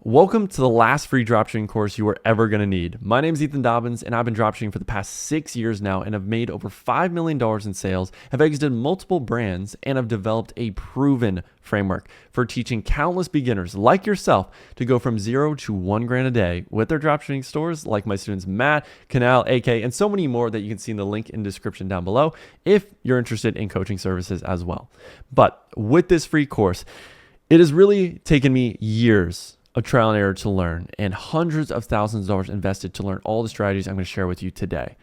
Welcome to the last free dropshipping course you are ever going to need. My name is Ethan Dobbins, and I've been dropshipping for the past 6 years now and have made over $5 million in sales, have exited multiple brands, and have developed a proven framework for teaching countless beginners like yourself to go from $0 to $1,000 a day with their dropshipping stores like my students Matt, Canal, AK, and so many more that you can see in the link in the description down below if you're interested in coaching services as well. But with this free course, it has really taken me years of trial and error to learn and hundreds of thousands of dollars invested to learn all the strategies I'm going to share with you today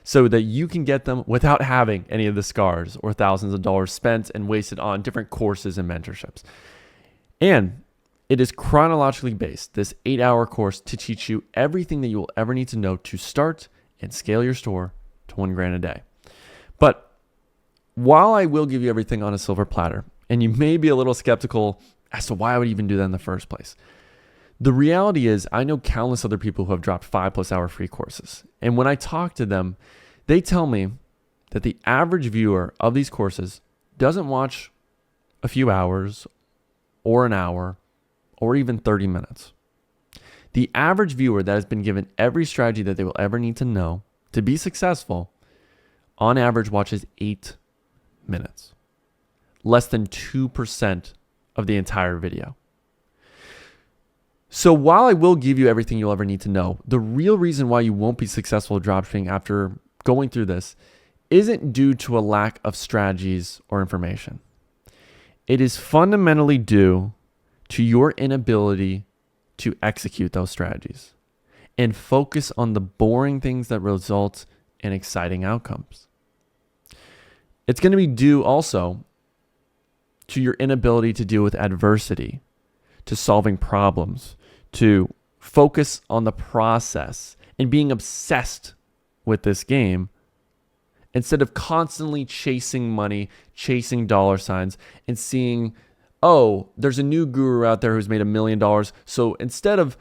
so that you can get them without having any of the scars or thousands of dollars spent and wasted on different courses and mentorships. And it is chronologically based, this 8-hour course, to teach you everything that you will ever need to know to start and scale your store to $1,000 a day. But while I will give you everything on a silver platter, and you may be a little skeptical as to why I would even do that in the first place, the reality is I know countless other people who have dropped 5+ hour free courses. And when I talk to them, they tell me that the average viewer of these courses doesn't watch a few hours or an hour or even 30 minutes. The average viewer that has been given every strategy that they will ever need to know to be successful, on average watches 8 minutes. Less than 2% of the entire video. So while I will give you everything you'll ever need to know, the real reason why you won't be successful dropshipping after going through this isn't due to a lack of strategies or information. It is fundamentally due to your inability to execute those strategies and focus on the boring things that result in exciting outcomes. It's going to be due also to your inability to deal with adversity, to solving problems, to focus on the process and being obsessed with this game instead of constantly chasing money, chasing dollar signs, and seeing, oh, there's a new guru out there who's made $1 million. So instead of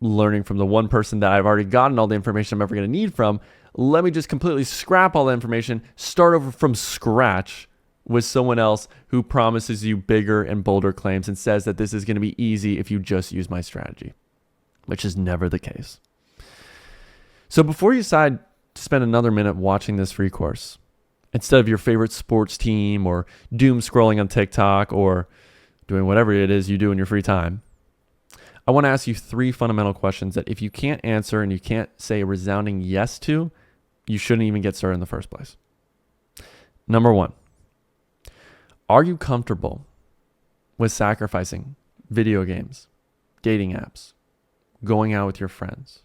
learning from the one person that I've already gotten all the information I'm ever going to need from, let me just completely scrap all the information, start over from scratch with someone else who promises you bigger and bolder claims and says that this is going to be easy if you just use my strategy, which is never the case. So before you decide to spend another minute watching this free course, instead of your favorite sports team or doom scrolling on TikTok or doing whatever it is you do in your free time, I want to ask you 3 fundamental questions that if you can't answer and you can't say a resounding yes to, you shouldn't even get started in the first place. Number 1. Are you comfortable with sacrificing video games, dating apps, going out with your friends,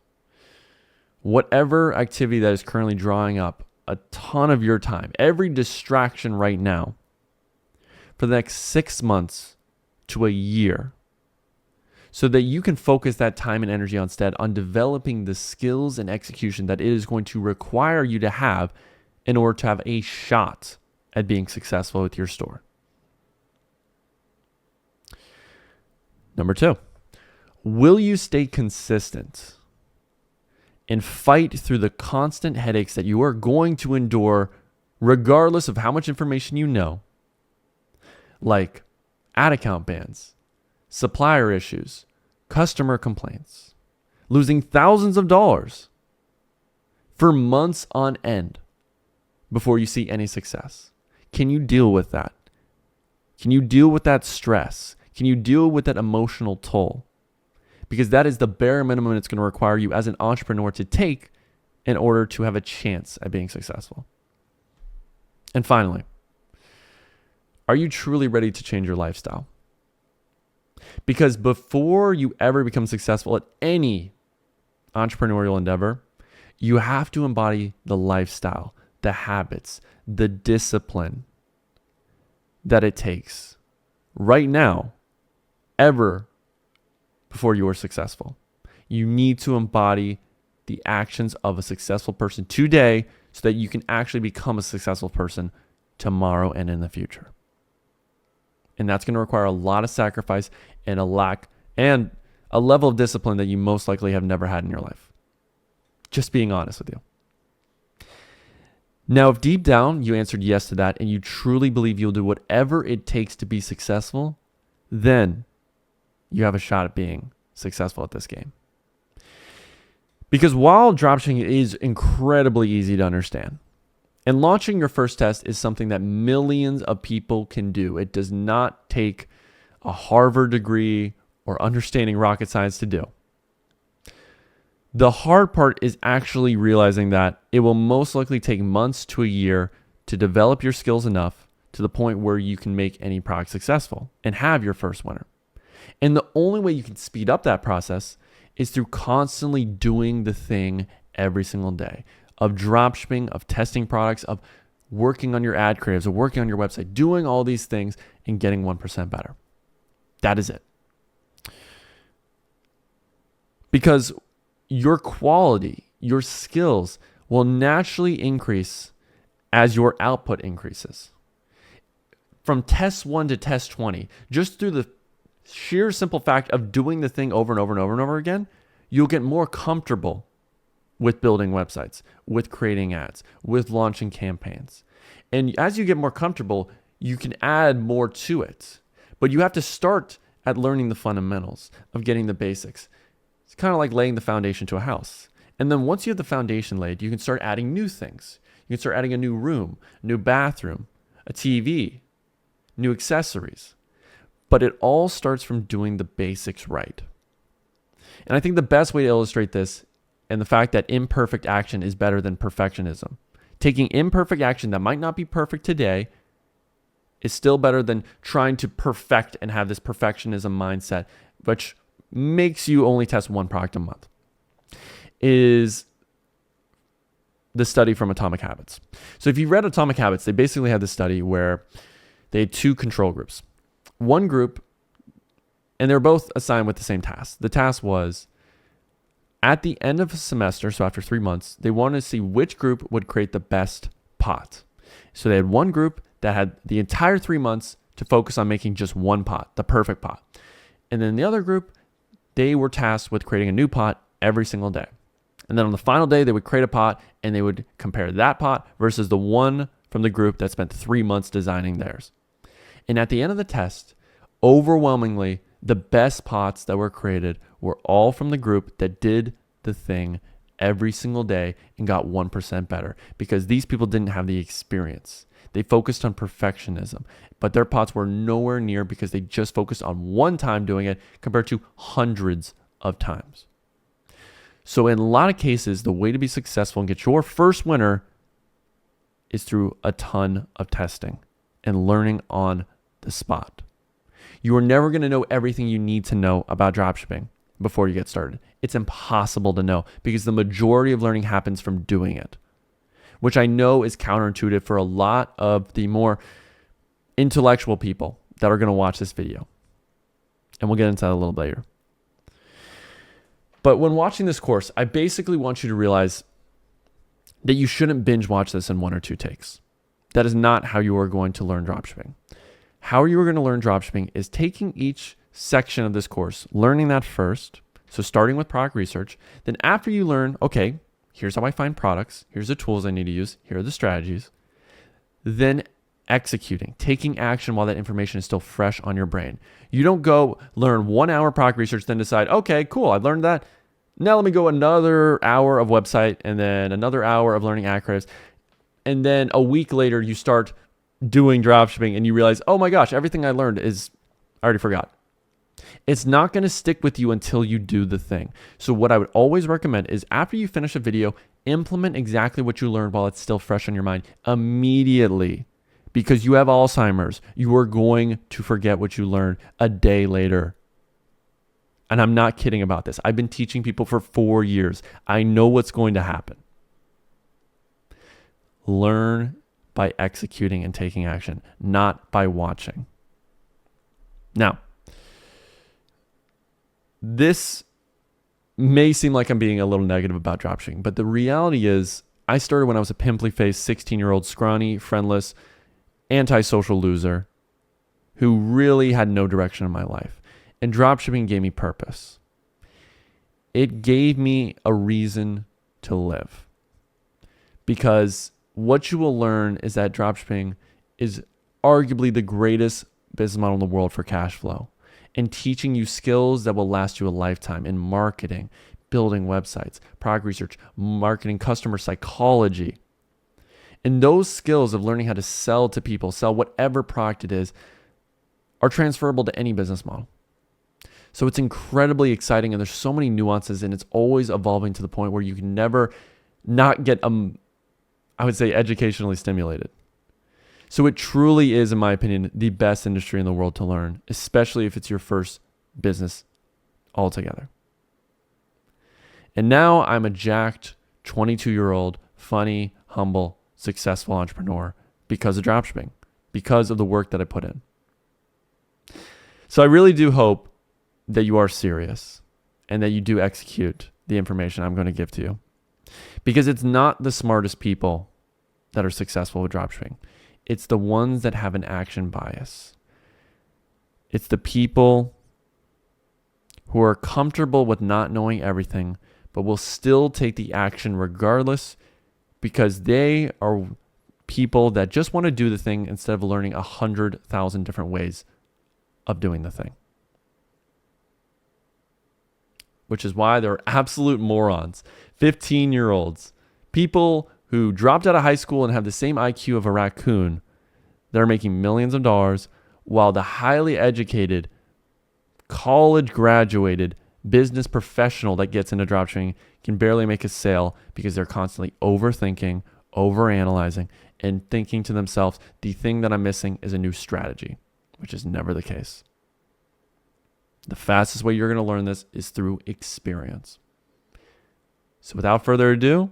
whatever activity that is currently drawing up a ton of your time, every distraction right now, for the next 6 months to a year, so that you can focus that time and energy instead on developing the skills and execution that it is going to require you to have in order to have a shot at being successful with your store? Number 2, will you stay consistent and fight through the constant headaches that you are going to endure regardless of how much information you know, like ad account bans, supplier issues, customer complaints, losing thousands of dollars for months on end before you see any success? Can you deal with that? Can you deal with that stress? Can you deal with that emotional toll? Because that is the bare minimum it's going to require you as an entrepreneur to take in order to have a chance at being successful. And finally, are you truly ready to change your lifestyle? Because before you ever become successful at any entrepreneurial endeavor, you have to embody the lifestyle, the habits, the discipline that it takes right now, ever before you are successful. You need to embody the actions of a successful person today so that you can actually become a successful person tomorrow and in the future. And that's going to require a lot of sacrifice and a level of discipline that you most likely have never had in your life. Just being honest with you. Now, if deep down you answered yes to that and you truly believe you'll do whatever it takes to be successful, then you have a shot at being successful at this game. Because while dropshipping is incredibly easy to understand, and launching your first test is something that millions of people can do. It does not take a Harvard degree or understanding rocket science to do. The hard part is actually realizing that it will most likely take months to a year to develop your skills enough to the point where you can make any product successful and have your first winner. And the only way you can speed up that process is through constantly doing the thing every single day of dropshipping, of testing products, of working on your ad creatives, of working on your website, doing all these things and getting 1% better. That is it. Because your quality, your skills will naturally increase as your output increases. From test 1 to test 20, just through the sheer simple fact of doing the thing over and over and over and over again, you'll get more comfortable with building websites, with creating ads, with launching campaigns. And as you get more comfortable, you can add more to it. But you have to start at learning the fundamentals of getting the basics. It's kind of like laying the foundation to a house. And then once you have the foundation laid, you can start adding new things. You can start adding a new room, a new bathroom, a TV, new accessories. But it all starts from doing the basics right. And I think the best way to illustrate this and the fact that imperfect action is better than perfectionism. Taking imperfect action that might not be perfect today is still better than trying to perfect and have this perfectionism mindset, which makes you only test one product a month, is the study from Atomic Habits. So if you read Atomic Habits, they basically had this study where they had two control groups. One group, and they were both assigned with the same task. The task was, at the end of a semester, so after 3 months, they wanted to see which group would create the best pot. So they had one group that had the entire 3 months to focus on making just one pot, the perfect pot. And then the other group, they were tasked with creating a new pot every single day. And then on the final day, they would create a pot and they would compare that pot versus the one from the group that spent 3 months designing theirs. And at the end of the test, overwhelmingly, the best pots that were created were all from the group that did the thing every single day and got 1% better, because these people didn't have the experience. They focused on perfectionism, but their pots were nowhere near because they just focused on one time doing it compared to hundreds of times. So in a lot of cases, the way to be successful and get your first winner is through a ton of testing and learning on the spot. You are never going to know everything you need to know about dropshipping before you get started. It's impossible to know because the majority of learning happens from doing it, which I know is counterintuitive for a lot of the more intellectual people that are going to watch this video. And we'll get into that a little later. But when watching this course, I basically want you to realize that you shouldn't binge watch this in 1 or 2 takes. That is not how you are going to learn dropshipping. How you are going to learn dropshipping is taking each section of this course, learning that first. So starting with product research. Then after you learn, okay, here's how I find products. Here's the tools I need to use. Here are the strategies. Then executing, taking action while that information is still fresh on your brain. You don't go learn 1 hour product research, then decide, okay, cool, I've learned that. Now let me go another hour of website and then another hour of learning ad creatives. And then a week later, you start doing dropshipping and you realize, oh my gosh, everything I learned I already forgot. It's not going to stick with you until you do the thing. So what I would always recommend is after you finish a video, implement exactly what you learned while it's still fresh on your mind immediately. Because you have Alzheimer's, you are going to forget what you learned a day later. And I'm not kidding about this. I've been teaching people for 4 years. I know what's going to happen. Learn by executing and taking action, not by watching. Now, this may seem like I'm being a little negative about dropshipping, but the reality is I started when I was a pimply-faced 16-year-old scrawny, friendless, antisocial loser who really had no direction in my life. And dropshipping gave me purpose. It gave me a reason to live. Because what you will learn is that dropshipping is arguably the greatest business model in the world for cash flow. and teaching you skills that will last you a lifetime in marketing, building websites, product research, marketing, customer psychology. And those skills of learning how to sell to people, sell whatever product it is, are transferable to any business model. So it's incredibly exciting, and there's so many nuances, and it's always evolving to the point where you can never not get, I would say, educationally stimulated. So it truly is, in my opinion, the best industry in the world to learn, especially if it's your first business altogether. And now I'm a jacked 22-year-old, funny, humble, successful entrepreneur because of dropshipping, because of the work that I put in. So I really do hope that you are serious and that you do execute the information I'm going to give to you, because it's not the smartest people that are successful with dropshipping. It's the ones that have an action bias. It's the people who are comfortable with not knowing everything, but will still take the action regardless, because they are people that just want to do the thing instead of learning 100,000 different ways of doing the thing. Which is why they're absolute morons. 15-year-olds, people who dropped out of high school and have the same IQ of a raccoon, they're making millions of dollars, while the highly educated, college graduated business professional that gets into dropshipping can barely make a sale because they're constantly overthinking, overanalyzing, and thinking to themselves, the thing that I'm missing is a new strategy, which is never the case. The fastest way you're going to learn this is through experience. So without further ado,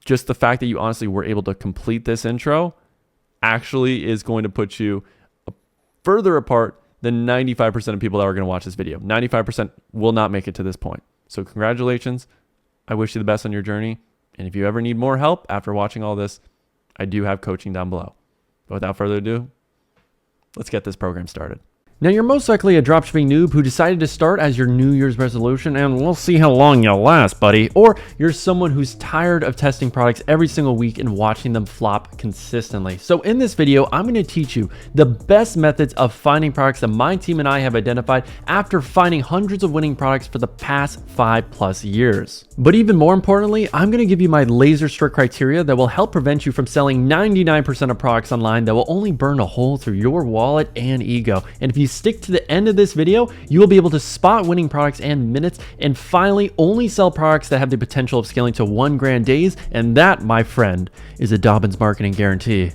just the fact that you honestly were able to complete this intro actually is going to put you further apart than 95% of people that are going to watch this video. 95% will not make it to this point. So congratulations. I wish you the best on your journey. And if you ever need more help after watching all this, I do have coaching down below. But without further ado, let's get this program started. Now, you're most likely a dropshipping noob who decided to start as your New Year's resolution, and we'll see how long you'll last, buddy. Or you're someone who's tired of testing products every single week and watching them flop consistently. So in this video, I'm going to teach you the best methods of finding products that my team and I have identified after finding hundreds of winning products for the past 5+ years. But even more importantly, I'm going to give you my laser strict criteria that will help prevent you from selling 99% of products online that will only burn a hole through your wallet and ego. And if you stick to the end of this video, you will be able to spot winning products in minutes and finally only sell products that have the potential of scaling to $1,000 days. And that, my friend, is a Dobbins marketing guarantee.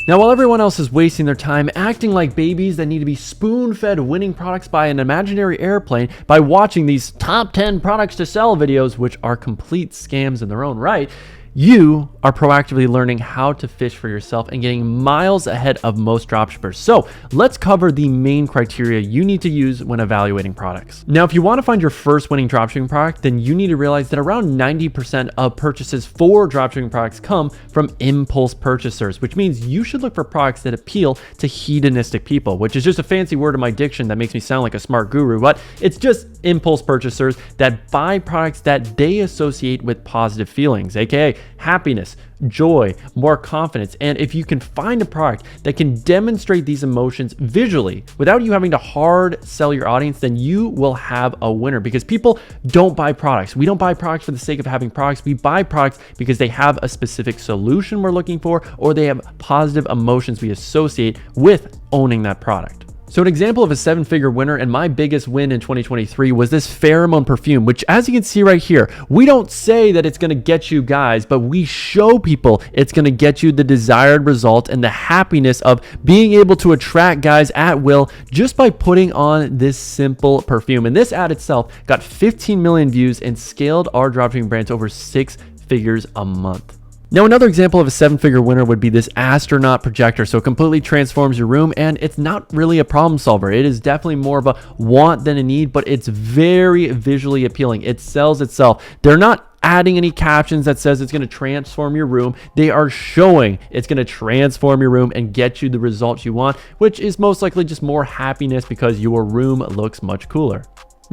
Now, while everyone else is wasting their time acting like babies that need to be spoon-fed winning products by an imaginary airplane by watching these top 10 products to sell videos, which are complete scams in their own right, you are proactively learning how to fish for yourself and getting miles ahead of most dropshippers. So let's cover the main criteria you need to use when evaluating products. Now, if you want to find your first winning dropshipping product, then you need to realize that around 90% of purchases for dropshipping products come from impulse purchasers, which means you should look for products that appeal to hedonistic people, which is just a fancy word in my diction that makes me sound like a smart guru, but it's just impulse purchasers that buy products that they associate with positive feelings, aka happiness, joy, more confidence. And if you can find a product that can demonstrate these emotions visually without you having to hard sell your audience, then you will have a winner, because people don't buy products. We don't buy products for the sake of having products. We buy products because they have a specific solution we're looking for, or they have positive emotions we associate with owning that product. So an example of a 7-figure winner and my biggest win in 2023 was this pheromone perfume, which, as you can see right here, we don't say that it's going to get you guys, but we show people it's going to get you the desired result and the happiness of being able to attract guys at will just by putting on this simple perfume. And this ad itself got 15 million views and scaled our dropshipping brand to over 6 figures a month. Now, another example of a 7-figure winner would be this astronaut projector. So it completely transforms your room, and it's not really a problem solver. It is definitely more of a want than a need, but it's very visually appealing. It sells itself. They're not adding any captions that says it's going to transform your room. They are showing it's going to transform your room and get you the results you want, which is most likely just more happiness because your room looks much cooler.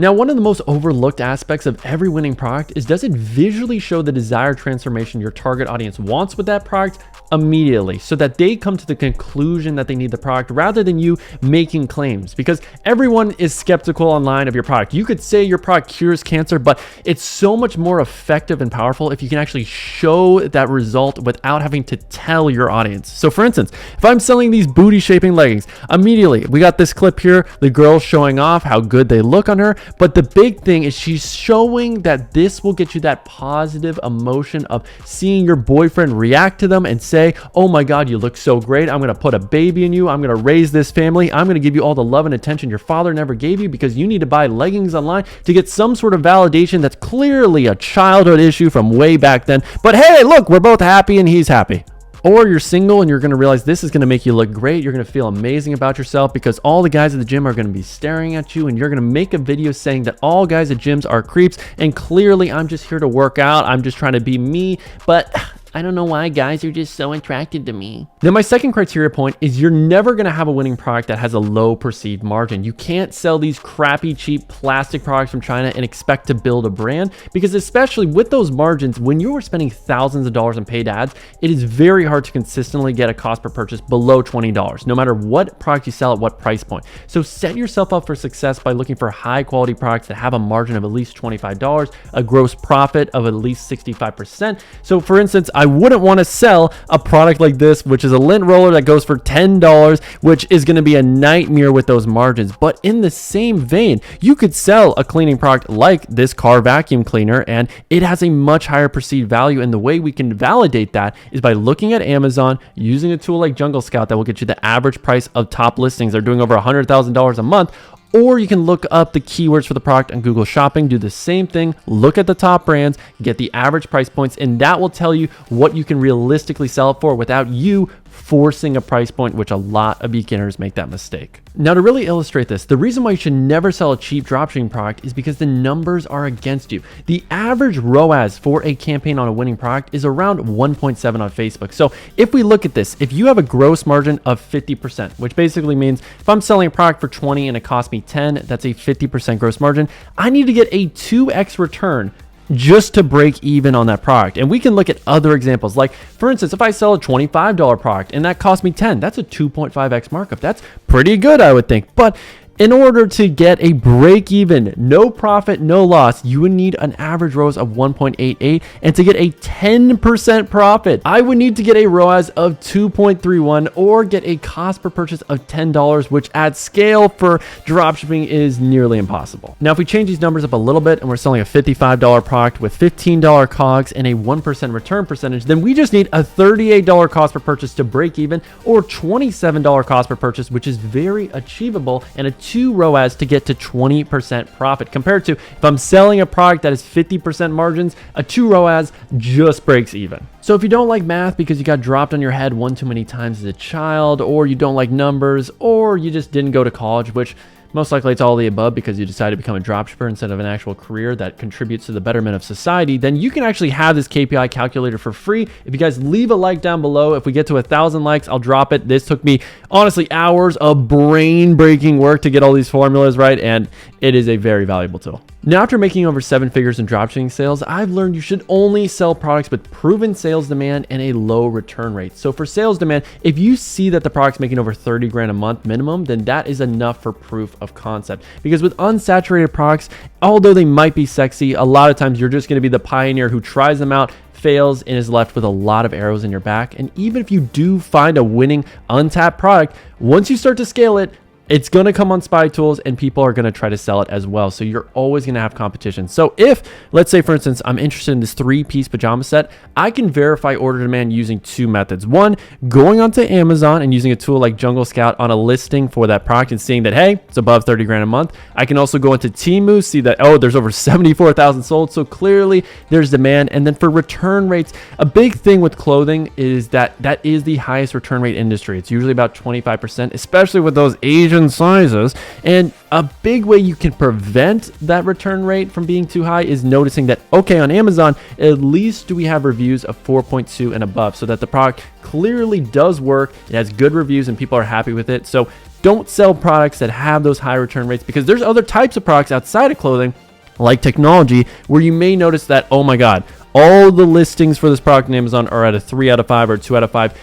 Now, one of the most overlooked aspects of every winning product is, does it visually show the desired transformation your target audience wants with that product immediately, so that they come to the conclusion that they need the product rather than you making claims? Because everyone is skeptical online of your product. You could say your product cures cancer, but it's so much more effective and powerful if you can actually show that result without having to tell your audience. So for instance, if I'm selling these booty shaping leggings, immediately we got this clip here, the girl showing off how good they look on her. But the big thing is she's showing that this will get you that positive emotion of seeing your boyfriend react to them and say, oh my God, you look so great. I'm going to put a baby in you. I'm going to raise this family. I'm going to give you all the love and attention your father never gave you, because you need to buy leggings online to get some sort of validation that's clearly a childhood issue from way back then. But hey, look, we're both happy and he's happy. Or you're single and you're going to realize this is going to make you look great. You're going to feel amazing about yourself because all the guys at the gym are going to be staring at you, and you're going to make a video saying that all guys at gyms are creeps and clearly I'm just here to work out. I'm just trying to be me, but I don't know why guys are just so attracted to me. Then my second criteria point is, you're never going to have a winning product that has a low perceived margin. You can't sell these crappy, cheap plastic products from China and expect to build a brand, because especially with those margins, when you are spending thousands of dollars on paid ads, it is very hard to consistently get a cost per purchase below $20, no matter what product you sell at what price point. So set yourself up for success by looking for high quality products that have a margin of at least $25, a gross profit of at least 65%. So for instance, I wouldn't want to sell a product like this, which is a lint roller that goes for $10, which is going to be a nightmare with those margins. But in the same vein, you could sell a cleaning product like this car vacuum cleaner, and it has a much higher perceived value. And the way we can validate that is by looking at Amazon, using a tool like Jungle Scout that will get you the average price of top listings. They're doing over $100,000 a month. Or you can look up the keywords for the product on Google Shopping, do the same thing, look at the top brands, get the average price points, and that will tell you what you can realistically sell it for without you forcing a price point, which a lot of beginners make that mistake. Now, to really illustrate this, the reason why you should never sell a cheap dropshipping product is because the numbers are against you. The average ROAS for a campaign on a winning product is around 1.7 on Facebook. So if we look at this, if you have a gross margin of 50%, which basically means if I'm selling a product for 20 and it costs me 10, that's a 50% gross margin. I need to get a 2x return just to break even on that product. And we can look at other examples. Like for instance, if I sell a $25 product and that cost me 10, that's a 2.5x markup. That's pretty good, I would think. But in order to get a break even, no profit, no loss, you would need an average ROAS of 1.88. And to get a 10% profit, I would need to get a ROAS of 2.31 or get a cost per purchase of $10, which at scale for dropshipping is nearly impossible. Now, if we change these numbers up a little bit and we're selling a $55 product with $15 COGS and a 1% return percentage, then we just need a $38 cost per purchase to break even, or $27 cost per purchase, which is very achievable, and a 2 ROAS to get to 20% profit, compared to if I'm selling a product that is 50% margins, a 2 ROAS just breaks even. So if you don't like math because you got dropped on your head one too many times as a child, or you don't like numbers, or you just didn't go to college, which most likely it's all the above because you decided to become a dropshipper instead of an actual career that contributes to the betterment of society, then you can actually have this KPI calculator for free. If you guys leave a like down below, if we get to 1,000 likes, I'll drop it. This took me honestly hours of brain-breaking work to get all these formulas right, and it is a very valuable tool. Now, after making over 7 figures in dropshipping sales, I've learned you should only sell products with proven sales demand and a low return rate. So for sales demand, if you see that the product's making over 30 grand a month minimum, then that is enough for proof of concept. Because with unsaturated products, although they might be sexy, a lot of times you're just going to be the pioneer who tries them out, fails, and is left with a lot of arrows in your back. And even if you do find a winning untapped product, once you start to scale it, it's going to come on spy tools and people are going to try to sell it as well. So you're always going to have competition. So if, let's say for instance, I'm interested in this 3-piece pajama set, I can verify order demand using 2 methods. One, going onto Amazon and using a tool like Jungle Scout on a listing for that product and seeing that, hey, it's above 30 grand a month. I can also go into Temu, see that, oh, there's over 74,000 sold. So clearly there's demand. And then for return rates, a big thing with clothing is that is the highest return rate industry. It's usually about 25%, especially with those Asian sizes. And a big way you can prevent that return rate from being too high is noticing that, okay, on Amazon, at least do we have reviews of 4.2 and above, so that the product clearly does work, it has good reviews and people are happy with it. So Don't sell products that have those high return rates, because there's other types of products outside of clothing, like technology, where you may notice that, oh my God, all the listings for this product on Amazon are at a 3 out of 5 or 2 out of 5.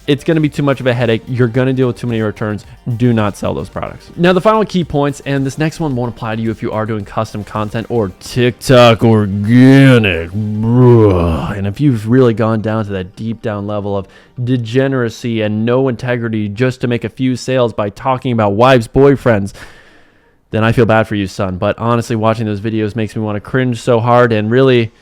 It's going to be too much of a headache. You're going to deal with too many returns. Do not sell those products. Now, the final key points, and this next one won't apply to you if you are doing custom content or TikTok organic. And if you've really gone down to that deep down level of degeneracy and no integrity just to make a few sales by talking about wives, boyfriends, then I feel bad for you, son. But honestly, watching those videos makes me want to cringe so hard and really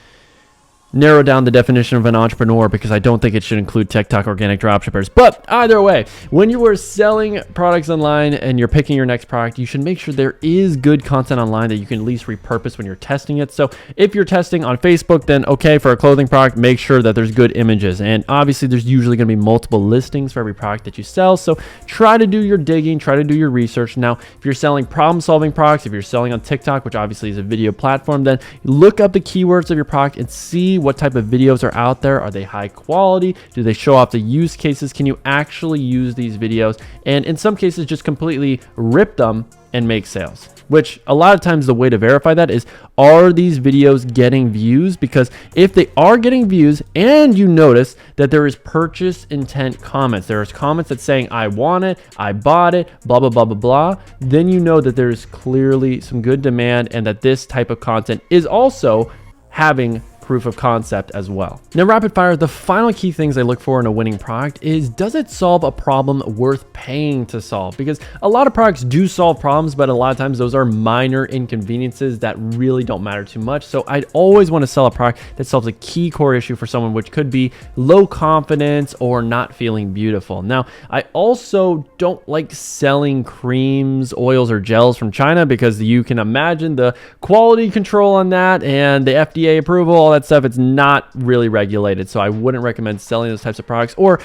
narrow down the definition of an entrepreneur, because I don't think it should include TikTok organic dropshippers. But either way, when you are selling products online and you're picking your next product, you should make sure there is good content online that you can at least repurpose when you're testing it. So if you're testing on Facebook, then okay, for a clothing product, make sure that there's good images. And obviously there's usually going to be multiple listings for every product that you sell. So try to do your digging, try to do your research. Now, if you're selling problem solving products, if you're selling on TikTok, which obviously is a video platform, then look up the keywords of your product and see what type of videos are out there. Are they high quality? Do they show off the use cases? Can you actually use these videos? And in some cases, just completely rip them and make sales, which a lot of times the way to verify that is, are these videos getting views? Because if they are getting views and you notice that there is purchase intent comments, there's comments that saying, I want it, I bought it, blah, blah, blah, blah, blah, then you know that there's clearly some good demand and that this type of content is also having proof of concept as well. Now, rapid fire, the final key things I look for in a winning product is, does it solve a problem worth paying to solve? Because a lot of products do solve problems, but a lot of times those are minor inconveniences that really don't matter too much. So I'd always want to sell a product that solves a key core issue for someone, which could be low confidence or not feeling beautiful. Now, I also don't like selling creams, oils, or gels from China, because you can imagine the quality control on that and the FDA approval, all that stuff. It's not really regulated, so I wouldn't recommend selling those types of products, or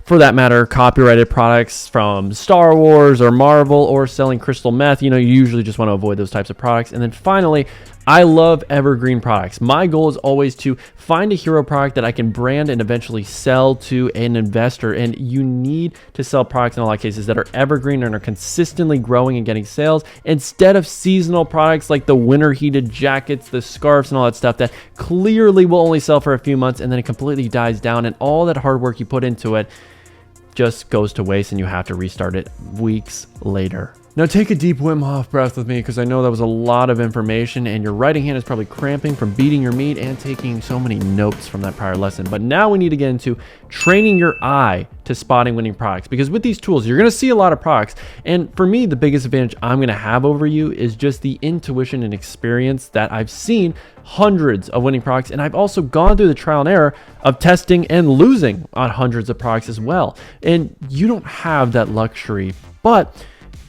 for that matter, copyrighted products from Star Wars or Marvel, or selling crystal meth. You usually just want to avoid those types of products. And then finally, I love evergreen products. My goal is always to find a hero product that I can brand and eventually sell to an investor. And you need to sell products in a lot of cases that are evergreen and are consistently growing and getting sales, instead of seasonal products like the winter heated jackets, the scarves, and all that stuff that clearly will only sell for a few months and then it completely dies down, and all that hard work you put into it just goes to waste and you have to restart it weeks later. Now take a deep Wim Hof breath with me, because I know that was a lot of information and your writing hand is probably cramping from beating your meat and taking so many notes from that prior lesson. But now we need to get into training your eye to spotting winning products, because with these tools, you're going to see a lot of products. And for me, the biggest advantage I'm going to have over you is just the intuition and experience that I've seen hundreds of winning products. And I've also gone through the trial and error of testing and losing on hundreds of products as well. And you don't have that luxury, but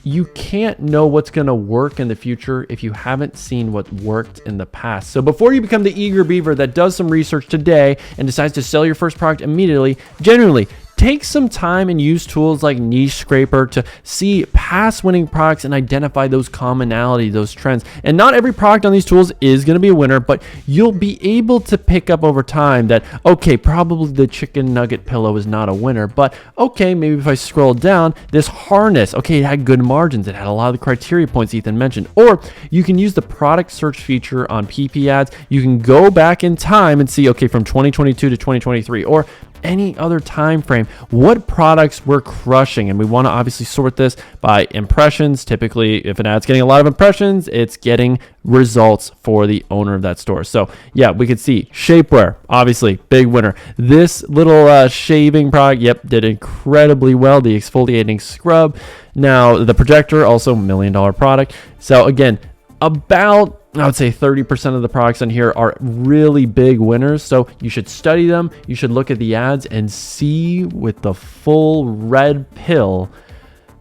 you can't know what's going to work in the future if you haven't seen what worked in the past. So before you become the eager beaver that does some research today and decides to sell your first product immediately, genuinely take some time and use tools like Niche Scraper to see past winning products and identify those commonalities, those trends. And not every product on these tools is going to be a winner, but you'll be able to pick up over time that, okay, probably the chicken nugget pillow is not a winner, but okay, maybe if I scroll down, this harness, okay, it had good margins. It had a lot of the criteria points Ethan mentioned. Or you can use the product search feature on PP ads. You can go back in time and see, okay, from 2022 to 2023, or any other time frame, what products we're crushing. And we want to obviously sort this by impressions. Typically, if an ad's getting a lot of impressions, it's getting results for the owner of that store. So yeah, we could see shapewear, obviously big winner. This little shaving product, yep, did incredibly well. The exfoliating scrub. Now the projector, also $1 million product. So again, about, I would say 30% of the products on here are really big winners. So you should study them. You should look at the ads and see with the full red pill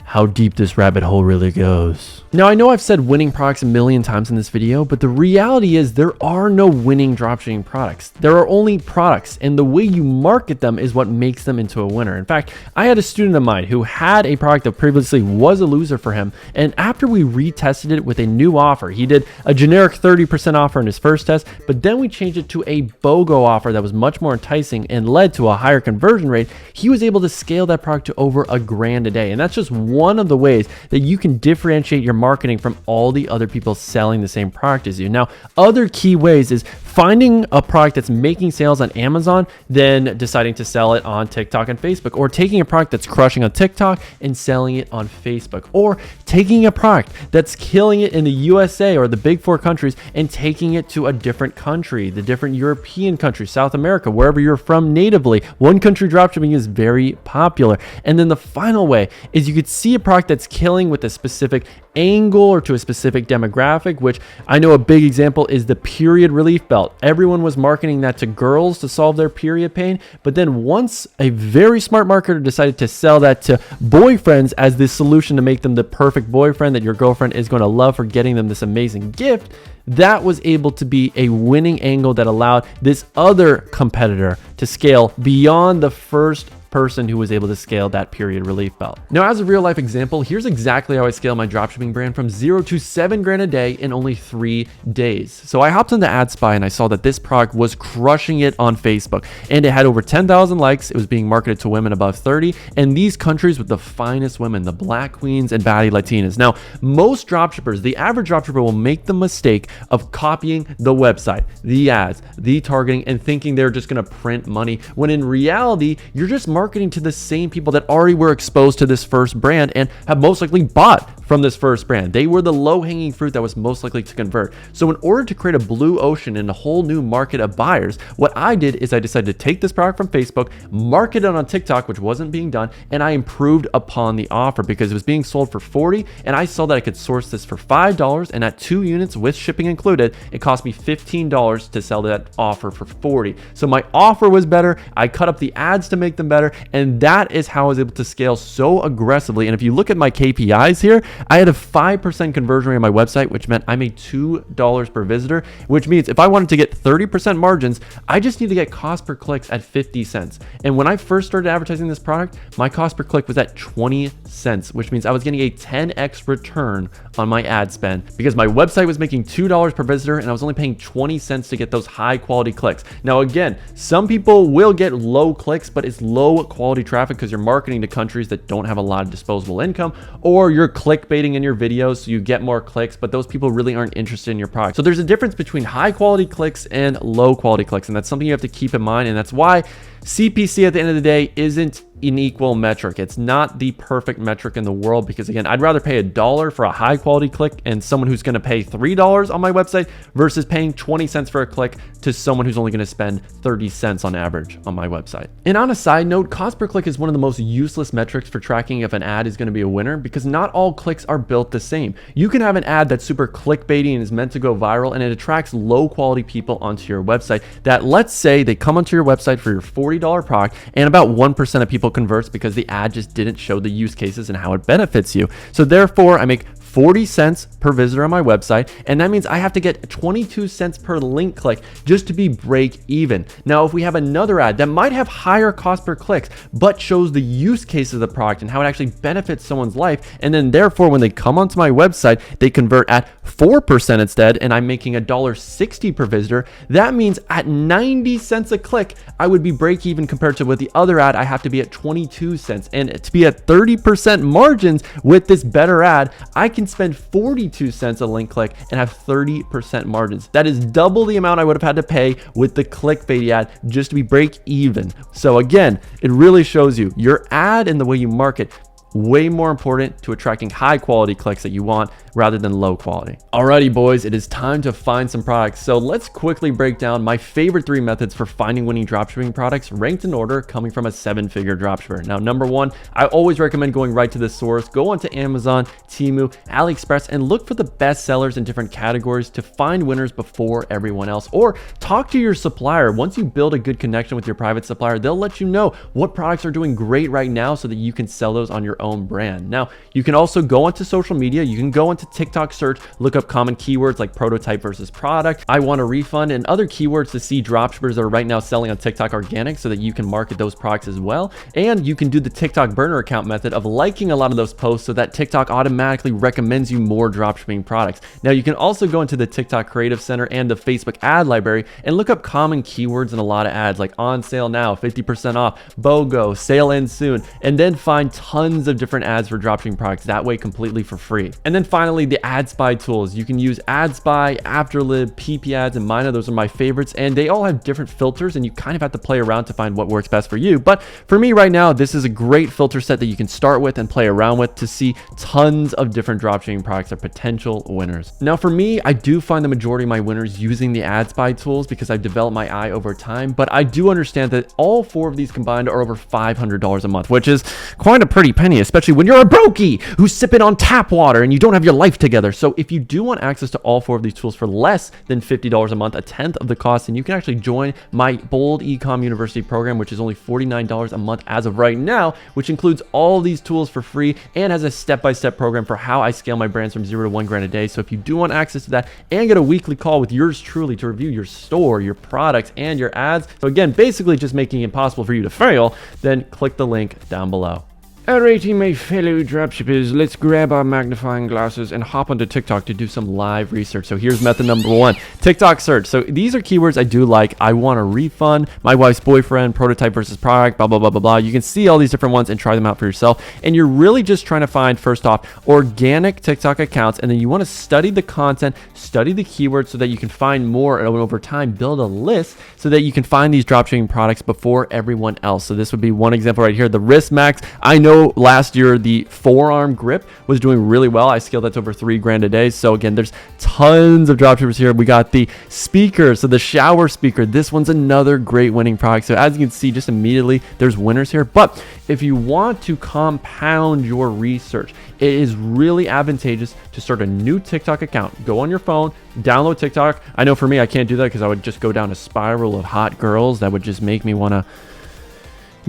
how deep this rabbit hole really goes. Now, I know I've said winning products a million times in this video, but the reality is there are no winning dropshipping products. There are only products, and the way you market them is what makes them into a winner. In fact, I had a student of mine who had a product that previously was a loser for him, and after we retested it with a new offer, he did a generic 30% offer in his first test, but then we changed it to a BOGO offer that was much more enticing and led to a higher conversion rate. He was able to scale that product to over $1,000 a day, and that's just one of the ways that you can differentiate your marketing from all the other people selling the same product as you. Now, other key ways is finding a product that's making sales on Amazon, then deciding to sell it on TikTok and Facebook, or taking a product that's crushing on TikTok and selling it on Facebook, or taking a product that's killing it in the USA or the big four countries and taking it to a different country, the different European countries, South America, wherever you're from natively. One country dropshipping is very popular. And then the final way is you could see a product that's killing with a specific angle or to a specific demographic, which I know a big example is the period relief belt. Everyone was marketing that to girls to solve their period pain, but then once a very smart marketer decided to sell that to boyfriends as the solution to make them the perfect boyfriend that your girlfriend is going to love for getting them this amazing gift, that was able to be a winning angle that allowed this other competitor to scale beyond the first person who was able to scale that period relief belt. Now, as a real life example, here's exactly how I scale my dropshipping brand from 0 to $7,000 a day in only 3 days. So I hopped into AdSpy and I saw that this product was crushing it on Facebook, and it had over 10,000 likes. It was being marketed to women above 30, and these countries with the finest women, the Black queens and baddie Latinas. Now, most dropshippers, the average dropshipper will make the mistake of copying the website, the ads, the targeting, and thinking they're just going to print money, when in reality, you're just marketing to the same people that already were exposed to this first brand and have most likely bought from this first brand. They were the low-hanging fruit that was most likely to convert. So in order to create a blue ocean and a whole new market of buyers, what I did is I decided to take this product from Facebook, market it on TikTok, which wasn't being done, and I improved upon the offer because it was being sold for $40, and I saw that I could source this for $5, and at 2 units with shipping included, it cost me $15 to sell that offer for $40. So my offer was better. I cut up the ads to make them better, and that is how I was able to scale so aggressively. And if you look at my KPIs here, I had a 5% conversion rate on my website, which meant I made $2 per visitor, which means if I wanted to get 30% margins, I just need to get cost per clicks at 50 cents. And when I first started advertising this product, my cost per click was at 20 cents, which means I was getting a 10x return on my ad spend because my website was making $2 per visitor and I was only paying 20 cents to get those high quality clicks. Now, again, some people will get low clicks, but it's low quality traffic because you're marketing to countries that don't have a lot of disposable income, or you're clickbaiting in your videos so you get more clicks, but those people really aren't interested in your product. So there's a difference between high quality clicks and low quality clicks, and that's something you have to keep in mind, and that's why CPC at the end of the day isn't an equal metric. It's not the perfect metric in the world because, again, I'd rather pay $1 for a high quality click and someone who's going to pay $3 on my website versus paying 20 cents for a click to someone who's only going to spend 30 cents on average on my website. And on a side note, cost per click is one of the most useless metrics for tracking if an ad is going to be a winner because not all clicks are built the same. You can have an ad that's super clickbaity and is meant to go viral, and it attracts low quality people onto your website that, let's say they come onto your website for your $40 product and about 1% of people converts because the ad just didn't show the use cases and how it benefits you. So therefore, I make 40 cents per visitor on my website, and that means I have to get 22 cents per link click just to be break even. Now, if we have another ad that might have higher cost per clicks, but shows the use case of the product and how it actually benefits someone's life, and then therefore when they come onto my website, they convert at 4% instead, and I'm making $1.60 per visitor, that means at 90 cents a click, I would be break even compared to with the other ad, I have to be at 22 cents. And to be at 30% margins with this better ad, I can spend 42 cents a link click and have 30% margins. That is double the amount I would have had to pay with the clickbait ad just to be break even. So again, it really shows you your ad and the way you market way more important to attracting high quality clicks that you want rather than low quality. Alrighty boys, it is time to find some products. So let's quickly break down my favorite 3 methods for finding winning dropshipping products ranked in order coming from a 7-figure dropshipper. Now, number 1, I always recommend going right to the source. Go onto Amazon, Temu, AliExpress, and look for the best sellers in different categories to find winners before everyone else. Or talk to your supplier. Once you build a good connection with your private supplier, they'll let you know what products are doing great right now so that you can sell those on your own brand. Now, you can also go onto social media. You can go into TikTok search, look up common keywords like prototype versus product, I want a refund, and other keywords to see dropshippers that are right now selling on TikTok organic so that you can market those products as well. And you can do the TikTok burner account method of liking a lot of those posts so that TikTok automatically recommends you more dropshipping products. Now, you can also go into the TikTok Creative Center and the Facebook ad library and look up common keywords in a lot of ads like on sale now, 50% off, BOGO, sale ends soon, and then find tons of of different ads for dropshipping products that way completely for free. And then finally, the ad spy tools. You can use ad spy, afterlib, pp ads, and Mina. Those are my favorites, and they all have different filters, and you kind of have to play around to find what works best for you. But for me right now, this is a great filter set that you can start with and play around with to see tons of different dropshipping products are potential winners. Now for me, I do find the majority of my winners using the ad spy tools because I've developed my eye over time, but I do understand that all 4 of these combined are over $500 a month, which is quite a pretty penny, especially when you're a brokey who's sipping on tap water and you don't have your life together. So if you do want access to all 4 of these tools for less than $50 a month, a tenth of the cost, and you can actually join my Bold Ecom University program, which is only $49 a month as of right now, which includes all these tools for free and has a step-by-step program for how I scale my brands from 0 to 1 grand a day. So if you do want access to that and get a weekly call with yours truly to review your store, your products, and your ads, so again, basically just making it possible for you to fail, then click the link down below. Alrighty, my fellow dropshippers, let's grab our magnifying glasses and hop onto TikTok to do some live research. So here's method number 1, TikTok search. So these are keywords I do like. I want a refund, my wife's boyfriend, prototype versus product, blah, blah, blah, blah, blah. You can see all these different ones and try them out for yourself. And you're really just trying to find, first off, organic TikTok accounts. And then you want to study the content, study the keywords so that you can find more, and over time, build a list so that you can find these dropshipping products before everyone else. So this would be one example right here, the Wrist Max. I know last year the forearm grip was doing really well. I scaled that to over 3 grand a day. So again, there's tons of dropshippers here. We got the speaker, so the shower speaker. This one's another great winning product. So as you can see, just immediately there's winners here. But if you want to compound your research, it is really advantageous to start a new TikTok account. Go on your phone, download TikTok. I know for me, I can't do that because I would just go down a spiral of hot girls that would just make me want to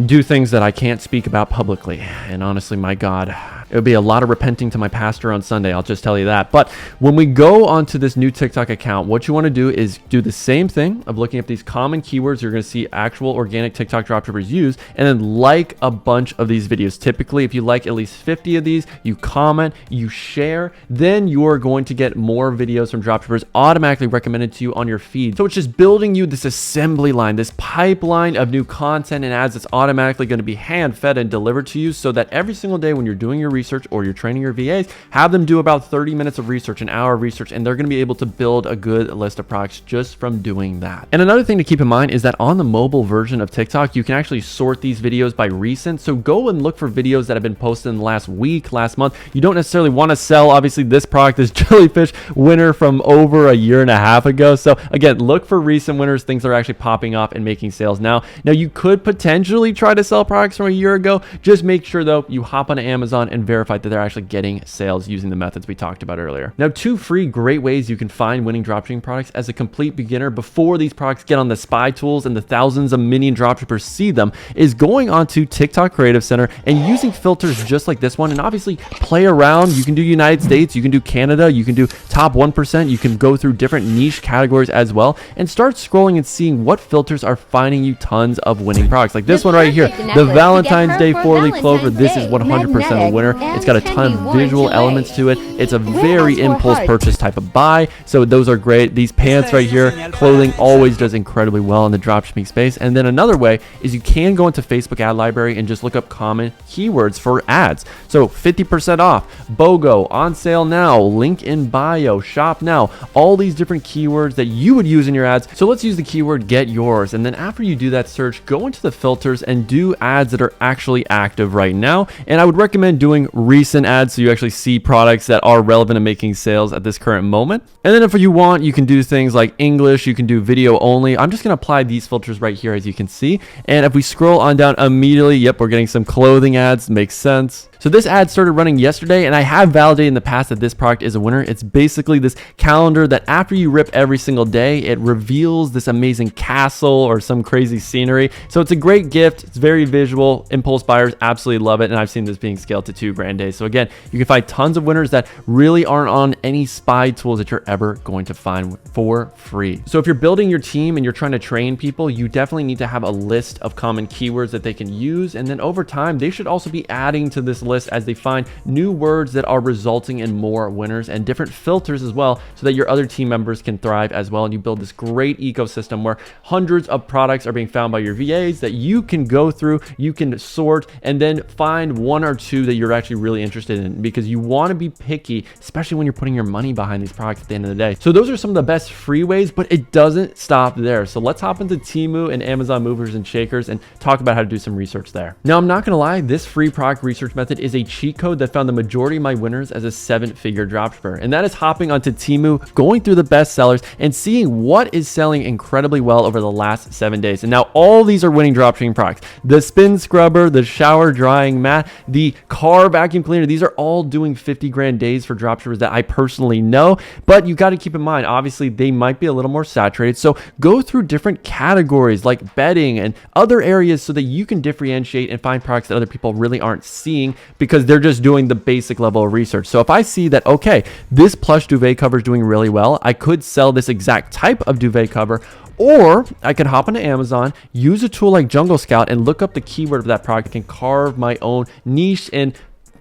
do things that I can't speak about publicly. And honestly, my God, it would be a lot of repenting to my pastor on Sunday. I'll just tell you that. But when we go onto this new TikTok account, what you want to do is do the same thing of looking at these common keywords you're going to see actual organic TikTok dropshippers use, and then like a bunch of these videos. Typically, if you like at least 50 of these, you comment, you share, then you're going to get more videos from dropshippers automatically recommended to you on your feed. So it's just building you this assembly line, this pipeline of new content and ads that's automatically going to be hand fed and delivered to you, so that every single day when you're doing your research or you're training your VAs, have them do about 30 minutes of research, an hour of research, and they're going to be able to build a good list of products just from doing that. And another thing to keep in mind is that on the mobile version of TikTok, you can actually sort these videos by recent. So go and look for videos that have been posted in the last week, last month. You don't necessarily want to sell, obviously, this product, this jellyfish winner from over a year and a half ago. So again, look for recent winners, things that are actually popping up and making sales now. Now you could potentially try to sell products from a year ago. Just make sure though, you hop onto Amazon and verify that they're actually getting sales using the methods we talked about earlier. Now, 2 free great ways you can find winning dropshipping products as a complete beginner before these products get on the spy tools and the thousands of minion dropshippers see them is going onto TikTok Creative Center and using filters just like this one, and obviously play around. You can do United States, you can do Canada, you can do top 1%, you can go through different niche categories as well, and start scrolling and seeing what filters are finding you tons of winning products. Like this one right here, the Valentine's Day 4-leaf clover. This is 100% a winner. It's got a ton of visual elements to it. It's a very impulse purchase type of buy. So those are great. These pants right here, clothing always does incredibly well in the dropshipping space. And then another way is you can go into Facebook ad library and just look up common keywords for ads. So 50% off, BOGO, on sale now, link in bio, shop now, all these different keywords that you would use in your ads. So let's use the keyword get yours. And then after you do that search, go into the filters and do ads that are actually active right now. And I would recommend doing recent ads so you actually see products that are relevant to making sales at this current moment. And then if you want, you can do things like English, you can do video only. I'm just going to apply these filters right here, as you can see. And if we scroll on down immediately, yep, we're getting some clothing ads. Makes sense. So this ad started running yesterday, and I have validated in the past that this product is a winner. It's basically this calendar that after you rip every single day, it reveals this amazing castle or some crazy scenery. So it's a great gift. It's very visual. Impulse buyers absolutely love it. And I've seen this being scaled to 2 grand days. So again, you can find tons of winners that really aren't on any spy tools that you're ever going to find for free. So if you're building your team and you're trying to train people, you definitely need to have a list of common keywords that they can use. And then over time, they should also be adding to this list as they find new words that are resulting in more winners and different filters as well, so that your other team members can thrive as well. And you build this great ecosystem where hundreds of products are being found by your VAs that you can go through, you can sort, and then find one or two that you're actually really interested in, because you want to be picky, especially when you're putting your money behind these products at the end of the day. So those are some of the best free ways, but it doesn't stop there. So let's hop into Temu and Amazon movers and shakers and talk about how to do some research there. Now, I'm not gonna lie, this free product research method is a cheat code that found the majority of my winners as a 7-figure dropshipper. And that is hopping onto Temu, going through the best sellers and seeing what is selling incredibly well over the last 7 days. And now all these are winning dropshipping products. The spin scrubber, the shower drying mat, the car vacuum cleaner, these are all doing 50 grand days for dropshippers that I personally know. But you got to keep in mind, obviously they might be a little more saturated. So go through different categories like bedding and other areas so that you can differentiate and find products that other people really aren't seeing, because they're just doing the basic level of research. So if I see that, okay, this plush duvet cover is doing really well, I could sell this exact type of duvet cover. Or I can hop onto Amazon, use a tool like Jungle Scout and look up the keyword of that product, and carve my own niche and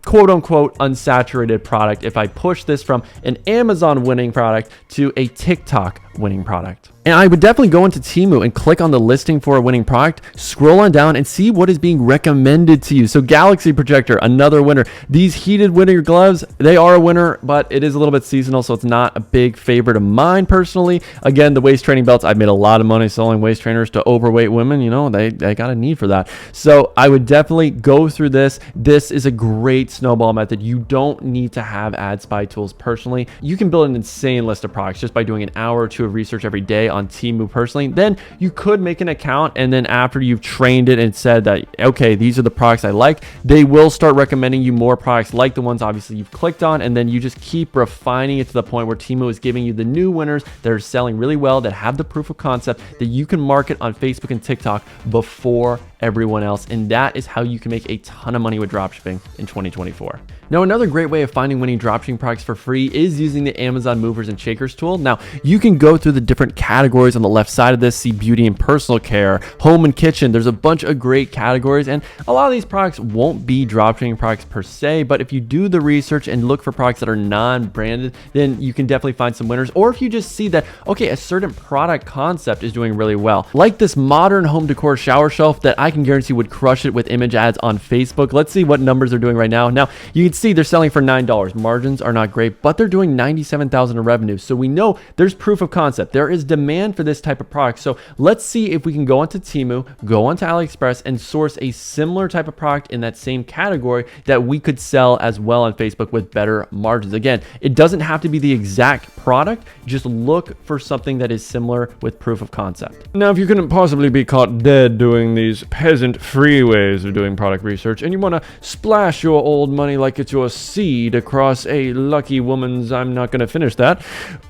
quote unquote unsaturated product if I push this from an Amazon winning product to a TikTok winning product. And I would definitely go into Temu and click on the listing for a winning product, scroll on down and see what is being recommended to you. So Galaxy Projector, another winner. These heated winter gloves, they are a winner, but it is a little bit seasonal, so it's not a big favorite of mine personally. Again, the waist training belts, I've made a lot of money selling waist trainers to overweight women. You know, they got a need for that. So I would definitely go through this. This is a great snowball method. You don't need to have ad spy tools personally. You can build an insane list of products just by doing an hour or two of research every day on Temu personally. Then you could make an account, and then after you've trained it and said that, okay, these are the products I like, they will start recommending you more products like the ones obviously you've clicked on, and then you just keep refining it to the point where Temu is giving you the new winners that are selling really well, that have the proof of concept that you can market on Facebook and TikTok before everyone else. And that is how you can make a ton of money with dropshipping in 2024. Now, another great way of finding winning dropshipping products for free is using the Amazon movers and shakers tool. Now, you can go through the different categories on the left side of this, see beauty and personal care, home and kitchen. There's a bunch of great categories, and a lot of these products won't be dropshipping products per se, but if you do the research and look for products that are non-branded, then you can definitely find some winners. Or if you just see that, okay, a certain product concept is doing really well, like this modern home decor shower shelf that I can guarantee would crush it with image ads on Facebook. Let's see what numbers they're doing right now. Now, you can see they're selling for $9. Margins are not great, but they're doing $97,000 in revenue. So we know there's proof of concept. There is demand for this type of product. So let's see if we can go onto Temu, go onto AliExpress, and source a similar type of product in that same category that we could sell as well on Facebook with better margins. Again, it doesn't have to be the exact product. Just look for something that is similar with proof of concept. Now, if you couldn't possibly be caught dead doing these peasant free ways of doing product research, and you want to splash your old money like it's your seed across a lucky woman's, I'm not going to finish that.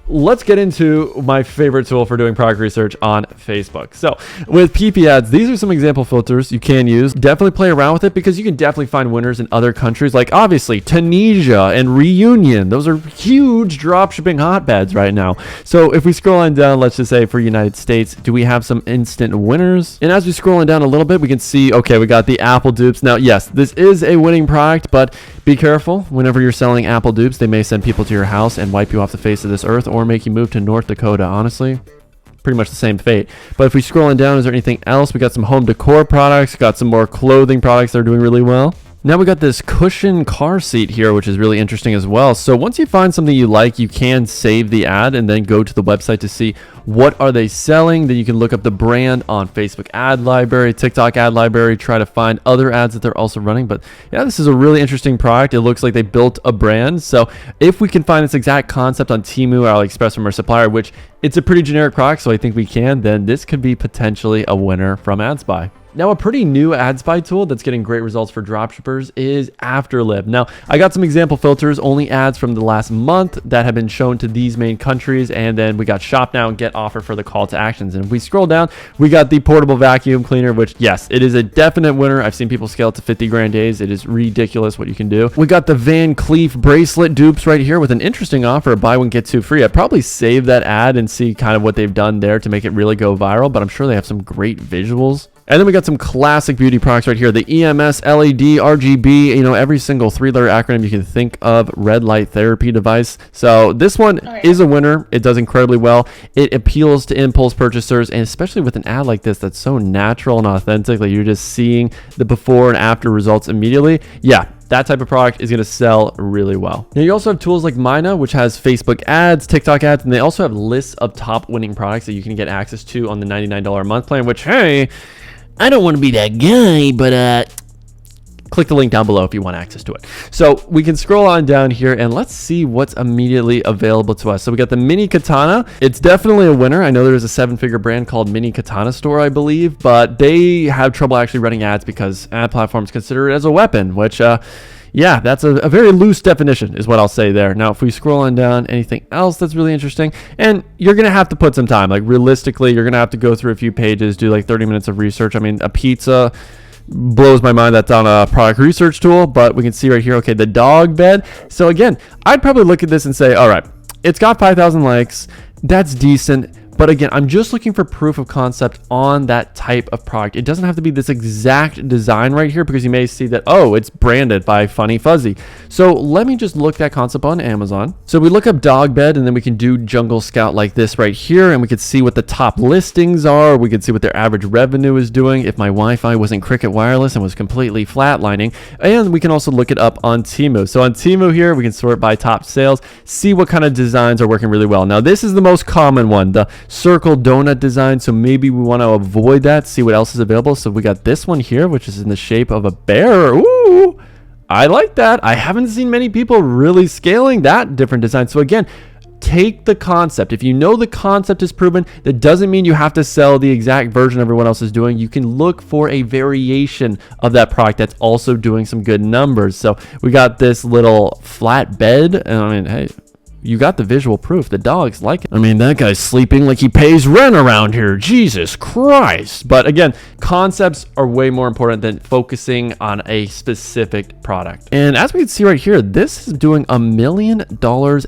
Let's get into my favorite tool for doing product research on Facebook. So with PP ads, these are some example filters you can use. Definitely play around with it, because you can definitely find winners in other countries, like obviously Tunisia and Reunion. Those are huge dropshipping hotbeds right now. So if we scroll on down, let's just say for United States, do we have some instant winners? And as we scroll on down a little bit, we can see, okay, we got the Apple dupes. Now, yes, this is a winning product, but be careful. Whenever you're selling Apple dupes, they may send people to your house and wipe you off the face of this earth, or make you move to North Dakota. Honestly, pretty much the same fate. But if we scroll on down, is there anything else? We got some home decor products, got some more clothing products that are doing really well. Now we got this cushion car seat here, which is really interesting as well. So once you find something you like, you can save the ad and then go to the website to see what are they selling. Then you can look up the brand on Facebook ad library, TikTok ad library, try to find other ads that they're also running. But yeah, this is a really interesting product. It looks like they built a brand. So if we can find this exact concept on Temu or AliExpress from our supplier, which it's a pretty generic product, so I think we can, then this could be potentially a winner from AdSpy. Now, a pretty new ad spy tool that's getting great results for dropshippers is Afterlive. Now, I got some example filters, only ads from the last month that have been shown to these main countries, and then we got shop now and get offer for the call to actions. And if we scroll down, we got the portable vacuum cleaner, which, yes, it is a definite winner. I've seen people scale it to 50 grand days. It is ridiculous what you can do. We got the Van Cleef bracelet dupes right here with an interesting offer, buy one, get two free. I'd probably save that ad and see kind of what they've done there to make it really go viral, but I'm sure they have some great visuals. And then we got some classic beauty products right here. The EMS, LED, RGB, every single 3-letter acronym you can think of, red light therapy device. So this one is a winner. It does incredibly well. It appeals to impulse purchasers, and especially with an ad like this that's so natural and authentic, like you're just seeing the before and after results immediately. Yeah, that type of product is going to sell really well. Now, you also have tools like Mina, which has Facebook ads, TikTok ads, and they also have lists of top winning products that you can get access to on the $99 a month plan, which, hey, I don't want to be that guy, but click the link down below if you want access to it. So we can scroll on down here and let's see what's immediately available to us. So we got the mini katana. It's definitely a winner. I know there's a 7-figure brand called Mini Katana Store, I believe, but they have trouble actually running ads because ad platforms consider it as a weapon, which yeah, that's a very loose definition is what I'll say there. Now, if we scroll on down, anything else that's really interesting, and you're going to have to put some time, like realistically, you're going to have to go through a few pages, do like 30 minutes of research. I mean, a pizza blows my mind that's on a product research tool, but we can see right here, okay, the dog bed. So again, I'd probably look at this and say, all right, it's got 5,000 likes. That's decent. But again, I'm just looking for proof of concept on that type of product. It doesn't have to be this exact design right here because you may see that, oh, it's branded by Funny Fuzzy. So let me just look that concept on Amazon. So we look up dog bed and then we can do Jungle Scout like this right here. And we can see what the top listings are. We can see what their average revenue is doing if my Wi-Fi wasn't Cricket Wireless and was completely flatlining. And we can also look it up on Temu. So on Temu here, we can sort by top sales, see what kind of designs are working really well. Now, this is the most common one, the circle donut design, so maybe we want to avoid that, see what else is available. So we got this one here, which is in the shape of a bear. Ooh, I like that. I haven't seen many people really scaling that different design. So again, take the concept. If you know the concept is proven, that doesn't mean you have to sell the exact version everyone else is doing. You can look for a variation of that product that's also doing some good numbers. So we got this little flat bed, and I mean, hey, you got the visual proof. The dogs like it. I mean, that guy's sleeping like he pays rent around here. Jesus Christ. But again, concepts are way more important than focusing on a specific product. And as we can see right here, this is doing $1 million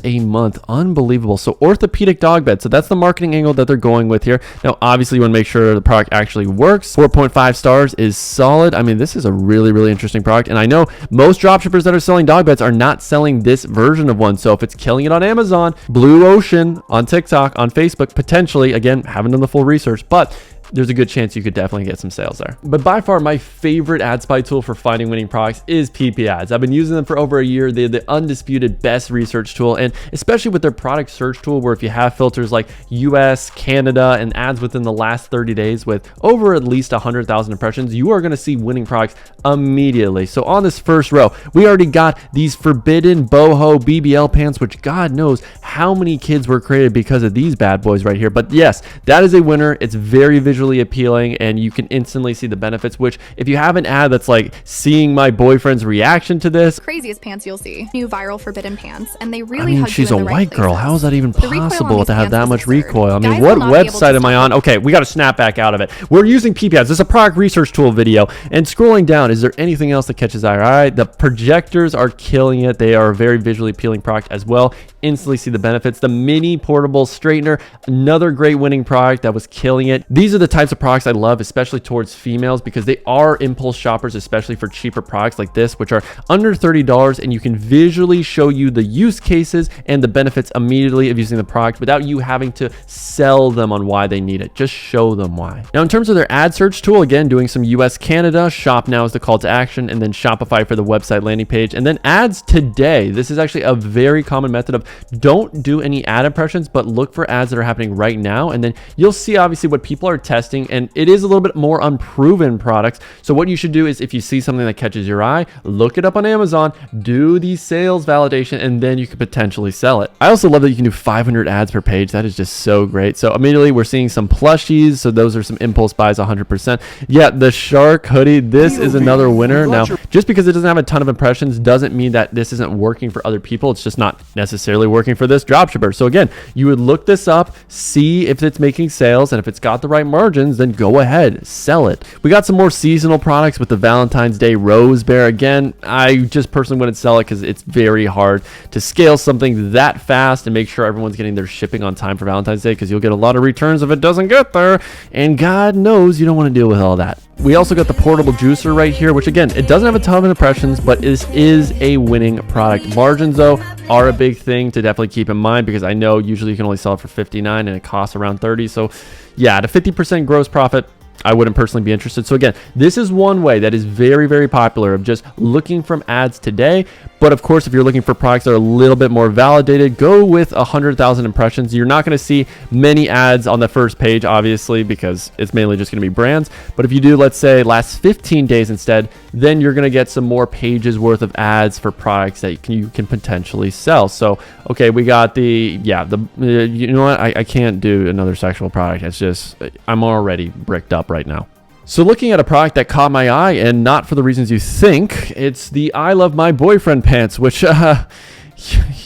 a month. Unbelievable. So orthopedic dog bed. So that's the marketing angle that they're going with here. Now, obviously, you want to make sure the product actually works. 4.5 stars is solid. I mean, this is a really, really interesting product. And I know most dropshippers that are selling dog beds are not selling this version of one. So if it's killing it on Amazon, Blue Ocean, on TikTok, on Facebook, potentially, again, haven't done the full research, but there's a good chance you could definitely get some sales there. But by far, my favorite ad spy tool for finding winning products is PP Ads. I've been using them for over a year. They're the undisputed best research tool, and especially with their product search tool, where if you have filters like US, Canada, and ads within the last 30 days with over at least 100,000 impressions, you are going to see winning products immediately. So on this first row, we already got these forbidden boho BBL pants, which God knows how many kids were created because of these bad boys right here. But yes, that is a winner. It's very visually appealing, and you can instantly see the benefits, which if you have an ad that's like seeing my boyfriend's reaction to this, craziest pants you'll see. New viral forbidden pants, and they really hug she's you in a the white right girl. places. How is that even possible to have that much recoil? I mean, Guys what will not be able website to am I stop on? Okay, we got to snap back out of it. We're using PP Ads. This is a product research tool video, and scrolling down, is there anything else that catches eye? All right, the projectors are killing it. They are a very visually appealing product as well. Instantly see the benefits. The mini portable straightener, another great winning product that was killing it. These are the types of products I love, especially towards females, because they are impulse shoppers, especially for cheaper products like this, which are under $30, and you can visually show you the use cases and the benefits immediately of using the product without you having to sell them on why they need it. Just show them why. Now, in terms of their ad search tool, again, doing some US, Canada, shop now is the call to action, and then Shopify for the website landing page, and then ads today. This is actually a very common method of don't do any ad impressions, but look for ads that are happening right now, and then you'll see obviously what people are testing, and it is a little bit more unproven products. So what you should do is, if you see something that catches your eye, look it up on Amazon, do the sales validation, and then you could potentially sell it. I also love that you can do 500 ads per page. That is just so great. So immediately we're seeing some plushies. So those are some impulse buys 100%. Yeah, the shark hoodie, this is another winner. Now, just because it doesn't have a ton of impressions doesn't mean that this isn't working for other people. It's just not necessarily working for this dropshipper. So again, you would look this up, see if it's making sales, and if it's got the right margins, then go ahead, sell it. We got some more seasonal products with the Valentine's Day Rose Bear. Again, I just personally wouldn't sell it because it's very hard to scale something that fast and make sure everyone's getting their shipping on time for Valentine's Day, because you'll get a lot of returns if it doesn't get there, and God knows you don't want to deal with all that. We also got the portable juicer right here, which again, it doesn't have a ton of impressions, but this is a winning product. Margins though are a big thing to definitely keep in mind, because I know usually you can only sell it for 59 and it costs around 30. So yeah, at a 50% gross profit, I wouldn't personally be interested. So again, this is one way that is very, very popular of just looking from ads today. But of course, if you're looking for products that are a little bit more validated, go with 100,000 impressions. You're not going to see many ads on the first page, obviously, because it's mainly just going to be brands. But if you do, let's say, last 15 days instead, then you're going to get some more pages worth of ads for products that you can potentially sell. So, okay, we got you know what? I can't do another sexual product. It's just, I'm already bricked up right now. So looking at a product that caught my eye, and not for the reasons you think, it's the I Love My Boyfriend pants, which, yeah,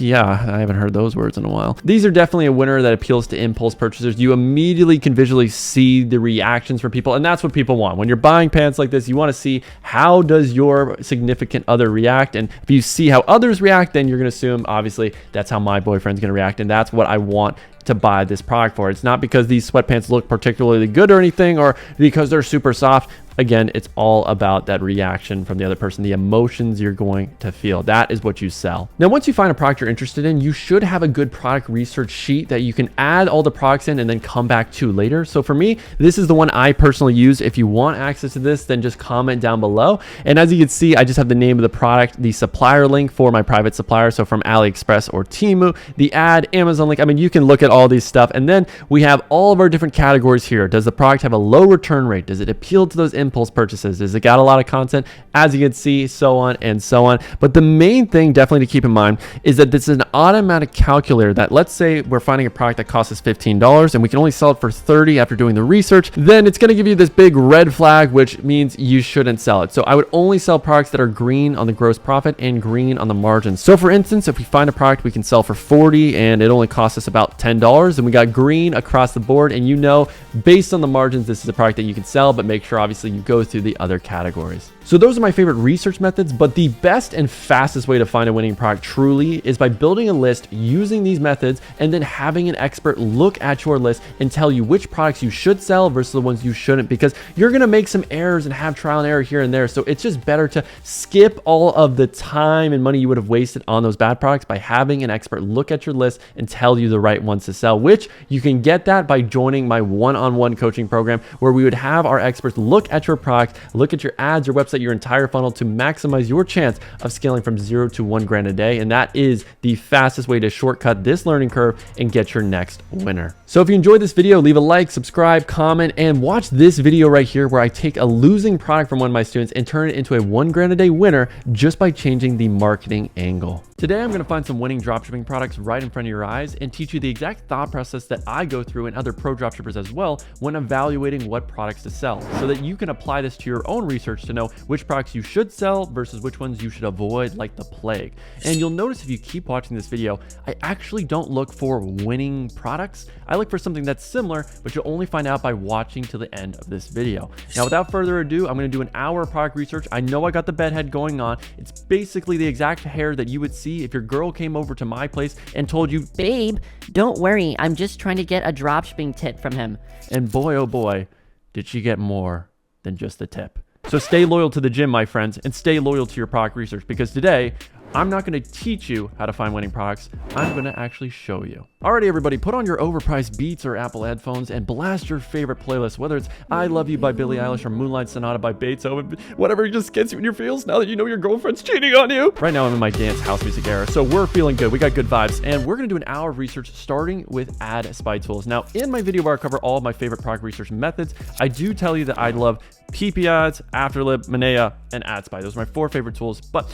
I haven't heard those words in a while. These are definitely a winner that appeals to impulse purchasers. You immediately can visually see the reactions from people, and that's what people want. When you're buying pants like this, you want to see how does your significant other react, and if you see how others react, then you're going to assume, obviously, that's how my boyfriend's going to react, and that's what I want to buy this product for. It's not because these sweatpants look particularly good or anything, or because they're super soft. Again, it's all about that reaction from the other person, the emotions you're going to feel. That is what you sell. Now, once you find a product you're interested in, you should have a good product research sheet that you can add all the products in and then come back to later. So for me, this is the one I personally use. If you want access to this, then just comment down below. And as you can see, I just have the name of the product, the supplier link for my private supplier. So from AliExpress or Temu, the ad, Amazon link. I mean, you can look at all these stuff. And then we have all of our different categories here. Does the product have a low return rate? Does it appeal to those impulse purchases? Does it got a lot of content? As you can see, so on and so on. But the main thing definitely to keep in mind is that this is an automatic calculator that, let's say we're finding a product that costs us $15 and we can only sell it for 30 after doing the research, then it's going to give you this big red flag, which means you shouldn't sell it. So I would only sell products that are green on the gross profit and green on the margins. So for instance, if we find a product we can sell for 40 and it only costs us about $10, and we got green across the board, and you know, based on the margins, this is a product that you can sell, but make sure obviously you go through the other categories. So those are my favorite research methods, but the best and fastest way to find a winning product truly is by building a list using these methods and then having an expert look at your list and tell you which products you should sell versus the ones you shouldn't, because you're going to make some errors and have trial and error here and there. So it's just better to skip all of the time and money you would have wasted on those bad products by having an expert look at your list and tell you the right ones to sell, which you can get that by joining my one-on-one coaching program, where we would have our experts look at your product, look at your ads, your website, your entire funnel to maximize your chance of scaling from 0 to 1 grand a day. And that is the fastest way to shortcut this learning curve and get your next winner. So if you enjoyed this video, leave a like, subscribe, comment, and watch this video right here where I take a losing product from one of my students and turn it into a 1 grand a day winner just by changing the marketing angle. Today, I'm going to find some winning dropshipping products right in front of your eyes and teach you the exact thought process that I go through and other pro dropshippers as well when evaluating what products to sell, so that you can apply this to your own research to know which products you should sell versus which ones you should avoid like the plague. And you'll notice if you keep watching this video, I actually don't look for winning products. I look for something that's similar, but you'll only find out by watching to the end of this video. Now, without further ado, I'm going to do an hour of product research. I know I got the bedhead going on. It's basically the exact hair that you would see if your girl came over to my place and told you, "Babe, don't worry, I'm just trying to get a dropshipping tip from him." And boy, oh boy, did she get more than just the tip. So stay loyal to the gym, my friends, and stay loyal to your product research, because today, I'm not going to teach you how to find winning products. I'm going to actually show you. Alrighty, everybody, put on your overpriced Beats or Apple headphones and blast your favorite playlist, whether it's I Love You by Billie Eilish or Moonlight Sonata by Beethoven, whatever just gets you in your feels now that you know your girlfriend's cheating on you. Right now, I'm in my dance house music era, so we're feeling good. We got good vibes, and we're going to do an hour of research starting with ad spy tools. Now, in my video where I cover all of my favorite product research methods, I do tell you that I love PP ads, Afterlip, Manea, and Ad Spy. Those are my 4 favorite tools, but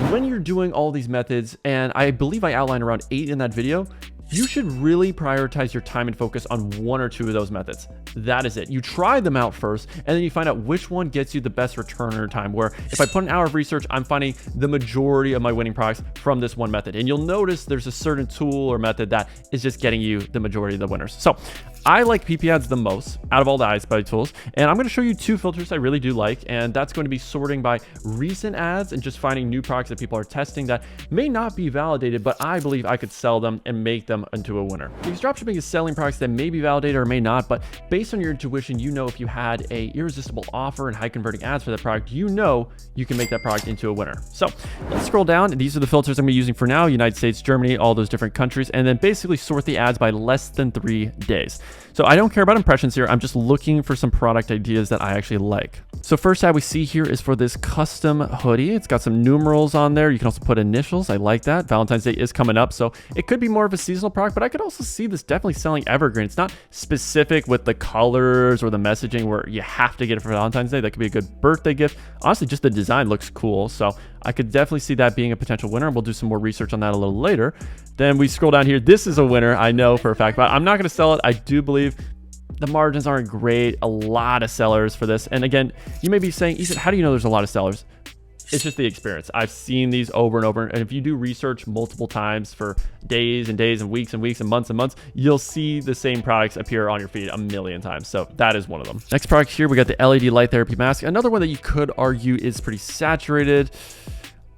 when you're doing all these methods, and I believe I outlined around 8 in that video, you should really prioritize your time and focus on 1 or 2 of those methods. That is it. You try them out first, and then you find out which one gets you the best return on your time, where if I put an hour of research, I'm finding the majority of my winning products from this one method. And you'll notice there's a certain tool or method that is just getting you the majority of the winners. So I like PP ads the most out of all the iSpy tools, and I'm going to show you 2 filters I really do like, and that's going to be sorting by recent ads and just finding new products that people are testing that may not be validated, but I believe I could sell them and make them into a winner. Because dropshipping is selling products that may be validated or may not, but based on your intuition, you know if you had a irresistible offer and high converting ads for that product, you know you can make that product into a winner. So let's scroll down, and these are the filters I'm using for now: United States, Germany, all those different countries, and then basically sort the ads by less than 3 days. So I don't care about impressions here. I'm just looking for some product ideas that I actually like. So first ad we see here is for this custom hoodie. It's got some numerals on there. You can also put initials. I like that. Valentine's Day is coming up, so it could be more of a seasonal product, but I could also see this definitely selling evergreen. It's not specific with the colors or the messaging where you have to get it for Valentine's Day. That could be a good birthday gift. Honestly, just the design looks cool. So I could definitely see that being a potential winner. We'll do some more research on that a little later. Then we scroll down here. This is a winner, I know for a fact, but I'm not going to sell it. I do believe the margins aren't great. A lot of sellers for this. And again, you may be saying, Ethan, how do you know there's a lot of sellers? It's just the experience. I've seen these over and over. And if you do research multiple times for days and days and weeks and months, you'll see the same products appear on your feed a million times. So that is one of them. Next product here, we got the LED light therapy mask. Another one that you could argue is pretty saturated.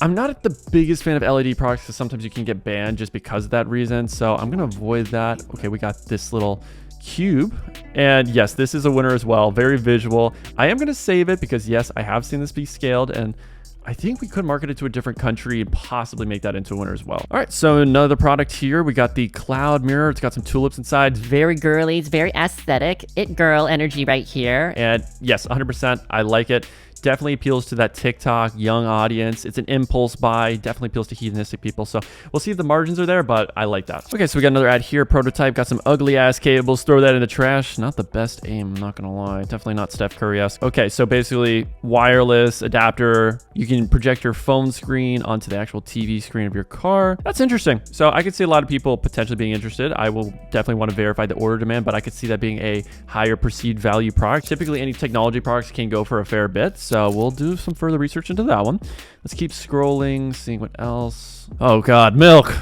I'm not the biggest fan of LED products because sometimes you can get banned just because of that reason. So I'm going to avoid that. Okay, we got this little cube, and yes, this is a winner as well. Very visual. I am going to save it because yes, I have seen this be scaled, and I think we could market it to a different country and possibly make that into a winner as well. All right, so another product here, we got the cloud mirror. It's got some tulips inside. Very girly, it's very aesthetic. It girl energy right here. And yes, 100%, I like it. Definitely appeals to that TikTok young audience. It's an impulse buy, definitely appeals to hedonistic people. So we'll see if the margins are there, but I like that. Okay, so we got another ad here, prototype, got some ugly ass cables, throw that in the trash. Not the best aim, I'm not gonna lie. Definitely not Steph Curry-esque. Okay, so basically wireless adapter. You can project your phone screen onto the actual TV screen of your car. That's interesting. So I could see a lot of people potentially being interested. I will definitely want to verify the order demand, but I could see that being a higher perceived value product. Typically any technology products can go for a fair bit. So we'll do some further research into that one. Let's keep scrolling, seeing what else. Oh God, milk.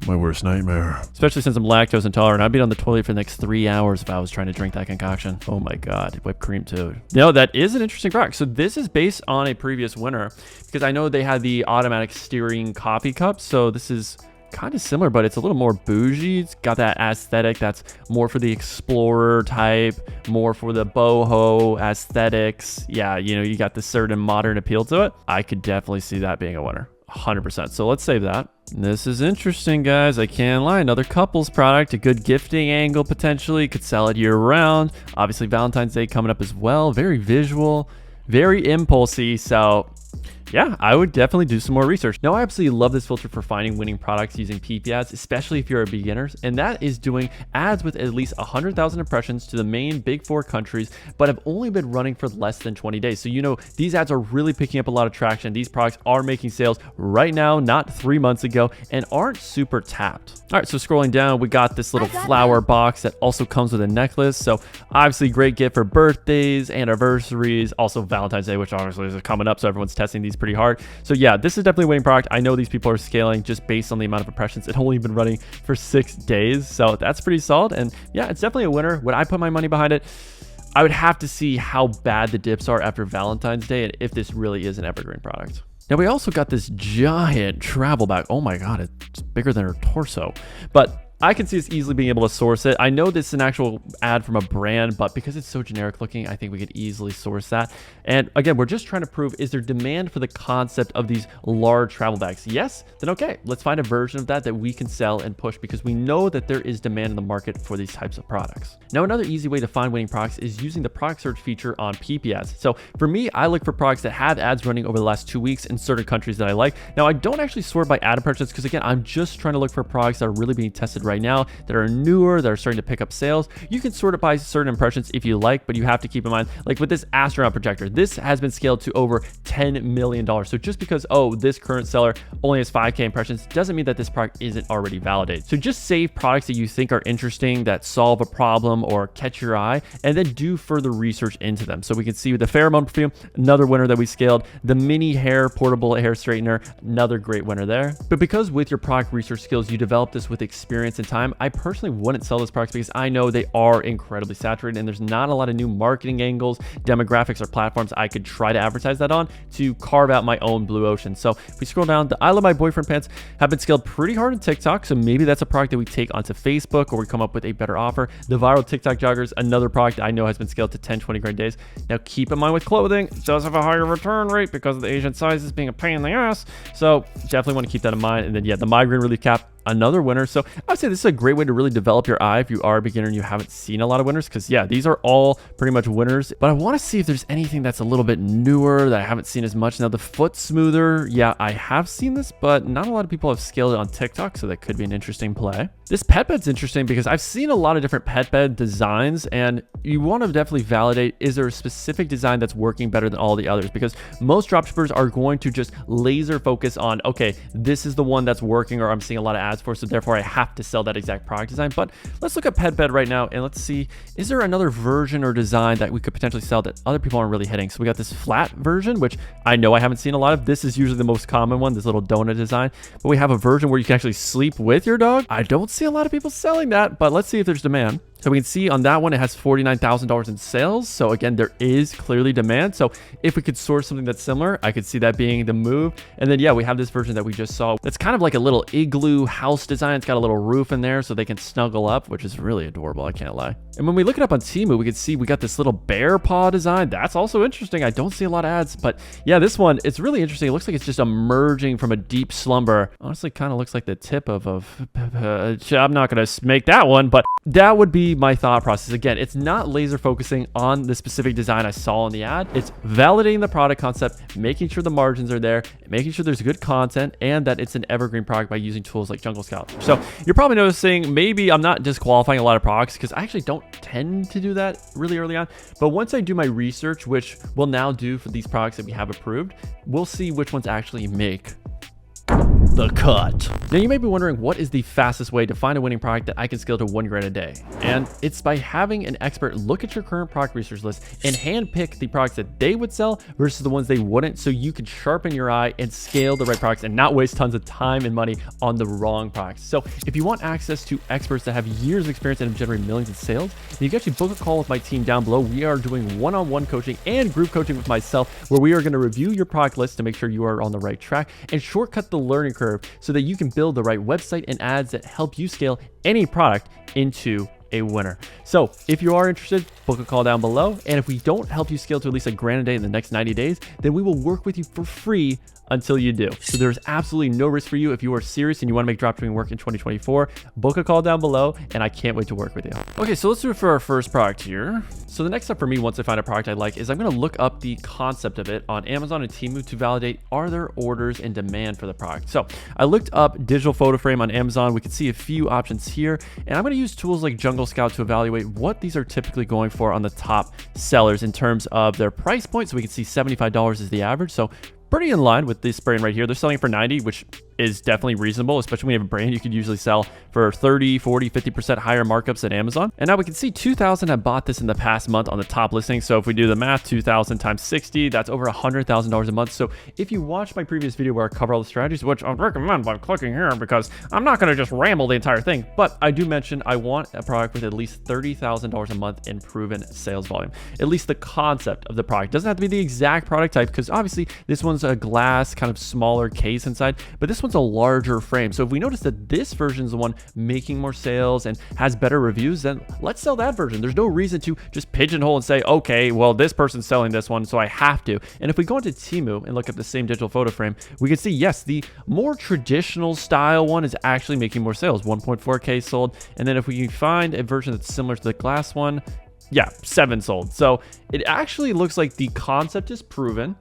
My worst nightmare. Especially since I'm lactose intolerant. I'd be on the toilet for the next 3 hours if I was trying to drink that concoction. Oh my God, whipped cream too. No, that is an interesting product. So this is based on a previous winner because I know they had the automatic steering coffee cup. So this is kind of similar, but it's a little more bougie. It's got that aesthetic that's more for the explorer type, more for the boho aesthetics. Yeah, you know, you got this certain modern appeal to it. I could definitely see that being a winner. 100%. So let's save that. This is interesting, guys. I can't lie. Another couples product, a good gifting angle potentially. Could sell it year round. Obviously, Valentine's Day coming up as well. Very visual, very impulsy. So yeah, I would definitely do some more research. Now, I absolutely love this filter for finding winning products using PP ads, especially if you're a beginner, and that is doing ads with at least 100,000 impressions to the main big 4 countries, but have only been running for less than 20 days. So, you know, these ads are really picking up a lot of traction. These products are making sales right now, not 3 months ago, and aren't super tapped. All right, so scrolling down, we got this little flower box that also comes with a necklace. So obviously great gift for birthdays, anniversaries, also Valentine's Day, which obviously is coming up. So everyone's testing these pretty hard. So yeah, this is definitely a winning product. I know these people are scaling just based on the amount of impressions. It's only been running for 6 days. So that's pretty solid. And yeah, it's definitely a winner. Would I put my money behind it? I would have to see how bad the dips are after Valentine's Day and if this really is an evergreen product. Now we also got this giant travel bag. Oh my God, it's bigger than her torso. But I can see us easily being able to source it. I know this is an actual ad from a brand, but because it's so generic looking, I think we could easily source that. And again, we're just trying to prove, is there demand for the concept of these large travel bags? Yes, then okay, let's find a version of that we can sell and push because we know that there is demand in the market for these types of products. Now, another easy way to find winning products is using the product search feature on PP ads. So for me, I look for products that have ads running over the last 2 weeks in certain countries that I like. Now, I don't actually sort by ad impressions because again, I'm just trying to look for products that are really being tested right now, that are newer, that are starting to pick up sales. You can sort it by certain impressions if you like, but you have to keep in mind, like with this astronaut projector, this has been scaled to over $10 million. So just because, oh, this current seller only has 5K impressions doesn't mean that this product isn't already validated. So just save products that you think are interesting, that solve a problem or catch your eye, and then do further research into them. So we can see with the pheromone perfume, another winner that we scaled, the mini hair portable hair straightener, another great winner there. But because with your product research skills, you develop this with experience and wasted time. I personally wouldn't sell this product because I know they are incredibly saturated and there's not a lot of new marketing angles, demographics, or platforms I could try to advertise that on to carve out my own blue ocean. So if we scroll down, the I Love My Boyfriend pants have been scaled pretty hard on TikTok. So maybe that's a product that we take onto Facebook or we come up with a better offer. The viral TikTok joggers, another product I know has been scaled to 10, 20 grand days. Now keep in mind with clothing, it does have a higher return rate because of the Asian sizes being a pain in the ass. So definitely want to keep that in mind. And then yeah, the migraine relief cap, another winner. So I would say this is a great way to really develop your eye if you are a beginner and you haven't seen a lot of winners, because yeah, these are all pretty much winners. But I want to see if there's anything that's a little bit newer that I haven't seen as much. Now the foot smoother, yeah, I have seen this, but not a lot of people have scaled it on TikTok, so that could be an interesting play. This pet bed's interesting because I've seen a lot of different pet bed designs, and you want to definitely validate, is there a specific design that's working better than all the others? Because most dropshippers are going to just laser focus on, okay, this is the one that's working or I'm seeing a lot of ads for, so therefore I have to sell that exact product design. But let's look at pet bed right now and let's see, is there another version or design that we could potentially sell that other people aren't really hitting? So we got this flat version, which I know I haven't seen a lot of. This is usually the most common one, this little donut design. But we have a version where you can actually sleep with your dog. I don't see a lot of people selling that, but let's see if there's demand. So we can see on that one, it has $49,000 in sales. So again, there is clearly demand. So if we could source something that's similar, I could see that being the move. And then yeah, we have this version that we just saw. It's kind of like a little igloo house design. It's got a little roof in there so they can snuggle up, which is really adorable, I can't lie. And when we look it up on Temu, we can see we got this little bear paw design. That's also interesting. I don't see a lot of ads, but yeah, this one, it's really interesting. It looks like it's just emerging from a deep slumber. Honestly, kind of looks like the tip of I'm not going to make that one, but that would be my thought process. Again, it's not laser focusing on the specific design I saw in the ad. It's validating the product concept, making sure the margins are there, making sure there's good content, and that it's an evergreen product by using tools like Jungle Scout. So you're probably noticing maybe I'm not disqualifying a lot of products because I actually don't tend to do that really early on. But once I do my research, which we'll now do for these products that we have approved, we'll see which ones actually make the cut. Now you may be wondering, what is the fastest way to find a winning product that I can scale to 1 grand a day? And it's by having an expert look at your current product research list and handpick the products that they would sell versus the ones they wouldn't, so you can sharpen your eye and scale the right products and not waste tons of time and money on the wrong products. So if you want access to experts that have years of experience and have generated millions in sales, you can actually book a call with my team down below. We are doing one-on-one coaching and group coaching with myself, where we are going to review your product list to make sure you are on the right track and shortcut the learning curve so that you can build the right website and ads that help you scale any product into a winner. So if you are interested, book a call down below. And if we don't help you scale to at least $1 grand a day in the next 90 days, then we will work with you for free until you do. So there's absolutely no risk for you. If you are serious and you want to make dropshipping work in 2024, book a call down below, and I can't wait to work with you. Okay, so let's do it for our first product here. So the next step for me, once I find a product I like, is I'm going to look up the concept of it on Amazon and Temu to validate, are there orders and demand for the product? So I looked up digital photo frame on Amazon. We can see a few options here, and I'm going to use tools like Jungle Scout to evaluate what these are typically going for on the top sellers in terms of their price point. So we can see $75 is the average. So pretty in line with this brand right here. They're selling it for 90, which is definitely reasonable, especially when you have a brand you could usually sell for 30, 40, 50% higher markups at Amazon. And now we can see 2,000 have bought this in the past month on the top listing. So if we do the math, 2,000 times 60, that's over $100,000 a month. So if you watch my previous video where I cover all the strategies, which I recommend by clicking here because I'm not going to just ramble the entire thing, but I do mention I want a product with at least $30,000 a month in proven sales volume. At least the concept of the product. Doesn't have to be the exact product type, because obviously this one's a glass kind of smaller case inside, but this one's a larger frame. So if we notice that this version is the one making more sales and has better reviews, then let's sell that version. There's no reason to just pigeonhole and say, okay, well, this person's selling this one, so I have to. And if we go into Temu and look at the same digital photo frame, we can see, yes, the more traditional style one is actually making more sales, 1.4K sold. And then if we can find a version that's similar to the glass one, yeah, 7 sold. So it actually looks like the concept is proven,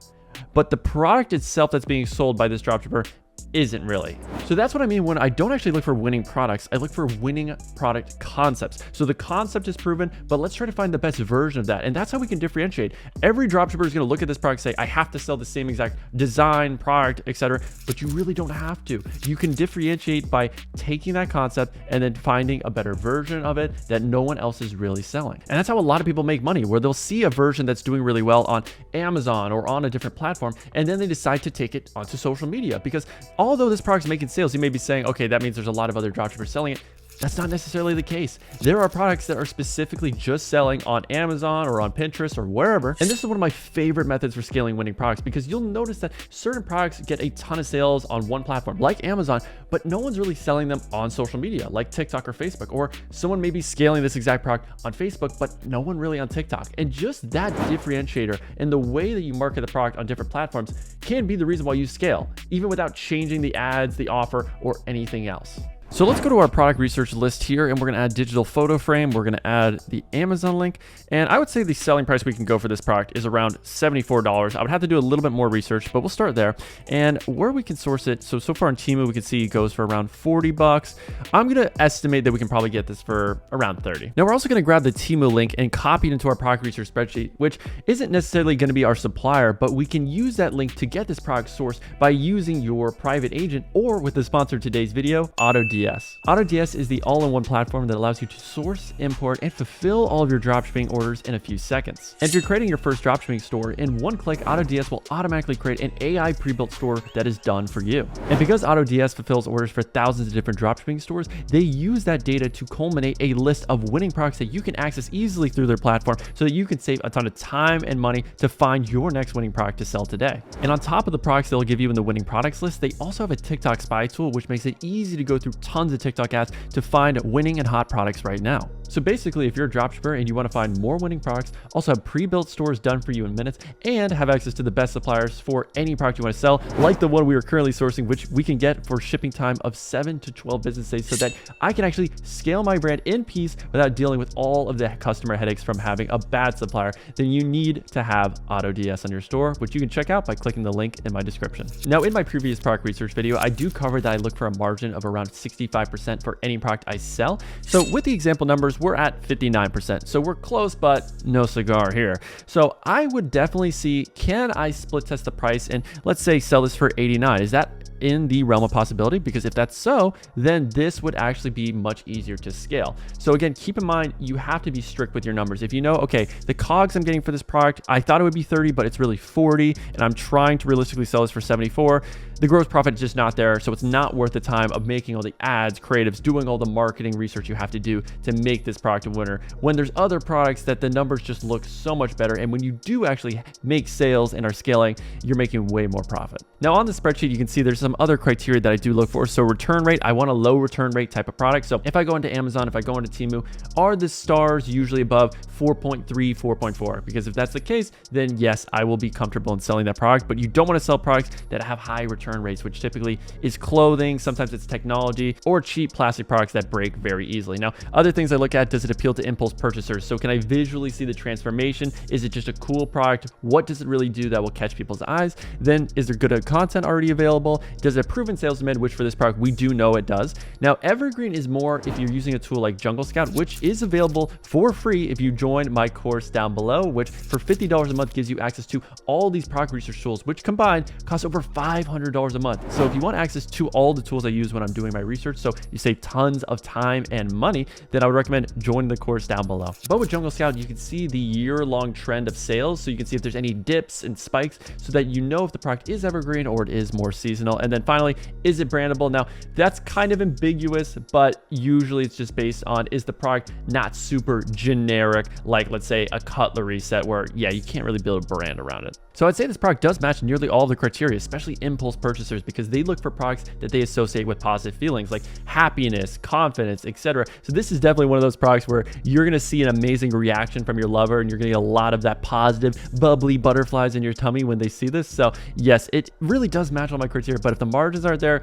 but the product itself that's being sold by this dropshipper isn't really. So that's what I mean when I don't actually look for winning products. I look for winning product concepts. So the concept is proven, but let's try to find the best version of that. And that's how we can differentiate. Every dropshipper is going to look at this product and say, I have to sell the same exact design, product, etc. But you really don't have to. You can differentiate by taking that concept and then finding a better version of it that no one else is really selling. And that's how a lot of people make money, where they'll see a version that's doing really well on Amazon or on a different platform, and then they decide to take it onto social media. Because although this product's making sales, you may be saying, okay, that means there's a lot of other dropshippers selling it. That's not necessarily the case. There are products that are specifically just selling on Amazon or on Pinterest or wherever. And this is one of my favorite methods for scaling winning products, because you'll notice that certain products get a ton of sales on one platform like Amazon, but no one's really selling them on social media like TikTok or Facebook, or someone may be scaling this exact product on Facebook, but no one really on TikTok. And just that differentiator and the way that you market the product on different platforms can be the reason why you scale, even without changing the ads, the offer, or anything else. So let's go to our product research list here, and we're going to add digital photo frame. We're going to add the Amazon link. And I would say the selling price we can go for this product is around $74. I would have to do a little bit more research, but we'll start there. And where we can source it. So far on Temu, we can see it goes for around 40 bucks. I'm going to estimate that we can probably get this for around 30. Now we're also going to grab the Temu link and copy it into our product research spreadsheet, which isn't necessarily going to be our supplier, but we can use that link to get this product sourced by using your private agent, or with the sponsor of today's video, AutoDS. AutoDS is the all-in-one platform that allows you to source, import, and fulfill all of your dropshipping orders in a few seconds. And if you're creating your first dropshipping store, in one click, AutoDS will automatically create an AI pre-built store that is done for you. And because AutoDS fulfills orders for thousands of different dropshipping stores, they use that data to culminate a list of winning products that you can access easily through their platform, so that you can save a ton of time and money to find your next winning product to sell today. And on top of the products they'll give you in the winning products list, they also have a TikTok spy tool, which makes it easy to go through tons of TikTok ads to find winning and hot products right now. So basically, if you're a dropshipper and you want to find more winning products, also have pre-built stores done for you in minutes, and have access to the best suppliers for any product you want to sell, like the one we are currently sourcing, which we can get for shipping time of 7 to 12 business days, so that I can actually scale my brand in peace without dealing with all of the customer headaches from having a bad supplier, then you need to have AutoDS on your store, which you can check out by clicking the link in my description. Now, in my previous product research video, I do cover that I look for a margin of around 65% for any product I sell. So with the example numbers, we're at 59%. So we're close, but no cigar here. So I would definitely see, can I split test the price and let's say sell this for 89? Is that in the realm of possibility? Because if that's so, then this would actually be much easier to scale. So again, keep in mind, you have to be strict with your numbers. If you know, okay, the COGS I'm getting for this product, I thought it would be 30, but it's really 40, and I'm trying to realistically sell this for 74, the gross profit is just not there. So it's not worth the time of making all the ads, creatives, doing all the marketing research you have to do to make this product a winner, when there's other products that the numbers just look so much better. And when you do actually make sales and are scaling, you're making way more profit. Now on the spreadsheet, you can see there's some other criteria that I do look for. So return rate, I want a low return rate type of product. So if I go into Amazon, if I go into Temu, are the stars usually above 4.3, 4.4? Because if that's the case, then yes, I will be comfortable in selling that product. But you don't want to sell products that have high return rates, which typically is clothing, sometimes it's technology, or cheap plastic products that break very easily. Now, other things I look at, does it appeal to impulse purchasers? So can I visually see the transformation? Is it just a cool product? What does it really do that will catch people's eyes? Then is there good content already available? Does it proven sales demand, which for this product, we do know it does. Now, Evergreen is more if you're using a tool like Jungle Scout, which is available for free if you join my course down below, which for $50 a month gives you access to all these product research tools, which combined cost over $500 a month. So if you want access to all the tools I use when I'm doing my research, so you save tons of time and money, then I would recommend joining the course down below. But with Jungle Scout, you can see the year-long trend of sales. So you can see if there's any dips and spikes, so that you know if the product is evergreen or it is more seasonal. And then finally, is it brandable? Now, that's kind of ambiguous, but usually it's just based on, is the product not super generic, like let's say a cutlery set where, yeah, you can't really build a brand around it. So I'd say this product does match nearly all of the criteria, especially impulse purchasers, because they look for products that they associate with positive feelings like happiness, confidence, etc. So this is definitely one of those products where you're going to see an amazing reaction from your lover, and you're going to get a lot of that positive, bubbly butterflies in your tummy when they see this. So yes, it really does match all my criteria, but if the margins aren't there,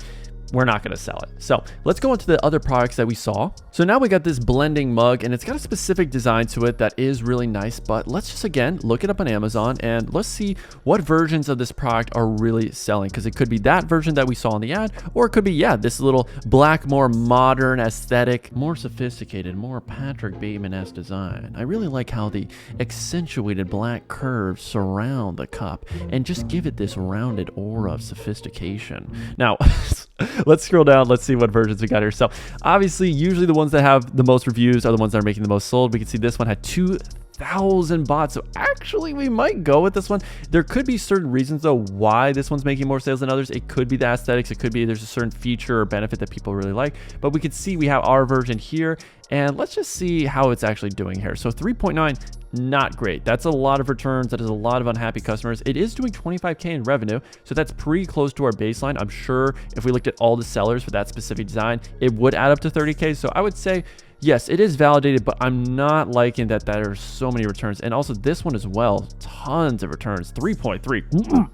we're not going to sell it. So let's go into the other products that we saw. So now we got this blending mug, and it's got a specific design to it that is really nice, but let's just again look it up on Amazon and let's see what versions of this product are really selling, because it could be that version that we saw in the ad, or it could be, yeah, this little black, more modern aesthetic, more sophisticated, more Patrick Bateman-esque design. I really like how the accentuated black curves surround the cup and just give it this rounded aura of sophistication. Now, let's scroll down. Let's see what versions we got here. So obviously, usually the ones that have the most reviews are the ones that are making the most sold. We can see this one had 2 1,000 bots. So actually we might go with this one. There could be certain reasons though why this one's making more sales than others. It could be the aesthetics. It could be there's a certain feature or benefit that people really like, but we can see we have our version here, and let's just see how it's actually doing here. So 3.9, not great. That's a lot of returns. That is a lot of unhappy customers. It is doing 25K in revenue, so that's pretty close to our baseline. I'm sure if we looked at all the sellers for that specific design, it would add up to 30K. So I would say, yes, it is validated, but I'm not liking that there are so many returns. And also this one as well, tons of returns, 3.3.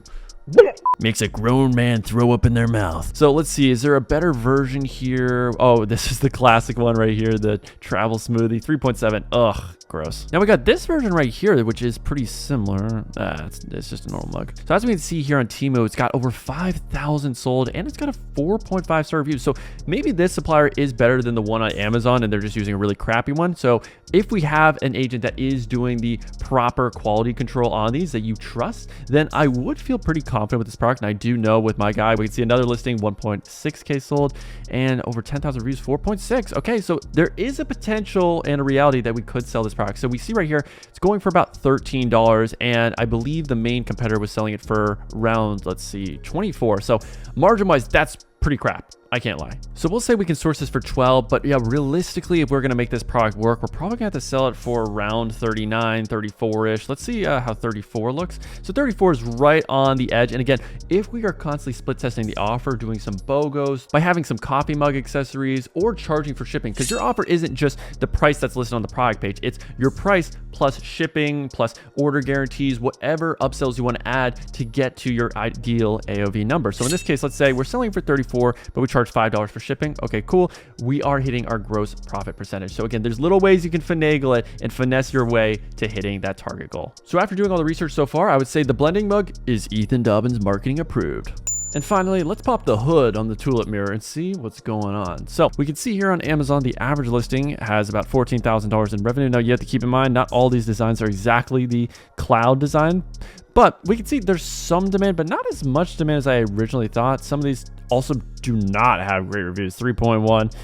Makes a grown man throw up in their mouth. So let's see, is there a better version here? Oh, this is the classic one right here, the travel smoothie, 3.7. Ugh, gross. Now we got this version right here, which is pretty similar. It's just a normal mug. So as we can see here on Temu, it's got over 5,000 sold, and it's got a 4.5 star review. So maybe this supplier is better than the one on Amazon, and they're just using a really crappy one. So if we have an agent that is doing the proper quality control on these that you trust, then I would feel pretty confident with this product. And I do know with my guy, we can see another listing, 1.6K sold, and over 10,000 reviews, 4.6. Okay, so there is a potential and a reality that we could sell this product. So we see right here, it's going for about $13, and I believe the main competitor was selling it for around, let's see, 24. So margin-wise, that's pretty crap. I can't lie. So we'll say we can source this for 12, but yeah, realistically, if we're going to make this product work, we're probably going to have to sell it for around 39, 34-ish. Let's see how 34 looks. So 34 is right on the edge. And again, if we are constantly split testing the offer, doing some BOGOs, by having some coffee mug accessories or charging for shipping, because your offer isn't just the price that's listed on the product page, it's your price plus shipping, plus order guarantees, whatever upsells you want to add to get to your ideal AOV number. So in this case, let's say we're selling for 34, but we charge $5 for shipping. Okay, cool. We are hitting our gross profit percentage. So again, there's little ways you can finagle it and finesse your way to hitting that target goal. So after doing all the research so far, I would say the blending mug is Ethan Dobbins marketing approved. And finally, let's pop the hood on the tulip mirror and see what's going on. So we can see here on Amazon, the average listing has about $14,000 in revenue. Now you have to keep in mind, not all these designs are exactly the cloud design, but we can see there's some demand, but not as much demand as I originally thought. Some of these also do not have great reviews, 3.1.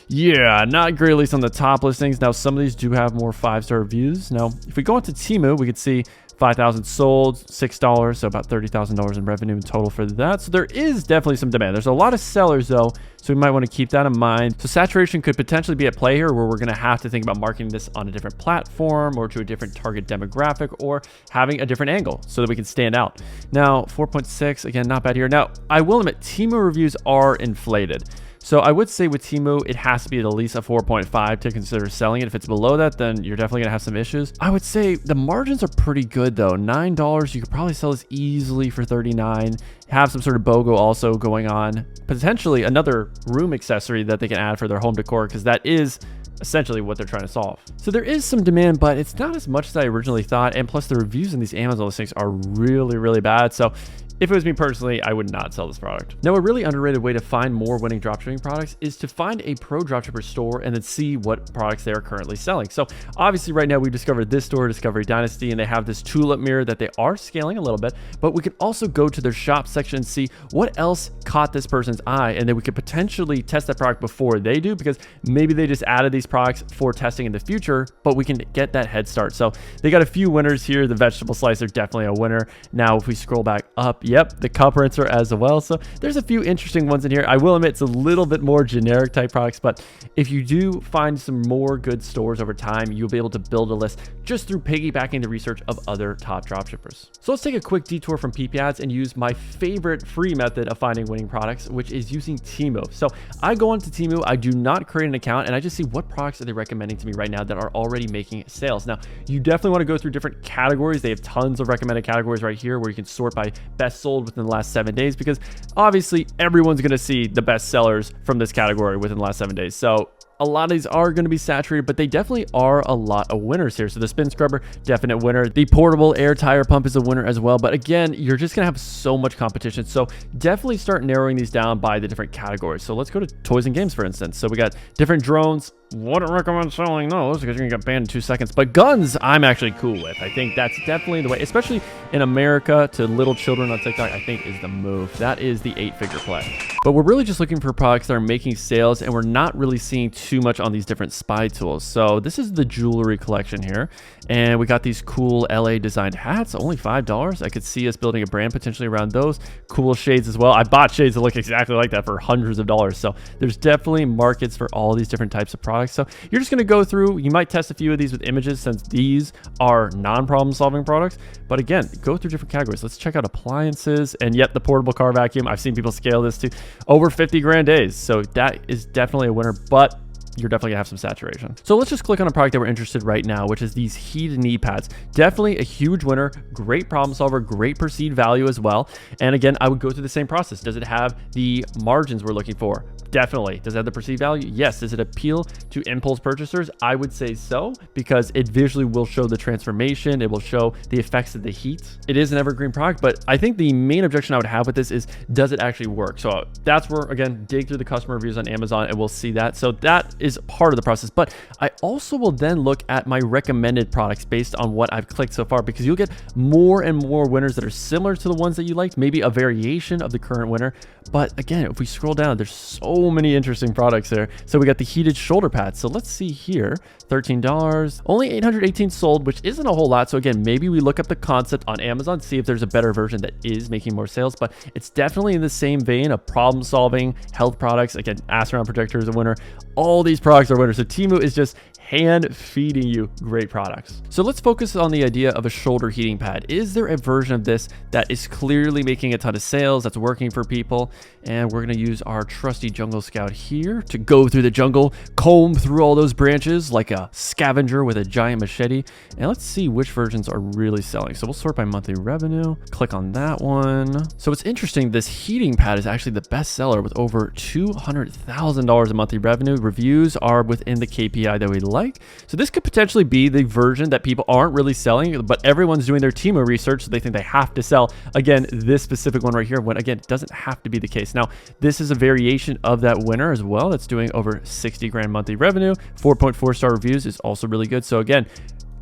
Yeah, not great, at least on the top listings. Now, some of these do have more 5-star reviews. Now, if we go into Temu, we could see 5,000 sold, $6, so about $30,000 in revenue in total for that. So there is definitely some demand. There's a lot of sellers though, so we might want to keep that in mind. So saturation could potentially be at play here, where we're going to have to think about marketing this on a different platform or to a different target demographic, or having a different angle so that we can stand out. Now, 4.6, again, not bad here. Now, I will admit, Temu reviews are inflated. So I would say with Temu, it has to be at least a 4.5 to consider selling it. If it's below that, then you're definitely gonna have some issues. I would say the margins are pretty good though. $9, you could probably sell this easily for 39. Have some sort of BOGO also going on. Potentially another room accessory that they can add for their home decor, because that is essentially what they're trying to solve. So there is some demand, but it's not as much as I originally thought. And plus the reviews in these Amazon listings are really, really bad. So if it was me personally, I would not sell this product. Now, a really underrated way to find more winning dropshipping products is to find a pro dropshipper store and then see what products they are currently selling. So obviously right now we discovered this store, Discovery Dynasty, and they have this tulip mirror that they are scaling a little bit, but we could also go to their shop section and see what else caught this person's eye, and then we could potentially test that product before they do, because maybe they just added these products for testing in the future, but we can get that head start. So they got a few winners here. The vegetable slicer, definitely a winner. Now, if we scroll back up, yep, the cup rinser as well. So there's a few interesting ones in here. I will admit it's a little bit more generic type products, but if you do find some more good stores over time, you'll be able to build a list just through piggybacking the research of other top dropshippers. So let's take a quick detour from PP ads and use my favorite free method of finding winning products, which is using Temu. So I go onto Temu, I do not create an account, and I just see what products are they recommending to me right now that are already making sales. Now, you definitely want to go through different categories. They have tons of recommended categories right here where you can sort by best sold within the last 7 days, because obviously everyone's going to see the best sellers from this category within the last 7 days. So a lot of these are going to be saturated, but they definitely are a lot of winners here. So the spin scrubber, definite winner. The portable air tire pump is a winner as well. But again, you're just going to have so much competition. So definitely start narrowing these down by the different categories. So let's go to toys and games, for instance. So we got different drones, wouldn't recommend selling those because you're gonna get banned in 2 seconds. But guns, I'm actually cool with. I think that's definitely the way, especially in America, to little children on TikTok, I think is the move. That is the 8-figure play. But we're really just looking for products that are making sales, and we're not really seeing too much on these different spy tools. So this is the jewelry collection here, and we got these cool LA designed hats, only $5. I could see us building a brand potentially around those. Cool shades as well. I bought shades that look exactly like that for hundreds of dollars. So there's definitely markets for all these different types of products. So you're just going to go through, you might test a few of these with images since these are non-problem solving products. But again, go through different categories. Let's check out appliances, and yet the portable car vacuum. I've seen people scale this to over 50 grand days. So that is definitely a winner, but you're definitely gonna have some saturation. So let's just click on a product that we're interested right now, which is these heated knee pads. Definitely a huge winner, great problem solver, great perceived value as well. And again, I would go through the same process. Does it have the margins we're looking for? Definitely. Does it have the perceived value? Yes. Does it appeal to impulse purchasers? I would say so, because it visually will show the transformation. It will show the effects of the heat. It is an evergreen product, but I think the main objection I would have with this is, does it actually work? So that's where, again, dig through the customer reviews on Amazon and we'll see that. So that is part of the process, but I also will then look at my recommended products based on what I've clicked so far, because you'll get more and more winners that are similar to the ones that you liked, maybe a variation of the current winner. But again, if we scroll down, there's so many interesting products there. So we got the heated shoulder pads. So let's see here, $13, only 818 sold, which isn't a whole lot. So again, maybe we look up the concept on Amazon, see if there's a better version that is making more sales, but it's definitely in the same vein of problem solving health products. Again, Asteron Protector is a winner. All these products are winners. So Temu is just hand feeding you great products. So let's focus on the idea of a shoulder heating pad. Is there a version of this that is clearly making a ton of sales, that's working for people? And we're gonna use our trusty Jungle Scout here to go through the jungle, comb through all those branches like a scavenger with a giant machete. And let's see which versions are really selling. So we'll sort by monthly revenue, click on that one. So it's interesting, this heating pad is actually the best seller with over $200,000 in monthly revenue. Reviews are within the KPI that we like. So this could potentially be the version that people aren't really selling, but everyone's doing their Temu research, so they think they have to sell. Again, this specific one right here, when again, it doesn't have to be the case. Now, this is a variation of that winner as well. That's doing over 60 grand monthly revenue. 4.4 star reviews is also really good. So again,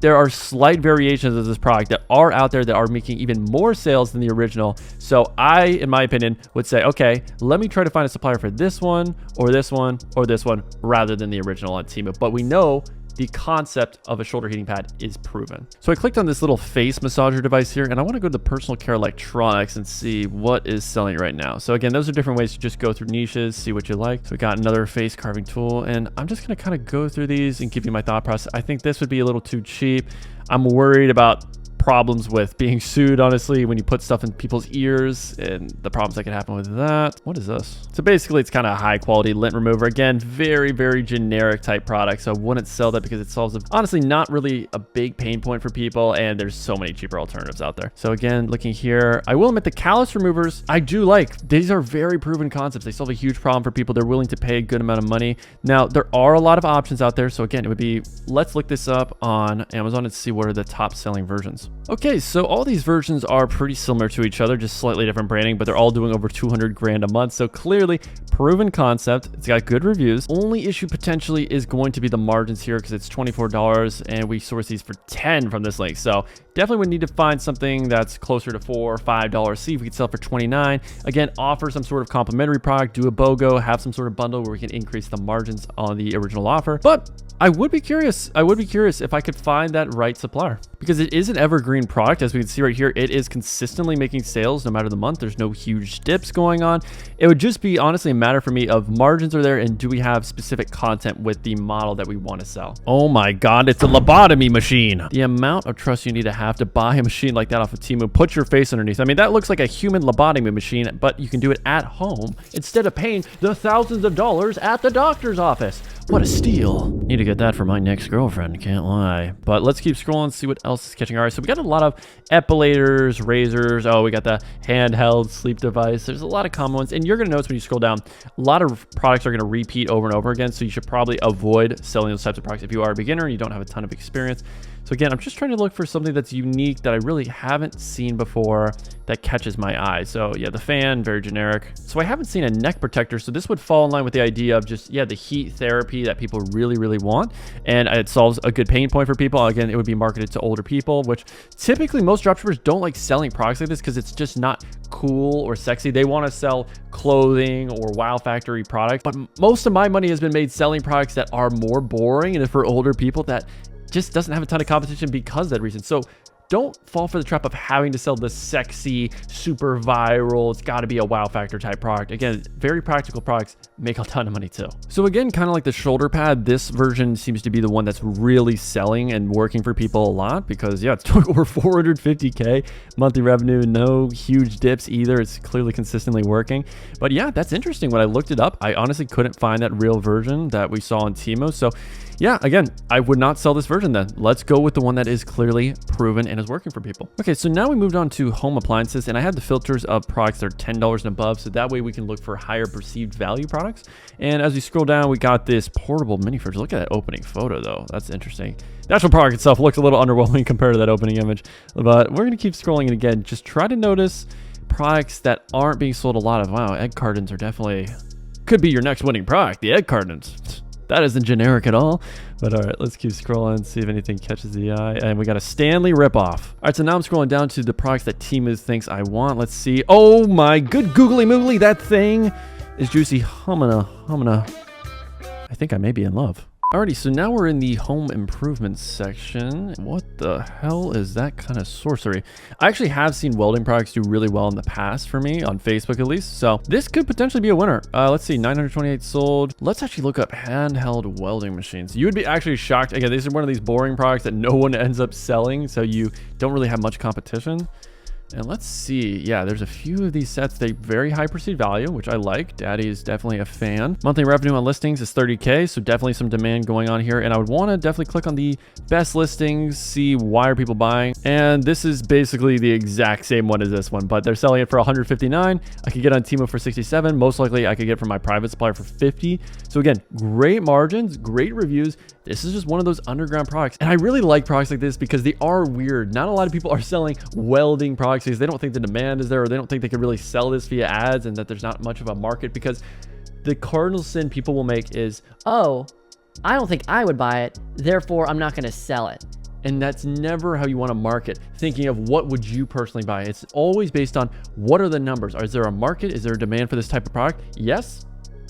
there are slight variations of this product that are out there that are making even more sales than the original. So I, in my opinion, would say, okay, let me try to find a supplier for this one or this one or this one rather than the original on Temu. But we know the concept of a shoulder heating pad is proven. So I clicked on this little face massager device here, and I want to go to the personal care electronics and see what is selling right now. So again, those are different ways to just go through niches, see what you like. So we got another face carving tool, and I'm just going to kind of go through these and give you my thought process. I think this would be a little too cheap. I'm worried about problems with being sued, honestly, when you put stuff in people's ears and the problems that can happen with that. What is this? So basically, it's kind of a high quality lint remover. Again, very, very generic type product. So I wouldn't sell that because it solves, honestly, not really a big pain point for people. And there's so many cheaper alternatives out there. So again, looking here, I will admit the callus removers, I do like. These are very proven concepts. They solve a huge problem for people. They're willing to pay a good amount of money. Now, there are a lot of options out there. So again, it would be, let's look this up on Amazon and see what are the top selling versions. Okay, so all these versions are pretty similar to each other, just slightly different branding, but they're all doing over 200 grand a month. So clearly proven concept. It's got good reviews. Only issue potentially is going to be the margins here because it's $24 and we source these for 10 from this link. So definitely would need to find something that's closer to $4 or $5. See if we could sell for 29. Again, offer some sort of complimentary product, do a BOGO, have some sort of bundle where we can increase the margins on the original offer. But I would be curious if I could find that right supplier, because it is an evergreen product. As we can see right here, it is consistently making sales no matter the month. There's no huge dips going on. It would just be honestly a matter for me of margins are there and do we have specific content with the model that we want to sell. Oh my God, it's a lobotomy machine. The amount of trust you need to have to buy a machine like that off of Temu, put your face underneath. I mean, that looks like a human lobotomy machine, but you can do it at home instead of paying the thousands of dollars at the doctor's office. What a steal. Need to get that for my next girlfriend, can't lie. But let's keep scrolling and see what else is catching our eye. So we got a lot of epilators, razors. Oh, we got the handheld sleep device. There's a lot of common ones. And you're going to notice when you scroll down, a lot of products are going to repeat over and over again. So you should probably avoid selling those types of products if you are a beginner and you don't have a ton of experience. So again, I'm just trying to look for something that's unique that I really haven't seen before that catches my eye. So yeah, the fan, very generic. So I haven't seen a neck protector. So this would fall in line with the idea of just, yeah, the heat therapy that people really, really want. And it solves a good pain point for people. Again, it would be marketed to older people, which typically most dropshippers don't like selling products like this because it's just not cool or sexy. They want to sell clothing or wow factory products. But most of my money has been made selling products that are more boring and for older people that just doesn't have a ton of competition because of that reason. So don't fall for the trap of having to sell the sexy, super viral, it's got to be a wow factor type product. Again, very practical products make a ton of money too. So again, kind of like the shoulder pad, this version seems to be the one that's really selling and working for people a lot because yeah, it's doing over 450K monthly revenue, no huge dips either. It's clearly consistently working. But yeah, that's interesting. When I looked it up, I honestly couldn't find that real version that we saw on Timo. So yeah, again, I would not sell this version then. Let's go with the one that is clearly proven and is working for people. Okay, so now we moved on to home appliances, and I have the filters of products that are $10 and above, so that way we can look for higher perceived value products. And as we scroll down, we got this portable mini fridge. Look at that opening photo though, that's interesting. The actual product itself looks a little underwhelming compared to that opening image, but we're gonna keep scrolling, and again, just try to notice products that aren't being sold a lot of. Wow, egg cartons are definitely, could be your next winning product, the egg cartons. That isn't generic at all, but all right, let's keep scrolling, see if anything catches the eye. And we got a Stanley ripoff. All right, so now I'm scrolling down to the products that Temu thinks I want. Let's see. Oh my good googly moogly, that thing is juicy. I think I may be in love. Alrighty, so now we're in the home improvement section. What the hell is that kind of sorcery? I actually have seen welding products do really well in the past for me, on Facebook at least. So this could potentially be a winner. Let's see, 928 sold. Let's actually look up handheld welding machines. You would be actually shocked. Again, these are one of these boring products that no one ends up selling, so you don't really have much competition. And let's see, yeah, there's a few of these sets. They very high perceived value, which I like. Daddy is definitely a fan. Monthly revenue on listings is 30K, so definitely some demand going on here. And I would want to definitely click on the best listings, see why are people buying. And this is basically the exact same one as this one, but they're selling it for 159. I could get on Temu for 67. Most likely I could get from my private supplier for 50. So again, great margins, great reviews. This is just one of those underground products. And I really like products like this because they are weird. Not a lot of people are selling welding products because they don't think the demand is there, or they don't think they can really sell this via ads, and that there's not much of a market. Because the cardinal sin people will make is, oh, I don't think I would buy it, therefore I'm not going to sell it. and that's never how you want to market. Thinking of what would you personally buy. It's always based on what are the numbers. Is there a market? Is there a demand for this type of product? Yes.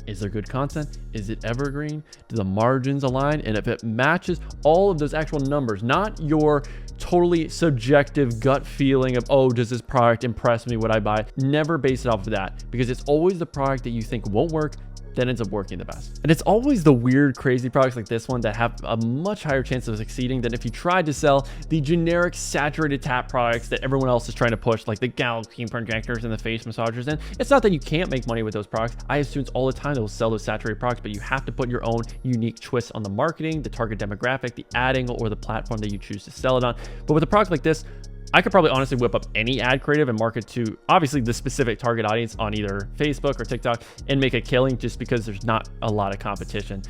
Is there good content? Is it evergreen? Do the margins align? And if it matches all of those actual numbers, not your totally subjective gut feeling of, oh, does this product impress me? Would I buy? Never base it off of that, because it's always the product that you think won't work that ends up working the best. And it's always the weird, crazy products like this one that have a much higher chance of succeeding than if you tried to sell the generic saturated tap products that everyone else is trying to push, like the galaxy projectors and the face massagers. And it's not that you can't make money with those products. I have students all the time that will sell those saturated products, but you have to put your own unique twist on the marketing, the target demographic, the ad angle, or the platform that you choose to sell it on. But with a product like this, I could probably honestly whip up any ad creative and market to obviously the specific target audience on either Facebook or TikTok and make a killing, just because there's not a lot of competition.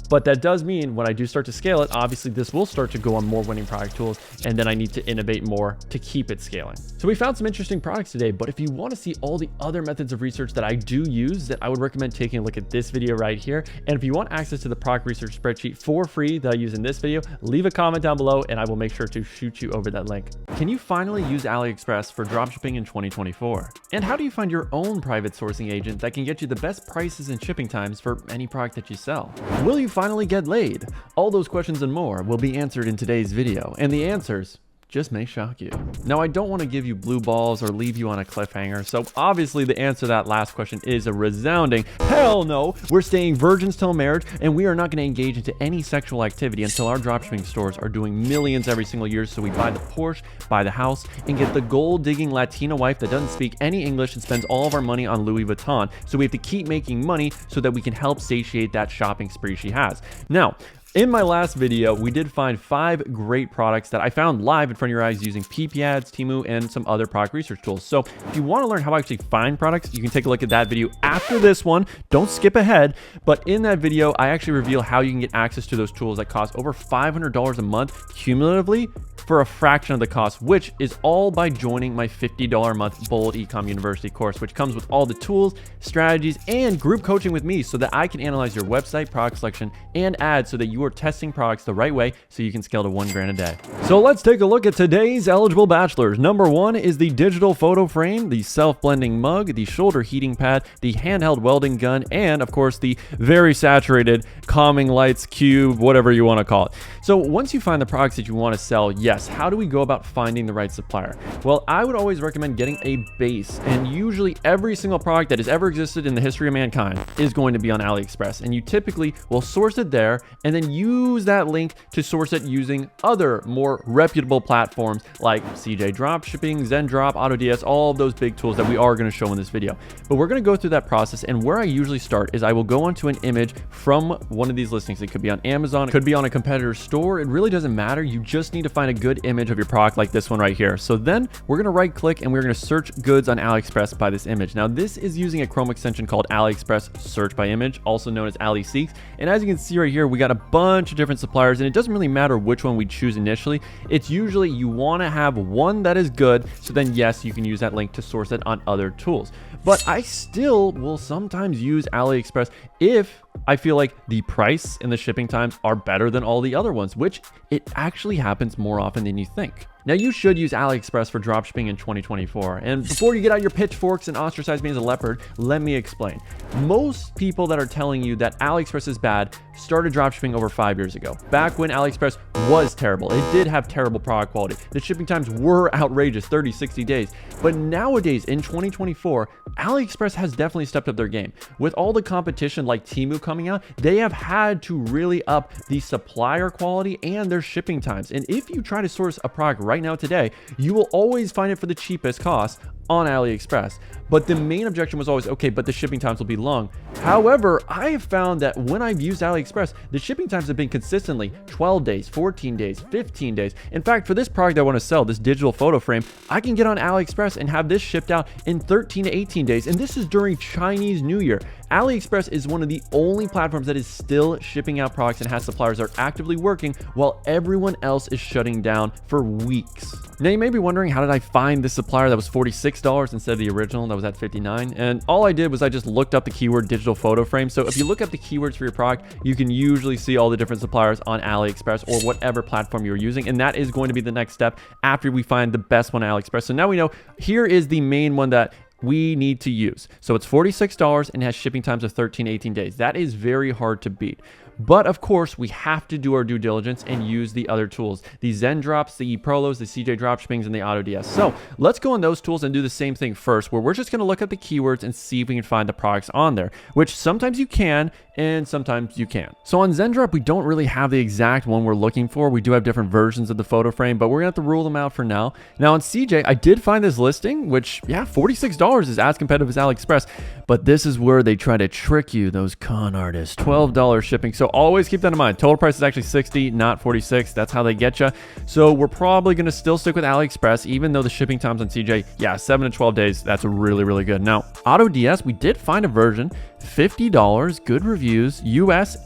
But that does mean when I do start to scale it, obviously this will start to go on more winning product tools, and then I need to innovate more to keep it scaling. So we found some interesting products today, but if you want to see all the other methods of research that I do use, that I would recommend taking a look at this video right here. And if you want access to the product research spreadsheet for free that I use in this video, leave a comment down below and I will make sure to shoot you over that link. Can you finally use AliExpress for dropshipping in 2024? And how do you find your own private sourcing agent that can get you the best prices and shipping times for any product that you sell? Will you finally get laid? All those questions and more will be answered in today's video, and the answers just may shock you. Now, I don't want to give you blue balls or leave you on a cliffhanger, so obviously the answer to that last question is a resounding hell no. We're staying virgins till marriage, and we are not going to engage into any sexual activity until our dropshipping stores are doing millions every single year, so we buy the Porsche, buy the house, and get the gold-digging Latina wife that doesn't speak any English and spends all of our money on Louis Vuitton. So we have to keep making money so that we can help satiate that shopping spree she has. Now, In my last video, we did find 5 great products that I found live in front of your eyes using PP ads, Temu, and some other product research tools. So if you want to learn how I actually find products, you can take a look at that video after this one. Don't skip ahead. But in that video, I actually reveal how you can get access to those tools that cost over $500 a month cumulatively for a fraction of the cost, which is all by joining my $50 a month Bold Ecom University course, which comes with all the tools, strategies, and group coaching with me so that I can analyze your website, product selection, and ads so that you are testing products the right way so you can scale to $1,000 a day. So let's take a look at today's eligible bachelors. Number 1 is the digital photo frame, the self-blending mug, the shoulder heating pad, the handheld welding gun, and of course the very saturated calming lights cube, whatever you want to call it. So once you find the products that you want to sell, yes, how do we go about finding the right supplier? Well, I would always recommend getting a base, and usually every single product that has ever existed in the history of mankind is going to be on AliExpress, and you typically will source it there and then use that link to source it using other more reputable platforms like CJ Dropshipping, Zendrop, AutoDS, all of those big tools that we are going to show in this video. But we're going to go through that process, and where I usually start is I will go onto an image from one of these listings. It could be on Amazon, it could be on a competitor's store. It really doesn't matter. You just need to find a good image of your product like this one right here. So then we're going to right click and we're going to search goods on AliExpress by this image. Now this is using a Chrome extension called AliExpress Search by Image, also known as AliSeek. And as you can see right here, we got a bunch of different suppliers, and it doesn't really matter which one we choose initially. It's usually you want to have one that is good. So then yes, you can use that link to source it on other tools. But I still will sometimes use AliExpress if I feel like the price and the shipping times are better than all the other ones, which it actually happens more often than you think. Now, you should use AliExpress for dropshipping in 2024. And before you get out your pitchforks and ostracize me as a leopard, let me explain. Most people that are telling you that AliExpress is bad started dropshipping over 5 years ago. Back when AliExpress was terrible. It did have terrible product quality. The shipping times were outrageous, 30, 60 days. But nowadays, in 2024, AliExpress has definitely stepped up their game. With all the competition like Temu coming out, they have had to really up the supplier quality and their shipping times. And if you try to source a product right now today, you will always find it for the cheapest cost on AliExpress. But the main objection was always, okay, but the shipping times will be long. However, I have found that when I've used AliExpress, the shipping times have been consistently 12 days, 14 days, 15 days. In fact, for this product I want to sell, this digital photo frame, I can get on AliExpress and have this shipped out in 13 to 18 days. And this is during Chinese New Year. AliExpress is one of the only platforms that is still shipping out products and has suppliers that are actively working while everyone else is shutting down for weeks. Now you may be wondering, how did I find this supplier that was $46 instead of the original that was at $59? And all I did was I just looked up the keyword digital photo frame. So if you look up the keywords for your product, you can usually see all the different suppliers on AliExpress or whatever platform you're using. And that is going to be the next step after we find the best one on AliExpress. So now we know here is the main one that we need to use. So it's $46 and has shipping times of 13, 18 days. That is very hard to beat. But of course, we have to do our due diligence and use the other tools, the Zendrops, the eProlos, the CJ Dropshippings, and the AutoDS. So let's go on those tools and do the same thing first, where we're just going to look at the keywords and see if we can find the products on there, which sometimes you can and sometimes you can't. So on Zendrop, we don't really have the exact one we're looking for. We do have different versions of the photo frame, but we're gonna have to rule them out for now. Now on CJ, I did find this listing, which yeah, $46 is as competitive as AliExpress, but this is where they try to trick you, those con artists. $12 shipping. So always keep that in mind. Total price is actually $60, not $46. That's how they get you. So we're probably gonna still stick with AliExpress, even though the shipping times on CJ, yeah, 7 to 12 days. That's really, really good. Now AutoDS, we did find a version, $50, good reviews, US.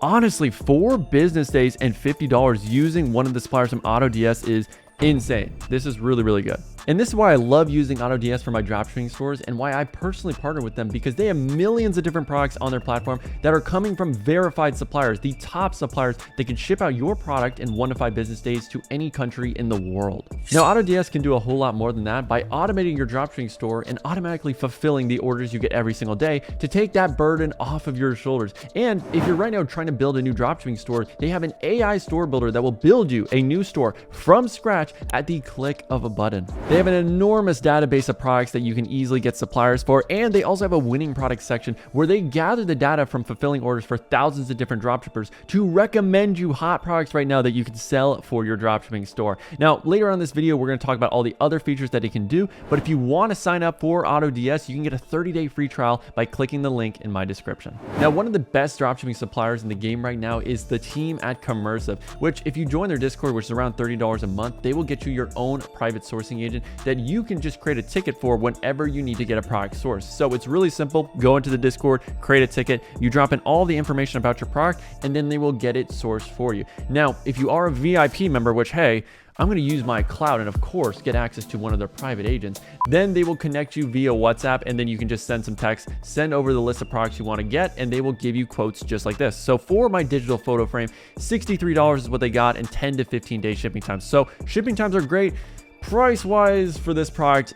Honestly, 4 business days and $50 using one of the suppliers from AutoDS is insane. This is really, really good. And this is why I love using AutoDS for my dropshipping stores and why I personally partner with them, because they have millions of different products on their platform that are coming from verified suppliers, the top suppliers that can ship out your product in 1 to 5 business days to any country in the world. Now, AutoDS can do a whole lot more than that by automating your dropshipping store and automatically fulfilling the orders you get every single day to take that burden off of your shoulders. And if you're right now trying to build a new dropshipping store, they have an AI store builder that will build you a new store from scratch at the click of a button. They They have an enormous database of products that you can easily get suppliers for, and they also have a winning product section where they gather the data from fulfilling orders for thousands of different dropshippers to recommend you hot products right now that you can sell for your dropshipping store. Now, later on in this video, we're going to talk about all the other features that it can do, but if you want to sign up for AutoDS, you can get a 30-day free trial by clicking the link in my description. Now, one of the best dropshipping suppliers in the game right now is the team at Commercive, which if you join their Discord, which is around $30 a month, they will get you your own private sourcing agent that you can just create a ticket for whenever you need to get a product sourced. So it's really simple. Go into the Discord, create a ticket, you drop in all the information about your product, and then they will get it sourced for you. Now, if you are a VIP member, which, hey, I'm going to use my cloud and of course get access to one of their private agents, then they will connect you via WhatsApp, and then you can just send some text, send over the list of products you want to get, and they will give you quotes just like this. So for my digital photo frame, $63 is what they got, and 10 to 15 day shipping times. So shipping times are great. Price wise for this product,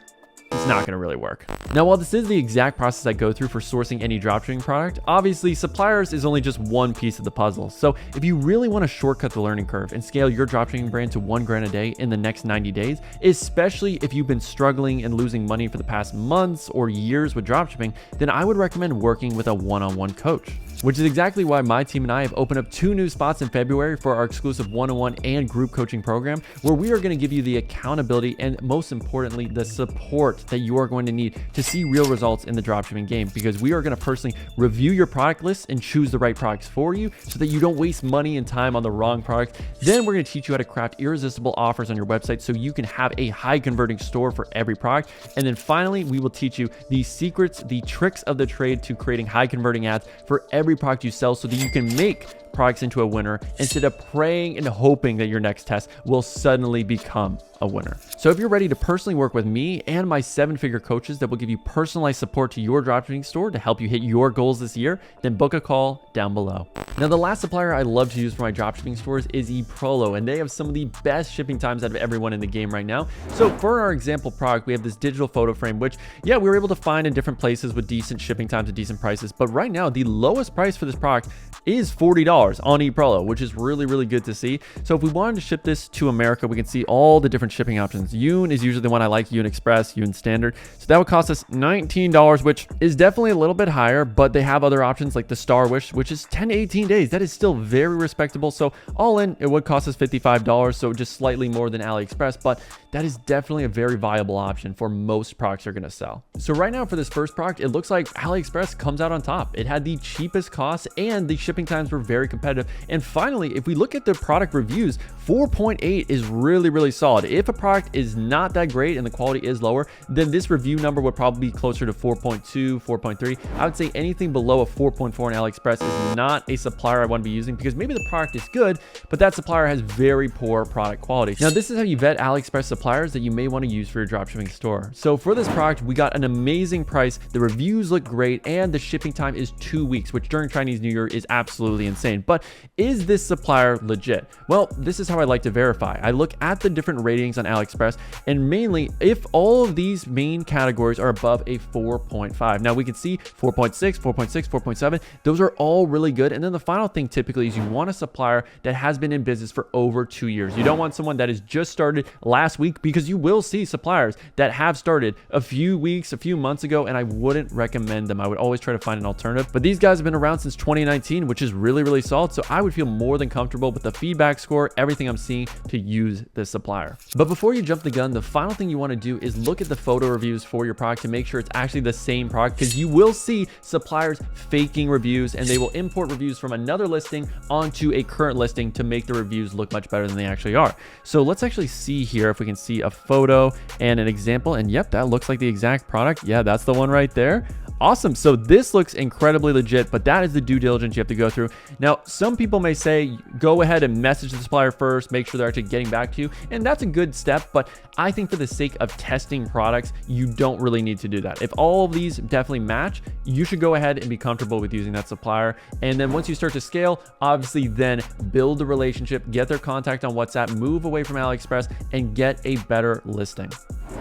it's not going to really work. Now, while this is the exact process I go through for sourcing any dropshipping product, obviously suppliers is only just one piece of the puzzle. So if you really want to shortcut the learning curve and scale your dropshipping brand to $1,000 a day in the next 90 days, especially if you've been struggling and losing money for the past months or years with dropshipping, then I would recommend working with a one-on-one coach. Which is exactly why my team and I have opened up 2 new spots in February for our exclusive one-on-one and group coaching program, where we are going to give you the accountability and most importantly, the support that you are going to need to see real results in the dropshipping game, because we are going to personally review your product list and choose the right products for you so that you don't waste money and time on the wrong product. Then we're going to teach you how to craft irresistible offers on your website so you can have a high converting store for every product. And then finally, we will teach you the secrets, the tricks of the trade to creating high converting ads for every product you sell so that you can make products into a winner instead of praying and hoping that your next test will suddenly become a winner. So if you're ready to personally work with me and my 7-figure coaches that will give you personalized support to your dropshipping store to help you hit your goals this year, then book a call down below. Now, the last supplier I love to use for my dropshipping stores is eProlo, and they have some of the best shipping times out of everyone in the game right now. So for our example product, we have this digital photo frame, which, yeah, we were able to find in different places with decent shipping times and decent prices. But right now, the lowest price for this product is $40 on eProlo, which is really, really good to see. So if we wanted to ship this to America, we can see all the different shipping options. Yoon is usually the one I like, Yoon Express, Yoon Standard. So that would cost us $19, which is definitely a little bit higher, but they have other options like the Star Wish, which is 10 to 18 days. That is still very respectable. So all in, it would cost us $55, so just slightly more than AliExpress, but that is definitely a very viable option for most products are going to sell. So right now for this first product, it looks like AliExpress comes out on top. It had the cheapest cost and the shipping times were very competitive. And finally, if we look at the product reviews, 4.8 is really, really solid. If a product is not that great and the quality is lower, then this review number would probably be closer to 4.2, 4.3. I would say anything below a 4.4 in AliExpress is not a supplier I want to be using, because maybe the product is good, but that supplier has very poor product quality. Now, this is how you vet AliExpress suppliers that you may want to use for your dropshipping store. So for this product, we got an amazing price. The reviews look great, and the shipping time is 2 weeks, which during Chinese New Year is absolutely insane. But is this supplier legit? Well, this is how I like to verify. I look at the different ratings on AliExpress, and mainly if all of these main categories are above a 4.5. Now we can see 4.6, 4.6, 4.7. Those are all really good. And then the final thing typically is you want a supplier that has been in business for over 2 years. You don't want someone that has just started last week, because you will see suppliers that have started a few weeks, a few months ago, and I wouldn't recommend them. I would always try to find an alternative. But these guys have been around since 2019, which is really, really solid. So I would feel more than comfortable with the feedback score, everything I'm seeing, to use this supplier. But before you jump the gun, the final thing you want to do is look at the photo reviews for your product to make sure it's actually the same product, because you will see suppliers faking reviews, and they will import reviews from another listing onto a current listing to make the reviews look much better than they actually are. So let's actually see here if we can see a photo and an example, and yep, that looks like the exact product. Yeah, that's the one right there. Awesome. So this looks incredibly legit, but that is the due diligence you have to go through. Now, some people may say, go ahead and message the supplier first, make sure they're actually getting back to you. And that's a good step, but I think for the sake of testing products, you don't really need to do that. If all of these definitely match, you should go ahead and be comfortable with using that supplier. And then once you start to scale, obviously then build a relationship, get their contact on WhatsApp, move away from AliExpress, and get a better listing.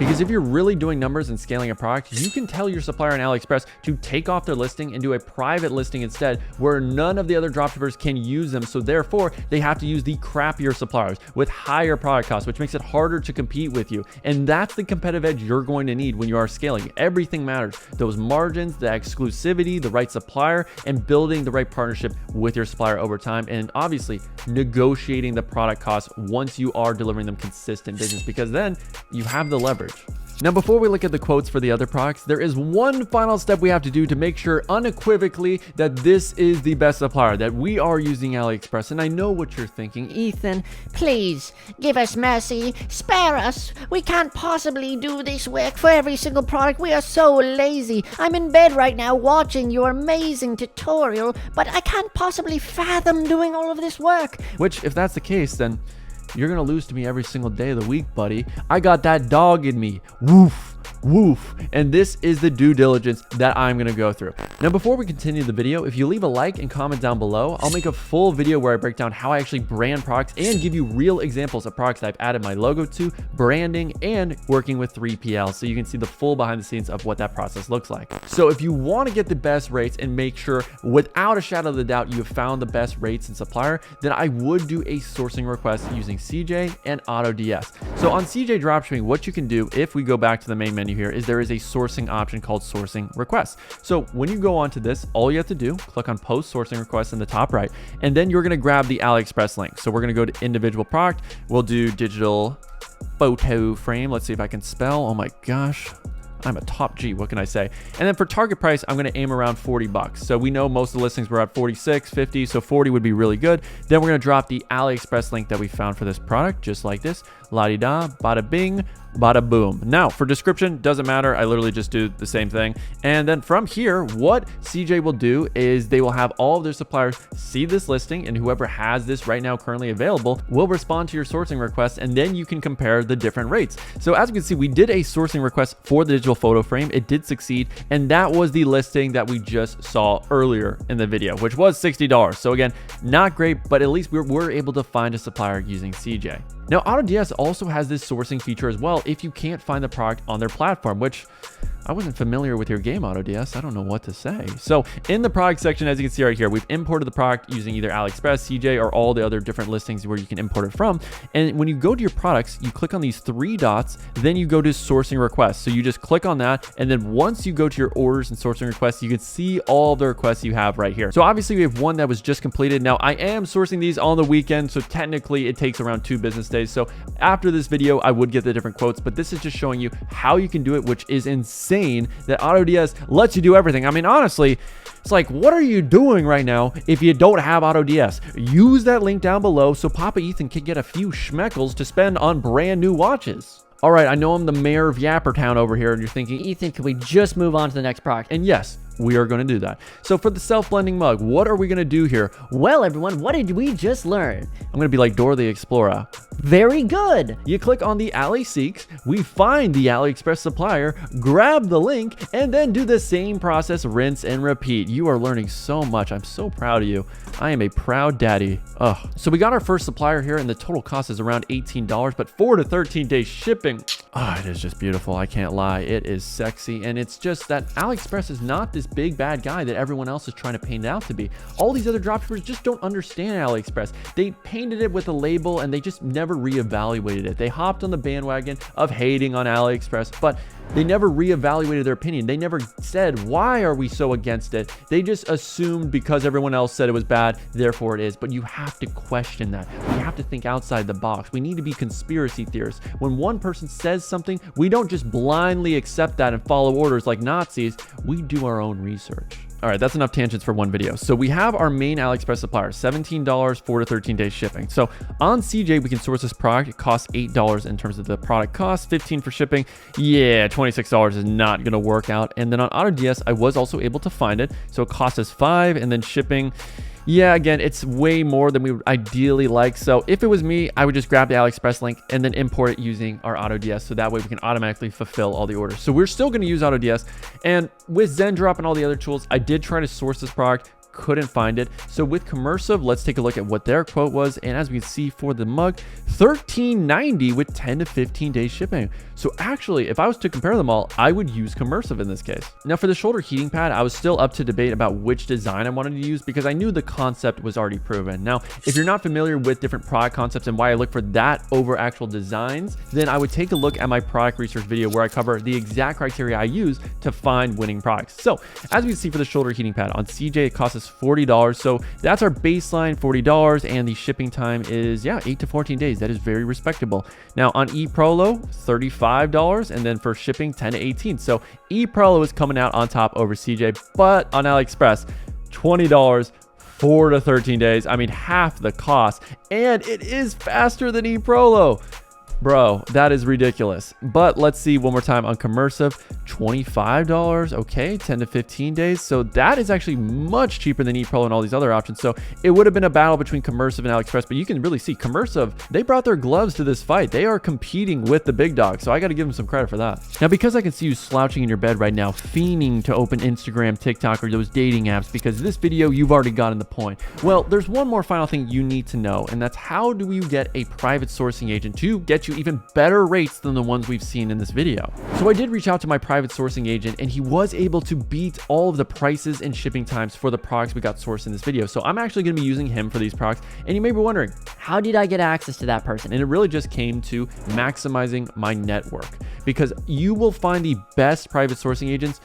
Because if you're really doing numbers and scaling a product, you can tell your supplier on AliExpress to take off their listing and do a private listing instead, where none of the other dropshippers can use them. So therefore, they have to use the crappier suppliers with higher product costs, which makes it harder to compete with you. And that's the competitive edge you're going to need when you are scaling. Everything matters. Those margins, the exclusivity, the right supplier, and building the right partnership with your supplier over time. And obviously negotiating the product costs once you are delivering them consistent business, because then you have the leverage. Now, before we look at the quotes for the other products, there is one final step we have to do to make sure unequivocally that this is the best supplier, that we are using AliExpress. And I know what you're thinking. Ethan, please, give us mercy, spare us. We can't possibly do this work for every single product. We are so lazy. I'm in bed right now watching your amazing tutorial, but I can't possibly fathom doing all of this work. Which, if that's the case, then you're gonna lose to me every single day of the week, buddy. I got that dog in me. Woof, woof. And this is the due diligence that I'm gonna go through. Now, before we continue the video, if you leave a like and comment down below, I'll make a full video where I break down how I actually brand products and give you real examples of products that I've added my logo to, branding, and working with 3PL, so you can see the full behind the scenes of what that process looks like. So if you want to get the best rates and make sure without a shadow of a doubt you have found the best rates and supplier, then I would do a sourcing request using CJ and AutoDS. So on CJ Dropshipping, what you can do, if we go back to the main menu here, is there is a sourcing option called sourcing requests. So when you go onto this, all you have to do, click on post sourcing requests in the top right, and then you're going to grab the AliExpress link. So we're going to go to individual product. We'll do digital photo frame. Let's see if I can spell. Oh my gosh. I'm a top G, what can I say? And then for target price, I'm gonna aim around 40 bucks. So we know most of the listings were at 46, 50, so 40 would be really good. Then we're gonna drop the AliExpress link that we found for this product, just like this. La-di-da, bada bing, bada boom. Now for description, doesn't matter. I literally just do the same thing. And then from here, what CJ will do is they will have all of their suppliers see this listing, and whoever has this right now currently available will respond to your sourcing request, and then you can compare the different rates. So as you can see, we did a sourcing request for the digital photo frame. It did succeed, and that was the listing that we just saw earlier in the video, which was $60. So again, not great, but at least we're able to find a supplier using CJ. Now, AutoDS also has this sourcing feature as well if you can't find the product on their platform, which I wasn't familiar with your game, AutoDS. I don't know what to say. So in the product section, as you can see right here, we've imported the product using either AliExpress, CJ, or all the other different listings where you can import it from. And when you go to your products, you click on these three dots, then you go to sourcing requests. So you just click on that. And then once you go to your orders and sourcing requests, you can see all the requests you have right here. So obviously we have one that was just completed. Now I am sourcing these on the weekend, so technically it takes around 2 business days. So after this video, I would get the different quotes, but this is just showing you how you can do it, which is insane that AutoDS lets you do everything. I mean, honestly, it's like, what are you doing right now if you don't have AutoDS? Use that link down below so Papa Ethan can get a few schmeckles to spend on brand new watches. All right, I know I'm the mayor of Yappertown over here, and you're thinking, Ethan, can we just move on to the next product? and yes, we are going to do that. So for the self-blending mug, what are we going to do here? Well, everyone, what did we just learn? I'm going to be like Dora the Explorer. Very good. You click on the AliSeeks, we find the AliExpress supplier, grab the link, and then do the same process, rinse and repeat. You are learning so much. I'm so proud of you. I am a proud daddy. Ugh. So we got our first supplier here, and the total cost is around $18, but 4 to 13 days shipping. It is just beautiful. I can't lie. It is sexy, and it's just that AliExpress is not this big bad guy that everyone else is trying to paint it out to be. All these other dropshippers just don't understand AliExpress. They painted it with a label, and they just never reevaluated it. They hopped on the bandwagon of hating on AliExpress, but they never reevaluated their opinion. They never said, why are we so against it? They just assumed because everyone else said it was bad, therefore it is. But you have to question that. We have to think outside the box. We need to be conspiracy theorists. When one person says something, we don't just blindly accept that and follow orders like Nazis. We do our own research. All right, that's enough tangents for one video. So we have our main AliExpress supplier, $17, 4 to 13 days shipping. So on CJ, we can source this product. It costs $8 in terms of the product cost, $15 for shipping. Yeah, $26 is not gonna work out. And then on AutoDS, I was also able to find it. So it costs us $5, and then shipping, yeah, again, it's way more than we would ideally like. So if it was me, I would just grab the AliExpress link and then import it using our AutoDS. So that way we can automatically fulfill all the orders. So we're still going to use AutoDS. And with ZenDrop and all the other tools, I did try to source this product. couldn't find it. So with Commercive, let's take a look at what their quote was. And as we can see for the mug, $13.90 with 10 to 15 days shipping. So actually, if I was to compare them all, I would use Commercive in this case. Now for the shoulder heating pad, I was still up to debate about which design I wanted to use because I knew the concept was already proven. Now, if you're not familiar with different product concepts and why I look for that over actual designs, then I would take a look at my product research video where I cover the exact criteria I use to find winning products. So as we can see for the shoulder heating pad on CJ, it costs us $40. So that's our baseline $40, and the shipping time is 8 to 14 days. That is very respectable. Now on eProlo, $35, and then for shipping 10 to 18. So eProlo is coming out on top over CJ, but on AliExpress, $20, 4 to 13 days. I mean, half the cost, and it is faster than eProlo. Bro, that is ridiculous. But let's see one more time on Commercive, $25, okay, 10 to 15 days. So that is actually much cheaper than eProlo and all these other options. So it would have been a battle between Commercive and AliExpress, but you can really see Commercive, they brought their gloves to this fight. They are competing with the big dogs. So I got to give them some credit for that. Now, because I can see you slouching in your bed right now, fiending to open Instagram, TikTok, or those dating apps, because this video, you've already gotten the point. Well, there's one more final thing you need to know, and that's how do you get a private sourcing agent to get you even better rates than the ones we've seen in this video. So I did reach out to my private sourcing agent, and he was able to beat all of the prices and shipping times for the products we got sourced in this video. So I'm actually going to be using him for these products. And you may be wondering, How did I get access to that person? and it really just came to maximizing my network, because you will find the best private sourcing agents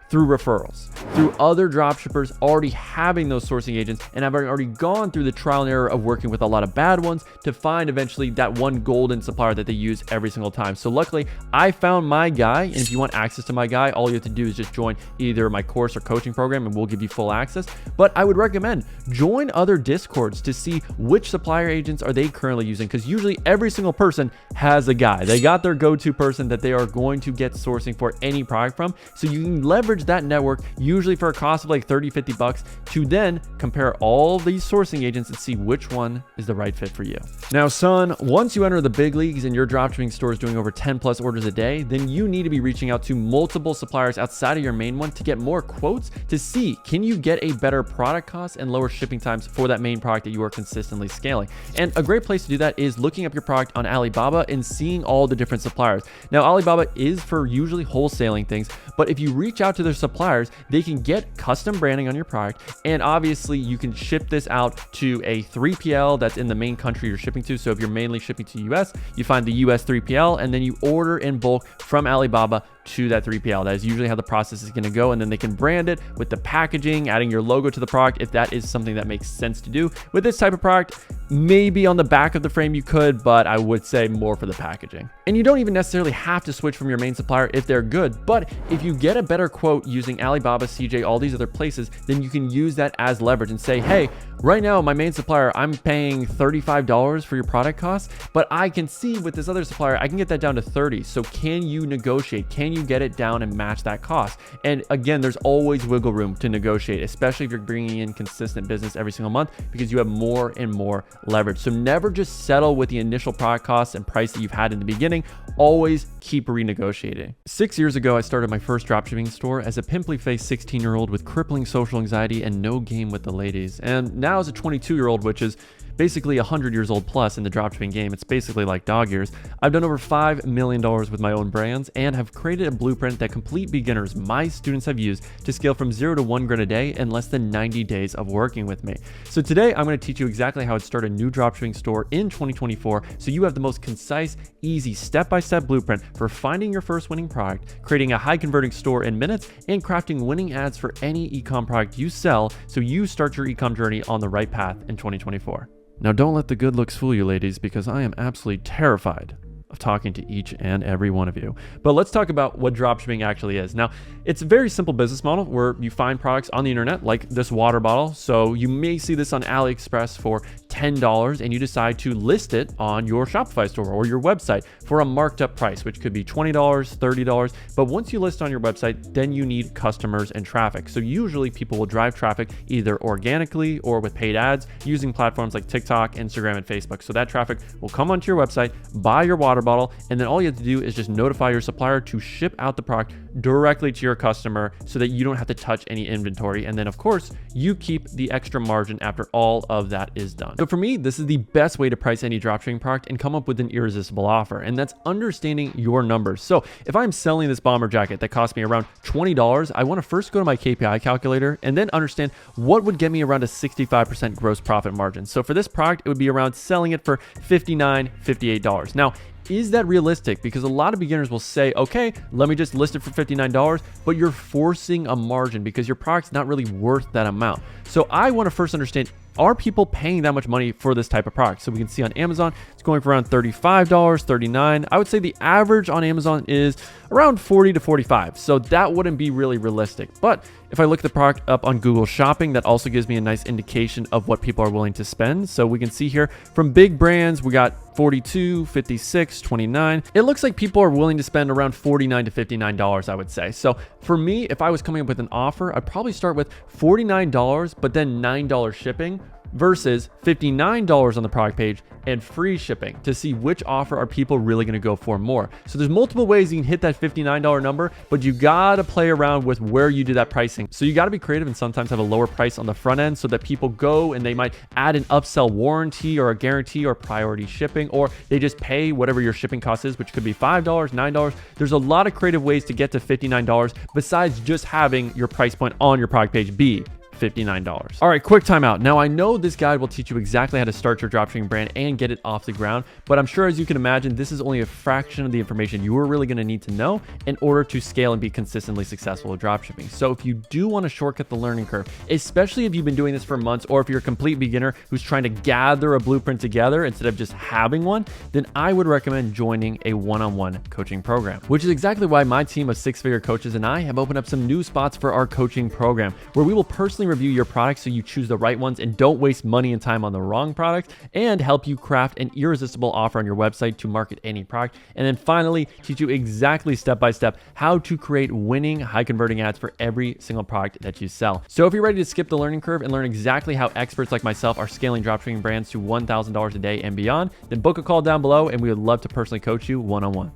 through referrals, through other dropshippers already having those sourcing agents, and I've already gone through the trial and error of working with a lot of bad ones to find eventually that one golden supplier that they use every single time. So luckily, I found my guy, and if you want access to my guy, all you have to do is just join either my course or coaching program, and we'll give you full access. But I would recommend join other Discords to see which supplier agents are they currently using, because usually every single person has a guy. They got their go-to person that they are going to get sourcing for any product from, so you can leverage that network, usually for a cost of like 30, 50 bucks, to then compare all these sourcing agents and see which one is the right fit for you. Now, son, once you enter the big leagues and your dropshipping store is doing over 10 plus orders a day, then you need to be reaching out to multiple suppliers outside of your main one to get more quotes to see, can you get a better product cost and lower shipping times for that main product that you are consistently scaling. And a great place to do that is looking up your product on Alibaba and seeing all the different suppliers. Now, Alibaba is for usually wholesaling things, but if you reach out to their suppliers, they can get custom branding on your product, and obviously you can ship this out to a 3PL that's in the main country you're shipping to. So if you're mainly shipping to US, you find the US 3PL, and then you order in bulk from Alibaba to that 3PL. That is usually how the process is going to go, and then they can brand it with the packaging, adding your logo to the product if that is something that makes sense to do. With this type of product, maybe on the back of the frame you could, but I would say more for the packaging. And you don't even necessarily have to switch from your main supplier if they're good, but if you get a better quote using Alibaba, CJ, all these other places, then you can use that as leverage and say, hey, right now my main supplier, I'm paying $35 for your product costs, but I can see with this other supplier, I can get that down to 30. So can you negotiate? Can you get it down and match that cost? And again, there's always wiggle room to negotiate, especially if you're bringing in consistent business every single month, because you have more and more leverage. So never just settle with the initial product costs and price that you've had in the beginning. Always keep renegotiating. 6 years ago, I started my first dropshipping store as a pimply faced 16-year-old with crippling social anxiety and no game with the ladies. And now as a 22-year-old, which is basically 100 years old plus in the dropshipping game, it's basically like dog years, I've done over $5 million with my own brands and have created a blueprint that complete beginners, my students, have used to scale from 0 to 1 grand a day in less than 90 days of working with me. So today I'm going to teach you exactly how to start a new dropshipping store in 2024, so you have the most concise, easy, step-by-step blueprint for finding your first winning product, creating a high converting store in minutes, and crafting winning ads for any ecom product you sell, so you start your ecom journey on the right path in 2024. Now, don't let the good looks fool you, ladies, because I am absolutely terrified of talking to each and every one of you. But let's talk about what dropshipping actually is. Now, it's a very simple business model where you find products on the internet, like this water bottle. So you may see this on AliExpress for $10 and you decide to list it on your Shopify store or your website for a marked up price, which could be $20, $30. But once you list on your website, then you need customers and traffic. So usually people will drive traffic either organically or with paid ads using platforms like TikTok, Instagram, and Facebook. So that traffic will come onto your website, buy your water bottle, and then all you have to do is just notify your supplier to ship out the product directly to your customer so that you don't have to touch any inventory. And then of course, you keep the extra margin after all of that is done. So for me, this is the best way to price any dropshipping product and come up with an irresistible offer. And that's understanding your numbers. So if I'm selling this bomber jacket that cost me around $20, I want to first go to my KPI calculator and then understand what would get me around a 65% gross profit margin. So for this product, it would be around selling it for $59, $58. Now, is that realistic? Because a lot of beginners will say, okay, let me just list it for $59, but you're forcing a margin because your product's not really worth that amount. So I want to first understand, are people paying that much money for this type of product? So we can see on Amazon, it's going for around $35, $39. I would say the average on Amazon is around $40 to $45. So that wouldn't be really realistic. But if I look at the product up on Google Shopping, that also gives me a nice indication of what people are willing to spend. So we can see here from big brands, we got 42, 56, 29. It looks like people are willing to spend around $49 to $59, I would say. So for me, if I was coming up with an offer, I'd probably start with $49, but then $9 shipping versus $59 on the product page and free shipping to see which offer are people really going to go for more. So there's multiple ways you can hit that $59 number, but you got to play around with where you do that pricing. So you got to be creative and sometimes have a lower price on the front end so that people go and they might add an upsell warranty or a guarantee or priority shipping, or they just pay whatever your shipping cost is, which could be $5, $9. There's a lot of creative ways to get to $59 besides just having your price point on your product page be $59. All right, quick timeout. Now I know this guide will teach you exactly how to start your dropshipping brand and get it off the ground, but I'm sure as you can imagine, this is only a fraction of the information you are really going to need to know in order to scale and be consistently successful with dropshipping. So if you do want to shortcut the learning curve, especially if you've been doing this for months, or if you're a complete beginner who's trying to gather a blueprint together instead of just having one, then I would recommend joining a one-on-one coaching program, which is exactly why my team of six-figure coaches and I have opened up some new spots for our coaching program, where we will personally review your products so you choose the right ones and don't waste money and time on the wrong product, and help you craft an irresistible offer on your website to market any product. And then finally, teach you exactly step by step how to create winning, high converting ads for every single product that you sell. So if you're ready to skip the learning curve and learn exactly how experts like myself are scaling dropshipping brands to $1,000 a day and beyond, then book a call down below and we would love to personally coach you one-on-one.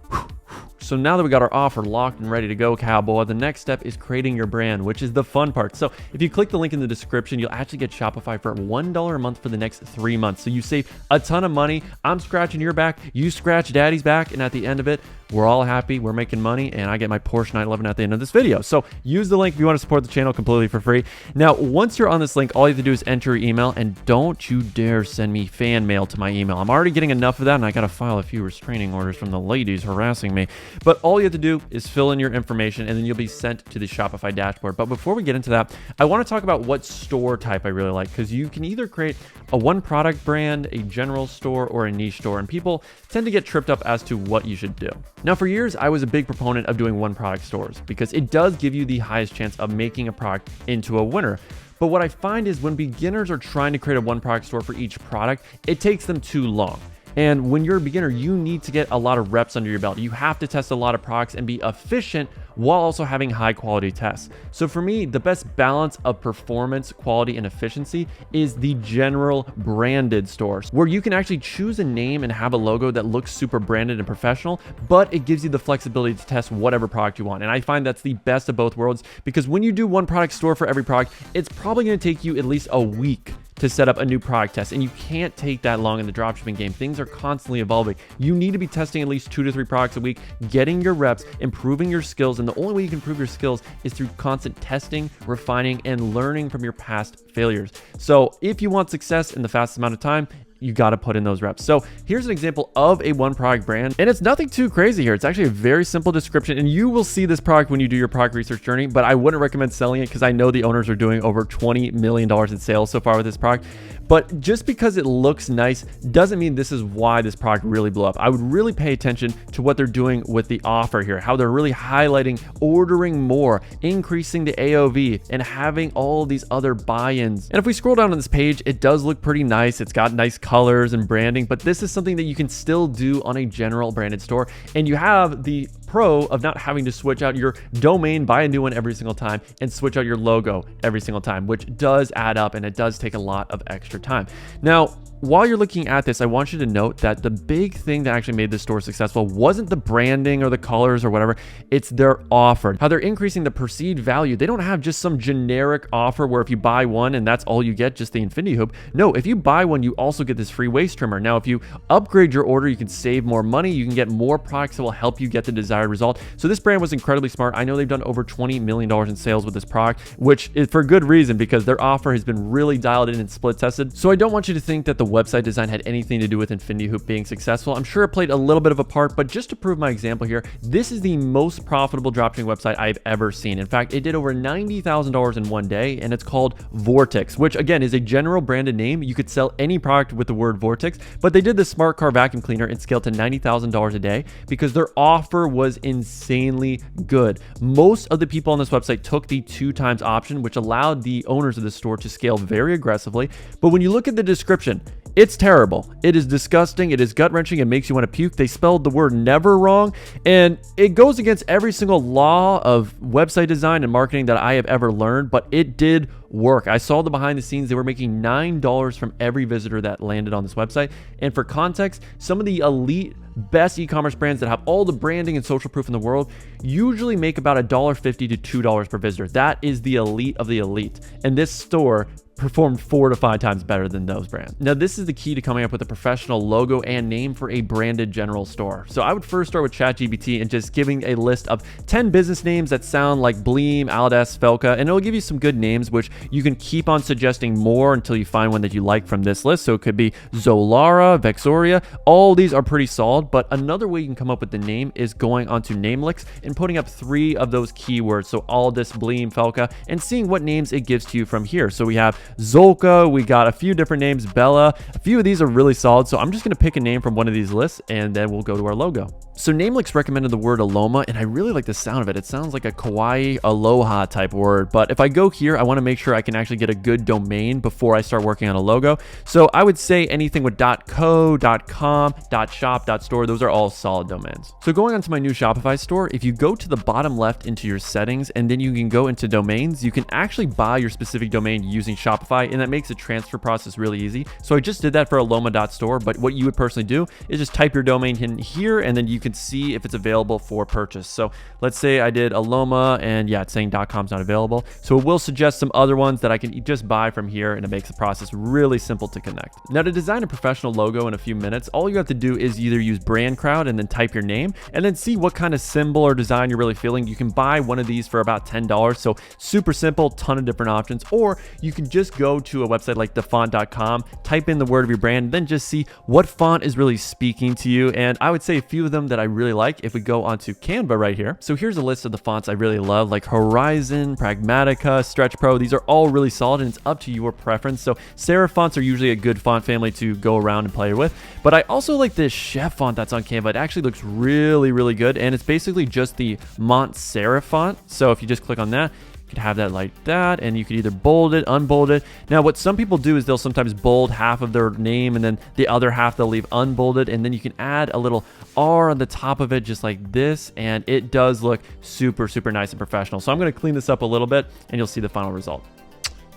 So now that we got our offer locked and ready to go, cowboy, the next step is creating your brand, which is the fun part. So if you click the link in the description, you'll actually get Shopify for $1 a month for the next 3 months. So you save a ton of money. I'm scratching your back, you scratch daddy's back, and at the end of it, we're all happy, we're making money, and I get my Porsche 911 at the end of this video. So use the link if you want to support the channel completely for free. Now, once you're on this link, all you have to do is enter your email, and don't you dare send me fan mail to my email. I'm already getting enough of that, and I got to file a few restraining orders from the ladies harassing me. But all you have to do is fill in your information, and then you'll be sent to the Shopify dashboard. But before we get into that, I want to talk about what store type I really like, because you can either create a one product brand, a general store, or a niche store, and people tend to get tripped up as to what you should do. Now, for years, I was a big proponent of doing one product stores because it does give you the highest chance of making a product into a winner. But what I find is when beginners are trying to create a one product store for each product, it takes them too long. And when you're a beginner, you need to get a lot of reps under your belt. You have to test a lot of products and be efficient while also having high quality tests. So for me, the best balance of performance, quality, and efficiency is the general branded stores, where you can actually choose a name and have a logo that looks super branded and professional, but it gives you the flexibility to test whatever product you want. And I find that's the best of both worlds, because when you do one product store for every product, it's probably going to take you at least a week to set up a new product test. And you can't take that long in the dropshipping game. Things are constantly evolving. You need to be testing at least 2 to 3 products a week, getting your reps, improving your skills. And the only way you can improve your skills is through constant testing, refining, and learning from your past failures. So if you want success in the fastest amount of time, you got to put in those reps. So here's an example of a one product brand, and it's nothing too crazy here. It's actually a very simple description, and you will see this product when you do your product research journey, but I wouldn't recommend selling it because I know the owners are doing over $20 million in sales so far with this product. But just because it looks nice doesn't mean this is why this product really blew up. I would really pay attention to what they're doing with the offer here, how they're really highlighting ordering more, increasing the AOV, and having all these other buy-ins. And if we scroll down on this page, it does look pretty nice. It's got nice colors and branding, but this is something that you can still do on a general branded store. And you have the pro of not having to switch out your domain, buy a new one every single time, and switch out your logo every single time, which does add up and it does take a lot of extra time. Now, while you're looking at this, I want you to note that the big thing that actually made this store successful wasn't the branding or the colors or whatever, it's their offer, how they're increasing the perceived value. They don't have just some generic offer where if you buy one and that's all you get, just the infinity hoop. No, if you buy one, you also get this free waist trimmer. Now, if you upgrade your order, you can save more money, you can get more products that will help you get the desired result. So this brand was incredibly smart. I know they've done over $20 million in sales with this product, which is for good reason because their offer has been really dialed in and split tested. So I don't want you to think that the website design had anything to do with Infinity Hoop being successful. I'm sure it played a little bit of a part, but just to prove my example here, this is the most profitable dropshipping website I've ever seen. In fact, it did over $90,000 in one day, and it's called Vortex, which again is a general branded name. You could sell any product with the word Vortex, but they did the smart car vacuum cleaner and scaled to $90,000 a day because their offer was insanely good. Most of the people on this website took the 2x option, which allowed the owners of the store to scale very aggressively. But when you look at the description, it's terrible. It is disgusting. It is gut-wrenching. It makes you want to puke. They spelled the word never wrong, and it goes against every single law of website design and marketing that I have ever learned, but it did work. I saw the behind the scenes. They were making $9 from every visitor that landed on this website. And for context, some of the elite best e-commerce brands that have all the branding and social proof in the world usually make about $1.50 to $2 per visitor. That is the elite of the elite. And this store performed 4 to 5 times better than those brands. Now, this is the key to coming up with a professional logo and name for a branded general store. So I would first start with ChatGPT and just giving a list of 10 business names that sound like Bleem, Aldes, Felka, and it'll give you some good names, which you can keep on suggesting more until you find one that you like from this list. So it could be Zolara, Vexoria. All these are pretty solid, but another way you can come up with the name is going onto Namelix and putting up 3 of those keywords. So Aldes, Bleem, Felka, and seeing what names it gives to you from here. So we have Zolka, we got a few different names, Bella. A few of these are really solid, so I'm just going to pick a name from one of these lists and then we'll go to our logo. So Namelix recommended the word Aloma, and I really like the sound of it. It sounds like a kawaii aloha type word, but if I go here, I want to make sure I can actually get a good domain before I start working on a logo. So I would say anything with .co, .com, .shop, .store, those are all solid domains. So going on to my new Shopify store, if you go to the bottom left into your settings and then you can go into domains, you can actually buy your specific domain using Shopify, and that makes the transfer process really easy. So I just did that for aloma.store, but what you would personally do is just type your domain in here and then you can see if it's available for purchase. So let's say I did Aloma and yeah, it's saying .com's not available. So it will suggest some other ones that I can just buy from here, and it makes the process really simple to connect. Now, to design a professional logo in a few minutes, all you have to do is either use BrandCrowd and then type your name and then see what kind of symbol or design you're really feeling. You can buy one of these for about $10. So super simple, ton of different options. Or you can just go to a website like thefont.com, type in the word of your brand, then just see what font is really speaking to you. And I would say a few of them that I really like if we go onto Canva right here. So here's a list of the fonts I really love, like Horizon, Pragmatica, Stretch Pro. These are all really solid and it's up to your preference. So serif fonts are usually a good font family to go around and play with. But I also like this Chef font that's on Canva. It actually looks really, really good. And it's basically just the Mont Serif font. So if you just click on that, have that like that, and you could either bold it, unbold it. Now, what some people do is they'll sometimes bold half of their name and then the other half they'll leave unbolded, and then you can add a little R on the top of it just like this, and it does look super, super nice and professional. So I'm going to clean this up a little bit and you'll see the final result.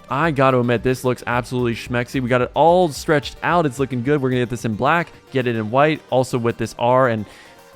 I got to admit, this looks absolutely schmexy. We got it all stretched out. It's looking good. We're going to get this in black, get it in white, also with this R, and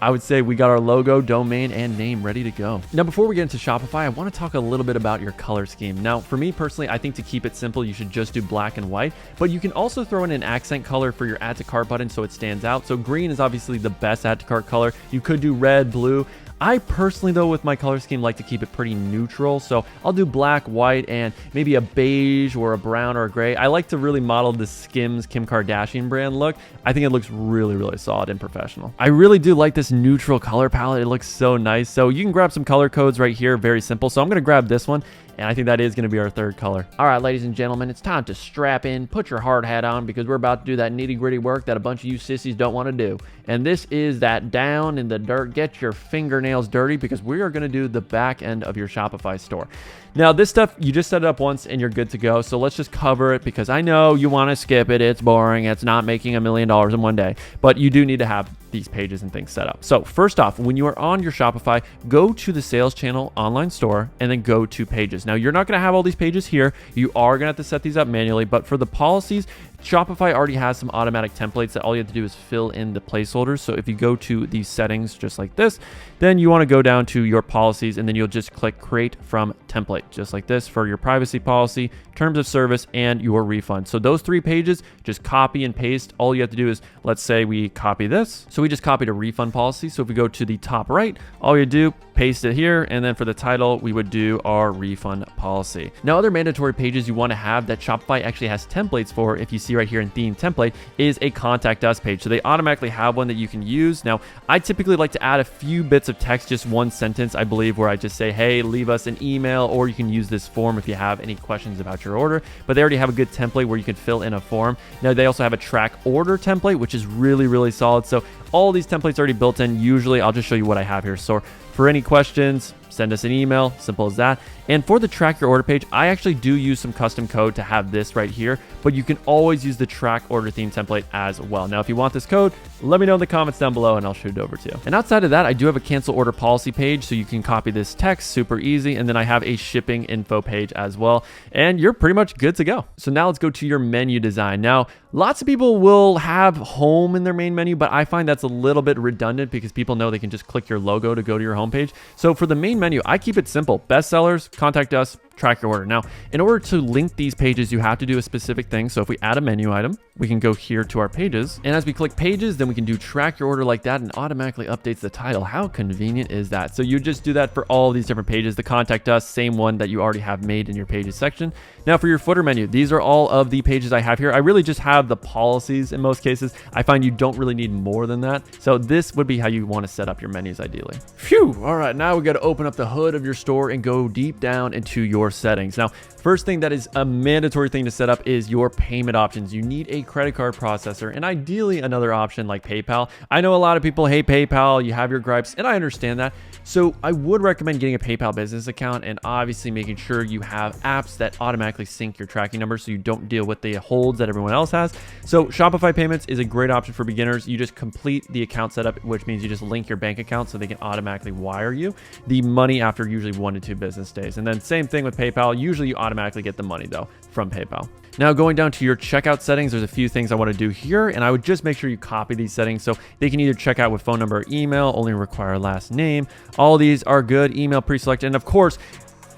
I would say we got our logo, domain, and name ready to go. Now, before we get into Shopify, I want to talk a little bit about your color scheme. Now, for me personally, I think to keep it simple, you should just do black and white, but you can also throw in an accent color for your add to cart button so it stands out. So green is obviously the best add to cart color. You could do red, blue. I personally, though, with my color scheme, like to keep it pretty neutral. So I'll do black, white, and maybe a beige or a brown or a gray. I like to really model the Skims Kim Kardashian brand look. I think it looks really, really solid and professional. I really do like this neutral color palette. It looks so nice. So you can grab some color codes right here. Very simple. So I'm going to grab this one. And I think that is going to be our third color. All right, ladies and gentlemen, it's time to strap in, put your hard hat on, because we're about to do that nitty gritty work that a bunch of you sissies don't want to do. And this is that down in the dirt, get your fingernails dirty, because we are going to do the back end of your Shopify store. Now, this stuff, you just set it up once and you're good to go. So let's just cover it, because I know you want to skip it. It's boring. It's not making $1 million in one day, but you do need to have these pages and things set up. So first off, when you are on your Shopify, go to the sales channel online store and then go to pages. Now, you're not going to have all these pages here. You are going to have to set these up manually, but for the policies, Shopify already has some automatic templates that all you have to do is fill in the placeholders. So if you go to these settings just like this, then you want to go down to your policies and then you'll just click create from template, just like this, for your privacy policy, terms of service, and your refund. So those 3 pages, just copy and paste. All you have to do is, let's say we copy this. So we just copied a refund policy. So if we go to the top right, all you do, paste it here. And then for the title, we would do our refund policy. Now, other mandatory pages you want to have that Shopify actually has templates for, if you see right here in theme template, is a contact us page. So they automatically have one that you can use. Now, I typically like to add a few bits of text, just one sentence, I believe, where I just say, hey, leave us an email, or you can use this form if you have any questions about your order. But they already have a good template where you can fill in a form. Now, they also have a track order template, which is really, really solid. So all these templates are already built in. Usually, I'll just show you what I have here. So for any questions, send us an email, simple as that. And for the track your order page, I actually do use some custom code to have this right here, but you can always use the track order theme template as well. Now, if you want this code, let me know in the comments down below and I'll shoot it over to you. And outside of that, I do have a cancel order policy page, so you can copy this text, super easy. And then I have a shipping info page as well, and you're pretty much good to go. So now let's go to your menu design. Now, lots of people will have home in their main menu, but I find that's a little bit redundant because people know they can just click your logo to go to your homepage. So for the main menu, I keep it simple: bestsellers, contact us, track your order. Now, in order to link these pages, you have to do a specific thing. So if we add a menu item, we can go here to our pages. And as we click pages, then we can do track your order like that, and automatically updates the title. How convenient is that? So you just do that for all these different pages. The contact us, same one that you already have made in your pages section. Now for your footer menu, these are all of the pages I have here. I really just have the policies in most cases. I find you don't really need more than that. So this would be how you want to set up your menus ideally. Phew. All right, now we got to open up the hood of your store and go deep down into your settings. Now, first thing that is a mandatory thing to set up is your payment options. You need a credit card processor and ideally another option like PayPal. I know a lot of people hate PayPal. You have your gripes, and I understand that. So I would recommend getting a PayPal business account and obviously making sure you have apps that automatically sync your tracking number so you don't deal with the holds that everyone else has. So Shopify payments is a great option for beginners. You just complete the account setup, which means you just link your bank account so they can automatically wire you the money after usually 1 to 2 business days. And then same thing with PayPal. Usually you automatically get the money though from PayPal. Now going down to your checkout settings, there's a few things I want to do here, and I would just make sure you copy these settings so they can either check out with phone number or email, only require last name. All these are good, email pre-selected, and of course,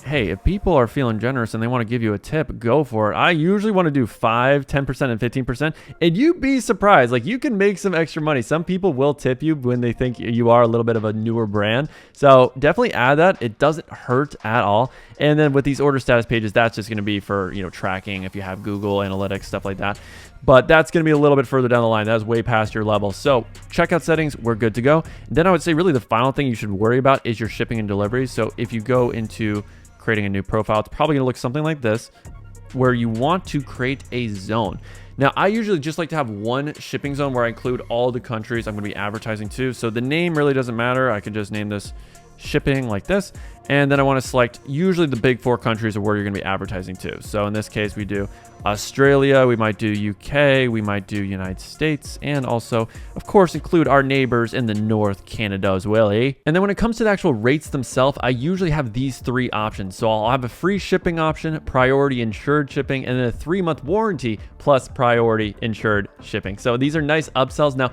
hey, if people are feeling generous and they want to give you a tip, go for it. I usually want to do 5, 10%, and 15%. And you'd be surprised. Like, you can make some extra money. Some people will tip you when they think you are a little bit of a newer brand. So definitely add that. It doesn't hurt at all. And then with these order status pages, that's just going to be for, tracking if you have Google Analytics, stuff like that. But that's going to be a little bit further down the line. That's way past your level. So checkout settings, we're good to go. And then I would say really the final thing you should worry about is your shipping and delivery. So if you go into creating a new profile, it's probably gonna look something like this, where you want to create a zone. Now, I usually just like to have one shipping zone where I include all the countries I'm gonna be advertising to. So the name really doesn't matter. I can just name this shipping like this. And then I want to select usually the big 4 countries of where you're going to be advertising to. So in this case, we do Australia, we might do UK, we might do United States, and also, of course, include our neighbors in the North, Canada as well, eh? And then when it comes to the actual rates themselves, I usually have these 3 options. So I'll have a free shipping option, priority insured shipping, and then a 3-month warranty plus priority insured shipping. So these are nice upsells. Now,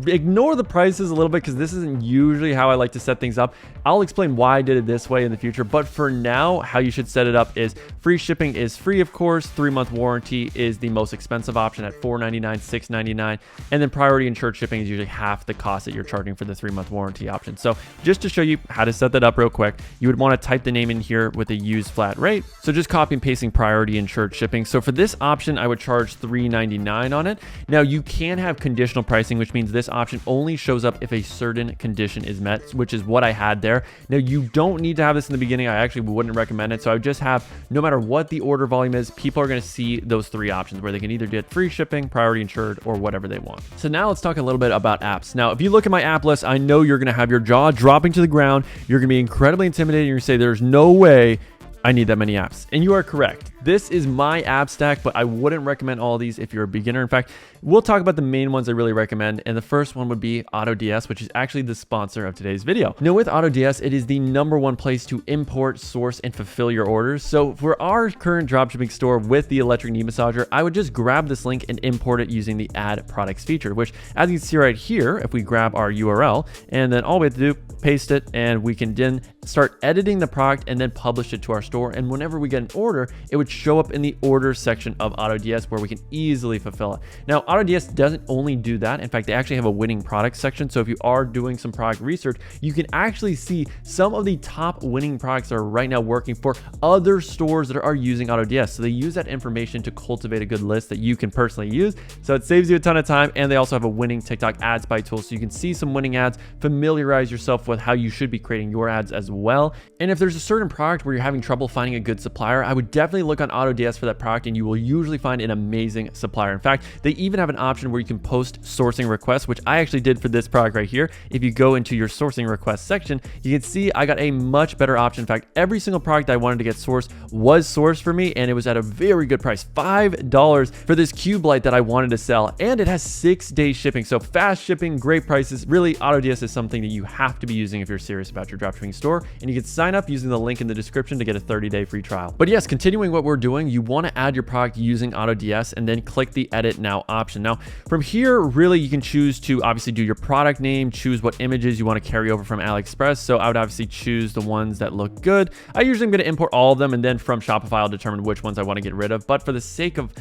Ignore the prices a little bit because this isn't usually how I like to set things up. I'll explain why I did it this way in the future, but for now, how you should set it up is free shipping is free, of course. 3-month warranty is the most expensive option at $4.99, $6.99, and then priority insured shipping is usually half the cost that you're charging for the 3-month warranty option. So just to show you how to set that up real quick, you would want to type the name in here with a use flat rate. So just copy and pasting priority insured shipping. So for this option, I would charge $3.99 on it. Now you can have conditional pricing, which means this option only shows up if a certain condition is met, which is what I had there. Now you don't need to have this in the beginning. I actually wouldn't recommend it. So I would just have, no matter what the order volume is, people are going to see those 3 options where they can either get free shipping, priority insured, or whatever they want. So now let's talk a little bit about apps. Now, if you look at my app list, I know you're going to have your jaw dropping to the ground. You're going to be incredibly intimidated. You're going to say, there's no way I need that many apps. And you are correct. This is my app stack, but I wouldn't recommend all of these if you're a beginner. In fact, we'll talk about the main ones I really recommend. And the first one would be AutoDS, which is actually the sponsor of today's video. Now with AutoDS, it is the #1 place to import, source, and fulfill your orders. So for our current dropshipping store with the electric knee massager, I would just grab this link and import it using the add products feature, which as you can see right here, if we grab our URL and then all we have to do, paste it, and we can then start editing the product and then publish it to our store. And whenever we get an order, it would show up in the order section of AutoDS where we can easily fulfill it. Now, AutoDS doesn't only do that. In fact, they actually have a winning product section. So if you are doing some product research, you can actually see some of the top winning products that are right now working for other stores that are using AutoDS. So they use that information to cultivate a good list that you can personally use. So it saves you a ton of time. And they also have a winning TikTok ads buy tool. So you can see some winning ads, familiarize yourself with how you should be creating your ads as well. And if there's a certain product where you're having trouble finding a good supplier, I would definitely look on AutoDS for that product and you will usually find an amazing supplier. In fact, they even have an option where you can post sourcing requests, which I actually did for this product right here. If you go into your sourcing request section, you can see I got a much better option. In fact, every single product I wanted to get sourced was sourced for me, and it was at a very good price, $5 for this cube light that I wanted to sell, and it has 6-day shipping. So fast shipping, great prices. Really, AutoDS is something that you have to be using if you're serious about your dropshipping store, and you can sign up using the link in the description to get a 30-day free trial. But yes, continuing what we're doing, you want to add your product using AutoDS and then click the edit now option. Now from here, really you can choose to obviously do your product name, choose what images you want to carry over from AliExpress. So I would obviously choose the ones that look good. I usually am going to import all of them, and then from Shopify I'll determine which ones I want to get rid of. But for the sake of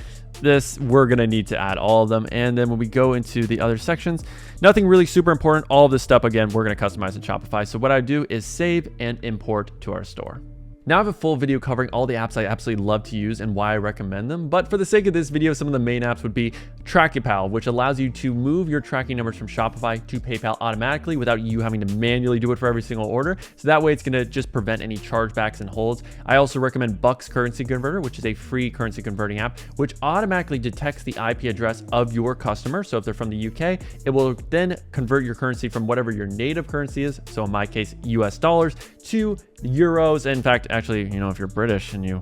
this, we're going to need to add all of them. And then when we go into the other sections, nothing really super important. All of this stuff, again, we're going to customize in Shopify. So what I do is save and import to our store. Now I have a full video covering all the apps I absolutely love to use and why I recommend them. But for the sake of this video, some of the main apps would be TrackPal, which allows you to move your tracking numbers from Shopify to PayPal automatically without you having to manually do it for every single order. So that way it's going to just prevent any chargebacks and holds. I also recommend Bucks Currency Converter, which is a free currency converting app, which automatically detects the IP address of your customer. So if they're from the UK, it will then convert your currency from whatever your native currency is. So in my case, US dollars to euros. In fact, actually, you know, if you're British and you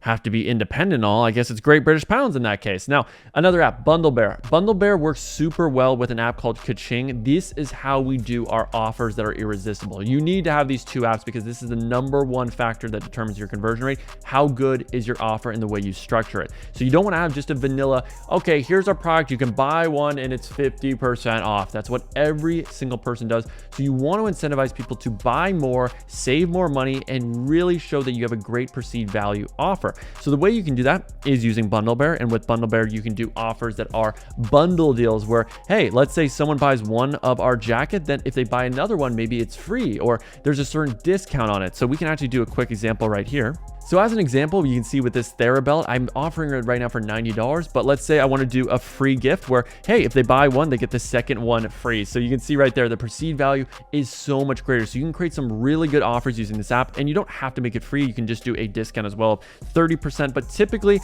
have to be independent and all, I guess it's Great British Pounds in that case. Now, another app, BundleBear. BundleBear works super well with an app called Kaching. This is how we do our offers that are irresistible. You need to have these two apps because this is the #1 factor that determines your conversion rate. How good is your offer and the way you structure it? So you don't want to have just a vanilla, okay, here's our product, you can buy one and it's 50% off. That's what every single person does. So you want to incentivize people to buy more, save more money, and really show that you have a great perceived value offer. So the way you can do that is using BundleBear, and with BundleBear you can do offers that are bundle deals where, hey, let's say someone buys one of our jacket, then if they buy another one, maybe it's free or there's a certain discount on it. So we can actually do a quick example right here. So as an example, you can see with this TheraBelt, I'm offering it right now for $90, but let's say I want to do a free gift where, hey, if they buy one, they get the second one free. So you can see right there, the perceived value is so much greater. So you can create some really good offers using this app, and you don't have to make it free. You can just do a discount as well, 30%, but typically,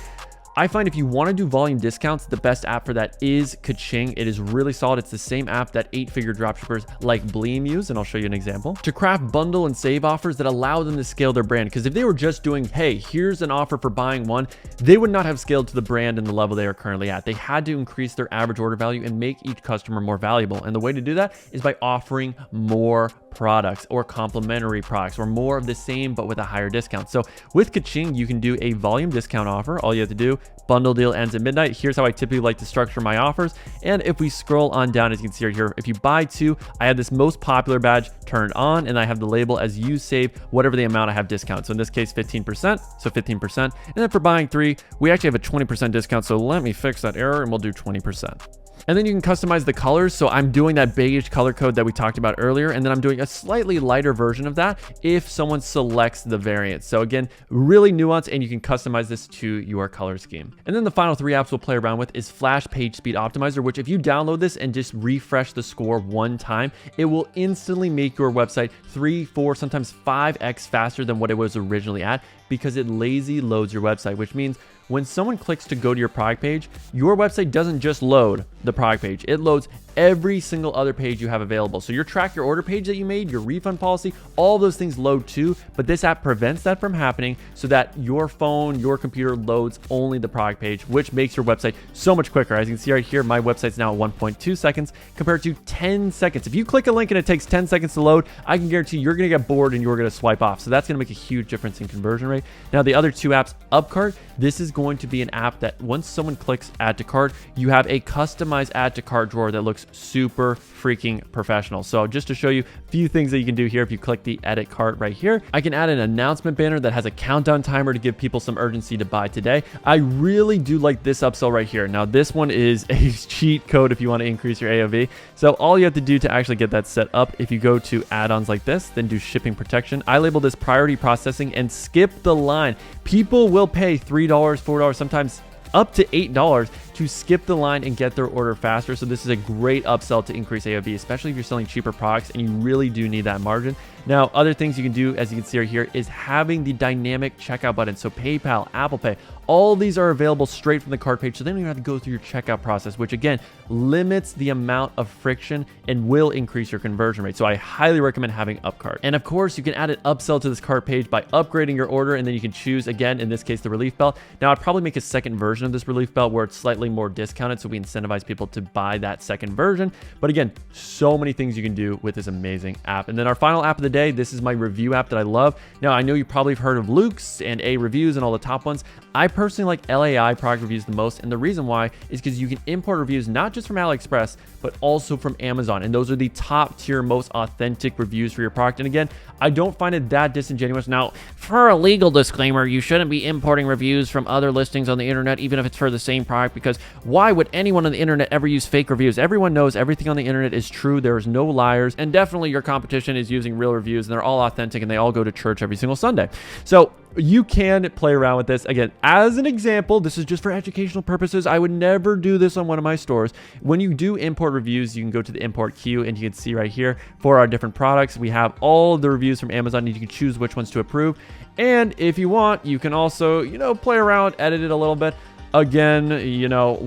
I find if you want to do volume discounts, the best app for that is Kaching. It is really solid. It's the same app that 8-figure dropshippers like Bleem use, and I'll show you an example, to craft bundle and save offers that allow them to scale their brand. Because if they were just doing, hey, here's an offer for buying one, they would not have scaled to the brand and the level they are currently at. They had to increase their average order value and make each customer more valuable. And the way to do that is by offering more products or complementary products or more of the same but with a higher discount. So with Kaching, you can do a volume discount offer. All you have to do bundle deal ends at midnight. Here's how I typically like to structure my offers. And if we scroll on down, as you can see right here, if you buy 2, I have this most popular badge turned on, and I have the label as you save whatever the amount I have discount. So in this case, 15%, so 15%. And then for buying 3, we actually have a 20% discount. So let me fix that error and we'll do 20%. And then you can customize the colors. So I'm doing that beige color code that we talked about earlier, and then I'm doing a slightly lighter version of that if someone selects the variant. So again, really nuanced, and you can customize this to your color scheme. And then the final 3 apps we'll play around with is Flash Page Speed Optimizer, which if you download this and just refresh the score 1 time, it will instantly make your website 3, 4, sometimes 5x faster than what it was originally at, because it lazy loads your website, which means when someone clicks to go to your product page, your website doesn't just load the product page, it loads every single other page you have available. So your track your order page that you made, your refund policy, all those things load too, but this app prevents that from happening so that your phone, your computer loads only the product page, which makes your website so much quicker. As you can see right here, my website's now at 1.2 seconds compared to 10 seconds. If you click a link and it takes 10 seconds to load, I can guarantee you're gonna get bored and you're gonna swipe off. So that's gonna make a huge difference in conversion rate. Now the other 2 apps, Upcart, this is going to be an app that once someone clicks add to cart, you have a customized add to cart drawer that looks super freaking professional. So just to show you a few things that you can do here, if you click the edit cart right here, I can add an announcement banner that has a countdown timer to give people some urgency to buy today. I really do like this upsell right here. Now this one is a cheat code if you want to increase your AOV. So all you have to do to actually get that set up, if you go to add-ons like this, then do shipping protection. I label this priority processing and skip the line. People will pay $3, $4, sometimes up to $8 to skip the line and get their order faster. So this is a great upsell to increase AOV, especially if you're selling cheaper products and you really do need that margin. Now, other things you can do, as you can see right here, is having the dynamic checkout button. So PayPal, Apple Pay, all these are available straight from the cart page. So they don't even have to go through your checkout process, which again, limits the amount of friction and will increase your conversion rate. So I highly recommend having Upcart. And of course, you can add an upsell to this cart page by upgrading your order, and then you can choose, again, in this case, the relief belt. Now, I'd probably make a second version of this relief belt where it's slightly more discounted, so we incentivize people to buy that second version. But again, so many things you can do with this amazing app. And then our final app of the day, this is my review app that I love. Now, I know you probably have heard of Luke's and A Reviews and all the top ones. I personally like LAI product reviews the most, and the reason why is because you can import reviews not just from AliExpress, but also from Amazon, and those are the top tier, most authentic reviews for your product. And again, I don't find it that disingenuous. Now, for a legal disclaimer, you shouldn't be importing reviews from other listings on the internet, even if it's for the same product, because why would anyone on the internet ever use fake reviews? Everyone knows everything on the internet is true. There's no liars, and definitely your competition is using real reviews, and they're all authentic, and they all go to church every single Sunday. So you can play around with this. Again, as an example, this is just for educational purposes. I would never do this on one of my stores. When you do import reviews, you can go to the import queue, and you can see right here for our different products, we have all the reviews from Amazon, and you can choose which ones to approve. And if you want, you can also, play around, edit it a little bit. Again,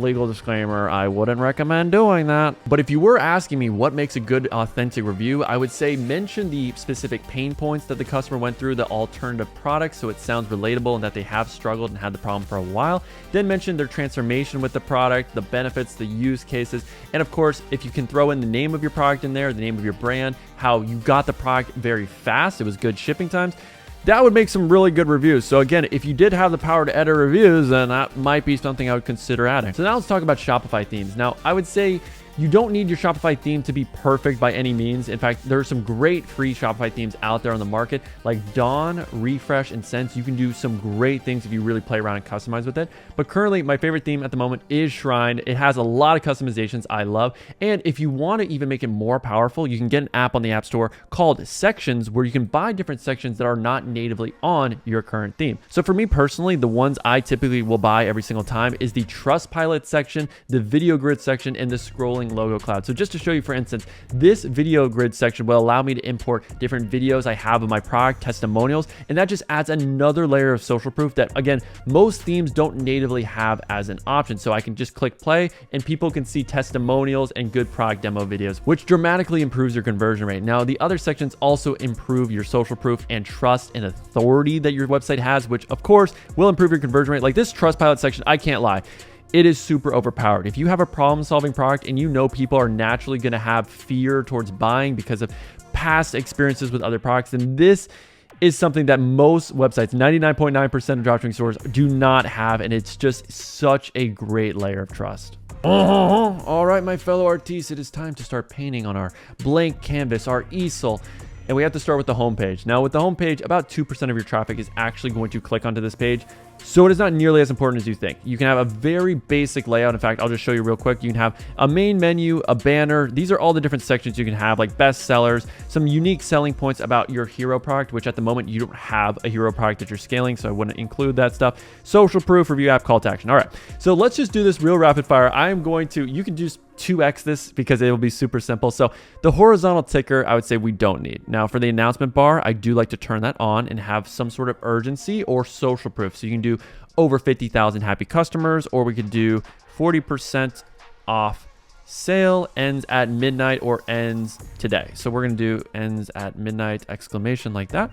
legal disclaimer, I wouldn't recommend doing that. But if you were asking me what makes a good authentic review, I would say mention the specific pain points that the customer went through, the alternative products, so it sounds relatable and that they have struggled and had the problem for a while. Then mention their transformation with the product, the benefits, the use cases. And of course, if you can throw in the name of your product in there, the name of your brand, how you got the product very fast, it was good shipping times, that would make some really good reviews. So again, if you did have the power to edit reviews, then that might be something I would consider adding. So now let's talk about Shopify themes. Now, I would say you don't need your Shopify theme to be perfect by any means. In fact, there are some great free Shopify themes out there on the market, like Dawn, Refresh, and Sense. You can do some great things if you really play around and customize with it. But currently, my favorite theme at the moment is Shrine. It has a lot of customizations I love. And if you want to even make it more powerful, you can get an app on the App Store called Sections, where you can buy different sections that are not natively on your current theme. So for me personally, the ones I typically will buy every single time is the Trustpilot section, the Video Grid section, and the Scrolling Logo Cloud. So just to show you, for instance, this Video Grid section will allow me to import different videos I have of my product, testimonials, and that just adds another layer of social proof that, again, most themes don't natively have as an option. So I can just click play and people can see testimonials and good product demo videos, which dramatically improves your conversion rate. Now, the other sections also improve your social proof and trust and authority that your website has, which of course will improve your conversion rate. Like this Trustpilot section, I can't lie, it is super overpowered. If you have a problem-solving product and you know people are naturally going to have fear towards buying because of past experiences with other products, then this is something that most websites, 99.9% of dropshipping stores, do not have, and it's just such a great layer of trust. All right, my fellow artists, it is time to start painting on our blank canvas, our easel. And we have to start with the homepage. Now with the homepage, about 2% of your traffic is actually going to click onto this page. So it is not nearly as important as you think. You can have a very basic layout. In fact, I'll just show you real quick. You can have a main menu, a banner. These are all the different sections you can have, like best sellers, some unique selling points about your hero product, which at the moment you don't have a hero product that you're scaling, so I wouldn't include that stuff. Social proof, review app, call to action. All right, so let's just do this real rapid fire. I am going to, you can just 2x this because it will be super simple. So the horizontal ticker, I would say we don't need. Now for the announcement bar, I do like to turn that on and have some sort of urgency or social proof. So you can do over 50,000 happy customers, or we could do 40% off sale, ends at midnight, or ends today. So we're going to do ends at midnight, exclamation, like that.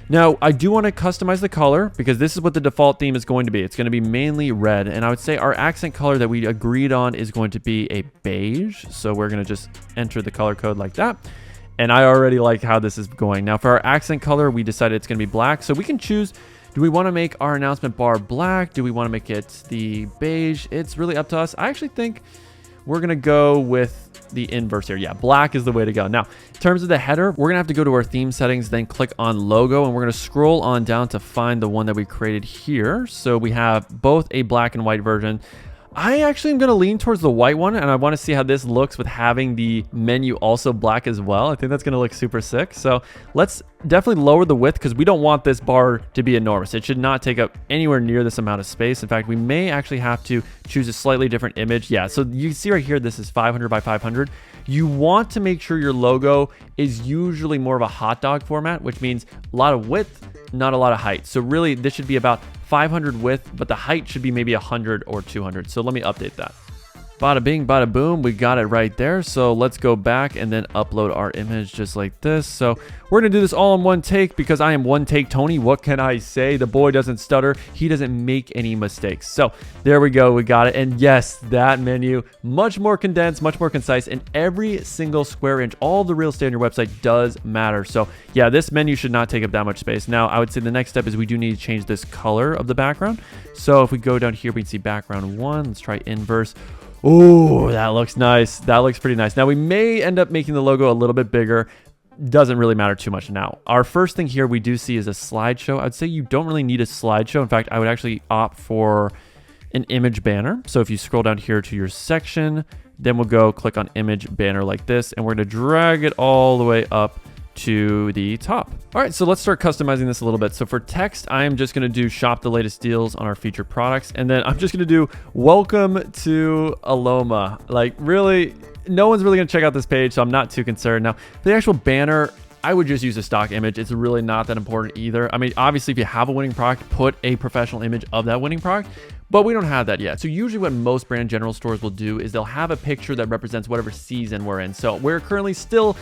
Now, I do want to customize the color because this is what the default theme is going to be. It's going to be mainly red. And I would say our accent color that we agreed on is going to be a beige. So we're going to just enter the color code like that. And I already like how this is going. Now, for our accent color, we decided it's going to be black. So we can choose, do we want to make our announcement bar black? Do we want to make it the beige? It's really up to us. I actually think we're going to go with the inverse here. Yeah, black is the way to go. Now, in terms of the header, we're going to have to go to our theme settings, then click on logo, and we're going to scroll on down to find the one that we created here. So we have both a black and white version. I actually am going to lean towards the white one, and I want to see how this looks with having the menu also black as well. I think that's going to look super sick. So let's definitely lower the width because we don't want this bar to be enormous. It should not take up anywhere near this amount of space. In fact, we may actually have to choose a slightly different image. Yeah, so you can see right here, this is 500 by 500. You want to make sure your logo is usually more of a hot dog format, which means a lot of width, not a lot of height. So really, this should be about 500 width, but the height should be maybe 100 or 200. So let me update that. Bada bing, bada boom, we got it right there. So let's go back and then upload our image just like this. So we're gonna do this all in one take because I am one take Tony. What can I say? The boy doesn't stutter. He doesn't make any mistakes. So there we go, we got it. And yes, that menu, much more condensed, much more concise, and every single square inch, all the real estate on your website does matter. So yeah, this menu should not take up that much space. Now, I would say the next step is we do need to change this color of the background. So if we go down here, we can see background 1. Let's try inverse. Oh, that looks nice. That looks pretty nice. Now we may end up making the logo a little bit bigger. Doesn't really matter too much now. Our first thing here we do see is a slideshow. I'd say you don't really need a slideshow. In fact, I would actually opt for an image banner. So if you scroll down here to your section, then we'll go click on image banner like this, and we're going to drag it all the way up to the top. All right, so let's start customizing this a little bit. So for text, I am just going to do shop the latest deals on our featured products. And then I'm just going to do welcome to Aloma. Like really, no one's really going to check out this page, so I'm not too concerned. Now, for the actual banner, I would just use a stock image. It's really not that important either. I mean, obviously, if you have a winning product, put a professional image of that winning product. But we don't have that yet. So usually what most brand general stores will do is they'll have a picture that represents whatever season we're in. So we're currently still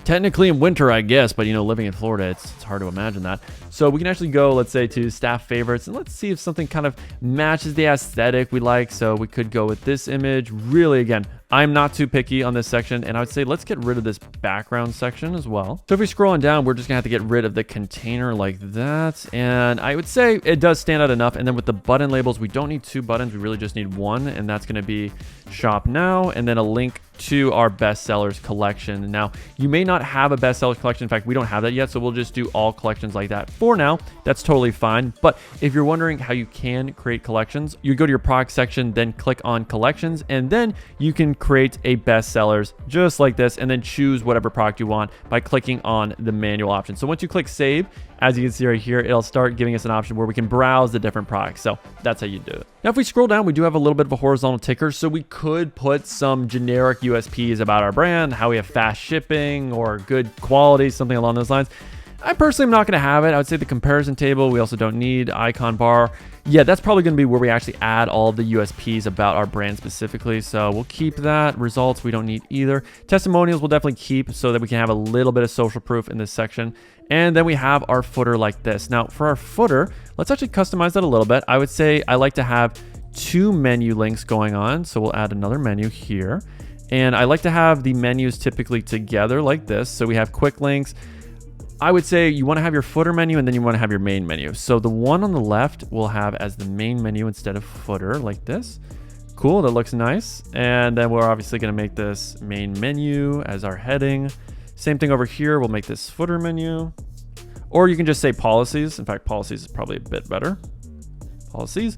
technically in winter, I guess, but you know, living in Florida, it's hard to imagine that. So we can actually go, let's say, to staff favorites, and let's see if something kind of matches the aesthetic we like. So we could go with this image. Really, again, I'm not too picky on this section, and I would say let's get rid of this background section as well. So if we scroll on down, we're just gonna have to get rid of the container like that. And I would say it does stand out enough. And then with the button labels, we don't need 2 buttons. We really just need 1, and that's gonna be shop now, and then a link to our bestsellers collection. Now, you may not have a bestsellers collection. In fact, we don't have that yet, so we'll just do all collections like that. For now, that's totally fine. But if you're wondering how you can create collections, you go to your product section, then click on collections, and then you can create a bestsellers just like this, and then choose whatever product you want by clicking on the manual option. So once you click save, as you can see right here, it'll start giving us an option where we can browse the different products. So that's how you do it. Now, if we scroll down, we do have a little bit of a horizontal ticker. So we could put some generic USPs about our brand, how we have fast shipping or good quality, something along those lines. I personally am not going to have it. I would say the comparison table, we also don't need icon bar. Yeah, that's probably going to be where we actually add all the USPs about our brand specifically. So we'll keep that. Results, we don't need either. Testimonials we'll definitely keep so that we can have a little bit of social proof in this section. And then we have our footer like this. Now for our footer, let's actually customize that a little bit. I would say I like to have 2 menu links going on. So we'll add another menu here. And I like to have the menus typically together like this. So we have quick links. I would say you want to have your footer menu and then you want to have your main menu. So the one on the left will have as the main menu instead of footer like this. Cool, that looks nice. And then we're obviously going to make this main menu as our heading. Same thing over here, we'll make this footer menu. Or you can just say policies. In fact, policies is probably a bit better. Policies.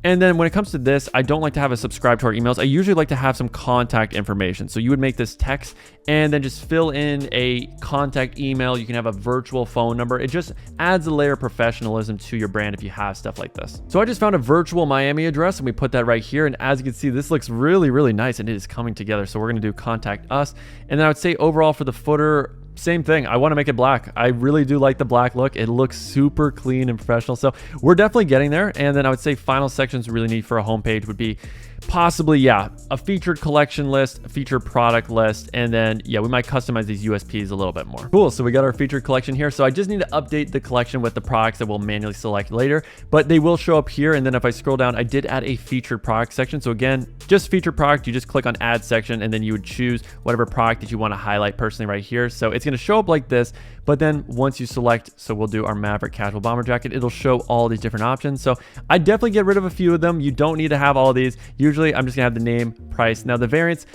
And then when it comes to this, I don't like to have a subscribe to our emails. I usually like to have some contact information. So you would make this text and then just fill in a contact email. You can have a virtual phone number. It just adds a layer of professionalism to your brand if you have stuff like this. So I just found a virtual Miami address and we put that right here. And as you can see, this looks really, really nice and it is coming together. So we're going to do contact us. And then I would say overall for the footer, same thing. I want to make it black. I really do like the black look. It looks super clean and professional. So we're definitely getting there. And then I would say final sections really need for a homepage would be possibly, a featured collection list, a featured product list. And then, we might customize these USPs a little bit more. Cool. So we got our featured collection here. So I just need to update the collection with the products that we'll manually select later, but they will show up here. And then if I scroll down, I did add a featured product section. So again, just featured product, you just click on add section and then you would choose whatever product that you want to highlight personally right here. So it's going to show up like this, but then once you select, so we'll do our Maverick casual bomber jacket, it'll show all these different options. So I definitely get rid of a few of them. You don't need to have all these. Usually I'm just gonna have the name, price. Now the variants,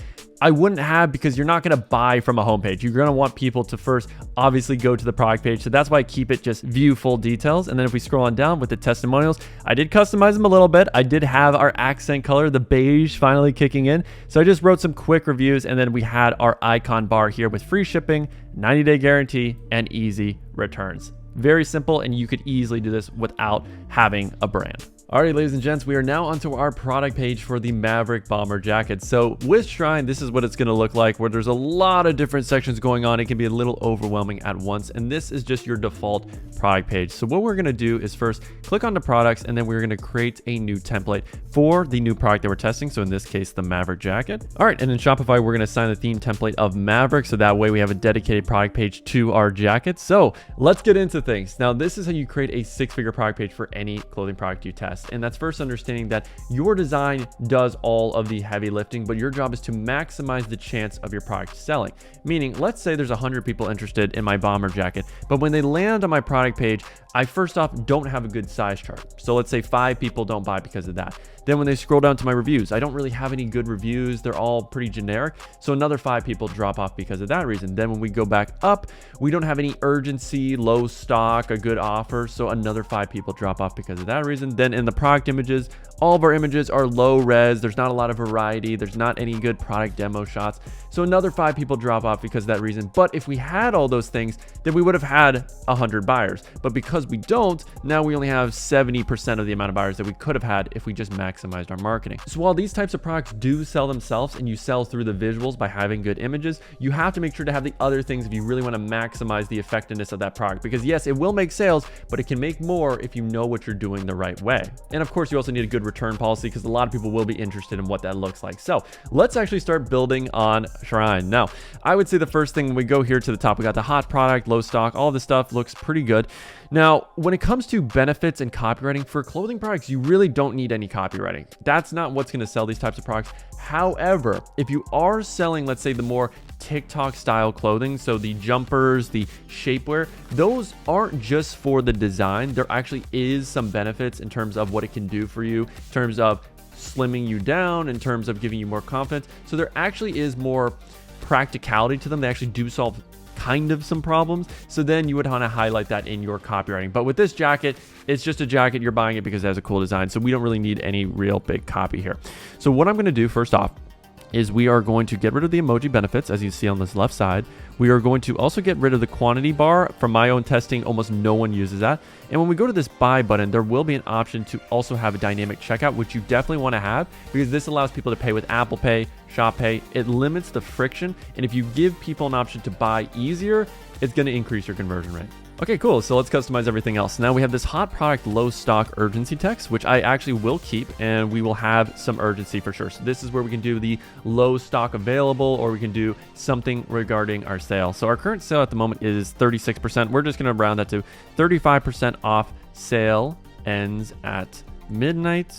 I wouldn't have because you're not going to buy from a homepage. You're going to want people to first obviously go to the product page. So that's why I keep it just view full details. And then if we scroll on down with the testimonials, I did customize them a little bit. I did have our accent color, the beige, finally kicking in. So I just wrote some quick reviews and then we had our icon bar here with free shipping, 90-day guarantee, and easy returns. Very simple, and you could easily do this without having a brand. Alright, ladies and gents, we are now onto our product page for the Maverick Bomber Jacket. So with Shrine, this is what it's going to look like, where there's a lot of different sections going on. It can be a little overwhelming at once, and this is just your default product page. So what we're going to do is first click on the products, and then we're going to create a new template for the new product that we're testing. So in this case, the Maverick Jacket. Alright, and in Shopify, we're going to assign the theme template of Maverick, so that way we have a dedicated product page to our jacket. So let's get into things. Now, this is how you create a six-figure product page for any clothing product you test. And that's first understanding that your design does all of the heavy lifting, but your job is to maximize the chance of your product selling. Meaning, let's say there's 100 people interested in my bomber jacket, but when they land on my product page, I first off don't have a good size chart. So let's say 5 people don't buy because of that. Then when they scroll down to my reviews, I don't really have any good reviews. They're all pretty generic. So another 5 people drop off because of that reason. Then when we go back up, we don't have any urgency, low stock, a good offer. So another 5 people drop off because of that reason. Then in the product images, all of our images are low res. There's not a lot of variety. There's not any good product demo shots. So another 5 people drop off because of that reason. But if we had all those things, then we would have had 100 buyers. But because we don't, now we only have 70% of the amount of buyers that we could have had if we just maximized our marketing. So while these types of products do sell themselves and you sell through the visuals by having good images, you have to make sure to have the other things if you really want to maximize the effectiveness of that product. Because yes, it will make sales, but it can make more if you know what you're doing the right way. And of course, you also need a good return policy because a lot of people will be interested in what that looks like. So let's actually start building on Shrine. Now, I would say the first thing when we go here to the top, we got the hot product, low stock, all this stuff looks pretty good. Now, when it comes to benefits and copywriting for clothing products, you really don't need any copywriting. That's not what's going to sell these types of products. However, if you are selling, let's say, the more TikTok style clothing, so the jumpers, the shapewear, those aren't just for the design. There actually is some benefits in terms of what it can do for you, in terms of slimming you down, in terms of giving you more confidence. So there actually is more practicality to them. They actually do solve kind of some problems. So then you would want to highlight that in your copywriting. But with this jacket, it's just a jacket. You're buying it because it has a cool design. So we don't really need any real big copy here. So what I'm going to do first off is we are going to get rid of the emoji benefits, as you see on this left side. We are going to also get rid of the quantity bar. From my own testing, almost no one uses that. And when we go to this buy button, there will be an option to also have a dynamic checkout, which you definitely want to have because this allows people to pay with Apple Pay, Shop Pay. It limits the friction. And if you give people an option to buy easier, it's going to increase your conversion rate. Okay, cool. So let's customize everything else. Now we have this hot product, low stock urgency text, which I actually will keep, and we will have some urgency for sure. So this is where we can do the low stock available, or we can do something regarding our sale. So our current sale at the moment is 36%. We're just going to round that to 35% off. Sale ends at midnight.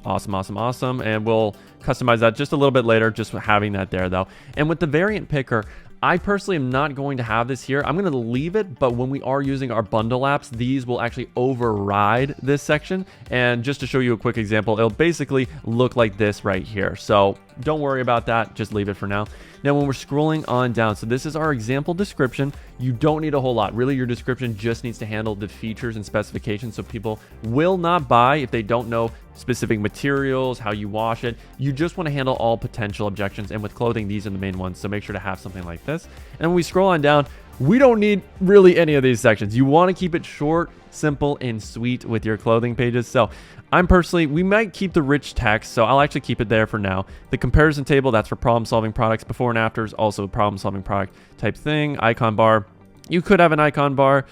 Awesome, awesome, awesome. And we'll customize that just a little bit later, just having that there though. And with the variant picker, I personally am not going to have this here. I'm going to leave it, but when we are using our bundle apps, these will actually override this section. And just to show you a quick example, it'll basically look like this right here. So don't worry about that. Just leave it for now. Now, when we're scrolling on down, so this is our example description. You don't need a whole lot. Really, your description just needs to handle the features and specifications, so people will not buy if they don't know specific materials, how you wash it. You just want to handle all potential objections. And with clothing, these are the main ones. So make sure to have something like this. And when we scroll on down, we don't need really any of these sections. You want to keep it short, simple, and sweet with your clothing pages. So we might keep the rich text, so I'll actually keep it there for now. The comparison table, that's for problem solving products. Before and afters, also a problem solving product type thing. Icon bar, you could have an icon bar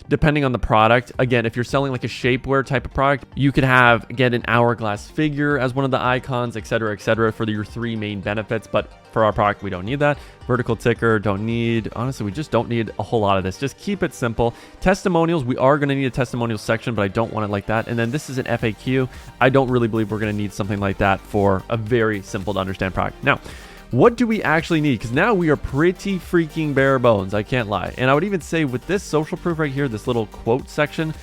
depending on the product. Again, if you're selling like a shapewear type of product, you could have, again, an hourglass figure as one of the icons, etc., for your 3 main benefits. But for our product, we don't need that. Vertical ticker, don't need. Honestly, we just don't need a whole lot of this. Just keep it simple. Testimonials, we are going to need a testimonial section, but I don't want it like that. And then this is an FAQ. I don't really believe we're going to need something like that for a very simple to understand product. Now, what do we actually need? Because now we are pretty freaking bare bones, I can't lie. And I would even say with this social proof right here, this little quote section,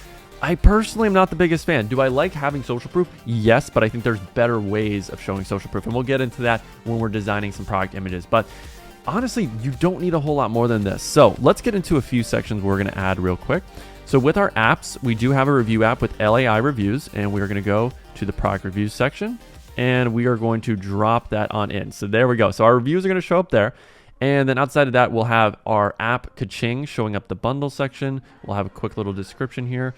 I personally am not the biggest fan. Do I like having social proof? Yes, but I think there's better ways of showing social proof. And we'll get into that when we're designing some product images. But honestly, you don't need a whole lot more than this. So let's get into a few sections we're going to add real quick. So with our apps, we do have a review app with LAI reviews, and we're going to go to the product reviews section. And we are going to drop that on in. So there we go. So our reviews are going to show up there. And then outside of that, we'll have our app Kaching showing up the bundle section. We'll have a quick little description here.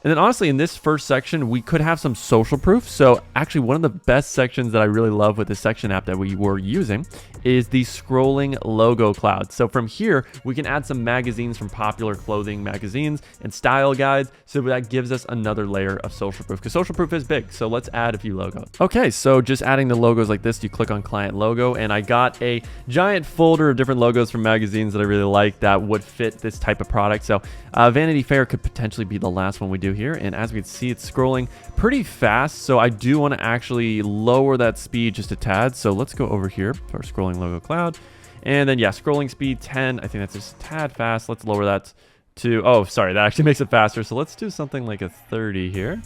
And then honestly, in this first section, we could have some social proof. So actually, one of the best sections that I really love with the section app that we were using is the scrolling logo cloud. So from here, we can add some magazines from popular clothing magazines and style guides. So that gives us another layer of social proof, because social proof is big. So let's add a few logos. Okay, so just adding the logos like this, you click on client logo, and I got a giant folder of different logos from magazines that I really like that would fit this type of product. So Vanity Fair could potentially be the last one we do here. And as we can see, it's scrolling pretty fast. So I do want to actually lower that speed just a tad. So let's go over here to our scrolling logo cloud. And then, yeah, scrolling speed 10. I think that's just a tad fast. Let's lower that to, oh, sorry, that actually makes it faster. So let's do something like a 30 here.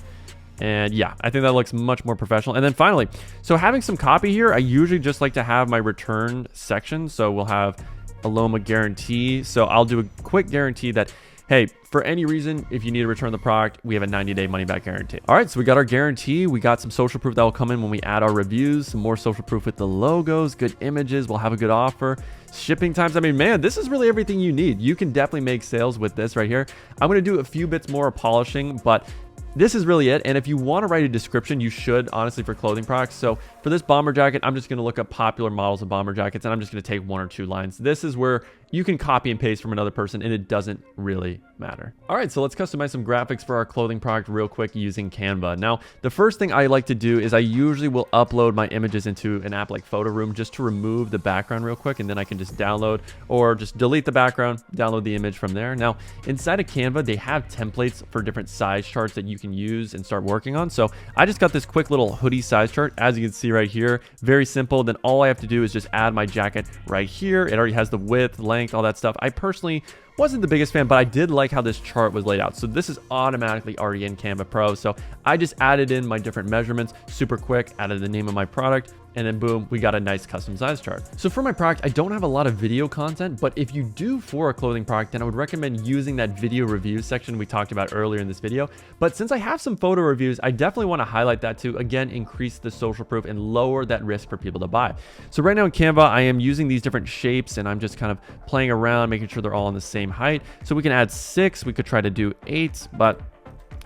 And yeah, I think that looks much more professional. And then finally, so having some copy here, I usually just like to have my return section. So we'll have Aloma guarantee. So I'll do a quick guarantee that, hey, for any reason, if you need to return the product, we have a 90-day money-back guarantee. All right, so we got our guarantee. We got some social proof that will come in when we add our reviews, some more social proof with the logos, good images. We'll have a good offer. Shipping times. I mean, man, this is really everything you need. You can definitely make sales with this right here. I'm going to do a few bits more polishing, but this is really it. And if you want to write a description, you should, honestly, for clothing products. So for this bomber jacket, I'm just going to look up popular models of bomber jackets, and I'm just going to take 1 or 2 lines. This is where you can copy and paste from another person, and it doesn't really matter. All right, so let's customize some graphics for our clothing product real quick using Canva. Now, the first thing I like to do is I usually will upload my images into an app like Photo Room just to remove the background real quick, and then I can just download or just delete the background, download the image from there. Now, inside of Canva, they have templates for different size charts that you can use and start working on. So I just got this quick little hoodie size chart, as you can see right here. Very simple. Then all I have to do is just add my jacket right here. It already has the width, length, all that stuff. I personally wasn't the biggest fan, but I did like how this chart was laid out. So this is automatically already in Canva Pro. So I just added in my different measurements super quick, added the name of my product, and then boom, we got a nice custom size chart. So for my product, I don't have a lot of video content, but if you do for a clothing product, then I would recommend using that video review section we talked about earlier in this video. But since I have some photo reviews, I definitely want to highlight that to, again, increase the social proof and lower that risk for people to buy. So right now in Canva, I am using these different shapes, and I'm just kind of playing around, making sure they're all in the same height. So we can add 6, we could try to do 8, but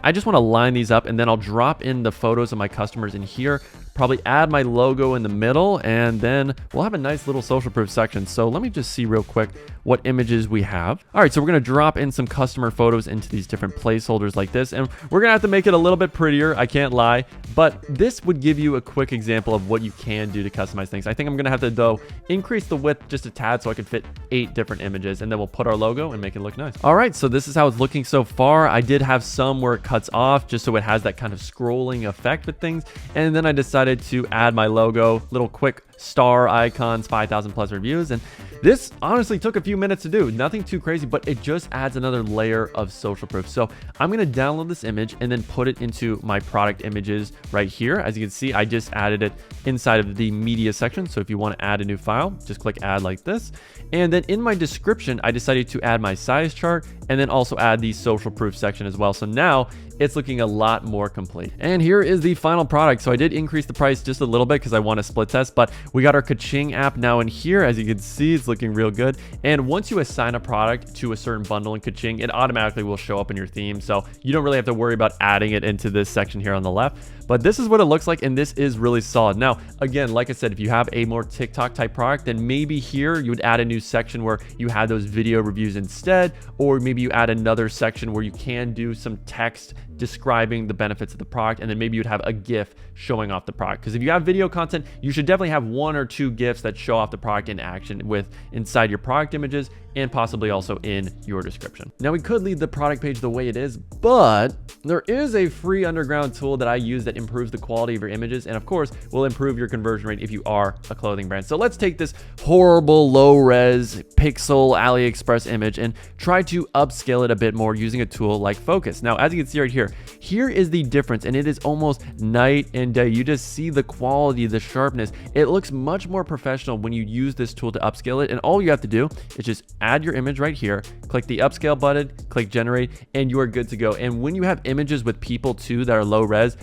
I just want to line these up, and then I'll drop in the photos of my customers in here, probably add my logo in the middle, and then we'll have a nice little social proof section. So let me just see real quick what images we have. All right, so we're going to drop in some customer photos into these different placeholders like this, and we're going to have to make it a little bit prettier, I can't lie, but this would give you a quick example of what you can do to customize things. I think I'm going to have to, though, increase the width just a tad so I can fit 8 different images, and then we'll put our logo and make it look nice. All right, so this is how it's looking so far. I did have some where it cuts off just so it has that kind of scrolling effect with things, and then I decided to add my logo, little quick star icons, 5,000 plus reviews, and This honestly took a few minutes to do, nothing too crazy, but it just adds another layer of social proof. So I'm gonna download this image and then put it into my product images right here. As you can see, I just added it inside of the media section. So if you want to add a new file, just click add like this. And then in my description, I decided to add my size chart and then also add the social proof section as well. So now it's looking a lot more complete. And here is the final product. So I did increase the price just a little bit because I want to split test, but we got our Kaching app now in here. As you can see, it's looking real good. And once you assign a product to a certain bundle in Kaching, it automatically will show up in your theme. So you don't really have to worry about adding it into this section here on the left. But this is what it looks like, and this is really solid. Now, again, like I said, if you have a more TikTok type product, then maybe here you would add a new section where you had those video reviews instead, or maybe you add another section where you can do some text describing the benefits of the product, and then maybe you'd have a GIF showing off the product. Because if you have video content, you should definitely have 1 or 2 GIFs that show off the product in action with inside your product images and possibly also in your description. Now we could leave the product page the way it is, but there is a free underground tool that I use that improves the quality of your images and of course will improve your conversion rate if you are a clothing brand. So let's take this horrible low res pixel AliExpress image and try to upscale it a bit more using a tool like Focus. Now, as you can see right here is the difference, and it is almost night and day. You just see the quality, the sharpness. It looks much more professional when you use this tool to upscale it, and all you have to do is just add your image right here, click the upscale button, click generate, and you are good to go. And when you have images with people too that are low res,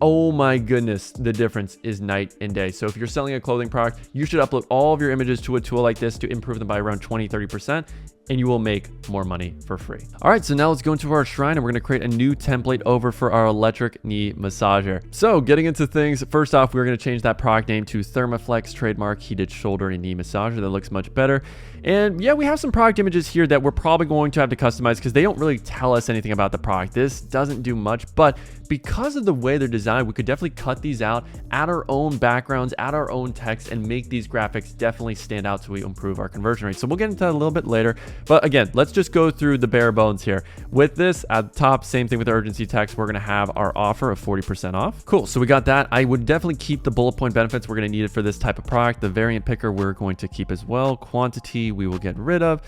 oh my goodness, the difference is night and day. So if you're selling a clothing product, you should upload all of your images to a tool like this to improve them by around 20-30%, and you will make more money for free. All right, so now let's go into our shrine and we're gonna create a new template over for our electric knee massager. So getting into things, first off, we're gonna change that product name to Thermaflex trademark heated shoulder and knee massager. That looks much better. And yeah, we have some product images here that we're probably going to have to customize because they don't really tell us anything about the product. This doesn't do much, but because of the way they're designed, we could definitely cut these out, add our own backgrounds, add our own text, and make these graphics definitely stand out so we improve our conversion rate. So we'll get into that a little bit later. But again, let's just go through the bare bones here. With this at the top, same thing with the urgency text, we're gonna have our offer of 40% off. Cool, so we got that. I would definitely keep the bullet point benefits. We're gonna need it for this type of product. The variant picker we're going to keep as well. Quantity we will get rid of.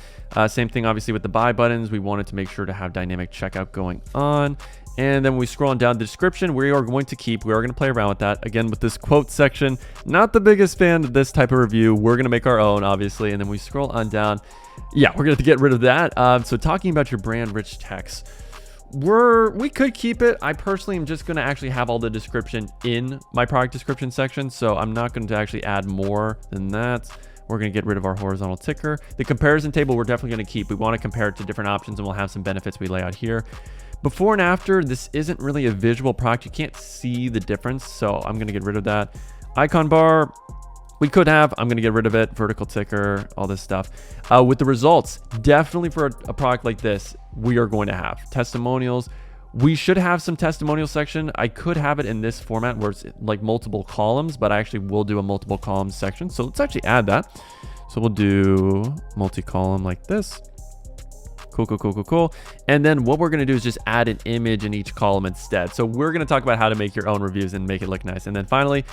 Same thing obviously with the buy buttons. We wanted to make sure to have dynamic checkout going on. And then when we scroll on down the description, we are going to play around with that. Again, with this quote section, not the biggest fan of this type of review. We're going to make our own, obviously. And then we scroll on down. Yeah, we're going to get rid of that. So talking about your brand rich text, we could keep it. I personally am just going to actually have all the description in my product description section. So I'm not going to actually add more than that. We're going to get rid of our horizontal ticker. The comparison table, we're definitely going to keep. We want to compare it to different options, and we'll have some benefits we lay out here. Before and after, this isn't really a visual product. You can't see the difference, so I'm going to get rid of that. Icon bar, we could have. I'm going to get rid of it. Vertical ticker, all this stuff. With the results, definitely for a product like this, we are going to have testimonials. We should have some testimonial section. I could have it in this format where it's like multiple columns, but I actually will do a multiple columns section. So let's actually add that. So we'll do multi-column like this. Cool. And then what we're going to do is just add an image in each column instead. So we're going to talk about how to make your own reviews and make it look nice. And then finally,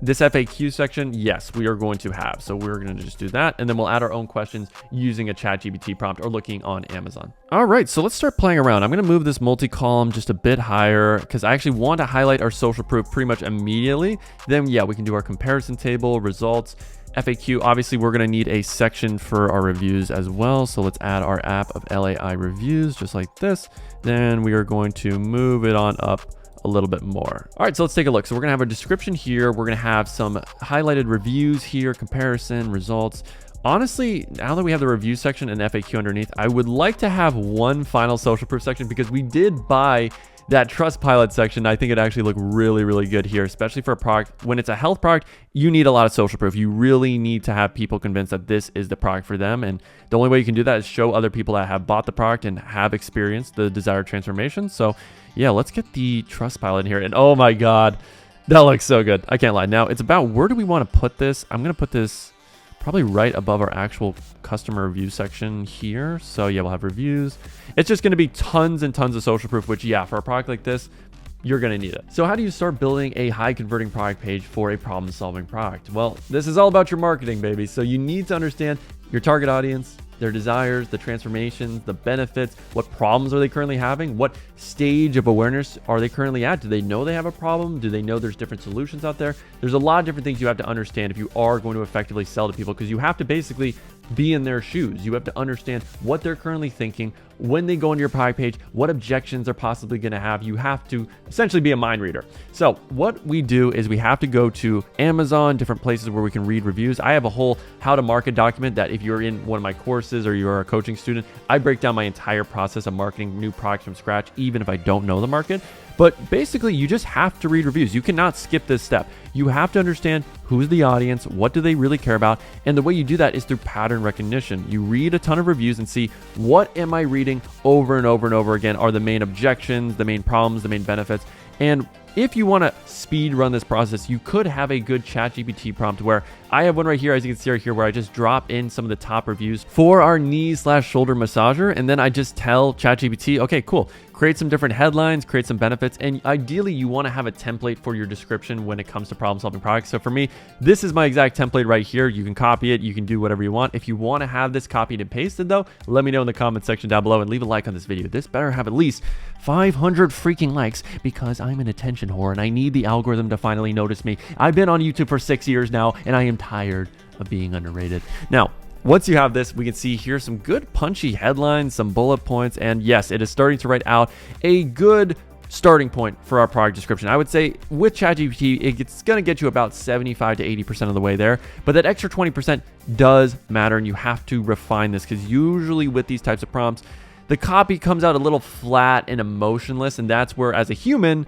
this FAQ section, yes, we are going to have. So we're going to just do that. And then we'll add our own questions using a ChatGPT prompt or looking on Amazon. All right, so let's start playing around. I'm going to move this multi-column just a bit higher because I actually want to highlight our social proof pretty much immediately. Then, yeah, we can do our comparison table, results, FAQ. Obviously, we're going to need a section for our reviews as well. So let's add our app of LAI reviews just like this. Then we are going to move it on up a little bit more. All right, so let's take a look. So we're gonna have a description here. We're gonna have some highlighted reviews here, comparison, results. Honestly, now that we have the review section and FAQ underneath, I would like to have one final social proof section because we did buy that Trustpilot section. I think it actually looked really, really good here, especially for a product. When it's a health product, you need a lot of social proof. You really need to have people convinced that this is the product for them. And the only way you can do that is show other people that have bought the product and have experienced the desired transformation. So yeah, let's get the Trustpilot in here. And oh my God, that looks so good. I can't lie. Now it's about where do we want to put this? I'm going to put this probably right above our actual customer review section here. So yeah, we'll have reviews. It's just going to be tons and tons of social proof, which yeah, for a product like this, you're going to need it. So how do you start building a high converting product page for a problem solving product? Well, this is all about your marketing, baby. So you need to understand your target audience, their desires, the transformations, the benefits, what problems are they currently having? What stage of awareness are they currently at? Do they know they have a problem? Do they know there's different solutions out there? There's a lot of different things you have to understand if you are going to effectively sell to people, because you have to basically be in their shoes. You have to understand what they're currently thinking when they go into your product page, what objections they're possibly going to have. You have to essentially be a mind reader. So what we do is we have to go to Amazon, different places where we can read reviews. I have a whole how to market document that if you're in one of my courses or you're a coaching student, I break down my entire process of marketing new products from scratch, even if I don't know the market. But basically, you just have to read reviews. You cannot skip this step. You have to understand who's the audience, what do they really care about, and the way you do that is through pattern recognition. You read a ton of reviews and see, what am I reading over and over and over again are the main objections, the main problems, the main benefits. And if you want to speed run this process, you could have a good ChatGPT prompt where I have one right here, as you can see right here, where I just drop in some of the top reviews for our knee/shoulder massager. And then I just tell ChatGPT, okay, cool, create some different headlines, create some benefits. And ideally you want to have a template for your description when it comes to problem solving products. So for me, this is my exact template right here. You can copy it. You can do whatever you want. If you want to have this copied and pasted though, let me know in the comment section down below and leave a like on this video. This better have at least 500 freaking likes because I'm an attention whore and I need the algorithm to finally notice me. I've been on YouTube for 6 years now and I am tired of being underrated. Now, once you have this, we can see here some good punchy headlines, some bullet points, and yes, it is starting to write out a good starting point for our product description. I would say with ChatGPT, it's going to get you about 75 to 80% of the way there, but that extra 20% does matter, and you have to refine this because usually with these types of prompts, the copy comes out a little flat and emotionless, and that's where, as a human,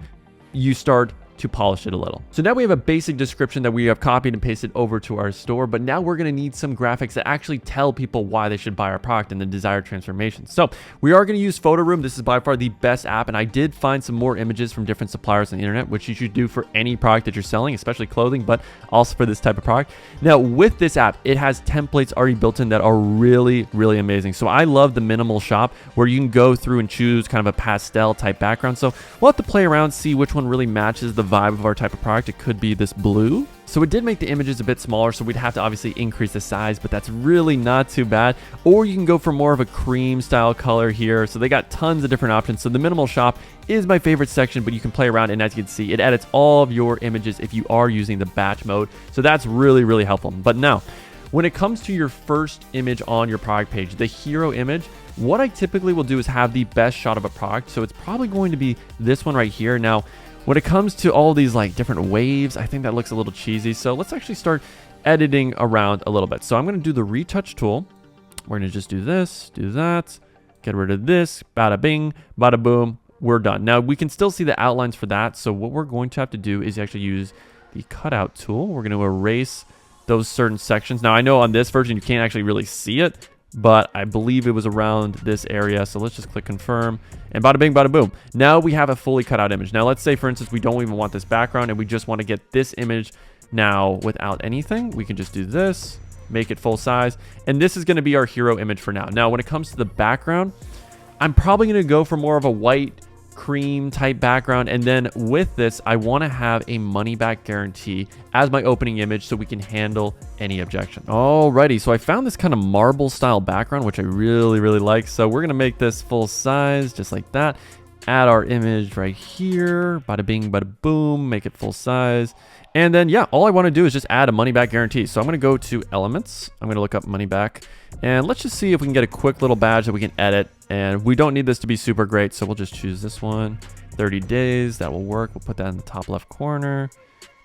you start to polish it a little. So now we have a basic description that we have copied and pasted over to our store, but now we're going to need some graphics that actually tell people why they should buy our product and the desired transformation. So we are going to use Photo Room. This is by far the best app, and I did find some more images from different suppliers on the internet, which you should do for any product that you're selling, especially clothing, but also for this type of product. Now with this app, it has templates already built in that are really, really amazing. So I love the minimal shop where you can go through and choose kind of a pastel type background. So we'll have to play around, see which one really matches the vibe of our type of product. It could be this blue. So it did make the images a bit smaller, so we'd have to obviously increase the size, but that's really not too bad. Or you can go for more of a cream style color here. So they got tons of different options. So the minimal shop is my favorite section, but you can play around, and as you can see, it edits all of your images if you are using the batch mode. So that's really, really helpful. But now, when it comes to your first image on your product page, the hero image, what I typically will do is have the best shot of a product. So it's probably going to be this one right here. Now, when it comes to all these like different waves, I think that looks a little cheesy. So let's actually start editing around a little bit. So I'm going to do the retouch tool. We're going to just do this, do that, get rid of this, bada bing, bada boom, we're done. Now we can still see the outlines for that. So what we're going to have to do is actually use the cutout tool. We're going to erase those certain sections. Now I know on this version, you can't actually really see it, but I believe it was around this area. So let's just click confirm and bada bing, bada boom. Now we have a fully cut out image. Now let's say, for instance, we don't even want this background and we just want to get this image now without anything. We can just do this, make it full size. And this is going to be our hero image for now. Now, when it comes to the background, I'm probably going to go for more of a white cream type background, and then with this I want to have a money back guarantee as my opening image so we can handle any objection. Alrighty, so I found this kind of marble style background which I really like, so we're gonna make this full size just like that. Add our image right here, bada bing bada boom, make it full size. And then yeah, all I want to do is just add a money back guarantee. So I'm going to go to elements, I'm going to look up money back, and let's just see if we can get a quick little badge that we can edit. And we don't need this to be super great, so we'll just choose this one, 30 days, that will work. We'll put that in the top left corner,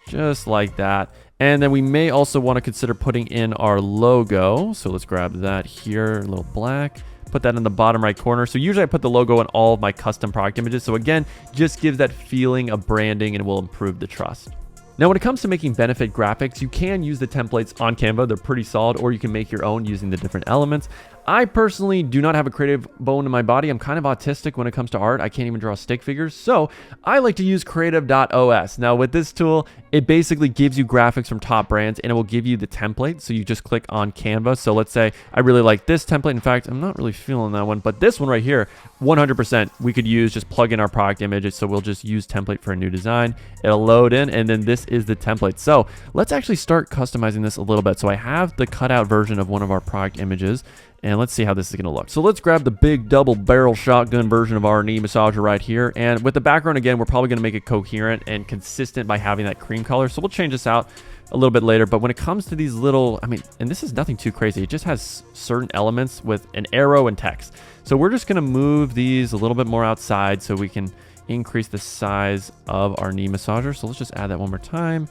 just like that. And then we may also want to consider putting in our logo. So let's grab that here, a little black, put that in the bottom right corner. So usually I put the logo in all of my custom product images. So again, just gives that feeling of branding and will improve the trust. Now, when it comes to making benefit graphics, you can use the templates on Canva. They're pretty solid, or you can make your own using the different elements. I personally do not have a creative bone in my body. I'm kind of autistic when it comes to art. I can't even draw stick figures. So I like to use creative.os. Now with this tool, it basically gives you graphics from top brands and it will give you the template. So you just click on Canva. So let's say I really like this template. In fact, I'm not really feeling that one, but this one right here, 100% we could use, just plug in our product images. So we'll just use template for a new design. It'll load in and then this is the template. So let's actually start customizing this a little bit. So I have the cutout version of one of our product images. And let's see how this is going to look. So let's grab the big double barrel shotgun version of our knee massager right here. And with the background, again, we're probably going to make it coherent and consistent by having that cream color. So we'll change this out a little bit later. But when it comes to these little, and this is nothing too crazy. It just has certain elements with an arrow and text. So we're just going to move these a little bit more outside so we can increase the size of our knee massager. So let's just add that one more time.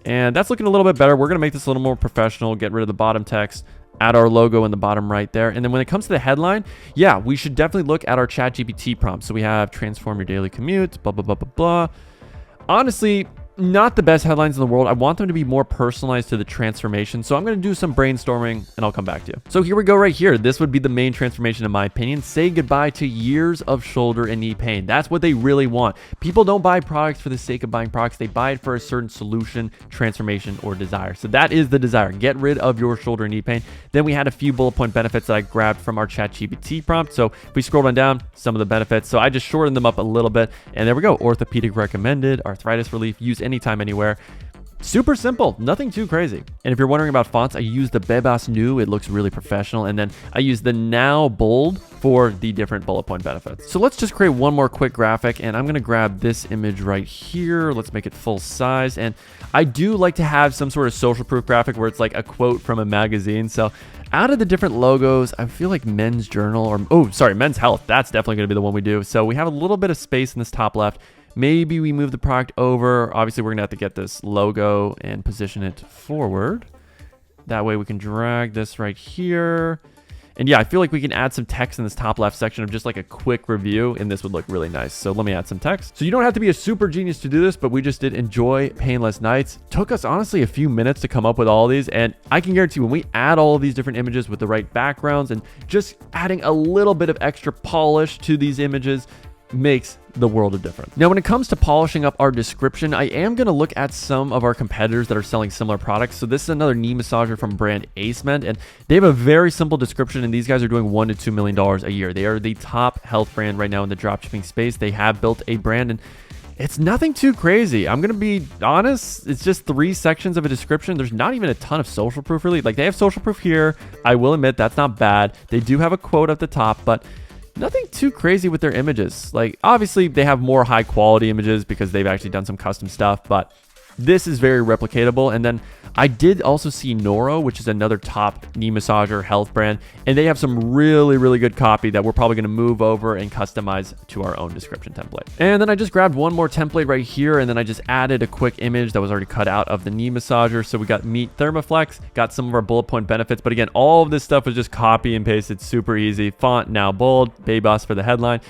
And that's looking a little bit better. We're going to make this a little more professional, get rid of the bottom text, add our logo in the bottom right there. And then when it comes to the headline, yeah, we should definitely look at our ChatGPT prompt. So we have transform your daily commute, blah, blah, blah, blah, blah. Honestly, not the best headlines in the world. I want them to be more personalized to the transformation. So I'm going to do some brainstorming and I'll come back to you. So here we go right here. This would be the main transformation in my opinion. Say goodbye to years of shoulder and knee pain. That's what they really want. People don't buy products for the sake of buying products. They buy it for a certain solution, transformation, or desire. So that is the desire. Get rid of your shoulder and knee pain. Then we had a few bullet point benefits that I grabbed from our ChatGPT prompt. So if we scroll on down, some of the benefits. So I just shortened them up a little bit. And there we go. Orthopedic recommended, arthritis relief, use anytime, anywhere. Super simple, nothing too crazy. And if you're wondering about fonts, I use the Bebas New. It looks really professional. And then I use the Now Bold for the different bullet point benefits. So let's just create one more quick graphic and I'm going to grab this image right here. Let's make it full size. And I do like to have some sort of social proof graphic where it's like a quote from a magazine. So out of the different logos, I feel like Men's Journal Men's Health. That's definitely going to be the one we do. So we have a little bit of space in this top left. Maybe we move the product over. Obviously, we're going to have to get this logo and position it forward. That way we can drag this right here. And yeah, I feel like we can add some text in this top left section of just like a quick review, and this would look really nice. So let me add some text. So you don't have to be a super genius to do this, but we just did enjoy painless nights. Took us honestly a few minutes to come up with all these, and I can guarantee when we add all of these different images with the right backgrounds and just adding a little bit of extra polish to these images makes the world of difference. Now, when it comes to polishing up our description, I am going to look at some of our competitors that are selling similar products. So this is another knee massager from brand Acement, and they have a very simple description, and these guys are doing $1 to $2 million a year. They are the top health brand right now in the dropshipping space. They have built a brand, and it's nothing too crazy. I'm going to be honest. It's just 3 sections of a description. There's not even a ton of social proof really. Like they have social proof here. I will admit that's not bad. They do have a quote at the top, but nothing too crazy with their images. Like obviously they have more high quality images because they've actually done some custom stuff, but this is very replicatable. And then I did also see Noro, which is another top knee massager health brand, and they have some really, really good copy that we're probably going to move over and customize to our own description template. And then I just grabbed one more template right here, and then I just added a quick image that was already cut out of the knee massager. So we got Meet Thermoflex, got some of our bullet point benefits, but again, all of this stuff was just copy and paste. It's super easy. Font now bold, Bebas for the headline.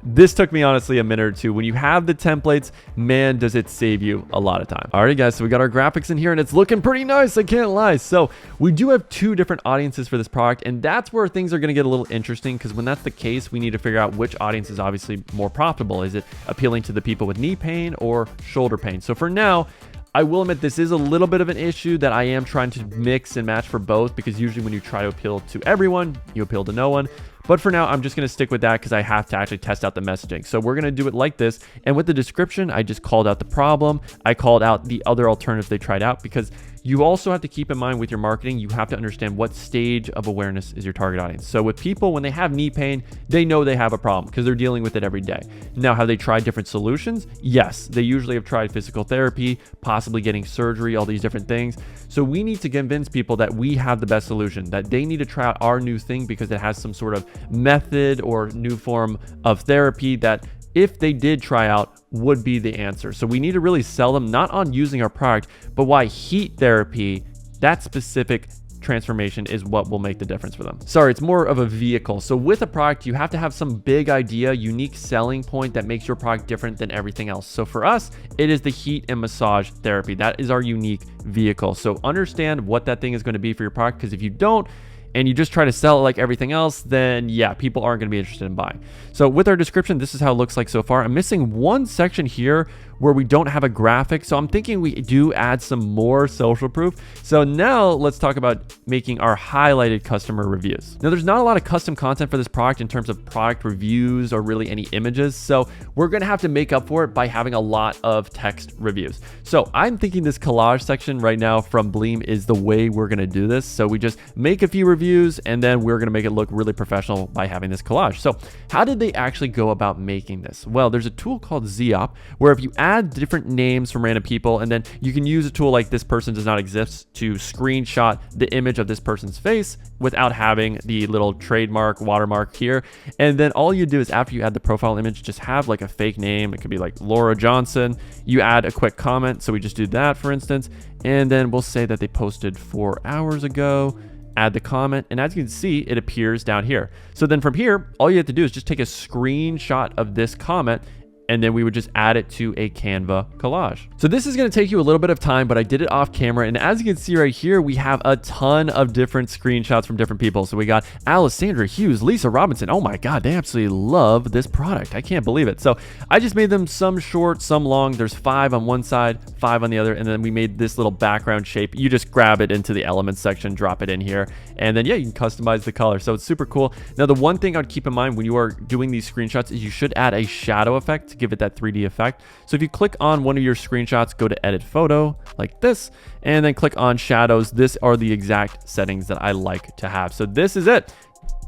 This took me honestly a minute or two. When you have the templates, man, does it save you a lot of time. Alrighty guys, so we got our graphics in here and it's looking pretty nice, I can't lie. So we do have 2 different audiences for this product, and that's where things are going to get a little interesting, because when that's the case, we need to figure out which audience is obviously more profitable. Is it appealing to the people with knee pain or shoulder pain? So for now, I will admit this is a little bit of an issue that I am trying to mix and match for both, because usually when you try to appeal to everyone, you appeal to no one. But for now, I'm just going to stick with that because I have to actually test out the messaging. So we're going to do it like this. And with the description, I just called out the problem. I called out the other alternatives they tried out, because you also have to keep in mind with your marketing, you have to understand what stage of awareness is your target audience. So with people, when they have knee pain, they know they have a problem because they're dealing with it every day. Now, have they tried different solutions? Yes, they usually have tried physical therapy, possibly getting surgery, all these different things. So we need to convince people that we have the best solution, that they need to try out our new thing because it has some sort of method or new form of therapy that if they did try out would be the answer. So we need to really sell them not on using our product, but why heat therapy, that specific transformation, is what will make the difference for them. Sorry, it's more of a vehicle. So with a product, you have to have some big idea, unique selling point that makes your product different than everything else. So for us, it is the heat and massage therapy. That is our unique vehicle. So understand what that thing is going to be for your product, because if you don't, and you just try to sell it like everything else, then yeah, people aren't going to be interested in buying. So with our description, this is how it looks like so far. I'm missing one section here where we don't have a graphic. So I'm thinking we do add some more social proof. So now let's talk about making our highlighted customer reviews. Now there's not a lot of custom content for this product in terms of product reviews or really any images. So we're going to have to make up for it by having a lot of text reviews. So I'm thinking this collage section right now from Bleem is the way we're going to do this. So we just make a few reviews and then we're going to make it look really professional by having this collage. So how did they actually go about making this? Well, there's a tool called Zeop where if you add different names from random people, and then you can use a tool like this person does not exist to screenshot the image of this person's face without having the little trademark watermark here. And then all you do is after you add the profile image, just have like a fake name. It could be like Laura Johnson. You add a quick comment. So we just do that, for instance, and then we'll say that they posted 4 hours ago. Add the comment, and as you can see, it appears down here. So then from here, all you have to do is just take a screenshot of this comment, and then we would just add it to a Canva collage. So this is going to take you a little bit of time, but I did it off camera. And as you can see right here, we have a ton of different screenshots from different people. So we got Alessandra Hughes, Lisa Robinson. Oh my God, they absolutely love this product. I can't believe it. So I just made them some short, some long. There's 5 on one side, 5 on the other. And then we made this little background shape. You just grab it into the elements section, drop it in here. And then yeah, you can customize the color. So it's super cool. Now, the one thing I'd keep in mind when you are doing these screenshots is you should add a shadow effect to give it that 3D effect. So if you click on one of your screenshots, go to edit photo like this, and then click on shadows. This are the exact settings that I like to have. So this is it.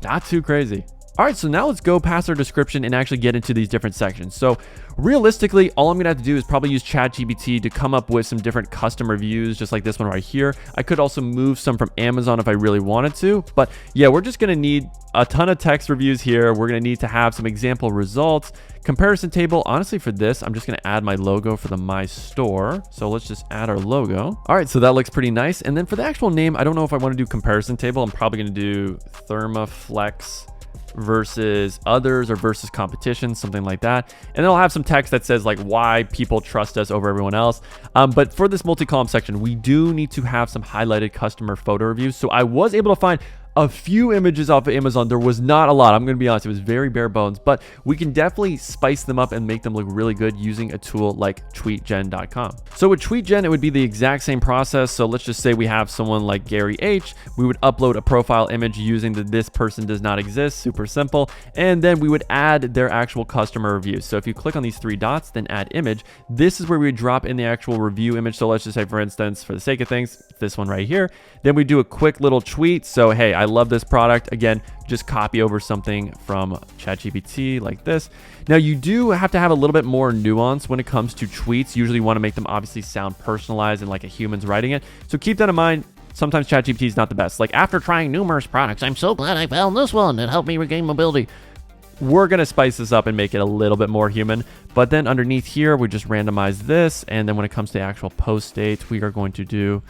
Not too crazy. All right, so now let's go past our description and actually get into these different sections. So realistically, all I'm gonna have to do is probably use ChatGPT to come up with some different custom reviews, just like this one right here. I could also move some from Amazon if I really wanted to, but yeah, we're just gonna need a ton of text reviews here. We're gonna need to have some example results, comparison table. Honestly, for this, I'm just gonna add my logo for the My Store. So let's just add our logo. All right, so that looks pretty nice. And then for the actual name, I don't know if I wanna do comparison table. I'm probably gonna do Thermaflex versus others or versus competition, something like that. And then I'll have some text that says like why people trust us over everyone else. But for this multi-column section, we do need to have some highlighted customer photo reviews. So I was able to find a few images off of Amazon. There was not a lot. I'm going to be honest. It was very bare bones, but we can definitely spice them up and make them look really good using a tool like tweetgen.com. So with tweetgen, it would be the exact same process. So let's just say we have someone like Gary H. We would upload a profile image using the this person does not exist. Super simple. And then we would add their actual customer reviews. So if you click on these 3 dots, then add image, this is where we would drop in the actual review image. So let's just say, for instance, for the sake of things, this one right here, then we do a quick little tweet. So, hey, I love this product. Again, just copy over something from ChatGPT like this. Now, you do have to have a little bit more nuance when it comes to tweets. Usually you want to make them obviously sound personalized and like a human's writing it. So keep that in mind. Sometimes ChatGPT is not the best. Like after trying numerous products, I'm so glad I found this one. It helped me regain mobility. We're going to spice this up and make it a little bit more human. But then underneath here, we just randomize this. And then when it comes to the actual post date, we are going to do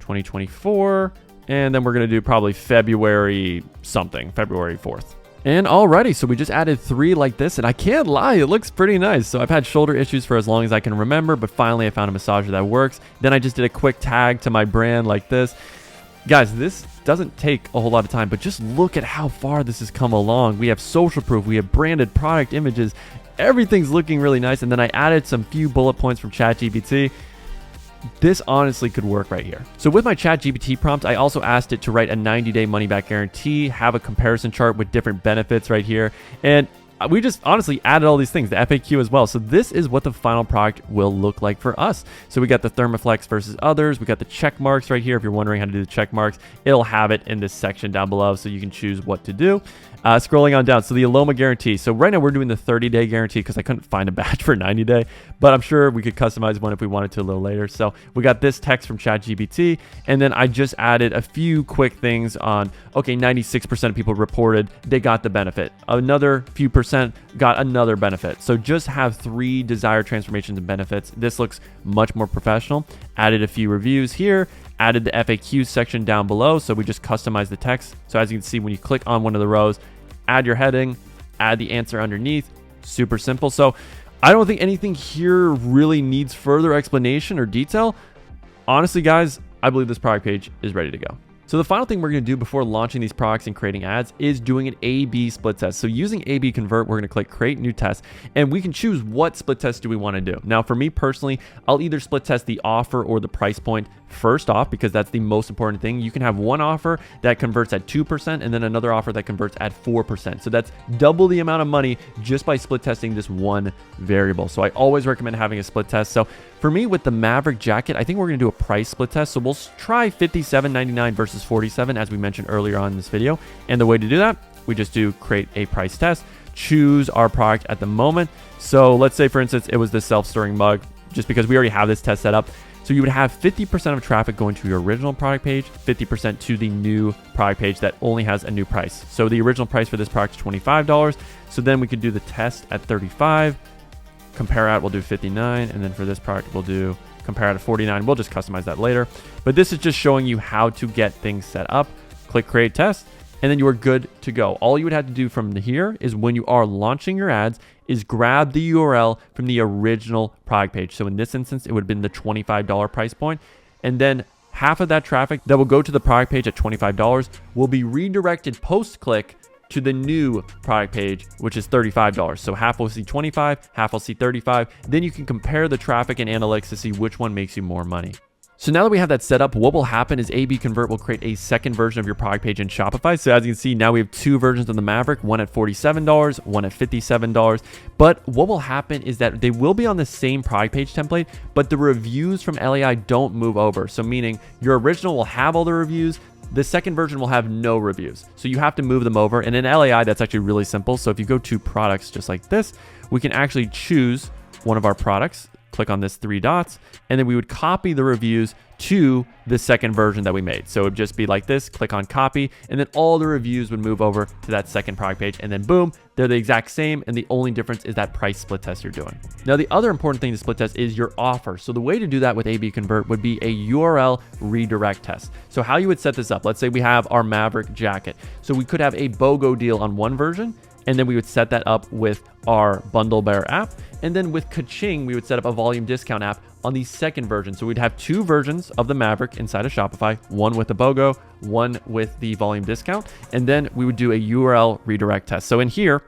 2024. And then we're going to do probably February something, February 4th. And alrighty, so we just added 3 like this, and I can't lie, it looks pretty nice. So I've had shoulder issues for as long as I can remember, but finally I found a massager that works. Then I just did a quick tag to my brand like this. Guys, this doesn't take a whole lot of time, but just look at how far this has come along. We have social proof, we have branded product images, everything's looking really nice. And then I added some few bullet points from ChatGPT. This honestly could work right here. So with my ChatGPT prompt, I also asked it to write a 90-day money-back guarantee, have a comparison chart with different benefits right here. And we just honestly added all these things, the FAQ as well. So this is what the final product will look like for us. So we got the Thermaflex versus others. We got the check marks right here. If you're wondering how to do the check marks, it'll have it in this section down below so you can choose what to do. Scrolling on down, so the Aloma guarantee. So right now we're doing the 30-day guarantee because I couldn't find a batch for 90-day, but I'm sure we could customize one if we wanted to a little later. So we got this text from ChatGPT, and then I just added a few quick things on, okay, 96% of people reported they got the benefit. Another few percent got another benefit. So just have 3 desired transformations and benefits. This looks much more professional. Added a few reviews here. Added the FAQ section down below. So we just customize the text. So as you can see, when you click on one of the rows, add your heading, add the answer underneath. Super simple. So I don't think anything here really needs further explanation or detail. Honestly, guys, I believe this product page is ready to go. So the final thing we're going to do before launching these products and creating ads is doing an A/B split test. So using A/B convert, we're going to click create new test, and we can choose what split test do we want to do. Now for me personally, I'll either split test the offer or the price point first off, because that's the most important thing. You can have one offer that converts at 2% and then another offer that converts at 4%. So that's double the amount of money just by split testing this one variable. So I always recommend having a split test. So for me with the Maverick jacket, I think we're going to do a price split test. So we'll try $57.99 versus $47 as we mentioned earlier on in this video. And the way to do that, we just do create a price test, choose our product at the moment. So let's say for instance, it was the self-stirring mug, just because we already have this test set up. So you would have 50% of traffic going to your original product page, 50% to the new product page that only has a new price. So the original price for this product is $25. So then we could do the test at 35, compare out, we'll do 59. And then for this product, we'll do compare out at 49. We'll just customize that later. But this is just showing you how to get things set up. Click create test, and then you are good to go. All you would have to do from here is when you are launching your ads is grab the URL from the original product page. So in this instance, it would have been the $25 price point. And then half of that traffic that will go to the product page at $25 will be redirected post-click to the new product page, which is $35. So half will see 25, half will see 35. Then you can compare the traffic and analytics to see which one makes you more money. So now that we have that set up, what will happen is A/B convert will create a second version of your product page in Shopify. So as you can see, now we have two versions of the Maverick, one at $47, one at $57. But what will happen is that they will be on the same product page template, but the reviews from LAI don't move over. So meaning your original will have all the reviews, the second version will have no reviews. So you have to move them over. And in LAI, that's actually really simple. So if you go to products just like this, we can actually choose one of our products, click on this three dots, and then we would copy the reviews to the second version that we made. So it would just be like this, click on copy, and then all the reviews would move over to that second product page, and then boom, they're the exact same, and the only difference is that price split test you're doing. Now, the other important thing to split test is your offer. So the way to do that with A/B convert would be a URL redirect test. So how you would set this up, let's say we have our Maverick jacket. So we could have a BOGO deal on one version, and then we would set that up with our Bundle Bear app. And then with Kaching, we would set up a volume discount app on the second version. So we'd have two versions of the Maverick inside of Shopify, one with the BOGO, one with the volume discount. And then we would do a URL redirect test. So in here,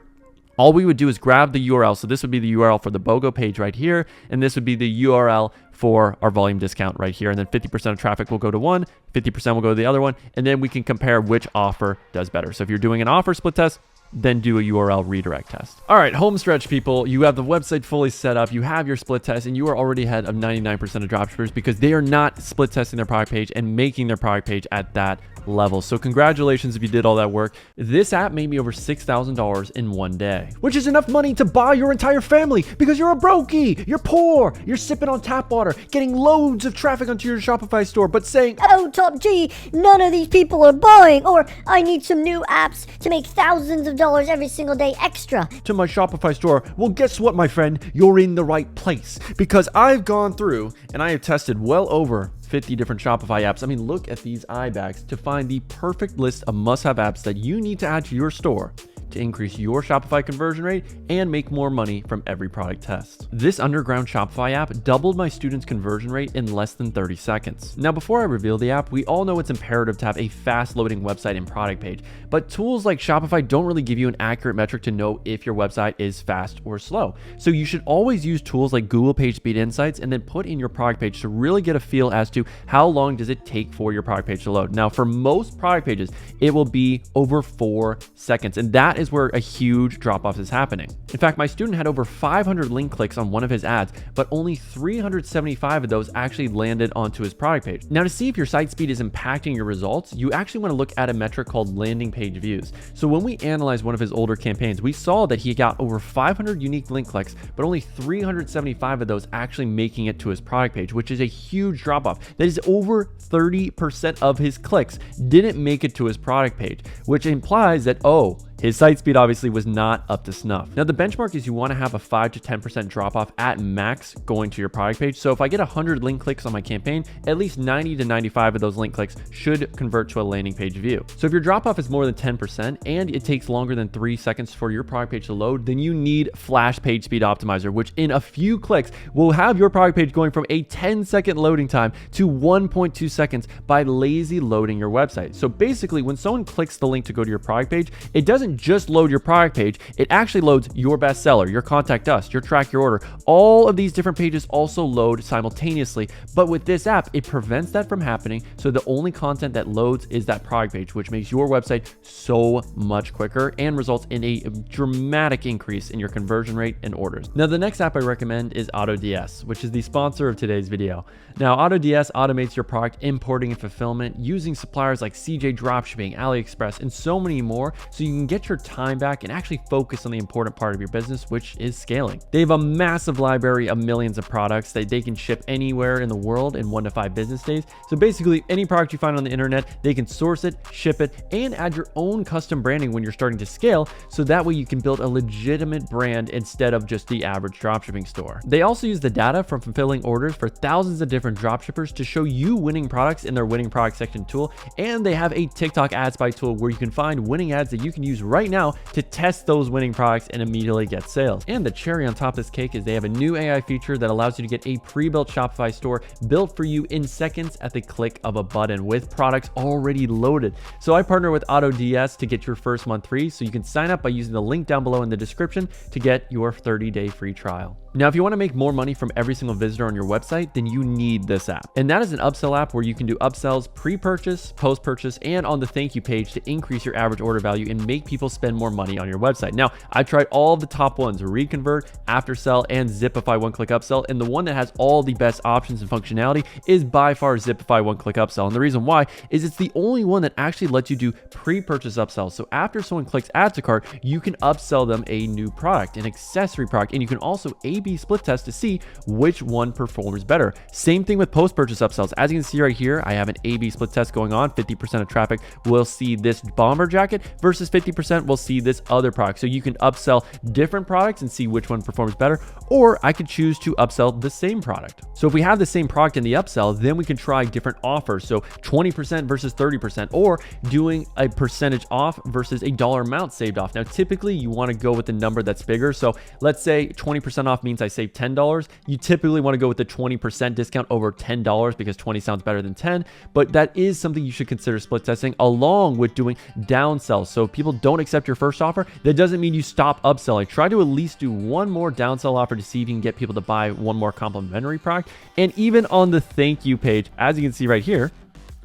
all we would do is grab the URL. So this would be the URL for the BOGO page right here. And this would be the URL for our volume discount right here. And then 50% of traffic will go to one, 50% will go to the other one. And then we can compare which offer does better. So if you're doing an offer split test, then do a URL redirect test. All right, home stretch people, you have the website fully set up, you have your split test, and you are already ahead of 99% of dropshippers because they are not split testing their product page and making their product page at that level. So congratulations if you did all that work. This app made me over $6,000 in one day, which is enough money to buy your entire family because you're a brokey, you're poor, you're sipping on tap water, getting loads of traffic onto your Shopify store, but saying, "Oh, Top G, none of these people are buying," or "I need some new apps to make thousands of dollars every single day extra to my Shopify store." Well, guess what, my friend? You're in the right place because I've gone through and I have tested well over 50 different Shopify apps. I mean, look at these eye bags to find the perfect list of must-have apps that you need to add to your store to increase your Shopify conversion rate and make more money from every product test. This underground Shopify app doubled my students' conversion rate in less than 30 seconds. Now, before I reveal the app, we all know it's imperative to have a fast loading website and product page, but tools like Shopify don't really give you an accurate metric to know if your website is fast or slow. So you should always use tools like Google PageSpeed Insights and then put in your product page to really get a feel as to how long does it take for your product page to load. Now, for most product pages, it will be over 4 seconds, and that is where a huge drop-off is happening. In fact, my student had over 500 link clicks on one of his ads, but only 375 of those actually landed onto his product page. Now, to see if your site speed is impacting your results, you actually want to look at a metric called landing page views. So when we analyzed one of his older campaigns, we saw that he got over 500 unique link clicks, but only 375 of those actually making it to his product page, which is a huge drop-off. That is over 30% of his clicks didn't make it to his product page, which implies that, oh, His site speed obviously was not up to snuff. Now the benchmark is you want to have a 5 to 10% drop off at max going to your product page. So if I get 100 link clicks on my campaign, at least 90 to 95 of those link clicks should convert to a landing page view. So if your drop off is more than 10% and it takes longer than 3 seconds for your product page to load, then you need Flash Page Speed Optimizer, which in a few clicks will have your product page going from a 10-second loading time to 1.2 seconds by lazy loading your website. So basically, when someone clicks the link to go to your product page, it doesn't just load your product page, it actually loads your bestseller, your contact us, your track your order. All of these different pages also load simultaneously, but with this app, it prevents that from happening. So the only content that loads is that product page, which makes your website so much quicker and results in a dramatic increase in your conversion rate and orders. Now, the next app I recommend is AutoDS, which is the sponsor of today's video. Now, AutoDS automates your product importing and fulfillment using suppliers like CJ Dropshipping, AliExpress, and so many more, so you can get your time back and actually focus on the important part of your business, which is scaling. They have a massive library of millions of products that they can ship anywhere in the world in 1 to 5 business days. So basically, any product you find on the internet, they can source it, ship it, and add your own custom branding when you're starting to scale, so that way you can build a legitimate brand instead of just the average dropshipping store. They also use the data from fulfilling orders for thousands of different dropshippers to show you winning products in their winning product section tool, and they have a TikTok ad spy tool where you can find winning ads that you can use right now to test those winning products and immediately get sales. And the cherry on top of this cake is they have a new AI feature that allows you to get a pre-built Shopify store built for you in seconds at the click of a button with products already loaded. So I partner with AutoDS to get your first month free, so you can sign up by using the link down below in the description to get your 30-day free trial. Now, if you want to make more money from every single visitor on your website, then you need this app. And that is an upsell app where you can do upsells pre-purchase, post-purchase, and on the thank you page to increase your average order value and make people spend more money on your website. Now, I tried all of the top ones: Reconvert, Aftersell, and Zipify one-click upsell. And the one that has all the best options and functionality is by far Zipify one-click upsell. And the reason why is it's the only one that actually lets you do pre-purchase upsells. So after someone clicks add to cart, you can upsell them a new product, an accessory product, and you can also A/B split test to see which one performs better. Same thing with post-purchase upsells. As you can see right here, I have an A/B split test going on. 50% of traffic will see this bomber jacket versus 50% will see this other product. So you can upsell different products and see which one performs better, or I could choose to upsell the same product. So if we have the same product in the upsell, then we can try different offers. So 20% versus 30%, or doing a percentage off versus a dollar amount saved off. Now, typically you want to go with the number that's bigger. So let's say 20% off means I save $10. You typically want to go with the 20% discount over $10 because 20 sounds better than 10, but that is something you should consider split testing along with doing downsells. So if people don't accept your first offer, that doesn't mean you stop upselling. Try to at least do one more downsell offer to see if you can get people to buy one more complimentary product. And even on the thank you page, as you can see right here,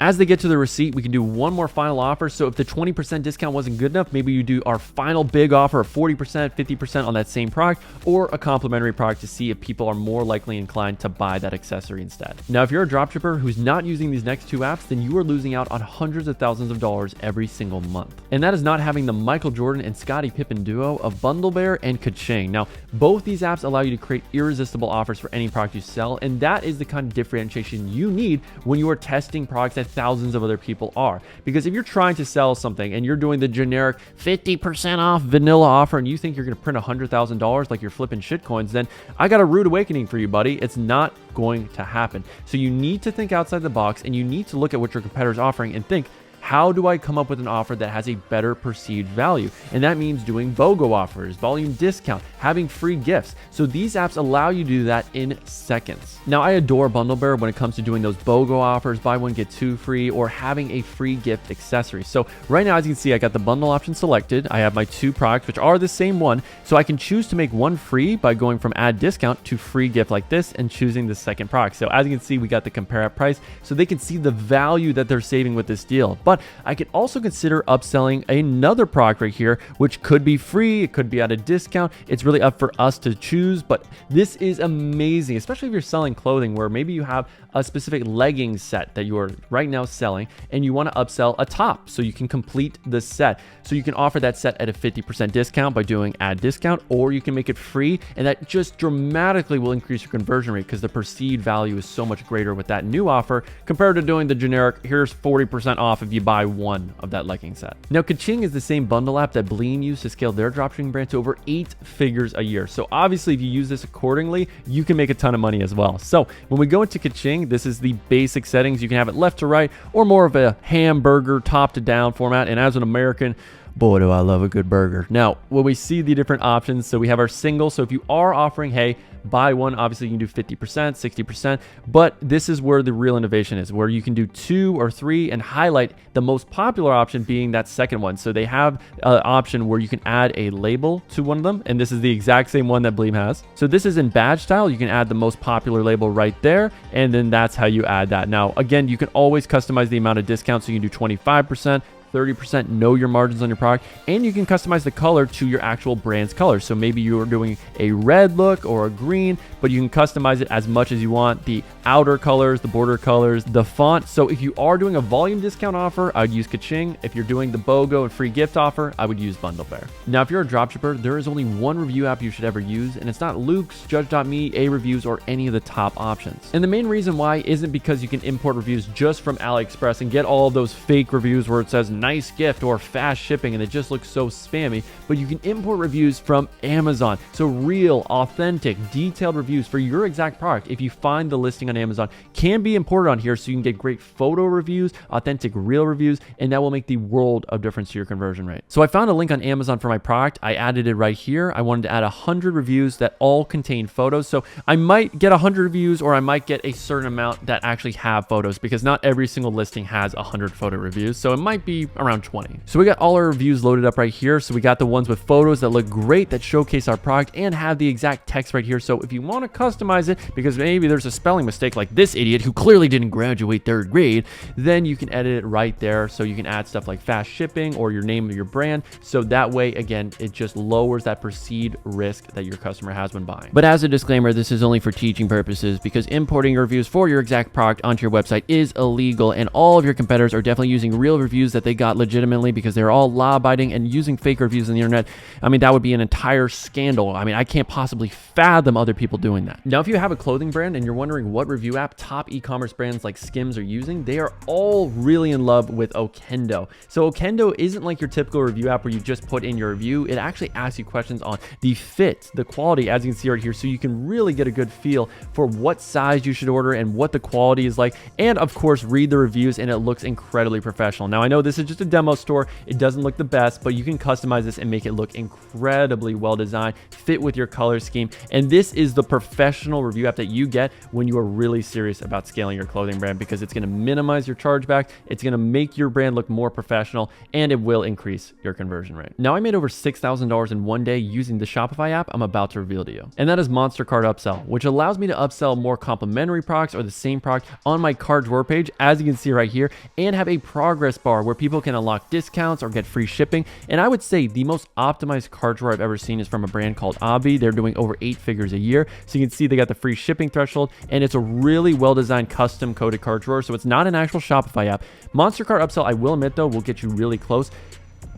as they get to the receipt, we can do one more final offer. So if the 20% discount wasn't good enough, maybe you do our final big offer of 40%, 50% on that same product, or a complimentary product to see if people are more likely inclined to buy that accessory instead. Now, if you're a dropshipper who's not using these next two apps, then you are losing out on hundreds of thousands of dollars every single month. And that is not having the Michael Jordan and Scottie Pippen duo of BundleBear and Kaching. Now, both these apps allow you to create irresistible offers for any product you sell, and that is the kind of differentiation you need when you are testing products that thousands of other people are. Because if you're trying to sell something and you're doing the generic 50% off vanilla offer and you think you're going to print $100,000 like you're flipping shitcoins, then I got a rude awakening for you, buddy. It's not going to happen. So you need to think outside the box, and you need to look at what your competitor's offering and think, how do I come up with an offer that has a better perceived value? And that means doing BOGO offers, volume discount, having free gifts. So these apps allow you to do that in seconds. Now, I adore BundleBear when it comes to doing those BOGO offers, buy one, get two free, or having a free gift accessory. So right now, as you can see, I got the bundle option selected. I have my two products, which are the same one. So I can choose to make one free by going from add discount to free gift like this and choosing the second product. So as you can see, we got the compare at price, so they can see the value that they're saving with this deal. But I could also consider upselling another product right here, which could be free, it could be at a discount. It's really up for us to choose, but this is amazing, especially if you're selling clothing where maybe you have a specific leggings set that you are right now selling and you want to upsell a top so you can complete the set. So you can offer that set at a 50% discount by doing add discount, or you can make it free, and that just dramatically will increase your conversion rate because the perceived value is so much greater with that new offer compared to doing the generic, here's 40% off if you buy one of that legging set. Now, Kaching is the same bundle app that Bleem used to scale their dropshipping brand to over 8 figures a year. So obviously, if you use this accordingly, you can make a ton of money as well. So when we go into Kaching, this is the basic settings. You can have it left to right or more of a hamburger top to down format. And as an American, boy, do I love a good burger. Now, when we see the different options, so we have our single. So if you are offering, hey, buy one, obviously you can do 50%, 60%, but this is where the real innovation is, where you can do 2 or 3 and highlight the most popular option being that second one. So they have an option where you can add a label to one of them, and this is the exact same one that Bleem has. So this is in badge style. You can add the most popular label right there, and then that's how you add that. Now, again, you can always customize the amount of discount, so you can do 25%, 30%, know your margins on your product, and you can customize the color to your actual brand's color. So maybe you're doing a red look or a green, but you can customize it as much as you want. The outer colors, the border colors, the font. So if you are doing a volume discount offer, I would use Kaching. If you're doing the BOGO and free gift offer, I would use Bundle Bear. Now, if you're a dropshipper, there is only one review app you should ever use, and it's not Luke's, Judge.me, A Reviews, or any of the top options. And the main reason why isn't because you can import reviews just from AliExpress and get all of those fake reviews where it says nice gift or fast shipping and it just looks so spammy, but you can import reviews from Amazon. So real, authentic, detailed reviews for your exact product, if you find the listing on Amazon, can be imported on here, so you can get great photo reviews, authentic real reviews, and that will make the world of difference to your conversion rate. So I found a link on Amazon for my product. I added it right here. I wanted to add 100 reviews that all contain photos. So I might get 100 reviews, or I might get a certain amount that actually have photos, because not every single listing has 100 photo reviews. So it might be around 20. So we got all our reviews loaded up right here. So we got the ones with photos that look great, that showcase our product and have the exact text right here. So if you want to customize it, because maybe there's a spelling mistake like this idiot who clearly didn't graduate 3rd grade, then you can edit it right there. So you can add stuff like fast shipping or your name of your brand. So that way, again, it just lowers that perceived risk that your customer has when buying. But as a disclaimer, this is only for teaching purposes, because importing reviews for your exact product onto your website is illegal, and all of your competitors are definitely using real reviews that they got legitimately, because they're all law-abiding, and using fake reviews on the internet, I mean, that would be an entire scandal. I mean, I can't possibly fathom other people doing that. Now, if you have a clothing brand and you're wondering what review app top e-commerce brands like Skims are using, they are all really in love with Okendo. So Okendo isn't like your typical review app where you just put in your review. It actually asks you questions on the fit, the quality, as you can see right here, so you can really get a good feel for what size you should order and what the quality is like, and of course read the reviews, and it looks incredibly professional. Now, I know this is just a demo store, it doesn't look the best, but you can customize this and make it look incredibly well designed, fit with your color scheme, and this is the professional review app that you get when you are really serious about scaling your clothing brand, because it's going to minimize your chargeback, it's going to make your brand look more professional, and it will increase your conversion rate. Now, I made over $6,000 in one day using the Shopify app I'm about to reveal to you, and that is Monster Cart Upsell, which allows me to upsell more complementary products or the same product on my cart drawer page, as you can see right here, and have a progress bar where people can unlock discounts or get free shipping. And I would say the most optimized cart drawer I've ever seen is from a brand called Obby. They're doing over 8 figures a year. So you can see they got the free shipping threshold, and it's a really well-designed custom coded cart drawer. So it's not an actual Shopify app. Monster Cart Upsell, I will admit though, will get you really close,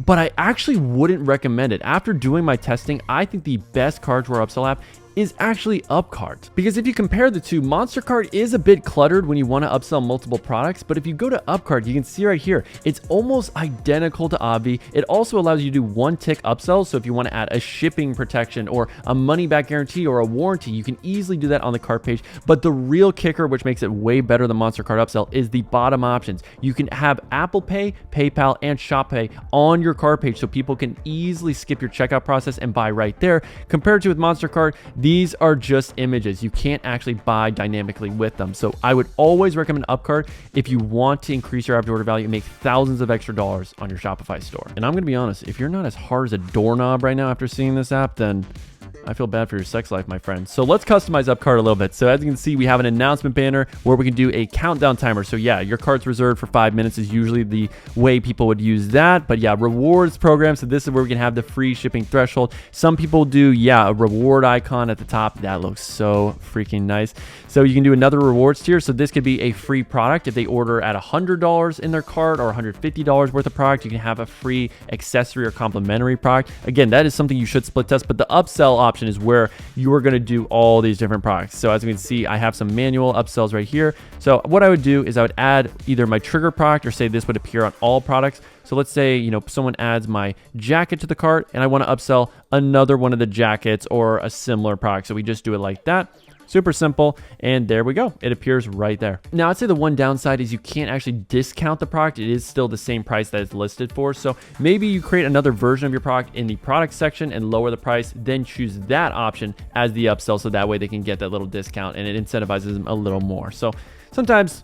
but I actually wouldn't recommend it. After doing my testing, I think the best cart drawer upsell app is actually Upcart. Because if you compare the two, Monster Cart is a bit cluttered when you want to upsell multiple products, but if you go to Upcart, you can see right here, it's almost identical to Obvi. It also allows you to do one-tick upsells, so if you want to add a shipping protection or a money-back guarantee or a warranty, you can easily do that on the cart page. But the real kicker, which makes it way better than Monster Cart Upsell, is the bottom options. You can have Apple Pay, PayPal, and Shop Pay on your cart page, so people can easily skip your checkout process and buy right there. Compared to with Monster Cart, these are just images. You can't actually buy dynamically with them. So I would always recommend Upcart if you want to increase your average order value and make thousands of extra dollars on your Shopify store. And I'm going to be honest, if you're not as hard as a doorknob right now after seeing this app, then I feel bad for your sex life, my friend. So let's customize Upcart a little bit. So as you can see, we have an announcement banner where we can do a countdown timer. So yeah, your cart's reserved for 5 minutes is usually the way people would use that. But yeah, rewards program. So this is where we can have the free shipping threshold. Some people do, yeah, a reward icon at the top. That looks so freaking nice. So you can do another rewards tier. So this could be a free product. If they order at $100 in their cart or $150 worth of product, you can have a free accessory or complimentary product. Again, that is something you should split test, but the upsell option option is where you are going to do all these different products. So as you can see, I have some manual upsells right here. So what I would do is I would add either my trigger product, or say this would appear on all products. So let's say, you know, someone adds my jacket to the cart and I want to upsell another one of the jackets or a similar product. So we just do it like that. Super simple, and there we go. It appears right there. Now, I'd say the one downside is you can't actually discount the product. It is still the same price that it's listed for. So maybe you create another version of your product in the product section and lower the price, then choose that option as the upsell, so that way they can get that little discount and it incentivizes them a little more. So sometimes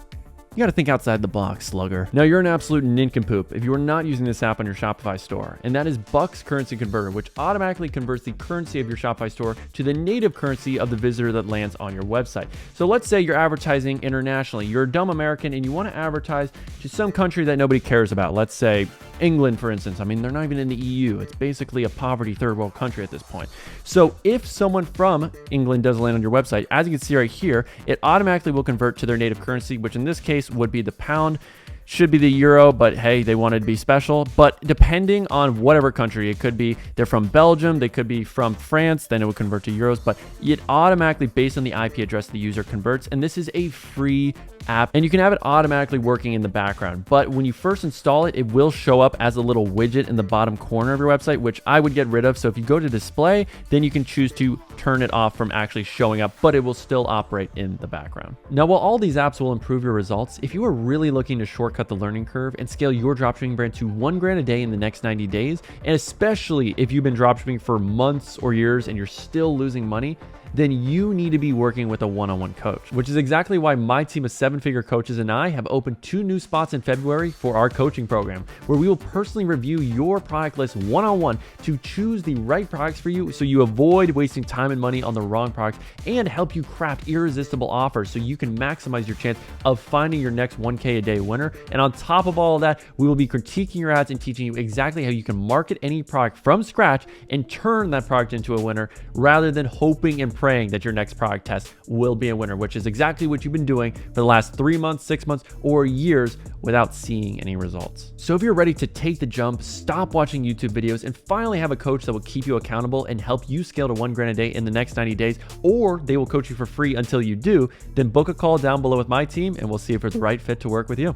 you got to think outside the box, slugger. Now, you're an absolute nincompoop if you are not using this app on your Shopify store, and that is Bucks Currency Converter, which automatically converts the currency of your Shopify store to the native currency of the visitor that lands on your website. So let's say you're advertising internationally. You're a dumb American and you want to advertise to some country that nobody cares about. Let's say England, for instance. I mean, they're not even in the EU. It's basically a poverty third world country at this point. So if someone from England does land on your website, as you can see right here, it automatically will convert to their native currency, which in this case would be the pound. Should be the euro, but hey, they wanted to be special. But depending on whatever country, it could be they're from Belgium, they could be from France, then it would convert to euros. But it automatically, based on the IP address the user converts, and this is a free app, and you can have it automatically working in the background. But when you first install it, it will show up as a little widget in the bottom corner of your website, which I would get rid of. So if you go to display, then you can choose to turn it off from actually showing up, but it will still operate in the background. Now, while all these apps will improve your results, if you are really looking to shortcut the learning curve and scale your dropshipping brand to $1,000 a day in the next 90 days, and especially if you've been dropshipping for months or years and you're still losing money, then you need to be working with a one-on-one coach, which is exactly why my team of 7-figure coaches and I have opened 2 new spots in February for our coaching program, where we will personally review your product list one-on-one to choose the right products for you, so you avoid wasting time and money on the wrong products, and help you craft irresistible offers so you can maximize your chance of finding your next 1K a day winner. And on top of all of that, we will be critiquing your ads and teaching you exactly how you can market any product from scratch and turn that product into a winner, rather than hoping and praying that your next product test will be a winner, which is exactly what you've been doing for the last 3 months, 6 months, or years without seeing any results. So if you're ready to take the jump, stop watching YouTube videos, and finally have a coach that will keep you accountable and help you scale to $1,000 a day in the next 90 days, or they will coach you for free until you do, then book a call down below with my team and we'll see if it's the right fit to work with you.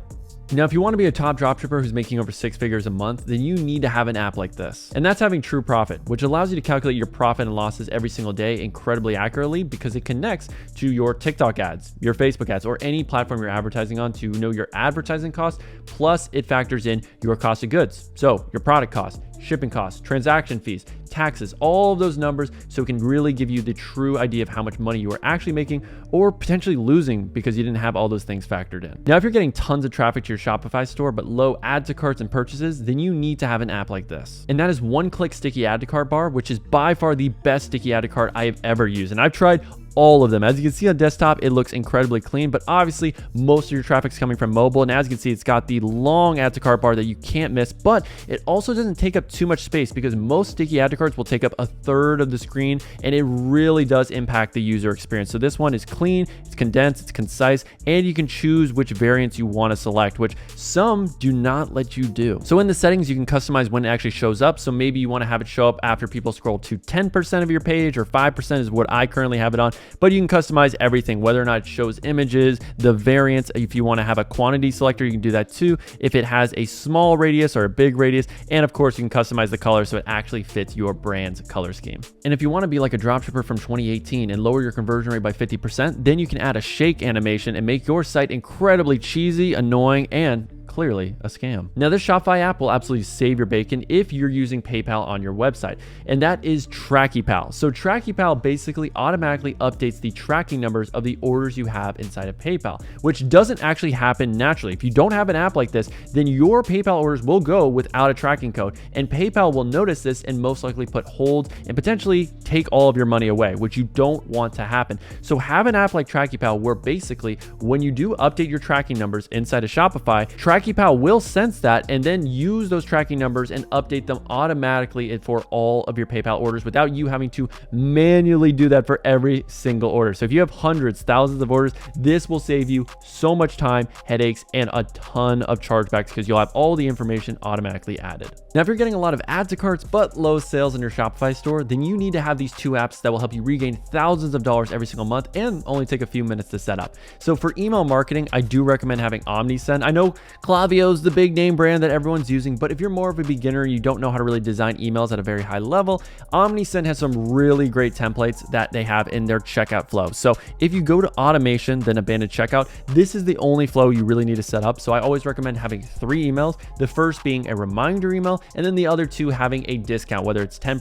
Now, if you want to be a top dropshipper who's making over 6 figures a month, then you need to have an app like this. And that's having True Profit, which allows you to calculate your profit and losses every single day incredibly accurately, because it connects to your TikTok ads, your Facebook ads, or any platform you're advertising on to know your advertising costs. Plus, it factors in your cost of goods. So your product cost, shipping costs, transaction fees, taxes, all of those numbers, so it can really give you the true idea of how much money you are actually making or potentially losing because you didn't have all those things factored in. Now, if you're getting tons of traffic to your Shopify store but low add to carts and purchases, then you need to have an app like this. And that is one-click sticky add to cart bar, which is by far the best sticky add to cart I have ever used. And I've tried all of them. As you can see on desktop, it looks incredibly clean, but obviously most of your traffic's coming from mobile. And as you can see, it's got the long add to cart bar that you can't miss, but it also doesn't take up too much space, because most sticky add to carts will take up 1/3 of the screen, and it really does impact the user experience. So this one is clean, it's condensed, it's concise, and you can choose which variants you want to select, which some do not let you do. So in the settings, you can customize when it actually shows up. So maybe you want to have it show up after people scroll to 10% of your page, or 5% is what I currently have it on. But you can customize everything, whether or not it shows images, the variants. If you want to have a quantity selector, you can do that too. If it has a small radius or a big radius, and of course you can customize the color so it actually fits your brand's color scheme. And if you want to be like a dropshipper from 2018 and lower your conversion rate by 50%, then you can add a shake animation and make your site incredibly cheesy, annoying, and clearly a scam. Now, this Shopify app will absolutely save your bacon if you're using PayPal on your website, and that is TrackyPal. So TrackyPal basically automatically updates the tracking numbers of the orders you have inside of PayPal, which doesn't actually happen naturally. If you don't have an app like this, then your PayPal orders will go without a tracking code, and PayPal will notice this and most likely put hold and potentially take all of your money away, which you don't want to happen. So have an app like TrackyPal, where basically when you do update your tracking numbers inside of Shopify, TrackingPal will sense that and then use those tracking numbers and update them automatically for all of your PayPal orders without you having to manually do that for every single order. So if you have hundreds, thousands of orders, this will save you so much time, headaches, and a ton of chargebacks because you'll have all the information automatically added. Now, if you're getting a lot of add to carts but low sales in your Shopify store, then you need to have these two apps that will help you regain thousands of dollars every single month and only take a few minutes to set up. So for email marketing, I do recommend having OmniSend. I know Klaviyo's the big name brand that everyone's using, but if you're more of a beginner and you don't know how to really design emails at a very high level, OmniSend has some really great templates that they have in their checkout flow. So if you go to automation, then abandoned checkout, this is the only flow you really need to set up. So I always recommend having 3 emails, the first being a reminder email, and then the other 2 having a discount, whether it's 10%,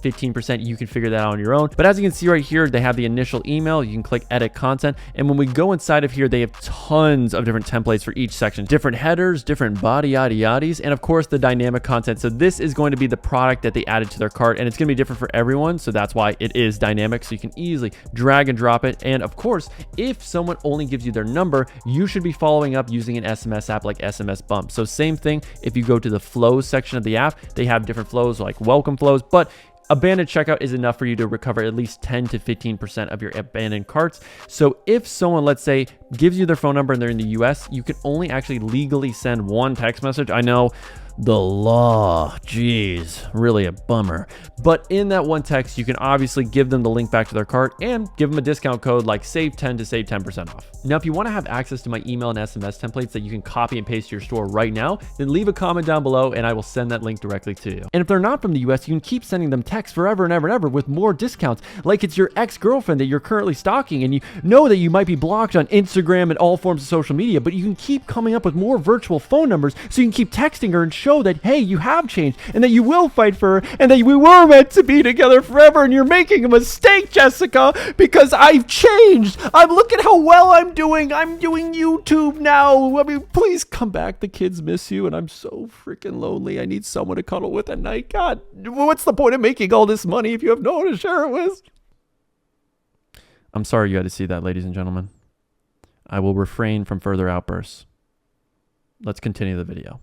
15%, you can figure that out on your own. But as you can see right here, they have the initial email, you can click edit content. And when we go inside of here, they have tons of different templates for each section, different headers, different body yada yaddies, and of course the dynamic content. So this is going to be the product that they added to their cart, and it's going to be different for everyone. So that's why it is dynamic. So you can easily drag and drop it. And of course, if someone only gives you their number, you should be following up using an SMS app like SMS Bump. So same thing, if you go to the flows section of the app, they have different flows like welcome flows, but abandoned checkout is enough for you to recover at least 10 to 15% of your abandoned carts. So if someone, let's say, gives you their phone number and they're in the US, you can only actually legally send one text message. I know the law, geez, really a bummer. But in that one text, you can obviously give them the link back to their cart and give them a discount code like save 10 to save 10% off. Now, if you want to have access to my email and SMS templates that you can copy and paste to your store right now, then leave a comment down below and I will send that link directly to you. And if they're not from the US, you can keep sending them texts forever and ever and ever with more discounts, like it's your ex-girlfriend that you're currently stalking and you know that you might be blocked on Instagram and all forms of social media, but you can keep coming up with more virtual phone numbers so you can keep texting her and show that, hey, you have changed and that you will fight for her and that we were meant to be together forever and you're making a mistake, Jessica, because I've changed. Look at how well I'm doing. I'm doing YouTube now. I mean, please come back. The kids miss you and I'm so freaking lonely. I need someone to cuddle with at night. God, what's the point of making all this money if you have no one to share it with? I'm sorry you had to see that, ladies and gentlemen. I will refrain from further outbursts. Let's continue the video.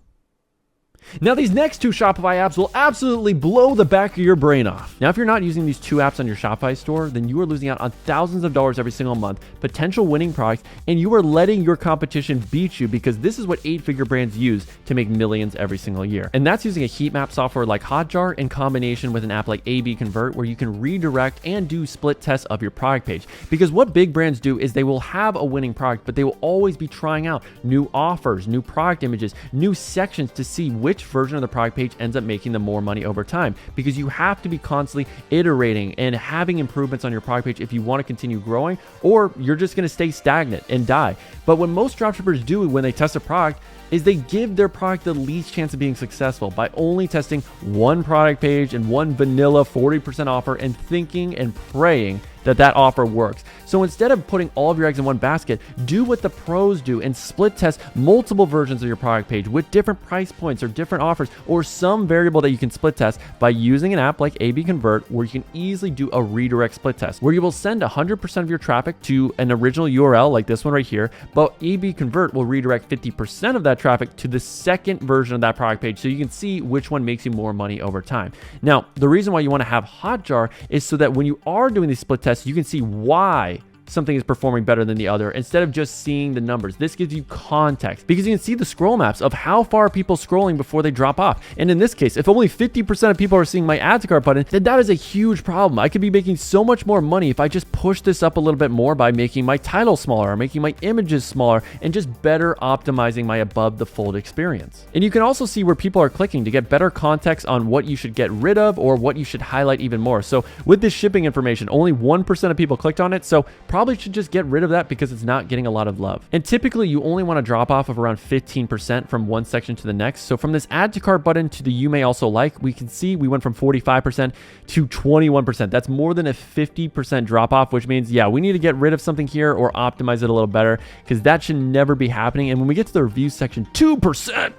Now, these next 2 Shopify apps will absolutely blow the back of your brain off. Now, if you're not using these 2 apps on your Shopify store, then you are losing out on thousands of dollars every single month, potential winning products, and you are letting your competition beat you because this is what 8-figure brands use to make millions every single year. And that's using a heat map software like Hotjar in combination with an app like A/B Convert, where you can redirect and do split tests of your product page. Because what big brands do is they will have a winning product, but they will always be trying out new offers, new product images, new sections to see which version of the product page ends up making them more money over time, because you have to be constantly iterating and having improvements on your product page if you want to continue growing, or you're just going to stay stagnant and die. But what most dropshippers do when they test a product is they give their product the least chance of being successful by only testing one product page and one vanilla 40% offer and thinking and praying that that offer works. So instead of putting all of your eggs in one basket, do what the pros do and split test multiple versions of your product page with different price points or different offers or some variable that you can split test by using an app like A/B Convert, where you can easily do a redirect split test where you will send 100% of your traffic to an original URL like this one right here, but A/B Convert will redirect 50% of that traffic to the second version of that product page so you can see which one makes you more money over time. Now, the reason why you want to have Hotjar is so that when you are doing these split tests, you can see why something is performing better than the other instead of just seeing the numbers. This gives you context because you can see the scroll maps of how far people scrolling before they drop off. And in this case, if only 50% of people are seeing my add to cart button, then that is a huge problem. I could be making so much more money if I just push this up a little bit more by making my title smaller or making my images smaller and just better optimizing my above the fold experience. And you can also see where people are clicking to get better context on what you should get rid of or what you should highlight even more. So with this shipping information, only 1% of people clicked on it. So probably should just get rid of that because it's not getting a lot of love. And typically you only want to drop off of around 15% from one section to the next. So from this add to cart button to the you may also like, we can see we went from 45% to 21%. That's more than a 50% drop off, which means, yeah, we need to get rid of something here or optimize it a little better because that should never be happening. And when we get to the review section, 2%.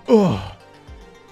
Oh,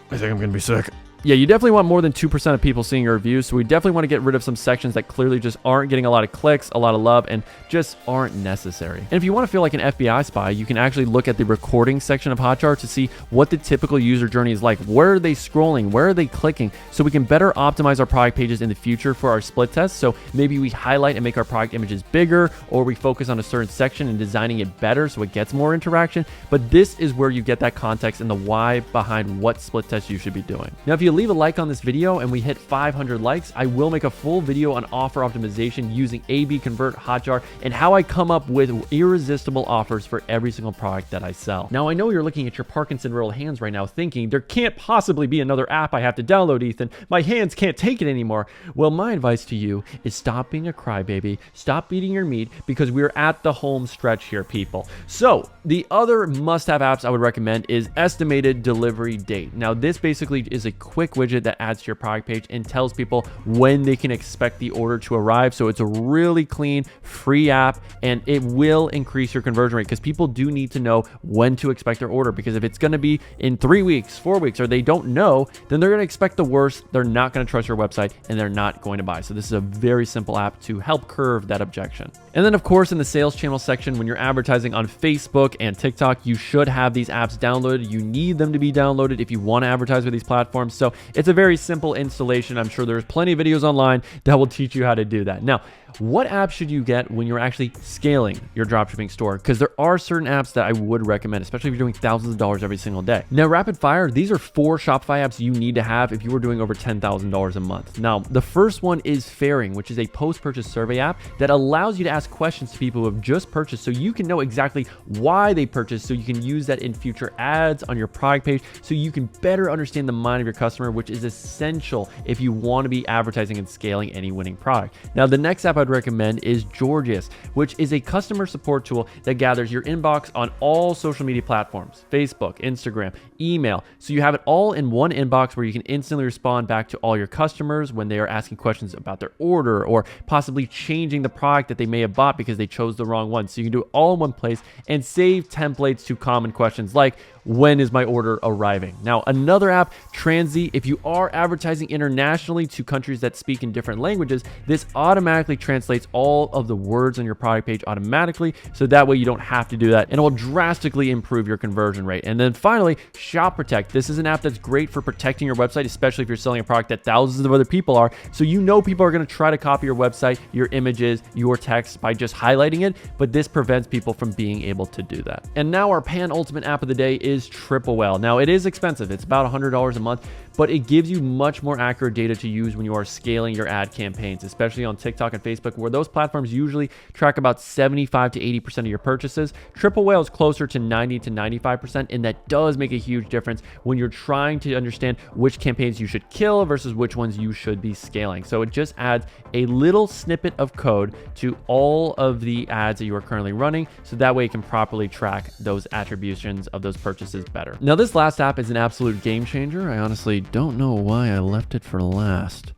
I think I'm going to be sick. Yeah, you definitely want more than 2% of people seeing your reviews. So we definitely want to get rid of some sections that clearly just aren't getting a lot of clicks, a lot of love, and just aren't necessary. And if you want to feel like an FBI spy, you can actually look at the recording section of Hotjar to see what the typical user journey is like. Where are they scrolling? Where are they clicking? So we can better optimize our product pages in the future for our split tests. So maybe we highlight and make our product images bigger, or we focus on a certain section and designing it better so it gets more interaction. But this is where you get that context and the why behind what split test you should be doing. Now, if you leave a like on this video and we hit 500 likes, I will make a full video on offer optimization using A/B Convert, Hotjar, and how I come up with irresistible offers for every single product that I sell. Now, I know you're looking at your Parkinson-riddled hands right now thinking, there can't possibly be another app I have to download, Ethan. My hands can't take it anymore. Well, my advice to you is stop being a crybaby, stop beating your meat, because we're at the home stretch here, people. So the other must-have apps I would recommend is estimated delivery date. Now, this basically is a quick widget that adds to your product page and tells people when they can expect the order to arrive. So it's a really clean, free app, and it will increase your conversion rate because people do need to know when to expect their order. Because if it's going to be in 3 weeks, 4 weeks, or they don't know, then they're going to expect the worst. They're not going to trust your website and they're not going to buy. So this is a very simple app to help curve that objection. And then, of course, in the sales channel section, when you're advertising on Facebook and TikTok, you should have these apps downloaded. You need them to be downloaded if you want to advertise with these platforms. So it's a very simple installation. I'm sure there's plenty of videos online that will teach you how to do that. Now, what apps should you get when you're actually scaling your dropshipping store? Because there are certain apps that I would recommend, especially if you're doing thousands of dollars every single day. Now, rapid fire, these are 4 Shopify apps you need to have if you were doing over $10,000 a month. Now, the first one is Fairing, which is a post-purchase survey app that allows you to ask questions to people who have just purchased so you can know exactly why they purchased, so you can use that in future ads on your product page, so you can better understand the mind of your customer, which is essential if you want to be advertising and scaling any winning product. Now, the next app I'd recommend is Georgius, which is a customer support tool that gathers your inbox on all social media platforms, Facebook, Instagram, email. So you have it all in one inbox where you can instantly respond back to all your customers when they are asking questions about their order or possibly changing the product that they may have bought because they chose the wrong one. So you can do it all in one place and save templates to common questions like, when is my order arriving? Now, another app, Transy, if you are advertising internationally to countries that speak in different languages, this automatically translates all of the words on your product page automatically. So that way you don't have to do that, and it will drastically improve your conversion rate. And then finally, Shop Protect. This is an app that's great for protecting your website, especially if you're selling a product that thousands of other people are. So you know people are going to try to copy your website, your images, your text by just highlighting it, but this prevents people from being able to do that. And now our ultimate app of the day is Triple Whale. Now, it is expensive. It's about $100 a month, but it gives you much more accurate data to use when you are scaling your ad campaigns, especially on TikTok and Facebook, where those platforms usually track about 75 to 80% of your purchases. Triple Whale is closer to 90 to 95%, and that does make a huge difference when you're trying to understand which campaigns you should kill versus which ones you should be scaling. So it just adds a little snippet of code to all of the ads that you are currently running, so that way it can properly track those attributions of those purchases better. Now, this last app is an absolute game changer. I honestly don't know why I left it for last.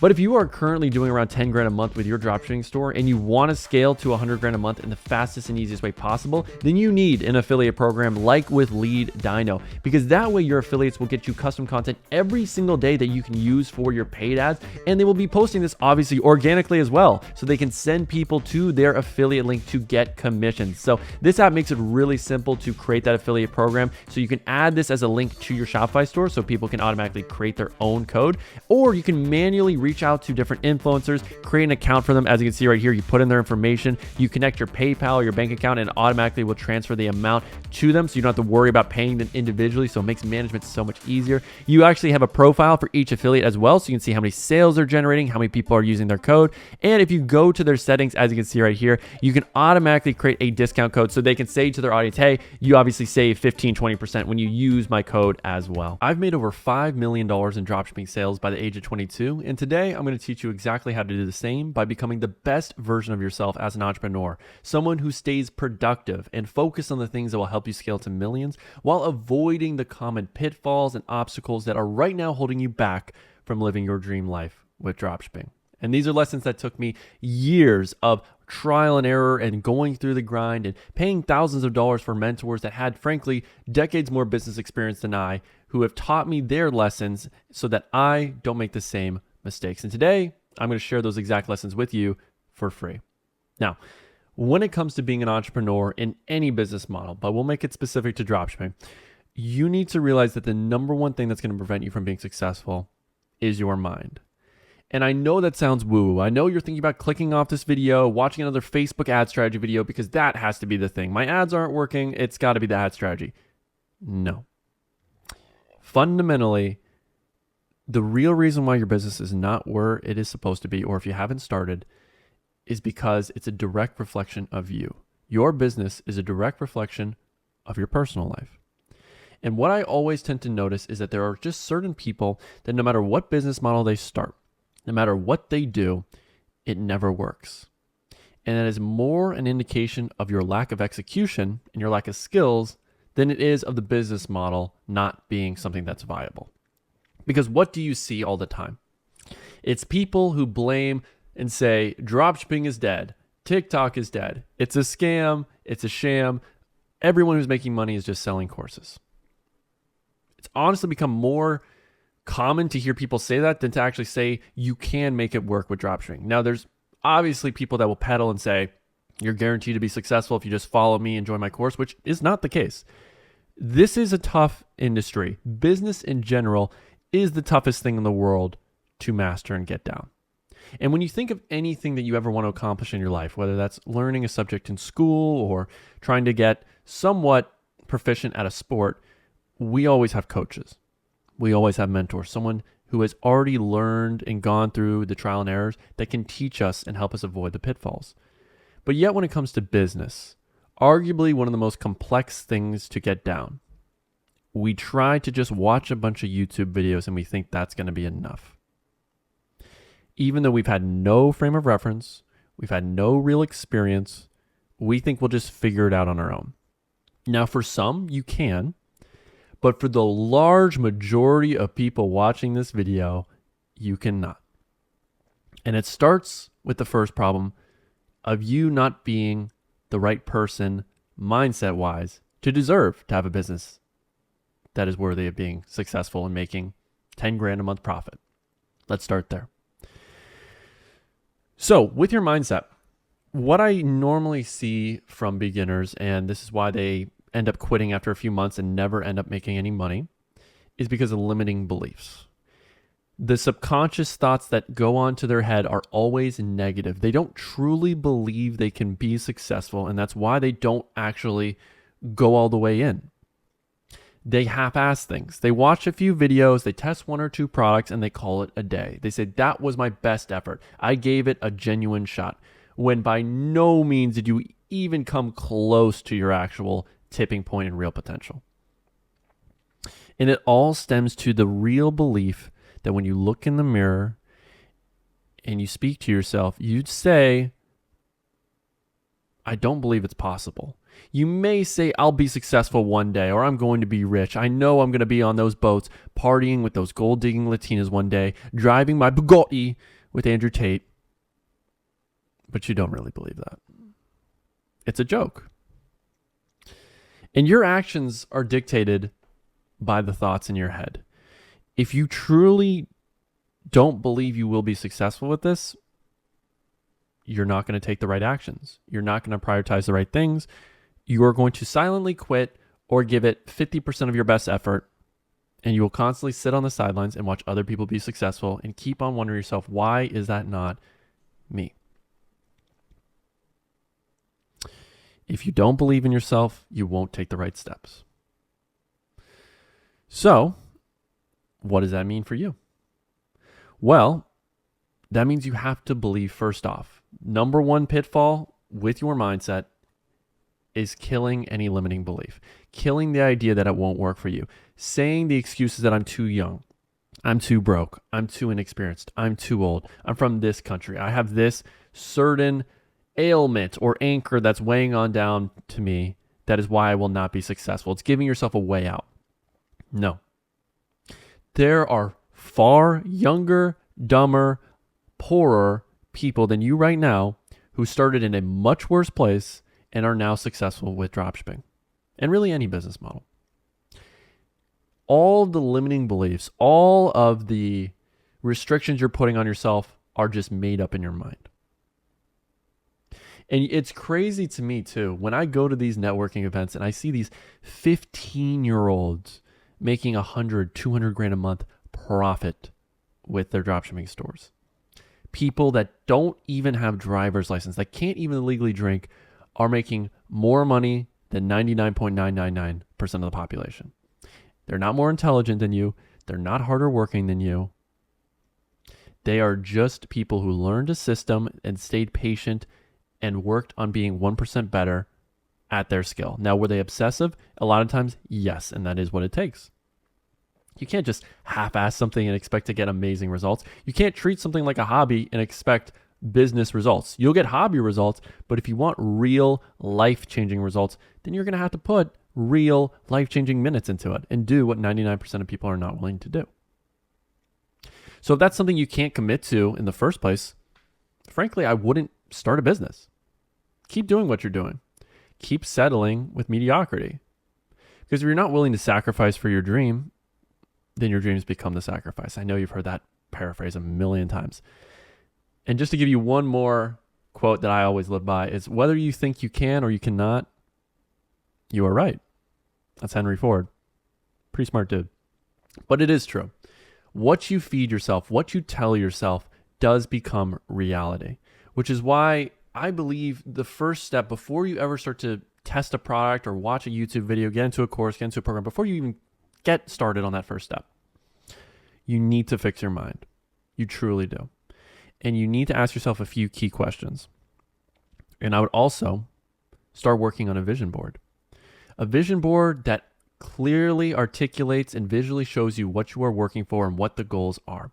But if you are currently doing around 10 grand a month with your dropshipping store and you want to scale to 100 grand a month in the fastest and easiest way possible, then you need an affiliate program like with Lead Dino, because that way your affiliates will get you custom content every single day that you can use for your paid ads, and they will be posting this obviously organically as well, so they can send people to their affiliate link to get commissions. So this app makes it really simple to create that affiliate program, so you can add this as a link to your Shopify store so people can automatically create their own code, or you can manually reach out to different influencers, create an account for them. As you can see right here, you put in their information, you connect your PayPal or your bank account, and automatically will transfer the amount to them, so you don't have to worry about paying them individually. So it makes management so much easier. You actually have a profile for each affiliate as well, so you can see how many sales they're generating, how many people are using their code. And if you go to their settings, as you can see right here, you can automatically create a discount code so they can say to their audience, hey, you obviously save 15-20% when you use my code as well. I've made over $5 million in dropshipping sales by the age of 22, and today I'm going to teach you exactly how to do the same by becoming the best version of yourself as an entrepreneur, someone who stays productive and focused on the things that will help you scale to millions while avoiding the common pitfalls and obstacles that are right now holding you back from living your dream life with dropshipping. And these are lessons that took me years of trial and error and going through the grind and paying thousands of dollars for mentors that had, frankly, decades more business experience than I, who have taught me their lessons so that I don't make the same mistakes. And today, I'm going to share those exact lessons with you for free. Now, when it comes to being an entrepreneur in any business model, but we'll make it specific to dropshipping, you need to realize that the number one thing that's going to prevent you from being successful is your mind. And I know that sounds woo-woo. I know you're thinking about clicking off this video, watching another Facebook ad strategy video, because that has to be the thing. My ads aren't working. It's got to be the ad strategy. No. Fundamentally, the real reason why your business is not where it is supposed to be, or if you haven't started, is because it's a direct reflection of you. Your business is a direct reflection of your personal life. And what I always tend to notice is that there are just certain people that no matter what business model they start, no matter what they do, it never works. And that is more an indication of your lack of execution and your lack of skills than it is of the business model not being something that's viable. Because what do you see all the time? It's people who blame and say, dropshipping is dead. TikTok is dead. It's a scam. It's a sham. Everyone who's making money is just selling courses. It's honestly become more common to hear people say that than to actually say you can make it work with dropshipping. Now, there's obviously people that will peddle and say, you're guaranteed to be successful if you just follow me and join my course, which is not the case. This is a tough industry. Business in general is the toughest thing in the world to master and get down. And when you think of anything that you ever want to accomplish in your life, whether that's learning a subject in school or trying to get somewhat proficient at a sport, we always have coaches. We always have mentors, someone who has already learned and gone through the trial and errors that can teach us and help us avoid the pitfalls. But yet when it comes to business, arguably one of the most complex things to get down, we try to just watch a bunch of YouTube videos and we think that's going to be enough. Even though we've had no frame of reference, we've had no real experience, we think we'll just figure it out on our own. Now, for some, you can, but for the large majority of people watching this video, you cannot. And it starts with the first problem of you not being the right person mindset-wise to deserve to have a business that is worthy of being successful and making 10 grand a month profit. Let's start there. So with your mindset, what I normally see from beginners, and this is why they end up quitting after a few months and never end up making any money, is because of limiting beliefs. The subconscious thoughts that go onto their head are always negative. They don't truly believe they can be successful, and that's why they don't actually go all the way in. They half-ass things. They watch a few videos, they test one or two products, and they call it a day. They say, that was my best effort. I gave it a genuine shot. When by no means did you even come close to your actual tipping point and real potential. And it all stems to the real belief that when you look in the mirror and you speak to yourself, you'd say, I don't believe it's possible. You may say, I'll be successful one day, or I'm going to be rich. I know I'm going to be on those boats, partying with those gold-digging Latinas one day, driving my Bugatti with Andrew Tate. But you don't really believe that. It's a joke. And your actions are dictated by the thoughts in your head. If you truly don't believe you will be successful with this, you're not going to take the right actions. You're not going to prioritize the right things. You are going to silently quit or give it 50% of your best effort, and you will constantly sit on the sidelines and watch other people be successful and keep on wondering yourself, why is that not me? If you don't believe in yourself, you won't take the right steps. So, what does that mean for you? Well, that means you have to believe first off. Number one pitfall with your mindset is killing any limiting belief. Killing the idea that it won't work for you. Saying the excuses that I'm too young, I'm too broke, I'm too inexperienced, I'm too old, I'm from this country, I have this certain ailment or anchor that's weighing on down to me. That is why I will not be successful. It's giving yourself a way out. No. There are far younger, dumber, poorer people than you right now who started in a much worse place and are now successful with dropshipping and really any business model. All the limiting beliefs, all of the restrictions you're putting on yourself are just made up in your mind. And it's crazy to me too, when I go to these networking events and I see these 15-year-olds making 100, 200 grand a month profit with their dropshipping stores. People that don't even have driver's license, that can't even legally drink, are making more money than 99.999% of the population. They're not more intelligent than you. They're not harder working than you. They are just people who learned a system and stayed patient and worked on being 1% better at their skill. Now, were they obsessive? A lot of times, yes, and that is what it takes. You can't just half-ass something and expect to get amazing results. You can't treat something like a hobby and expect business results. You'll get hobby results, but if you want real life-changing results, then you're going to have to put real life-changing minutes into it and do what 99% of people are not willing to do. So if that's something you can't commit to in the first place, frankly, I wouldn't start a business. Keep doing what you're doing. Keep settling with mediocrity. Because if you're not willing to sacrifice for your dream, then your dreams become the sacrifice. I know you've heard that paraphrase a million times. And just to give you one more quote that I always live by is, whether you think you can or you cannot, you are right. That's Henry Ford. Pretty smart dude. But it is true. What you feed yourself, what you tell yourself does become reality, which is why I believe the first step before you ever start to test a product or watch a YouTube video, get into a course, get into a program, before you even get started on that first step, you need to fix your mind. You truly do. And you need to ask yourself a few key questions. And I would also start working on a vision board. A vision board that clearly articulates and visually shows you what you are working for and what the goals are.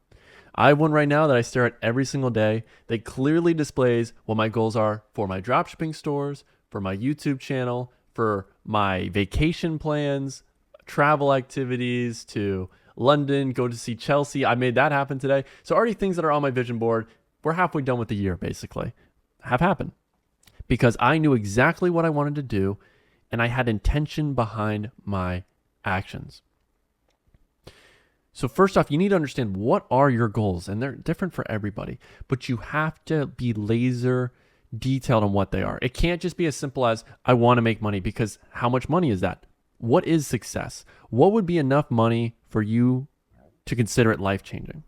I have one right now that I stare at every single day that clearly displays what my goals are for my dropshipping stores, for my YouTube channel, for my vacation plans, travel activities to London, go to see Chelsea. I made that happen today. So already things that are on my vision board, we're halfway done with the year basically, have happened because I knew exactly what I wanted to do and I had intention behind my actions. So first off, you need to understand what are your goals, and they're different for everybody, but you have to be laser detailed on what they are. It can't just be as simple as, I want to make money, because how much money is that? What is success? What would be enough money for you to consider it life-changing?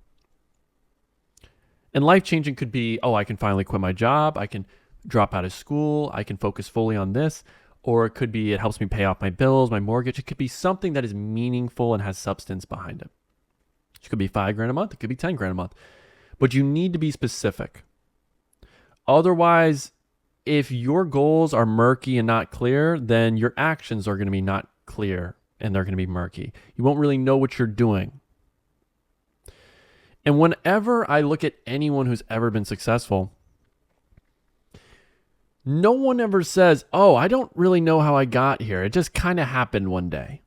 And life-changing could be, I can finally quit my job, I can drop out of school, I can focus fully on this, or it could be, it helps me pay off my bills, my mortgage. It could be something that is meaningful and has substance behind it. It could be $5,000 a month. It could be $10,000 a month. But you need to be specific. Otherwise, if your goals are murky and not clear, then your actions are going to be not clear and they're going to be murky. You won't really know what you're doing. And whenever I look at anyone who's ever been successful, no one ever says, I don't really know how I got here. It just kind of happened one day.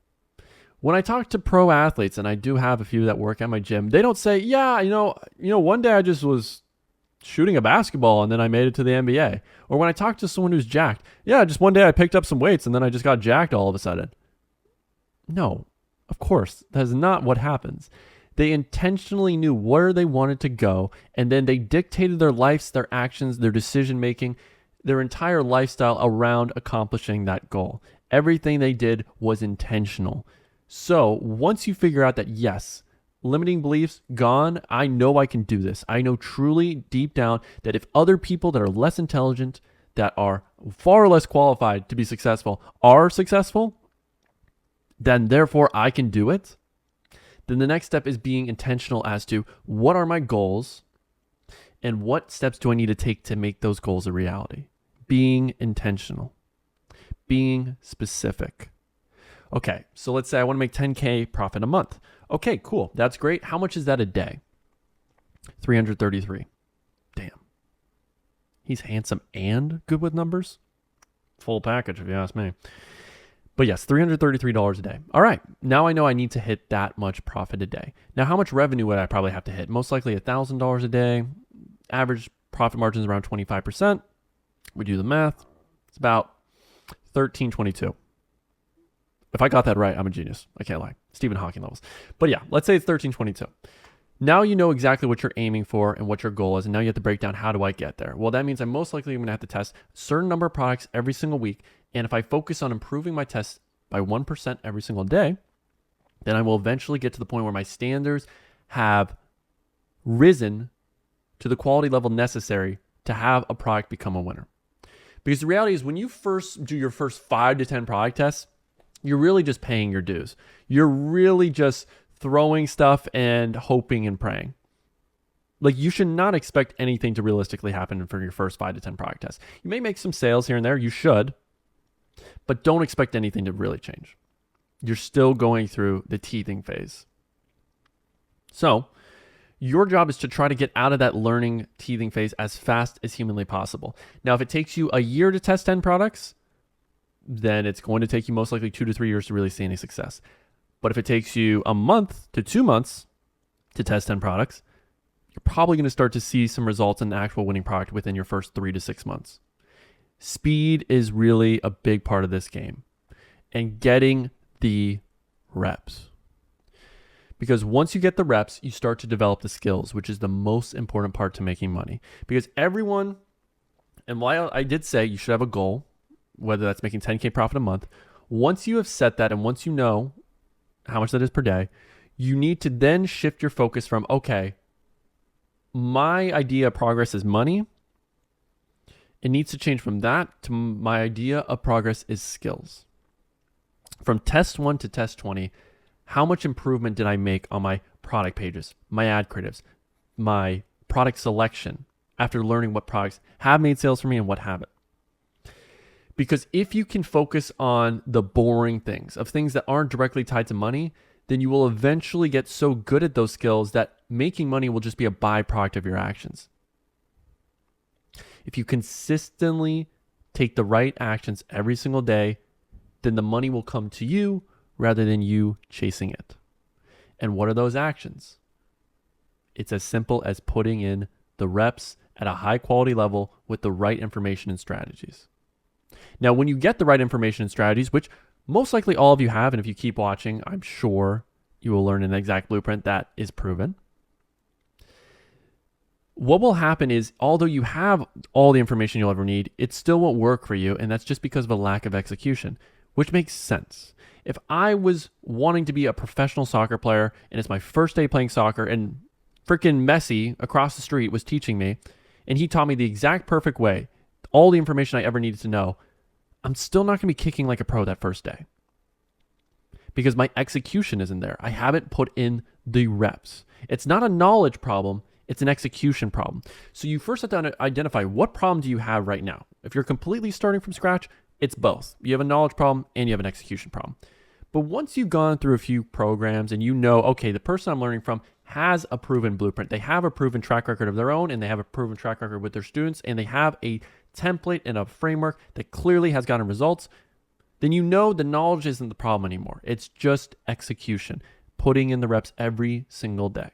When I talk to pro athletes, and I do have a few that work at my gym, they don't say, one day I just was shooting a basketball and then I made it to the NBA. Or when I talk to someone who's jacked, just one day I picked up some weights and then I just got jacked all of a sudden. No, of course, that is not what happens. They intentionally knew where they wanted to go, and then they dictated their lives, their actions, their decision-making, their entire lifestyle around accomplishing that goal. Everything they did was intentional. So once you figure out that, yes, limiting beliefs gone, I know I can do this. I know truly deep down that if other people that are less intelligent, that are far less qualified to be successful, are successful, then therefore I can do it. Then the next step is being intentional as to what are my goals and what steps do I need to take to make those goals a reality. Being intentional, being specific. Okay, so let's say I want to make 10K profit a month. Okay, cool. That's great. How much is that a day? 333. Damn. He's handsome and good with numbers. Full package, if you ask me. But yes, $333 a day. All right, now I know I need to hit that much profit a day. Now, how much revenue would I probably have to hit? Most likely $1,000 a day, Average profit margin is around 25%. We do the math. It's about 1322. If I got that right, I'm a genius. I can't lie. Stephen Hawking levels. But yeah, let's say it's 1322. Now you know exactly what you're aiming for and what your goal is. And now you have to break down, how do I get there? Well, that means I'm most likely going to have to test a certain number of products every single week. And if I focus on improving my tests by 1% every single day, then I will eventually get to the point where my standards have risen to the quality level necessary to have a product become a winner. Because the reality is, when you first do your first 5 to 10 product tests, you're really just paying your dues. You're really just throwing stuff and hoping and praying. Like, you should not expect anything to realistically happen for your first 5 to 10 product tests. You may make some sales here and there, you should, but don't expect anything to really change. You're still going through the teething phase. So, your job is to try to get out of that learning teething phase as fast as humanly possible. Now, if it takes you a year to test 10 products, then it's going to take you most likely 2 to 3 years to really see any success. But if it takes you a month to 2 months to test 10 products, you're probably going to start to see some results in the actual winning product within your first 3 to 6 months. Speed is really a big part of this game, and getting the reps. Because once you get the reps, you start to develop the skills, which is the most important part to making money. Because everyone, and while I did say you should have a goal, whether that's making 10K profit a month, once you have set that and once you know how much that is per day, you need to then shift your focus from, okay, my idea of progress is money. It needs to change from that to my idea of progress is skills. From test 1 to test 20, how much improvement did I make on my product pages, my ad creatives, my product selection after learning what products have made sales for me and what haven't? Because if you can focus on the boring things, of things that aren't directly tied to money, then you will eventually get so good at those skills that making money will just be a byproduct of your actions. If you consistently take the right actions every single day, then the money will come to you rather than you chasing it. And what are those actions? It's as simple as putting in the reps at a high quality level with the right information and strategies. Now, when you get the right information and strategies, which most likely all of you have, and if you keep watching, I'm sure you will learn an exact blueprint that is proven. What will happen is, although you have all the information you'll ever need, it still won't work for you, and that's just because of a lack of execution, which makes sense. If I was wanting to be a professional soccer player, and it's my first day playing soccer, and freaking Messi across the street was teaching me, and he taught me the exact perfect way, all the information I ever needed to know, I'm still not going to be kicking like a pro that first day because my execution isn't there. I haven't put in the reps. It's not a knowledge problem. It's an execution problem. So you first have to identify, what problem do you have right now? If you're completely starting from scratch, it's both. You have a knowledge problem and you have an execution problem. But once you've gone through a few programs and you know, okay, the person I'm learning from has a proven blueprint. They have a proven track record of their own, and they have a proven track record with their students, and they have a template and a framework that clearly has gotten results, then you know the knowledge isn't the problem anymore. It's just execution, putting in the reps every single day.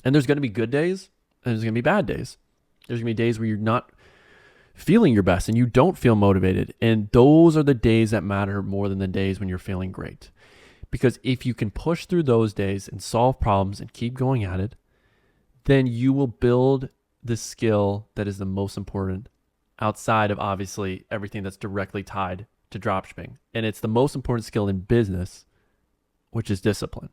And there's going to be good days, and there's going to be bad days. There's going to be days where you're not feeling your best and you don't feel motivated. And those are the days that matter more than the days when you're feeling great. Because if you can push through those days and solve problems and keep going at it, then you will build the skill that is the most important outside of obviously everything that's directly tied to dropshipping. And it's the most important skill in business, which is discipline.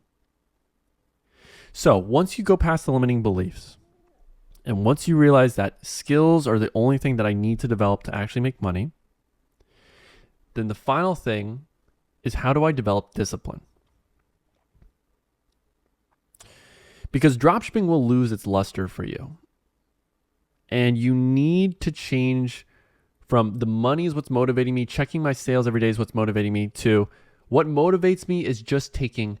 So once you go past the limiting beliefs, and once you realize that skills are the only thing that I need to develop to actually make money, then the final thing is, how do I develop discipline? Because dropshipping will lose its luster for you. And you need to change from the money is what's motivating me, checking my sales every day is what's motivating me, to what motivates me is just taking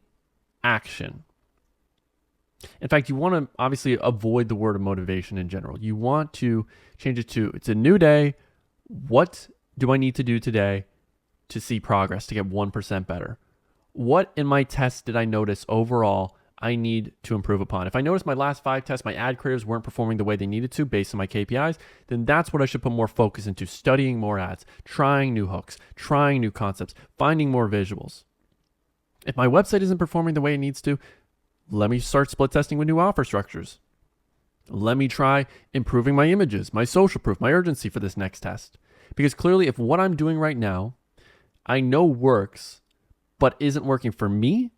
action. In fact, you want to obviously avoid the word of motivation in general. You want to change it to, it's a new day. What do I need to do today to see progress, to get 1% better? What in my test did I notice overall I need to improve upon. If I notice my last 5 tests, my ad creatives weren't performing the way they needed to based on my KPIs, then that's what I should put more focus into, studying more ads, trying new hooks, trying new concepts, finding more visuals. If my website isn't performing the way it needs to, let me start split testing with new offer structures. Let me try improving my images, my social proof, my urgency for this next test. Because clearly, if what I'm doing right now, I know works, but isn't working for me,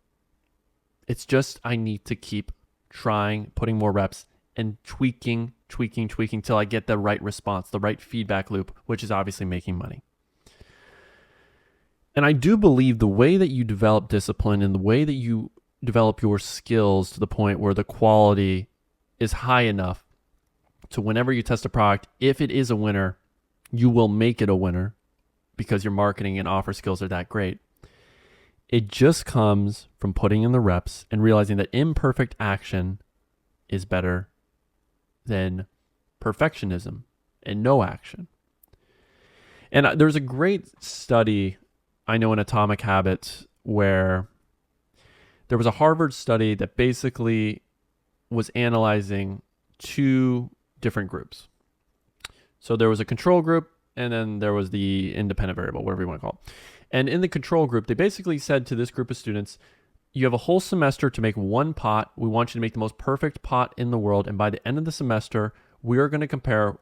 it's just I need to keep trying, putting more reps, and tweaking till I get the right response, the right feedback loop, which is obviously making money. And I do believe the way that you develop discipline and the way that you develop your skills to the point where the quality is high enough to whenever you test a product, if it is a winner, you will make it a winner because your marketing and offer skills are that great. It just comes from putting in the reps and realizing that imperfect action is better than perfectionism and no action. And there's a great study I know in Atomic Habits where there was a Harvard study that basically was analyzing 2 different groups. So there was a control group and then there was the independent variable, whatever you want to call it. And in the control group, they basically said to this group of students, you have a whole semester to make 1 pot. We want you to make the most perfect pot in the world. And by the end of the semester, we are going to compare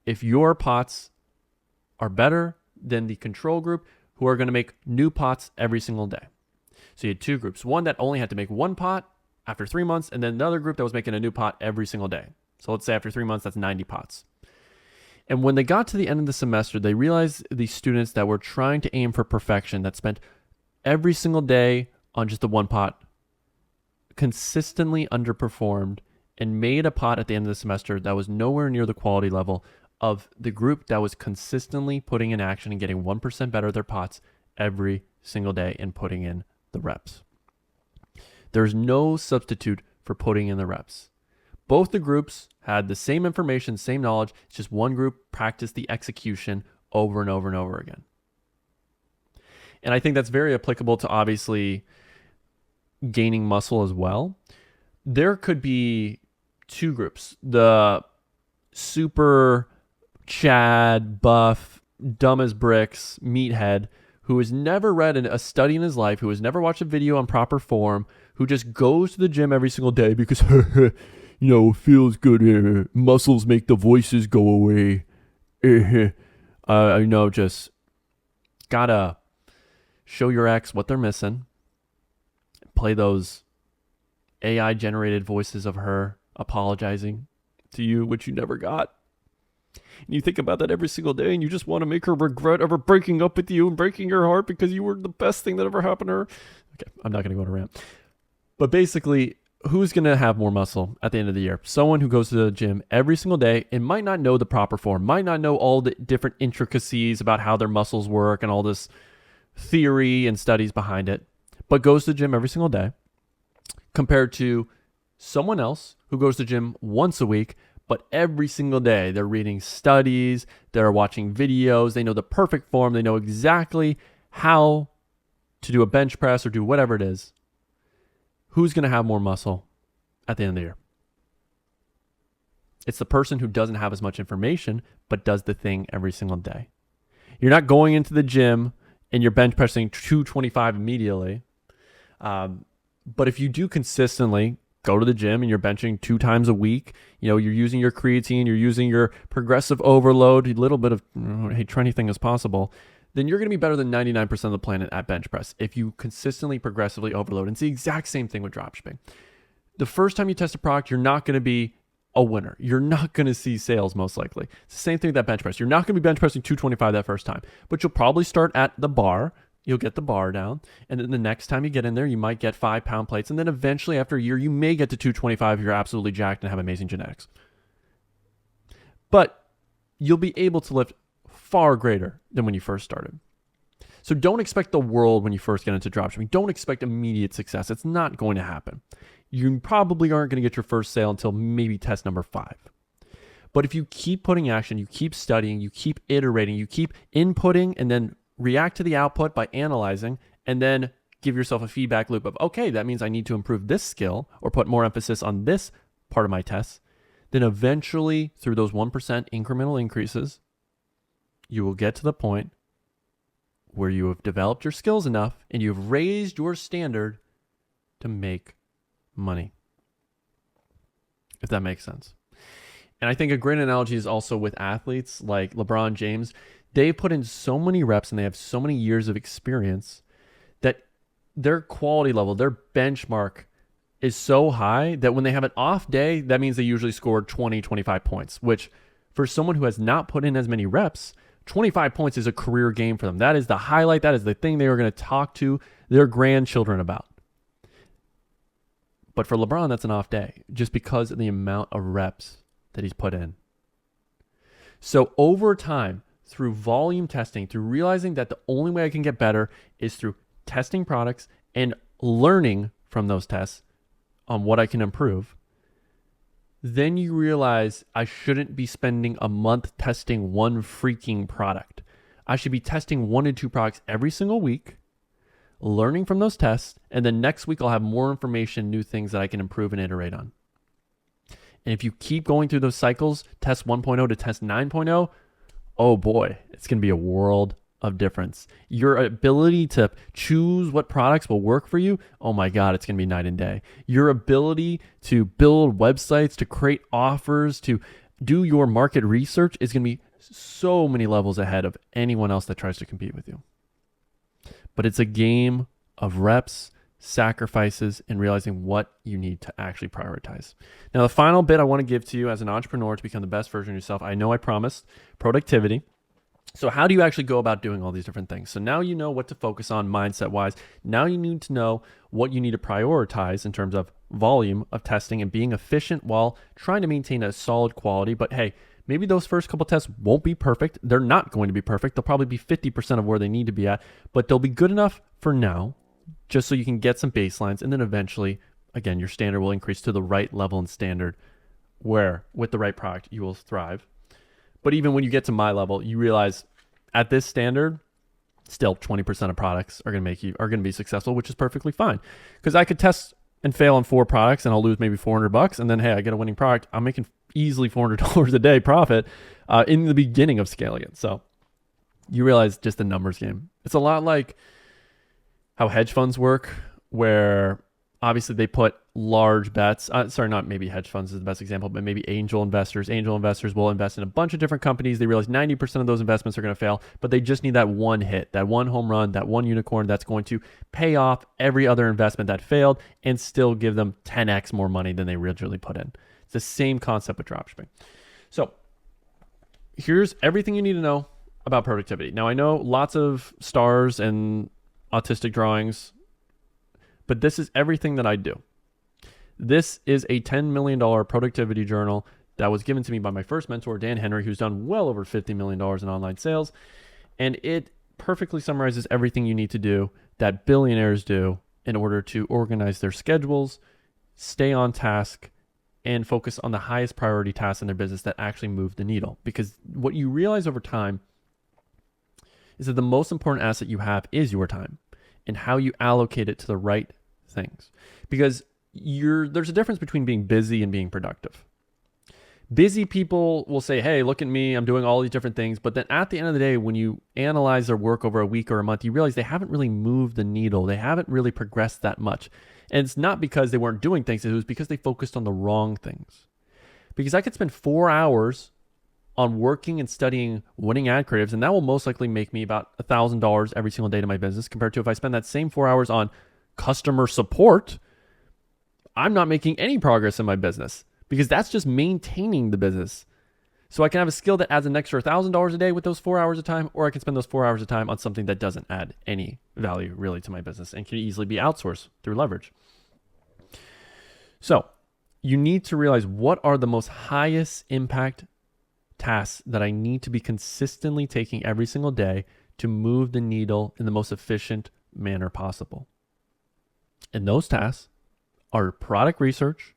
if your pots are better than the control group, who are going to make new pots every single day. So you had 2 groups. One that only had to make 1 pot after 3 months, and then another group that was making a new pot every single day. So let's say after 3 months, that's 90 pots. And when they got to the end of the semester, they realized the students that were trying to aim for perfection, that spent every single day on just the 1 pot, consistently underperformed and made a pot at the end of the semester that was nowhere near the quality level of the group that was consistently putting in action and getting 1% better at their pots every single day and putting in the reps. There's no substitute for putting in the reps. Both the groups had the same information, same knowledge. It's just one group practiced the execution over and over and over again. And I think that's very applicable to obviously gaining muscle as well. There could be 2 groups. The super Chad, buff, dumb as bricks, meathead, who has never read a study in his life, who has never watched a video on proper form, who just goes to the gym every single day because, it feels good. Muscles make the voices go away. Just gotta show your ex what they're missing. Play those AI generated voices of her apologizing to you, which you never got. And you think about that every single day and you just want to make her regret ever breaking up with you and breaking your heart because you were the best thing that ever happened to her. Okay, I'm not going to go on a rant. But basically, who's going to have more muscle at the end of the year? Someone who goes to the gym every single day and might not know the proper form, might not know all the different intricacies about how their muscles work and all this theory and studies behind it, but goes to the gym every single day, compared to someone else who goes to the gym once a week, but every single day they're reading studies, they're watching videos, they know the perfect form, they know exactly how to do a bench press or do whatever it is. Who's going to have more muscle at the end of the year? It's the person who doesn't have as much information, but does the thing every single day. You're not going into the gym and you're bench pressing 225 immediately. But if you do consistently go to the gym and you're benching 2 times a week, you're using your creatine, you're using your progressive overload, a little bit of, try anything as possible, then you're going to be better than 99% of the planet at bench press if you consistently, progressively overload. And it's the exact same thing with dropshipping. The first time you test a product, you're not going to be a winner. You're not going to see sales most likely. It's the same thing with that bench press. You're not going to be bench pressing 225 that first time, but you'll probably start at the bar. You'll get the bar down. And then the next time you get in there, you might get 5-pound plates. And then eventually after a year, you may get to 225 if you're absolutely jacked and have amazing genetics. But you'll be able to lift far greater than when you first started. So don't expect the world when you first get into dropshipping. Don't expect immediate success. It's not going to happen. You probably aren't going to get your first sale until maybe test number 5. But if you keep putting action, you keep studying, you keep iterating, you keep inputting and then react to the output by analyzing and then give yourself a feedback loop of, okay, that means I need to improve this skill or put more emphasis on this part of my tests, then eventually through those 1% incremental increases, you will get to the point where you have developed your skills enough and you've raised your standard to make money. If that makes sense. And I think a great analogy is also with athletes like LeBron James. They put in so many reps and they have so many years of experience that their quality level, their benchmark is so high that when they have an off day, that means they usually score 20, 25 points, which for someone who has not put in as many reps, 25 points is a career game for them. That is the highlight. That is the thing they are going to talk to their grandchildren about. But for LeBron, that's an off day just because of the amount of reps that he's put in. So over time, through volume testing, through realizing that the only way I can get better is through testing products and learning from those tests on what I can improve, then you realize I shouldn't be spending a month testing one freaking product. I should be testing 1 to 2 products every single week, learning from those tests, and then next week I'll have more information, new things that I can improve and iterate on. And if you keep going through those cycles, test 1.0 to test 9.0, oh boy, it's going to be a world of difference. Your ability to choose what products will work for you, oh my God, it's going to be night and day. Your ability to build websites, to create offers, to do your market research is going to be so many levels ahead of anyone else that tries to compete with you. But it's a game of reps, sacrifices, and realizing what you need to actually prioritize. Now, the final bit I want to give to you as an entrepreneur to become the best version of yourself, I know I promised productivity. So how do you actually go about doing all these different things? So now you know what to focus on mindset-wise. Now you need to know what you need to prioritize in terms of volume of testing and being efficient while trying to maintain a solid quality. But hey, maybe those first couple tests won't be perfect. They're not going to be perfect. They'll probably be 50% of where they need to be at, but they'll be good enough for now, just so you can get some baselines. And then eventually, again, your standard will increase to the right level and standard where with the right product, you will thrive. But even when you get to my level, you realize at this standard, still 20% of products are going to be successful, which is perfectly fine. Because I could test and fail on 4 products and I'll lose maybe $400. And then, hey, I get a winning product. I'm making easily $400 a day profit in the beginning of scaling it. So you realize just a numbers game. It's a lot like how hedge funds work, where obviously they put large bets. Not maybe hedge funds is the best example, but maybe angel investors. Angel investors will invest in a bunch of different companies. They realize 90% of those investments are going to fail, but they just need that one hit, that one home run, that one unicorn that's going to pay off every other investment that failed and still give them 10x more money than they originally put in. It's the same concept with dropshipping. So here's everything you need to know about productivity. Now, I know lots of stars and autistic drawings, but this is everything that I do. This is a $10 million productivity journal that was given to me by my first mentor, Dan Henry, who's done well over $50 million in online sales. And it perfectly summarizes everything you need to do that billionaires do in order to organize their schedules, stay on task, and focus on the highest priority tasks in their business that actually move the needle. Because what you realize over time is that the most important asset you have is your time and how you allocate it to the right things. Because there's a difference between being busy and being productive. Busy people will say, hey, look at me, I'm doing all these different things. But then at the end of the day, when you analyze their work over a week or a month, you realize they haven't really moved the needle. They haven't really progressed that much. And it's not because they weren't doing things. It was because they focused on the wrong things. Because I could spend 4 hours on working and studying winning ad creatives, and that will most likely make me about $1,000 every single day to my business, compared to if I spend that same 4 hours on customer support, I'm not making any progress in my business, because that's just maintaining the business. So I can have a skill that adds an extra $1,000 a day with those 4 hours of time, or I can spend those 4 hours of time on something that doesn't add any value really to my business and can easily be outsourced through leverage. So you need to realize, what are the most highest impact tasks that I need to be consistently taking every single day to move the needle in the most efficient manner possible. And those tasks are product research,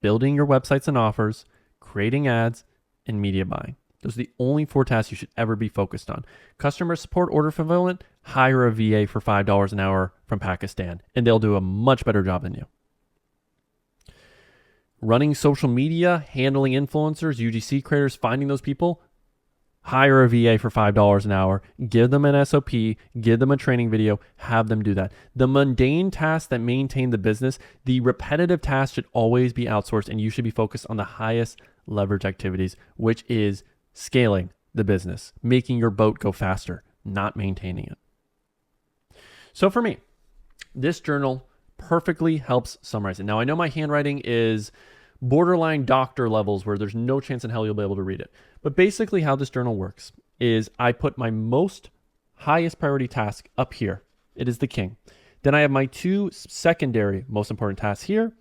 building your websites and offers, creating ads, and media buying. Those are the only 4 tasks you should ever be focused on. Customer support, order fulfillment, hire a VA for $5 an hour from Pakistan, and they'll do a much better job than you. Running social media, handling influencers, UGC creators, finding those people, hire a VA for $5 an hour, give them an SOP, give them a training video, have them do that. The mundane tasks that maintain the business, the repetitive tasks should always be outsourced, and you should be focused on the highest leverage activities, which is scaling the business, making your boat go faster, not maintaining it. So for me, this journal perfectly helps summarize it. Now, I know my handwriting is borderline doctor levels where there's no chance in hell you'll be able to read it. But basically how this journal works is I put my most highest priority task up here. It is the king. Then I have my 2 secondary most important tasks here.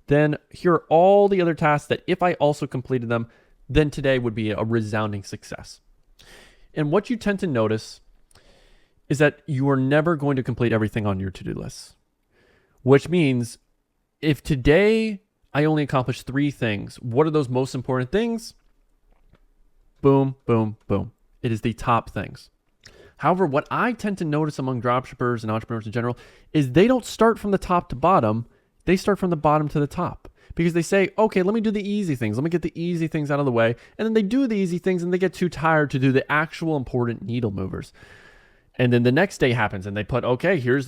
Then here are all the other tasks that if I also completed them, then today would be a resounding success. And what you tend to notice is that you are never going to complete everything on your to-do list, which means if today I only accomplished 3 things, what are those most important things? Boom, boom, boom. It is the top things. However, what I tend to notice among dropshippers and entrepreneurs in general is they don't start from the top to bottom. They start from the bottom to the top because they say, okay, let me do the easy things. Let me get the easy things out of the way. And then they do the easy things and they get too tired to do the actual important needle movers. And then the next day happens and they put, okay, here's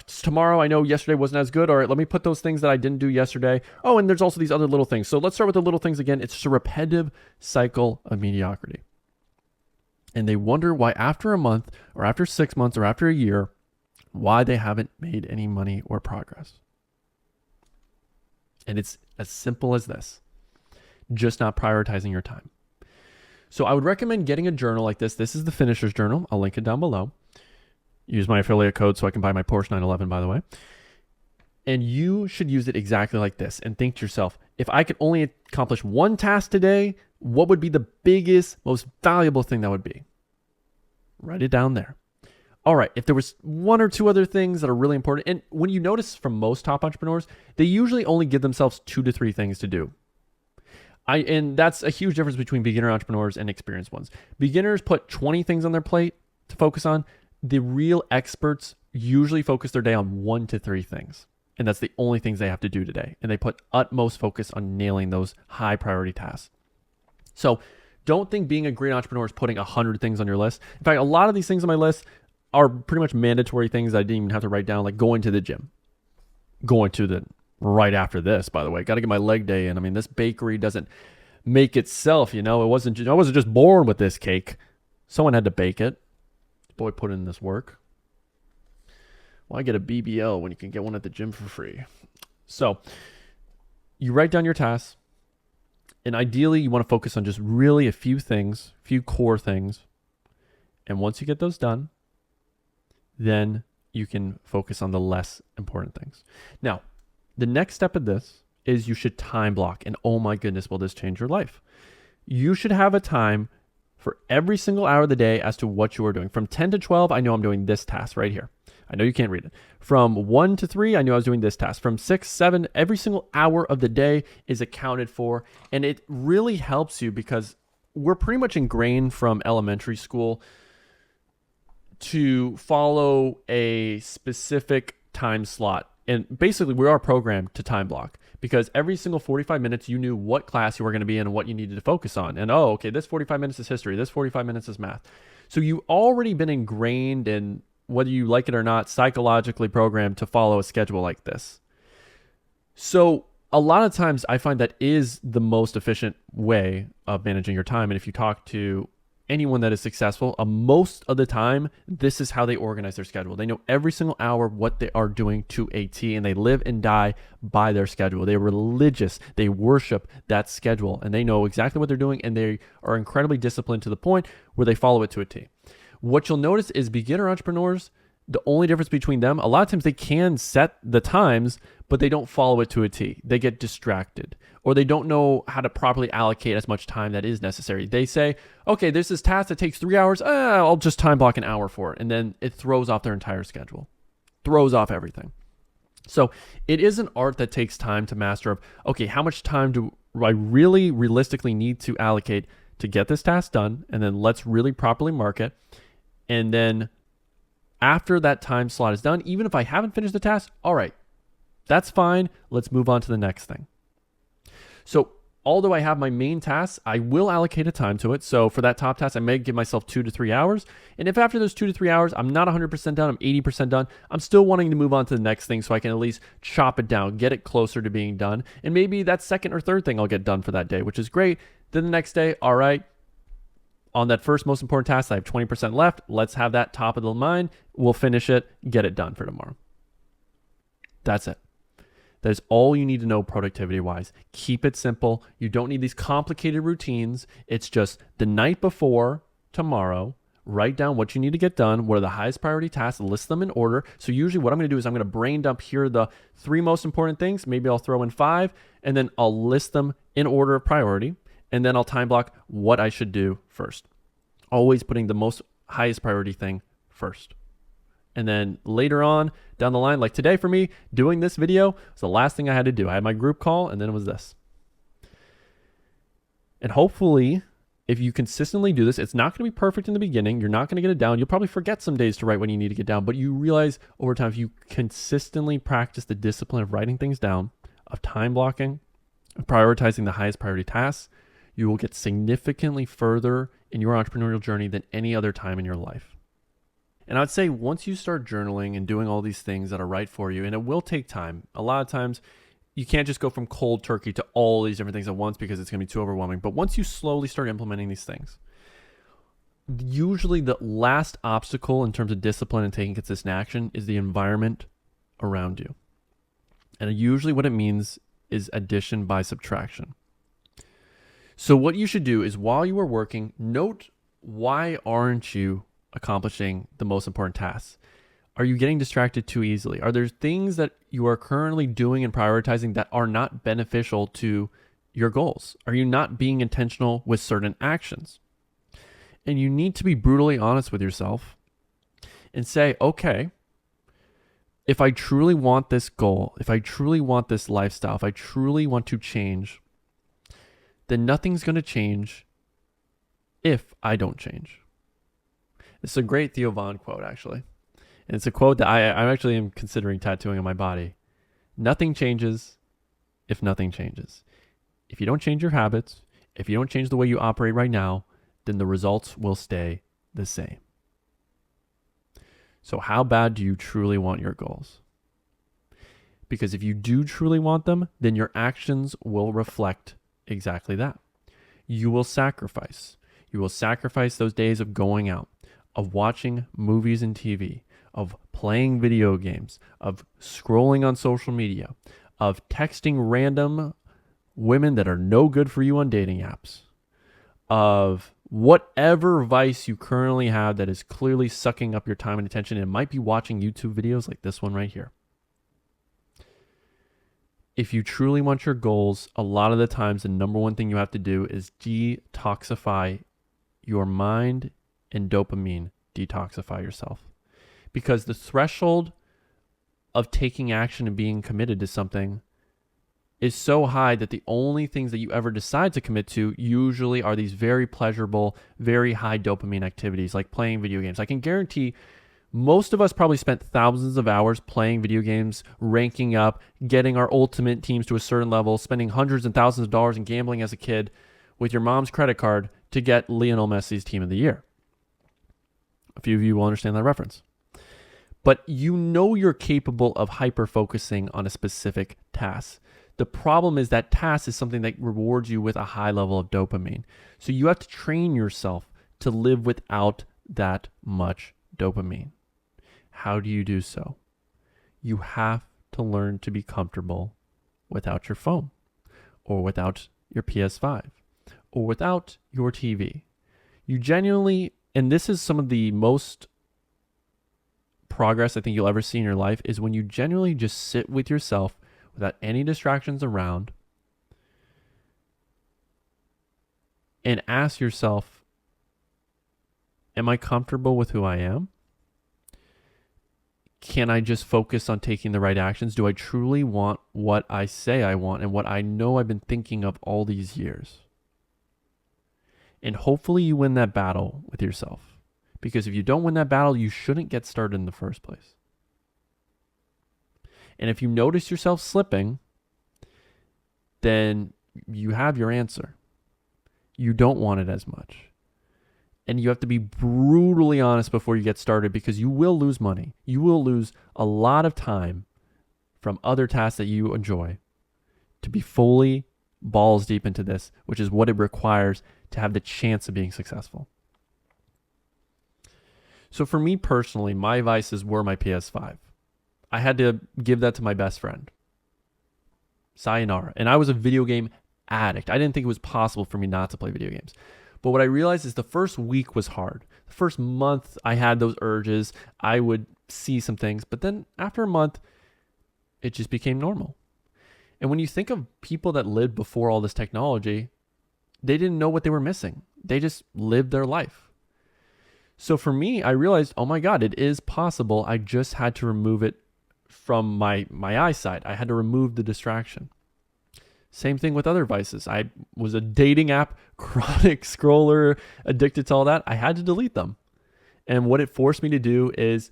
tomorrow. I know yesterday wasn't as good. All right, let me put those things that I didn't do yesterday. Oh, and there's also these other little things. So let's start with the little things again. It's just a repetitive cycle of mediocrity. And they wonder why after a month or after 6 months or after a year, why they haven't made any money or progress. And it's as simple as this, just not prioritizing your time. So I would recommend getting a journal like this. This is the Finisher's Journal. I'll link it down below. Use my affiliate code so I can buy my Porsche 911, by the way. And you should use it exactly like this and think to yourself, if I could only accomplish 1 task today, what would be the biggest, most valuable thing that would be? Write it down there. All right, if there was 1 or 2 other things that are really important, and when you notice from most top entrepreneurs, they usually only give themselves 2 to 3 things to do. And that's a huge difference between beginner entrepreneurs and experienced ones. Beginners put 20 things on their plate to focus on. The real experts usually focus their day on 1 to 3 things. And that's the only things they have to do today. And they put utmost focus on nailing those high priority tasks. So don't think being a great entrepreneur is putting 100 things on your list. In fact, a lot of these things on my list are pretty much mandatory things that I didn't even have to write down, like going to the gym. Going to the right after this, by the way. Got to get my leg day in. I mean, this bakery doesn't make itself, I wasn't just born with this cake. Someone had to bake it. Boy put in this work. Why get a BBL when you can get one at the gym for free? So you write down your tasks, and ideally you want to focus on just really a few things, few core things. And once you get those done, then you can focus on the less important things. Now, the next step of this is you should time block. And oh my goodness, will this change your life? You should have a time for every single hour of the day as to what you are doing. From 10 to 12, I know I'm doing this task right here. I know you can't read it. From 1 to 3, I knew I was doing this task. From 6, 7, every single hour of the day is accounted for. And it really helps you because we're pretty much ingrained from elementary school to follow a specific time slot. And basically, we are programmed to time block because every single 45 minutes, you knew what class you were going to be in and what you needed to focus on. And okay, this 45 minutes is history. This 45 minutes is math. So you've already been ingrained in, whether you like it or not, psychologically programmed to follow a schedule like this. So a lot of times I find that is the most efficient way of managing your time. And if you talk to anyone that is successful, most of the time, this is how they organize their schedule. They know every single hour what they are doing to a T, and they live and die by their schedule. They're religious. They worship that schedule, and they know exactly what they're doing, and they are incredibly disciplined to the point where they follow it to a T. What you'll notice is beginner entrepreneurs, the only difference between them, a lot of times they can set the times, but they don't follow it to a T. They get distracted, or they don't know how to properly allocate as much time that is necessary. They say, okay, there's this task that takes 3 hours. I'll just time block an hour for it. And then it throws off their entire schedule, throws off everything. So it is an art that takes time to master of, okay, how much time do I really realistically need to allocate to get this task done, and then let's really properly mark it. And then after that time slot is done, even if I haven't finished the task, all right, that's fine. Let's move on to the next thing. So although I have my main tasks, I will allocate a time to it. So for that top task, I may give myself 2 to 3 hours. And if after those 2 to 3 hours, I'm not 100% done, I'm 80% done, I'm still wanting to move on to the next thing so I can at least chop it down, get it closer to being done. And maybe that second or third thing I'll get done for that day, which is great. Then the next day, all right, on that first most important task, I have 20% left. Let's have that top of the mind. We'll finish it, get it done for tomorrow. That's it. That is all you need to know productivity-wise. Keep it simple. You don't need these complicated routines. It's just the night before tomorrow, write down what you need to get done, what are the highest priority tasks, list them in order. So usually what I'm going to do is I'm going to brain dump here are the 3 most important things. Maybe I'll throw in 5, and then I'll list them in order of priority, and then I'll time block what I should do first. Always putting the most highest priority thing first. And then later on down the line, like today for me, doing this video was the last thing I had to do. I had my group call, and then it was this. And hopefully, if you consistently do this, it's not going to be perfect in the beginning. You're not going to get it down. You'll probably forget some days to write when you need to get down. But you realize over time, if you consistently practice the discipline of writing things down, of time blocking, of prioritizing the highest priority tasks, you will get significantly further in your entrepreneurial journey than any other time in your life. And I'd say once you start journaling and doing all these things that are right for you, and it will take time. A lot of times you can't just go from cold turkey to all these different things at once because it's going to be too overwhelming. But once you slowly start implementing these things, usually the last obstacle in terms of discipline and taking consistent action is the environment around you. And usually what it means is addition by subtraction. So what you should do is while you are working, note why aren't you accomplishing the most important tasks? Are you getting distracted too easily? Are there things that you are currently doing and prioritizing that are not beneficial to your goals? Are you not being intentional with certain actions? And you need to be brutally honest with yourself and say, okay, if I truly want this goal, if I truly want this lifestyle, if I truly want to change, then nothing's going to change if I don't change. It's a great Theo Von quote, actually. And it's a quote that I actually am considering tattooing on my body. Nothing changes if nothing changes. If you don't change your habits, if you don't change the way you operate right now, then the results will stay the same. So how bad do you truly want your goals? Because if you do truly want them, then your actions will reflect exactly that. You will sacrifice. You will sacrifice those days of going out, of watching movies and TV, of playing video games, of scrolling on social media, of texting random women that are no good for you on dating apps, of whatever vice you currently have that is clearly sucking up your time and attention. It might be watching YouTube videos like this one right here. If you truly want your goals, a lot of the times the number one thing you have to do is detoxify your mind and dopamine. Detoxify yourself. Because the threshold of taking action and being committed to something is so high that the only things that you ever decide to commit to usually are these very pleasurable, very high dopamine activities like playing video games. I can guarantee most of us probably spent thousands of hours playing video games, ranking up, getting our ultimate teams to a certain level, spending hundreds and thousands of dollars in gambling as a kid with your mom's credit card to get Lionel Messi's team of the year. A few of you will understand that reference. But you know you're capable of hyper-focusing on a specific task. The problem is that task is something that rewards you with a high level of dopamine. So you have to train yourself to live without that much dopamine. How do you do so? You have to learn to be comfortable without your phone, or without your PS5, or without your TV. You genuinely, and this is some of the most progress I think you'll ever see in your life, is when you genuinely just sit with yourself without any distractions around and ask yourself, am I comfortable with who I am? Can I just focus on taking the right actions? Do I truly want what I say I want and what I know I've been thinking of all these years? And hopefully you win that battle with yourself. Because if you don't win that battle, you shouldn't get started in the first place. And if you notice yourself slipping, then you have your answer. You don't want it as much. And you have to be brutally honest before you get started, because you will lose money. You will lose a lot of time from other tasks that you enjoy to be fully balls deep into this, which is what it requires to have the chance of being successful. So for me personally, my vices were my PS5. I had to give that to my best friend. Sayonara. And I was a video game addict. I didn't think it was possible for me not to play video games. But what I realized is the first week was hard. The first month I had those urges. I would see some things, but then after a month, it just became normal. And when you think of people that lived before all this technology, they didn't know what they were missing. They just lived their life. So for me, I realized, oh my God, it is possible. I just had to remove it from my eyesight. I had to remove the distraction. Same thing with other vices. I was a dating app chronic scroller, addicted to all that. I had to delete them. And what it forced me to do is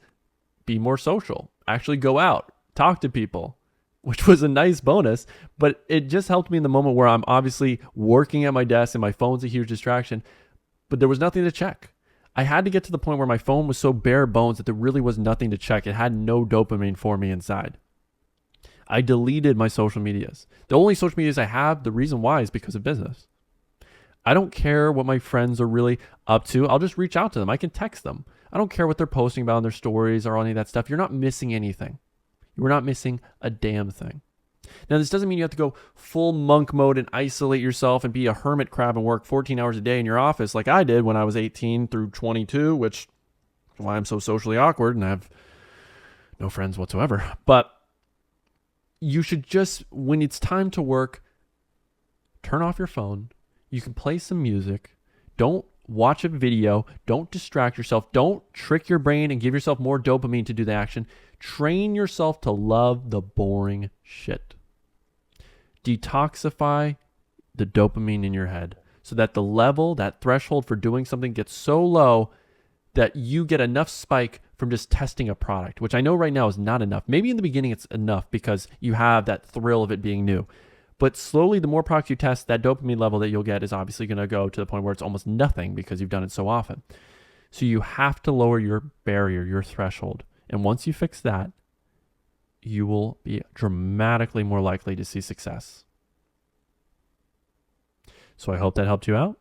be more social, actually go out, talk to people, which was a nice bonus, but it just helped me in the moment where I'm obviously working at my desk and my phone's a huge distraction, but there was nothing to check. I had to get to the point where my phone was so bare bones that there really was nothing to check. It had no dopamine for me inside. I deleted my social medias. The only social medias I have, the reason why is because of business. I don't care what my friends are really up to. I'll just reach out to them. I can text them. I don't care what they're posting about in their stories or any of that stuff. You're not missing anything. You're not missing a damn thing. Now, this doesn't mean you have to go full monk mode and isolate yourself and be a hermit crab and work 14 hours a day in your office like I did when I was 18 through 22, which is why I'm so socially awkward and I have no friends whatsoever. But you should just, when it's time to work, turn off your phone. You can play some music. Don't watch a video. Don't distract yourself. Don't trick your brain and give yourself more dopamine to do the action. Train yourself to love the boring shit. Detoxify the dopamine in your head so that the level, that threshold for doing something gets so low that you get enough spike from just testing a product, which I know right now is not enough. Maybe in the beginning it's enough because you have that thrill of it being new. But slowly, the more products you test, that dopamine level that you'll get is obviously going to go to the point where it's almost nothing because you've done it so often. So you have to lower your barrier, your threshold. And once you fix that, you will be dramatically more likely to see success. So I hope that helped you out,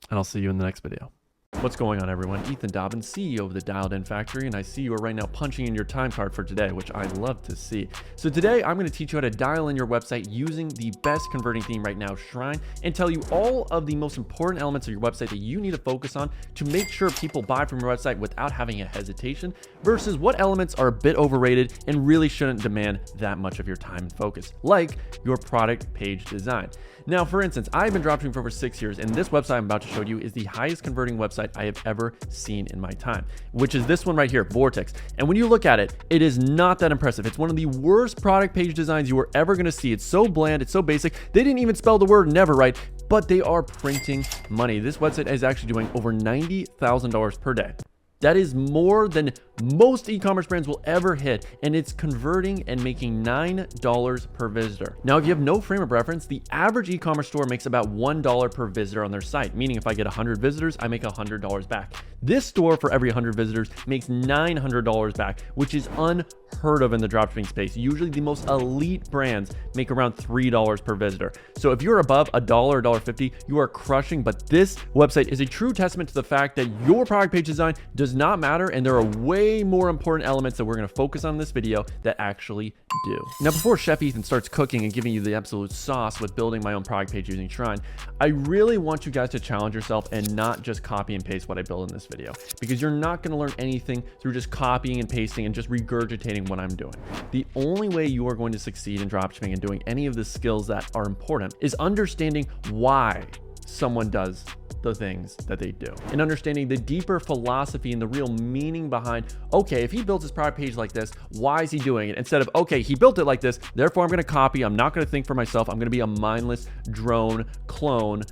and I'll see you in the next video. What's going on, everyone? Ethan Dobbins, CEO of the Dialed In Factory, and I see you are right now punching in your time card for today, which I love to see. So today, I'm going to teach you how to dial in your website using the best converting theme right now, Shrine, and tell you all of the most important elements of your website that you need to focus on to make sure people buy from your website without having a hesitation, versus what elements are a bit overrated and really shouldn't demand that much of your time and focus, like your product page design. Now, for instance, I've been dropshipping for over 6 years, and this website I'm about to show you is the highest converting website I have ever seen in my time, which is this one right here, Vortex. And when you look at it, it is not that impressive. It's one of the worst product page designs you are ever going to see. It's so bland. It's so basic. They didn't even spell the word never right, but they are printing money. This website is actually doing over $90,000 per day. That is more than most e-commerce brands will ever hit, and it's converting and making $9 per visitor. Now, if you have no frame of reference, the average e-commerce store makes about $1 per visitor on their site, meaning if I get 100 visitors, I make $100 back. This store, for every 100 visitors, makes $900 back, which is unheard of in the dropshipping space. Usually the most elite brands make around $3 per visitor. So if you're above $1 or $1.50, you are crushing, but this website is a true testament to the fact that your product page design does not matter, and there are way more important elements that we're going to focus on in this video that actually do. Now, before Chef Ethan starts cooking and giving you the absolute sauce with building my own product page using Shrine, I really want you guys to challenge yourself and not just copy and paste what I build in this video, because you're not going to learn anything through just copying and pasting and just regurgitating what I'm doing. The only way you are going to succeed in dropshipping and doing any of the skills that are important is understanding why someone does the things that they do, and understanding the deeper philosophy and the real meaning behind, okay, if he built his product page like this, why is he doing it? Instead of, okay, he built it like this, therefore I'm going to copy, I'm not going to think for myself, I'm going to be a mindless drone clone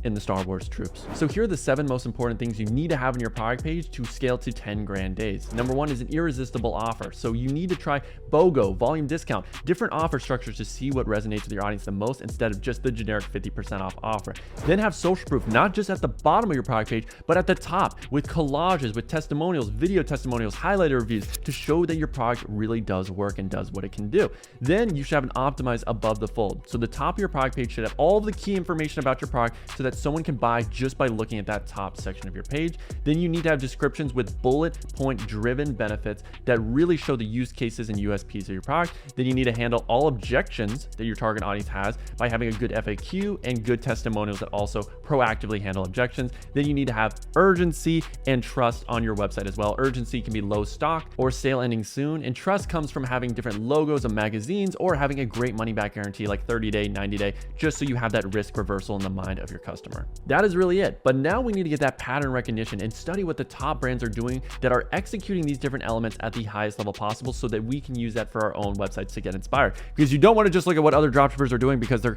in the Star Wars troops. So here are the 7 most important things you need to have in your product page to scale to 10 grand days. Number 1 is an irresistible offer. So you need to try BOGO, volume discount, different offer structures to see what resonates with your audience the most instead of just the generic 50% off offer. Then have social proof, not just at the bottom of your product page, but at the top with collages, with testimonials, video testimonials, highlighter reviews to show that your product really does work and does what it can do. Then you should have an optimized above the fold. So the top of your product page should have all of the key information about your product so that someone can buy just by looking at that top section of your page. Then you need to have descriptions with bullet point driven benefits that really show the use cases and USPs of your product. Then you need to handle all objections that your target audience has by having a good FAQ and good testimonials that also proactively handle objections. Then you need to have urgency and trust on your website as well. Urgency can be low stock or sale ending soon, and trust comes from having different logos of magazines or having a great money back guarantee like 30-day, 90-day, just so you have that risk reversal in the mind of your customer. That is really it. But now we need to get that pattern recognition and study what the top brands are doing that are executing these different elements at the highest level possible so that we can use that for our own websites to get inspired. Because you don't want to just look at what other dropshippers are doing because they're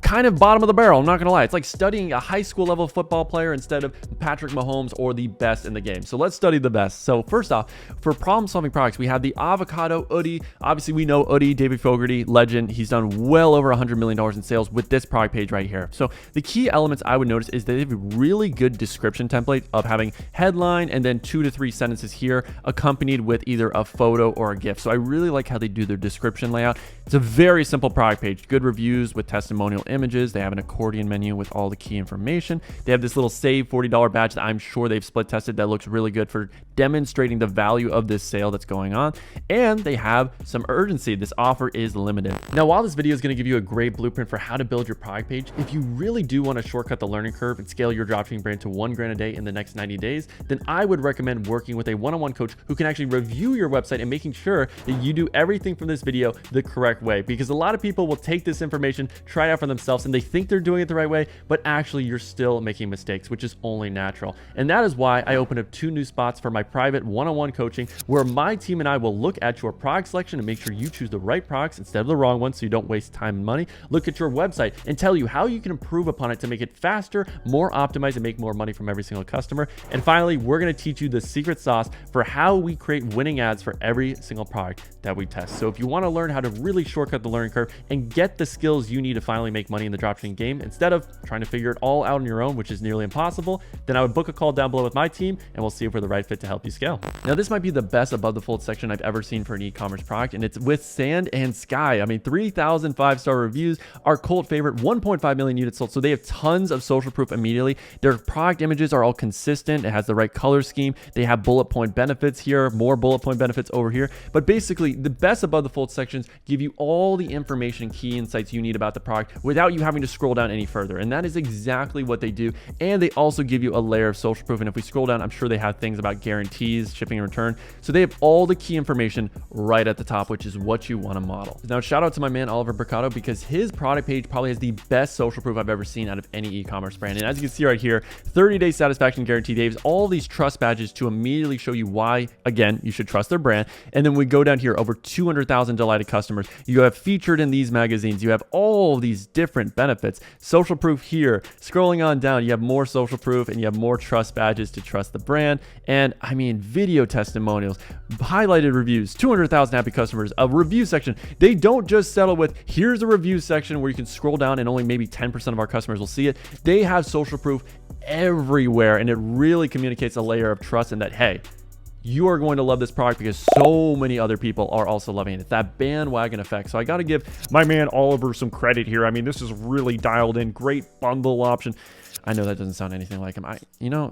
kind of bottom of the barrel. I'm not gonna lie. It's like studying a high school level football player instead of Patrick Mahomes or the best in the game. So let's study the best. So first off, for problem solving products, we have the avocado hoodie. Obviously we know hoodie, David Fogarty, legend. He's done well over $100 million in sales with this product page right here. So the key elements I would notice is that they have a really good description template of having headline and then 2 to 3 sentences here accompanied with either a photo or a GIF. So I really like how they do their description layout. It's a very simple product page, good reviews with testimonial images. They have an accordion menu with all the key information. They have this little save $40 badge that I'm sure they've split tested that looks really good for demonstrating the value of this sale that's going on. And they have some urgency. This offer is limited. Now, while this video is going to give you a great blueprint for how to build your product page, if you really do want to shortcut the learning curve and scale your dropshipping brand to 1 grand a day in the next 90 days, then I would recommend working with a one-on-one coach who can actually review your website and making sure that you do everything from this video the correct way. Because a lot of people will take this information, try it out for themselves, and they think they're doing it the right way, but actually you're still making mistakes, which is only natural. And that is why I opened up 2 new spots for my private one-on-one coaching, where my team and I will look at your product selection and make sure you choose the right products instead of the wrong ones so you don't waste time and money. Look at your website and tell you how you can improve upon it to make it faster, more optimized, and make more money from every single customer. And finally, we're going to teach you the secret sauce for how we create winning ads for every single product that we test. So if you want to learn how to really shortcut the learning curve and get the skills you need to finally make money in the dropshipping game instead of trying to figure it all out on your own, which is nearly impossible, then I would book a call down below with my team and we'll see if we're the right fit to help you scale. Now, this might be the best above the fold section I've ever seen for an e-commerce product, and it's with Sand and Sky. I mean, 3,000 5-star reviews, our cult favorite, 1.5 million units sold. So they have tons of social proof immediately. Their product images are all consistent. It has the right color scheme. They have bullet point benefits here, more bullet point benefits over here. But basically, the best above the fold sections give you all the information, key insights you need about the product without you having to scroll down any further. And that is exactly what they do. And they also give you a layer of social proof. And if we scroll down, I'm sure they have things about guarantees, shipping and return. So they have all the key information right at the top, which is what you want to model. Now, shout out to my man, Oliver Mercado, because his product page probably has the best social proof I've ever seen out of any e-commerce brand. And as you can see right here, 30-day satisfaction guarantee. They have all these trust badges to immediately show you why, again, you should trust their brand. And then we go down here, over 200,000 delighted customers. You have featured in these magazines. You have all these different benefits. Social proof here. Scrolling on down, you have more social proof and you have more trust badges to trust the brand. And I mean, video testimonials, highlighted reviews, 200,000 happy customers, a review section. They don't just settle with, here's a review section where you can scroll down and only maybe 10% of our customers will see it. They have social proof everywhere, and it really communicates a layer of trust and that, hey, you are going to love this product because so many other people are also loving it. It's that bandwagon effect. So I got to give my man Oliver some credit here. I mean, this is really dialed in. Great bundle option. I know that doesn't sound anything like him.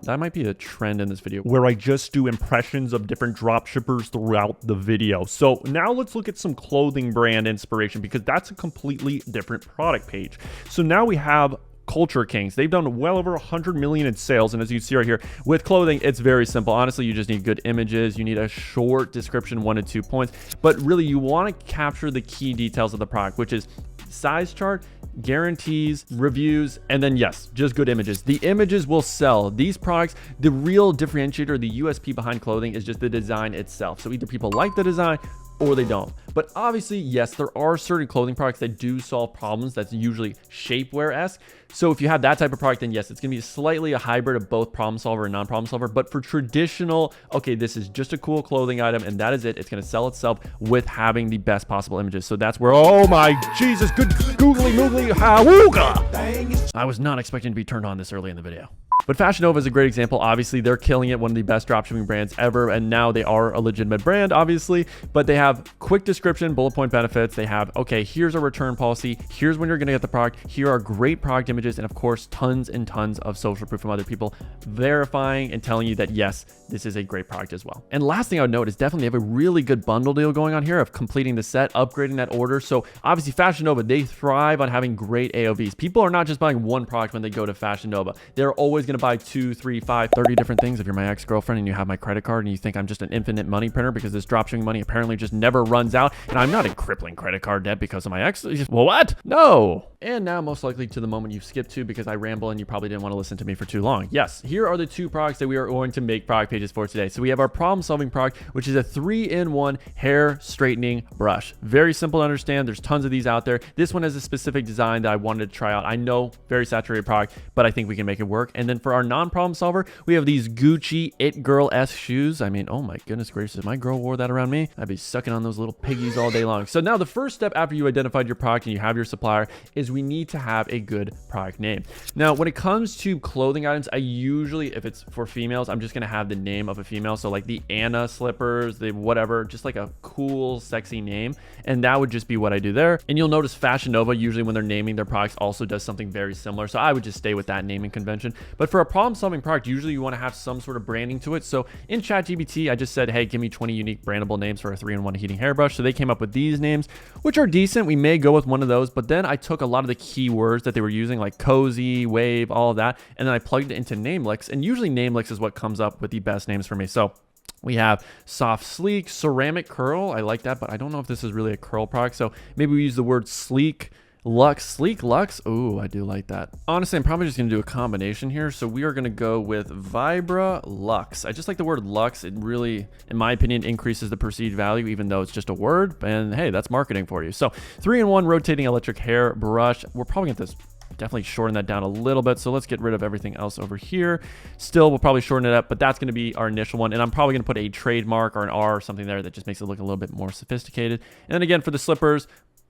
That might be a trend in this video where I just do impressions of different drop shippers throughout the video. So now let's look at some clothing brand inspiration, because that's a completely different product page. So now we have Culture Kings. They've done well over 100 million in sales. And as you see right here with clothing, it's very simple. Honestly, you just need good images. You need a short description, 1 to 2 points, but really you want to capture the key details of the product, which is size chart, guarantees, reviews, and then yes, just good images. The images will sell. These products, the real differentiator, the USP behind clothing is just the design itself. So either people like the design or they don't. But obviously, yes, there are certain clothing products that do solve problems. That's usually shapewear-esque. So if you have that type of product, then yes, it's going to be slightly a hybrid of both problem solver and non-problem solver. But for traditional, okay, this is just a cool clothing item and that is it. It's going to sell itself with having the best possible images. So that's where, oh my Jesus, good googly moogly hawooga. I was not expecting to be turned on this early in the video. But Fashion Nova is a great example. Obviously, they're killing it, one of the best dropshipping brands ever, and now they are a legitimate brand, obviously, but they have quick description, bullet point benefits. They have, okay, here's a return policy. Here's when you're going to get the product. Here are great product images, and of course, tons and tons of social proof from other people verifying and telling you that, yes, this is a great product as well. And last thing I would note is definitely they have a really good bundle deal going on here of completing the set, upgrading that order. So obviously, Fashion Nova, they thrive on having great AOVs. People are not just buying one product when they go to Fashion Nova. They're always going to buy 2, 3, 5, 30 different things. If you're my ex-girlfriend and you have my credit card and you think I'm just an infinite money printer because this dropshipping money apparently just never runs out, and I'm not in crippling credit card debt because of my ex. Well, what? No. And now most likely to the moment you've skipped to because I ramble and you probably didn't want to listen to me for too long. Yes, here are the 2 products that we are going to make product pages for today. So we have our problem solving product, which is a 3-in-1 hair straightening brush. Very simple to understand. There's tons of these out there. This one has a specific design that I wanted to try out. I know, very saturated product, but I think we can make it work. And then for our non-problem solver, we have these Gucci It Girl-esque shoes. I mean, oh my goodness gracious, if my girl wore that around me, I'd be sucking on those little piggies all day long. So now the first step after you identified your product and you have your supplier is we need to have a good product name. Now, when it comes to clothing items, I usually, if it's for females, I'm just going to have the name of a female. So like the Anna slippers, the whatever, just like a cool, sexy name. And that would just be what I do there. And you'll notice Fashion Nova, usually when they're naming their products, also does something very similar. So I would just stay with that naming convention. But for a problem solving product, usually you want to have some sort of branding to it. So in ChatGPT, I just said, hey, give me 20 unique brandable names for a 3-in-1 heating hairbrush. So they came up with these names, which are decent. We may go with one of those, but then I took a lot of the keywords that they were using, like cozy, wave, all of that, and then I plugged it into Namelix. And usually Namelix is what comes up with the best names for me. So we have soft, sleek, ceramic curl. I like that, but I don't know if this is really a curl product. So maybe we use the word sleek. Luxe, sleek luxe. Ooh, I do like that. Honestly, I'm probably just gonna do a combination here. So we are gonna go with Vibra Luxe. I just like the word luxe. It really, in my opinion, increases the perceived value, even though it's just a word. And hey, that's marketing for you. So 3-in-1 rotating electric hair brush. We're probably gonna definitely shorten that down a little bit. So let's get rid of everything else over here. Still, we'll probably shorten it up, but that's going to be our initial one. And I'm probably going to put a trademark or an R or something there that just makes it look a little bit more sophisticated. And then again, for the slippers,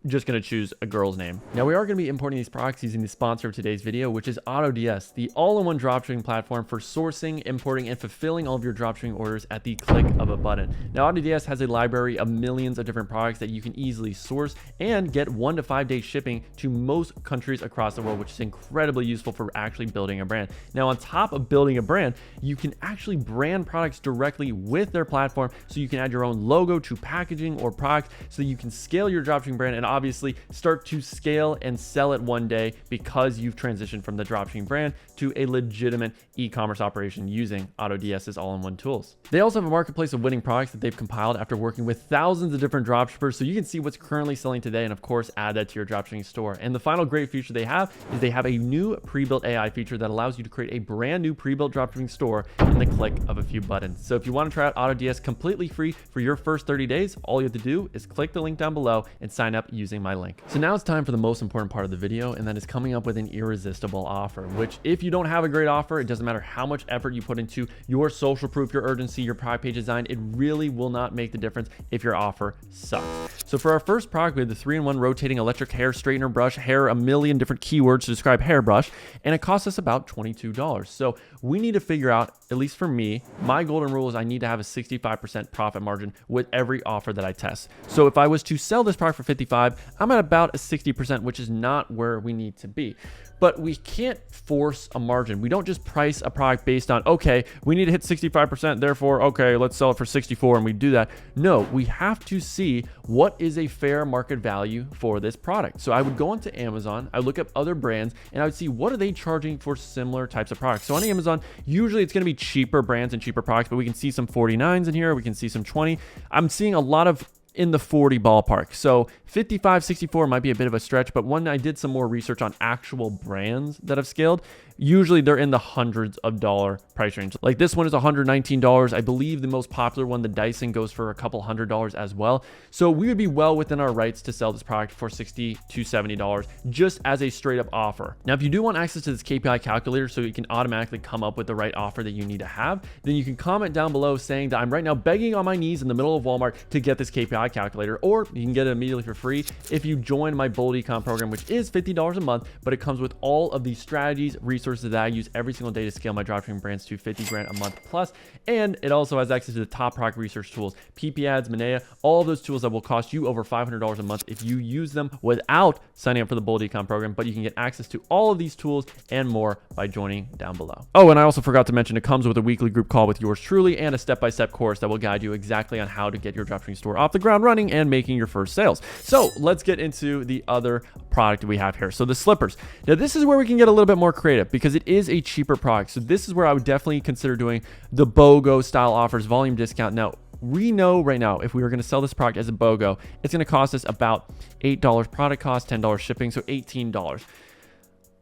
just going to choose a girl's name. Now we are going to be importing these products using the sponsor of today's video, which is AutoDS, the all-in-one dropshipping platform for sourcing, importing, and fulfilling all of your dropshipping orders at the click of a button. Now AutoDS has a library of millions of different products that you can easily source and get 1 to 5 day shipping to most countries across the world, which is incredibly useful for actually building a brand. Now on top of building a brand, you can actually brand products directly with their platform, so you can add your own logo to packaging or products so you can scale your dropshipping brand and obviously start to scale and sell it one day because you've transitioned from the dropshipping brand to a legitimate e-commerce operation using AutoDS's all-in-one tools. They also have a marketplace of winning products that they've compiled after working with thousands of different dropshippers, so you can see what's currently selling today and of course add that to your dropshipping store. And the final great feature they have is they have a new pre-built AI feature that allows you to create a brand new pre-built dropshipping store in the click of a few buttons. So if you want to try out AutoDS completely free for your first 30 days, all you have to do is click the link down below and sign up using my link. So now it's time for the most important part of the video, and that is coming up with an irresistible offer, which if you don't have a great offer, it doesn't matter how much effort you put into your social proof, your urgency, your product page design, it really will not make the difference if your offer sucks. So for our first product, we have the 3-in-1 rotating electric hair straightener brush, hair, a million different keywords to describe hairbrush, and it costs us about $22. So we need to figure out, at least for me, my golden rule is I need to have a 65% profit margin with every offer that I test. So if I was to sell this product for 55, I'm at about a 60%, which is not where we need to be. But we can't force a margin. We don't just price a product based on, okay, we need to hit 65%, therefore, okay, let's sell it for 64, and we do that. No, we have to see what is a fair market value for this product. So I would go onto Amazon, I look up other brands, and I would see what are they charging for similar types of products. So on Amazon, usually it's gonna be cheaper brands and cheaper products, but we can see some 49s in here, we can see some 20. I'm seeing a lot of in the 40 ballpark. So 55, 64 might be a bit of a stretch, but when I did some more research on actual brands that have scaled, Usually they're in the hundreds of dollar price range. Like this one is $119. I believe the most popular one, the Dyson, goes for a couple $100 as well. So we would be well within our rights to sell this product for $60 to $70 just as a straight up offer. Now, if you do want access to this KPI calculator so you can automatically come up with the right offer that you need to have, then you can comment down below saying that I'm right now begging on my knees in the middle of Walmart to get this KPI calculator, or you can get it immediately for free if you join my Bold Ecom program, which is $50 a month, but it comes with all of these strategies, resources that I use every single day to scale my dropshipping brands to 50 grand a month plus. And it also has access to the top product research tools, PP ads, Manea, all of those tools that will cost you over $500 a month if you use them without signing up for the Bold Ecom program, but you can get access to all of these tools and more by joining down below. Oh, and I also forgot to mention it comes with a weekly group call with yours truly and a step-by-step course that will guide you exactly on how to get your dropshipping store off the ground running and making your first sales. So let's get into the other product we have here. So the slippers. Now this is where we can get a little bit more creative because it is a cheaper product. So this is where I would definitely consider doing the BOGO style offers, volume discount. Now, we know right now if we were going to sell this product as a BOGO, it's going to cost us about $8 product cost, $10 shipping, so $18.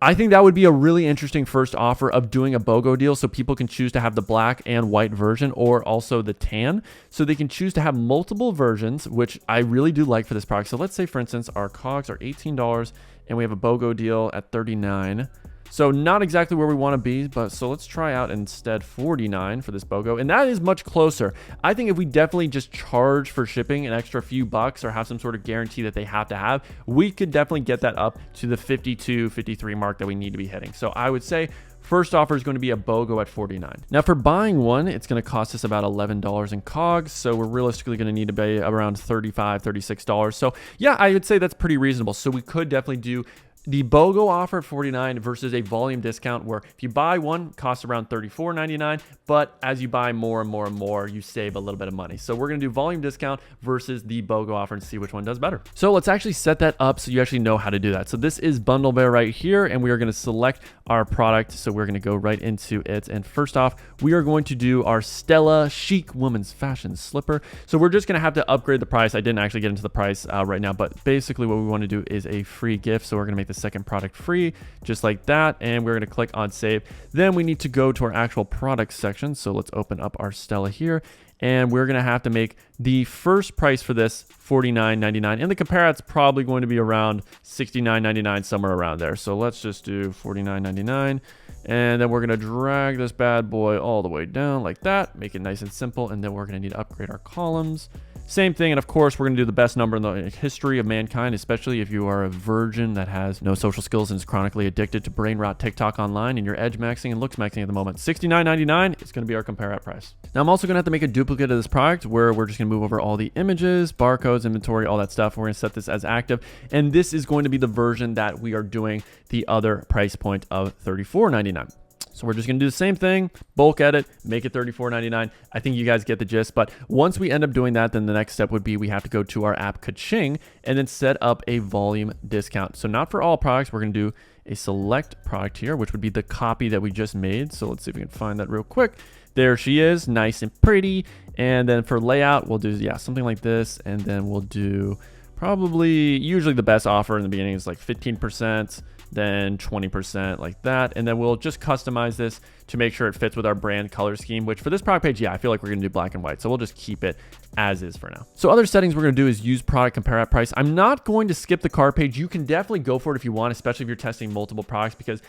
I think that would be a really interesting first offer of doing a BOGO deal so people can choose to have the black and white version or also the tan. So they can choose to have multiple versions, which I really do like for this product. So let's say, for instance, our COGS are $18 and we have a BOGO deal at $39. So not exactly where we want to be, but so let's try out instead $49 for this BOGO. And that is much closer. I think if we definitely just charge for shipping an extra few bucks or have some sort of guarantee that they have to have, we could definitely get that up to the 52, 53 mark that we need to be hitting. So I would say first offer is going to be a BOGO at $49. Now for buying one, it's going to cost us about $11 in COGS. So we're realistically going to need to pay around $35, $36. So yeah, I would say that's pretty reasonable. So we could definitely do the BOGO offer at $49 versus a volume discount where if you buy one, it costs around $34.99, but as you buy more and more and more, you save a little bit of money. So we're going to do volume discount versus the BOGO offer and see which one does better. So let's actually set that up so you actually know how to do that. So this is Bundle Bear right here, and we are going to select our product. So we're going to go right into it. And first off, we are going to do our Stella Chic Women's Fashion Slipper. So we're just going to have to upgrade the price. I didn't actually get into the price right now, but basically what we want to do is a free gift. So we're going to make the second product free, just like that. And we're going to click on save. Then we need to go to our actual product section. So let's open up our Stella here. And we're going to have to make the first price for this $49.99. And the compare at's probably going to be around $69.99, somewhere around there. So let's just do $49.99. And then we're going to drag this bad boy all the way down like that, make it nice and simple. And then we're going to need to upgrade our columns. Same thing, and of course, we're going to do the best number in the history of mankind, especially if you are a virgin that has no social skills and is chronically addicted to brain rot TikTok online and you're edge maxing and looks maxing at the moment. $69.99 is going to be our compare at price. Now, I'm also going to have to make a duplicate of this product where we're just going to move over all the images, barcodes, inventory, all that stuff. We're going to set this as active, and this is going to be the version that we are doing the other price point of $34.99. So we're just going to do the same thing, bulk edit, make it $34.99. I think you guys get the gist. But once we end up doing that, then the next step would be we have to go to our app Kaching and then set up a volume discount. So not for all products. We're going to do a select product here, which would be the copy that we just made. So let's see if we can find that real quick. There she is, nice and pretty. And then for layout, we'll do, something like this. And then we'll do probably, usually the best offer in the beginning is like 15%. Then 20% like that. And then we'll just customize this to make sure it fits with our brand color scheme, which for this product page, I feel like we're going to do black and white. So we'll just keep it as is for now. So other settings we're going to do is use product compare at price. I'm not going to skip the cart page. You can definitely go for it if you want, especially if you're testing multiple products, because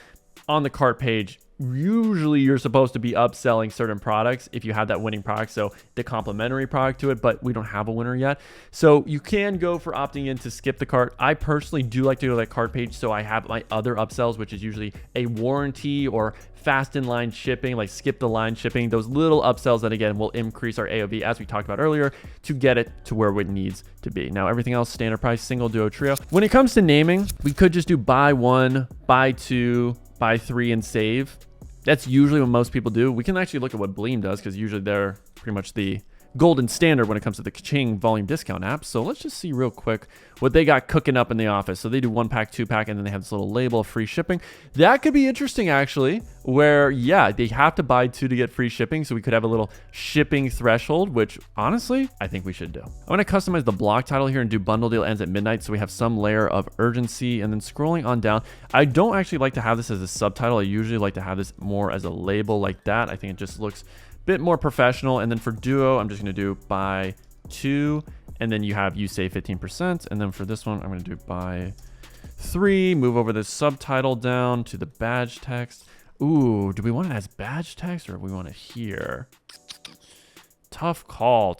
on the cart page, usually you're supposed to be upselling certain products if you have that winning product, so the complementary product to it, but we don't have a winner yet. So you can go for opting in to skip the cart. I personally do like to go to that cart page, so I have my other upsells, which is usually a warranty or fast in line shipping, like skip the line shipping, those little upsells that again will increase our AOV as we talked about earlier to get it to where it needs to be. Now everything else standard price, single, duo, trio. When it comes to naming, we could just do buy one, buy two, buy three, and save. That's usually what most people do. We can actually look at what Bleem does because usually they're pretty much the golden standard when it comes to the Kaching volume discount app. So let's just see real quick what they got cooking up in the office. So they do 1-pack, 2-pack, and then they have this little label of free shipping. That could be interesting, actually, where, yeah, they have to buy 2 to get free shipping. So we could have a little shipping threshold, which honestly, I think we should do. I'm going to customize the block title here and do bundle deal ends at midnight. So we have some layer of urgency, and then scrolling on down. I don't actually like to have this as a subtitle. I usually like to have this more as a label like that. I think it just looks a bit more professional. And then for duo, I'm just going to do buy 2. And then you save 15%. And then for this one, I'm going to do buy 3. Move over this subtitle down to the badge text. Ooh, do we want it as badge text or do we want it here? Tough call.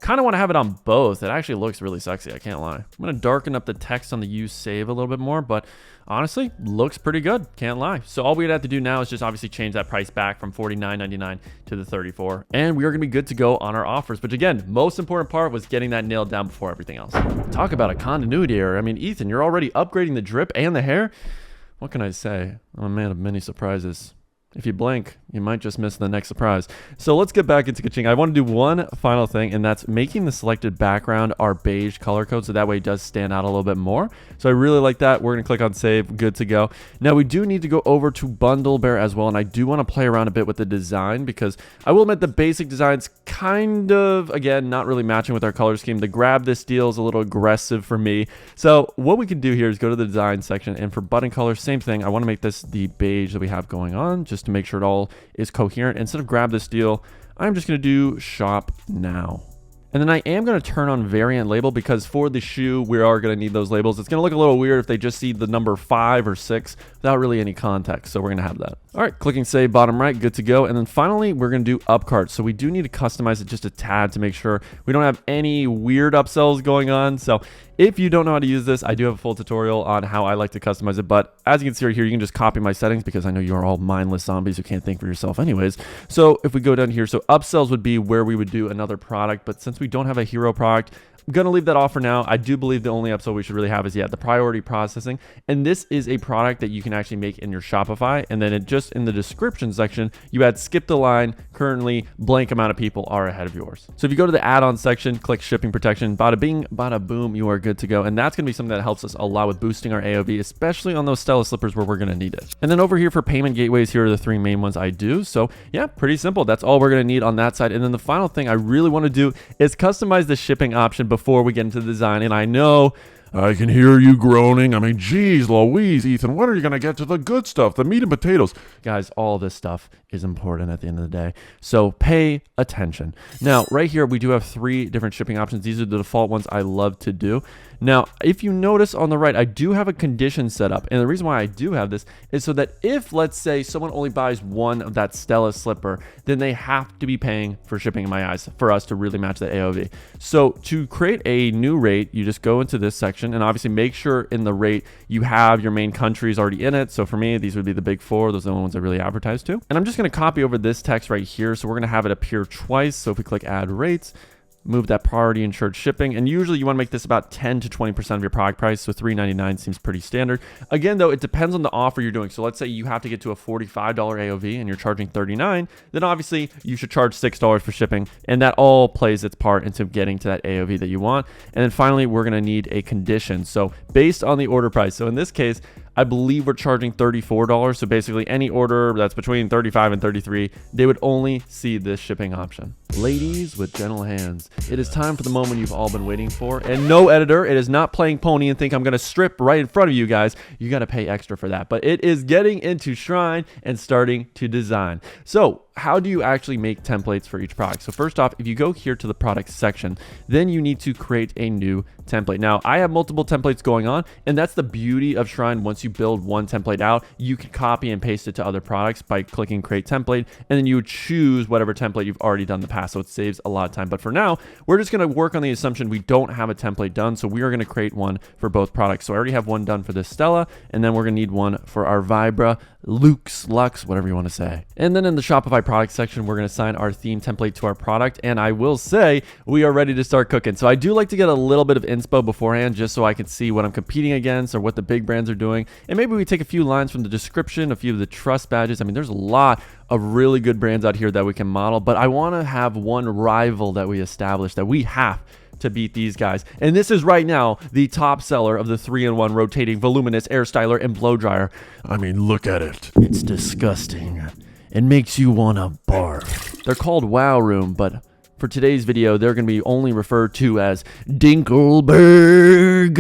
Kind of want to have it on both. It actually looks really sexy, I can't lie. I'm going to darken up the text on the use save a little bit more, but honestly, looks pretty good, can't lie. So all we'd have to do now is just obviously change that price back from $49.99 to the $34, and we are going to be good to go on our offers. But again, most important part was getting that nailed down before everything else. Talk about a continuity error. I mean, Ethan, you're already upgrading the drip and the hair. What can I say? I'm a man of many surprises. If you blink, you might just miss the next surprise. So let's get back into Kaching. I want to do one final thing, and that's making the selected background our beige color code, so that way it does stand out a little bit more. So I really like that. We're going to click on save, good to go. Now we do need to go over to Bundle Bear as well, and I do want to play around a bit with the design because I will admit the basic design's kind of, again, not really matching with our color scheme. The grab this deal is a little aggressive for me. So what we can do here is go to the design section, and for button color, same thing. I want to make this the beige that we have going on, just to make sure it all is coherent. Instead of grab this deal, I'm just going to do shop now. And then I am going to turn on variant label because for the shoe, we are going to need those labels. It's going to look a little weird if they just see the number 5 or 6 without really any context. So we're going to have that. All right, clicking save, bottom right, good to go. And then finally, we're going to do upcart. So we do need to customize it just a tad to make sure we don't have any weird upsells going on. So if you don't know how to use this, I do have a full tutorial on how I like to customize it. But as you can see right here, you can just copy my settings because I know you are all mindless zombies who can't think for yourself anyways. So if we go down here, so upsells would be where we would do another product. But since we don't have a hero product, I'm going to leave that off for now. I do believe the only upsell we should really have is, the priority processing. And this is a product that you can actually make in your Shopify. And then it just in the description section, you add skip the line. Currently, blank amount of people are ahead of yours. So if you go to the add-on section, click shipping protection, bada bing, bada boom, you are good to go. And that's going to be something that helps us a lot with boosting our AOV, especially on those Stella slippers where we're going to need it. And then over here for payment gateways, here are the 3 main ones I do. So yeah, pretty simple. That's all we're going to need on that side. And then the final thing I really want to do is customize the shipping option before we get into the design. And I know I can hear you groaning. I mean, geez Louise, Ethan, when are you going to get to the good stuff, the meat and potatoes? Guys, all this stuff is important at the end of the day. So pay attention. Now, right here, we do have 3 different shipping options. These are the default ones I love to do. Now, if you notice on the right, I do have a condition set up. And the reason why I do have this is so that if, let's say, someone only buys one of that Stella slipper, then they have to be paying for shipping in my eyes for us to really match the AOV. So to create a new rate, you just go into this section and obviously make sure in the rate you have your main countries already in it. So for me, these would be the big 4. Those are the ones I really advertise to. And I'm just going to copy over this text right here. So we're going to have it appear twice. So if we click add rates, move that priority insured shipping, and usually you want to make this about 10 to 20% of your product price. So $3.99 seems pretty standard. Again, though, it depends on the offer you're doing. So let's say you have to get to a $45 AOV and you're charging $39, then obviously you should charge $6 for shipping, and that all plays its part into getting to that AOV that you want. And then finally, we're going to need a condition. So based on the order price. So in this case, I believe we're charging $34. So basically any order that's between $35 and $33, they would only see this shipping option. Ladies with gentle hands, it is time for the moment you've all been waiting for. And no, editor, it is not playing pony and think I'm going to strip right in front of you guys. You got to pay extra for that. But it is getting into Shrine and starting to design. So how do you actually make templates for each product? So first off, if you go here to the product section, then you need to create a new template. Now, I have multiple templates going on, and that's the beauty of Shrine. Once you build one template out, you can copy and paste it to other products by clicking create template, and then you would choose whatever template you've already done in the past. So it saves a lot of time. But for now, we're just going to work on the assumption we don't have a template done. So we are going to create one for both products. So I already have one done for this Stella, and then we're going to need one for our Vibra, Lux, whatever you want to say. And then in the Shopify Shopify product section, we're going to assign our theme template to our product. And I will say we are ready to start cooking. So I do like to get a little bit of inspo beforehand just so I can see what I'm competing against or what the big brands are doing. And maybe we take a few lines from the description, a few of the trust badges. I mean, there's a lot of really good brands out here that we can model, but I want to have one rival that we establish that we have to beat these guys. And this is right now the top seller of the 3-in-1 rotating voluminous air styler and blow dryer. I mean, look at it. It's disgusting. It makes you want to barf. They're called Wow Room, but for today's video, they're going to be only referred to as Dinkelberg.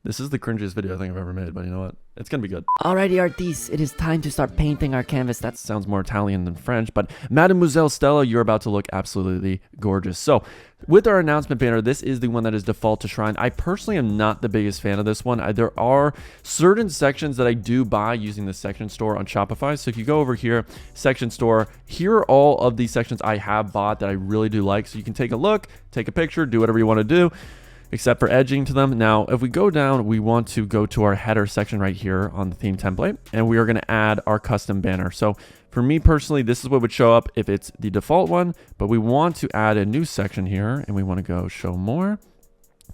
This is the cringiest video I think I've ever made, but you know what? It's going to be good. Alrighty, artistes, it is time to start painting our canvas. That sounds more Italian than French, but Mademoiselle Stella, you're about to look absolutely gorgeous. So with our announcement banner, this is the one that is default to Shrine. I personally am not the biggest fan of this one. There are certain sections that I do buy using the section store on Shopify. So if you go over here, section store, here are all of these sections I have bought that I really do like. So you can take a look, take a picture, do whatever you want to do, except for edging to them. Now, if we go down, we want to go to our header section right here on the theme template, and we are going to add our custom banner. So for me personally, this is what would show up if it's the default one, but we want to add a new section here, and we want to go show more,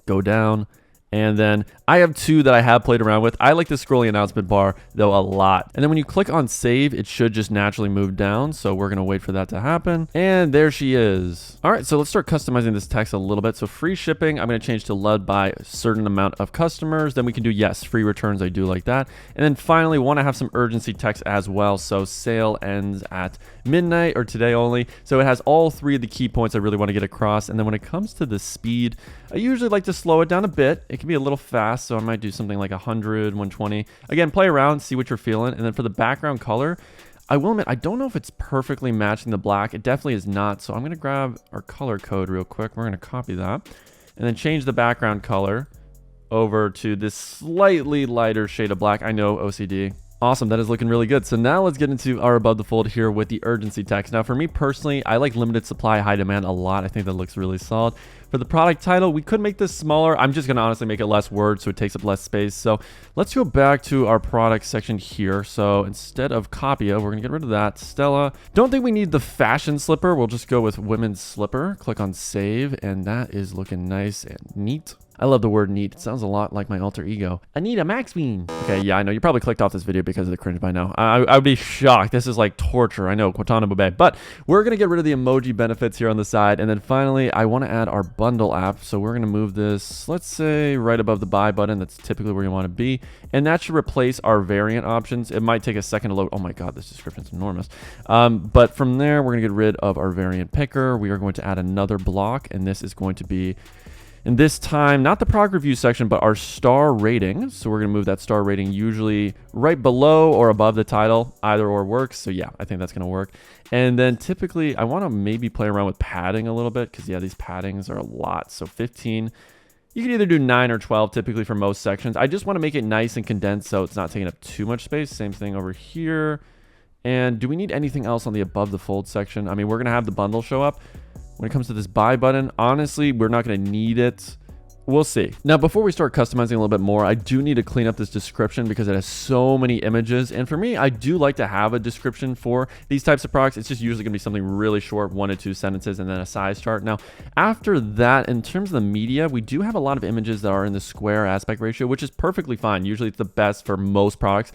go down, and then I have two that I have played around with. I like the scrolly announcement bar though a lot. And then when you click on save, it should just naturally move down. So we're going to wait for that to happen. And there she is. All right, so let's start customizing this text a little bit. So free shipping, I'm going to change to led by a certain amount of customers. Then we can do yes, free returns. I do like that. And then finally, want to have some urgency text as well. So sale ends at midnight or today only. So it has all three of the key points I really want to get across. And then when it comes to the speed, I usually like to slow it down a bit. It can be a little fast, so I might do something like 100, 120. Again, play around, see what you're feeling. And then for the background color, I will admit, I don't know if it's perfectly matching the black. It definitely is not. So I'm going to grab our color code real quick. We're going to copy that and then change the background color over to this slightly lighter shade of black. I know, OCD. Awesome, that is looking really good. So now let's get into our above the fold here with the urgency text. Now for me personally, I like limited supply, high demand a lot. I think that looks really solid. For the product title, we could make this smaller. I'm just gonna honestly make it less words so it takes up less space. So let's go back to our product section here. So instead of Copia, we're gonna get rid of that. Stella, don't think we need the fashion slipper. We'll just go with women's slipper. Click on save, and that is looking nice and neat. I love the word neat. It sounds a lot like my alter ego. Anita Maxween. Okay, yeah, I know. You probably clicked off this video because of the cringe by now. I would be shocked. This is like torture. I know, Guantanamo Bay. But we're going to get rid of the emoji benefits here on the side. And then finally, I want to add our bundle app. So we're going to move this, let's say, right above the buy button. That's typically where you want to be. And that should replace our variant options. It might take a second to load. Oh my God, this description is enormous. But from there, we're going to get rid of our variant picker. We are going to add another block. And this is going to be, and this time, not the product review section, but our star rating. So we're going to move that star rating usually right below or above the title. Either or works. So yeah, I think that's going to work. And then typically, I want to maybe play around with padding a little bit because yeah, these paddings are a lot. So 15. You can either do 9 or 12 typically for most sections. I just want to make it nice and condensed so it's not taking up too much space. Same thing over here. And do we need anything else on the above the fold section? I mean, we're going to have the bundle show up. When it comes to this buy button, honestly, we're not going to need it. We'll see. Now, before we start customizing a little bit more, I do need to clean up this description because it has so many images. And for me, I do like to have a description for these types of products. It's just usually going to be something really short, 1 to 2 sentences, and then a size chart. Now, after that, in terms of the media, we do have a lot of images that are in the square aspect ratio, which is perfectly fine. Usually it's the best for most products.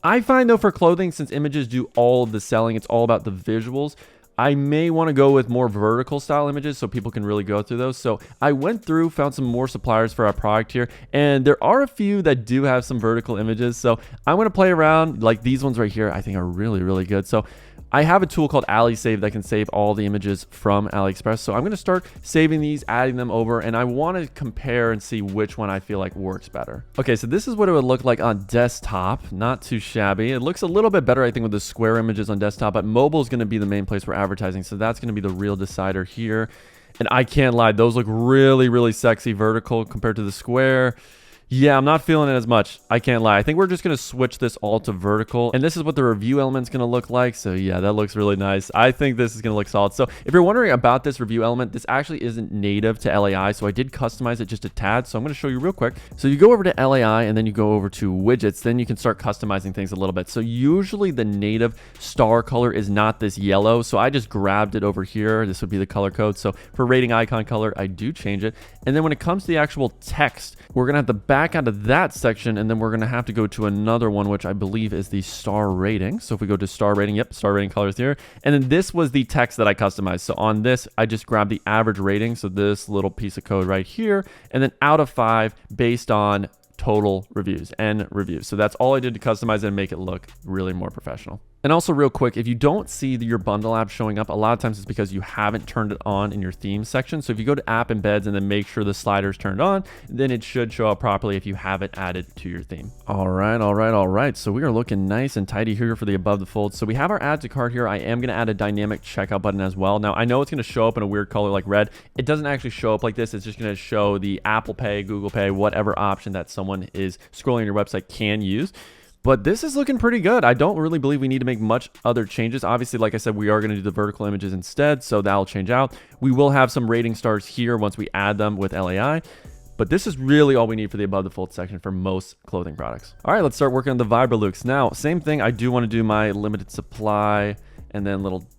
I find though for clothing, since images do all of the selling, it's all about the visuals. I may want to go with more vertical style images so people can really go through those. So I went through, found some more suppliers for our product here, and there are a few that do have some vertical images. So I'm going to play around. Like these ones right here, I think are really, really good. So I have a tool called AliSave that can save all the images from AliExpress. So I'm going to start saving these, adding them over, and I want to compare and see which one I feel like works better. Okay, so this is what it would look like on desktop. Not too shabby. It looks a little bit better, I think, with the square images on desktop, but mobile is going to be the main place for advertising. So that's going to be the real decider here. And I can't lie, those look really, really sexy vertical compared to the square. Yeah, I'm not feeling it as much. I can't lie. I think we're just going to switch this all to vertical. And this is what the review element's going to look like. So yeah, that looks really nice. I think this is going to look solid. So if you're wondering about this review element, this actually isn't native to LAI. So I did customize it just a tad. So I'm going to show you real quick. So you go over to LAI and then you go over to widgets. Then you can start customizing things a little bit. So usually the native star color is not this yellow. So I just grabbed it over here. This would be the color code. So for rating icon color, I do change it. And then when it comes to the actual text, we're going to have to back out of that section, and then we're going to have to go to another one, which I believe is the star rating. So if we go to star rating, yep, star rating colors here. And then this was the text that I customized. So on this, I just grabbed the average rating. So this little piece of code right here, and then out of 5 based on total reviews and reviews. So that's all I did to customize it and make it look really more professional. And also real quick, if you don't see your bundle app showing up, a lot of times it's because you haven't turned it on in your theme section. So if you go to app embeds and then make sure the slider's turned on, then it should show up properly if you have it added to your theme. All right. So we are looking nice and tidy here for the above the fold. So we have our add to cart here. I am going to add a dynamic checkout button as well. Now I know it's going to show up in a weird color like red. It doesn't actually show up like this. It's just going to show the Apple Pay, Google Pay, whatever option that someone is scrolling your website can use. But this is looking pretty good. I don't really believe we need to make much other changes. Obviously, like I said, we are going to do the vertical images instead, so that'll change out. We will have some rating stars here once we add them with LAI. But this is really all we need for the above the fold section for most clothing products. All right, let's start working on the Vibralux. Now, same thing. I do want to do my limited supply and then little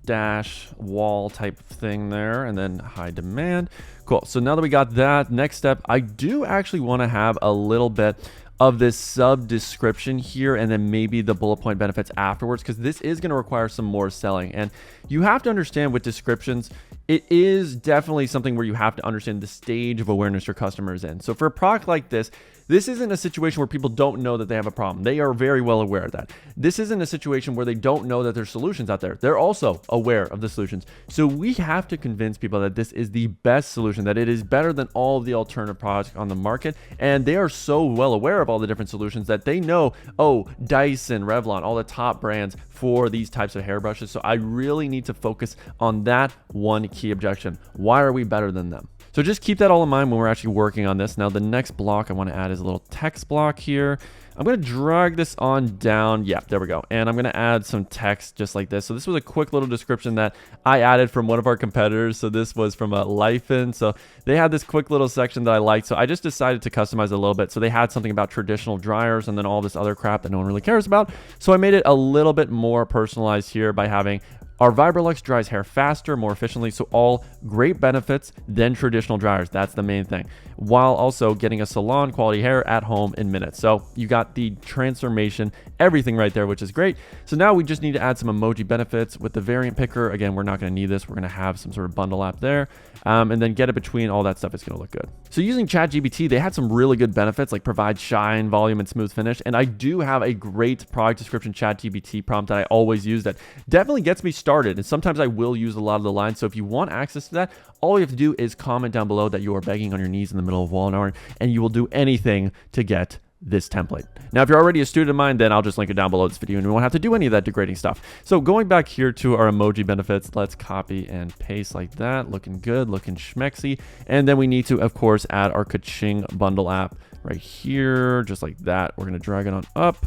dash wall type thing there, and then high demand. Cool. So now that we got that, next step, I do actually want to have a little bit of this sub description here, and then maybe the bullet point benefits afterwards, because this is going to require some more selling. And you have to understand with descriptions, it is definitely something where you have to understand the stage of awareness your customer is in. So for a product like this isn't a situation where people don't know that they have a problem. They are very well aware of that. This isn't a situation where they don't know that there's solutions out there. They're also aware of the solutions. So we have to convince people that this is the best solution, that it is better than all of the alternative products on the market. And they are so well aware of all the different solutions that they know, oh, Dyson, Revlon, all the top brands for these types of hairbrushes. So I really need to focus on that one key objection. Why are we better than them? So just keep that all in mind when we're actually working on this. Now, the next block I want to add is a little text block here. I'm going to drag this on down. Yeah, there we go. And I'm going to add some text just like this. So this was a quick little description that I added from one of our competitors. So this was from Lifein. So they had this quick little section that I liked. So I just decided to customize it a little bit. So they had something about traditional dryers and then all this other crap that no one really cares about. So I made it a little bit more personalized here by having our Vibralux dries hair faster, more efficiently, so all great benefits than traditional dryers. That's the main thing, while also getting a salon quality hair at home in minutes. So you got the transformation, everything right there, which is great. So now we just need to add some emoji benefits with the variant picker. Again, we're not going to need this. We're going to have some sort of bundle app there, and then get it between all that stuff. It's going to look good. So using ChatGPT, they had some really good benefits like provide shine, volume, and smooth finish. And I do have a great product description ChatGPT prompt that I always use that definitely gets me started. And sometimes I will use a lot of the lines. So if you want access to that, all you have to do is comment down below that you are begging on your knees in the middle of Walmart, and you will do anything to get this template. Now, if you're already a student of mine, then I'll just link it down below this video and we won't have to do any of that degrading stuff. So going back here to our emoji benefits, let's copy and paste like that. Looking good, looking schmexy. And then we need to, of course, add our Kaching bundle app right here, just like that. We're going to drag it on up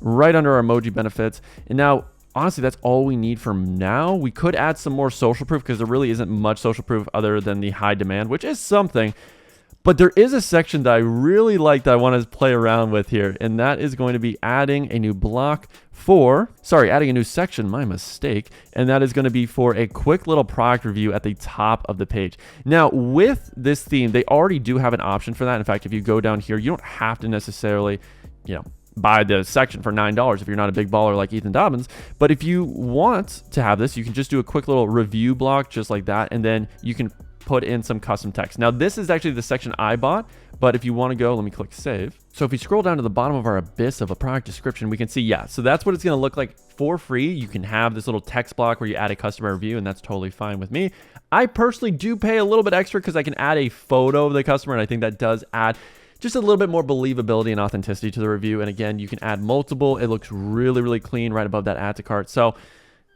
right under our emoji benefits. And now, honestly, that's all we need for now. We could add some more social proof because there really isn't much social proof other than the high demand, which is something. But there is a section that I really like that I want to play around with here, and that is going to be adding a new block adding a new section, my mistake, and that is going to be for a quick little product review at the top of the page. Now, with this theme, they already do have an option for that. In fact, if you go down here, you don't have to necessarily, buy the section for $9 if you're not a big baller like Ethan Dobbins. But if you want to have this, you can just do a quick little review block just like that, and then you can put in some custom text. Now, this is actually the section I bought, but if you want to go, let me click save. So if we scroll down to the bottom of our abyss of a product description, we can see, so that's what it's going to look like for free. You can have this little text block where you add a customer review, and that's totally fine with me. I personally do pay a little bit extra because I can add a photo of the customer, and I think that does add just a little bit more believability and authenticity to the review. And again, you can add multiple. It looks really, really clean right above that add to cart. So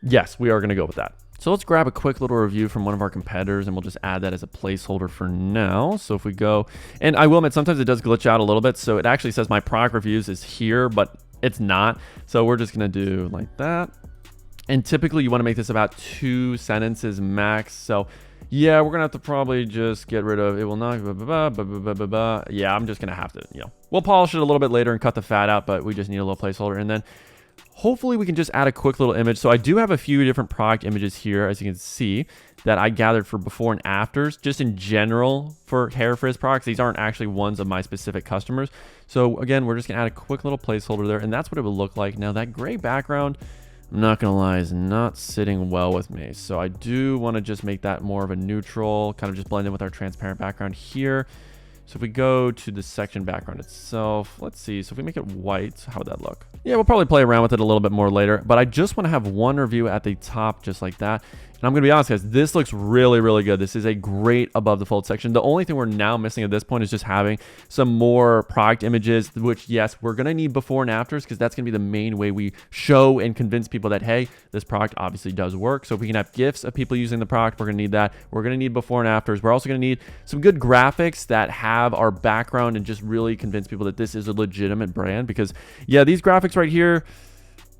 yes, we are going to go with that. So let's grab a quick little review from one of our competitors and we'll just add that as a placeholder for now. So if we go, and I will admit, sometimes it does glitch out a little bit. So it actually says my product reviews is here, but it's not. So we're just going to do like that. And typically you want to make this about 2 sentences max. So yeah, we're going to have to probably just get rid of, it will not, yeah, I'm just going to have to, we'll polish it a little bit later and cut the fat out, but we just need a little placeholder. And then hopefully we can just add a quick little image. So I do have a few different product images here, as you can see, that I gathered for before and afters, just in general for hair frizz products. These aren't actually ones of my specific customers. So again, we're just gonna add a quick little placeholder there, and that's what it would look like. Now that gray background, I'm not gonna lie, is not sitting well with me. So I do wanna just make that more of a neutral, kind of just blend in with our transparent background here. So if we go to the section background itself, let's see. So if we make it white, how would that look? Yeah, we'll probably play around with it a little bit more later, but I just want to have one review at the top just like that. And I'm going to be honest, guys, this looks really, really good. This is a great above the fold section. The only thing we're now missing at this point is just having some more product images, which, yes, we're going to need before and afters because that's going to be the main way we show and convince people that, hey, this product obviously does work. So if we can have GIFs of people using the product, we're going to need that. We're going to need before and afters. We're also going to need some good graphics that have our background and just really convince people that this is a legitimate brand because, yeah, these graphics right here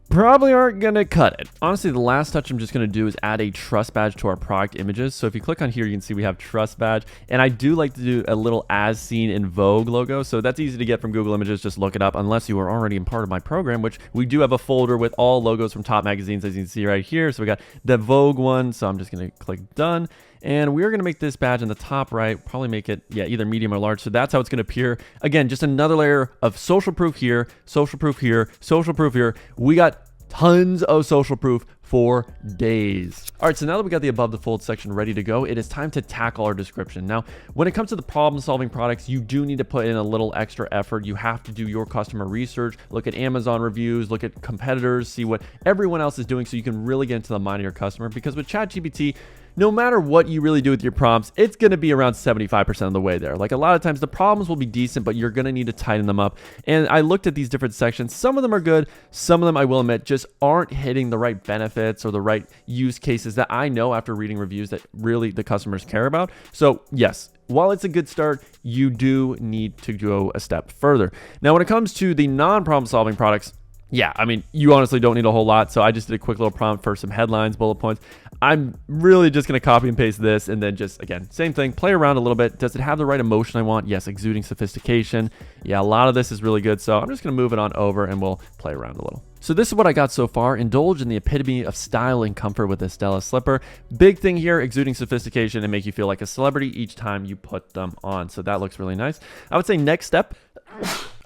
probably aren't gonna cut it. Honestly, the last touch I'm just gonna do is add a trust badge to our product images. So if you click on here, you can see we have trust badge, and I do like to do a little as seen in Vogue logo. So that's easy to get from Google Images. Just look it up unless you are already in part of my program, which we do have a folder with all logos from top magazines, as you can see right here. So we got the Vogue one. So I'm just gonna click done. And we're going to make this badge in the top right, probably make it, yeah, either medium or large. So that's how it's going to appear. Again, just another layer of social proof here, social proof here, social proof here. We got tons of social proof for days. All right, so now that we got the above the fold section ready to go, it is time to tackle our description. Now, when it comes to the problem solving products, you do need to put in a little extra effort. You have to do your customer research, look at Amazon reviews, look at competitors, see what everyone else is doing so you can really get into the mind of your customer. Because with ChatGPT, no matter what you really do with your prompts, it's going to be around 75% of the way there. Like a lot of times the problems will be decent, but you're going to need to tighten them up. And I looked at these different sections. Some of them are good. Some of them, I will admit, just aren't hitting the right benefits or the right use cases that I know after reading reviews that really the customers care about. So yes, while it's a good start, you do need to go a step further. Now, when it comes to the non-problem solving products, yeah, I mean, you honestly don't need a whole lot. So I just did a quick little prompt for some headlines, bullet points. I'm really just going to copy and paste this and then just, again, same thing, play around a little bit. Does it have the right emotion I want? Yes, exuding sophistication. Yeah, a lot of this is really good. So I'm just going to move it on over and we'll play around a little. So this is what I got so far. Indulge in the epitome of style and comfort with this Stella slipper. Big thing here, exuding sophistication and make you feel like a celebrity each time you put them on. So that looks really nice. I would say next step.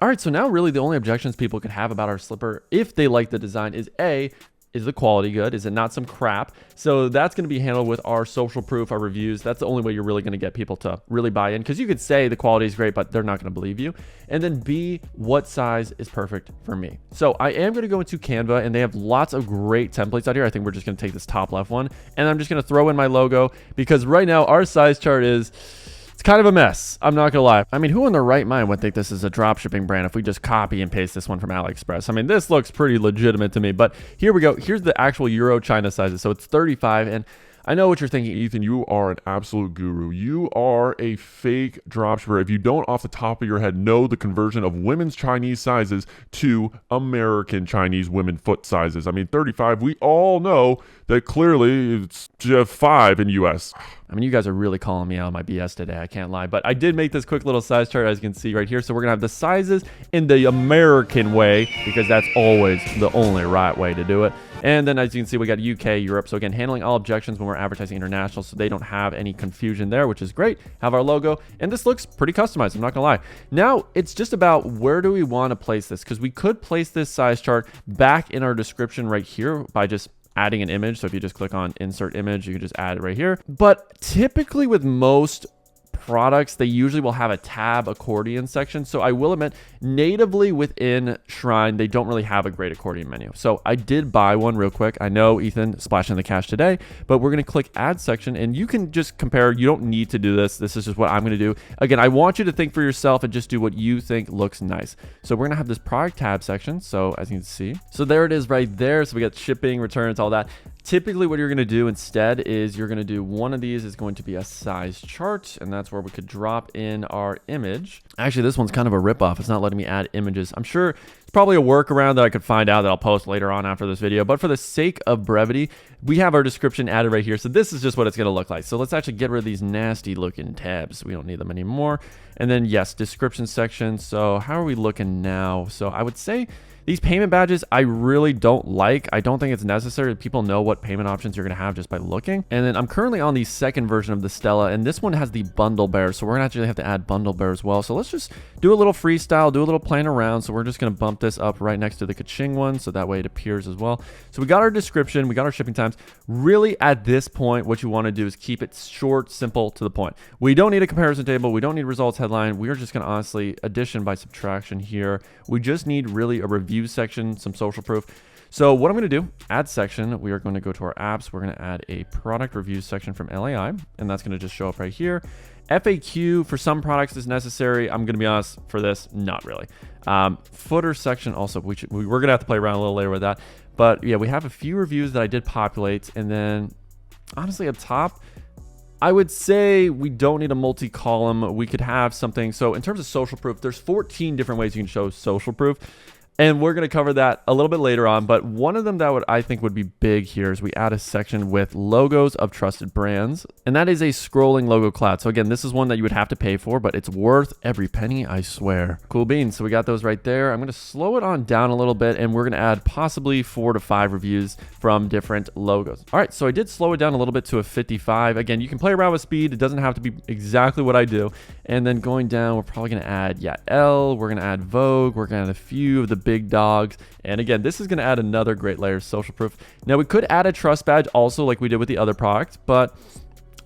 All right, so now really the only objections people could have about our slipper, if they like the design, is A, is the quality good? Is it not some crap? So that's going to be handled with our social proof, our reviews. That's the only way you're really going to get people to really buy in, because you could say the quality is great, but they're not going to believe you. And then B, what size is perfect for me? So I am going to go into Canva, and they have lots of great templates out here. I think we're just going to take this top left one, and I'm just going to throw in my logo, because right now our size chart is... it's kind of a mess. I'm not gonna lie. I mean, who in their right mind would think this is a dropshipping brand if we just copy and paste this one from AliExpress? I mean, this looks pretty legitimate to me, but here we go. Here's the actual Euro China sizes. So it's 35, and I know what you're thinking, Ethan. You are an absolute guru. You are a fake dropshipper if you don't off the top of your head know the conversion of women's Chinese sizes to American Chinese women foot sizes. I mean, 35, we all know that clearly it's 5 in US. I mean, you guys are really calling me out on my BS today. I can't lie, but I did make this quick little size chart, as you can see right here. So we're gonna have the sizes in the American way, because that's always the only right way to do it. And then as you can see, we got UK, Europe. So again, handling all objections when we're advertising international, so they don't have any confusion there, which is great. Have our logo, and this looks pretty customized, I'm not gonna lie. Now it's just about where do we want to place this, because we could place this size chart back in our description right here by just adding an image. So if you just click on insert image, you can just add it right here. But typically with most products, they usually will have a tab accordion section. So I will admit, natively within Shrine, they don't really have a great accordion menu. So I did buy one real quick. I know Ethan splashing the cash today, but we're going to click add section, and you can just compare. You don't need to do this. This is just what I'm going to do. Again, I want you to think for yourself and just do what you think looks nice. So we're going to have this product tab section. So as you can see, so there it is right there. So we got shipping, returns, all that. Typically what you're going to do instead is you're going to do one of these is going to be a size chart, and that's where we could drop in our image. Actually, this one's kind of a ripoff. It's not letting me add images. I'm sure it's probably a workaround that I could find out that I'll post later on after this video, but for the sake of brevity, we have our description added right here. So this is just what it's going to look like. So let's actually get rid of these nasty looking tabs. We don't need them anymore. And then yes, description section. So how are we looking now? So I would say these payment badges, I really don't like. I don't think it's necessary. People know what payment options you're going to have just by looking. And then I'm currently on the second version of the Stella, and this one has the bundle bear. So we're going to actually have to add bundle bear as well. So let's just do a little freestyle, do a little playing around. So we're just going to bump this up right next to the ka-ching one, so that way it appears as well. So we got our description, we got our shipping times. Really at this point, what you want to do is keep it short, simple, to the point. We don't need a comparison table. We don't need results headline. We are just going to honestly addition by subtraction here. We just need really a review section, some social proof. So what I'm going to do, add section, we are going to go to our apps. We're going to add a product review section from LAI, and that's going to just show up right here. FAQ for some products is necessary. I'm going to be honest, for this, not really. Footer section also, we're going to have to play around a little later with that. But yeah, we have a few reviews that I did populate, and then honestly up top, I would say we don't need a multi-column. We could have something. So in terms of social proof, there's 14 different ways you can show social proof. And we're going to cover that a little bit later on. But one of them that I think would be big here is we add a section with logos of trusted brands. And that is a scrolling logo cloud. So again, this is one that you would have to pay for, but it's worth every penny, I swear. Cool beans. So we got those right there. I'm going to slow it on down a little bit, and we're going to add possibly 4 to 5 reviews from different logos. All right, so I did slow it down a little bit to a 55. Again, you can play around with speed. It doesn't have to be exactly what I do. And then going down, we're probably going to add, Elle. We're going to add Vogue. We're going to add a few of the big dogs. And again, this is going to add another great layer of social proof. Now, we could add a trust badge also like we did with the other product, but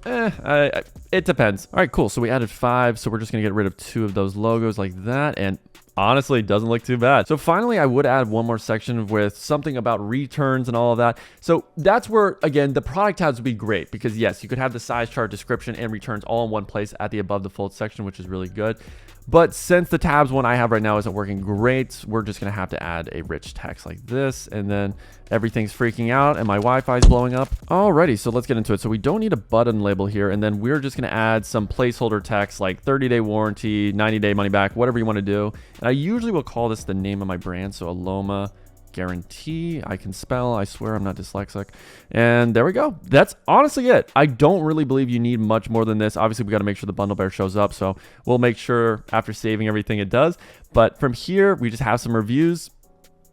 it depends. All right, cool. So we added 5. So we're just going to get rid of 2 of those logos like that. And honestly, it doesn't look too bad. So finally, I would add one more section with something about returns and all of that. So that's where, again, the product tabs would be great because yes, you could have the size chart, description, and returns all in one place at the above the fold section, which is really good. But since the tabs one I have right now isn't working great, we're just going to have to add a rich text like this. And then everything's freaking out and my Wi-Fi is blowing up. Alrighty, so let's get into it. So we don't need a button label here. And then we're just going to add some placeholder text like 30-day warranty, 90-day money back, whatever you want to do. And I usually will call this the name of my brand. So Aloma Guarantee. I can spell. I swear I'm not dyslexic. And there we go. That's honestly it. I don't really believe you need much more than this. Obviously, we got to make sure the bundle bear shows up. So we'll make sure after saving everything it does. But from here, we just have some reviews.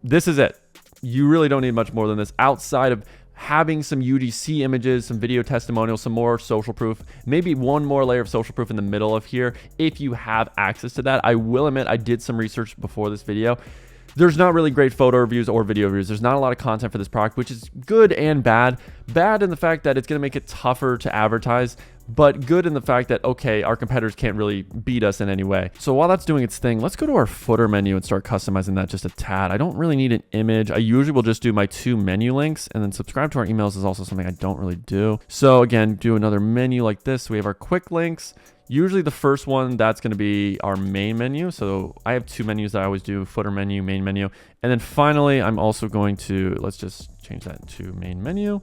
This is it. You really don't need much more than this outside of having some UGC images, some video testimonials, some more social proof, maybe one more layer of social proof in the middle of here if you have access to that. I will admit I did some research before this video. There's not really great photo reviews or video reviews. There's not a lot of content for this product, which is good and bad. Bad in the fact that it's going to make it tougher to advertise, but good in the fact that, okay, our competitors can't really beat us in any way. So while that's doing its thing, let's go to our footer menu and start customizing that just a tad. I don't really need an image. I usually will just do my 2 menu links, and then subscribe to our emails is also something I don't really do. So again, do another menu like this. We have our quick links. Usually the first one, that's going to be our main menu. So I have 2 menus that I always do, footer menu, main menu. And then finally, I'm also going to, let's just change that to main menu.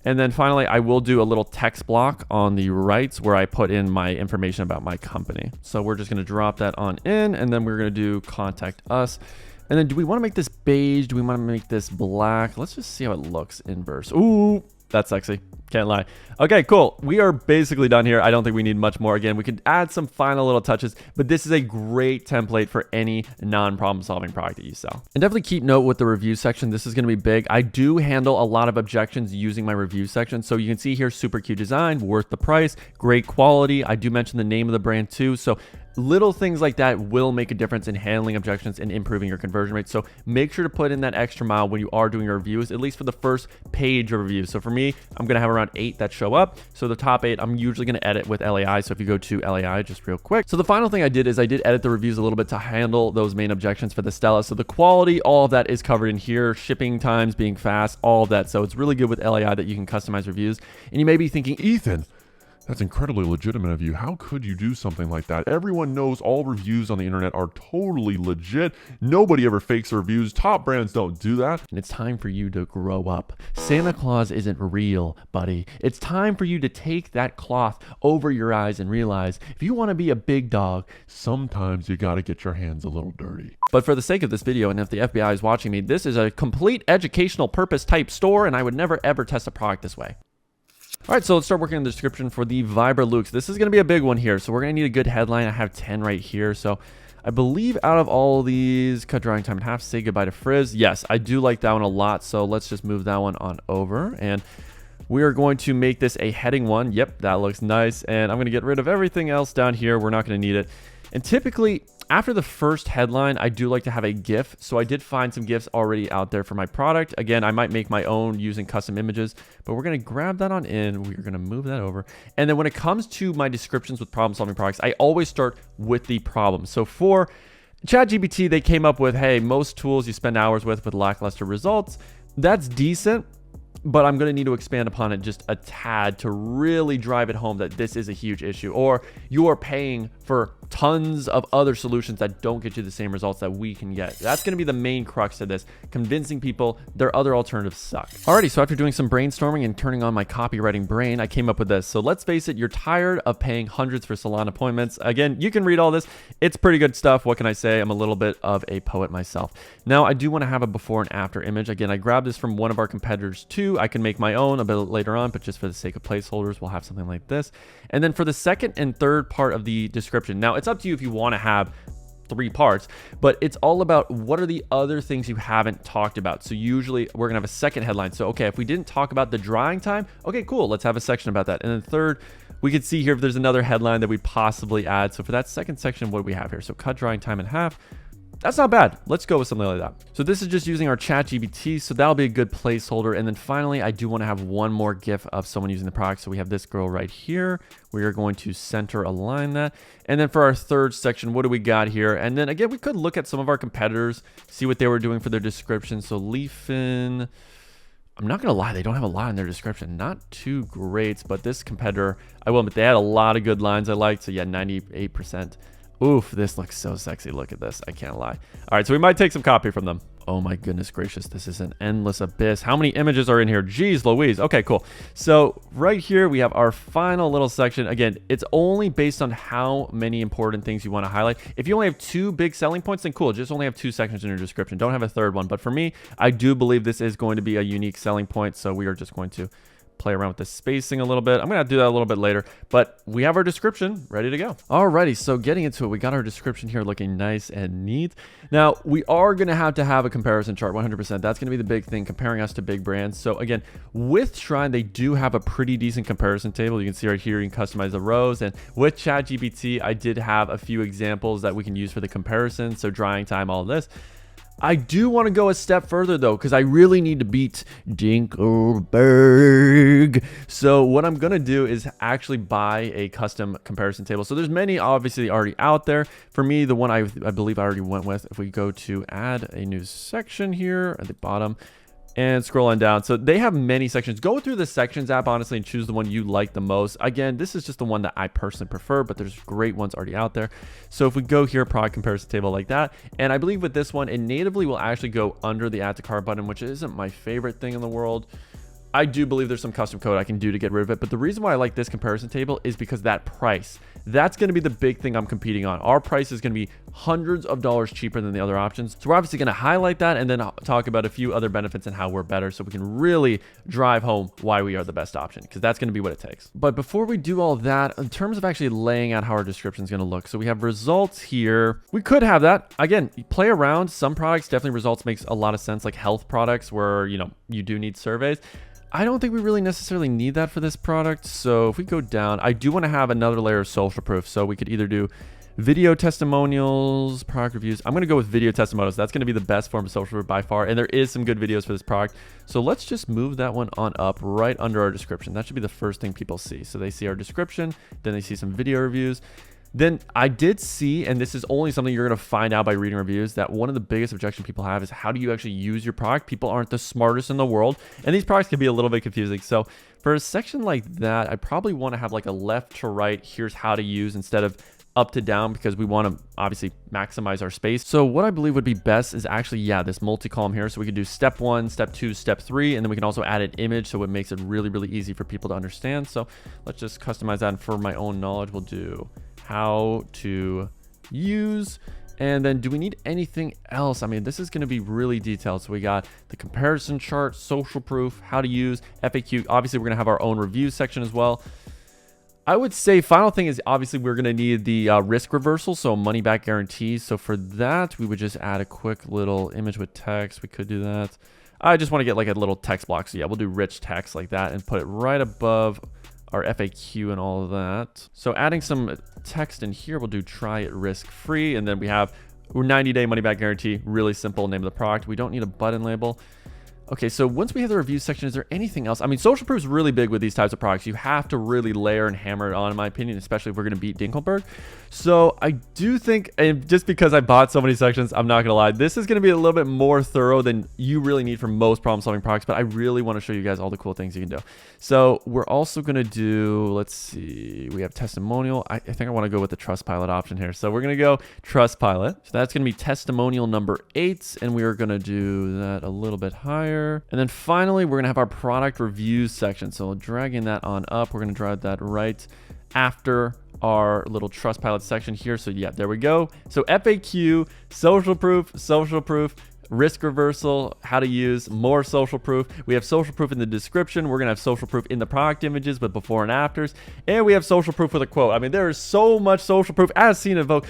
And then finally, I will do a little text block on the right where I put in my information about my company. So we're just going to drop that on in, and then we're going to do contact us. And then do we want to make this beige? Do we want to make this black? Let's just see how it looks inverse. Ooh, that's sexy. Can't lie. Okay, cool. We are basically done here. I don't think we need much more. Again, we could add some final little touches, but this is a great template for any non-problem solving product that you sell. And definitely keep note with the review section. This is going to be big. I do handle a lot of objections using my review section. So you can see here, super cute design, worth the price, great quality. I do mention the name of the brand too. So little things like that will make a difference in handling objections and improving your conversion rate. So make sure to put in that extra mile when you are doing your reviews, at least for the first page of reviews. So for me, I'm going to have around 8 that show up. So the top 8, I'm usually going to edit with LAI. So if you go to LAI, just real quick. So the final thing I did is I did edit the reviews a little bit to handle those main objections for the Stella. So the quality, all of that is covered in here. Shipping times being fast, all of that. So it's really good with LAI that you can customize reviews. And you may be thinking, Ethan, That's incredibly legitimate of you. How could you do something like that? Everyone knows all reviews on the internet are totally legit. Nobody ever fakes reviews. Top brands don't do that. And it's time for you to grow up. Santa Claus isn't real, buddy. It's time for you to take that cloth over your eyes and realize if you want to be a big dog, Sometimes you gotta get your hands a little dirty. but for the sake of this video, and if the FBI is watching me, this is a complete educational purpose type store, and I would never ever test a product this way. All right, so let's start working on the description for the Vibra Lukes. This is going to be a big one here, so we're going to need a good headline. I have 10 right here, so I believe out of all these, cut drying time in half, say goodbye to frizz. Yes, I do like that one a lot, so let's just move that one on over, and we are going to make this a heading one. Yep, that looks nice, and I'm going to get rid of everything else down here. We're not going to need it. And typically, after the first headline, I do like to have a GIF. So I did find some GIFs already out there for my product. Again, I might make my own using custom images, but we're going to grab that on in. We're going to move that over. And then when it comes to my descriptions with problem solving products, I always start with the problem. So for ChatGPT, they came up with, hey, most tools you spend hours with lackluster results. That's decent, but I'm going to need to expand upon it just a tad to really drive it home that this is a huge issue, or you are paying for tons of other solutions that don't get you the same results that we can get. That's going to be the main crux of this, convincing people their other alternatives suck. Alrighty, so after doing some brainstorming and turning on my copywriting brain, I came up with this. So let's face it, you're tired of paying hundreds for salon appointments. Again, you can read all this. It's pretty good stuff. What can I say? I'm a little bit of a poet myself. Now, I do want to have a before and after image. Again, I grabbed this from one of our competitors too. I can make my own a bit later on, but just for the sake of placeholders, we'll have something like this. And then for the second and third part of the description, now it's up to you if you want to have 3 parts, but it's all about what are the other things you haven't talked about. So usually we're gonna have a second headline. So okay, if we didn't talk about the drying time, okay, cool, let's have a section about that. And then third, we could see here if there's another headline that we'd possibly add. So for that second section, what do we have here? So cut drying time in half. That's not bad. Let's go with something like that. So this is just using our ChatGPT, so that'll be a good placeholder. And then finally, I do want to have one more GIF of someone using the product. So we have this girl right here. We are going to center align that. And then for our third section, what do we got here? And then again, we could look at some of our competitors, see what they were doing for their description. So Leafin, I'm not going to lie, they don't have a lot in their description. Not too great, but this competitor, I will admit, they had a lot of good lines I liked. So yeah, 98%. Oof, this looks so sexy. Look at this. I can't lie. All right, so we might take some copy from them. Oh my goodness gracious, this is an endless abyss. How many images are in here? Jeez Louise. Okay, cool. So right here, we have our final little section. Again, it's only based on how many important things you want to highlight. If you only have 2 big selling points, then cool. Just only have 2 sections in your description. Don't have a third one. But for me, I do believe this is going to be a unique selling point. So we are just going to play around with the spacing a little bit. I'm gonna do that a little bit later, but we have our description ready to go. Alrighty, so getting into it, we got our description here looking nice and neat. Now, we are gonna have to have a comparison chart, 100%. That's gonna be the big thing, comparing us to big brands. So again, with Shrine, they do have a pretty decent comparison table. You can see right here, you can customize the rows. And with ChatGPT, I did have a few examples that we can use for the comparison. So drying time, all this. I do want to go a step further though, because I really need to beat Dinkelberg. So what I'm going to do is actually buy a custom comparison table. So there's many obviously already out there. For me, the one I believe I already went with, if we go to add a new section here at the bottom, and scroll on down. So they have many sections. Go through the sections app, honestly, and choose the one you like the most. Again, this is just the one that I personally prefer, but there's great ones already out there. So if we go here, product comparison table like that, and I believe with this one, it natively will actually go under the add to cart button, which isn't my favorite thing in the world. I do believe there's some custom code I can do to get rid of it. But the reason why I like this comparison table is because that price, that's going to be the big thing I'm competing on. Our price is going to be hundreds of dollars cheaper than the other options. So we're obviously going to highlight that and then talk about a few other benefits and how we're better so we can really drive home why we are the best option, because that's going to be what it takes. But before we do all that, in terms of actually laying out how our description is going to look, so we have results here. We could have that. Again, play around. Some products, definitely results makes a lot of sense, like health products where, you know, you do need surveys. I don't think we really necessarily need that for this product. So if we go down, I do want to have another layer of social proof. So we could either do video testimonials, product reviews. I'm going to go with video testimonials. That's going to be the best form of social proof by far. And there is some good videos for this product. So let's just move that one on up right under our description. That should be the first thing people see. So they see our description, then they see some video reviews. Then I did see, and this is only something you're going to find out by reading reviews, that one of the biggest objections people have is how do you actually use your product? People aren't the smartest in the world, and these products can be a little bit confusing. So For a section like that, I probably want to have like a left to right, here's how to use, instead of up to down, because we want to obviously maximize our space. So what I believe would be best is actually, this multi-column here. So we could do step 1, step 2, step 3, and then we can also add an image, so it makes it really, really easy for people to understand. So let's just customize that, and for my own knowledge, we'll do how to use. And then do we need anything else? I mean, this is going to be really detailed. So we got the comparison chart, social proof, how to use, FAQ. Obviously, we're going to have our own review section as well. I would say final thing is obviously we're going to need the risk reversal, so money back guarantees. So for that, we would just add a quick little image with text. We could do that. I just want to get like a little text block. So yeah, we'll do rich text like that and put it right above our FAQ and all of that. So adding some text in here, we'll do try it risk free. And then we have 90-day money back guarantee. Really simple name of the product. We don't need a button label. Okay, so once we have the review section, is there anything else? I mean, social proof is really big with these types of products. You have to really layer and hammer it on, in my opinion, especially if we're going to beat Dinkelberg. So I do think, and just because I bought so many sections, I'm not going to lie, this is going to be a little bit more thorough than you really need for most problem-solving products, but I really want to show you guys all the cool things you can do. So we're also going to do, let's see, we have testimonial. I think I want to go with the Trustpilot option here. So we're going to go Trustpilot. So that's going to be testimonial number 8, and we are going to do that a little bit higher. And then finally, we're going to have our product reviews section. So dragging that on up, we're going to drag that right after our little Trustpilot section here. So yeah, there we go. So FAQ, social proof, risk reversal, how to use, more social proof. We have social proof in the description. We're going to have social proof in the product images, but before and afters. And we have social proof with a quote. I mean, there is so much social proof as seen in Vogue.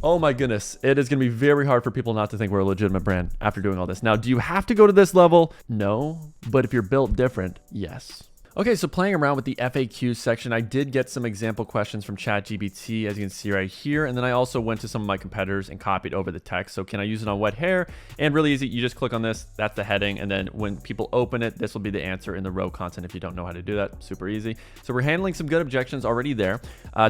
Oh my goodness, it is going to be very hard for people not to think we're a legitimate brand after doing all this. Now, do you have to go to this level? No, but if you're built different, yes. Okay, so playing around with the FAQ section, I did get some example questions from ChatGPT, as you can see right here. And then I also went to some of my competitors and copied over the text. So can I use it on wet hair? And really easy, you just click on this, that's the heading. And then when people open it, this will be the answer in the row content if you don't know how to do that. Super easy. So we're handling some good objections already there.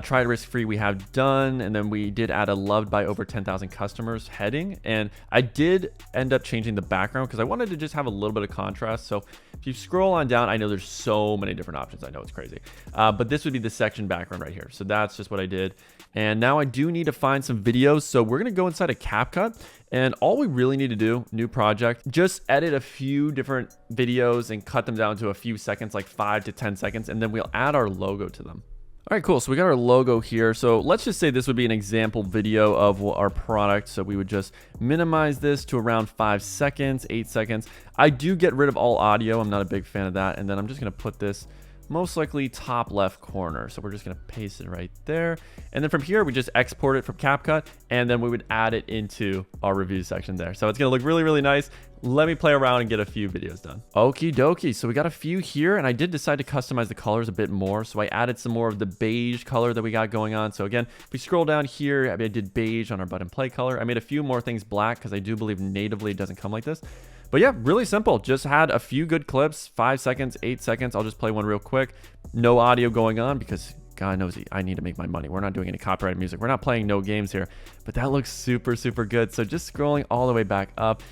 Try it risk-free, we have done. And then we did add a loved by over 10,000 customers heading. And I did end up changing the background because I wanted to just have a little bit of contrast. So if you scroll on down, I know there's so many different options. I know it's crazy. But this would be the section background right here. So that's just what I did. And now I do need to find some videos. So we're going to go inside of CapCut. And all we really need to do, new project, just edit a few different videos and cut them down to a few seconds, like 5 to 10 seconds. And then we'll add our logo to them. All right, cool. So we got our logo here. So let's just say this would be an example video of our product. So we would just minimize this to around 5 seconds, 8 seconds. I do get rid of all audio. I'm not a big fan of that. And then I'm just going to put this most likely top left corner. So we're just going to paste it right there. And then from here, we just export it from CapCut, and then we would add it into our review section there. So it's going to look really, really nice. Let me play around and get a few videos done. Okie dokie. So we got a few here, and I did decide to customize the colors a bit more. So I added some more of the beige color that we got going on. So again, if we scroll down here, I did beige on our button play color. I made a few more things black because I do believe natively it doesn't come like this. But yeah, really simple. Just had a few good clips, 5 seconds, 8 seconds. I'll just play one real quick. No audio going on because God knows I need to make my money. We're not doing any copyrighted music. We're not playing no games here, but that looks super, super good. So just scrolling all the way back up.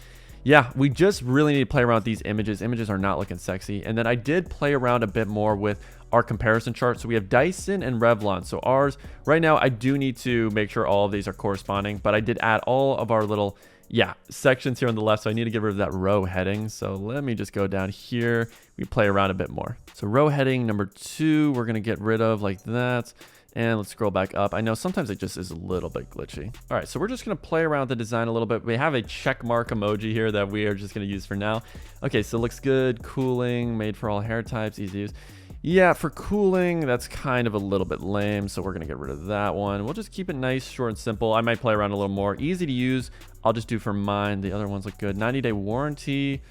Yeah, we just really need to play around with these images. Images are not looking sexy. And then I did play around a bit more with our comparison chart. So we have Dyson and Revlon. So ours, right now, I do need to make sure all of these are corresponding, but I did add all of our little sections here on the left. So I need to get rid of that row heading. So let me just go down here. We play around a bit more. So row heading number 2, we're going to get rid of like that. And let's scroll back up. I know sometimes it just is a little bit glitchy. All right, so we're just going to play around with the design a little bit. We have a check mark emoji here that we are just going to use for now. Okay, so it looks good. Cooling, made for all hair types, easy to use. Yeah, for cooling, that's kind of a little bit lame, so we're going to get rid of that one. We'll just keep it nice, short, and simple. I might play around a little more. Easy to use. I'll just do for mine. The other ones look good. 90-day warranty.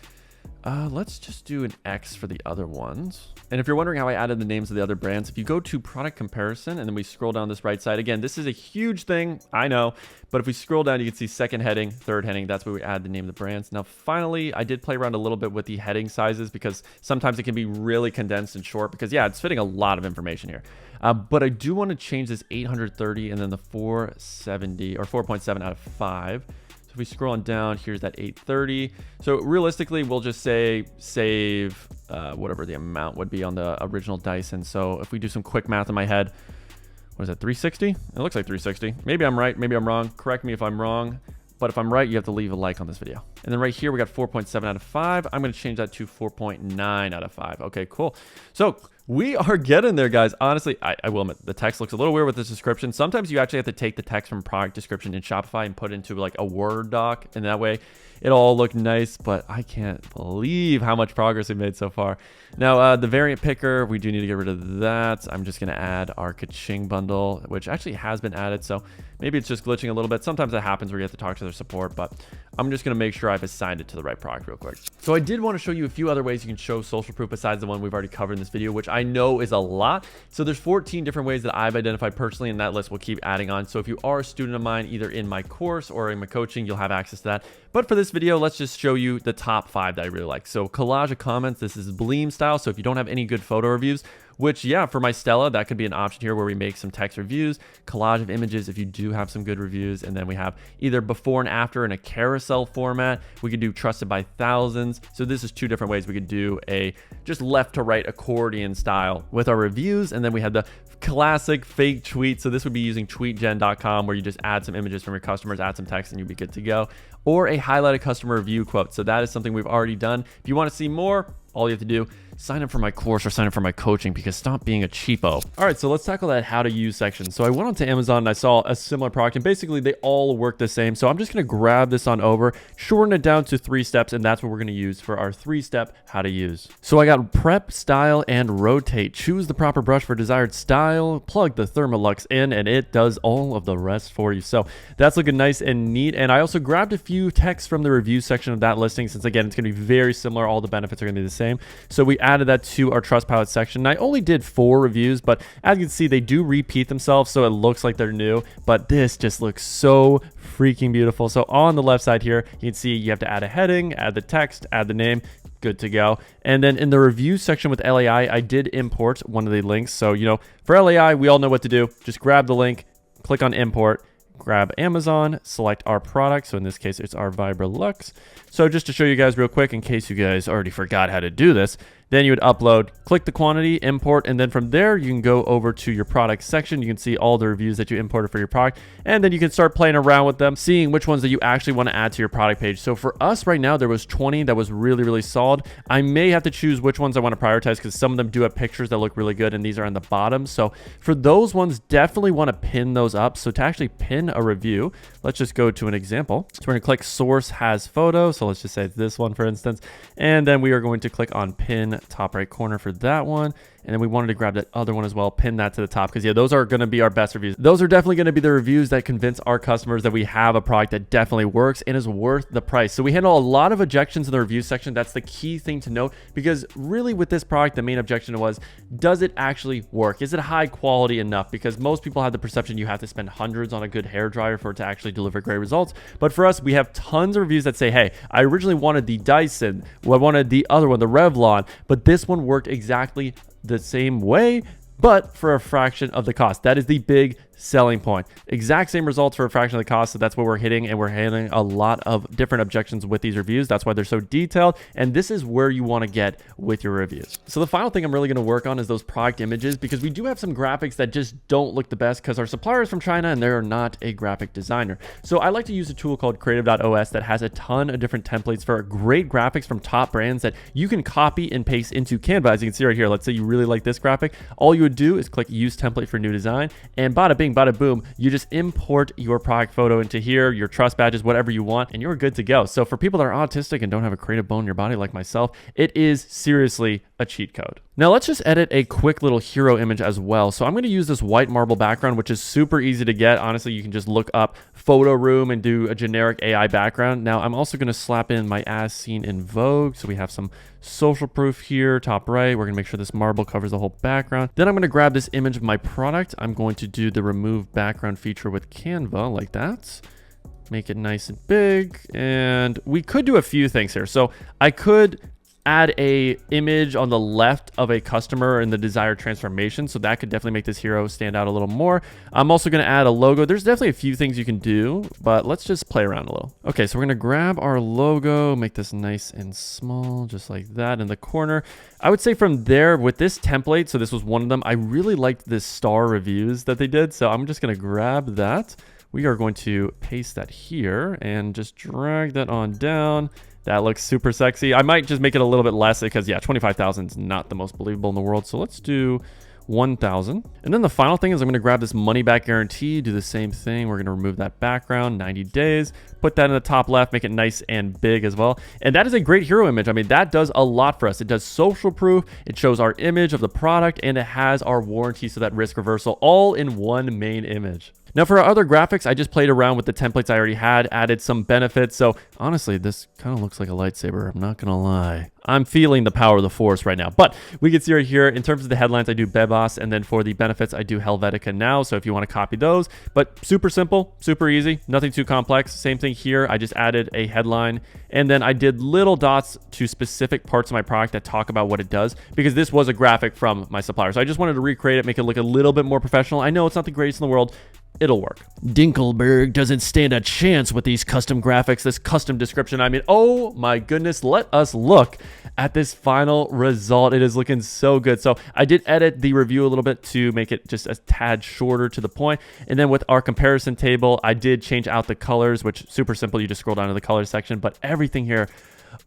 Let's just do an X for the other ones. And if you're wondering how I added the names of the other brands, if you go to product comparison and then we scroll down this right side, again, this is a huge thing, I know, but if we scroll down, you can see second heading, third heading, that's where we add the name of the brands. Now, finally, I did play around a little bit with the heading sizes because sometimes it can be really condensed and short because yeah, it's fitting a lot of information here. But I do want to change this 830 and then the 470 or 4.7 out of 5. So if we scroll on down, here's that 830. So realistically, we'll just say save whatever the amount would be on the original Dyson. So if we do some quick math in my head, what is that, 360? It looks like 360. Maybe I'm right, maybe I'm wrong. Correct me if I'm wrong. But if I'm right, you have to leave a like on this video. And then right here, we got 4.7 out of 5. I'm going to change that to 4.9 out of 5. Okay, cool. So we are getting there, guys. Honestly, I will admit, the text looks a little weird with this description. Sometimes you actually have to take the text from product description in Shopify and put it into like a Word doc. And that way it'll all look nice. But I can't believe how much progress we made so far. Now, the variant picker, we do need to get rid of that. I'm just going to add our Kaching bundle, which actually has been added. So maybe it's just glitching a little bit. Sometimes that happens where you have to talk to their support, but I'm just going to make sure I've assigned it to the right product real quick. So I did want to show you a few other ways you can show social proof besides the one we've already covered in this video, which I know is a lot. So there's 14 different ways that I've identified personally, and that list will keep adding on. So if you are a student of mine, either in my course or in my coaching, you'll have access to that. But for this video, let's just show you the top 5 that I really like. So collage of comments, this is Bleem style. So if you don't have any good photo reviews, which, yeah, for my Stella, that could be an option here where we make some text reviews, collage of images if you do have some good reviews, and then we have either before and after in a carousel format. We could do trusted by thousands. So this is 2 different ways we could do a just left to right accordion style with our reviews. And then we had the classic fake tweet. So this would be using tweetgen.com where you just add some images from your customers, add some text, and you'll be good to go. Or a highlighted customer review quote. So that is something we've already done. If you want to see more, all you have to do, sign up for my course or sign up for my coaching, because stop being a cheapo. All right, so let's tackle that how to use section. So I went onto Amazon and I saw a similar product, and basically they all work the same. So I'm just gonna grab this on over, shorten it down to 3 steps, and that's what we're gonna use for our 3-step how to use. So I got prep, style, and rotate. Choose the proper brush for desired style, plug the Thermalux in, and it does all of the rest for you. So that's looking nice and neat. And I also grabbed a few texts from the review section of that listing, since again, it's gonna be very similar. All the benefits are gonna be the same. So we added that to our Trustpilot section. And I only did 4 reviews, but as you can see, they do repeat themselves, so it looks like they're new, but this just looks so freaking beautiful. So on the left side here, you can see you have to add a heading, add the text, add the name, good to go. And then in the review section with LAI, I did import one of the links. So, you know, for LAI, we all know what to do. Just grab the link, click on import, grab Amazon, select our product. So in this case, it's our Vibralux. So just to show you guys real quick, in case you guys already forgot how to do this, then you would upload, click the quantity, import, and then from there, you can go over to your product section. You can see all the reviews that you imported for your product, and then you can start playing around with them, seeing which ones that you actually want to add to your product page. So for us right now, there was 20 that was really, really solid. I may have to choose which ones I want to prioritize, because some of them do have pictures that look really good, and these are on the bottom. So for those ones, definitely want to pin those up. So to actually pin a review, let's just go to an example. So we're going to click source has photo. So let's just say it's this one, for instance, and then we are going to click on pin top right corner for that one. And then we wanted to grab that other one as well, pin that to the top, because yeah, those are going to be our best reviews. Those are definitely going to be the reviews that convince our customers that we have a product that definitely works and is worth the price. So we handle a lot of objections in the review section. That's the key thing to note, because really with this product, the main objection was, does it actually work? Is it high quality enough? Because most people have the perception you have to spend hundreds on a good hair dryer for it to actually deliver great results. But for us, we have tons of reviews that say, hey, I originally wanted the Dyson, I wanted the other one, the Revlon, but this one worked exactly the same way, but for a fraction of the cost. That is the big selling point. Exact same results for a fraction of the cost. So that's what we're hitting, and we're handling a lot of different objections with these reviews. That's why they're so detailed, and this is where you want to get with your reviews. So the final thing I'm really going to work on is those product images, because we do have some graphics that just don't look the best because our supplier is from China and they're not a graphic designer. So I like to use a tool called creative.os that has a ton of different templates for great graphics from top brands that you can copy and paste into Canva. As you can see right here, let's say you really like this graphic. All you would do is click use template for new design, and bada bing, bada boom, you just import your product photo into here, your trust badges, whatever you want, and you're good to go. So for people that are autistic and don't have a creative bone in your body like myself, it is seriously a cheat code. Now let's just edit a quick little hero image as well. So I'm going to use this white marble background, which is super easy to get. Honestly, you can just look up photo room and do a generic AI background. Now I'm also going to slap in my as seen in Vogue. So we have some social proof here, top right. We're going to make sure this marble covers the whole background. Then I'm going to grab this image of my product. I'm going to do the remove background feature with Canva like that. Make it nice and big. And we could do a few things here. So I could add a image on the left of a customer and the desired transformation. So that could definitely make this hero stand out a little more. I'm also going to add a logo. There's definitely a few things you can do, but let's just play around a little. Okay, so we're going to grab our logo, make this nice and small, just like that in the corner. I would say from there with this template, so this was one of them, I really liked this star reviews that they did. So I'm just going to grab that. We are going to paste that here and just drag that on down. That looks super sexy. I might just make it a little bit less because, yeah, 25,000 is not the most believable in the world. So let's do 1,000. And then the final thing is I'm going to grab this money back guarantee, do the same thing. We're going to remove that background, 90 days, put that in the top left, make it nice and big as well. And that is a great hero image. I mean, that does a lot for us. It does social proof, it shows our image of the product, and it has our warranty, so that risk reversal all in one main image. Now for our other graphics, I just played around with the templates I already had, added some benefits. So honestly, this kind of looks like a lightsaber. I'm not going to lie. I'm feeling the power of the Force right now. But we can see right here, in terms of the headlines, I do Bebas. And then for the benefits, I do Helvetica now. So if you want to copy those, but super simple, super easy, nothing too complex. Same thing here. I just added a headline. And then I did little dots to specific parts of my product that talk about what it does, because this was a graphic from my supplier. So I just wanted to recreate it, make it look a little bit more professional. I know it's not the greatest in the world. It'll work. Dinkelberg doesn't stand a chance with these custom graphics, this custom description. I mean, oh my goodness, let us look at this final result. It is looking so good. So I did edit the review a little bit to make it just a tad shorter to the point. And then with our comparison table, I did change out the colors, which super simple. You just scroll down to the colors section, but everything here,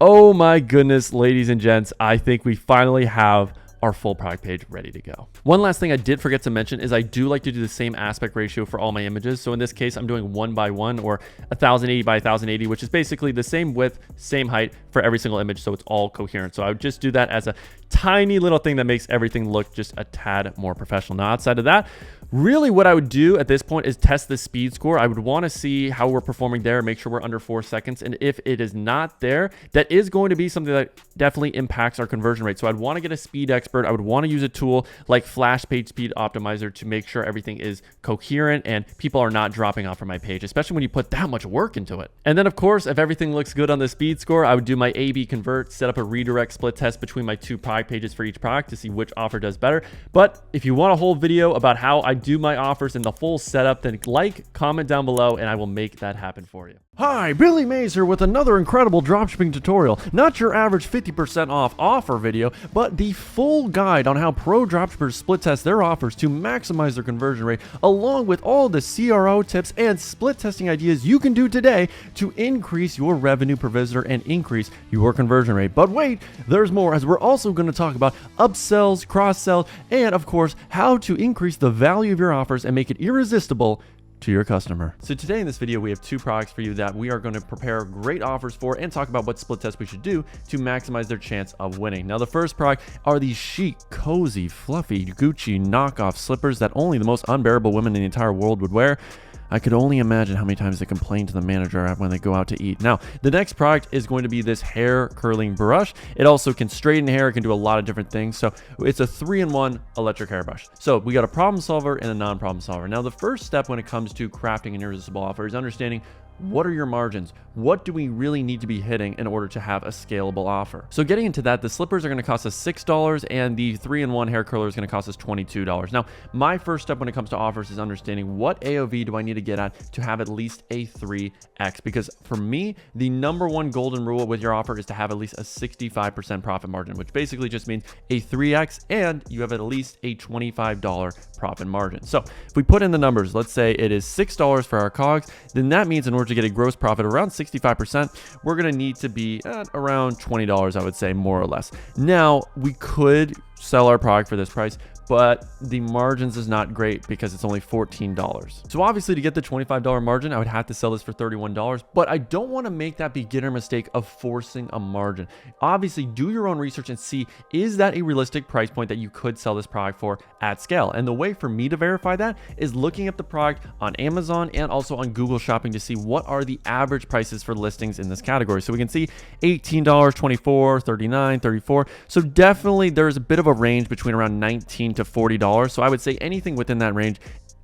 oh my goodness, ladies and gents, I think we finally have our full product page ready to go. One last thing I did forget to mention is I do like to do the same aspect ratio for all my images. So in this case, I'm doing 1:1 or 1080 by 1080, which is basically the same width, same height for every single image. So it's all coherent. So I would just do that as a tiny little thing that makes everything look just a tad more professional. Now, outside of that, really what I would do at this point is test the speed score. I would want to see how we're performing there, make sure we're under 4 seconds. And if it is not there, that is going to be something that definitely impacts our conversion rate. So I'd want to get a speed expert. I would want to use a tool like Flash Page Speed Optimizer to make sure everything is coherent and people are not dropping off from my page, especially when you put that much work into it. And then of course, if everything looks good on the speed score, I would do my A/B convert, set up a redirect split test between my 2 product pages for each product to see which offer does better. But if you want a whole video about how I do my offers and the full setup, then like, comment down below, and I will make that happen for you. Hi, Billy Mays here with another incredible dropshipping tutorial. Not your average 50% off offer video, but the full guide on how pro dropshippers split test their offers to maximize their conversion rate, along with all the CRO tips and split testing ideas you can do today to increase your revenue per visitor and increase your conversion rate. But wait, there's more, as we're also going to talk about upsells, cross-sells, and of course, how to increase the value of your offers and make it irresistible to your customer. So today in this video, we have 2 products for you that we are going to prepare great offers for and talk about what split tests we should do to maximize their chance of winning. Now, the first product are these chic, cozy, fluffy Gucci knockoff slippers that only the most unbearable women in the entire world would wear. I could only imagine how many times they complain to the manager when they go out to eat. Now, the next product is going to be this hair curling brush. It also can straighten hair. It can do a lot of different things. So it's a 3-in-1 electric hairbrush. So we got a problem solver and a non-problem solver. Now, the first step when it comes to crafting an irresistible offer is understanding what are your margins? What do we really need to be hitting in order to have a scalable offer? So getting into that, the slippers are going to cost us $6 and the 3-in-1 hair curler is going to cost us $22. Now, my first step when it comes to offers is understanding what AOV do I need to get at to have at least a 3x, because for me, the number one golden rule with your offer is to have at least a 65% profit margin, which basically just means a 3x and you have at least a $25 profit margin. So if we put in the numbers, let's say it is $6 for our COGS, then that means in order to get a gross profit around 65%, we're going to need to be at around $20, I would say, more or less. Now, we could sell our product for this price, but the margins is not great because it's only $14. So obviously to get the $25 margin, I would have to sell this for $31, but I don't want to make that beginner mistake of forcing a margin. Obviously do your own research and see, is that a realistic price point that you could sell this product for at scale? And the way for me to verify that is looking up the product on Amazon and also on Google Shopping to see what are the average prices for listings in this category. So we can see $18, $24, $39, $34. So definitely there's a bit of a range between around $19 to $40. So I would say anything within that range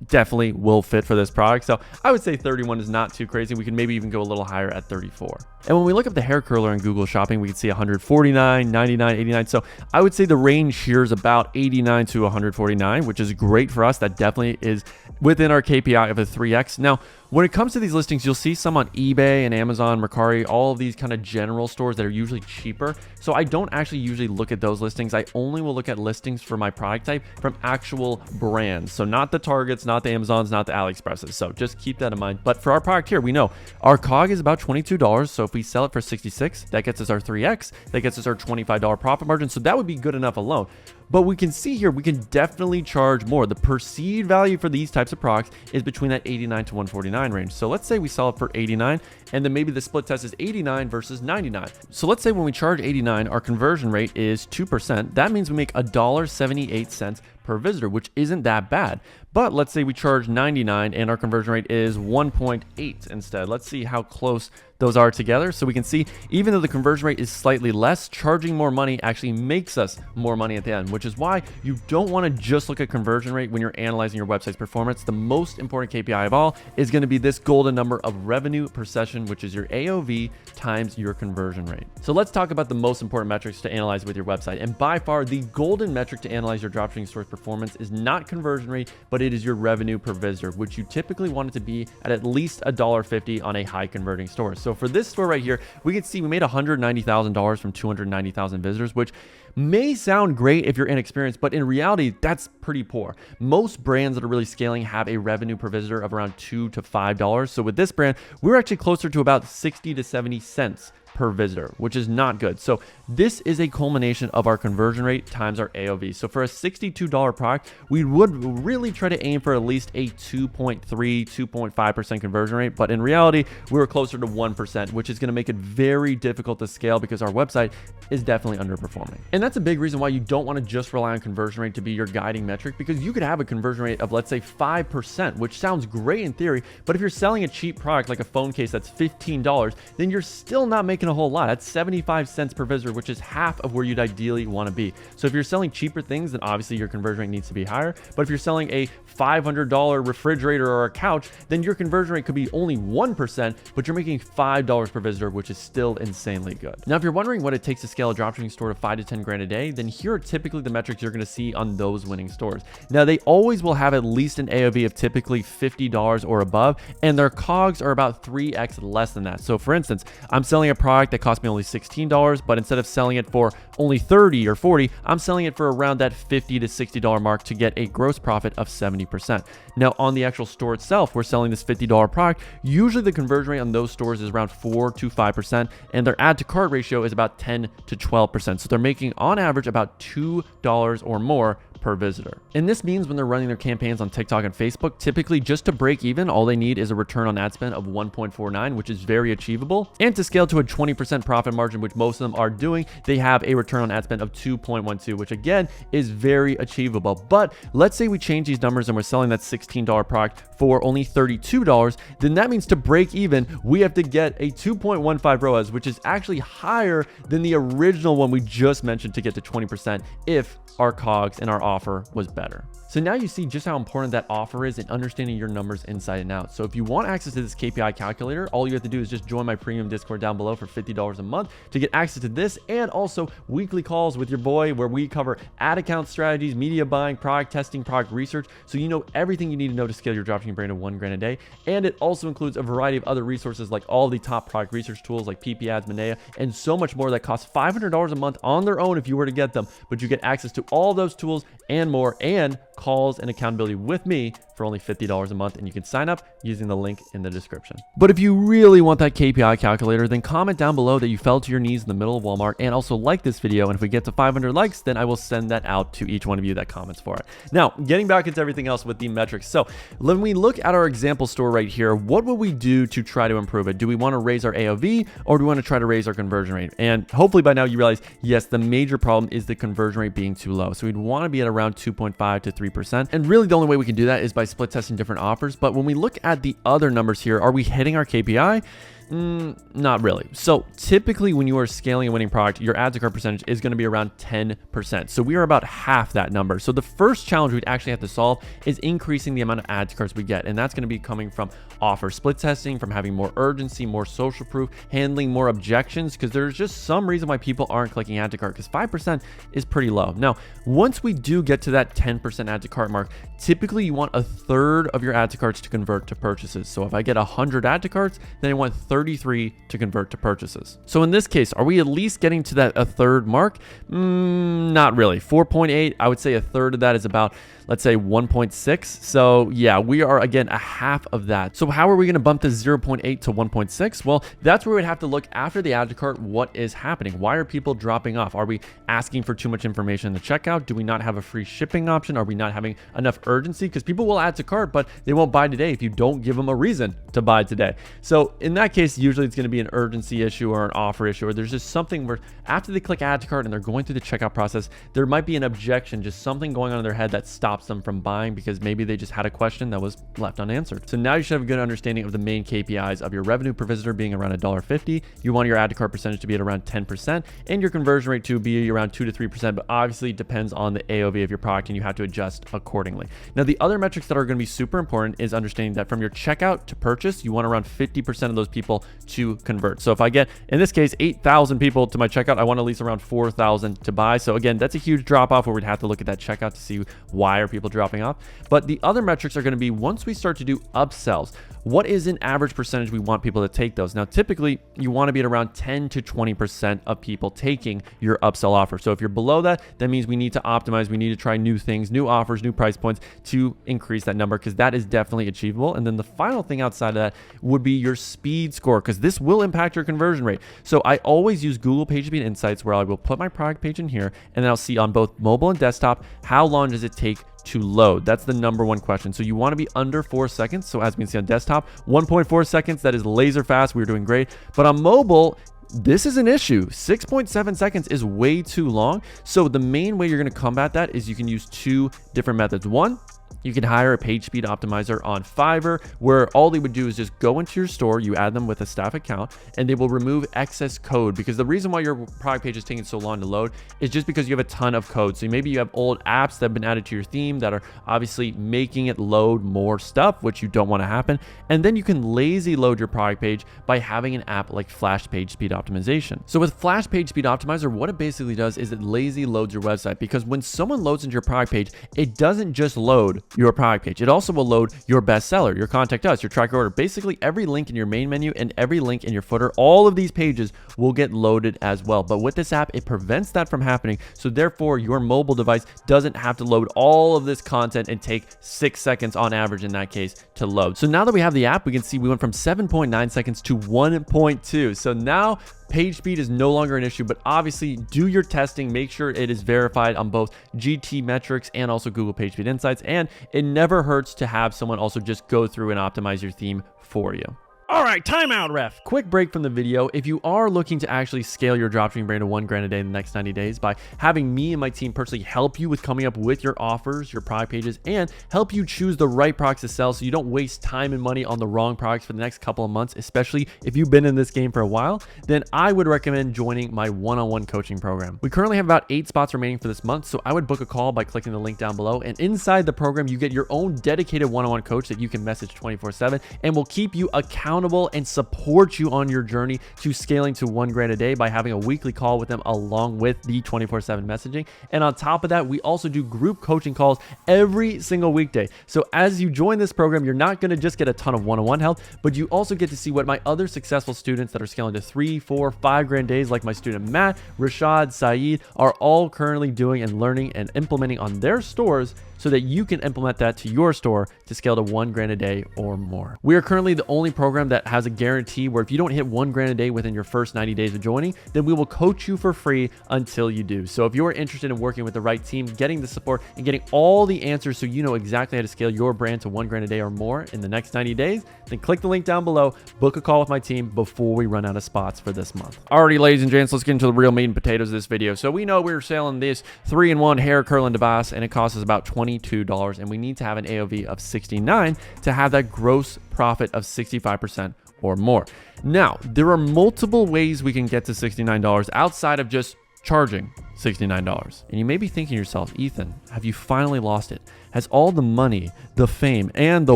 definitely will fit for this product. So I would say 31 is not too crazy. We can maybe even go a little higher at 34. And when we look up the hair curler in Google Shopping, we can see 149, 99, 89. So I would say the range here is about 89 to 149, which is great for us. That definitely is within our KPI of a 3x. Now, when it comes to these listings, you'll see some on eBay and Amazon, Mercari, all of these kind of general stores that are usually cheaper. So I don't actually usually look at those listings. I only will look at listings for my product type from actual brands. So not the Targets, not the Amazons, not the AliExpresses. So just keep that in mind. But for our product here, we know our COG is about $22. So if we sell it for 66, that gets us our 3x. That gets us our $25 profit margin. So that would be good enough alone. But we can see here, we can definitely charge more. The perceived value for these types of products is between that 89 to 149 range. So let's say we sell it for 89, and then maybe the split test is 89 versus 99. So let's say when we charge 89, our conversion rate is 2%. That means we make $1.78 per visitor, which isn't that bad. But let's say we charge 99 and our conversion rate is 1.8 instead. Let's see how close those are together. So we can see, even though the conversion rate is slightly less, charging more money actually makes us more money at the end, which is why you don't want to just look at conversion rate when you're analyzing your website's performance. The most important KPI of all is going to be this golden number of revenue per session, which is your AOV times your conversion rate. So let's talk about the most important metrics to analyze with your website. And by far, the golden metric to analyze your dropshipping store's performance is not conversion rate, but it is your revenue per visitor, which you typically want it to be at least $1.50 on a high converting store. So for this store right here, we can see we made $190,000 from 290,000 visitors, which may sound great if you're inexperienced, but in reality, that's pretty poor. Most brands that are really scaling have a revenue per visitor of around $2 to $5. So with this brand, we're actually closer to about 60 to 70 cents per visitor, which is not good. So this is a culmination of our conversion rate times our AOV. So for a $62 product, we would really try to aim for at least a 2.3, 2.5% conversion rate. But in reality, we were closer to 1%, which is going to make it very difficult to scale because our website is definitely underperforming. And that's a big reason why you don't want to just rely on conversion rate to be your guiding metric, because you could have a conversion rate of, let's say, 5%, which sounds great in theory. But if you're selling a cheap product like a phone case that's $15, then you're still not making a whole lot. That's 75 cents per visitor, which is half of where you'd ideally want to be. So if you're selling cheaper things, then obviously your conversion rate needs to be higher. But if you're selling a $500 refrigerator or a couch, then your conversion rate could be only 1%, but you're making $5 per visitor, which is still insanely good. Now, if you're wondering what it takes to scale a dropshipping store to 5 to 10 grand a day, then here are typically the metrics you're going to see on those winning stores. Now, they always will have at least an AOV of typically $50 or above, and their COGS are about 3x less than that. So for instance, I'm selling a product that cost me only $16, but instead of selling it for only $30 or $40, I'm selling it for around that $50 to $60 mark to get a gross profit of 70%. Now, on the actual store itself, we're selling this $50 product. Usually the conversion rate on those stores is around 4 to 5%, and their add to cart ratio is about 10 to 12%. So they're making on average about $2 or more per visitor. And this means when they're running their campaigns on TikTok and Facebook, typically just to break even, all they need is a return on ad spend of 1.49, which is very achievable. And to scale to a 20% profit margin, which most of them are doing, they have a return on ad spend of 2.12, which again is very achievable. But let's say we change these numbers and we're selling that $16 product for only $32, then that means to break even, we have to get a 2.15 ROAS, which is actually higher than the original one we just mentioned to get to 20% if our COGS and our offer was better. So now you see just how important that offer is in understanding your numbers inside and out. So if you want access to this KPI calculator, all you have to do is just join my premium Discord down below for $50 a month to get access to this, and also weekly calls with your boy where we cover ad account strategies, media buying, product testing, product research, so you know everything you need to know to scale your dropshipping brand to 1 grand a day. And it also includes a variety of other resources like all the top product research tools like PP Ads, Monea, and so much more that cost $500 a month on their own if you were to get them. But you get access to all those tools and more, and calls and accountability with me for only $50 a month, and you can sign up using the link in the description. But if you really want that KPI calculator, then comment down below that you fell to your knees in the middle of Walmart, and also like this video, and if we get to 500 likes, then I will send that out to each one of you that comments for it. Now, getting back into everything else with the metrics. So when we look at our example store right here, what will we do to try to improve it? Do we want to raise our AOV, or do we want to try to raise our conversion rate? And hopefully by now you realize, yes, the major problem is the conversion rate being too low. So we'd want to be at around 2.5 to 3%. And really the only way we can do that is by split testing different offers. But when we look at the other numbers here, are we hitting our KPI? Not really. So typically when you are scaling a winning product, your add to cart percentage is going to be around 10%. So we are about half that number. So the first challenge we'd actually have to solve is increasing the amount of add to carts we get. And that's going to be coming from offer split testing, from having more urgency, more social proof, handling more objections, because there's just some reason why people aren't clicking add to cart, because 5% is pretty low. Now, once we do get to that 10% add to cart mark, typically you want a third of your add to carts to convert to purchases. So if I get 100 add to carts, then I want 33 to convert to purchases. So in this case, are we at least getting to that a third mark? Not really. 4.8, I would say a third of that is about, let's say 1.6. So yeah, we are again a half of that. So how are we going to bump this 0.8 to 1.6? Well, that's where we'd have to look after the add to cart. What is happening? Why are people dropping off? Are we asking for too much information in the checkout? Do we not have a free shipping option? Are we not having enough urgency? Because people will add to cart, but they won't buy today if you don't give them a reason to buy today. So in that case, usually it's going to be an urgency issue or an offer issue, or there's just something where after they click add to cart and they're going through the checkout process, there might be an objection, just something going on in their head that stops them from buying because maybe they just had a question that was left unanswered. So now you should have a good understanding of the main KPIs of your revenue per visitor being around $1.50. You want your add to cart percentage to be at around 10% and your conversion rate to be around 2 to 3%, but obviously it depends on the AOV of your product and you have to adjust accordingly. Now, the other metrics that are going to be super important is understanding that from your checkout to purchase, you want around 50% of those people to convert. So if I get, in this case, 8,000 people to my checkout, I want at least around 4,000 to buy. So again, that's a huge drop off where we'd have to look at that checkout to see why are people dropping off. But the other metrics are going to be once we start to do upsells, what is an average percentage we want people to take those? Now, typically you want to be at around 10 to 20% of people taking your upsell offer. So if you're below that, that means we need to optimize. We need to try new things, new offers, new price points to increase that number, because that is definitely achievable. And then the final thing outside of that would be your speed score, because this will impact your conversion rate. So I always use Google PageSpeed Insights, where I will put my product page in here and then I'll see on both mobile and desktop, how long does it take to load? That's the number one question. So you want to be under 4 seconds. So as we can see on desktop, 1.4 seconds, that is laser fast. We were doing great. But on mobile, this is an issue. 6.7 seconds is way too long. So the main way you're going to combat that is you can use two different methods. One, you can hire a page speed optimizer on Fiverr, where all they would do is just go into your store, you add them with a staff account, and they will remove excess code, because the reason why your product page is taking so long to load is just because you have a ton of code. So maybe you have old apps that have been added to your theme that are obviously making it load more stuff, which you don't want to happen. And then you can lazy load your product page by having an app like Flash Page Speed Optimization. So with Flash Page Speed Optimizer, what it basically does is it lazy loads your website, because when someone loads into your product page, it doesn't just load your product page. It also will load your bestseller, your contact us, your track order, basically every link in your main menu and every link in your footer. All of these pages will get loaded as well. But with this app, it prevents that from happening. So therefore, your mobile device doesn't have to load all of this content and take 6 seconds on average in that case to load. So now that we have the app, we can see we went from 7.9 seconds to 1.2. So now page speed is no longer an issue, but obviously do your testing, make sure it is verified on both GT metrics and also Google PageSpeed Insights. And it never hurts to have someone also just go through and optimize your theme for you. All right, timeout, ref. Quick break from the video. If you are looking to actually scale your dropshipping brand to $1,000 a day in the next 90 days by having me and my team personally help you with coming up with your offers, your product pages, and help you choose the right products to sell so you don't waste time and money on the wrong products for the next couple of months, especially if you've been in this game for a while, then I would recommend joining my one-on-one coaching program. We currently have about 8 spots remaining for this month, so I would book a call by clicking the link down below. And inside the program, you get your own dedicated one-on-one coach that you can message 24/7 and will keep you accountable and support you on your journey to scaling to $1,000 a day by having a weekly call with them along with the 24/7 messaging. And on top of that, we also do group coaching calls every single weekday. So as you join this program, you're not going to just get a ton of one-on-one help, but you also get to see what my other successful students that are scaling to 3, 4, 5 grand days, like my student Matt, Rashad, Saeed, are all currently doing and learning and implementing on their stores, so that you can implement that to your store to scale to $1,000 a day or more. We are currently the only program that has a guarantee where if you don't hit $1,000 a day within your first 90 days of joining, then we will coach you for free until you do. So if you're interested in working with the right team, getting the support, and getting all the answers so you know exactly how to scale your brand to $1,000 a day or more in the next 90 days, then click the link down below, book a call with my team before we run out of spots for this month. Alrighty, ladies and gents, let's get into the real meat and potatoes of this video. So we know we're selling this 3-in-1 hair curling device, and it costs us about $22, and we need to have an AOV of 69 to have that gross profit of 65% or more. Now, there are multiple ways we can get to $69 outside of just charging $69. And you may be thinking to yourself, Ethan, have you finally lost it? Has all the money, the fame, and the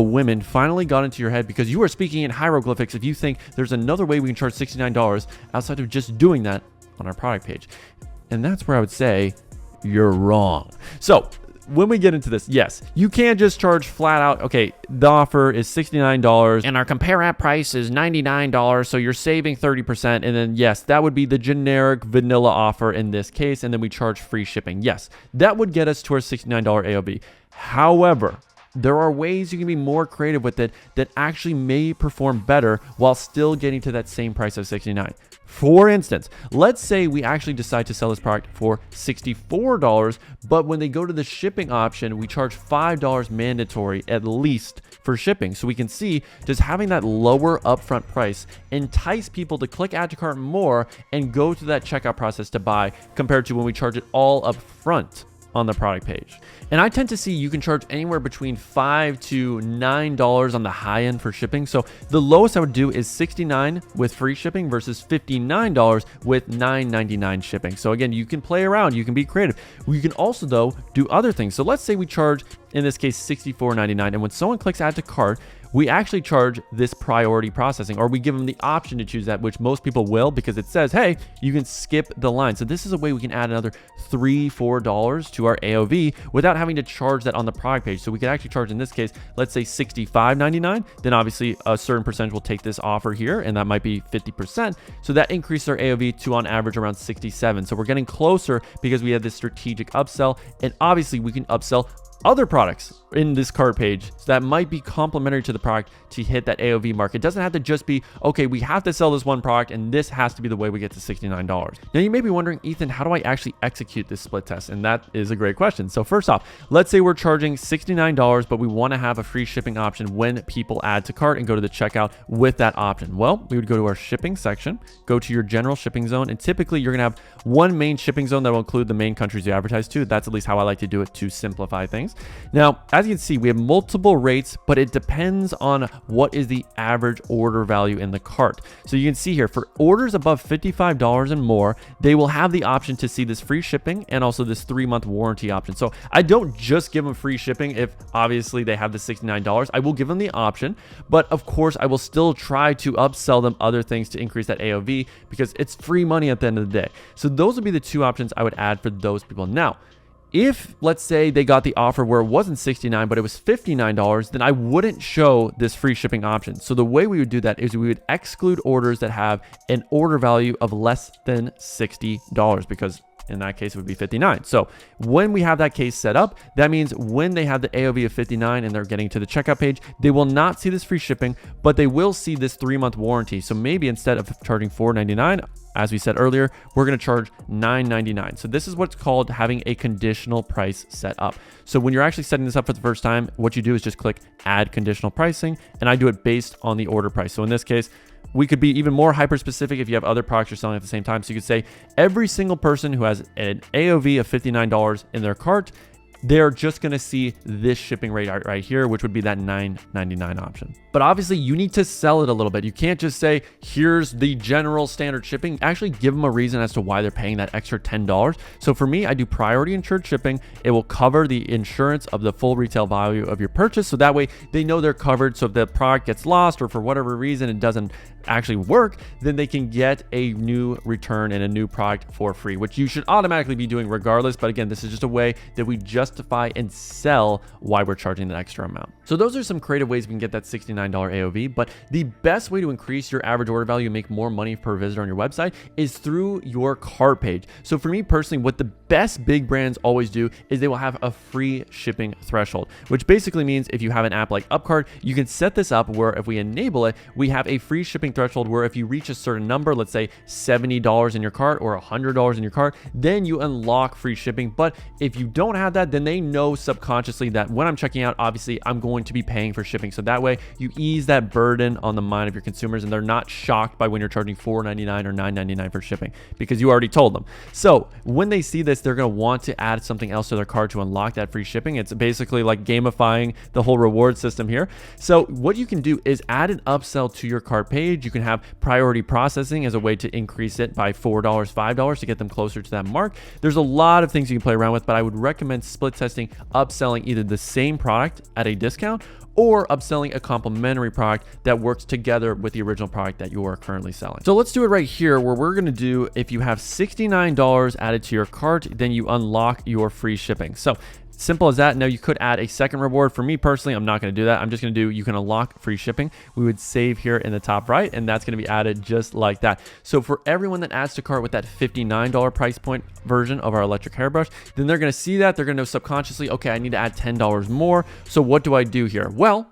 women finally got into your head because you are speaking in hieroglyphics if you think there's another way we can charge $69 outside of just doing that on our product page? And that's where I would say you're wrong. So when we get into this, yes, you can't just charge flat out, okay, the offer is $69 and our compare app price is $99, so you're saving 30%. And then yes, that would be the generic vanilla offer in this case, and then we charge free shipping. Yes, that would get us to our $69 AOV. However, there are ways you can be more creative with it that actually may perform better while still getting to that same price of $69. For instance, let's say we actually decide to sell this product for $64, but when they go to the shipping option, we charge $5 mandatory at least for shipping. So we can see, does having that lower upfront price entice people to click add to cart more and go through that checkout process to buy, compared to when we charge it all up front on the product page? And I tend to see you can charge anywhere between $5 to $9 on the high end for shipping. So the lowest I would do is $69 with free shipping versus $59 with $9.99 shipping. So again, you can play around, you can be creative. You can also though do other things. So let's say we charge, in this case, $64.99, and when someone clicks add to cart, we actually charge this priority processing, or we give them the option to choose that, which most people will, because it says, hey, you can skip the line. So this is a way we can add another $3, $4 to our AOV without having to charge that on the product page. So we could actually charge, in this case, let's say $65.99. Then obviously a certain percentage will take this offer here, and that might be 50%. So that increases our AOV to on average around 67. So we're getting closer because we have this strategic upsell, and obviously we can upsell other products in this cart page so that might be complementary to the product to hit that AOV mark. It doesn't have to just be, okay, we have to sell this one product and this has to be the way we get to $69. Now you may be wondering, Ethan, how do I actually execute this split test? And that is a great question. So first off, let's say we're charging $69, but we want to have a free shipping option when people add to cart and go to the checkout with that option. Well, we would go to our shipping section, go to your general shipping zone, and typically you're gonna have one main shipping zone that will include the main countries you advertise to. That's at least how I like to do it to simplify things. Now, as you can see, we have multiple rates, but it depends on what is the average order value in the cart. So you can see here, for orders above $55 and more, they will have the option to see this free shipping and also this 3-month warranty option. So I don't just give them free shipping if obviously they have the $69. I will give them the option, but of course I will still try to upsell them other things to increase that AOV because it's free money at the end of the day. So those would be the two options I would add for those people. Now, if let's say they got the offer where it wasn't $69, but it was $59, then I wouldn't show this free shipping option. So the way we would do that is we would exclude orders that have an order value of less than $60, because in that case, it would be 59. So when we have that case set up, that means when they have the AOV of 59 and they're getting to the checkout page, they will not see this free shipping, but they will see this 3-month warranty. So maybe instead of charging $4.99, as we said earlier, we're going to charge $9.99. So this is what's called having a conditional price set up. So when you're actually setting this up for the first time, what you do is just click add conditional pricing, and I do it based on the order price. So in this case, we could be even more hyper specific if you have other products you're selling at the same time. So you could say every single person who has an AOV of $59 in their cart, they're just going to see this shipping rate right here, which would be that $9.99 option. But obviously you need to sell it a little bit. You can't just say, here's the general standard shipping. Actually give them a reason as to why they're paying that extra $10. So for me, I do priority insured shipping. It will cover the insurance of the full retail value of your purchase. So that way they know they're covered. So if the product gets lost or for whatever reason it doesn't actually work, then they can get a new return and a new product for free, which you should automatically be doing regardless. But again, this is just a way that we justify and sell why we're charging that extra amount. So those are some creative ways we can get that $69 AOV, but the best way to increase your average order value and make more money per visitor on your website is through your cart page. So for me personally, what the best big brands always do is they will have a free shipping threshold, which basically means if you have an app like Upcart, you can set this up where if we enable it, we have a free shipping threshold where if you reach a certain number, let's say $70 in your cart or $100 in your cart, then you unlock free shipping. But if you don't have that, then they know subconsciously that when I'm checking out, obviously I'm going to be paying for shipping. So that way you ease that burden on the mind of your consumers and they're not shocked by when you're charging $4.99 or $9.99 for shipping because you already told them. So when they see this, they're going to want to add something else to their cart to unlock that free shipping. It's basically like gamifying the whole reward system here. So what you can do is add an upsell to your cart page. You can have priority processing as a way to increase it by $4, $5 to get them closer to that mark. There's a lot of things you can play around with, but I would recommend split testing, upselling either the same product at a discount or upselling a complementary product that works together with the original product that you are currently selling. So let's do it right here, where we're going to do, if you have $69 added to your cart, then you unlock your free shipping. So simple as that. Now you could add a second reward. For me personally, I'm not going to do that. I'm just going to do, you can unlock free shipping. We would save here in the top right, and that's going to be added just like that. So for everyone that adds to cart with that $59 price point version of our electric hairbrush, then they're going to see that. They're going to know subconsciously, okay, I need to add $10 more. So what do I do here? Well,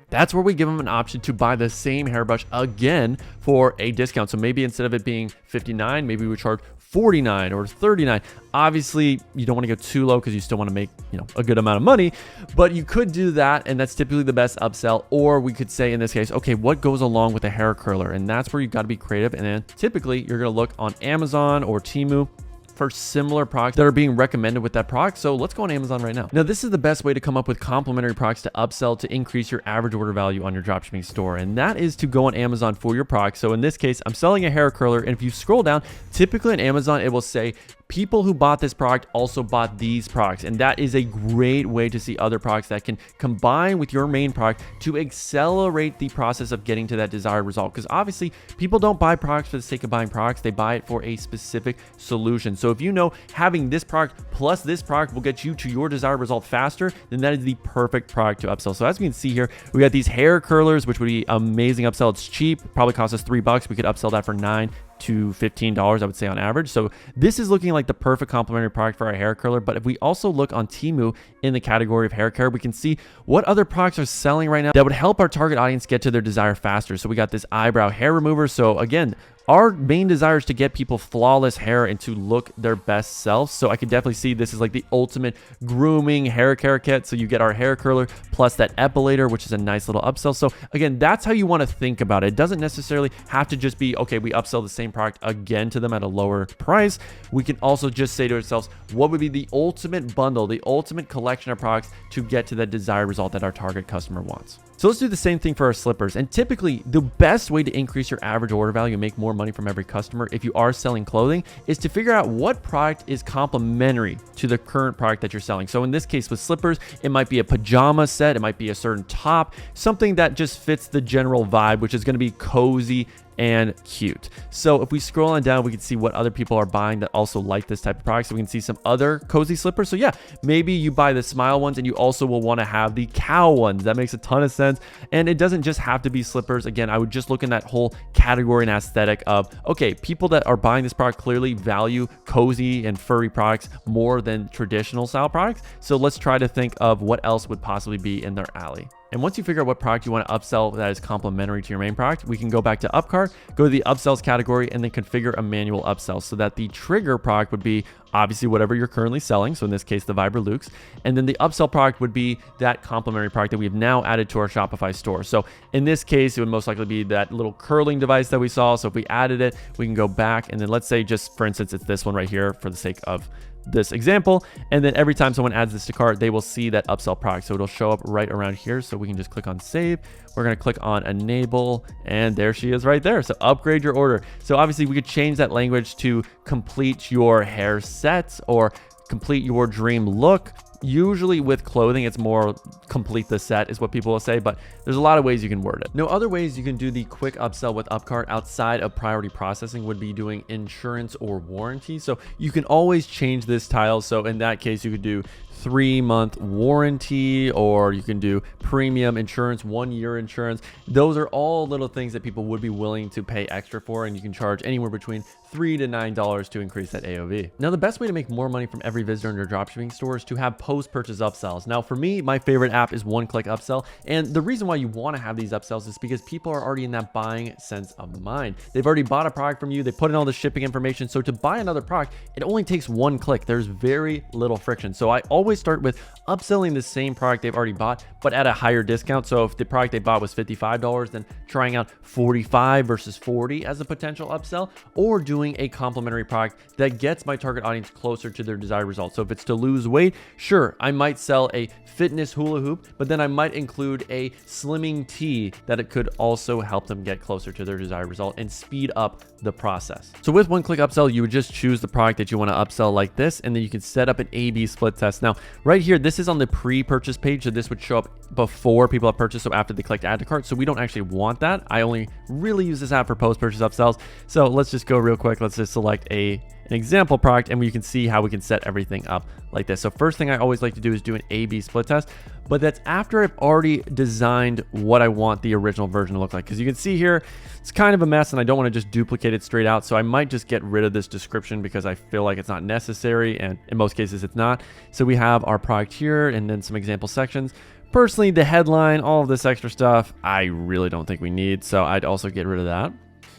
that's where we give them an option to buy the same hairbrush again for a discount. So maybe instead of it being $59, maybe we would charge $49 or $39. Obviously, you don't want to go too low because you still want to make, a good amount of money, but you could do that, and that's typically the best upsell. Or we could say in this case, okay, what goes along with a hair curler? And that's where you got to be creative. And then typically you're going to look on Amazon or Temu for similar products that are being recommended with that product. So let's go on Amazon right now. Now, this is the best way to come up with complementary products to upsell to increase your average order value on your dropshipping store. And that is to go on Amazon for your product. So in this case, I'm selling a hair curler. And if you scroll down, typically on Amazon, it will say people who bought this product also bought these products. And that is a great way to see other products that can combine with your main product to accelerate the process of getting to that desired result. Because obviously people don't buy products for the sake of buying products. They buy it for a specific solution. So if you know having this product plus this product will get you to your desired result faster, then that is the perfect product to upsell. So as we can see here, we got these hair curlers, which would be amazing upsell. It's cheap, probably costs us $3. We could upsell that for $9 to $15, I would say, on average. So this is looking like the perfect complementary product for our hair curler. But if we also look on Temu in the category of hair care, we can see what other products are selling right now that would help our target audience get to their desire faster. So we got this eyebrow hair remover. So again, our main desire is to get people flawless hair and to look their best selves. So I could definitely see this is like the ultimate grooming hair care kit. So you get our hair curler plus that epilator, which is a nice little upsell. So again, that's how you want to think about it. It doesn't necessarily have to just be, okay, we upsell the same product again to them at a lower price. We can also just say to ourselves, what would be the ultimate bundle, the ultimate collection of products to get to that desired result that our target customer wants. So let's do the same thing for our slippers. And typically the best way to increase your average order value and make more money from every customer if you are selling clothing is to figure out what product is complementary to the current product that you're selling. So in this case with slippers, it might be a pajama set, it might be a certain top, something that just fits the general vibe, which is going to be cozy and cute. So if we scroll on down, we can see what other people are buying that also like this type of product. So we can see some other cozy slippers. So yeah, maybe you buy the smile ones and you also will want to have the cow ones. That makes a ton of sense. And it doesn't just have to be slippers. Again, I would just look in that whole category and aesthetic of, okay, people that are buying this product clearly value cozy and furry products more than traditional style products. So let's try to think of what else would possibly be in their alley. And once you figure out what product you want to upsell that is complementary to your main product, we can go back to Upcart, go to the upsells category, and then configure a manual upsell so that the trigger product would be obviously whatever you're currently selling. So in this case, the Vibra Lukes. And then the upsell product would be that complementary product that we have now added to our Shopify store. So in this case, it would most likely be that little curling device that we saw. So if we added it, we can go back and then let's say just for instance, it's this one right here for the sake of this example. And then every time someone adds this to cart, they will see that upsell product. So it'll show up right around here. So we can just click on save. We're going to click on enable and there she is right there. So upgrade your order. So obviously we could change that language to complete your hair set or complete your dream look. Usually with clothing, it's more complete the set is what people will say, but there's a lot of ways you can word it. Now, other ways you can do the quick upsell with Upcart outside of priority processing would be doing insurance or warranty. So you can always change this tile. So in that case, you could do 3-month warranty, or you can do premium insurance, 1-year insurance. Those are all little things that people would be willing to pay extra for, and you can charge anywhere between $3 to $9 to increase that AOV. Now, the best way to make more money from every visitor in your dropshipping store is to have post-purchase upsells. Now, for me, my favorite app is One-Click Upsell, and the reason why you want to have these upsells is because people are already in that buying sense of mind. They've already bought a product from you, they put in all the shipping information, so to buy another product, it only takes one click. There's very little friction. So I always always start with upselling the same product they've already bought, but at a higher discount. So if the product they bought was $55, then trying out 45 versus 40 as a potential upsell, or doing a complementary product that gets my target audience closer to their desired result. So if it's to lose weight, sure, I might sell a fitness hula hoop, but then I might include a slimming tee that it could also help them get closer to their desired result and speed up the process. So with one-click upsell, you would just choose the product that you want to upsell like this, and then you can set up an A/B split test. Now, right here, this is on the pre-purchase page, so this would show up before people have purchased, so after they clicked add to cart. So we don't actually want that. I only really use this app for post-purchase upsells. So let's just go real quick. Let's just select an example product, and we can see how we can set everything up like this. So first thing I always like to do is do an A/B split test, but that's after I've already designed what I want the original version to look like. Because you can see here, it's kind of a mess, and I don't want to just duplicate it straight out. So I might just get rid of this description because I feel like it's not necessary, and in most cases it's not. So we have our product here and then some example sections. Personally, the headline, all of this extra stuff, I really don't think we need. So I'd also get rid of that.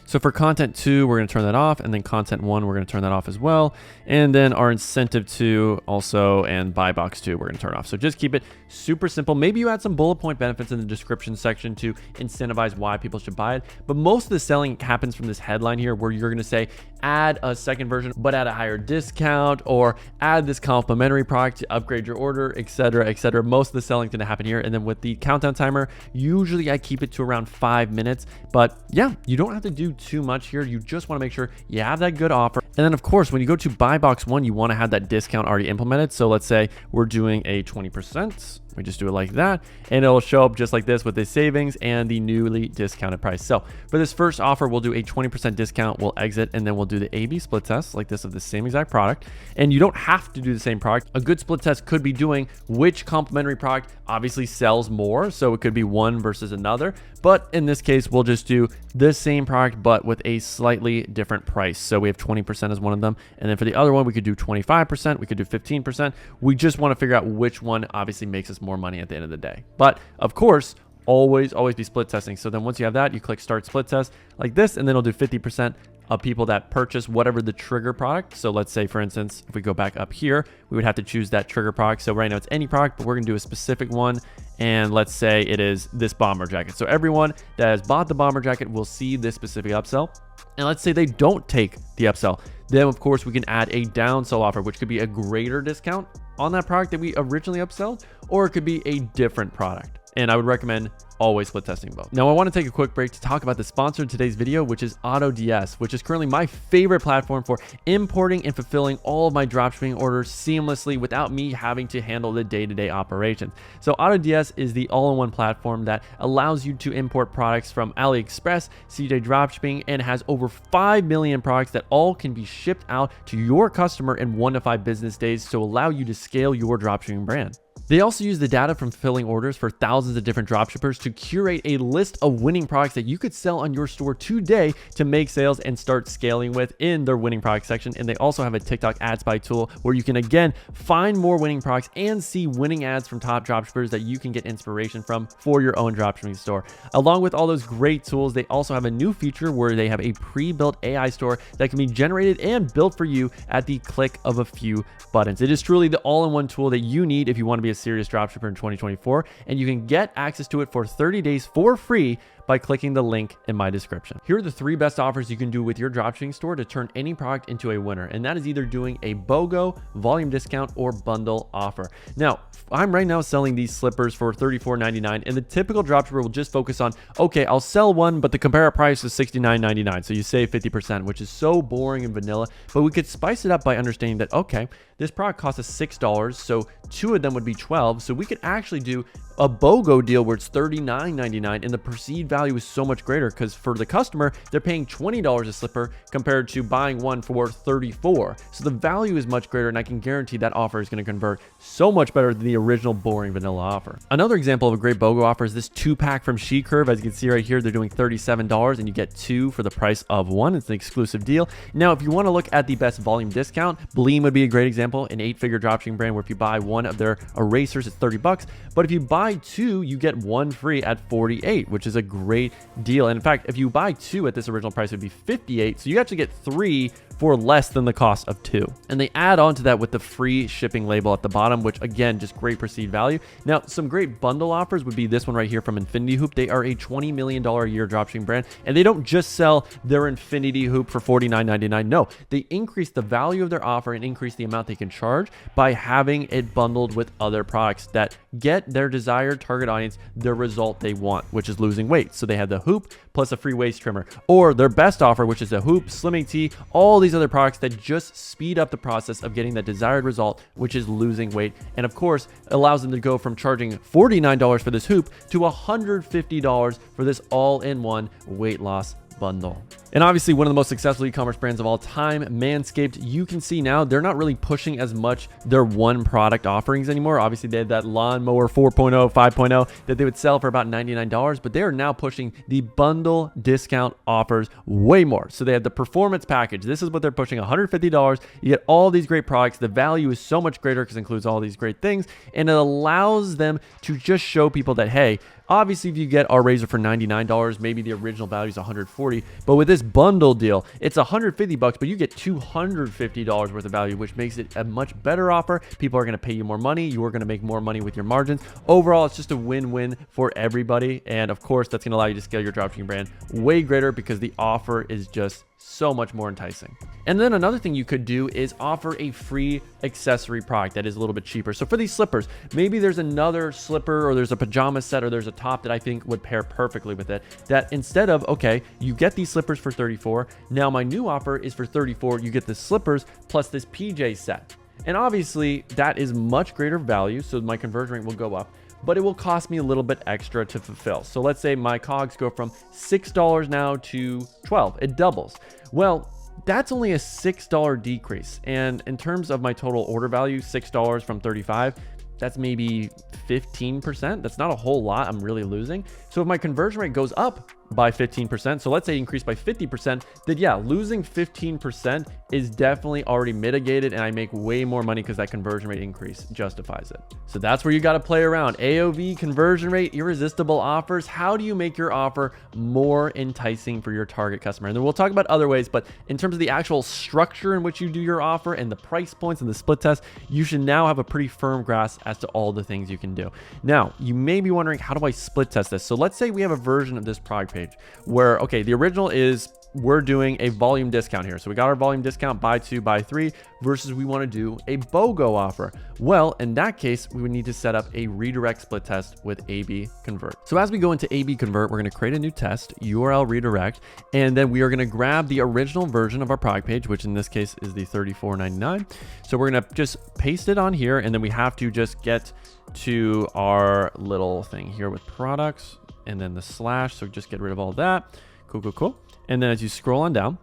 So for content 2, we're going to turn that off, and then content 1, we're going to turn that off as well. And then our incentive 2 also, and buy box 2, we're going to turn off. So just keep it super simple. Maybe you add some bullet point benefits in the description section to incentivize why people should buy it. But most of the selling happens from this headline here, where you're going to say, add a second version, but at a higher discount, or add this complimentary product to upgrade your order, etc., etc. Most of the selling is going to happen here. And then with the countdown timer, usually I keep it to around 5 minutes. But yeah, you don't have to do too much here. You just want to make sure you have that good offer. And then of course, when you go to buy box 1, you want to have that discount already implemented. So let's say we're doing a 20%. We just do it like that, and it'll show up just like this with the savings and the newly discounted price. So for this first offer, we'll do a 20% discount. We'll exit, and then we'll do the A/B split test like this of the same exact product. And you don't have to do the same product. A good split test could be doing which complementary product obviously sells more. So it could be one versus another. But in this case, we'll just do the same product, but with a slightly different price. So we have 20% as one of them. And then for the other one, we could do 25%. We could do 15%. We just want to figure out which one obviously makes us more money at the end of the day. But of course, always be split testing. So then once you have that, you click start split test like this, and then it'll do 50% of people that purchase whatever the trigger product. So let's say, for instance, if we go back up here, we would have to choose that trigger product. So right now it's any product, but we're gonna do a specific one. And let's say it is this bomber jacket. So everyone that has bought the bomber jacket will see this specific upsell. And let's say they don't take the upsell. Then of course we can add a downsell offer, which could be a greater discount on that product that we originally upsold, or it could be a different product. And I would recommend always split testing both. Now I want to take a quick break to talk about the sponsor of today's video, which is AutoDS, which is currently my favorite platform for importing and fulfilling all of my dropshipping orders seamlessly without me having to handle the day-to-day operations. So AutoDS is the all-in-one platform that allows you to import products from AliExpress, CJ Dropshipping, and has over 5 million products that all can be shipped out to your customer in 1 to 5 business days to allow you to scale your dropshipping brand. They also use the data from fulfilling orders for thousands of different dropshippers to curate a list of winning products that you could sell on your store today to make sales and start scaling with in their winning product section. And they also have a TikTok ad spy tool where you can again find more winning products and see winning ads from top dropshippers that you can get inspiration from for your own dropshipping store. Along with all those great tools, they also have a new feature where they have a pre-built AI store that can be generated and built for you at the click of a few buttons. It is truly the all-in-one tool that you need if you want to be a serious dropshipper in 2024, and you can get access to it for 30 days for free by clicking the link in my description. Here are the 3 best offers you can do with your dropshipping store to turn any product into a winner, and that is either doing a BOGO, volume discount, or bundle offer. Now, I'm right now selling these slippers for $34.99, and the typical dropshipper will just focus on, okay, I'll sell one, but the comparative price is $69.99, so you save 50%, which is so boring and vanilla. But we could spice it up by understanding that, okay, this product costs us $6, so 2 of them would be $12, so we could actually do a BOGO deal where it's $39.99, and the perceived value is so much greater because for the customer, they're paying $20 a slipper compared to buying one for $34. So the value is much greater, and I can guarantee that offer is going to convert so much better than the original boring vanilla offer. Another example of a great BOGO offer is this 2-pack from SheCurve. As you can see right here, they're doing $37 and you get 2 for the price of 1. It's an exclusive deal. Now, if you want to look at the best volume discount, Bleem would be a great example, an 8-figure dropshipping brand where if you buy one of their erasers, it's $30. But if you buy buy 2, you get 1 free at 48, which is a great deal. And in fact, if you buy 2 at this original price, it would be 58. So you actually get 3 for less than the cost of 2. And they add on to that with the free shipping label at the bottom, which again, just great perceived value. Now, some great bundle offers would be this one right here from Infinity Hoop. They are a $20 million a year dropshipping brand, and they don't just sell their Infinity Hoop for $49.99. No, they increase the value of their offer and increase the amount they can charge by having it bundled with other products that get their desired target audience the result they want, which is losing weight. So they have the hoop plus a free waist trimmer, or their best offer, which is a hoop, slimming tee, all these other products that just speed up the process of getting the desired result, which is losing weight. And of course, it allows them to go from charging $49 for this hoop to $150 for this all-in-one weight loss bundle. And obviously one of the most successful e-commerce brands of all time, Manscaped, you can see now they're not really pushing as much their one product offerings anymore. Obviously they had that lawnmower 4.0, 5.0 that they would sell for about $99, but they are now pushing the bundle discount offers way more. So they have the performance package. This is what they're pushing, $150. You get all these great products. The value is so much greater because it includes all these great things, and it allows them to just show people that, hey, obviously if you get our razor for $99, maybe the original value is $140, but with this bundle deal, it's $150, but you get $250 worth of value, which makes it a much better offer. People are going to pay you more money. You are going to make more money with your margins. Overall, it's just a win-win for everybody. And of course, that's going to allow you to scale your dropshipping brand way greater because the offer is just so much more enticing. And then another thing you could do is offer a free accessory product that is a little bit cheaper. So for these slippers, maybe there's another slipper or there's a pajama set or there's a top that I think would pair perfectly with it, that instead of, okay, you get these slippers for $34, now my new offer is for $34, you get the slippers plus this PJ set. And obviously that is much greater value, so my conversion rate will go up, but it will cost me a little bit extra to fulfill. So let's say my COGS go from $6 now to $12, it doubles. Well, that's only a $6 decrease. And in terms of my total order value, $6 from 35, that's maybe 15%. That's not a whole lot I'm really losing. So if my conversion rate goes up by 15%, so let's say increase by 50%, then yeah, losing 15% is definitely already mitigated, and I make way more money because that conversion rate increase justifies it. So that's where you got to play around. AOV, conversion rate, irresistible offers. How do you make your offer more enticing for your target customer? And then we'll talk about other ways, but in terms of the actual structure in which you do your offer and the price points and the split test, you should now have a pretty firm grasp as to all the things you can do. Now, you may be wondering, how do I split test this? So let's say we have a version of this product page where, okay, the original is we're doing a volume discount here. So we got our volume discount, buy 2, buy 3, versus we want to do a BOGO offer. Well, in that case, we would need to set up a redirect split test with AB convert. So as we go into AB convert, we're going to create a new test, URL redirect, and then we are going to grab the original version of our product page, which in this case is the $34.99. So we're going to just paste it on here, and then we have to just get to our little thing here with products and then the slash. So just get rid of all that. Cool, cool, cool. And then as you scroll on down,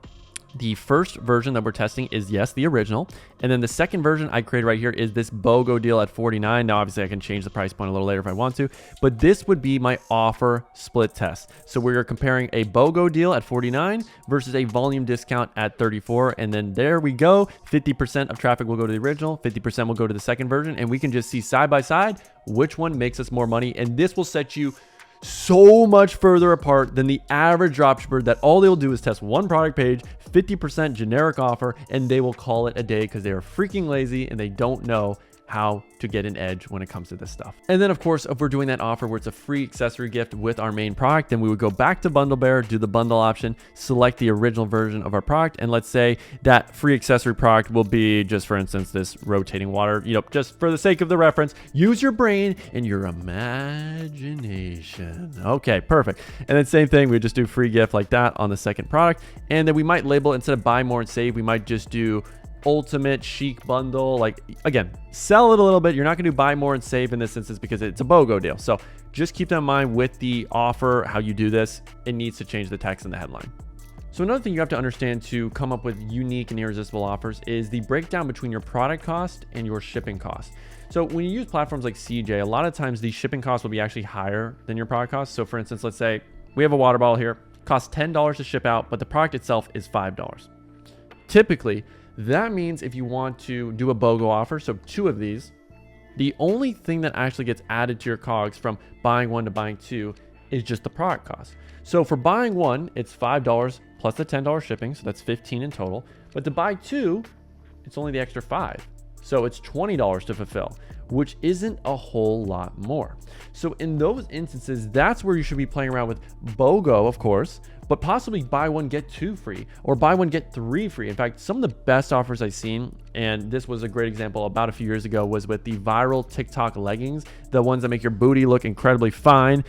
the first version that we're testing is, yes, the original. And then the second version I created right here is this BOGO deal at $49. Now, obviously, I can change the price point a little later if I want to, but this would be my offer split test. So we're comparing a BOGO deal at $49 versus a volume discount at $34. And then there we go. 50% of traffic will go to the original, 50% will go to the second version. And we can just see side by side which one makes us more money. And this will set you so much further apart than the average dropshipper that all they'll do is test one product page, 50% generic offer, and they will call it a day because they are freaking lazy and they don't know how to get an edge when it comes to this stuff. And then of course, if we're doing that offer where it's a free accessory gift with our main product, then we would go back to Bundle Bear, do the bundle option, select the original version of our product. And let's say that free accessory product will be, just for instance, this rotating water, just for the sake of the reference, use your brain and your imagination. Okay, perfect. And then same thing, we just do free gift like that on the second product. And then we might label, instead of buy more and save, we might just do ultimate chic bundle. Like, again, sell it a little bit. You're not going to buy more and save in this instance because it's a BOGO deal. So just keep that in mind with the offer, how you do this. It needs to change the text in the headline. So another thing you have to understand to come up with unique and irresistible offers is the breakdown between your product cost and your shipping cost. So when you use platforms like CJ, a lot of times the shipping cost will be actually higher than your product cost. So for instance, let's say we have a water bottle here, costs $10 to ship out, but the product itself is $5. Typically, that means if you want to do a BOGO offer, so 2 of these, The only thing that actually gets added to your COGS from buying one to buying two is just the product cost. So for buying one, it's $5 plus the $10 shipping, so that's $15 in total. But to buy two, it's only the extra $5. So it's $20 to fulfill, which isn't a whole lot more. So in those instances, that's where you should be playing around with BOGO, of course, but possibly buy one, get two free, or buy one, get three free. In fact, some of the best offers I've seen, and this was a great example about a few years ago, was with the viral TikTok leggings, the ones that make your booty look incredibly fine.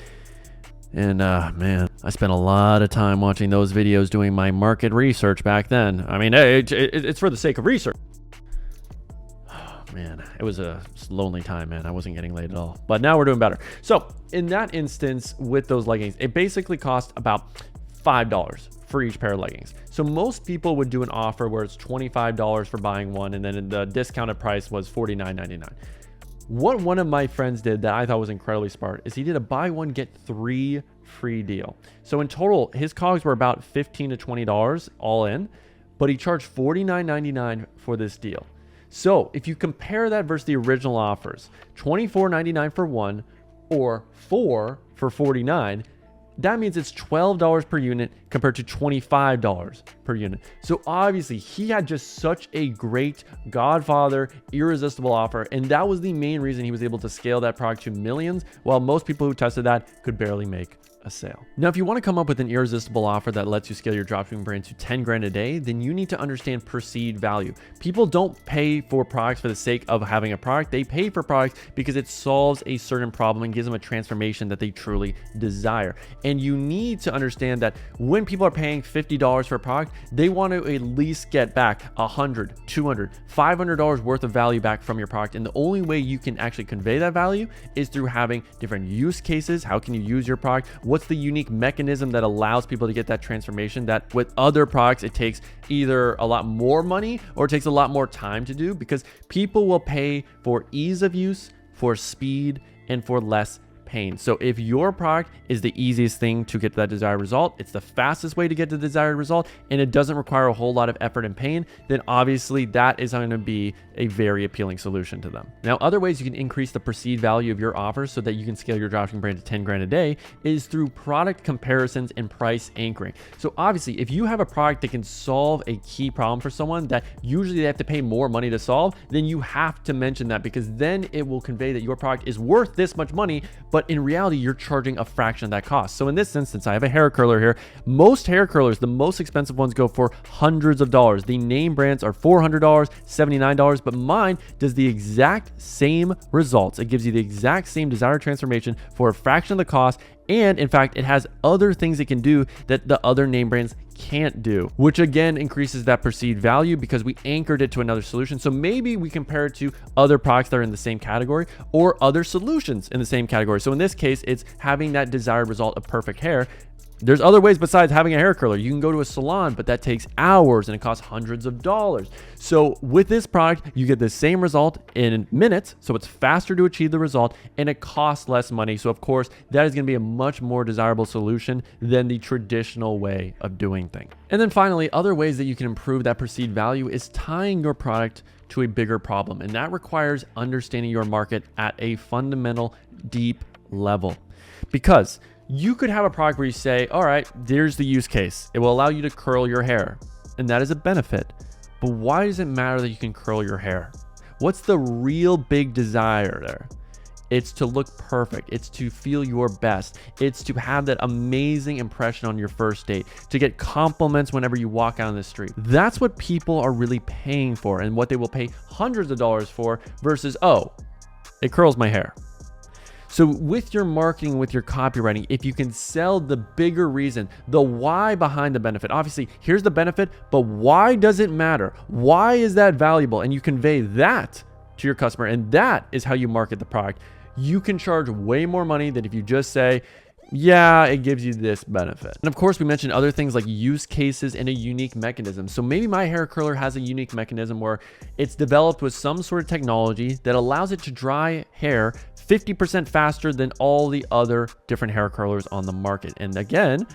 And man, I spent a lot of time watching those videos doing my market research back then. I mean, it's for the sake of research. Man, it was a lonely time, man. I wasn't getting laid at all, but now we're doing better. So in that instance with those leggings, it basically cost about $5 for each pair of leggings. So most people would do an offer where it's $25 for buying one, and then the discounted price was $49.99. What one of my friends did that I thought was incredibly smart is he did a buy one, get three free deal. So in total, his COGS were about $15 to $20 all in, but he charged $49.99 for this deal. So if you compare that versus the original offers, $24.99 for one or four for $49, that means it's $12 per unit compared to $25 per unit. So obviously he had just such a great Godfather, irresistible offer. And that was the main reason he was able to scale that product to millions, while most people who tested that could barely make a sale. Now, if you want to come up with an irresistible offer that lets you scale your dropshipping brand to 10 grand a day, then you need to understand perceived value. People don't pay for products for the sake of having a product. They pay for products because it solves a certain problem and gives them a transformation that they truly desire. And you need to understand that when people are paying $50 for a product, they want to at least get back $100, $200, $500 worth of value back from your product. And the only way you can actually convey that value is through having different use cases. How can you use your product? What's the unique mechanism that allows people to get that transformation that with other products, it takes either a lot more money or it takes a lot more time to do? Because people will pay for ease of use, for speed, and for less pain. So if your product is the easiest thing to get to that desired result, it's the fastest way to get to the desired result, and it doesn't require a whole lot of effort and pain, then obviously that is going to be a very appealing solution to them. Now, other ways you can increase the perceived value of your offers so that you can scale your dropshipping brand to 10 grand a day is through product comparisons and price anchoring. So obviously, if you have a product that can solve a key problem for someone that usually they have to pay more money to solve, then you have to mention that, because then it will convey that your product is worth this much money, but in reality, you're charging a fraction of that cost. So in this instance, I have a hair curler here. Most hair curlers, the most expensive ones, go for hundreds of dollars. The name brands are $400, $79, but mine does the exact same results. It gives you the exact same desired transformation for a fraction of the cost. And in fact, it has other things it can do that the other name brands can't do, which again increases that perceived value because we anchored it to another solution. So maybe we compare it to other products that are in the same category or other solutions in the same category. So in this case, it's having that desired result of perfect hair. There's other ways besides having a hair curler. You can go to a salon, but that takes hours and it costs hundreds of dollars. So with this product, you get the same result in minutes. So it's faster to achieve the result and it costs less money. So of course, that is going to be a much more desirable solution than the traditional way of doing things. And then finally, other ways that you can improve that perceived value is tying your product to a bigger problem. And that requires understanding your market at a fundamental, deep level. Because you could have a product where you say, all right, there's the use case. It will allow you to curl your hair. And that is a benefit. But why does it matter that you can curl your hair? What's the real big desire there? It's to look perfect. It's to feel your best. It's to have that amazing impression on your first date, to get compliments whenever you walk out on the street. That's what people are really paying for and what they will pay hundreds of dollars for versus, oh, it curls my hair. So with your marketing, with your copywriting, if you can sell the bigger reason, the why behind the benefit, obviously here's the benefit, but why does it matter? Why is that valuable? And you convey that to your customer, and that is how you market the product. You can charge way more money than if you just say, yeah, it gives you this benefit. And of course, we mentioned other things like use cases and a unique mechanism. So maybe my hair curler has a unique mechanism where it's developed with some sort of technology that allows it to dry hair 50% faster than all the other different hair curlers on the market. And again,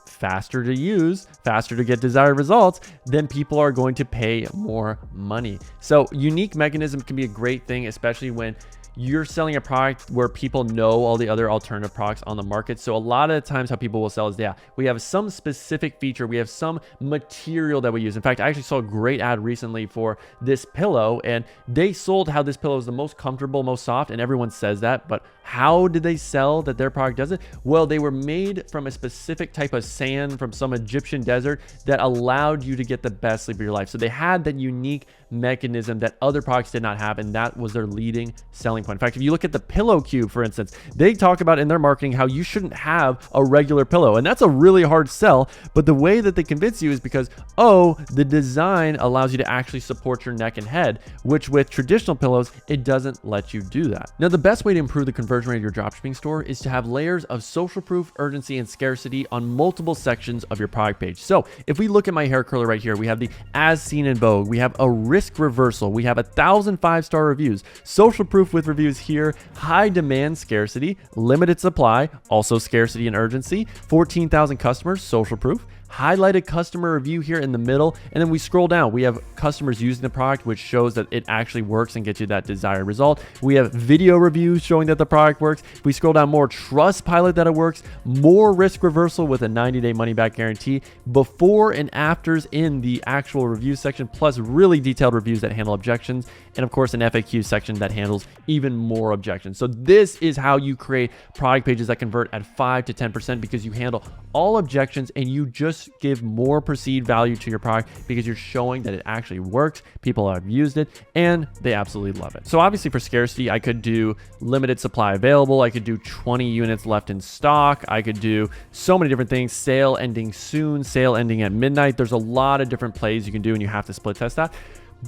faster to use, faster to get desired results, then people are going to pay more money. So unique mechanism can be a great thing, especially when you're selling a product where people know all the other alternative products on the market. So a lot of the times how people will sell is, yeah, we have some specific feature, we have some material that we use. In fact, I actually saw a great ad recently for this pillow, and they sold how this pillow is the most comfortable, most soft, and everyone says that, but how did they sell that their product does it? Well, they were made from a specific type of sand from some Egyptian desert that allowed you to get the best sleep of your life. So they had that unique mechanism that other products did not have, and that was their leading selling point. In fact, if you look at the pillow cube, for instance, they talk about in their marketing how you shouldn't have a regular pillow, and that's a really hard sell, but the way that they convince you is because, oh, the design allows you to actually support your neck and head, which with traditional pillows, it doesn't let you do that. Now, the best way to improve the conversion rate of your dropshipping store is to have layers of social proof, urgency, and scarcity on multiple sections of your product page. So if we look at my hair curler right here, we have the as seen in Vogue, we have a risk reversal, we have 1,000 5-star reviews, social proof with reviews here, high demand, scarcity, limited supply, also scarcity and urgency, 14,000 customers, social proof, highlighted customer review here in the middle, and then we scroll down, we have customers using the product, which shows that it actually works and gets you that desired result. We have video reviews showing that the product works. If we scroll down, more trust pilot that it works, more risk reversal with a 90-day money back guarantee, before and afters in the actual review section, plus really detailed reviews that handle objections, and of course an FAQ section that handles even more objections. So this is how you create product pages that convert at 5 to 10% because you handle all objections and you just give more perceived value to your product because you're showing that it actually works, people have used it, and they absolutely love it. So obviously for scarcity, I could do limited supply available, I could do 20 units left in stock, I could do so many different things, sale ending soon, sale ending at midnight. There's a lot of different plays you can do and you have to split test that.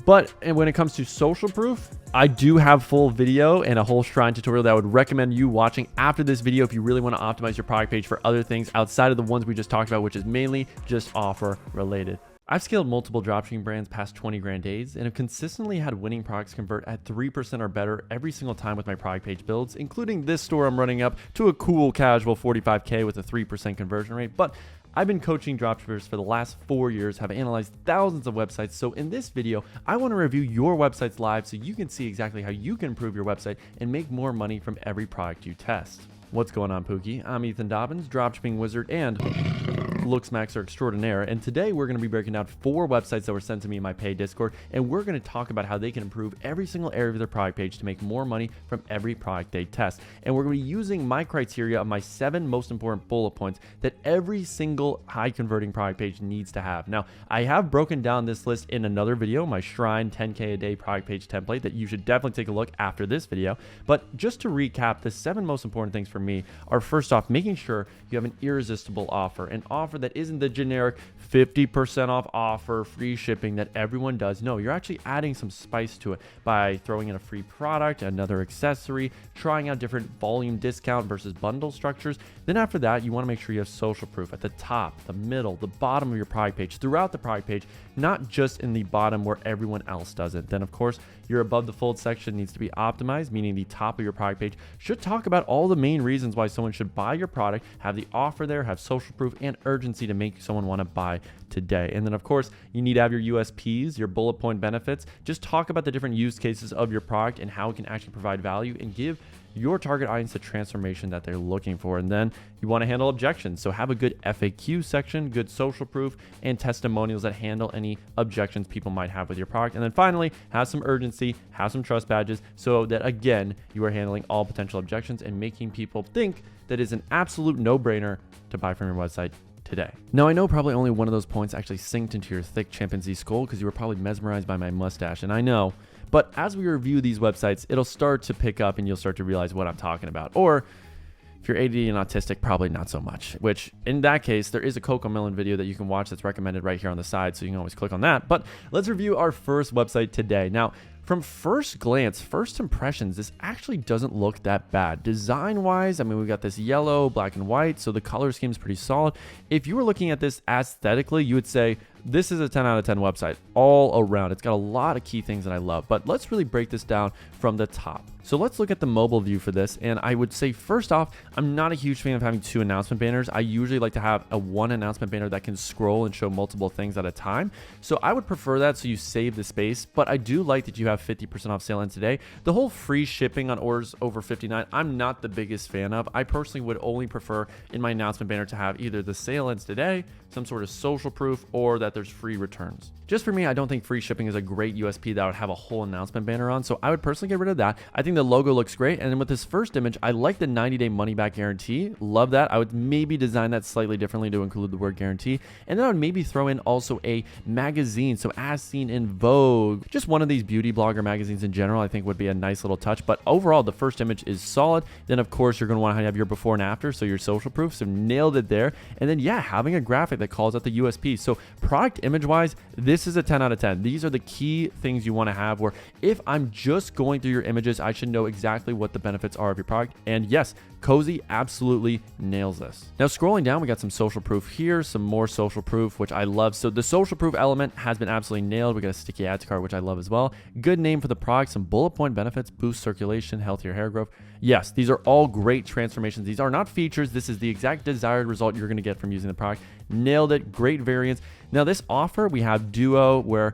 But when it comes to social proof, I do have full video and a whole shrine tutorial that I would recommend you watching after this video if you really want to optimize your product page for other things outside of the ones we just talked about, which is mainly just offer related. I've scaled multiple dropshipping brands past 20 grand days and have consistently had winning products convert at 3% or better every single time with my product page builds, including this store I'm running up to a cool casual 45K with a 3% conversion rate. But I've been coaching dropshippers for the last 4 years, have analyzed thousands of websites. So in this video, I want to review your websites live so you can see exactly how you can improve your website and make more money from every product you test. What's going on, Pookie? I'm Ethan Dobbins, dropshipping wizard and looks maxer extraordinaire, and today we're going to be breaking down 4 websites that were sent to me in my paid Discord, and we're going to talk about how they can improve every single area of their product page to make more money from every product they test. And we're going to be using my criteria of my 7 most important bullet points that every single high converting product page needs to have. Now, I have broken down this list in another video, my Shrine 10K a day product page template that you should definitely take a look after this video. But just to recap, the 7 most important things for me are, first off, making sure you have an irresistible offer, an offer that isn't the generic 50% off offer, free shipping that everyone does. No, you're actually adding some spice to it by throwing in a free product, another accessory, trying out different volume discount versus bundle structures. Then after that, you want to make sure you have social proof at the top, the middle, the bottom of your product page, throughout the product page, not just in the bottom where everyone else does it. Then of course, your above the fold section needs to be optimized, meaning the top of your product page should talk about all the main reasons why someone should buy your product, have the offer there, have social proof and urgency to make someone want to buy today. And then of course, you need to have your USPs, your bullet point benefits. Just talk about the different use cases of your product and how it can actually provide value and give your target audience the transformation that they're looking for. And then you want to handle objections. So have a good FAQ section, good social proof, and testimonials that handle any objections people might have with your product. And then finally, have some urgency, have some trust badges so that again, you are handling all potential objections and making people think that it's an absolute no-brainer to buy from your website today. Now, I know probably only one of those points actually synced into your thick chimpanzee skull because you were probably mesmerized by my mustache, and I know. But as we review these websites, it'll start to pick up and you'll start to realize what I'm talking about. Or if you're ADD and autistic, probably not so much, which in that case, there is a CoComelon video that you can watch that's recommended right here on the side. So you can always click on that. But let's review our first website today. Now, from first glance, first impressions, this actually doesn't look that bad. Design-wise, I mean, we got this yellow, black and white, so the color scheme is pretty solid. If you were looking at this aesthetically, you would say, this is a 10 out of 10 website all around. It's got a lot of key things that I love, but let's really break this down from the top. So let's look at the mobile view for this. And I would say, first off, I'm not a huge fan of having 2 announcement banners. I usually like to have a 1 announcement banner that can scroll and show multiple things at a time. So I would prefer that so you save the space, but I do like that you have have 50% off sale ends today. The whole free shipping on orders over $59, I'm not the biggest fan of. I personally would only prefer in my announcement banner to have either the sale ends today, some sort of social proof, or that there's free returns. Just for me, I don't think free shipping is a great USP that I would have a whole announcement banner on, so I would personally get rid of that. I think the logo looks great, and then with this first image, I like the 90-day money-back guarantee. Love that. I would maybe design that slightly differently to include the word guarantee, and then I would maybe throw in also a magazine, so as seen in Vogue. Just one of these beauty blogger magazines in general, I think would be a nice little touch, but overall, the first image is solid. Then, of course, you're going to want to have your before and after, so your social proof, so nailed it there. And then, yeah, having a graphic that calls out the USP. So product image-wise, this is a 10 out of 10. These are the key things you want to have, where if I'm just going through your images, I should know exactly what the benefits are of your product. And yes, Cozy absolutely nails this. Now, scrolling down, we got some social proof here, some more social proof, which I love. So the social proof element has been absolutely nailed. We got a sticky add to cart, which I love as well. Good name for the product, some bullet point benefits, boost circulation, healthier hair growth. Yes, these are all great transformations. These are not features. This is the exact desired result you're going to get from using the product. Nailed it. Great variants. Now, this offer, we have Duo, where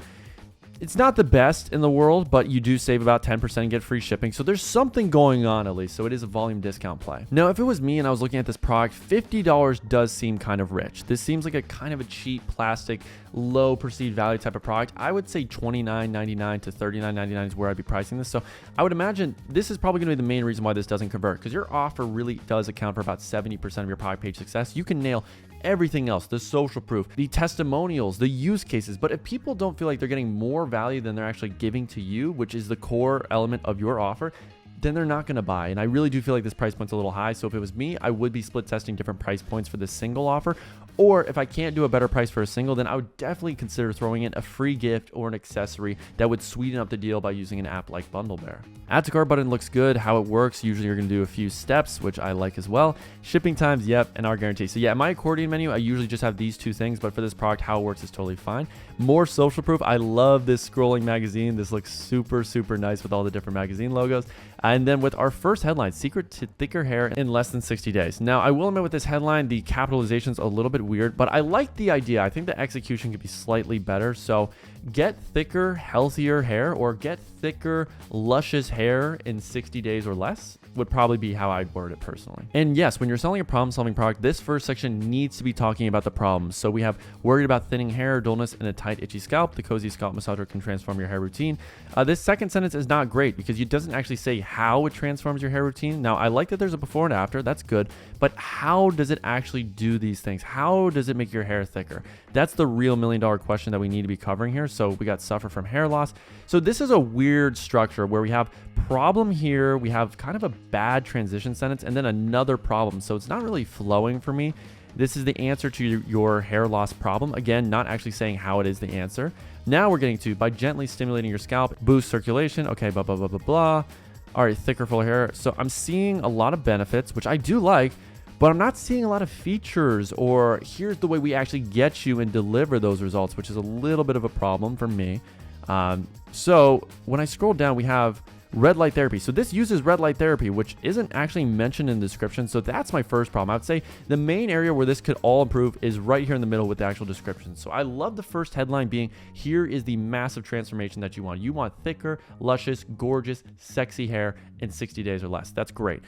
it's not the best in the world, but you do save about 10% and get free shipping. So there's something going on at least. So it is a volume discount play. Now, if it was me and I was looking at this product, $50 does seem kind of rich. This seems like a kind of a cheap plastic, low perceived value type of product. I would say $29.99 to $39.99 is where I'd be pricing this. So I would imagine this is probably going to be the main reason why this doesn't convert, because your offer really does account for about 70% of your product page success. You can nail everything else, the social proof, the testimonials, the use cases. But if people don't feel like they're getting more value than they're actually giving to you, which is the core element of your offer, then they're not going to buy. And I really do feel like this price point's a little high. So if it was me, I would be split testing different price points for this single offer. Or if I can't do a better price for a single, then I would definitely consider throwing in a free gift or an accessory that would sweeten up the deal by using an app like Bundle Bear. Add to cart button looks good. How it works, usually you're going to do a few steps, which I like as well. Shipping times, yep, and our guarantee. So yeah, my accordion menu, I usually just have these two things, but for this product, how it works is totally fine. More social proof. I love this scrolling magazine. This looks super, super nice with all the different magazine logos. And then with our first headline, secret to thicker hair in less than 60 days. Now, I will admit with this headline, the capitalization's a little bit weird, but I like the idea. I think the execution could be slightly better. So get thicker, healthier hair, or get thicker, luscious hair in 60 days or less would probably be how I'd word it personally. And yes, when you're selling a problem-solving product, this first section needs to be talking about the problems. So we have worried about thinning hair, dullness, and a tight, itchy scalp. The Cozy Scalp Massager can transform your hair routine. This second sentence is not great because it doesn't actually say how it transforms your hair routine. Now, I like that there's a before and after. That's good. But how does it actually do these things? How does it make your hair thicker? That's the real million-dollar question that we need to be covering here. So we got suffer from hair loss. So this is a weird structure where we have problem here. We have kind of a bad transition sentence and then another problem. So it's not really flowing for me. This is the answer to your hair loss problem. Again, not actually saying how it is the answer. Now we're getting to by gently stimulating your scalp, boost circulation. Okay, blah, blah, blah, blah, blah. All right, thicker, fuller hair. So I'm seeing a lot of benefits, which I do like, but I'm not seeing a lot of features or here's the way we actually get you and deliver those results, which is a little bit of a problem for me. So when I scroll down, we have red light therapy. So this uses red light therapy, which isn't actually mentioned in the description. So that's my first problem. I would say the main area where this could all improve is right here in the middle with the actual description. So I love the first headline being, here is the massive transformation that you want. You want thicker, luscious, gorgeous, sexy hair in 60 days or less. That's great.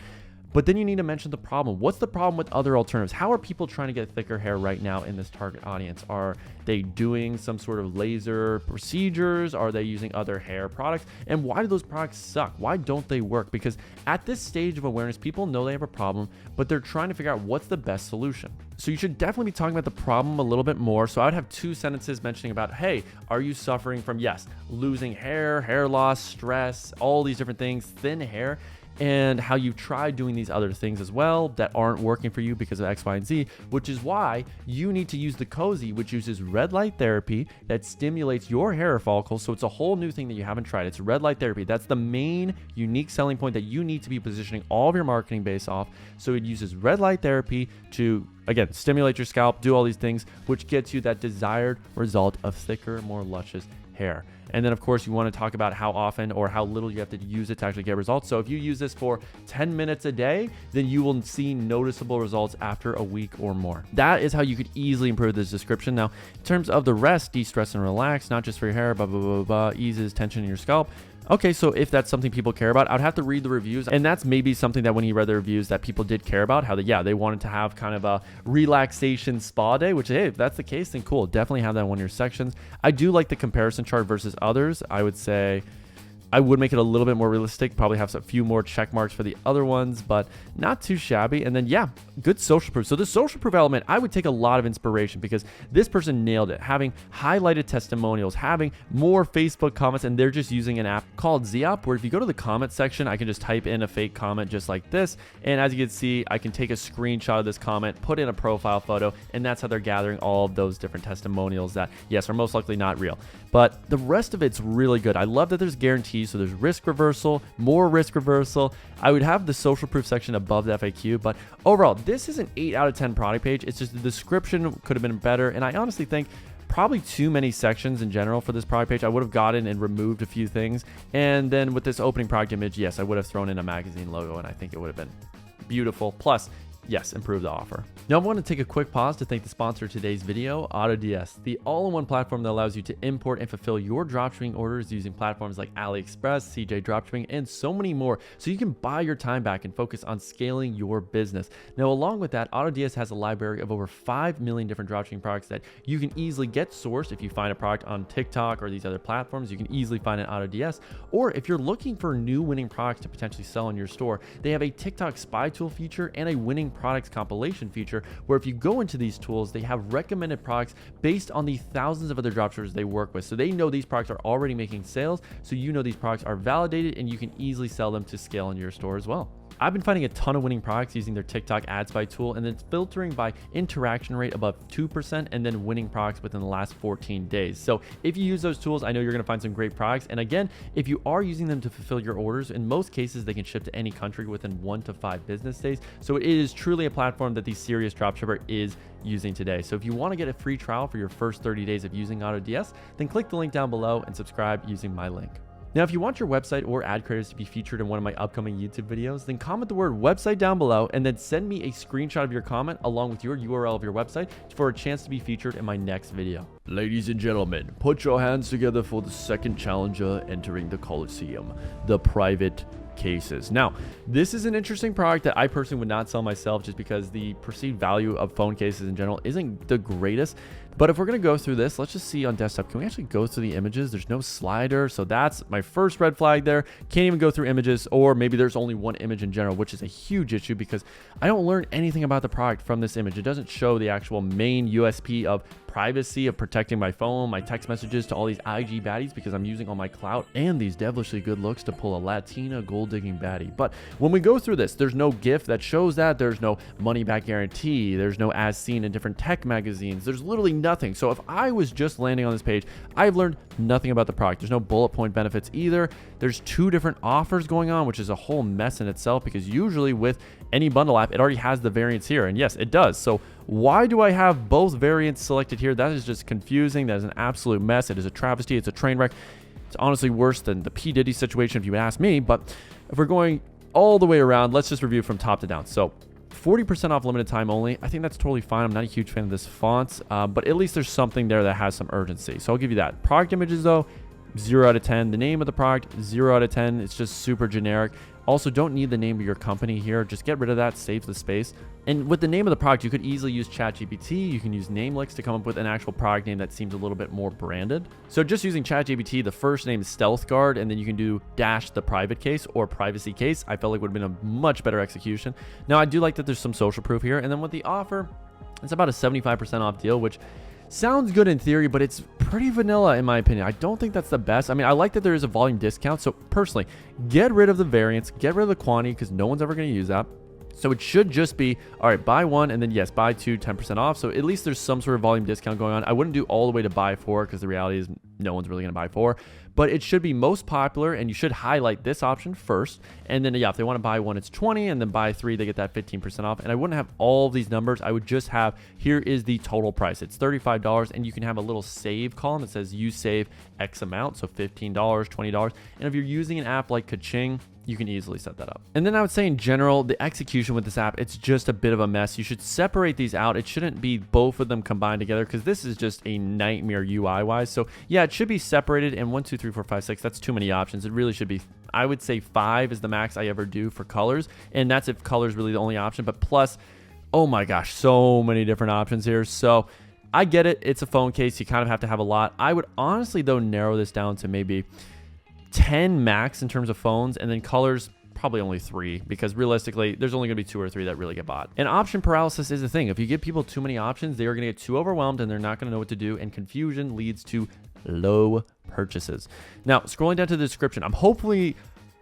But then you need to mention the problem. What's the problem with other alternatives? How are people trying to get thicker hair right now in this target audience? Are they doing some sort of laser procedures? Are they using other hair products? And why do those products suck? Why don't they work? Because at this stage of awareness, people know they have a problem, but they're trying to figure out what's the best solution. So you should definitely be talking about the problem a little bit more. So I would have 2 sentences mentioning about, hey, are you suffering from, yes, losing hair, hair loss, stress, all these different things, thin hair, and how you've tried doing these other things as well that aren't working for you because of X, Y, and Z, which is why you need to use the Cozy, which uses red light therapy that stimulates your hair follicles. So it's a whole new thing that you haven't tried. It's red light therapy. That's the main unique selling point that you need to be positioning all of your marketing base off. So it uses red light therapy to, again, stimulate your scalp, do all these things, which gets you that desired result of thicker, more luscious hair. And then, of course, you want to talk about how often or how little you have to use it to actually get results. So if you use this for 10 minutes a day, then you will see noticeable results after a week or more. That is how you could easily improve this description. Now, in terms of the rest, de-stress and relax, not just for your hair, blah, blah, blah, blah, eases tension in your scalp. Okay, so if that's something people care about, I'd have to read the reviews. And that's maybe something that when he read the reviews that people did care about, how they wanted to have kind of a relaxation spa day, which, hey, if that's the case, then cool. Definitely have that in one of your sections. I do like the comparison chart versus others. I would say I would make it a little bit more realistic, probably have a few more check marks for the other ones, but not too shabby. And then, yeah, good social proof. So the social proof element, I would take a lot of inspiration because this person nailed it, having highlighted testimonials, having more Facebook comments, and they're just using an app called Zeop, where if you go to the comment section, I can just type in a fake comment just like this. And as you can see, I can take a screenshot of this comment, put in a profile photo, and that's how they're gathering all of those different testimonials that, yes, are most likely not real. But the rest of it's really good. I love that there's guarantees. So there's risk reversal, more risk reversal. I would have the social proof section above the FAQ, but overall, this is an 8 out of 10 product page. It's just the description could have been better. And I honestly think probably too many sections in general for this product page. I would have gotten and removed a few things. And then with this opening product image, yes, I would have thrown in a magazine logo, and I think it would have been beautiful. Plus, yes, improve the offer. Now I want to take a quick pause to thank the sponsor of today's video, AutoDS, the all-in-one platform that allows you to import and fulfill your dropshipping orders using platforms like AliExpress, CJ Dropshipping, and so many more, so you can buy your time back and focus on scaling your business. Now, along with that, AutoDS has a library of over 5 million different dropshipping products that you can easily get sourced. If you find a product on TikTok or these other platforms, you can easily find it on AutoDS. Or if you're looking for new winning products to potentially sell in your store, they have a TikTok spy tool feature and a winning products compilation feature, where if you go into these tools, they have recommended products based on the thousands of other dropshippers they work with. So they know these products are already making sales, so you know these products are validated and you can easily sell them to scale in your store as well. I've been finding a ton of winning products using their TikTok ad spy tool, and then filtering by interaction rate above 2% and then winning products within the last 14 days. So if you use those tools, I know you're going to find some great products. And again, if you are using them to fulfill your orders, in most cases, they can ship to any country within 1 to 5 business days. So it is truly a platform that the serious dropshipper is using today. So if you want to get a free trial for your first 30 days of using AutoDS, then click the link down below and subscribe using my link. Now, if you want your website or ad creators to be featured in one of my upcoming YouTube videos, then comment the word website down below and then send me a screenshot of your comment along with your URL of your website for a chance to be featured in my next video. Ladies and gentlemen, put your hands together for the second challenger entering the Coliseum, the private cases. Now, this is an interesting product that I personally would not sell myself just because the perceived value of phone cases in general isn't the greatest. But if we're going to go through this, let's just see on desktop. Can we actually go through the images? There's no slider. So that's my first red flag there. Can't even go through images, or maybe there's only one image in general, which is a huge issue because I don't learn anything about the product from this image. It doesn't show the actual main USP of privacy, of protecting my phone, my text messages to all these IG baddies because I'm using all my clout and these devilishly good looks to pull a Latina gold digging baddie. But when we go through this, there's no GIF that shows that. There's no money back guarantee. There's no as seen in different tech magazines. There's literally nothing. So if I was just landing on this page, I've learned nothing about the product. There's no bullet point benefits either. There's 2 different offers going on, which is a whole mess in itself because usually with any bundle app, it already has the variants here. And yes, it does. So why do I have both variants selected here? That is just confusing. That is an absolute mess. It is a travesty. It's a train wreck. It's honestly worse than the P. Diddy situation, if you would ask me. But if we're going all the way around, let's just review from top to down. So 40% off limited time only. I think that's totally fine. I'm not a huge fan of this font, but at least there's something there that has some urgency. So I'll give you that. Product images though, 0 out of 10. The name of the product, 0 out of 10. It's just super generic. Also, don't need the name of your company here. Just get rid of that, save the space. And with the name of the product, you could easily use ChatGPT. You can use Namelix to come up with an actual product name that seems a little bit more branded. So just using ChatGPT, the first name is Stealth Guard, and then you can do dash the private case or privacy case. I felt like would have been a much better execution. Now, I do like that there's some social proof here. And then with the offer, it's about a 75% off deal, which sounds good in theory, but it's pretty vanilla in my opinion. I don't think that's the best. I mean, I like that there is a volume discount. So personally, get rid of the variants, get rid of the quantity because no one's ever going to use that. So it should just be, all right, buy 1 and then yes, buy 2, 10% off. So at least there's some sort of volume discount going on. I wouldn't do all the way to buy 4 because the reality is no one's really going to buy 4. But it should be most popular and you should highlight this option first. And then, yeah, if they want to buy 1, it's 20, and then buy 3, they get that 15% off. And I wouldn't have all these numbers. I would just have, here is the total price. It's $35, and you can have a little save column that says you save X amount, so $15, $20. And if you're using an app like Kaching, you can easily set that up. And then I would say in general, the execution with this app, it's just a bit of a mess. You should separate these out. It shouldn't be both of them combined together because this is just a nightmare UI wise. So yeah, it should be separated, and 1, 2, 3, 3, 4, 5, 6. That's too many options. It really should be, I would say 5 is the max I ever do for colors. And that's if color is really the only option. But plus, oh my gosh, so many different options here. So I get it. It's a phone case. You kind of have to have a lot. I would honestly, though, narrow this down to maybe 10 max in terms of phones, and then colors probably only 3, because realistically there's only going to be 2 or 3 that really get bought. And option paralysis is the thing. If you give people too many options, they are going to get too overwhelmed and they're not going to know what to do, and confusion leads to low purchases. Now, scrolling down to the description, I'm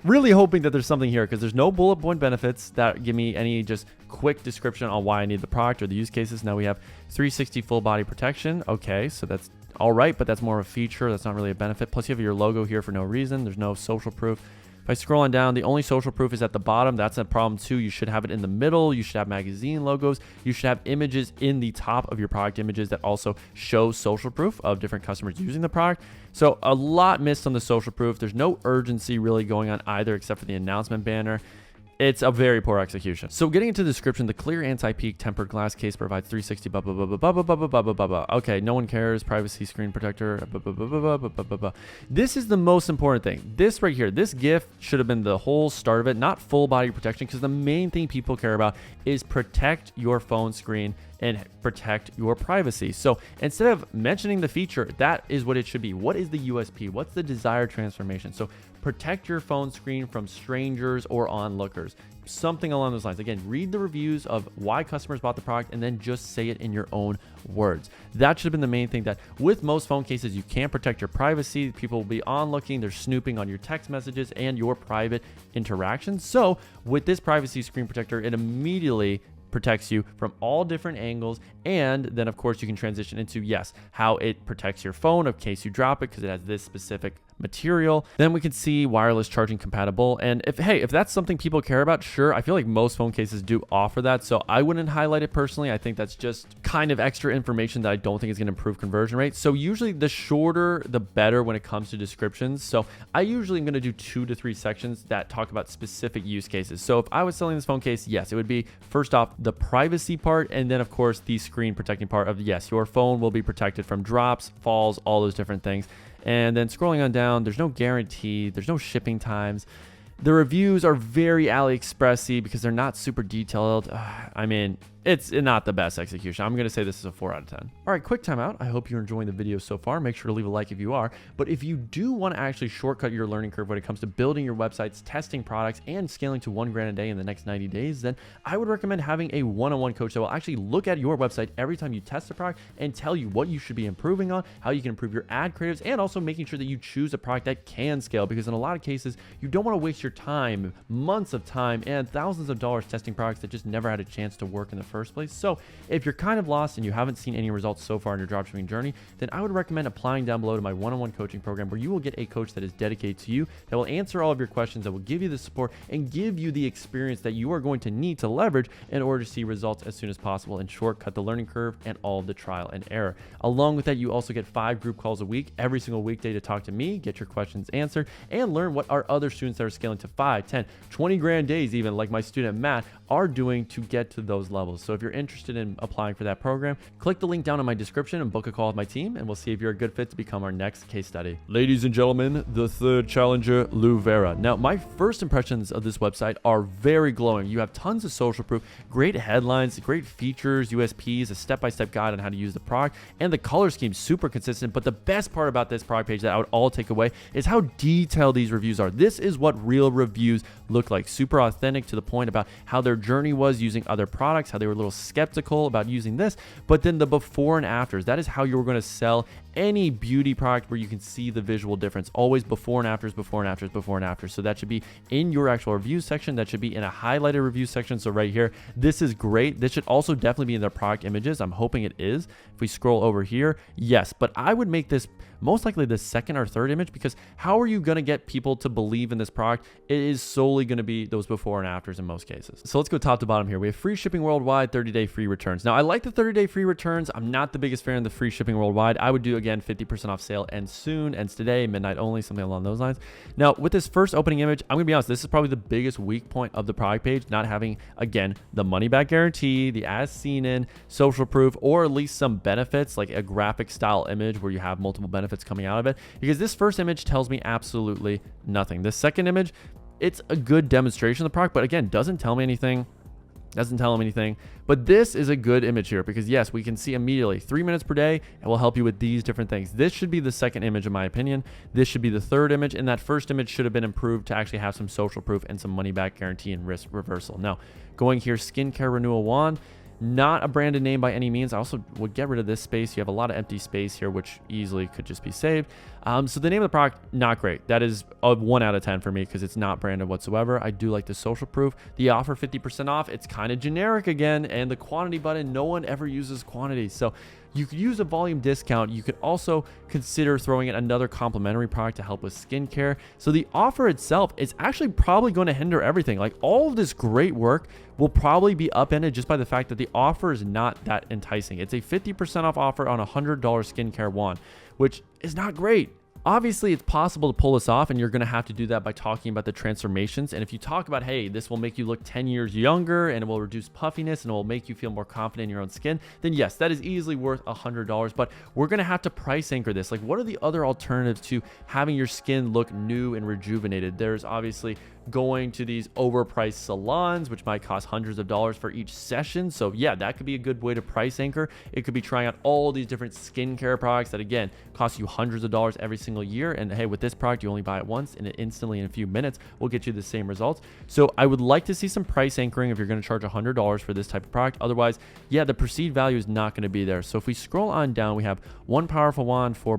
really hoping that there's something here, because there's no bullet point benefits that give me any just quick description on why I need the product or the use cases. Now we have 360 full body protection. Okay, so that's all right, but that's more of a feature. That's not really a benefit. Plus you have your logo here for no reason. There's no social proof. If I scroll on down, the only social proof is at the bottom. That's a problem too. You should have it in the middle. You should have magazine logos. You should have images in the top of your product images that also show social proof of different customers using the product. So a lot missed on the social proof. There's no urgency really going on either, except for the announcement banner. It's a very poor execution. So getting into the description, the clear anti-peak tempered glass case provides 360 blah, blah, blah, blah, blah, blah, blah, blah, blah, blah. Okay, no one cares. Privacy screen protector. Blah, blah, blah, blah, blah, blah, blah, blah. This is the most important thing. This right here, this GIF should have been the whole start of it, not full body protection, because the main thing people care about is protect your phone screen and protect your privacy. So instead of mentioning the feature, that is what it should be. What is the USP? What's the desired transformation? So protect your phone screen from strangers or onlookers. Something along those lines. Again, read the reviews of why customers bought the product and then just say it in your own words. That should have been the main thing, that with most phone cases, you can't protect your privacy. People will be onlooking, they're snooping on your text messages and your private interactions. So with this privacy screen protector, it immediately protects you from all different angles. And then of course you can transition into, yes, how it protects your phone in case you drop it, because it has this specific material. Then we can see wireless charging compatible. And if that's something people care about, sure. I feel like most phone cases do offer that, so I wouldn't highlight it personally. I think that's just kind of extra information that I don't think is going to improve conversion rate. So usually the shorter the better when it comes to descriptions. So I usually am going to do 2 to 3 sections that talk about specific use cases. So if I was selling this phone case, yes, it would be first off the privacy part, and then of course the screen protecting part of, yes, your phone will be protected from drops, falls, all those different things. And then scrolling on down, there's no guarantee, there's no shipping times. The reviews are very AliExpressy because they're not super detailed. I mean, it's not the best execution. I'm going to say this is a 4 out of 10. All right, quick timeout. I hope you're enjoying the video so far. Make sure to leave a like if you are. But if you do want to actually shortcut your learning curve when it comes to building your websites, testing products, and scaling to $1,000 a day in the next 90 days, then I would recommend having a one-on-one coach that will actually look at your website every time you test a product and tell you what you should be improving on, how you can improve your ad creatives, and also making sure that you choose a product that can scale, because in a lot of cases, you don't want to waste your time, months of time, and thousands of dollars testing products that just never had a chance to work in the first place. So if you're kind of lost and you haven't seen any results so far in your dropshipping journey, then I would recommend applying down below to my one-on-one coaching program, where you will get a coach that is dedicated to you, that will answer all of your questions, that will give you the support and give you the experience that you are going to need to leverage in order to see results as soon as possible and shortcut the learning curve and all of the trial and error. Along with that, you also get 5 group calls a week, every single weekday, to talk to me, get your questions answered, and learn what our other students that are scaling to 5, 10, 20 grand days, even like my student Matt, are doing to get to those levels. So if you're interested in applying for that program, click the link down in my description and book a call with my team, and we'll see if you're a good fit to become our next case study. Ladies and gentlemen, the third challenger, Lou Vera. Now, my first impressions of this website are very glowing. You have tons of social proof, great headlines, great features, USPs, a step-by-step guide on how to use the product, and the color scheme super consistent. But the best part about this product page that I would all take away is how detailed these reviews are. This is what real reviews look like. Super authentic, to the point about how their journey was using other products, how they were a little skeptical about using this, but then the before and afters. That is how you're going to sell any beauty product, where you can see the visual difference. Always before and afters, before and afters, before and afters. So that should be in your actual review section. That should be in a highlighted review section. So right here, this is great. This should also definitely be in their product images. I'm hoping it is. If we scroll over here, yes, but I would make this most likely the second or third image, because how are you going to get people to believe in this product? It is solely going to be those before and afters in most cases. So let's go top to bottom here. We have free shipping worldwide, 30-day free returns. Now, I like the 30-day free returns. I'm not the biggest fan of the free shipping worldwide. I would do again, 50% off sale ends soon, ends today, midnight only, something along those lines. Now, with this first opening image, I'm gonna be honest, this is probably the biggest weak point of the product page, not having, again, the money back guarantee, the as seen in, social proof, or at least some benefits like a graphic style image where you have multiple benefits coming out of it, because this first image tells me absolutely nothing. This second image, it's a good demonstration of the product, but again, doesn't tell me anything. Doesn't tell them anything, but this is a good image here because yes, we can see immediately 3 minutes per day and will help you with these different things. This should be the second image in my opinion. This should be the third image, and that first image should have been improved to actually have some social proof and some money back guarantee and risk reversal. Now, going here, skincare renewal wand. Not a branded name by any means. I also would get rid of this space. You have a lot of empty space here, which easily could just be saved. So the name of the product, not great. That is a 1 out of 10 for me because it's not branded whatsoever. I do like the social proof. The offer 50% off. It's kind of generic again. And the quantity button, no one ever uses quantity. So you could use a volume discount. You could also consider throwing in another complimentary product to help with skincare. So the offer itself is actually probably going to hinder everything. Like all of this great work will probably be upended just by the fact that the offer is not that enticing. It's a 50% off offer on a $100 skincare wand, which is not great. Obviously, it's possible to pull this off, and you're going to have to do that by talking about the transformations. And if you talk about, hey, this will make you look 10 years younger and it will reduce puffiness and it will make you feel more confident in your own skin, then yes, that is easily worth $100. But we're going to have to price anchor this. Like, what are the other alternatives to having your skin look new and rejuvenated? There's obviously going to these overpriced salons, which might cost hundreds of dollars for each session. So yeah, that could be a good way to price anchor. It could be trying out all these different skincare products that again cost you hundreds of dollars every single year. And hey, with this product, you only buy it once and it instantly in a few minutes will get you the same results. So I would like to see some price anchoring if you're going to charge $100 for this type of product. Otherwise, yeah, the perceived value is not going to be there. So if we scroll on down, we have one powerful wand for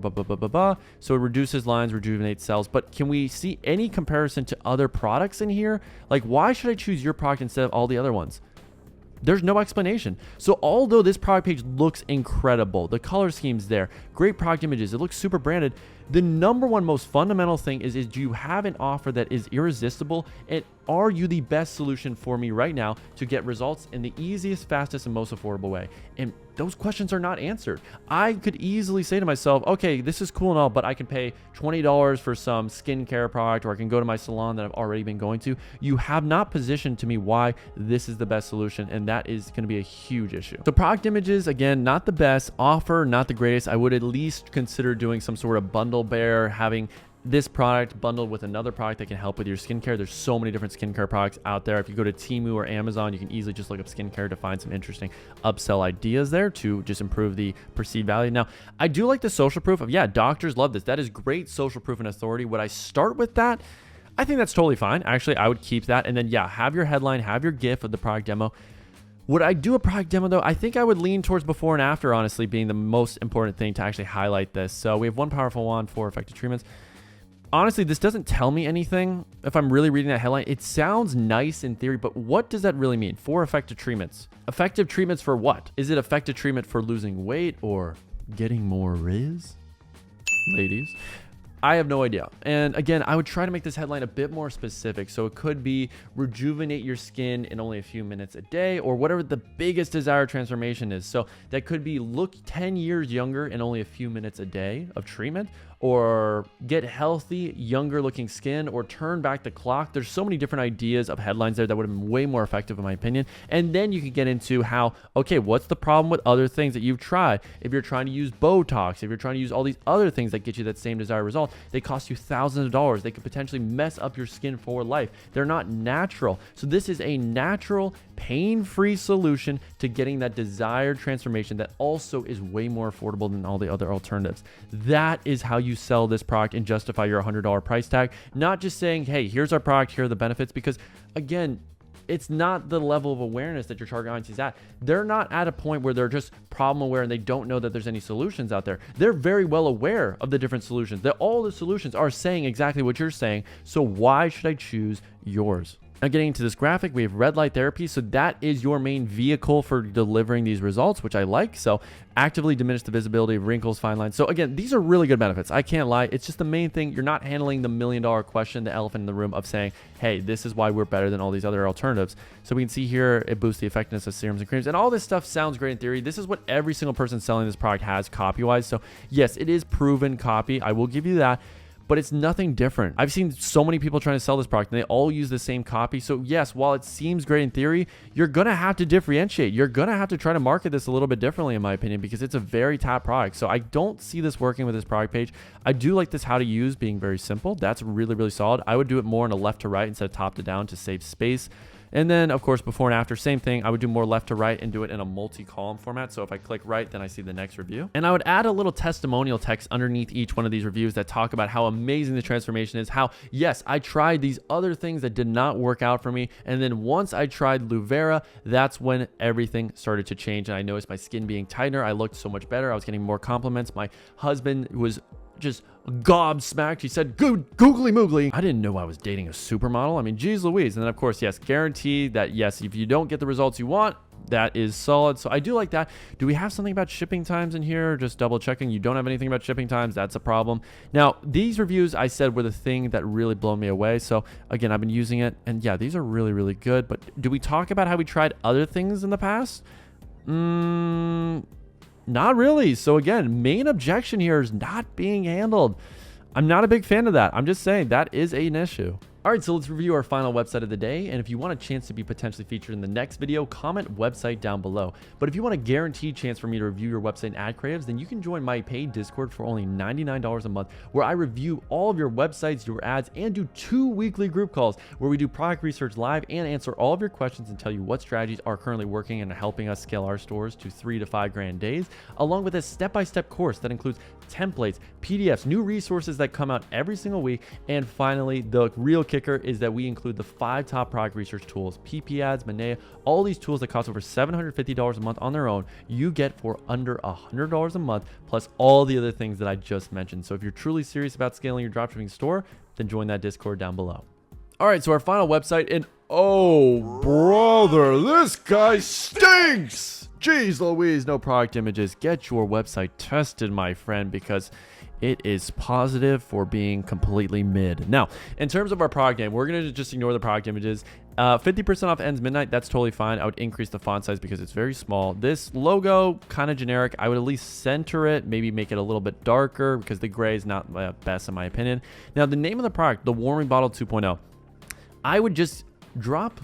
so it reduces lines, rejuvenates cells. But can we see any comparison to other products in here? Like, why should I choose your product instead of all the other ones? There's no explanation. So although this product page looks incredible, the color scheme's there, great product images, it looks super branded, the number one most fundamental thing is do you have an offer that is irresistible, and are you the best solution for me right now to get results in the easiest, fastest, and most affordable way? And those questions are not answered. I could easily say to myself, okay, this is cool and all, but I can pay $20 for some skincare product, or I can go to my salon that I've already been going to. You have not positioned to me why this is the best solution, and that is going to be a huge issue. So product images, again, not the best. Offer, not the greatest. I would at least consider doing some sort of bundle bear, having this product bundled with another product that can help with your skincare. There's so many different skincare products out there. If you go to Temu or Amazon, you can easily just look up skincare to find some interesting upsell ideas there to just improve the perceived value. Now, I do like the social proof of, yeah, doctors love this. That is great social proof and authority. Would I start with that? I think that's totally fine. Actually, I would keep that. And then, yeah, have your headline, have your GIF of the product demo. Would I do a product demo though? I think I would lean towards before and after, honestly, being the most important thing to actually highlight this. So we have one powerful wand for effective treatments. Honestly, this doesn't tell me anything. If I'm really reading that headline, it sounds nice in theory, but what does that really mean? 4 effective treatments. Effective treatments for what? Is it effective treatment for losing weight or getting more riz? Ladies, I have no idea. And again, I would try to make this headline a bit more specific. So it could be rejuvenate your skin in only a few minutes a day, or whatever the biggest desired transformation is. So that could be look 10 years younger in only a few minutes a day of treatment, or get healthy, younger looking skin, or turn back the clock. There's so many different ideas of headlines there that would have been way more effective in my opinion. And then you can get into how, okay, what's the problem with other things that you've tried? If you're trying to use Botox, if you're trying to use all these other things that get you that same desired result, they cost you thousands of dollars. They could potentially mess up your skin for life. They're not natural. So this is a natural, pain-free solution to getting that desired transformation that also is way more affordable than all the other alternatives. That is how you sell this product and justify your $100 price tag, not just saying, hey, here's our product, here are the benefits, because again, it's not the level of awareness that your target audience is at. They're not at a point where they're just problem aware and they don't know that there's any solutions out there. They're very well aware of the different solutions. That all the solutions are saying exactly what you're saying. So why should I choose yours? Now getting into this graphic, we have red light therapy. So that is your main vehicle for delivering these results, which I like. So actively diminish the visibility of wrinkles, fine lines. So again, these are really good benefits. I can't lie. It's just the main thing. You're not handling the $1 million question, the elephant in the room of saying, hey, this is why we're better than all these other alternatives. So we can see here, it boosts the effectiveness of serums and creams. And all this stuff sounds great in theory. This is what every single person selling this product has copy-wise. So yes, it is proven copy. I will give you that. But it's nothing different. I've seen so many people trying to sell this product and they all use the same copy. So yes, while it seems great in theory, you're going to have to differentiate. You're going to have to try to market this a little bit differently, in my opinion, because it's a very top product. So I don't see this working with this product page. I do like this how to use being very simple. That's really, really solid. I would do it more in a left to right instead of top to down to save space. And then, of course, before and after, same thing. I would do more left to right and do it in a multi-column format. So if I click right, then I see the next review. And I would add a little testimonial text underneath each one of these reviews that talk about how amazing the transformation is. How, yes, I tried these other things that did not work out for me. And then once I tried Luvera, that's when everything started to change. And I noticed my skin being tighter. I looked so much better. I was getting more compliments. My husband was just gobsmacked. He said, "Good googly moogly." I didn't know I was dating a supermodel. I mean, geez Louise. And then of course, yes, guarantee that yes, if you don't get the results you want, that is solid. So I do like that. Do we have something about shipping times in here? Just double checking. You don't have anything about shipping times. That's a problem. Now, these reviews I said were the thing that really blow me away. So again, I've been using it and yeah, these are really, really good. But do we talk about how we tried other things in the past? Not really. So again, main objection here is not being handled. I'm not a big fan of that. I'm just saying that is an issue. All right, so let's review our final website of the day. And if you want a chance to be potentially featured in the next video, comment website down below. But if you want a guaranteed chance for me to review your website and ad creatives, then you can join my paid Discord for only $99 a month, where I review all of your websites, your ads, and do 2 weekly group calls where we do product research live and answer all of your questions and tell you what strategies are currently working and helping us scale our stores to 3 to 5 grand days, along with a step-by-step course that includes templates, PDFs, new resources that come out every single week, and finally, the real kicker is that we include the 5 top product research tools, PP Ads, Manea, all these tools that cost over $750 a month on their own, you get for under $100 a month, plus all the other things that I just mentioned. So if you're truly serious about scaling your dropshipping store, then join that Discord down below. All right, so our final website, and oh, brother, this guy stinks. Jeez Louise, no product images. Get your website tested, my friend, because it is positive for being completely mid. Now, in terms of our product name, we're going to just ignore the product images. 50% off ends midnight. That's totally fine. I would increase the font size because it's very small. This logo, kind of generic. I would at least center it, maybe make it a little bit darker because the gray is not the best in my opinion. Now, the name of the product, the Warming Bottle 2.0, I would just drop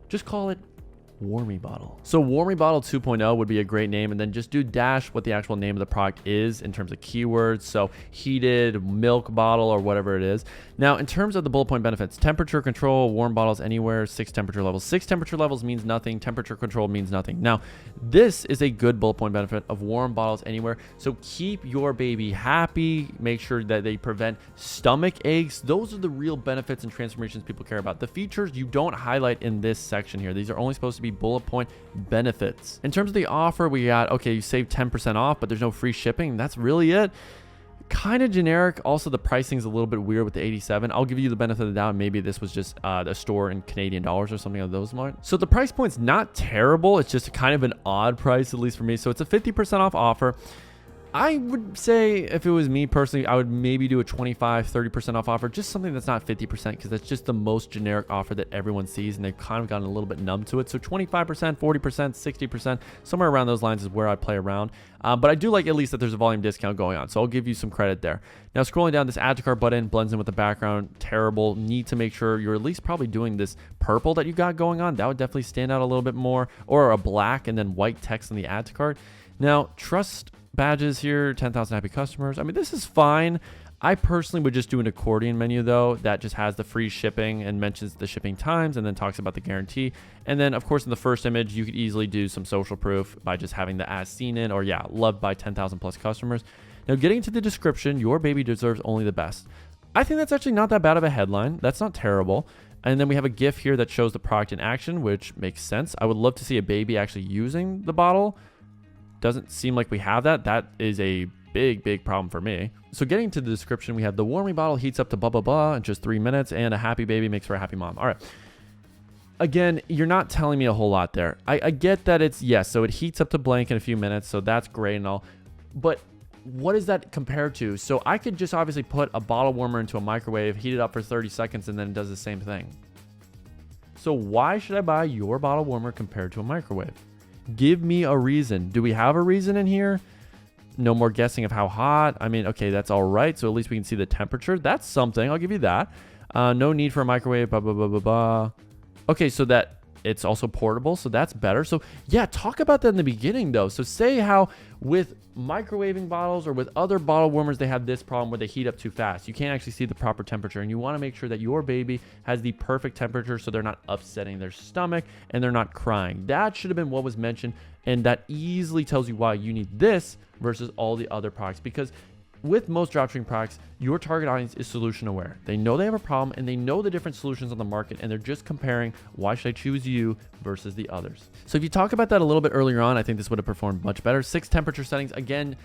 just call it Warming Bottle. So Warming Bottle 2.0 would be a great name, and then just do dash what the actual name of the product is in terms of keywords. So heated milk bottle or whatever it is. Now, in terms of the bullet point benefits, temperature control, warm bottles anywhere, 6 temperature levels. 6 temperature levels means nothing. Temperature control means nothing. Now, this is a good bullet point benefit of warm bottles anywhere. So keep your baby happy. Make sure that they prevent stomach aches. Those are the real benefits and transformations people care about. The features you don't highlight in this section here. These are only supposed to be bullet point benefits. In terms of the offer, we got, okay, you save 10% off, but there's no free shipping. That's really it. Kind of generic. Also, the pricing is a little bit weird with the 87. I'll give you the benefit of the doubt. Maybe this was just a store in Canadian dollars or something of those lines. So the price point's not terrible. It's just kind of an odd price, at least for me. So it's a 50% off offer. I would say if it was me personally, I would maybe do a 25-30% off offer, just something that's not 50% because that's just the most generic offer that everyone sees and they've kind of gotten a little bit numb to it. So 25%, 40%, 60%, somewhere around those lines is where I play around. But I do like at least that there's a volume discount going on. So I'll give you some credit there. Now scrolling down, this add to cart button blends in with the background. Terrible. Need to make sure you're at least probably doing this purple that you got going on. That would definitely stand out a little bit more, or a black and then white text on the add to cart. Now trust badges here, 10,000 happy customers. I mean, this is fine. I personally would just do an accordion menu though that just has the free shipping and mentions the shipping times and then talks about the guarantee. And then of course in the first image, you could easily do some social proof by just having the as seen in, or yeah, loved by 10,000 plus customers. Now getting into the description, your baby deserves only the best. I think that's actually not that bad of a headline. That's not terrible. And then we have a GIF here that shows the product in action, which makes sense. I would love to see a baby actually using the bottle. Doesn't seem like we have that. That is a big problem for me. So getting to the description, we have the warming bottle heats up to blah, blah, blah in just 3 minutes, and a happy baby makes for a happy mom. All right. Again, you're not telling me a whole lot there. I get that it's, yes, so it heats up to blank in a few minutes, so that's great and all. But what is that compared to? So I could just obviously put a bottle warmer into a microwave, heat it up for 30 seconds, and then it does the same thing. So why should I buy your bottle warmer compared to a microwave? Give me a reason. Do we have a reason in here? No more guessing of how hot. I mean, okay, that's all right. So at least we can see the temperature. That's something. I'll give you that. No need for a microwave, blah, blah, blah, blah, blah. Okay, so that it's also portable, so that's better. So yeah, talk about that in the beginning though. So say how with microwaving bottles or with other bottle warmers, they have this problem where they heat up too fast. You can't actually see the proper temperature, and you want to make sure that your baby has the perfect temperature so they're not upsetting their stomach and they're not crying. That should have been what was mentioned, and that easily tells you why you need this versus all the other products. Because with most dropshipping products, your target audience is solution aware. They know they have a problem and they know the different solutions on the market, and they're just comparing, why should I choose you versus the others? So if you talk about that a little bit earlier on, I think this would have performed much better. 6 temperature settings. Again,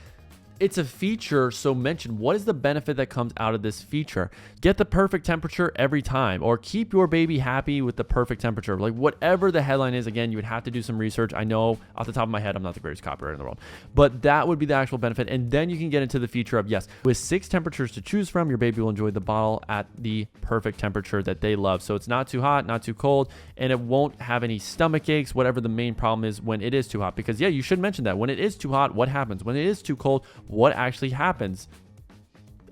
it's a feature, so mention what is the benefit that comes out of this feature. Get the perfect temperature every time, or keep your baby happy with the perfect temperature. Like whatever the headline is, again, you would have to do some research. I know off the top of my head, I'm not the greatest copywriter in the world, but that would be the actual benefit. And then you can get into the feature of, yes, with 6 temperatures to choose from, your baby will enjoy the bottle at the perfect temperature that they love. So it's not too hot, not too cold, and it won't have any stomach aches, whatever the main problem is when it is too hot. Because yeah, you should mention that. When it is too hot, what happens? When it is too cold, what actually happens?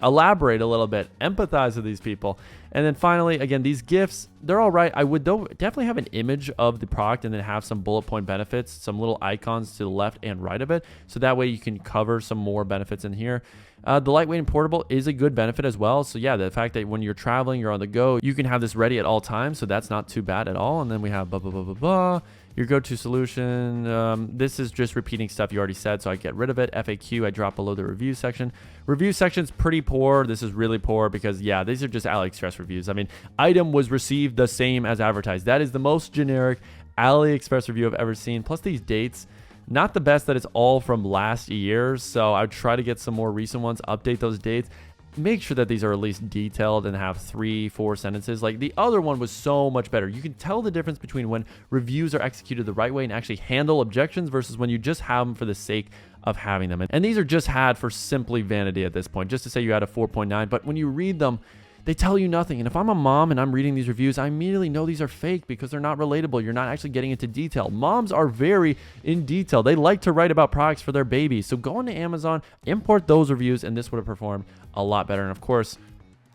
Elaborate a little bit, empathize with these people. And then finally, again, these gifts, they're all right. I would though definitely have an image of the product and then have some bullet point benefits, some little icons to the left and right of it. So that way you can cover some more benefits in here. The lightweight and portable is a good benefit as well. So yeah, the fact that when you're traveling, you're on the go, you can have this ready at all times. So that's not too bad at all. And then we have blah, blah, blah, blah, blah. Your go-to solution. This is just repeating stuff you already said, so I get rid of it. FAQ, I drop below the review section. Review section's pretty poor. This is really poor because, yeah, these are just AliExpress reviews. I mean, item was received the same as advertised. That is the most generic AliExpress review I've ever seen. Plus these dates, not the best that it's all from last year, so I would try to get some more recent ones, update those dates. Make sure that these are at least detailed and have 3-4 sentences. Like the other one was so much better. You can tell the difference between when reviews are executed the right way and actually handle objections versus when you just have them for the sake of having them. And these are just had for simply vanity at this point, just to say you had a 4.9. But when you read them, they tell you nothing. And if I'm a mom and I'm reading these reviews, I immediately know these are fake because they're not relatable. You're not actually getting into detail. Moms are very in detail. They like to write about products for their babies. So go into Amazon, import those reviews, and this would have performed a lot better. And of course,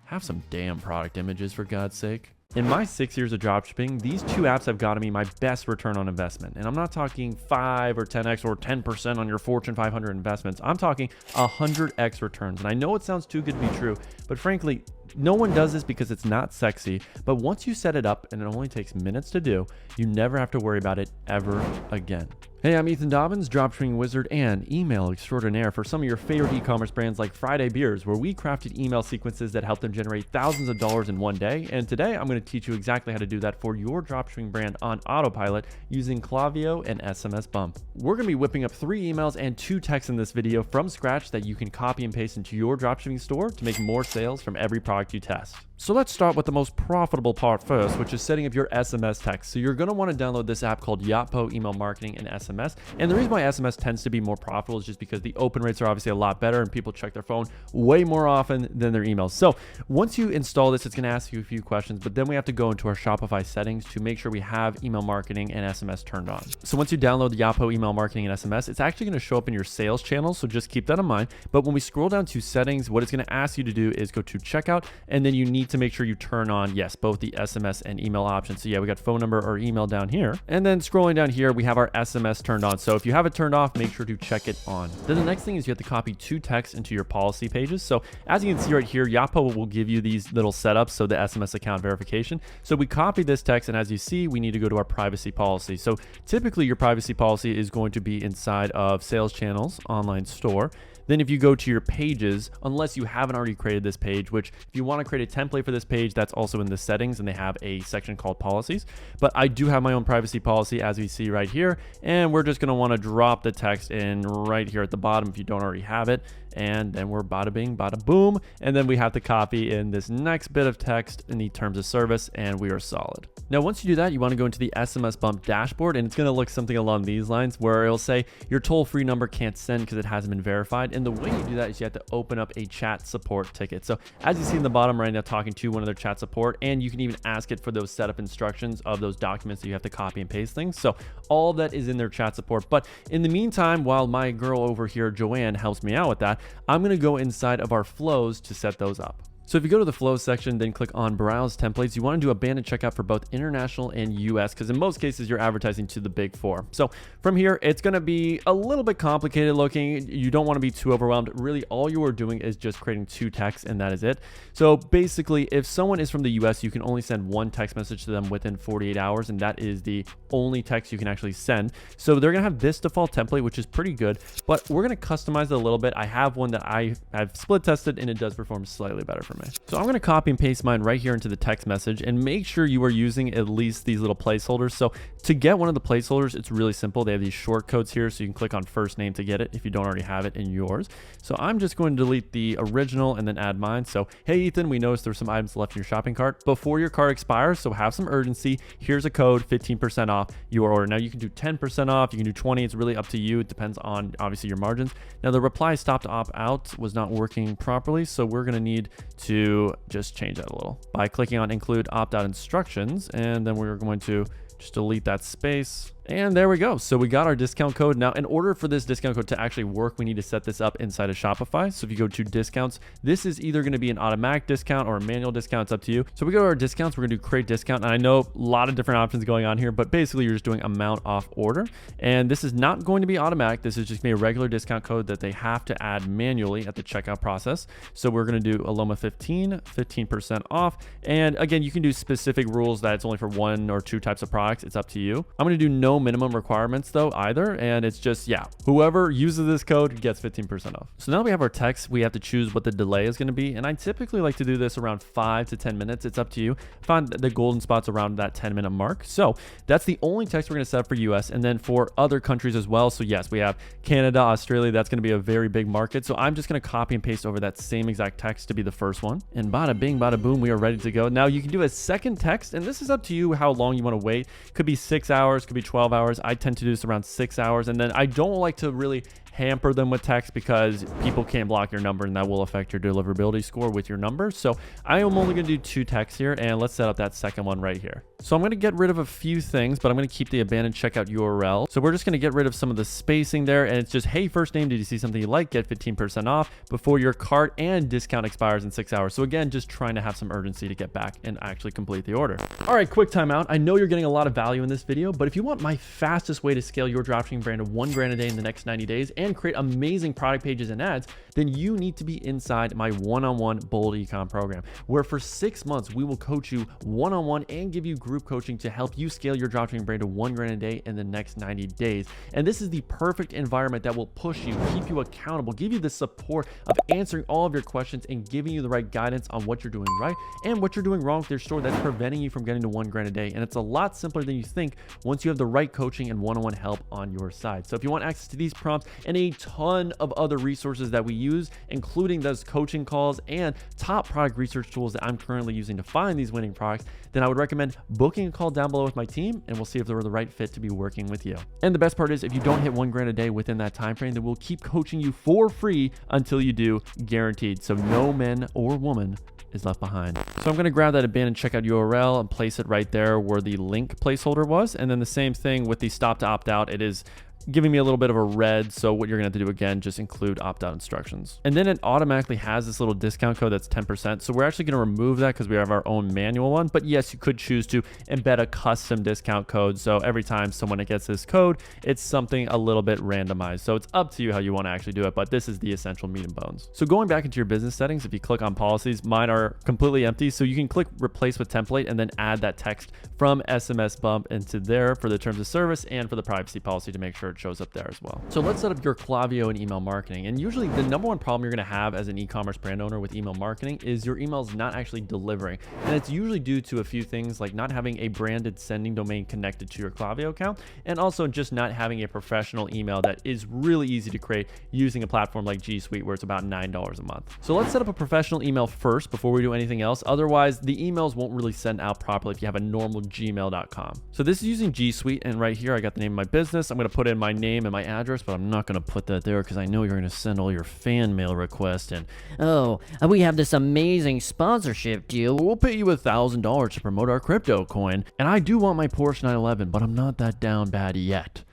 have some damn product images for God's sake. In my 6 years of dropshipping, these 2 apps have gotten me my best return on investment. And I'm not talking 5 or 10x or 10% on your Fortune 500 investments. I'm talking 100x returns. And I know it sounds too good to be true, but frankly, no one does this because it's not sexy. But once you set it up, and it only takes minutes to do, you never have to worry about it ever again. Hey, I'm Ethan Dobbins, dropshipping wizard and email extraordinaire for some of your favorite e-commerce brands like Friday Beers, where we crafted email sequences that help them generate thousands of dollars in one day. And today I'm going to teach you exactly how to do that for your dropshipping brand on autopilot using Klaviyo and SMS Bump. We're going to be whipping up 3 emails and 2 texts in this video from scratch that you can copy and paste into your dropshipping store to make more sales from every product you test. So let's start with the most profitable part first, which is setting up your SMS text. So you're going to want to download this app called Yotpo Email Marketing and SMS. And the reason why SMS tends to be more profitable is just because the open rates are obviously a lot better and people check their phone way more often than their emails. So once you install this, it's going to ask you a few questions, but then we have to go into our Shopify settings to make sure we have email marketing and SMS turned on. So once you download the Yotpo Email Marketing and SMS, it's actually going to show up in your sales channels. So just keep that in mind. But when we scroll down to settings, what it's going to ask you to do is go to checkout, and then you need to make sure you turn on, yes, both the SMS and email options. So yeah, we got phone number or email down here. And then scrolling down here, we have our SMS turned on. So if you have it turned off, make sure to check it on. Then the next thing is you have to copy 2 texts into your policy pages. So as you can see right here, Yotpo will give you these little setups. So the SMS account verification. So we copy this text, and as you see, we need to go to our privacy policy. So typically your privacy policy is going to be inside of sales channels, online store. Then if you go to your pages, unless you haven't already created this page, which if you want to create a template for this page, that's also in the settings, and they have a section called policies. But I do have my own privacy policy, as we see right here, and we're just going to want to drop the text in right here at the bottom if you don't already have it. and then we're bada bing, bada boom. And then we have to copy in this next bit of text in the terms of service, and we are solid. Now, once you do that, you want to go into the SMS Bump dashboard, and it's going to look something along these lines where it'll say your toll-free number can't send because it hasn't been verified. And the way you do that is you have to open up a chat support ticket. So as you see in the bottom right now, talking to one of their chat support, and you can even ask it for those setup instructions of those documents that you have to copy and paste things. So all of that is in their chat support. But in the meantime, while my girl over here, Joanne, helps me out with that, I'm going to go inside of our flows to set those up. So if you go to the flows section, then click on browse templates, you want to do a banded checkout for both international and US, because in most cases you're advertising to the big four. So from here, it's going to be a little bit complicated looking. You don't want to be too overwhelmed. Really, all you are doing is just creating 2 texts, and that is it. So basically, if someone is from the US, you can only send 1 text message to them within 48 hours, and that is the only text you can actually send. So they're going to have this default template, which is pretty good, but we're going to customize it a little bit. I have one that I have split tested, and it does perform slightly better for me. So I'm going to copy and paste mine right here into the text message, and make sure you are using at least these little placeholders. So to get one of the placeholders, it's really simple. They have these short codes here, so you can click on first name to get it if you don't already have it in yours. So I'm just going to delete the original and then add mine. So, hey Ethan, we noticed there's some items left in your shopping cart before your cart expires, so have some urgency. Here's a code, 15% off your order. Now you can do 10% off, you can do 20. It's really up to you. It depends on obviously your margins. Now the reply stop to opt out was not working properly, so we're going to need to just change that a little by clicking on include opt-out instructions, and then we're going to just delete that space. And there we go. So we got our discount code. Now, in order for this discount code to actually work, we need to set this up inside of Shopify. So if you go to discounts, this is either going to be an automatic discount or a manual discount. It's up to you. So we go to our discounts. We're going to do create discount. And I know a lot of different options going on here, but basically you're just doing amount off order. And this is not going to be automatic. This is just going to be a regular discount code that they have to add manually at the checkout process. So we're going to do Aloma 15% off. And again, you can do specific rules that it's only for 1 or 2 types of products. It's up to you. I'm going to do no minimum requirements though either, and it's just, yeah, whoever uses this code gets 15% off. So now we have our text. We have to choose what the delay is going to be, and I typically like to do this around 5 to 10 minutes. It's up to you. Find the golden spots around that 10-minute mark. So that's the only text we're going to set up for US, and then for other countries as well. So yes, we have Canada, Australia. That's going to be a very big market, so I'm just going to copy and paste over that same exact text to be the first one, and bada bing bada boom, we are ready to go. Now you can do a second text, and this is up to you how long you want to wait. Could be 6 hours, could be 12 hours. I tend to do this around 6 hours, and then I don't like to really hamper them with text because people can't block your number, and that will affect your deliverability score with your number. So I am only going to do 2 texts here, and let's set up that second one right here. So I'm going to get rid of a few things, but I'm going to keep the abandoned checkout URL. So we're just going to get rid of some of the spacing there, and it's just, hey, first name, did you see something you like? Get 15% off before your cart and discount expires in 6 hours. So again, just trying to have some urgency to get back and actually complete the order. All right, quick timeout. I know you're getting a lot of value in this video, but if you want my fastest way to scale your dropshipping brand to $1,000 a day in the next 90 days and create amazing product pages and ads, then you need to be inside my one-on-one Bold Ecom program, where for 6 months, we will coach you one-on-one and give you group coaching to help you scale your dropshipping brand to $1,000 a day in the next 90 days. And this is the perfect environment that will push you, keep you accountable, give you the support of answering all of your questions and giving you the right guidance on what you're doing right and what you're doing wrong with your store that's preventing you from getting to $1,000 a day. And it's a lot simpler than you think once you have the right coaching and one-on-one help on your side. So if you want access to these prompts and a ton of other resources that we use, including those coaching calls and top product research tools that I'm currently using to find these winning products, then I would recommend booking a call down below with my team, and we'll see if they're the right fit to be working with you. And the best part is, if you don't hit $1,000 a day within that time frame, then we'll keep coaching you for free until you do, guaranteed. So no man or woman is left behind. So I'm going to grab that abandoned checkout URL and place it right there where the link placeholder was. And then the same thing with the stop to opt out. It is giving me a little bit of a red. So what you're gonna have to do again, just include opt-out instructions. And then it automatically has this little discount code that's 10%. So we're actually gonna remove that because we have our own manual one. But yes, you could choose to embed a custom discount code. So every time someone gets this code, it's something a little bit randomized. So it's up to you how you wanna actually do it, but this is the essential meat and bones. So going back into your business settings, if you click on policies, mine are completely empty. So you can click replace with template and then add that text from SMS bump into there for the terms of service and for the privacy policy to make sure sure it shows up there as well. So let's set up your Klaviyo and email marketing. And usually the number one problem you're going to have as an e-commerce brand owner with email marketing is your email's not actually delivering. And it's usually due to a few things like not having a branded sending domain connected to your Klaviyo account, and also just not having a professional email that is really easy to create using a platform like G Suite where it's about $9 a month. So let's set up a professional email first before we do anything else. Otherwise, the emails won't really send out properly if you have a normal gmail.com. So this is using G Suite, and right here I got the name of my business. I'm going to put in my name and my address, but I'm not going to put that there because I know you're going to send all your fan mail requests, and Oh, we have this amazing sponsorship deal. we'll pay you $1,000 to promote our crypto coin. And I do want my Porsche 911, but I'm not that down bad yet.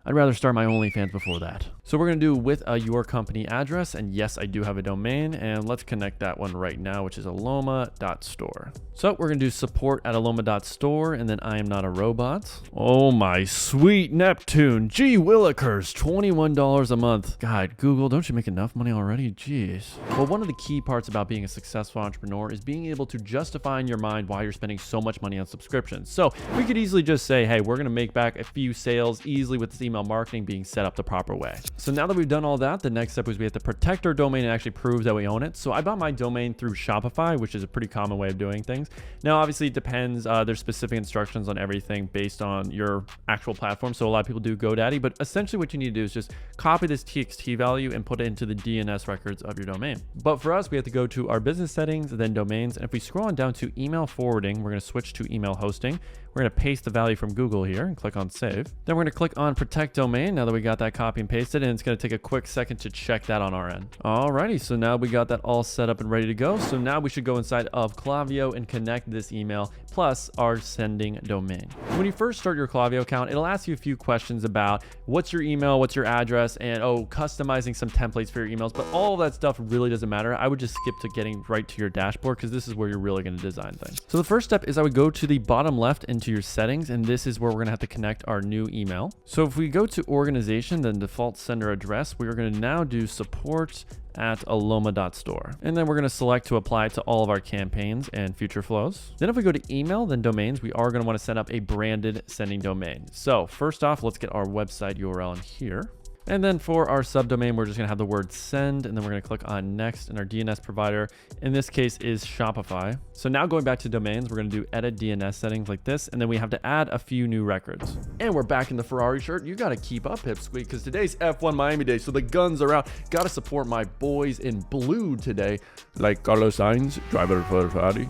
I'd rather start my OnlyFans before that. So we're going to do with your company address. And yes, I do have a domain, and let's connect that one right now, which is aloma.store. So we're going to do support@aloma.store, and then I am not a robot. Oh my sweet Neptune. Gee willikers, $21 a month. God, Google, don't you make enough money already? Jeez. Well, one of the key parts about being a successful entrepreneur is being able to justify in your mind why you're spending so much money on subscriptions. So we could easily just say, hey, we're going to make back a few sales easily with this email marketing being set up the proper way. So now that we've done all that, the next step is we have to protect our domain and actually prove that we own it. So I bought my domain through Shopify, which is a pretty common way of doing things. Now, obviously it depends. There's specific instructions on everything based on your actual platform. So a lot of people do GoDaddy, but essentially what you need to do is just copy this TXT value and put it into the DNS records of your domain. But for us, we have to go to our business settings, then domains. And if we scroll on down to email forwarding, we're going to switch to email hosting. We're going to paste the value from Google here and click on save. Then we're going to click on protect domain now that we got that copy and pasted, and it's going to take a quick second to check that on our end. Alrighty, so now we got that all set up and ready to go. So now we should go inside of Klaviyo and connect this email plus our sending domain. When you first start your Klaviyo account, it'll ask you a few questions about what's your email, what's your address, and customizing some templates for your emails. But all of that stuff really doesn't matter. I would just skip to getting right to your dashboard because this is where you're really going to design things. So the first step is I would go to the bottom left into your settings, and this is where we're going to have to connect our new email. So if we go to organization, then default sender address, we are going to now do support@aloma.store. And then we're going to select to apply to all of our campaigns and future flows. Then if we go to email, then domains, we are going to want to set up a branded sending domain. So first off, let's get our website URL in here. And then for our subdomain, we're just going to have the word send, and then we're going to click on next, and our DNS provider in this case is Shopify. So now going back to domains, we're going to do edit DNS settings like this, and then we have to add a few new records. And we're back in the Ferrari shirt. You got to keep up, Pipsqueak, because today's F1 Miami Day, so the guns are out. Got to support my boys in blue today, like Carlos Sainz, driver for Ferrari.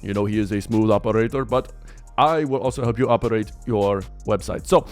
You know, he is a smooth operator, but I will also help you operate your website. So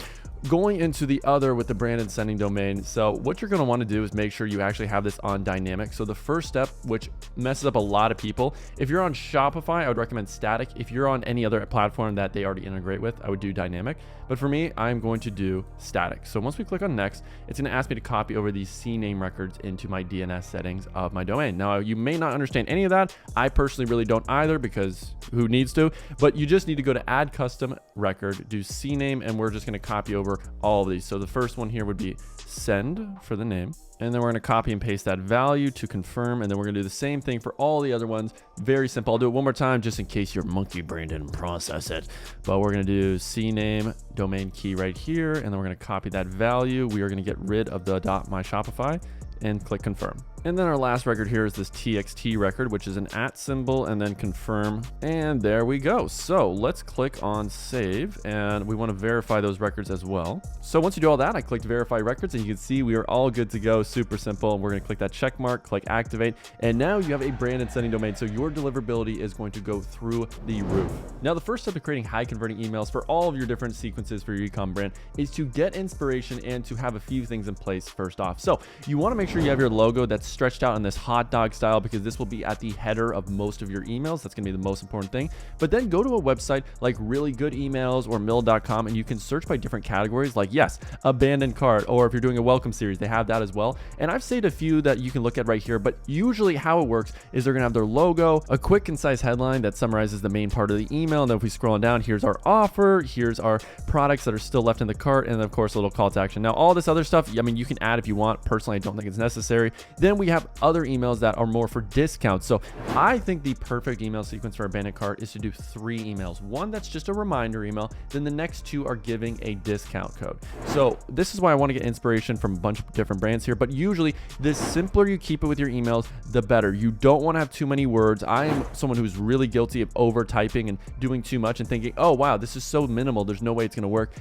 going into the other with the branded sending domain. So what you're going to want to do is make sure you actually have this on dynamic. So the first step, which messes up a lot of people, if you're on Shopify, I would recommend static. If you're on any other platform that they already integrate with, I would do dynamic. But for me, I'm going to do static. So once we click on next, it's going to ask me to copy over these CNAME records into my DNS settings of my domain. Now, you may not understand any of that. I personally really don't either, because who needs to? But you just need to go to add custom record, do CNAME, and we're just going to copy over all of these. So the first one here would be send for the name. And then we're going to copy and paste that value to confirm. And then we're going to do the same thing for all the other ones. Very simple. I'll do it one more time just in case your monkey brain didn't process it. But we're going to do CNAME domain key right here. And then we're going to copy that value. We are going to get rid of the .myshopify and click confirm. And then our last record here is this TXT record, which is an @ symbol, and then confirm. And there we go. So let's click on save, and we want to verify those records as well. So once you do all that, I clicked verify records, and you can see we are all good to go. Super simple. We're going to click that check mark, click activate, and now you have a branded sending domain. So your deliverability is going to go through the roof. Now, the first step to creating high converting emails for all of your different sequences for your e-com brand is to get inspiration and to have a few things in place first off. So you want to make sure you have your logo that's stretched out in this hot dog style, because this will be at the header of most of your emails. That's going to be the most important thing. But then go to a website like Really Good Emails or mill.com, and you can search by different categories, like, yes, abandoned cart, or if you're doing a welcome series, they have that as well. And I've saved a few that you can look at right here, but usually how it works is they're going to have their logo, a quick concise headline that summarizes the main part of the email, and then if we scroll on down, here's our offer, here's our products that are still left in the cart, and then of course a little call to action. Now all this other stuff, I mean, you can add if you want. Personally, I don't think it's necessary. Then then we have other emails that are more for discounts. So I think the perfect email sequence for abandoned cart is to do 3 emails. One that's just a reminder email, then the next 2 are giving a discount code. So this is why I want to get inspiration from a bunch of different brands here, but usually the simpler you keep it with your emails, the better. You don't want to have too many words. I am someone who's really guilty of over typing and doing too much and thinking, oh wow, this is so minimal, there's no way it's going to work.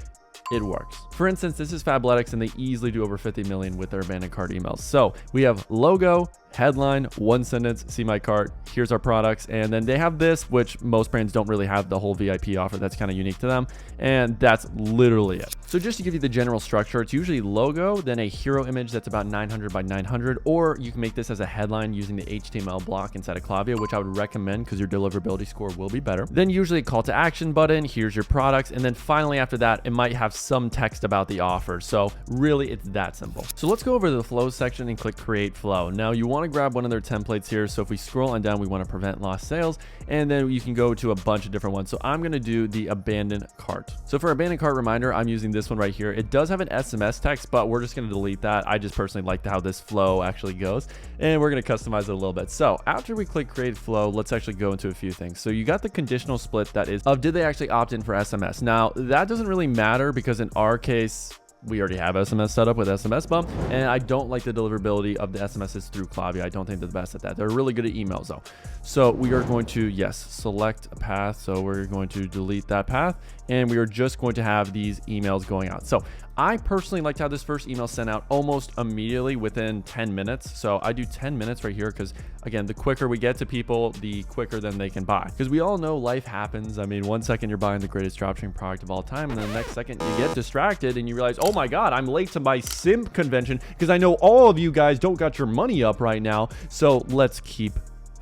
It works. For instance, this is Fabletics, and they easily do over 50 million with their abandoned cart emails. So we have logo, headline, 1 sentence, see my cart, here's our products, and then they have this, which most brands don't really have, the whole VIP offer. That's kind of unique to them, and that's literally it. So just to give you the general structure, it's usually logo, then a hero image that's about 900 by 900, or you can make this as a headline using the HTML block inside of Klaviyo, which I would recommend because your deliverability score will be better. Then usually a call to action button, here's your products, and then finally after that, it might have some text about the offer. So really, it's that simple. So let's go over to the flow section and click create flow. Now you want to grab one of their templates here. So if we scroll on down, we want to prevent lost sales, and then you can go to a bunch of different ones. So I'm going to do the abandoned cart. So for abandoned cart reminder, I'm using this one right here. It does have an SMS text, but we're just going to delete that. I just personally like how this flow actually goes, and we're going to customize it a little bit. So after we click create flow, let's actually go into a few things. So you got the conditional split, that is of did they actually opt in for SMS. Now that doesn't really matter because in our case, we already have SMS set up with SMS bump, and I don't like the deliverability of the SMSs through Klaviyo. I don't think they're the best at that. They're really good at emails though. So we are going to, yes, select a path. So we're going to delete that path, and we are just going to have these emails going out. So I personally like to have this first email sent out almost immediately within 10 minutes. So I do 10 minutes right here because, again, the quicker we get to people, the quicker then they can buy. Because we all know life happens. I mean, 1 second you're buying the greatest dropshipping product of all time, and then the next second you get distracted and you realize, oh my God, I'm late to my simp convention because I know all of you guys don't got your money up right now. So let's keep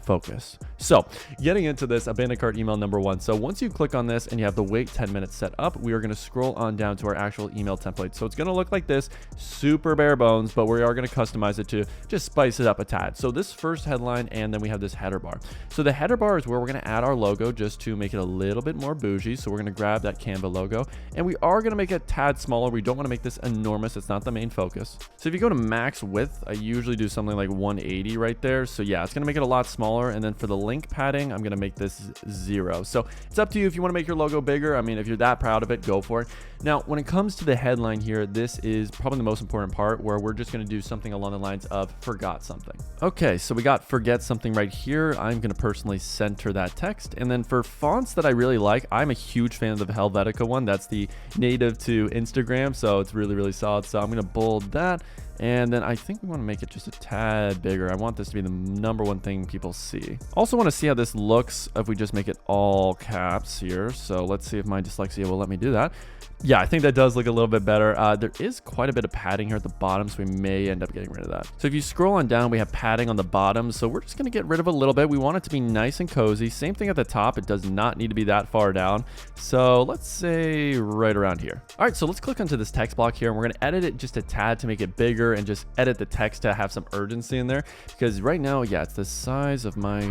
focus. So getting into this abandoned cart email number 1. So once you click on this and you have the wait 10 minutes set up, we are going to scroll on down to our actual email template. So it's going to look like this, super bare bones, but we are going to customize it to just spice it up a tad. So this first headline, and then we have this header bar. So the header bar is where we're going to add our logo just to make it a little bit more bougie. So we're going to grab that Canva logo, and we are going to make it a tad smaller. We don't want to make this enormous. It's not the main focus. So if you go to max width, I usually do something like 180 right there. So yeah, it's going to make it a lot smaller. And then for the link padding, I'm going to make this 0. So it's up to you if you want to make your logo bigger. I mean, if you're that proud of it, go for it. Now, when it comes to the headline here, this is probably the most important part where we're just going to do something along the lines of forgot something. Okay, so we got forget something right here. I'm going to personally center that text. And then for fonts that I really like, I'm a huge fan of the Helvetica one. That's the native to Instagram. So it's really, really solid. So I'm going to bold that. And then I think we want to make it just a tad bigger. I want this to be the number 1 thing people see. Also want to see how this looks if we just make it all caps here. So let's see if my dyslexia will let me do that. Yeah, I think that does look a little bit better. There is quite a bit of padding here at the bottom, so we may end up getting rid of that. So if you scroll on down, we have padding on the bottom. So we're just going to get rid of a little bit. We want it to be nice and cozy. Same thing at the top. It does not need to be that far down. So let's say right around here. All right, so let's click onto this text block here, and we're going to edit it just a tad to make it bigger and just edit the text to have some urgency in there. Because right now, yeah, it's the size of my...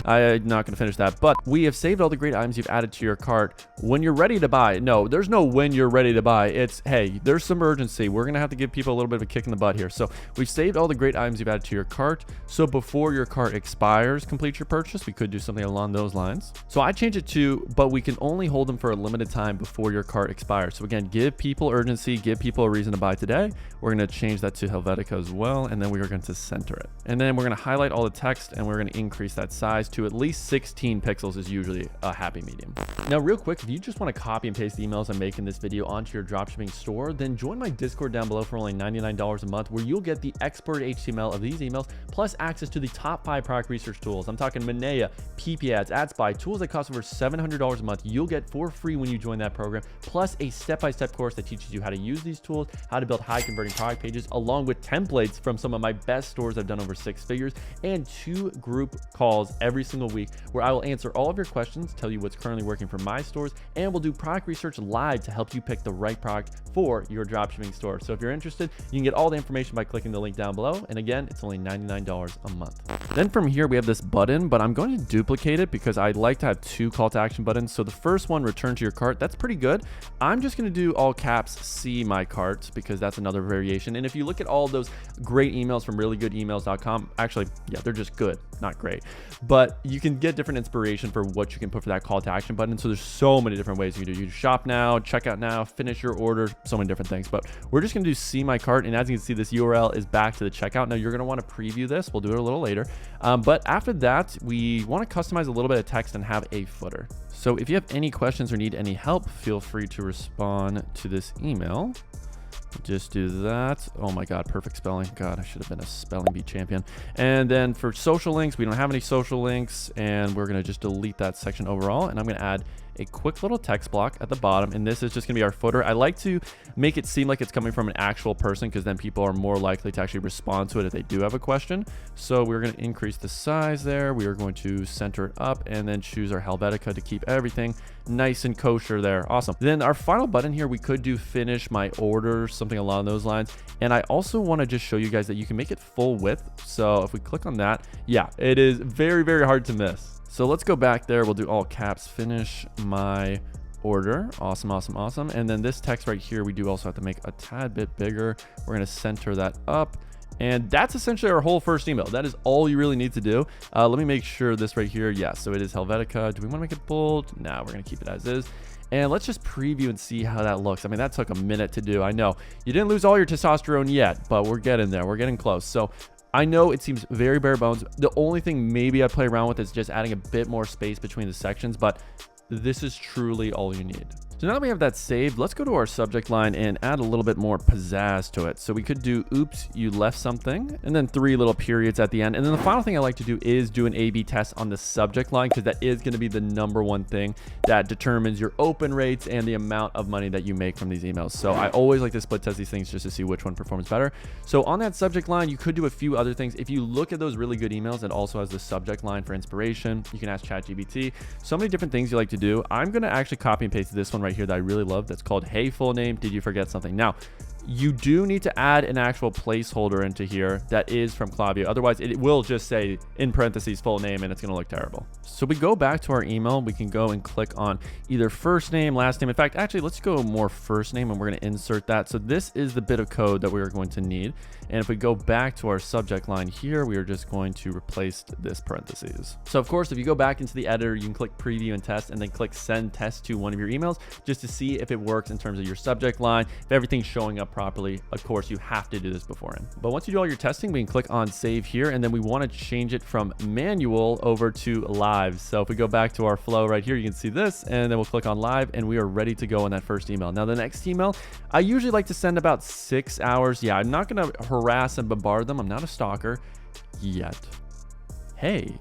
I'm not going to finish that, but we have saved all the great items you've added to your cart when you're ready to buy. No, there's no when you're ready to buy. It's, hey, there's some urgency. We're going to have to give people a little bit of a kick in the butt here. So we've saved all the great items you've added to your cart. So before your cart expires, complete your purchase. We could do something along those lines. So I changed it to, but we can only hold them for a limited time before your cart expires. So again, give people urgency, give people a reason to buy today. We're going to change that to Helvetica as well. And then we are going to center it. And then we're going to highlight all the text, and we're going to increase that size to at least 16 pixels is usually a happy medium. Now, real quick, if you just want to copy and paste the emails I'm making this video onto your dropshipping store, then join my Discord down below for only $99 a month, where you'll get the expert HTML of these emails, plus access to the top 5 product research tools. I'm talking Manea, PP ads, AdSpy, tools that cost over $700 a month. You'll get for free when you join that program, plus a step-by-step course that teaches you how to use these tools, how to build high converting product pages, along with templates from some of my best stores I've done over 6 figures, and 2 group calls every single week where I will answer all of your questions, tell you what's currently working for my stores, and we'll do product research live to help you pick the right product for your dropshipping store. So if you're interested, you can get all the information by clicking the link down below. And again, it's only $99 a month. Then from here, we have this button, but I'm going to duplicate it because I'd like to have 2 call to action buttons. So the first one, return to your cart, that's pretty good. I'm just going to do all caps, see my cart, because that's another variation. And if you look at at all those great emails from reallygoodemails.com. Actually, yeah, they're just good, not great. But you can get different inspiration for what you can put for that call to action button. So there's so many different ways you can do. You can shop now, check out now, finish your order, so many different things. But we're just gonna do see my cart. And as you can see, this URL is back to the checkout. Now you're gonna wanna preview this. We'll do it a little later. But after that, we wanna customize a little bit of text and have a footer. So if you have any questions or need any help, feel free to respond to this email. Just do that. Oh my God, perfect spelling. God, I should have been a spelling bee champion. And then for social links, we don't have any social links, and we're gonna just delete that section overall. And I'm gonna add a quick little text block at the bottom, and this is just gonna be our footer. I like to make it seem like it's coming from an actual person, because then people are more likely to actually respond to it if they do have a question. So we're gonna increase the size there. We are going to center it up and then choose our Helvetica to keep everything nice and kosher there. Awesome. Then our final button here, we could do finish my order, something along those lines. And I also want to just show you guys that you can make it full width. So if we click on that, yeah, it is very, very hard to miss. So let's go back there. We'll do all caps, finish my order. Awesome, awesome, awesome. And then this text right here, we do also have to make a tad bit bigger. We're going to center that up. And that's essentially our whole first email. That is all you really need to do. Let me make sure this right here. Yeah, so it is Helvetica. Do we want to make it bold? No, we're going to keep it as is. And let's just preview and see how that looks. I mean, that took a minute to do. I know you didn't lose all your testosterone yet, but we're getting there. We're getting close. So I know it seems very bare bones. The only thing maybe I'd play around with is just adding a bit more space between the sections, but this is truly all you need. So now that we have that saved, let's go to our subject line and add a little bit more pizzazz to it. So we could do, oops, you left something, and then 3 little periods at the end. And then the final thing I like to do is do an A/B test on the subject line, because that is going to be the #1 thing that determines your open rates and the amount of money that you make from these emails. So I always like to split test these things just to see which one performs better. So on that subject line, you could do a few other things. If you look at those really good emails, it also has the subject line for inspiration. You can ask ChatGPT. So many different things you like to do. I'm going to actually copy and paste this one right here that I really love. That's called, hey, full name, did you forget something? Now, you do need to add an actual placeholder into here that is from Klaviyo. Otherwise, it will just say in parentheses full name, and it's going to look terrible. So we go back to our email. We can go and click on either first name, last name. In fact, actually, let's go more first name, and we're going to insert that. So this is the bit of code that we are going to need. And if we go back to our subject line here, we are just going to replace this parentheses. So of course, if you go back into the editor, you can click preview and test, and then click send test to one of your emails just to see if it works in terms of your subject line, if everything's showing up properly. Of course, you have to do this beforehand. But once you do all your testing, we can click on save here, and then we want to change it from manual over to live. So if we go back to our flow right here, you can see this, and then we'll click on live, and we are ready to go on that first email. Now, the next email, I usually like to send about 6 hours. Yeah, I'm not going to harass and bombard them. I'm not a stalker yet. Hey,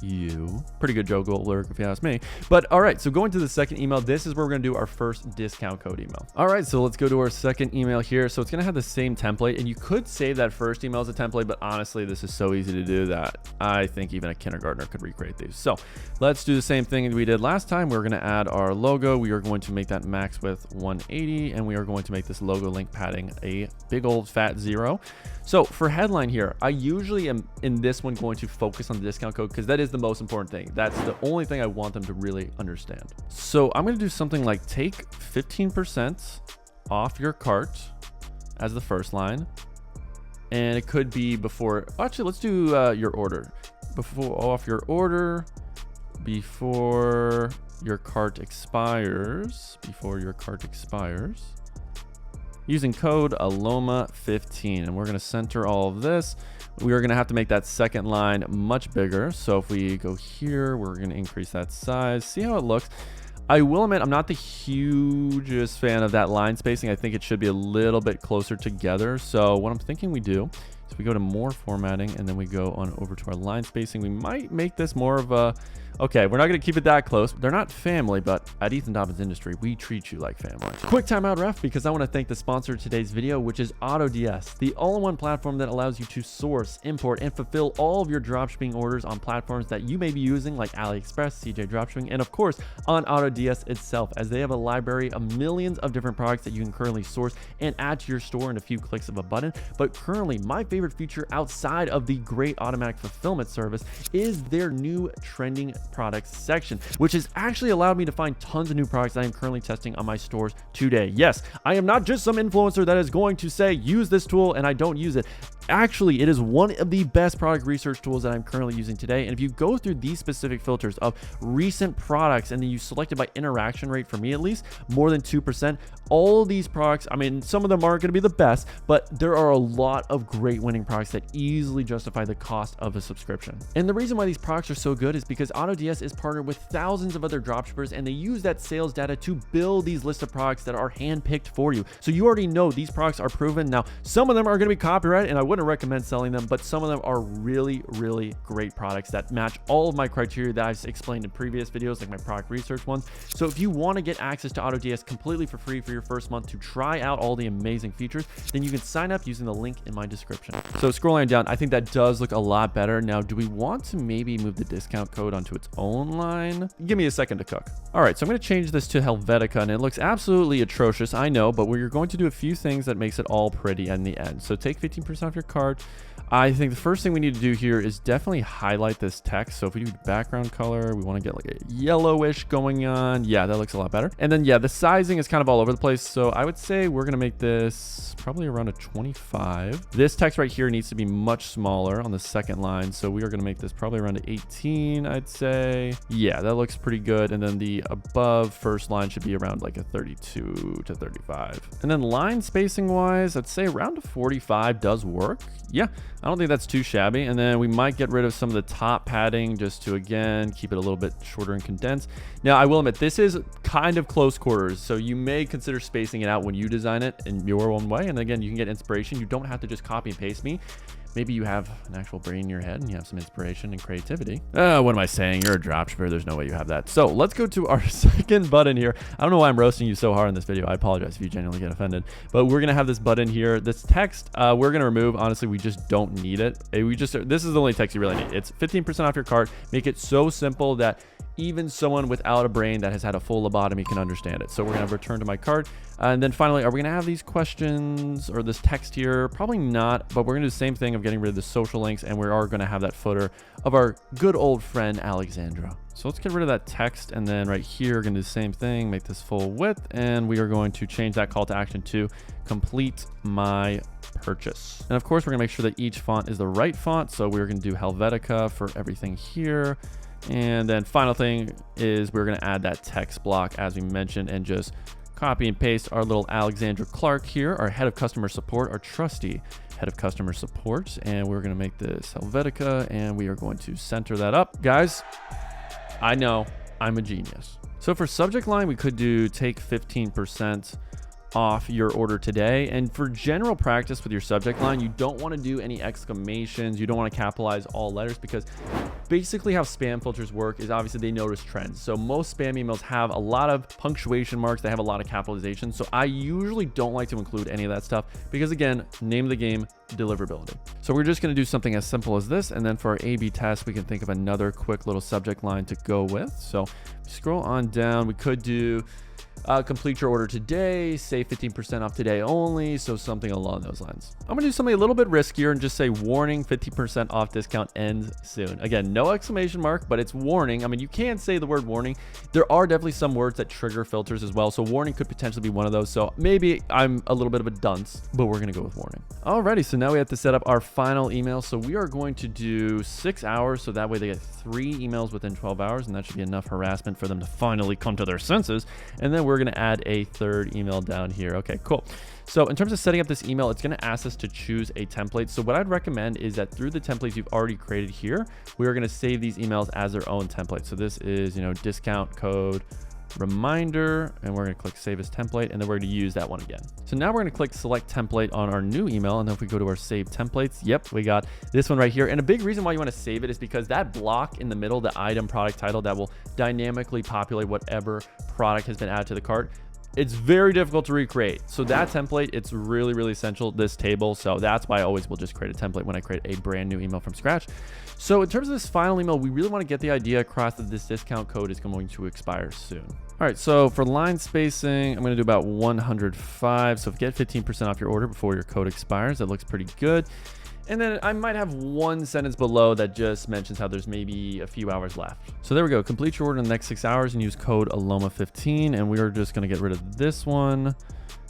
you. Pretty good Joe Goldberg, if you ask me. But all right, so going to the second email, this is where we're going to do our first discount code email. All right, so let's go to our second email here. So it's going to have the same template, and you could save that first email as a template, but honestly, this is so easy to do that I think even a kindergartner could recreate these. So let's do the same thing that we did last time. We're going to add our logo. We are going to make that max width 180, and we are going to make this logo link padding a big old fat 0. So for headline here, I usually am in this one going to focus on the discount code because that is the most important thing. That's the only thing I want them to really understand. So I'm going to do something like take 15% off your cart as the first line. And it could be before, actually, let's do your order. Off your order before your cart expires. Using code ALOMA15, and we're going to center all of this. We are going to have to make that second line much bigger. So if we go here, we're going to increase that size. See how it looks. I will admit, I'm not the hugest fan of that line spacing. I think it should be a little bit closer together. So what I'm thinking we do is we go to more formatting, and then we go on over to our line spacing. We might make this more of a, okay, we're not going to keep it that close. They're not family, but at Ethan Dobbins Industry, we treat you like family. Quick timeout, ref, because I want to thank the sponsor of today's video, which is AutoDS, the all-in-one platform that allows you to source, import, and fulfill all of your dropshipping orders on platforms that you may be using, like AliExpress, CJ Dropshipping, and of course, on AutoDS itself, as they have a library of millions of different products that you can currently source and add to your store in a few clicks of a button. But currently, my favorite favorite feature outside of the great automatic fulfillment service is their new trending products section, which has actually allowed me to find tons of new products that I am currently testing on my stores today. Yes, I am not just some influencer that is going to say, use this tool, and I don't use it. Actually, it is one of the best product research tools that I'm currently using today. And if you go through these specific filters of recent products and then you select it by interaction rate, for me at least, more than 2%, all these products, I mean, some of them aren't going to be the best, but there are a lot of great winning products that easily justify the cost of a subscription. And the reason why these products are so good is because AutoDS is partnered with thousands of other dropshippers, and they use that sales data to build these lists of products that are handpicked for you. So you already know these products are proven. Now, some of them are going to be copyrighted, and I wouldn't recommend selling them, but some of them are really, really great products that match all of my criteria that I've explained in previous videos, like my product research ones. So if you want to get access to AutoDS completely for free for your first month to try out all the amazing features, then you can sign up using the link in my description. So scrolling down, I think that does look a lot better. Now, do we want to maybe move the discount code onto its own line? Give me a second to cook. All right, so I'm going to change this to Helvetica, and it looks absolutely atrocious, I know, but we're going to do a few things that makes it all pretty in the end. So take 15% off your cart. I think the first thing we need to do here is definitely highlight this text. So if we do background color, we want to get like a yellowish going on. Yeah, that looks a lot better. And then, yeah, the sizing is kind of all over the place. So I would say we're going to make this probably around a 25. This text right here needs to be much smaller on the second line. So we are going to make this probably around a 18, I'd say. Yeah, that looks pretty good. And then the above first line should be around like a 32 to 35. And then line spacing wise, I'd say around a 45 does work. Yeah, I don't think that's too shabby. And then we might get rid of some of the top padding just to, again, keep it a little bit shorter and condensed. Now, I will admit, this is kind of close quarters, so you may consider spacing it out when you design it in your own way. And again, you can get inspiration. You don't have to just copy and paste me. Maybe you have an actual brain in your head and you have some inspiration and creativity. What am I saying? You're a dropshipper. There's no way you have that. So let's go to our second button here. I don't know why I'm roasting you so hard in this video. I apologize if you genuinely get offended. But we're going to have this button here. This text, we're going to remove. Honestly, we just don't need it. This is the only text you really need. It's 15% off your cart. Make it so simple that even someone without a brain that has had a full lobotomy can understand it. So we're going to return to my cart. And then finally, are we going to have these questions or this text here? Probably not, but we're going to do the same thing of getting rid of the social links, and we are going to have that footer of our good old friend Alexandra. So let's get rid of that text, and then right here, we're going to do the same thing, make this full width, and we are going to change that call to action to complete my purchase. And of course, we're going to make sure that each font is the right font. So we're going to do Helvetica for everything here. And then final thing is we're going to add that text block as we mentioned and just copy and paste our little Alexandra Clark here, our head of customer support, our trusty head of customer support. And we're going to make this Helvetica and we are going to center that up. Guys, I know I'm a genius. So for subject line, we could do take 15% off your order today. And for general practice with your subject line, you don't want to do any exclamations. You don't want to capitalize all letters because basically how spam filters work is obviously they notice trends. So most spam emails have a lot of punctuation marks. They have a lot of capitalization. So I usually don't like to include any of that stuff because again, name of the game, deliverability. So we're just going to do something as simple as this. And then for our A/B test, we can think of another quick little subject line to go with. So scroll on down. We could do complete your order today, save 15% off today only. So something along those lines. I'm gonna do something a little bit riskier and just say warning, 50% off discount ends soon. Again, no exclamation mark, but it's warning. I mean, you can say the word warning. There are definitely some words that trigger filters as well. So warning could potentially be one of those. So maybe I'm a little bit of a dunce, but we're gonna go with warning. Alrighty, so now we have to set up our final email. So we are going to do 6 hours. So that way they get 3 emails within 12 hours and that should be enough harassment for them to finally come to their senses. And then we're going to add a third email down here. Okay, cool. So in terms of setting up this email, it's going to ask us to choose a template. So what I'd recommend is that through the templates you've already created here, we are going to save these emails as their own template. So this is, discount code reminder, and we're going to click save as template, and then we're going to use that one again. So now we're going to click select template on our new email, and then if we go to our save templates, yep, we got this one right here. And a big reason why you want to save it is because that block in the middle, the item product title, that will dynamically populate whatever product has been added to the cart. It's very difficult to recreate. So that template, it's really, really essential, this table. So that's why I always will just create a template when I create a brand new email from scratch. So in terms of this final email, we really want to get the idea across that this discount code is going to expire soon. All right, so for line spacing, I'm going to do about 105. So get 15% off your order before your code expires. That looks pretty good. And then I might have one sentence below that just mentions how there's maybe a few hours left. So there we go. Complete your order in the next 6 hours and use code ALOMA15. And we are just going to get rid of this one.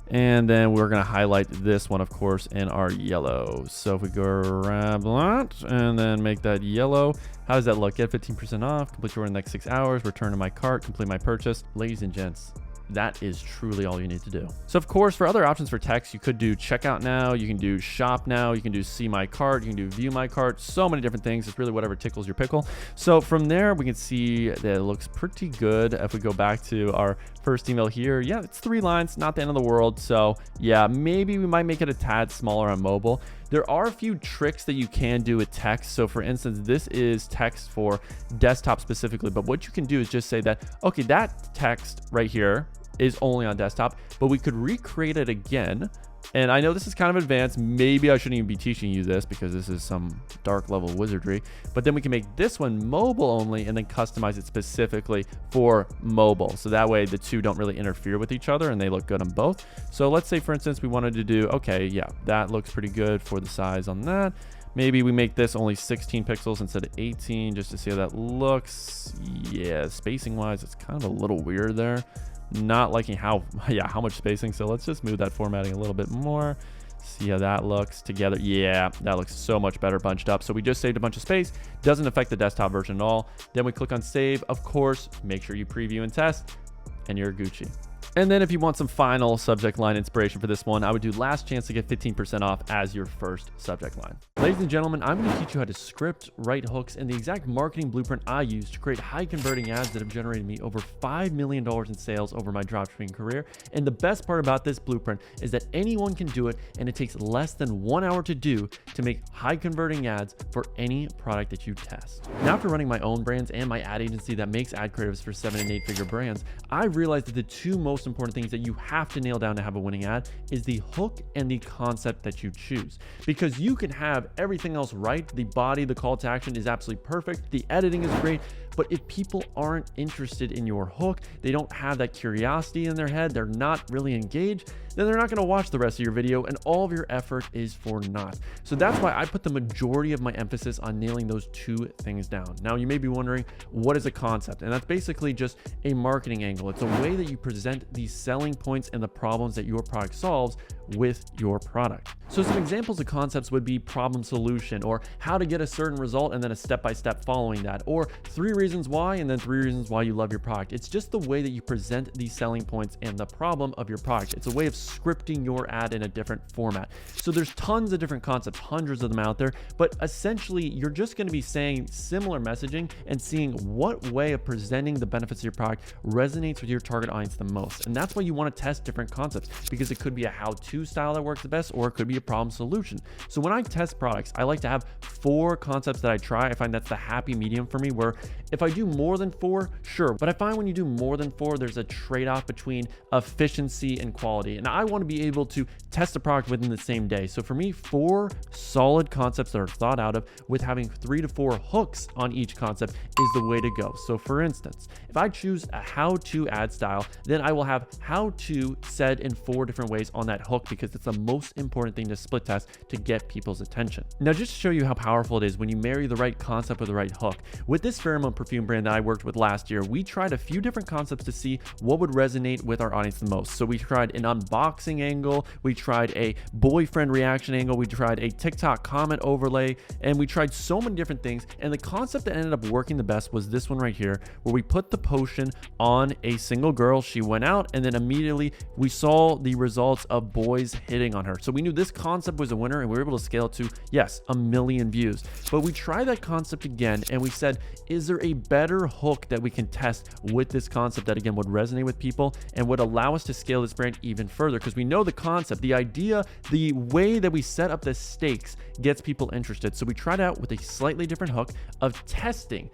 And then we're going to highlight this one, of course, in our yellow. So if we grab that and then make that yellow, how does that look? Get 15% off, complete your order in the next 6 hours, return to my cart, complete my purchase. Ladies and gents, that is truly all you need to do. So of course, for other options for text, you could do checkout now, you can do shop now, you can do see my cart, you can do view my cart, so many different things. It's really whatever tickles your pickle. So from there, we can see that it looks pretty good. If we go back to our first email here, yeah, it's 3 lines, not the end of the world. So yeah, maybe we might make it a tad smaller on mobile. There are a few tricks that you can do with text. So for instance, this is text for desktop specifically, but what you can do is just say that, okay, that text right here is only on desktop, but we could recreate it again. And I know this is kind of advanced. Maybe I shouldn't even be teaching you this because this is some dark level wizardry, but then we can make this one mobile only and then customize it specifically for mobile. So that way the two don't really interfere with each other and they look good on both. So let's say for instance, we wanted to do, okay, yeah, that looks pretty good for the size on that. Maybe we make this only 16 pixels instead of 18 just to see how that looks. Yeah, spacing wise, it's kind of a little weird there. Not liking how much spacing. So let's just move that formatting a little bit more. See how that looks together. Yeah, that looks so much better bunched up. So we just saved a bunch of space. Doesn't affect the desktop version at all. Then we click on save. Of course, make sure you preview and test, and you're Gucci. And then if you want some final subject line inspiration for this one, I would do last chance to get 15% off as your first subject line. Ladies and gentlemen, I'm going to teach you how to script, write hooks, and the exact marketing blueprint I use to create high converting ads that have generated me over $5 million in sales over my dropshipping career. And the best part about this blueprint is that anyone can do it, and it takes less than 1 hour to do to make high converting ads for any product that you test. Now, after running my own brands and my ad agency that makes ad creatives for 7- and 8-figure brands, I realized that the two most important things that you have to nail down to have a winning ad is the hook and the concept that you choose. Because you can have everything else right, the body, the call to action is absolutely perfect, the editing is great, but if people aren't interested in your hook, they don't have that curiosity in their head, they're not really engaged, then they're not going to watch the rest of your video and all of your effort is for naught. So that's why I put the majority of my emphasis on nailing those two things down. Now you may be wondering, what is a concept? And that's basically just a marketing angle. It's a way that you present the selling points and the problems that your product solves with your product. So some examples of concepts would be problem solution, or how to get a certain result and then a step-by-step following that, or 3 reasons why and then 3 reasons why you love your product. It's just the way that you present the selling points and the problem of your product. It's a way of scripting your ad in a different format. So there's tons of different concepts, hundreds of them out there, but essentially you're just going to be saying similar messaging and seeing what way of presenting the benefits of your product resonates with your target audience the most. And that's why you want to test different concepts, because it could be a how-to style that works the best, or it could be a problem solution. So when I test products, I like to have 4 concepts that I try. I find that's the happy medium for me, where if I do more than 4, sure, but I find when you do more than 4, there's a trade-off between efficiency and quality. And I want to be able to test a product within the same day. So for me, 4 solid concepts that are thought out of with having 3 to 4 hooks on each concept is the way to go. So for instance, if I choose a how-to ad style, then I will have how-to said in 4 different ways on that hook, because it's the most important thing to split test to get people's attention. Now, just to show you how powerful it is when you marry the right concept with the right hook, with this pheromone perfume brand that I worked with last year, we tried a few different concepts to see what would resonate with our audience the most. So we tried an unboxing angle, we tried a boyfriend reaction angle, we tried a TikTok comment overlay, and we tried so many different things. And the concept that ended up working the best was this one right here, where we put the potion on a single girl. She went out, and then immediately we saw the results of boys hitting on her. So we knew this concept was a winner, and we were able to scale it to, yes, 1 million views. But we tried that concept again, and we said, is there a better hook that we can test with this concept that again would resonate with people and would allow us to scale this brand even further? Because we know the concept, the idea, the way that we set up the stakes gets people interested. So we tried out with a slightly different hook of testing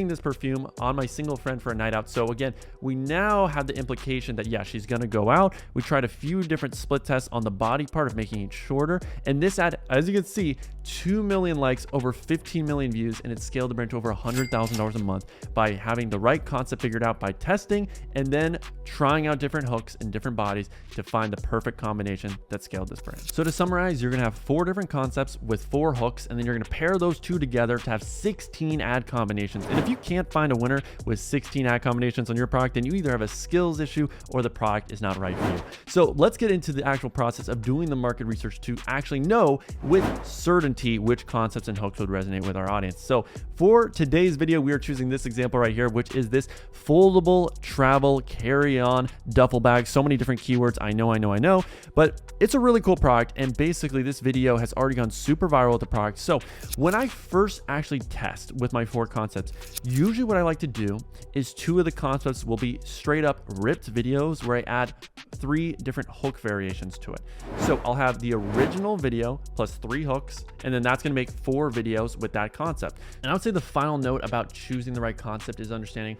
this perfume on my single friend for a night out. So again, we now have the implication that, yeah, she's gonna go out. We tried a few different split tests on the body part of making it shorter. And this ad, as you can see, 2 million likes, over 15 million views, and it scaled the brand to over $100,000 $1,000 a month by having the right concept figured out by testing and then trying out different hooks and different bodies to find the perfect combination that scaled this brand. So to summarize, you're gonna have 4 different concepts with 4 hooks, and then you're gonna pair those 2 together to have 16 ad combinations. And if you can't find a winner with 16 ad combinations on your product, then you either have a skills issue or the product is not right for you. So let's get into the actual process of doing the market research to actually know with certainty which concepts and hooks would resonate with our audience. So for today's video, we are choosing this example right here, which is this foldable travel carry-on duffel bag. So many different keywords. I know, but it's a really cool product. And basically this video has already gone super viral with the product. So when I first actually test with my 4 concepts, usually what I like to do is 2 of the concepts will be straight up ripped videos where I add 3 different hook variations to it. So I'll have the original video plus 3 hooks, and then that's gonna make 4 videos with that concept. And I would say the final note about choosing the right concept is understanding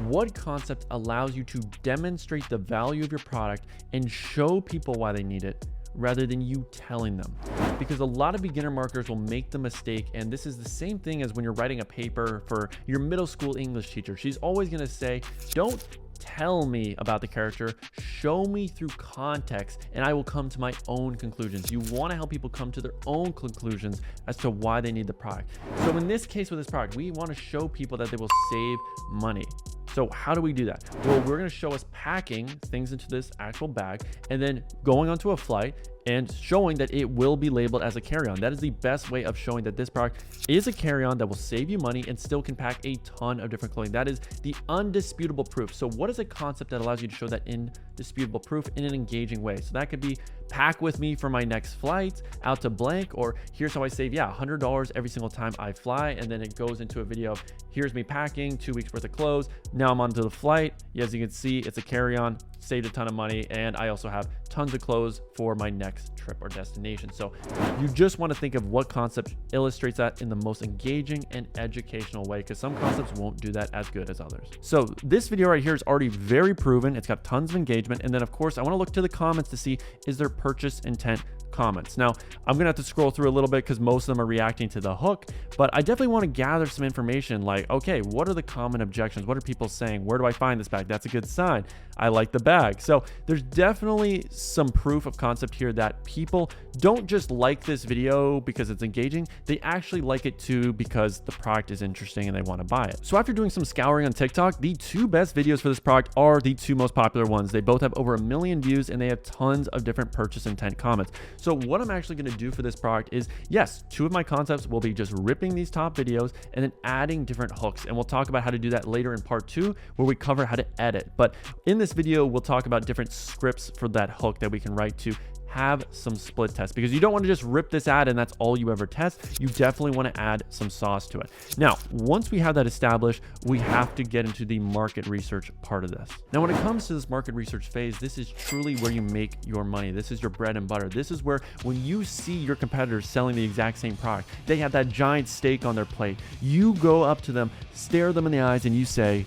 what concept allows you to demonstrate the value of your product and show people why they need it, rather than you telling them. Because a lot of beginner marketers will make the mistake, and this is the same thing as when you're writing a paper for your middle school English teacher. She's always gonna say, don't tell me about the character, show me through context, and I will come to my own conclusions. You want to help people come to their own conclusions as to why they need the product. So in this case with this product, we want to show people that they will save money. So how do we do that? Well, we're going to show us packing things into this actual bag and then going onto a flight and showing that it will be labeled as a carry-on. That is the best way of showing that this product is a carry-on that will save you money and still can pack a ton of different clothing. That is the undisputable proof. So what is a concept that allows you to show that indisputable proof in an engaging way? So that could be pack with me for my next flight out to blank, or here's how I save, $100 every single time I fly. And then it goes into a video of here's me packing 2 weeks worth of clothes. Now I'm onto the flight. As you can see, it's a carry-on, saved a ton of money. And I also have tons of clothes for my next trip or destination. So you just want to think of what concept illustrates that in the most engaging and educational way, because some concepts won't do that as good as others. So this video right here is already very proven. It's got tons of engagement. And then of course I want to look to the comments to see, is there purchase intent comments? Now I'm gonna have to scroll through a little bit because most of them are reacting to the hook, but I definitely want to gather some information like, okay, what are the common objections? What are people saying? Where do I find this bag? That's a good sign. I like the bag. So there's definitely some proof of concept here that people don't just like this video because it's engaging. They actually like it too because the product is interesting and they want to buy it. So after doing some scouring on TikTok, the 2 best videos for this product are the 2 most popular ones. They both have over 1 million views and they have tons of different purchase intent comments. So what I'm actually going to do for this product is, yes, 2 of my concepts will be just ripping these top videos and then adding different hooks. And we'll talk about how to do that later in part 2, where we cover how to edit. But in this video, we'll talk about different scripts for that hook that we can write to have some split tests, because you don't want to just rip this ad and that's all you ever test. You definitely want to add some sauce to it. Now, once we have that established, we have to get into the market research part of this. Now, when it comes to this market research phase, this is truly where you make your money. This is your bread and butter. This is where when you see your competitors selling the exact same product, they have that giant steak on their plate. You go up to them, stare them in the eyes, and you say,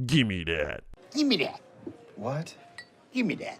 "Give me that." Give me that. What? Give me that.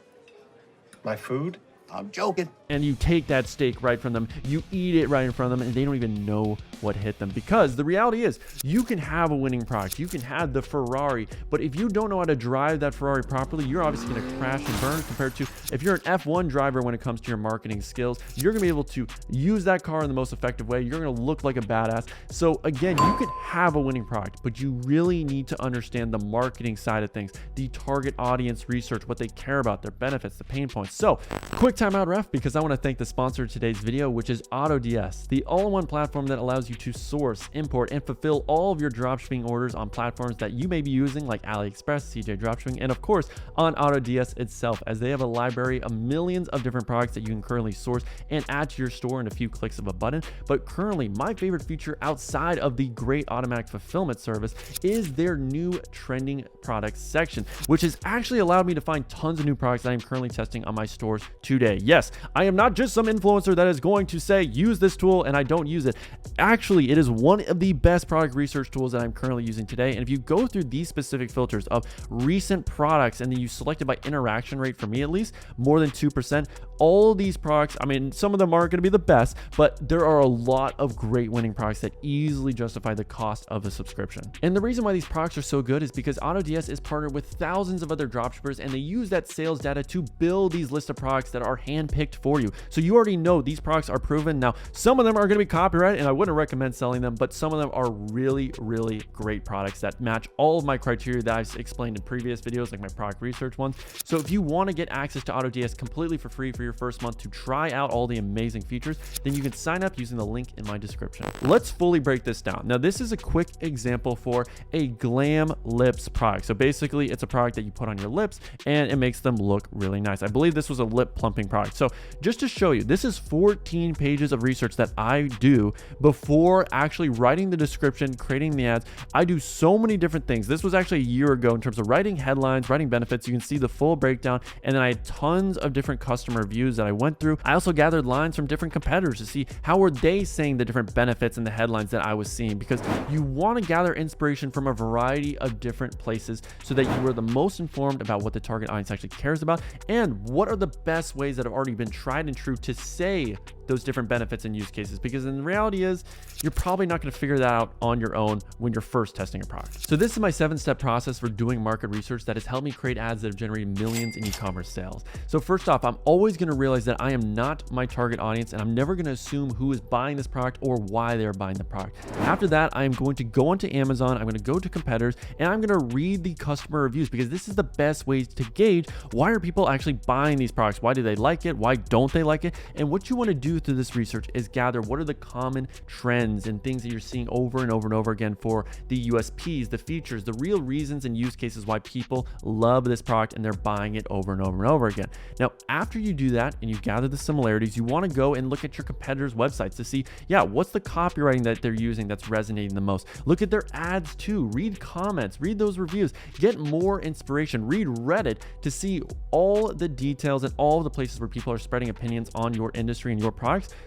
My food? I'm joking. And you take that steak right from them, you eat it right in front of them, and they don't even know what hit them. Because the reality is, you can have a winning product, you can have the Ferrari, but if you don't know how to drive that Ferrari properly, you're obviously going to crash and burn, compared to if you're an F1 driver when it comes to your marketing skills. You're going to be able to use that car in the most effective way. You're going to look like a badass. So again, you can have a winning product, but you really need to understand the marketing side of things, the target audience research, what they care about, their benefits, the pain points. So quick time out, ref, because I want to thank the sponsor of today's video, which is AutoDS, the all-in-one platform that allows you to source, import, and fulfill all of your dropshipping orders on platforms that you may be using like AliExpress, CJ Dropshipping, and of course on AutoDS itself, as they have a library of millions of different products that you can currently source and add to your store in a few clicks of a button. But currently, my favorite feature outside of the great automatic fulfillment service is their new trending products section, which has actually allowed me to find tons of new products that I'm currently testing on my stores today. day. Yes, I am not just some influencer that is going to say, use this tool, and I don't use it. Actually, it is one of the best product research tools that I'm currently using today. And if you go through these specific filters of recent products and then you select it by interaction rate, for me at least, more than 2%, all these products, I mean, some of them aren't going to be the best, but there are a lot of great winning products that easily justify the cost of a subscription. And the reason why these products are so good is because AutoDS is partnered with thousands of other dropshippers, and they use that sales data to build these lists of products that are handpicked for you. So you already know these products are proven. Now, some of them are going to be copyrighted, and I wouldn't recommend selling them, but some of them are really, really great products that match all of my criteria that I've explained in previous videos, like my product research ones. So if you want to get access to AutoDS completely for free for your first month to try out all the amazing features, then you can sign up using the link in my description. Let's fully break this down. Now, this is a quick example for a glam lips product. So basically, it's a product that you put on your lips and it makes them look really nice. I believe this was a lip plumping product. So just to show you, this is 14 pages of research that I do before actually writing the description, creating the ads. I do so many different things. This was actually a year ago in terms of writing headlines, writing benefits. You can see the full breakdown. And then I had tons of different customer reviews that I went through. I also gathered lines from different competitors to see how were they saying the different benefits and the headlines that I was seeing, because you want to gather inspiration from a variety of different places so that you are the most informed about what the target audience actually cares about and what are the best ways that have already been tried and true to say those different benefits and use cases, because in the reality is you're probably not going to figure that out on your own when you're first testing a product. So this is my 7-step process for doing market research that has helped me create ads that have generated millions in e-commerce sales. So first off, I'm always going to realize that I am not my target audience, and I'm never going to assume who is buying this product or why they're buying the product. After that, I am going to go onto Amazon, I'm going to go to competitors, and I'm going to read the customer reviews, because this is the best way to gauge why are people actually buying these products, why do they like it, why don't they like it. And what you want to do through this research is gather what are the common trends and things that you're seeing over and over and over again for the USPs, the features, the real reasons and use cases why people love this product and they're buying it over and over and over again. Now, after you do that and you gather the similarities, you want to go and look at your competitors' websites to see, yeah, what's the copywriting that they're using that's resonating the most. Look at their ads too, read comments, read those reviews, get more inspiration, read Reddit to see all the details and all the places where people are spreading opinions on your industry and your products,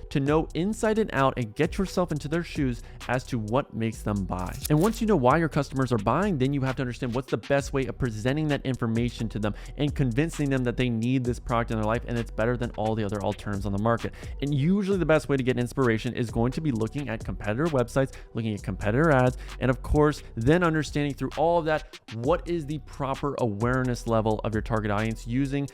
to know inside and out and get yourself into their shoes as to what makes them buy. And once you know why your customers are buying, then you have to understand what's the best way of presenting that information to them and convincing them that they need this product in their life and it's better than all the other alternatives on the market. And usually the best way to get inspiration is going to be looking at competitor websites, looking at competitor ads, and of course, then understanding through all of that, what is the proper awareness level of your target audience using,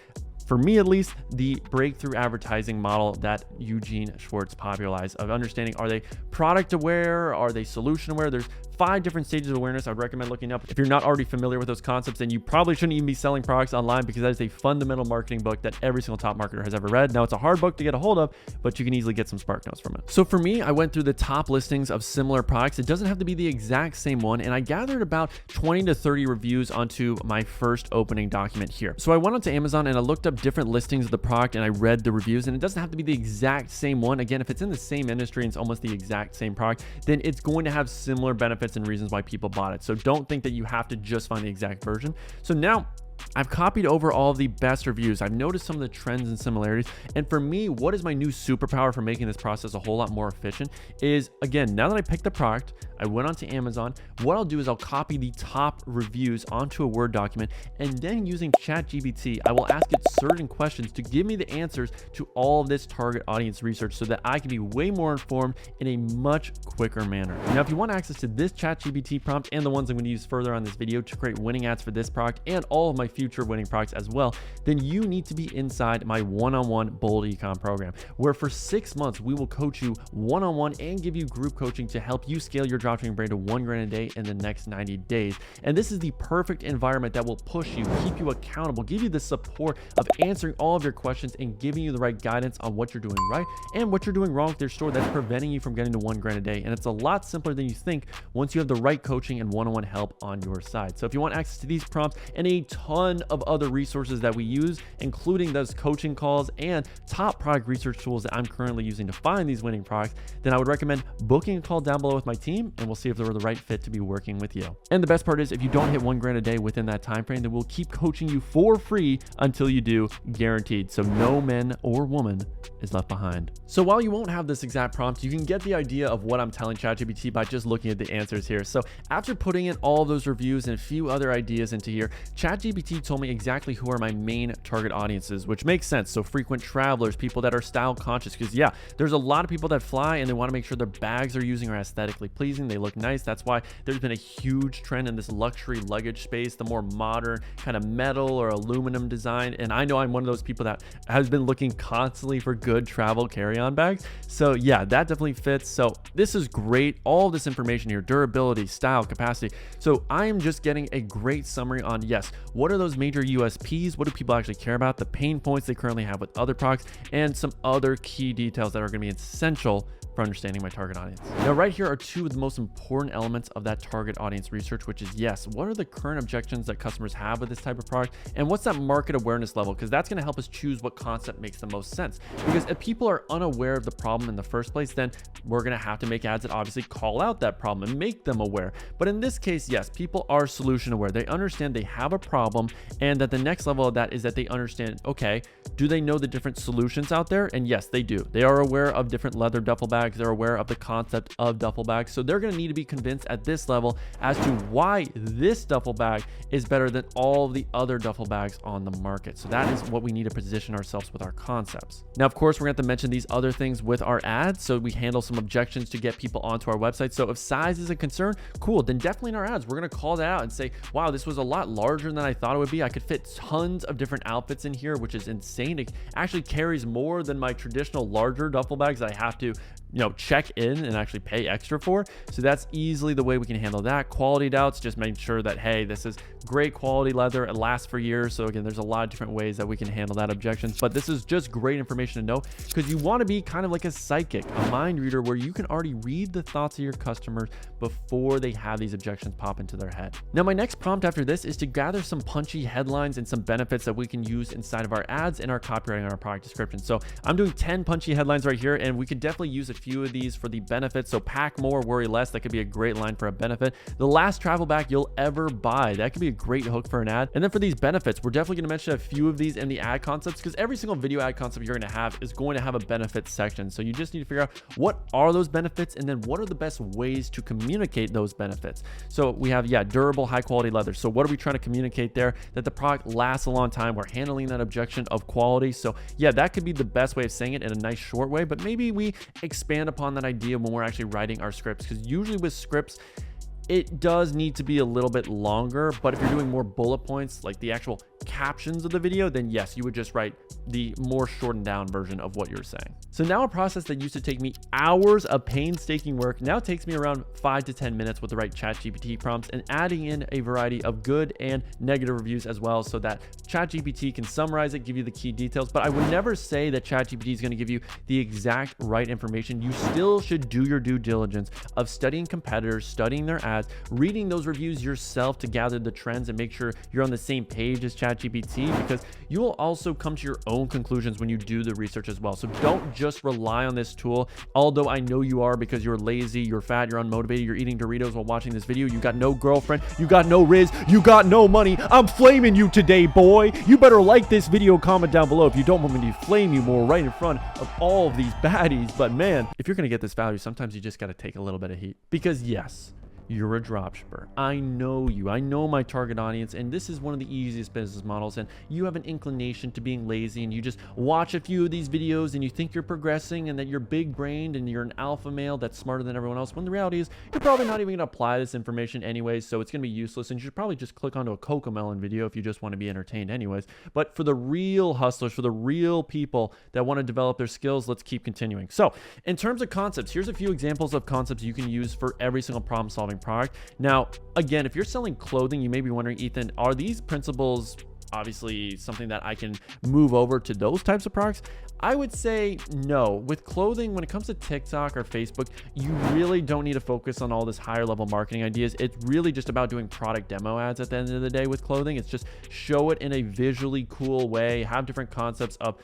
for me at least, the breakthrough advertising model that Eugene Schwartz popularized, of understanding, are they product aware? Are they solution aware? There's 5 different stages of awareness I'd recommend looking up. If you're not already familiar with those concepts, then you probably shouldn't even be selling products online, because that is a fundamental marketing book that every single top marketer has ever read. Now, it's a hard book to get a hold of, but you can easily get some spark notes from it. So for me, I went through the top listings of similar products. It doesn't have to be the exact same one, and I gathered about 20 to 30 reviews onto my first opening document here. So I went onto Amazon and I looked up different listings of the product and I read the reviews, and it doesn't have to be the exact same one. Again, if it's in the same industry and it's almost the exact same product, then it's going to have similar benefits and reasons why people bought it. So don't think that you have to just find the exact version. So now I've copied over all of the best reviews. I've noticed some of the trends and similarities. And for me, what is my new superpower for making this process a whole lot more efficient is, again, now that I picked the product, I went onto Amazon, what I'll do is I'll copy the top reviews onto a Word document, and then using ChatGPT, I will ask it certain questions to give me the answers to all of this target audience research so that I can be way more informed in a much quicker manner. Now, if you want access to this ChatGPT prompt and the ones I'm going to use further on this video to create winning ads for this product and all of my future winning products as well, then you need to be inside my one-on-one Bold Ecom program, where for 6 months, we will coach you one-on-one and give you group coaching to help you scale your dropshipping brand to $1,000 a day in the next 90 days. And this is the perfect environment that will push you, keep you accountable, give you the support of answering all of your questions and giving you the right guidance on what you're doing right and what you're doing wrong with your store that's preventing you from getting to $1,000 a day. And it's a lot simpler than you think once you have the right coaching and one-on-one help on your side. So if you want access to these prompts and a ton ton of other resources that we use, including those coaching calls and top product research tools that I'm currently using to find these winning products, then I would recommend booking a call down below with my team, and we'll see if they're the right fit to be working with you. And the best part is, if you don't hit $1,000 a day within that time frame, then we'll keep coaching you for free until you do, guaranteed. So no man or woman is left behind. So while you won't have this exact prompt, you can get the idea of what I'm telling ChatGPT by just looking at the answers here. So after putting in all of those reviews and a few other ideas into here, ChatGPT told me exactly who are my main target audiences, which makes sense. So frequent travelers, people that are style conscious, because yeah, there's a lot of people that fly and they want to make sure their bags they're using are aesthetically pleasing, they look nice. That's why there's been a huge trend in this luxury luggage space, the more modern kind of metal or aluminum design. And I know I'm one of those people that has been looking constantly for good travel carry-on bags. So yeah, that definitely fits. So this is great. All of this information here, durability, style, capacity. So I am just getting a great summary on, yes, what are those major USPs? What do people actually care about? The pain points they currently have with other products, and some other key details that are going to be essential for understanding my target audience. Now, right here are two of the most important elements of that target audience research, which is, yes, what are the current objections that customers have with this type of product? And what's that market awareness level? Because that's going to help us choose what concept makes the most sense. Because if people are unaware of the problem in the first place, then we're going to have to make ads that obviously call out that problem and make them aware. But in this case, yes, people are solution aware. They understand they have a problem, and that the next level of that is that they understand, okay, do they know the different solutions out there? And yes, they do. They are aware of different leather duffel bags. They're aware of the concept of duffel bags. So they're going to need to be convinced at this level as to why this duffel bag is better than all the other duffel bags on the market. So that is what we need to position ourselves with our concepts. Now, of course, we're going to have to mention these other things with our ads. So we handle some objections to get people onto our website. So if size is a concern, cool, then definitely in our ads, we're going to call that out and say, wow, this was a lot larger than I thought it would be. I could fit tons of different outfits in here, which is insane. It actually carries more than my traditional larger duffel bags that I have to check in and actually pay extra for. So that's easily the way we can handle that. Quality doubts, just make sure that, hey, this is great quality leather, it lasts for years. So again, there's a lot of different ways that we can handle that objections, but this is just great information to know, because you want to be kind of like a psychic, a mind reader, where you can already read the thoughts of your customers before they have these objections pop into their head. Now, my next prompt after this is to gather some punchy headlines and some benefits that we can use inside of our ads and our copywriting and our product description. So I'm doing 10 punchy headlines right here, and we could definitely use a few of these for the benefits. So pack more, worry less. That could be a great line for a benefit. The last travel bag you'll ever buy. That could be a great hook for an ad. And then for these benefits, we're definitely going to mention a few of these in the ad concepts, because every single video ad concept you're going to have is going to have a benefits section. So you just need to figure out what are those benefits, and then what are the best ways to communicate those benefits. So we have, durable, high quality leather. So what are we trying to communicate there? That the product lasts a long time. We're handling that objection of quality. So yeah, that could be the best way of saying it in a nice short way, but maybe we expand upon that idea when we're actually writing our scripts, because usually with scripts, it does need to be a little bit longer. But if you're doing more bullet points, like the actual captions of the video, then yes, you would just write the more shortened down version of what you're saying. So now a process that used to take me hours of painstaking work now takes me around 5 to 10 minutes with the right ChatGPT prompts, and adding in a variety of good and negative reviews as well, so that ChatGPT can summarize it, give you the key details. But I would never say that ChatGPT is going to give you the exact right information. You still should do your due diligence of studying competitors, studying their ads, reading those reviews yourself to gather the trends and make sure you're on the same page as ChatGPT, because you will also come to your own conclusions when you do the research as well. So don't just rely on this tool, although I know you are, because you're lazy, you're fat, you're unmotivated, you're eating Doritos while watching this video, you got no girlfriend, you got no Riz, you got no money. I'm flaming you today, boy. You better like this video, comment down below if you don't want me to flame you more right in front of all of these baddies. But man, if you're gonna get this value, sometimes you just gotta take a little bit of heat, because yes, you're a dropshipper. I know you. I know my target audience, and this is one of the easiest business models. And you have an inclination to being lazy, and you just watch a few of these videos and you think you're progressing and that you're big brained and you're an alpha male that's smarter than everyone else, when the reality is you're probably not even going to apply this information anyways, so it's going to be useless, and you should probably just click onto a Cocomelon video if you just want to be entertained anyways. But for the real hustlers, for the real people that want to develop their skills, let's keep continuing. So in terms of concepts, here's a few examples of concepts you can use for every single problem solving product. Now, again, if you're selling clothing, you may be wondering, Ethan, are these principles obviously something that I can move over to those types of products? I would say no. With clothing, when it comes to TikTok or Facebook, you really don't need to focus on all this higher level marketing ideas. It's really just about doing product demo ads at the end of the day with clothing. It's just show it in a visually cool way, have different concepts of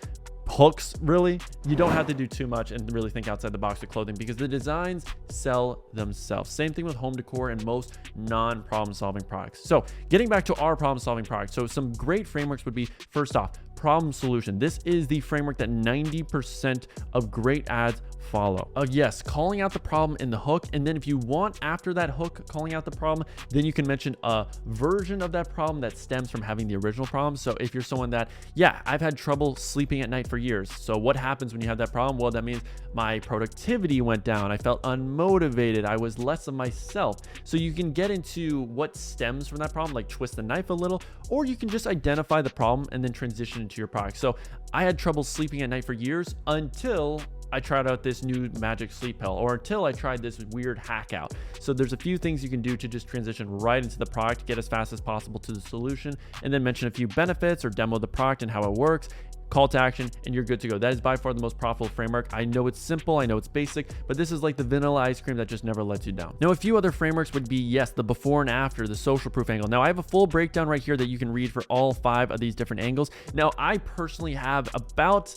hooks. Really, you don't have to do too much and really think outside the box with clothing, because the designs sell themselves. Same thing with home decor and most non-problem solving products. So getting back to our problem solving products, so some great frameworks would be, first off, problem solution. This is the framework that 90% of great ads follow. Yes, calling out the problem in the hook, and then if you want, after that hook calling out the problem, then you can mention a version of that problem that stems from having the original problem. So if you're someone that, yeah, I've had trouble sleeping at night for years, so what happens when you have that problem? Well, that means my productivity went down, I felt unmotivated, I was less of myself. So you can get into what stems from that problem, like twist the knife a little, or you can just identify the problem and then transition into your product. So I had trouble sleeping at night for years until I tried out this new magic sleep pill, or until I tried this weird hack out. So there's a few things you can do to just transition right into the product, get as fast as possible to the solution, and then mention a few benefits or demo the product and how it works, call to action, and you're good to go. That is by far the most profitable framework. I know it's simple, I know it's basic, but this is like the vanilla ice cream that just never lets you down. Now, a few other frameworks would be, yes, the before and after, the social proof angle. Now, I have a full breakdown right here that you can read for all 5 of these different angles. Now, I personally have about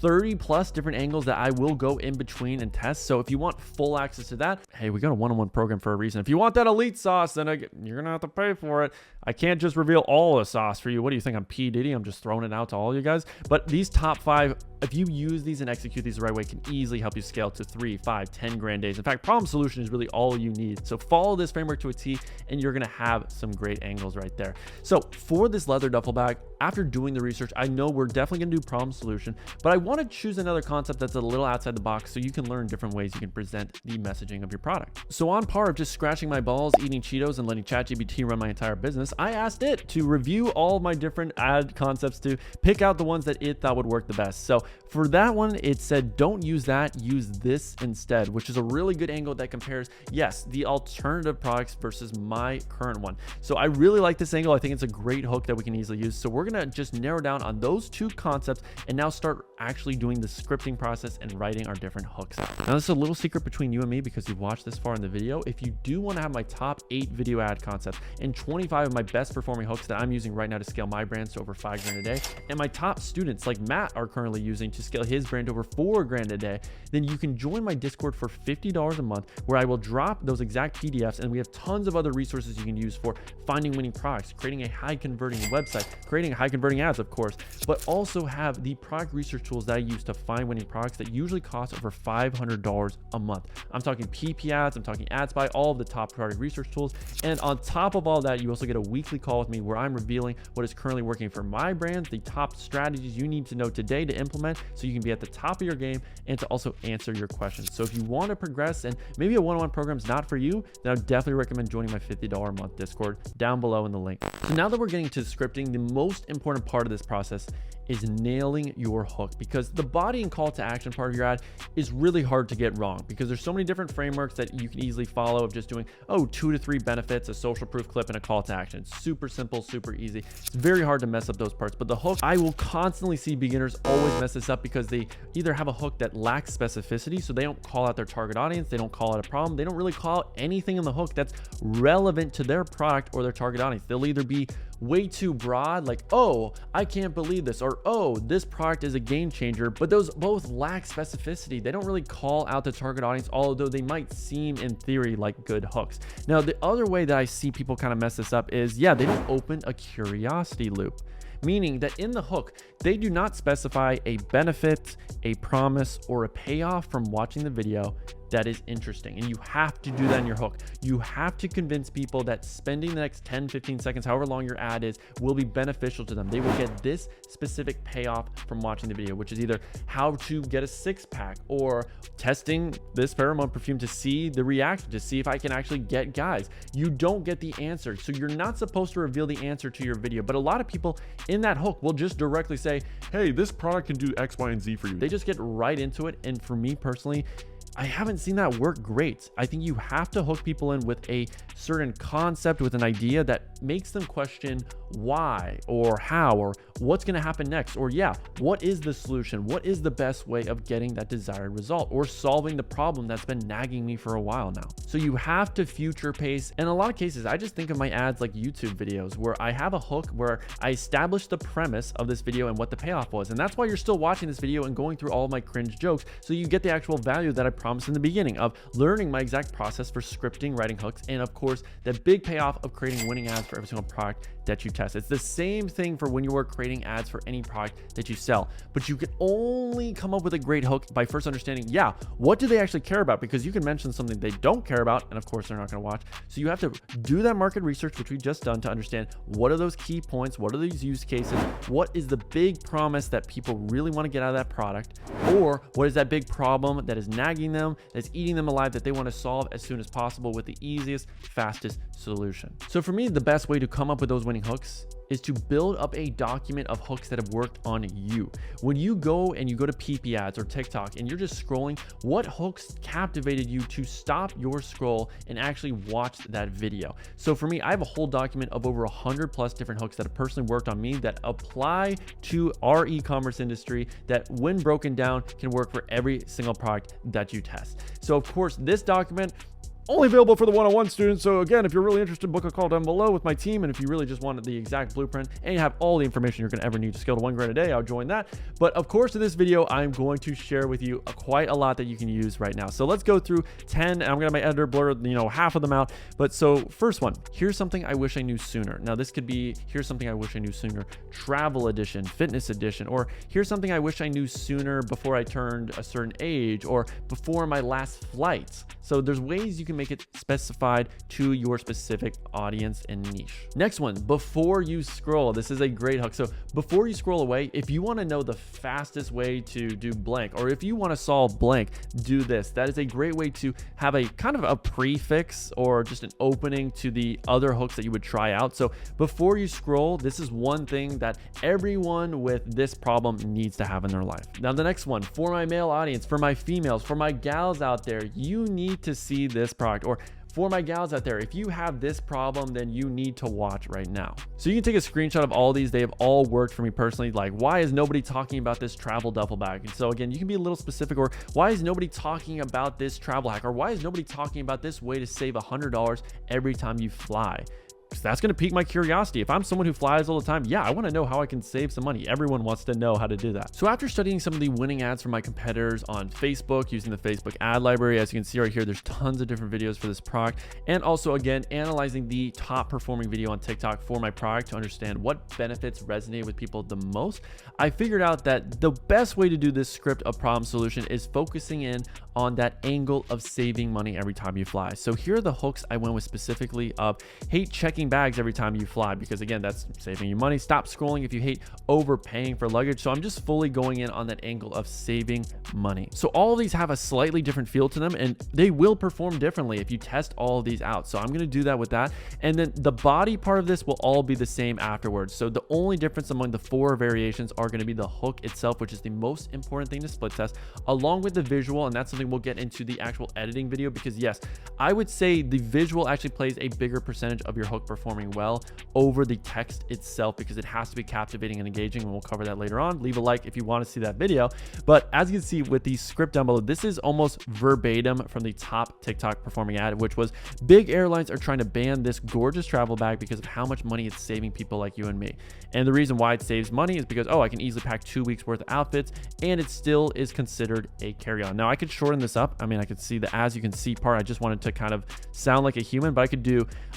30 plus different angles that I will go in between and test. So if you want full access to that, hey, we got a one-on-one program for a reason. If you want that elite sauce, then you're gonna have to pay for it. I can't just reveal all the sauce for you. What do you think? I'm P. Diddy? I'm just throwing it out to all you guys. But these top 5, if you use these and execute these the right way, can easily help you scale to 3, 5, 10 grand days. In fact, problem solution is really all you need. So follow this framework to a T, and you're gonna have some great angles right there. So for this leather duffel bag, after doing the research, I know we're definitely gonna do problem solution, but I want to choose another concept that's a little outside the box so you can learn different ways you can present the messaging of your product. So on par of just scratching my balls, eating Cheetos, and letting ChatGPT run my entire business, I asked it to review all of my different ad concepts to pick out the ones that it thought would work the best. So for that one, it said, don't use that, use this instead, which is a really good angle that compares, yes, the alternative products versus my current one. So I really like this angle. I think it's a great hook that we can easily use. So we're gonna just narrow down on those 2 concepts and now start actually doing the scripting process and writing our different hooks. Now, this is a little secret between you and me because you've watched this far in the video. If you do want to have my top 8 video ad concepts and 25 of my best performing hooks that I'm using right now to scale my brands to over 5 grand a day, and my top students like Matt are currently using to scale his brand to over 4 grand a day, then you can join my Discord for $50 a month, where I will drop those exact PDFs, and we have tons of other resources you can use for finding winning products, creating a high converting website, creating high converting ads, of course, but also have the product research tools that I use to find winning products that usually cost over $500 a month. I'm talking PP ads, I'm talking AdSpy, all of the top product research tools. And on top of all that, you also get a weekly call with me where I'm revealing what is currently working for my brand, the top strategies you need to know today to implement so you can be at the top of your game and to also answer your questions. So if you want to progress and maybe a one-on-one program is not for you, then I would definitely recommend joining my $50 a month Discord down below in the link. So now that we're getting to scripting, the most important part of this process is nailing your hook, because the body and call to action part of your ad is really hard to get wrong because there's so many different frameworks that you can easily follow of just doing, 2 to 3 benefits, a social proof clip, and a call to action. It's super simple, super easy. It's very hard to mess up those parts, but the hook, I will constantly see beginners always mess this up because they either have a hook that lacks specificity, so they don't call out their target audience, they don't call out a problem, they don't really call out anything in the hook that's relevant to their product or their target audience. They'll either be way too broad, like, oh, I can't believe this, or oh, this product is a game changer, but those both lack specificity. They don't really call out the target audience, although they might seem in theory like good hooks. Now, the other way that I see people kind of mess this up is, they don't open a curiosity loop, meaning that in the hook, they do not specify a benefit, a promise, or a payoff from watching the video that is interesting. And you have to do that in your hook. You have to convince people that spending the next 10, 15 seconds, however long your ad is, will be beneficial to them. They will get this specific payoff from watching the video, which is either how to get a 6-pack or testing this pheromone perfume to see the reaction, to see if I can actually get guys. You don't get the answer. So you're not supposed to reveal the answer to your video. But a lot of people in that hook will just directly say, hey, this product can do X, Y, and Z for you. They just get right into it. And for me personally, I haven't seen that work great. I think you have to hook people in with a certain concept, with an idea that makes them question why or how or what's going to happen next, or what is the solution? What is the best way of getting that desired result or solving the problem that's been nagging me for a while now? So you have to future pace. In a lot of cases, I just think of my ads like YouTube videos where I have a hook where I establish the premise of this video and what the payoff was. And that's why you're still watching this video and going through all of my cringe jokes, so you get the actual value that I promised in the beginning of learning my exact process for scripting, writing hooks, and of course, the big payoff of creating winning ads for every single product that you test. It's the same thing for when you are creating ads for any product that you sell, but you can only come up with a great hook by first understanding, what do they actually care about? Because you can mention something they don't care about, and of course they're not going to watch. So you have to do that market research, which we've just done, to understand what are those key points, what are these use cases, what is the big promise that people really want to get out of that product, or what is that big problem that is nagging them, that's eating them alive, that they want to solve as soon as possible with the easiest, fastest solution. So for me, the best way to come up with those winning hooks is to build up a document of hooks that have worked on you. When you go to PP ads or TikTok and you're just scrolling, what hooks captivated you to stop your scroll and actually watch that video? So for me, I have a whole document of over 100 plus different hooks that have personally worked on me that apply to our e-commerce industry, that when broken down can work for every single product that you test. So of course, this document only available for the one-on-one students. So again, if you're really interested, book a call down below with my team. And if you really just wanted the exact blueprint and you have all the information you're going to ever need to scale to $1 grand a day, I'll join that. But of course, in this video, I'm going to share with you quite a lot that you can use right now. So let's go through 10, and I'm going to my editor blur, half of them out. But so first one, here's something I wish I knew sooner. Now this could be, here's something I wish I knew sooner, travel edition, fitness edition, or here's something I wish I knew sooner before I turned a certain age or before my last flight. So there's ways you can make it specified to your specific audience and niche. Next one, before you scroll. This is a great hook. So before you scroll away, if you want to know the fastest way to do blank, or if you want to solve blank, do this. That is a great way to have a kind of a prefix or just an opening to the other hooks that you would try out. So before you scroll, this is one thing that everyone with this problem needs to have in their life. Now the next one, for my male audience, for my females, for my gals out there, you need to see this product. Or for my gals out there, if you have this problem, then you need to watch right now. So you can take a screenshot of all these. They have all worked for me personally. Like, why is nobody talking about this travel duffel bag? And so again, you can be a little specific, or why is nobody talking about this travel hack? Or why is nobody talking about this way to save $100 every time you fly? That's going to pique my curiosity. If I'm someone who flies all the time, I want to know how I can save some money. Everyone wants to know how to do that. So after studying some of the winning ads from my competitors on Facebook, using the Facebook ad library, as you can see right here, there's tons of different videos for this product. And also again, analyzing the top performing video on TikTok for my product to understand what benefits resonate with people the most, I figured out that the best way to do this script of problem solution is focusing in on that angle of saving money every time you fly. So here are the hooks I went with specifically of hate checking bags every time you fly, because again, that's saving you money. Stop scrolling if you hate overpaying for luggage. So I'm just fully going in on that angle of saving money. So all of these have a slightly different feel to them, and they will perform differently if you test all of these out. So I'm going to do that with that. And then the body part of this will all be the same afterwards. So the only difference among the 4 variations are going to be the hook itself, which is the most important thing to split test, along with the visual. And that's something we'll get into the actual editing video, because yes, I would say the visual actually plays a bigger percentage of your hook performing well over the text itself, because it has to be captivating and engaging, and we'll cover that later on. Leave a like if you want to see that video. But as you can see with the script down below, this is almost verbatim from the top TikTok performing ad, which was big airlines are trying to ban this gorgeous travel bag because of how much money it's saving people like you and me. And the reason why it saves money is because, I can easily pack 2 weeks worth of outfits and it still is considered a carry-on. Now I could shorten this up. I mean, I could see the as you can see part. I just wanted to kind of sound like a human, but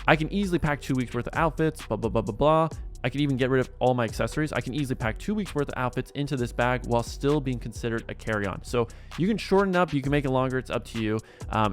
I can easily pack 2 weeks worth of outfits, blah, blah, blah, blah, blah. I can even get rid of all my accessories. I can easily pack 2 weeks worth of outfits into this bag while still being considered a carry-on. So you can shorten up, you can make it longer. It's up to you.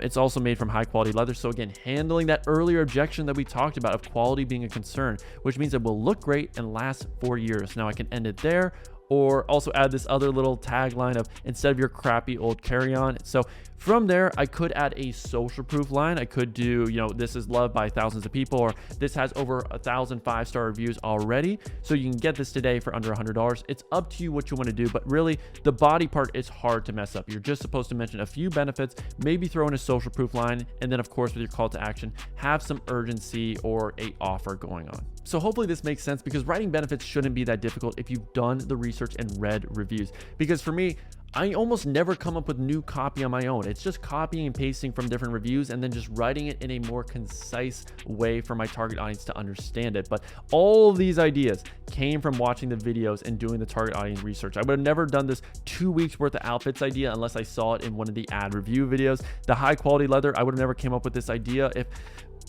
It's also made from high quality leather. So again, handling that earlier objection that we talked about of quality being a concern, which means it will look great and last 4 years. Now I can end it there, or also add this other little tagline of instead of your crappy old carry-on. So From there, I could add a social proof line. I could do, this is loved by thousands of people, or this has over 1,000 5-star reviews already, so you can get this today for under $100. It's up to you what you want to do, but really the body part is hard to mess up. You're just supposed to mention a few benefits, maybe throw in a social proof line, and then of course with your call to action, have some urgency or a offer going on. So hopefully this makes sense, because writing benefits shouldn't be that difficult if you've done the research and read reviews. Because for me, I almost never come up with new copy on my own. It's just copying and pasting from different reviews and then just writing it in a more concise way for my target audience to understand it. But all of these ideas came from watching the videos and doing the target audience research. I would have never done this 2 weeks worth of outfits idea unless I saw it in one of the ad review videos. The high quality leather, I would have never came up with this idea if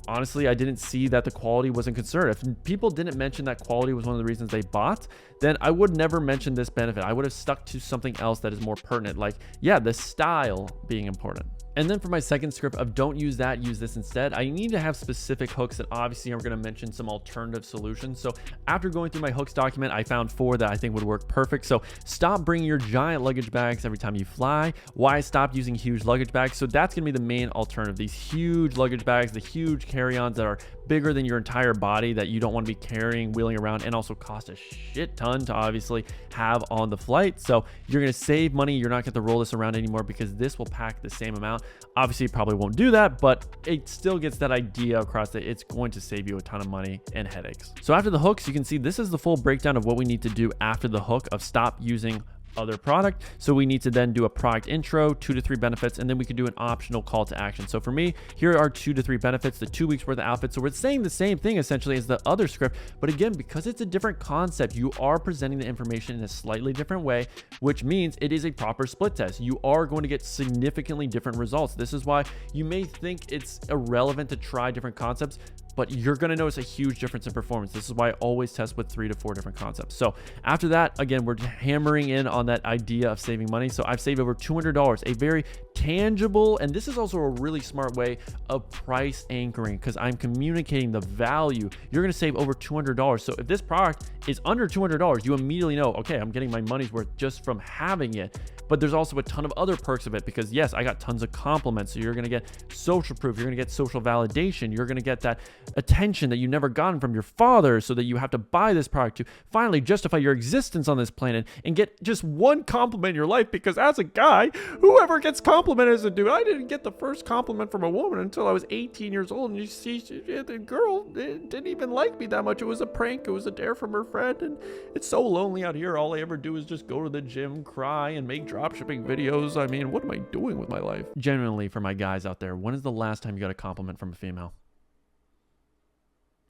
honestly, I didn't see that the quality wasn't concerned. If people didn't mention that quality was one of the reasons they bought, then I would never mention this benefit. I would have stuck to something else that is more pertinent, like, the style being important. And then for my second script of don't use that, use this instead, I need to have specific hooks that obviously are going to mention some alternative solutions. So after going through my hooks document, I found 4 that I think would work perfect. So stop bringing your giant luggage bags every time you fly. Why stop using huge luggage bags? So that's going to be the main alternative. These huge luggage bags, the huge carry-ons that are bigger than your entire body that you don't want to be carrying, wheeling around, and also cost a shit ton to obviously have on the flight. So you're going to save money. You're not going to roll this around anymore because this will pack the same amount. Obviously, it probably won't do that, but it still gets that idea across that it's going to save you a ton of money and headaches. So after the hooks, you can see this is the full breakdown of what we need to do after the hook of stop using other product. So we need to then do a product intro, 2 to 3 benefits, and then we could do an optional call to action. So for me, here are 2 to 3 benefits, the 2 weeks worth of outfits. So we're saying the same thing essentially as the other script, but again, because it's a different concept, you are presenting the information in a slightly different way, which means it is a proper split test. You are going to get significantly different results. This is why you may think it's irrelevant to try different concepts, but you're going to notice a huge difference in performance. This is why I always test with 3 to 4 different concepts. So after that, again, we're hammering in on that idea of saving money. So I've saved over $200, a very tangible, and this is also a really smart way of price anchoring because I'm communicating the value. You're going to save over $200. So if this product is under $200, you immediately know, okay, I'm getting my money's worth just from having it. But there's also a ton of other perks of it because yes, I got tons of compliments. So you're going to get social proof. You're going to get social validation. You're going to get that attention that you never gotten from your father so that you have to buy this product to finally justify your existence on this planet and get just one compliment in your life. Because as a guy, whoever gets complimented as a dude, I didn't get the first compliment from a woman until I was 18 years old. And you see, the girl didn't even like me that much. It was a prank. It was a dare from her friend. And it's so lonely out here. All I ever do is just go to the gym, cry, and make dropshipping videos. I mean, what am I doing with my life? Genuinely, for my guys out there, when is the last time you got a compliment from a female?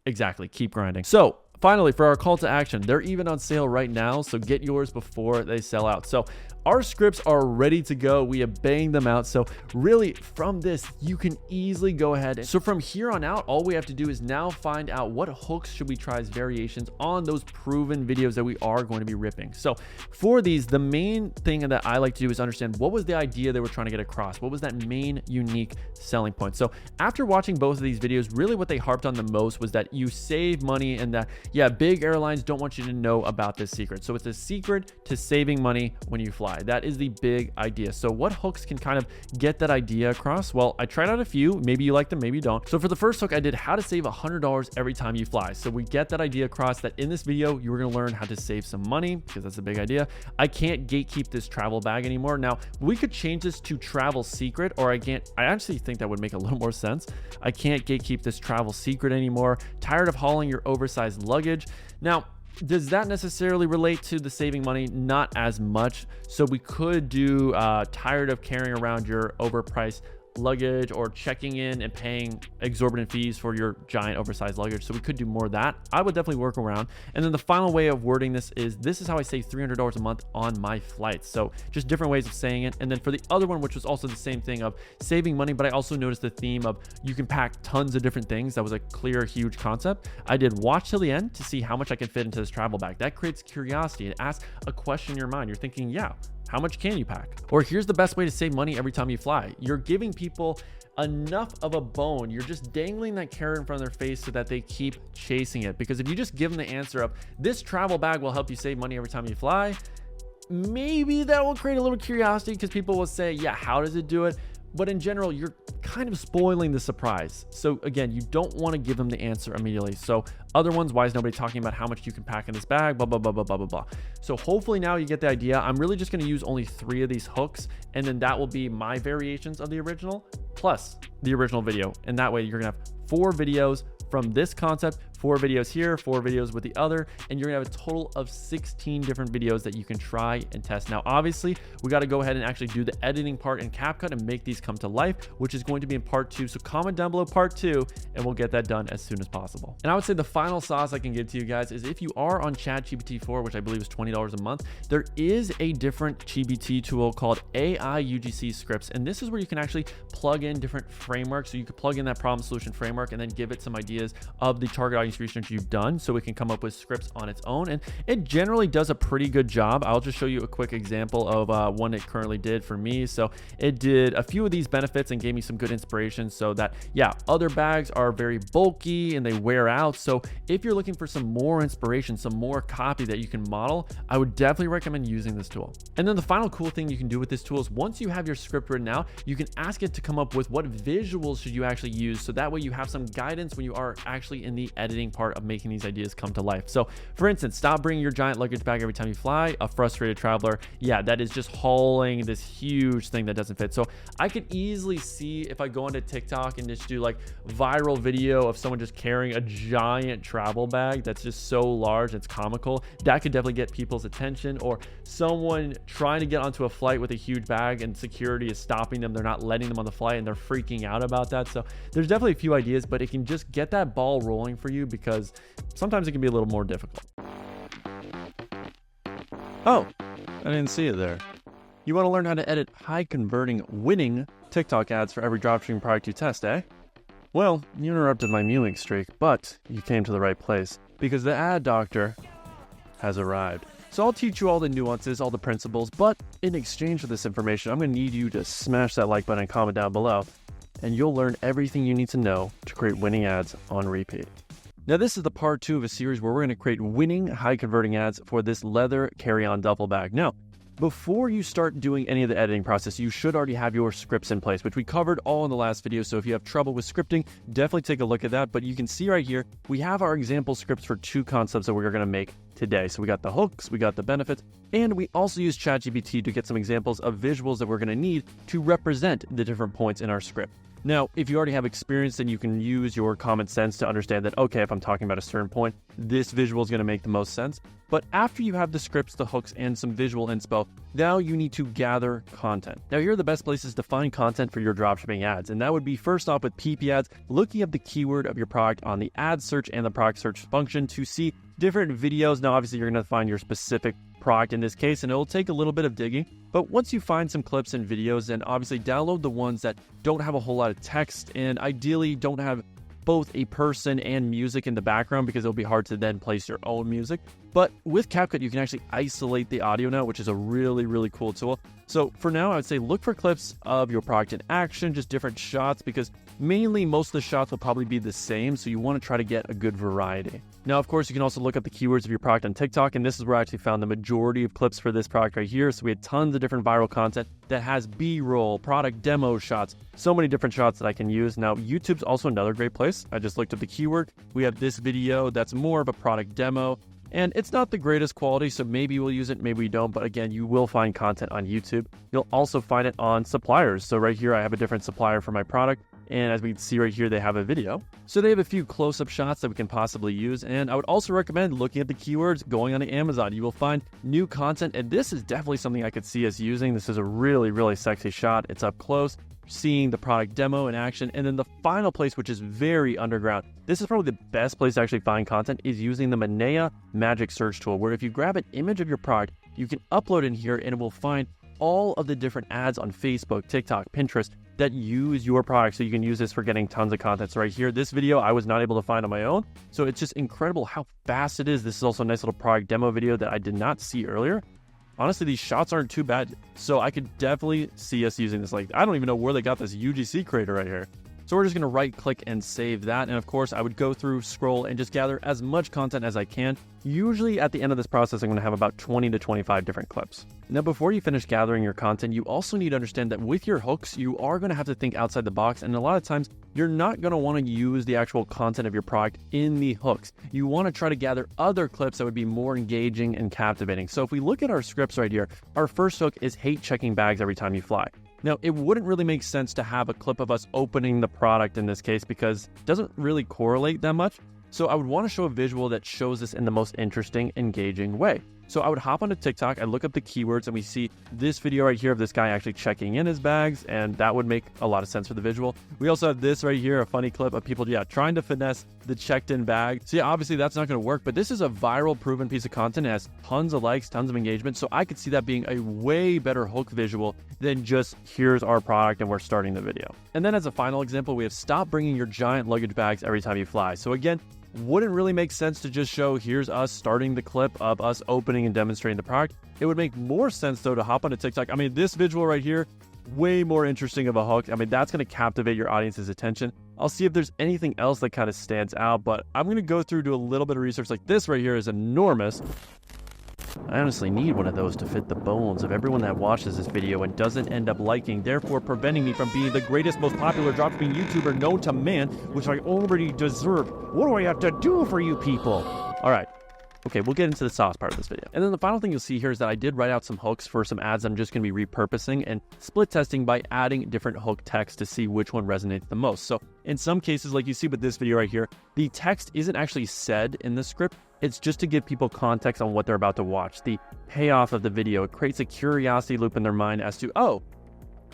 Exactly. Keep grinding. So finally, for our call to action, they're even on sale right now. So get yours before they sell out. So our scripts are ready to go. We have banged them out. So really from this, you can easily go ahead. So from here on out, all we have to do is now find out what hooks should we try as variations on those proven videos that we are going to be ripping. So for these, the main thing that I like to do is understand what was the idea they were trying to get across? What was that main unique selling point? So after watching both of these videos, really what they harped on the most was that you save money and that, big airlines don't want you to know about this secret. So it's a secret to saving money when you fly. That is the big idea. So what hooks can kind of get that idea across? Well, I tried out a few. Maybe you like them, maybe you don't. So for the first hook, I did how to save $100 every time you fly. So we get that idea across that in this video, you were going to learn how to save some money because that's a big idea. I can't gatekeep this travel bag anymore. Now we could change this to travel secret, or I actually think that would make a little more sense. I can't gatekeep this travel secret anymore. Tired of hauling your oversized luggage. Now, does that necessarily relate to the saving money? Not as much. So we could do tired of carrying around your overpriced luggage or checking in and paying exorbitant fees for your giant oversized luggage. So we could do more of that. I would definitely work around. And then the final way of wording this is how I save $300 a month on my flights. So just different ways of saying it. And then for the other one, which was also the same thing of saving money, but I also noticed the theme of you can pack tons of different things. That was a clear, huge concept. I did watch till the end to see how much I can fit into this travel bag. That creates curiosity. It asks a question in your mind. You're thinking, how much can you pack? Or here's the best way to save money every time you fly. You're giving people enough of a bone. You're just dangling that carrot in front of their face so that they keep chasing it. Because if you just give them the answer of this travel bag will help you save money every time you fly, maybe that will create a little curiosity because people will say, how does it do it? But in general, you're kind of spoiling the surprise. So again, you don't want to give them the answer immediately. So other ones, why is nobody talking about how much you can pack in this bag, blah, blah, blah, blah, blah, blah, blah. So hopefully now you get the idea. I'm really just going to use only 3 of these hooks, and then that will be my variations of the original plus the original video. And that way you're going to have 4 videos from this concept, 4 videos here, 4 videos with the other, and you're gonna have a total of 16 different videos that you can try and test. Now, obviously, we gotta go ahead and actually do the editing part in CapCut and make these come to life, which is going to be in part 2. So comment down below part 2, and we'll get that done as soon as possible. And I would say the final sauce I can give to you guys is if you are on ChatGPT 4, which I believe is $20 a month, there is a different GPT tool called AI UGC scripts. And this is where you can actually plug in different frameworks. So you could plug in that problem solution framework and then give it some ideas of the target audience research you've done, so it can come up with scripts on its own. And it generally does a pretty good job. I'll just show you a quick example of one it currently did for me. So it did a few of these benefits and gave me some good inspiration, so that, yeah, other bags are very bulky and they wear out. So if you're looking for some more inspiration, some more copy that you can model, I would definitely recommend using this tool. And then the final cool thing you can do with this tool is once you have your script written out, you can ask it to come up with what visuals should you actually use, so that way you have some guidance when you are actually in the editing part of making these ideas come to life. So for instance, stop bringing your giant luggage bag every time you fly. A frustrated traveler, yeah, that is just hauling this huge thing that doesn't fit. So I could easily see if I go onto TikTok and just do like viral video of someone just carrying a giant travel bag that's just so large, it's comical, that could definitely get people's attention. Or someone trying to get onto a flight with a huge bag and security is stopping them, they're not letting them on the flight, and they're freaking out about that. So there's definitely a few ideas, but it can just get that ball rolling for you, because sometimes it can be a little more difficult. Oh, I didn't see it there. You want to learn how to edit high converting, winning TikTok ads for every dropshipping product you test, eh? Well, you interrupted my mewing streak, but you came to the right place, because the ad doctor has arrived. So I'll teach you all the nuances, all the principles, but in exchange for this information, I'm going to need you to smash that like button and comment down below, and you'll learn everything you need to know to create winning ads on repeat. Now, this is the part 2 of a series where we're going to create winning, high-converting ads for this leather carry-on duffel bag. Now, before you start doing any of the editing process, you should already have your scripts in place, which we covered all in the last video. So if you have trouble with scripting, definitely take a look at that. But you can see right here, we have our example scripts for 2 concepts that we're going to make today. So we got the hooks, we got the benefits, and we also use ChatGPT to get some examples of visuals that we're going to need to represent the different points in our script. Now, if you already have experience, then you can use your common sense to understand that, okay, if I'm talking about a certain point, this visual is going to make the most sense. But after you have the scripts, the hooks, and some visual inspo, now you need to gather content. Now, here are the best places to find content for your dropshipping ads. And that would be first off with PP ads, looking up the keyword of your product on the ad search and the product search function to see different videos. Now, obviously, you're going to find your specific product in this case, and it'll take a little bit of digging. But once you find some clips and videos, then obviously download the ones that don't have a whole lot of text and ideally don't have both a person and music in the background, because it'll be hard to then place your own music. But with CapCut, you can actually isolate the audio now, which is a really, really cool tool. So for now, I would say look for clips of your product in action, just different shots, because mainly most of the shots will probably be the same. So you want to try to get a good variety. Now, of course, you can also look up the keywords of your product on TikTok. And this is where I actually found the majority of clips for this product right here. So we had tons of different viral content that has B-roll, product demo shots, so many different shots that I can use. Now, YouTube's also another great place. I just looked up the keyword. We have this video that's more of a product demo, and it's not the greatest quality, so maybe we'll use it, maybe we don't. But again, you will find content on YouTube. You'll also find it on suppliers. So right here, I have a different supplier for my product. And as we can see right here, they have a video. So they have a few close-up shots that we can possibly use. And I would also recommend looking at the keywords, going on to Amazon. You will find new content. And this is definitely something I could see us using. This is a really, really sexy shot. It's up close, seeing the product demo in action. And then the final place, which is very underground, this is probably the best place to actually find content, is using the Manea Magic Search tool, where if you grab an image of your product, you can upload in here and it will find all of the different ads on Facebook, TikTok, Pinterest that use your product. So you can use this for getting tons of content. So right here, this video I was not able to find on my own. So it's just incredible how fast it is. This is also a nice little product demo video that I did not see earlier. Honestly, these shots aren't too bad. So I could definitely see us using this. Like, I don't even know where they got this UGC creator right here. So we're just going to right click and save that. And of course, I would go through, scroll, and just gather as much content as I can. Usually at the end of this process, I'm going to have about 20 to 25 different clips. Now, before you finish gathering your content, you also need to understand that with your hooks, you are going to have to think outside the box. And a lot of times, you're not going to want to use the actual content of your product in the hooks. You want to try to gather other clips that would be more engaging and captivating. So if we look at our scripts right here, our first hook is hate checking bags every time you fly. Now, it wouldn't really make sense to have a clip of us opening the product in this case because it doesn't really correlate that much. So I would want to show a visual that shows this in the most interesting, engaging way. So I would hop onto TikTok, I look up the keywords, and we see this video right here of this guy actually checking in his bags, and that would make a lot of sense for the visual. We also have this right here, a funny clip of people, trying to finesse the checked-in bag. So obviously that's not going to work, but this is a viral, proven piece of content. It has tons of likes, tons of engagement, so I could see that being a way better hook visual than just, here's our product and we're starting the video. And then as a final example, we have stop bringing your giant luggage bags every time you fly. So again, wouldn't really make sense to just show here's us starting the clip of us opening and demonstrating the product. It would make more sense though to hop onto TikTok. I mean, this visual right here, way more interesting of a hook. I mean, that's going to captivate your audience's attention. I'll see if there's anything else that kind of stands out, but I'm going to go through, do a little bit of research. Like this right here is enormous. I honestly need one of those to fit the bones of everyone that watches this video and doesn't end up liking, therefore preventing me from being the greatest, most popular dropshipping YouTuber known to man, which I already deserve. What do I have to do for you people? All right. Okay, we'll get into the sauce part of this video. And then the final thing you'll see here is that I did write out some hooks for some ads I'm just going to be repurposing and split testing by adding different hook text to see which one resonates the most. So in some cases, like you see with this video right here, the text isn't actually said in the script. It's just to give people context on what they're about to watch. The payoff of the video, it creates a curiosity loop in their mind as to, oh,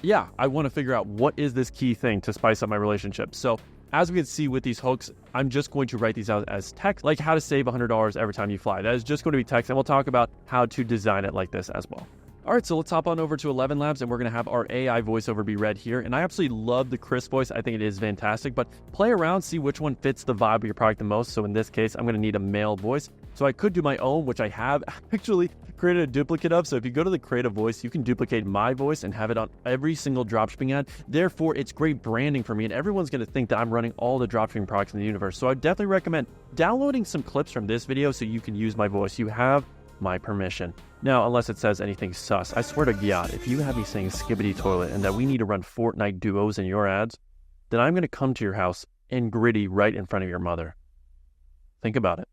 yeah, I want to figure out what is this key thing to spice up my relationship. So as we can see with these hooks, I'm just going to write these out as text, like how to save $100 every time you fly. That is just going to be text, and we'll talk about how to design it like this as well. All right, so let's hop on over to 11 Labs, and we're going to have our AI voiceover be read here. And I absolutely love the Chris voice. I think it is fantastic, but play around, see which one fits the vibe of your product the most. So in this case, I'm going to need a male voice. So I could do my own, which I have actually created a duplicate of. So if you go to the creative voice, you can duplicate my voice and have it on every single dropshipping ad. Therefore, it's great branding for me, and everyone's going to think that I'm running all the dropshipping products in the universe. So I definitely recommend downloading some clips from this video so you can use my voice. You have my permission. Now, unless it says anything sus, I swear to God, if you have me saying skibbity toilet and that we need to run Fortnite duos in your ads, then I'm going to come to your house and gritty right in front of your mother. Think about it.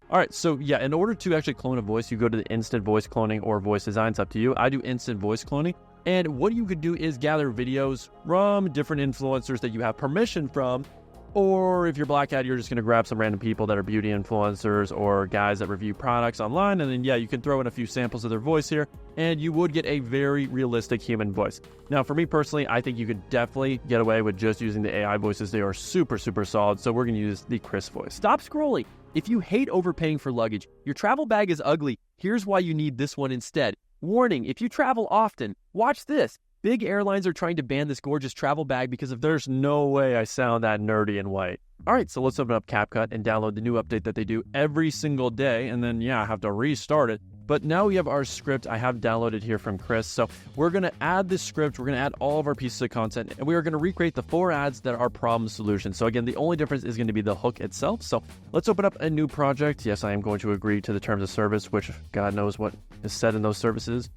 All right, so yeah, in order to actually clone a voice, you go to the instant voice cloning or voice design. It's up to you. I do instant voice cloning. And what you could do is gather videos from different influencers that you have permission from. Or if you're Black Hat, you're just going to grab some random people that are beauty influencers or guys that review products online. And then, yeah, you can throw in a few samples of their voice here, and you would get a very realistic human voice. Now, for me personally, I think you could definitely get away with just using the AI voices. They are super, super solid. So we're going to use the Chris voice. Stop scrolling. If you hate overpaying for luggage, your travel bag is ugly. Here's why you need this one instead. Warning, if you travel often, watch this. Big airlines are trying to ban this gorgeous travel bag because there's no way I sound that nerdy and white. All right, so let's open up CapCut and download the new update that they do every single day. And then, yeah, I have to restart it. But now we have our script I have downloaded here from Chris. So we're going to add this script. We're going to add all of our pieces of content, and we are going to recreate the 4 ads that are problem solutions. So again, the only difference is going to be the hook itself. So let's open up a new project. Yes, I am going to agree to the terms of service, which God knows what is said in those services.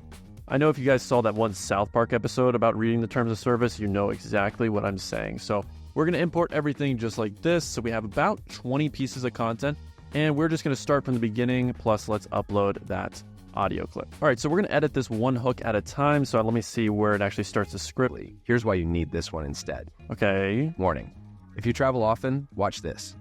I know if you guys saw that one South Park episode about reading the terms of service, you know exactly what I'm saying. So we're going to import everything just like this. So we have about 20 pieces of content, and we're just going to start from the beginning. Plus, let's upload that audio clip. All right, so we're going to edit this one hook at a time. So let me see where it actually starts the script. Here's why you need this one instead. Okay. Warning. If you travel often, watch this.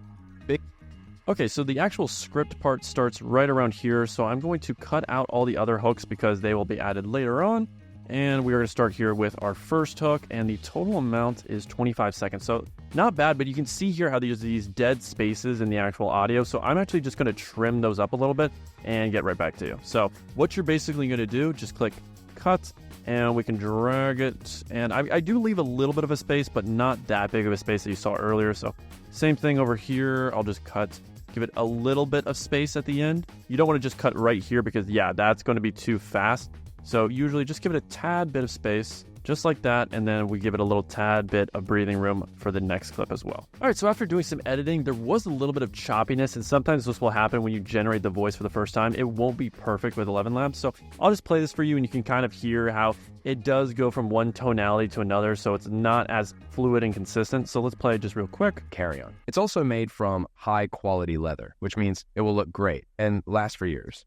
Okay, so the actual script part starts right around here. So I'm going to cut out all the other hooks because they will be added later on. And we are going to start here with our first hook, and the total amount is 25 seconds. So not bad, but you can see here how there's these dead spaces in the actual audio. So I'm actually just going to trim those up a little bit and get right back to you. So what you're basically going to do, just click cut, and we can drag it. And I do leave a little bit of a space, but not that big of a space that you saw earlier. So same thing over here. I'll just cut, give it a little bit of space at the end. You don't want to just cut right here because, yeah, that's going to be too fast. So usually just give it a tad bit of space. just like that, and then we give it a little tad bit of breathing room for the next clip as well. All right, so after doing some editing, there was a little bit of choppiness, and sometimes this will happen when you generate the voice for the first time. It won't be perfect with 11 Labs, so I'll just play this for you, and you can kind of hear how it does go from one tonality to another, so it's not as fluid and consistent. So let's play it just real quick. Carry-on. It's also made from high-quality leather, which means it will look great and last for years.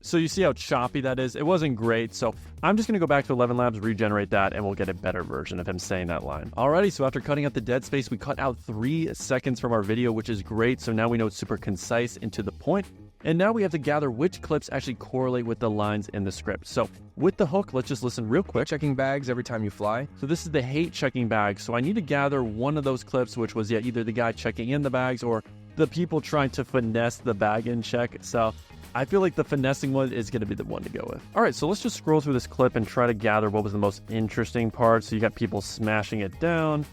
So you see how choppy that is? It wasn't great, so I'm just going to go back to 11 Labs, regenerate that, and we'll get a better version of him saying that line. Alrighty, so after cutting out the dead space, we cut out 3 seconds from our video, which is great. So now we know it's super concise and to the point. And now we have to gather which clips actually correlate with the lines in the script. So with the hook, let's just listen real quick. Checking bags every time you fly. So this is the hate checking bags. So I need to gather one of those clips, which was either the guy checking in the bags or the people trying to finesse the bag in check. So I feel like the finessing one is going to be the one to go with. All right, so let's just scroll through this clip and try to gather what was the most interesting part. So you got people smashing it down.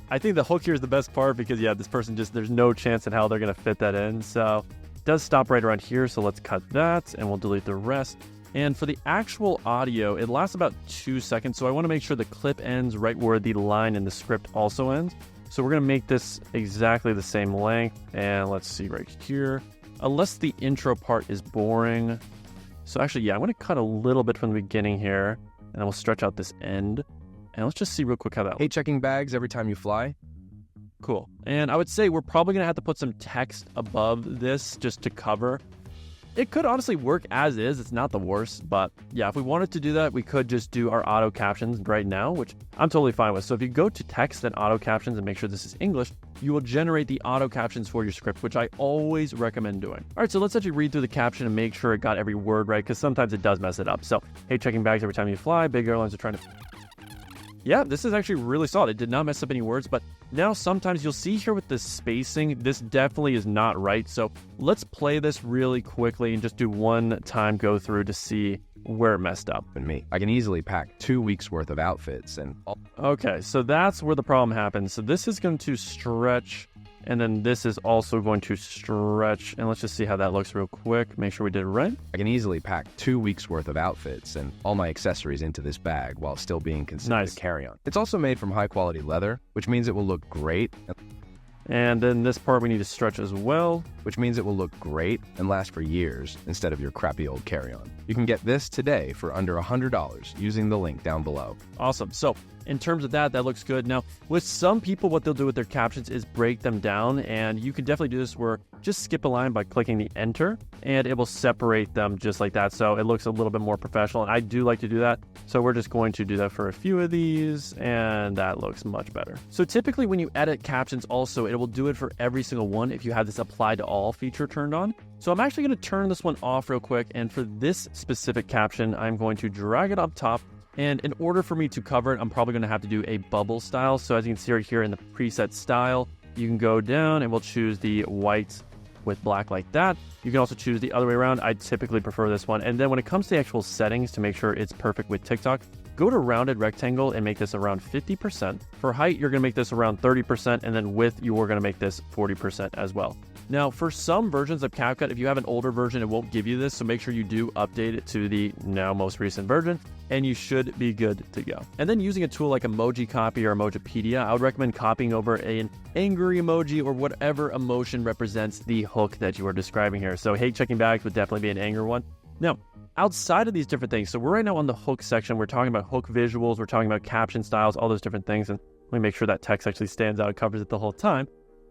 I think the hook here is the best part because, this person there's no chance in how they're going to fit that in. So it does stop right around here. So let's cut that and we'll delete the rest. And for the actual audio, it lasts about 2 seconds. So I want to make sure the clip ends right where the line in the script also ends. So we're going to make this exactly the same length. And let's see right here. Unless the intro part is boring. So actually, I'm going to cut a little bit from the beginning here, and then we'll stretch out this end. And let's just see real quick how that looks. Hate checking bags every time you fly. Cool. And I would say we're probably going to have to put some text above this just to cover. It could honestly work as is. It's not the worst, but if we wanted to do that, we could just do our auto captions right now, which I'm totally fine with. So if you go to text and auto captions and make sure this is English, you will generate the auto captions for your script, which I always recommend doing. All right, so let's actually read through the caption and make sure it got every word right, because sometimes it does mess it up. So, hey, checking bags every time you fly. Big airlines are trying to... this is actually really solid. It did not mess up any words, but now sometimes you'll see here with the spacing, this definitely is not right. So let's play this really quickly and just do one time go through to see where it messed up. And me, I can easily pack 2 weeks worth of outfits and... Okay, so that's where the problem happens. So this is going to stretch, and then this is also going to stretch. And let's just see how that looks real quick. Make sure we did it right. I can easily pack 2 weeks worth of outfits and all my accessories into this bag while still being considered a carry-on. It's also made from high quality leather, which means it will look great. And then this part we need to stretch as well, which means it will look great and last for years instead of your crappy old carry-on. You can get this today for under $100 using the link down below. Awesome. So in terms of that looks good. Now, with some people, what they'll do with their captions is break them down, and you can definitely do this where just skip a line by clicking the enter, and it will separate them just like that. So it looks a little bit more professional, and I do like to do that. So we're just going to do that for a few of these, and that looks much better. So typically when you edit captions also, it will do it for every single one if you have this apply to all feature turned on. So I'm actually going to turn this one off real quick, and for this specific caption, I'm going to drag it up top. And in order for me to cover it, I'm probably going to have to do a bubble style. So as you can see right here in the preset style, you can go down and we'll choose the white with black like that. You can also choose the other way around. I typically prefer this one. And then when it comes to the actual settings to make sure it's perfect with TikTok, go to rounded rectangle and make this around 50%. For height, you're going to make this around 30%. And then width, you are going to make this 40% as well. Now, for some versions of CapCut, if you have an older version, it won't give you this. So make sure you do update it to the now most recent version, and you should be good to go. And then using a tool like Emoji Copy or Emojipedia, I would recommend copying over an angry emoji or whatever emotion represents the hook that you are describing here. So hate checking bags would definitely be an anger one. Now, outside of these different things, so we're right now on the hook section. We're talking about hook visuals. We're talking about caption styles, all those different things. And let me make sure that text actually stands out and covers it the whole time.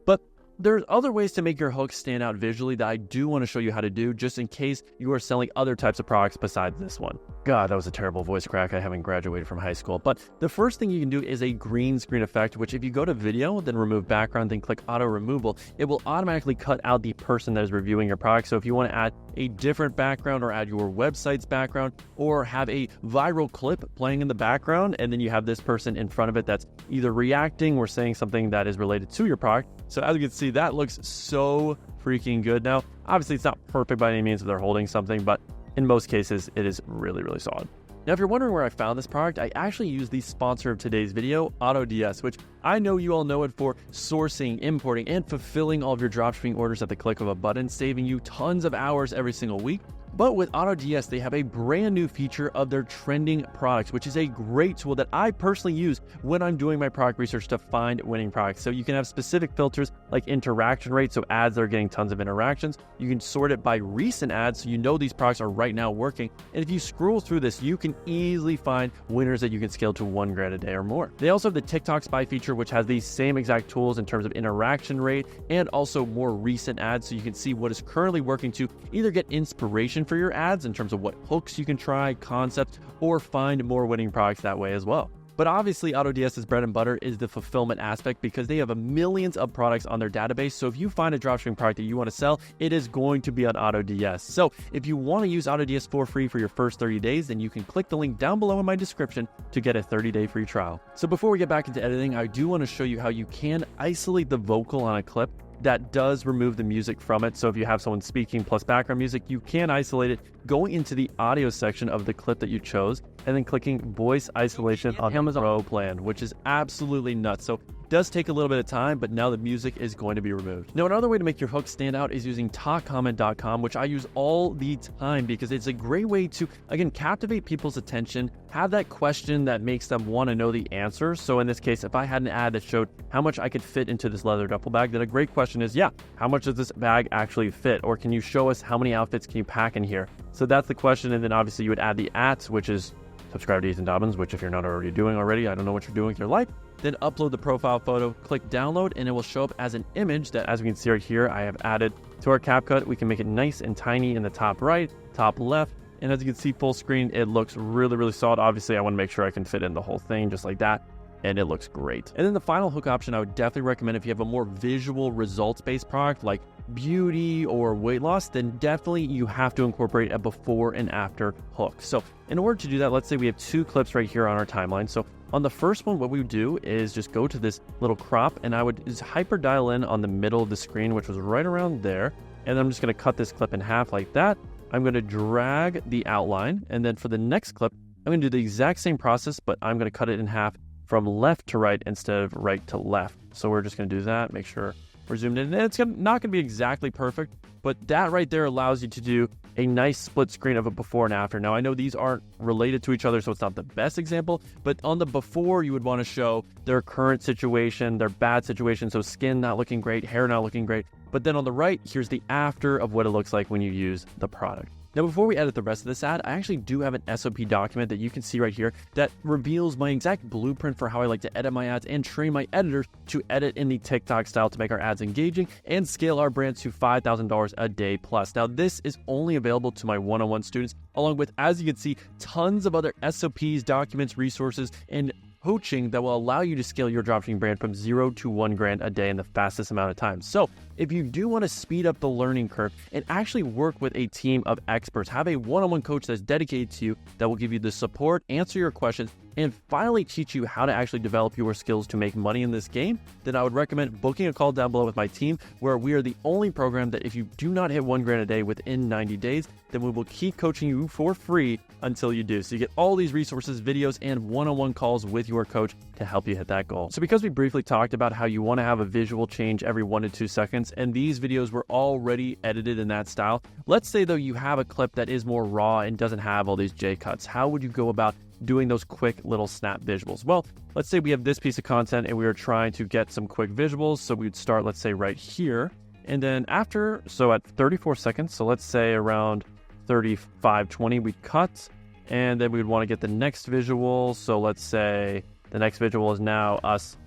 But there's other ways to make your hooks stand out visually that I do want to show you how to do, just in case you are selling other types of products besides this one. God, that was a terrible voice crack. I haven't graduated from high school. But the first thing you can do is a green screen effect, which if you go to video, then remove background, then click auto removal, it will automatically cut out the person that is reviewing your product. So if you want to add a different background or add your website's background or have a viral clip playing in the background, and then you have this person in front of it that's either reacting or saying something that is related to your product. So as you can see, that looks so freaking good. Now, obviously it's not perfect by any means if they're holding something, but in most cases, it is really, really solid. Now, if you're wondering where I found this product, I actually use the sponsor of today's video, AutoDS, which I know you all know it for sourcing, importing, and fulfilling all of your dropshipping orders at the click of a button, saving you tons of hours every single week. But with AutoDS, they have a brand new feature of their trending products, which is a great tool that I personally use when I'm doing my product research to find winning products. So you can have specific filters like interaction rate, so ads that are getting tons of interactions. You can sort it by recent ads, so you know these products are right now working. And if you scroll through this, you can easily find winners that you can scale to $1,000 a day or more. They also have the TikTok Spy feature, which has these same exact tools in terms of interaction rate and also more recent ads, so you can see what is currently working to either get inspiration for your ads in terms of what hooks you can try, concepts, or find more winning products that way as well. But obviously, AutoDS's bread and butter is the fulfillment aspect because they have millions of products on their database. So if you find a dropshipping product that you want to sell, it is going to be on AutoDS. So if you want to use AutoDS for free for your first 30 days, then you can click the link down below in my description to get a 30-day free trial. So before we get back into editing, I do want to show you how you can isolate the vocal on a clip. That does remove the music from it. So if you have someone speaking plus background music, you can isolate it going into the audio section of the clip that you chose and then clicking voice isolation on Amazon Pro plan, which is absolutely nuts. So it does take a little bit of time, but now the music is going to be removed. Now, another way to make your hook stand out is using talkcomment.com, which I use all the time because it's a great way to, again, captivate people's attention, have that question that makes them want to know the answer. So in this case, if I had an ad that showed how much I could fit into this leather duffel bag, then a great question is, how much does this bag actually fit? Or can you show us how many outfits can you pack in here? So that's the question. And then obviously you would add the @ which is subscribe to Ethan Dobbins, which if you're not already doing already, I don't know what you're doing with your life. Then upload the profile photo, click download, and it will show up as an image that, as we can see right here, I have added to our CapCut. We can make it nice and tiny in the top right, top left. And as you can see full screen, it looks really, really solid. Obviously, I want to make sure I can fit in the whole thing just like that. And it looks great. And then the final hook option I would definitely recommend if you have a more visual results-based product like beauty or weight loss, then definitely you have to incorporate a before and after hook. So in order to do that, let's say we have 2 clips right here on our timeline. So on the first one, what we would do is just go to this little crop and I would just hyper dial in on the middle of the screen, which was right around there. And I'm just gonna cut this clip in half like that. I'm gonna drag the outline. And then for the next clip, I'm gonna do the exact same process, but I'm gonna cut it in half from left to right instead of right to left. So we're just gonna do that, make sure we're zoomed in. And it's not gonna be exactly perfect, but that right there allows you to do a nice split screen of a before and after. Now I know these aren't related to each other, so it's not the best example, but on the before you would wanna show their current situation, their bad situation, so skin not looking great, hair not looking great. But then on the right, here's the after of what it looks like when you use the product. Now, before we edit the rest of this ad, I actually do have an SOP document that you can see right here that reveals my exact blueprint for how I like to edit my ads and train my editors to edit in the TikTok style to make our ads engaging and scale our brand to $5,000 a day plus. Now, this is only available to my one-on-one students, along with, as you can see, tons of other SOPs, documents, resources, and coaching that will allow you to scale your dropshipping brand from $0 to $1,000 a day in the fastest amount of time. So if you do want to speed up the learning curve and actually work with a team of experts, have a one-on-one coach that's dedicated to you that will give you the support, answer your questions, and finally teach you how to actually develop your skills to make money in this game, then I would recommend booking a call down below with my team, where we are the only program that if you do not hit $1,000 a day within 90 days, then we will keep coaching you for free until you do. So you get all these resources, videos, and one-on-one calls with your coach to help you hit that goal. So because we briefly talked about how you want to have a visual change every 1 to 2 seconds, and these videos were already edited in that style, let's say though you have a clip that is more raw and doesn't have all these J cuts. How would you go about doing those quick little snap visuals? Well, let's say we have this piece of content and we are trying to get some quick visuals. So we'd start, let's say right here. And then after, so at 34 seconds, so let's say around 35:20, we'd cut. And then we'd want to get the next visual. So let's say the next visual is now us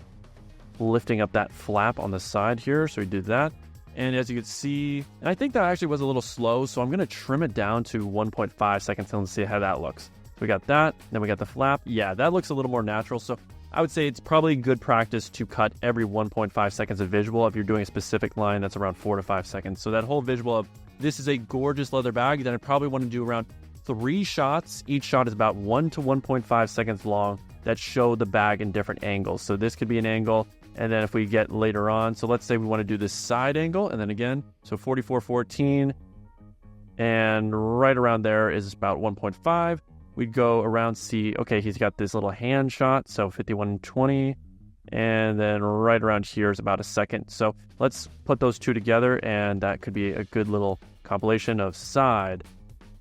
lifting up that flap on the side here. So we do that. And as you can see, and I think that actually was a little slow. So I'm going to trim it down to 1.5 seconds and see how that looks. We got that, then we got the flap. Yeah, that looks a little more natural. So I would say it's probably good practice to cut every 1.5 seconds of visual if you're doing a specific line that's around 4 to 5 seconds. So that whole visual of this is a gorgeous leather bag, then I probably want to do around 3 shots. Each shot is about 1 to 1.5 seconds long that show the bag in different angles. So this could be an angle. And then if we get later on, so let's say we want to do this side angle, and then again, so 44:14, and right around there is about 1.5. We'd go around, see, okay, he's got this little hand shot, so 51:20, and then right around here is about a second. So let's put those two together, and that could be a good little compilation of side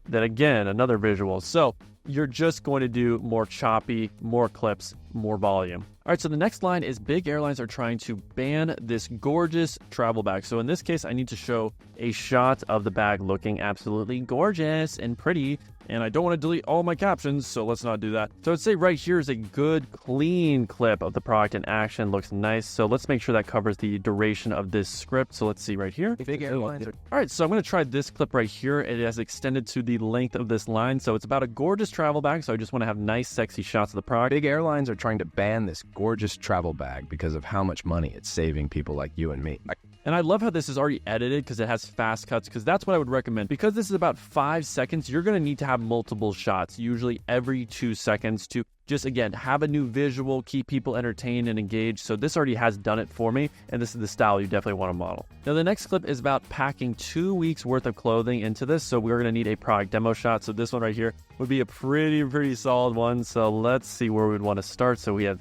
then again, another visual. So you're just going to do more choppy, more clips, more volume. All right, so the next line is big airlines are trying to ban this gorgeous travel bag. So in this case, I need to show a shot of the bag looking absolutely gorgeous and pretty. And I don't want to delete all my captions, so let's not do that. So I'd say right here is a good, clean clip of the product in action. Looks nice. So let's make sure that covers the duration of this script. So let's see right here. Big airlines. All right, so I'm going to try this clip right here. It has extended to the length of this line. So it's about a gorgeous travel bag. So I just want to have nice, sexy shots of the product. Big airlines are trying to ban this gorgeous travel bag because of how much money it's saving people like you and me. And I love how this is already edited because it has fast cuts, because that's what I would recommend. Because this is about 5 seconds, you're going to need to have multiple shots, usually every 2 seconds, to just, again, have a new visual, keep people entertained and engaged. So this already has done it for me, and this is the style you definitely want to model. Now, the next clip is about packing 2 weeks worth of clothing into this. So we're going to need a product demo shot. So this one right here would be a pretty solid one. So let's see where we'd want to start. So we have,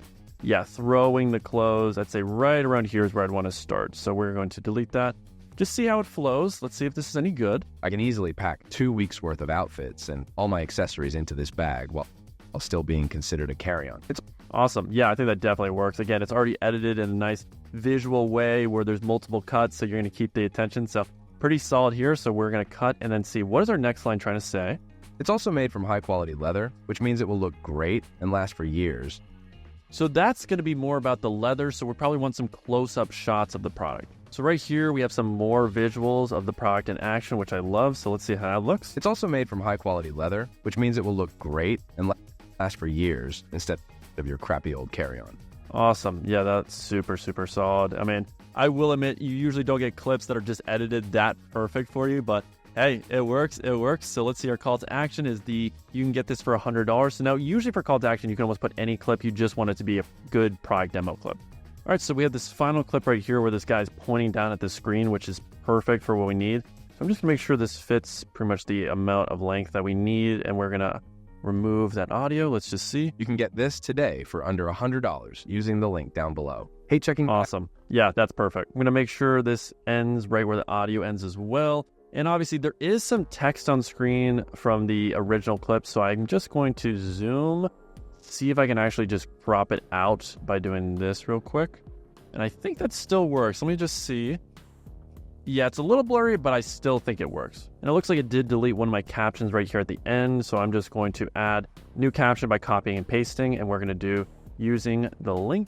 throwing the clothes. I'd say right around here is where I'd want to start. So we're going to delete that. Just see how it flows. Let's see if this is any good. I can easily pack 2 weeks worth of outfits and all my accessories into this bag while still being considered a carry-on. It's awesome. Yeah, I think that definitely works. Again, it's already edited in a nice visual way where there's multiple cuts, so you're going to keep the attention. So pretty solid here. So we're going to cut and then see what is our next line trying to say. It's also made from high-quality leather, which means it will look great and last for years. So that's going to be more about the leather. So we probably want some close-up shots of the product. So right here, we have some more visuals of the product in action, which I love. So let's see how that looks. It's also made from high-quality leather, which means it will look great and last for years instead of your crappy old carry-on. Awesome. Yeah, that's super solid. I mean, I will admit, you usually don't get clips that are just edited that perfect for you, but hey, it works. So let's see, our call to action is you can get this for $100. So now usually for call to action, you can almost put any clip. You just want it to be a good product demo clip. All right, so we have this final clip right here where this guy's pointing down at the screen, which is perfect for what we need. So I'm just gonna make sure this fits pretty much the amount of length that we need, and we're gonna remove that audio. Let's just see. You can get this today for under $100 using the link down below. Hey, checking. Awesome. Yeah, that's perfect. I'm gonna make sure this ends right where the audio ends as well. And obviously there is some text on screen from the original clip, so I'm just going to zoom, see if I can actually just crop it out by doing this real quick. And I think that still works. Let me just see. Yeah, it's a little blurry, but I still think it works. And it looks like it did delete one of my captions right here at the end, so I'm just going to add new caption by copying and pasting, and we're going to do using the link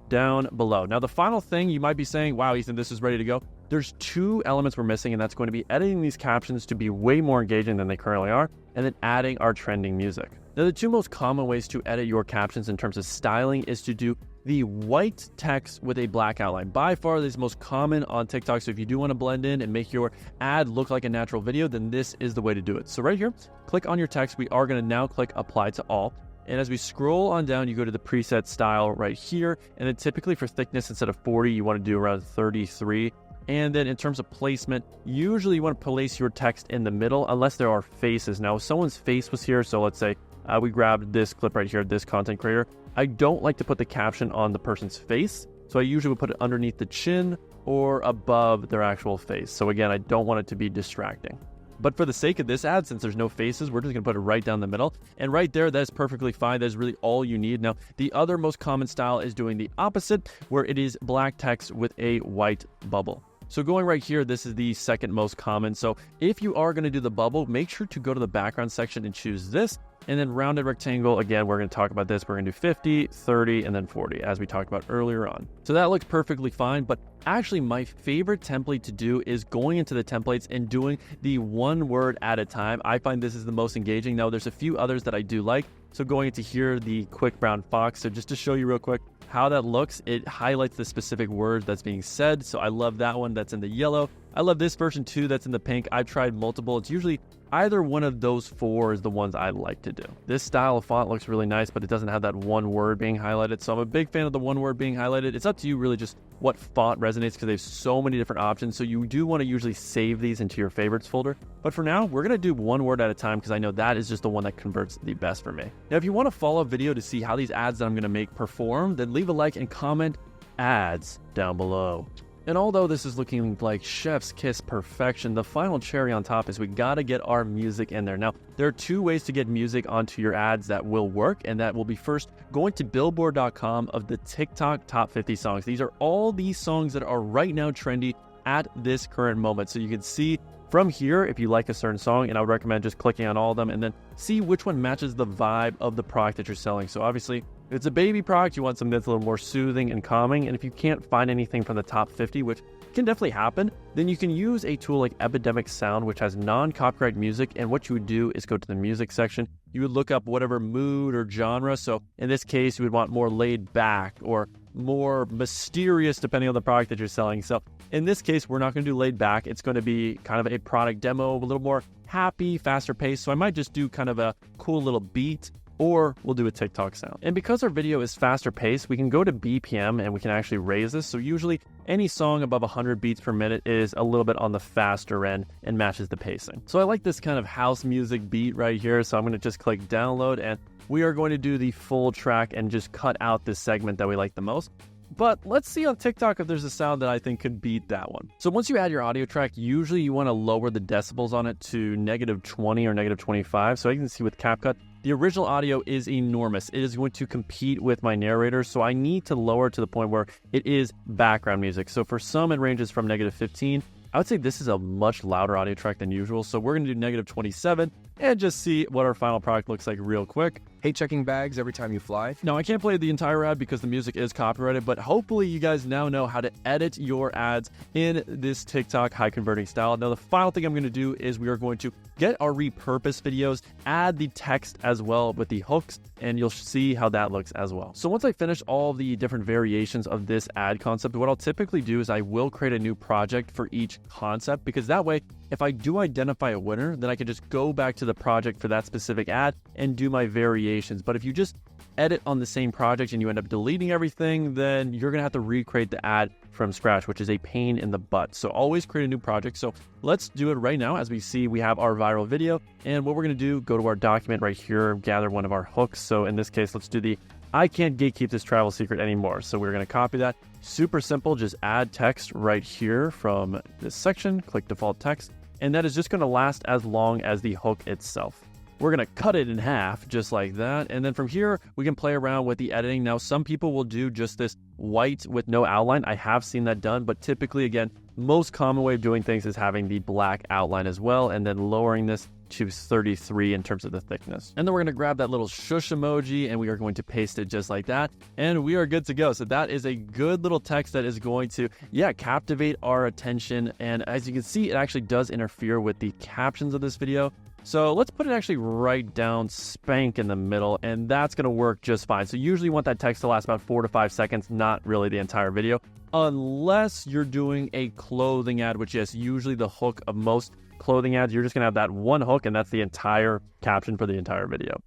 down below. Now, the final thing you might be saying, wow, Ethan, this is ready to go. There's 2 elements we're missing, and that's going to be editing these captions to be way more engaging than they currently are, and then adding our trending music. Now, the 2 most common ways to edit your captions in terms of styling is to do the white text with a black outline. By far, this is most common on TikTok. So if you do want to blend in and make your ad look like a natural video, then this is the way to do it. So right here, click on your text. We are going to now click apply to all. And as we scroll on down, you go to the preset style right here. And then typically for thickness, instead of 40, you want to do around 33. And then in terms of placement, usually you want to place your text in the middle unless there are faces. Now, if someone's face was here, so let's say we grabbed this clip right here, this content creator. I don't like to put the caption on the person's face. So I usually would put it underneath the chin or above their actual face. So again, I don't want it to be distracting. But for the sake of this ad, since there's no faces, we're just gonna put it right down the middle. And right there, that's perfectly fine. That's really all you need. Now, the other most common style is doing the opposite, where it is black text with a white bubble. So going right here, this is the second most common. So if you are gonna do the bubble, make sure to go to the background section and choose this. And then rounded rectangle, again, we're going to talk about this. We're going to do 50, 30, and then 40, as we talked about earlier on. So that looks perfectly fine. But actually, my favorite template to do is going into the templates and doing the one word at a time. I find this is the most engaging. Now, there's a few others that I do like. So going into here, the quick brown fox. So just to show you real quick how that looks, it highlights the specific word that's being said. So I love that one that's in the yellow. I love this version too that's in the pink. I've tried multiple. It's usually either one of those 4 is the ones I like to do. This style of font looks really nice, but it doesn't have that one word being highlighted. So I'm a big fan of the one word being highlighted. It's up to you really just what font resonates, because they have so many different options. So you do want to usually save these into your favorites folder. But for now, we're going to do one word at a time, because I know that is just the one that converts the best for me. Now, if you want to follow a video to see how these ads that I'm going to make perform, then leave a like and comment ads down below. And although this is looking like chef's kiss perfection, the final cherry on top is we gotta get our music in there. Now, there are 2 ways to get music onto your ads that will work, and that will be first going to billboard.com of the TikTok top 50 songs. These are all these songs that are right now trendy at this current moment. So you can see from here if you like a certain song, and I would recommend just clicking on all of them and then see which one matches the vibe of the product that you're selling. So obviously, if it's a baby product, you want something that's a little more soothing and calming. And if you can't find anything from the top 50, which can definitely happen, then you can use a tool like Epidemic Sound, which has non-copyright music. And what you would do is go to the music section. You would look up whatever mood or genre. So in this case, you would want more laid back or more mysterious, depending on the product that you're selling. So in this case, we're not going to do laid back. It's going to be kind of a product demo, a little more happy, faster paced. So I might just do kind of a cool little beat, or we'll do a TikTok sound. And because our video is faster paced, we can go to BPM and we can actually raise this. So usually any song above 100 beats per minute is a little bit on the faster end and matches the pacing. So I like this kind of house music beat right here. So I'm going to just click download, and we are going to do the full track and just cut out this segment that we like the most. But let's see on TikTok if there's a sound that I think could beat that one. So once you add your audio track, usually you want to lower the decibels on it to -20 or -25. So you can see with CapCut, the original audio is enormous. It is going to compete with my narrator, so I need to lower it to the point where it is background music. So for some, it ranges from -15. I would say this is a much louder audio track than usual, so we're going to do -27 and just see what our final product looks like real quick. Hate checking bags every time you fly? Now, I can't play the entire ad because the music is copyrighted, but hopefully you guys now know how to edit your ads in this TikTok high converting style. Now, the final thing I'm going to do is we are going to get our repurposed videos, add the text as well with the hooks, and you'll see how that looks as well. So once I finish all the different variations of this ad concept, what I'll typically do is I will create a new project for each concept, because that way, if I do identify a winner, then I can just go back to the project for that specific ad and do my variations. But if you just edit on the same project and you end up deleting everything, then you're gonna have to recreate the ad from scratch, which is a pain in the butt. So always create a new project. So let's do it right now. As we see, we have our viral video, and what we're gonna do, go to our document right here, gather one of our hooks. So in this case, let's do the I can't gatekeep this travel secret anymore. So we're gonna copy that. Super simple, just add text right here from this section, click default text, and that is just gonna last as long as the hook itself. We're gonna cut it in half just like that. And then from here, we can play around with the editing. Now, some people will do just this white with no outline. I have seen that done, but typically, again, most common way of doing things is having the black outline as well, and then lowering this to 33 in terms of the thickness. And then we're gonna grab that little shush emoji and we are going to paste it just like that. And we are good to go. So that is a good little text that is going to, captivate our attention. And as you can see, it actually does interfere with the captions of this video. So let's put it actually right down spank in the middle, and that's gonna work just fine. So usually you want that text to last about 4 to 5 seconds, not really the entire video, unless you're doing a clothing ad, which is usually the hook of most clothing ads. You're just gonna have that one hook, and that's the entire caption for the entire video.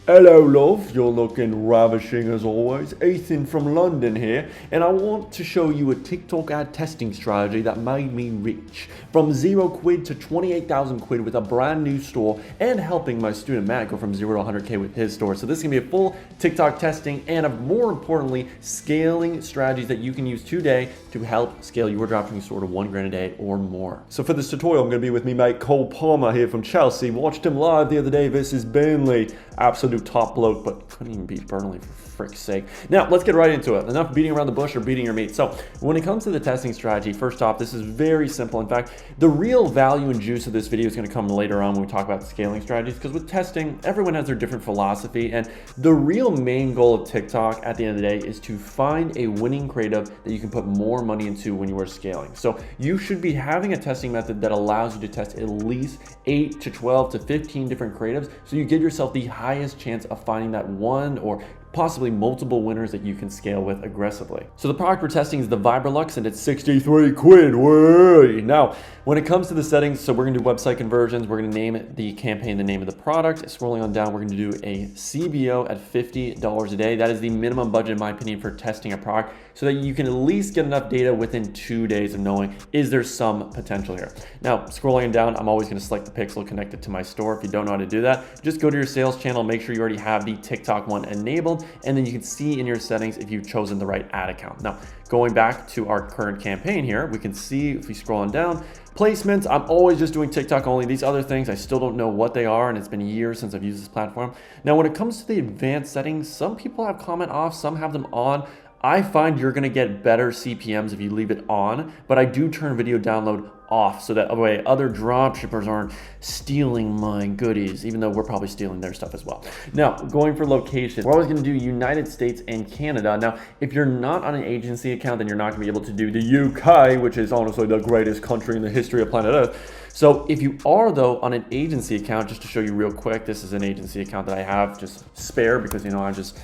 Hello love, you're looking ravishing as always. Ethan from London here, and I want to show you a TikTok ad testing strategy that made me rich. From 0 quid to 28,000 quid with a brand new store, and helping my student Matt go from 0 to 100K with his store. So this is gonna be a full TikTok testing and more importantly, scaling strategies that you can use today to help scale your dropshipping store to $1,000 a day or more. So for this tutorial, I'm gonna be with me mate Cole Palmer here from Chelsea. Watched him live the other day versus Burnley. Absolute top bloke, but couldn't even beat Burnley for frick's sake. Now, let's get right into it. Enough beating around the bush or beating your meat. So when it comes to the testing strategy, first off, this is very simple. In fact, the real value and juice of this video is going to come later on when we talk about scaling strategies, because with testing, everyone has their different philosophy, and the real main goal of TikTok at the end of the day is to find a winning creative that you can put more money into when you are scaling. So you should be having a testing method that allows you to test at least 8 to 12 to 15 different creatives, so you give yourself the highest chance of finding that one or possibly multiple winners that you can scale with aggressively. So the product we're testing is the Vibrolux, and it's 63 quid. Way. Now, when it comes to the settings, so we're gonna do website conversions, we're gonna name the campaign the name of the product. Scrolling on down, we're gonna do a CBO at $50 a day. That is the minimum budget, in my opinion, for testing a product, so that you can at least get enough data within 2 days of knowing, is there some potential here? Now, scrolling down, I'm always gonna select the pixel connected to my store. If you don't know how to do that, just go to your sales channel, make sure you already have the TikTok one enabled, and then you can see in your settings if you've chosen the right ad account. Now, going back to our current campaign here, we can see if we scroll on down, placements, I'm always just doing TikTok only. These other things, I still don't know what they are, and it's been years since I've used this platform. Now, when it comes to the advanced settings, some people have comment off, some have them on. I find you're gonna get better CPMs if you leave it on, but I do turn video download off so that way other dropshippers aren't stealing my goodies, even though we're probably stealing their stuff as well. Now, going for location, we're always gonna do United States and Canada. Now, if you're not on an agency account, then you're not gonna be able to do the UK, which is honestly the greatest country in the history of planet Earth. So if you are though on an agency account, just to show you real quick, this is an agency account that I have just spare because, you know, I'm just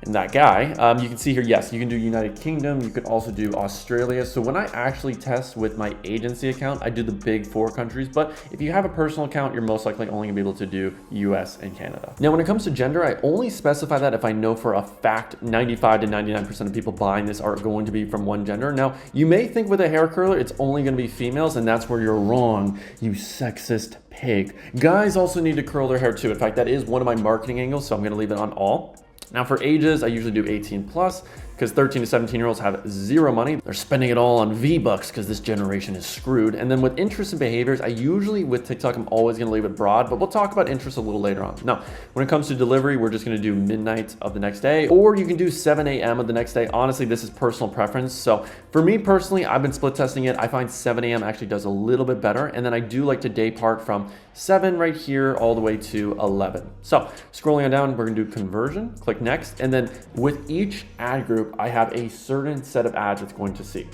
that guy. You can see here, yes, you can do United Kingdom. You could also do Australia. So when I actually test with my agency account, I do the big 4 countries. But if you have a personal account, you're most likely only gonna be able to do US and Canada. Now, when it comes to gender, I only specify that if I know for a fact 95 to 99% of people buying this are going to be from one gender. Now, you may think with a hair curler, it's only gonna be females, and that's where you're wrong, you sexist pig. Guys also need to curl their hair too. In fact, that is one of my marketing angles, so I'm gonna leave it on all. Now for ages, I usually do 18 plus because 13 to 17-year-olds have zero money. They're spending it all on V-Bucks because this generation is screwed. And then with interests and behaviors, I usually, with TikTok, I'm always gonna leave it broad, but we'll talk about interests a little later on. Now, when it comes to delivery, we're just gonna do midnight of the next day, or you can do 7 a.m. of the next day. Honestly, this is personal preference. So for me personally, I've been split testing it. I find 7 a.m. actually does a little bit better. And then I do like to day part from 7 right here all the way to 11. So scrolling on down, we're gonna do conversion, click next. And then with each ad group, I have a certain set of ads it's going to see.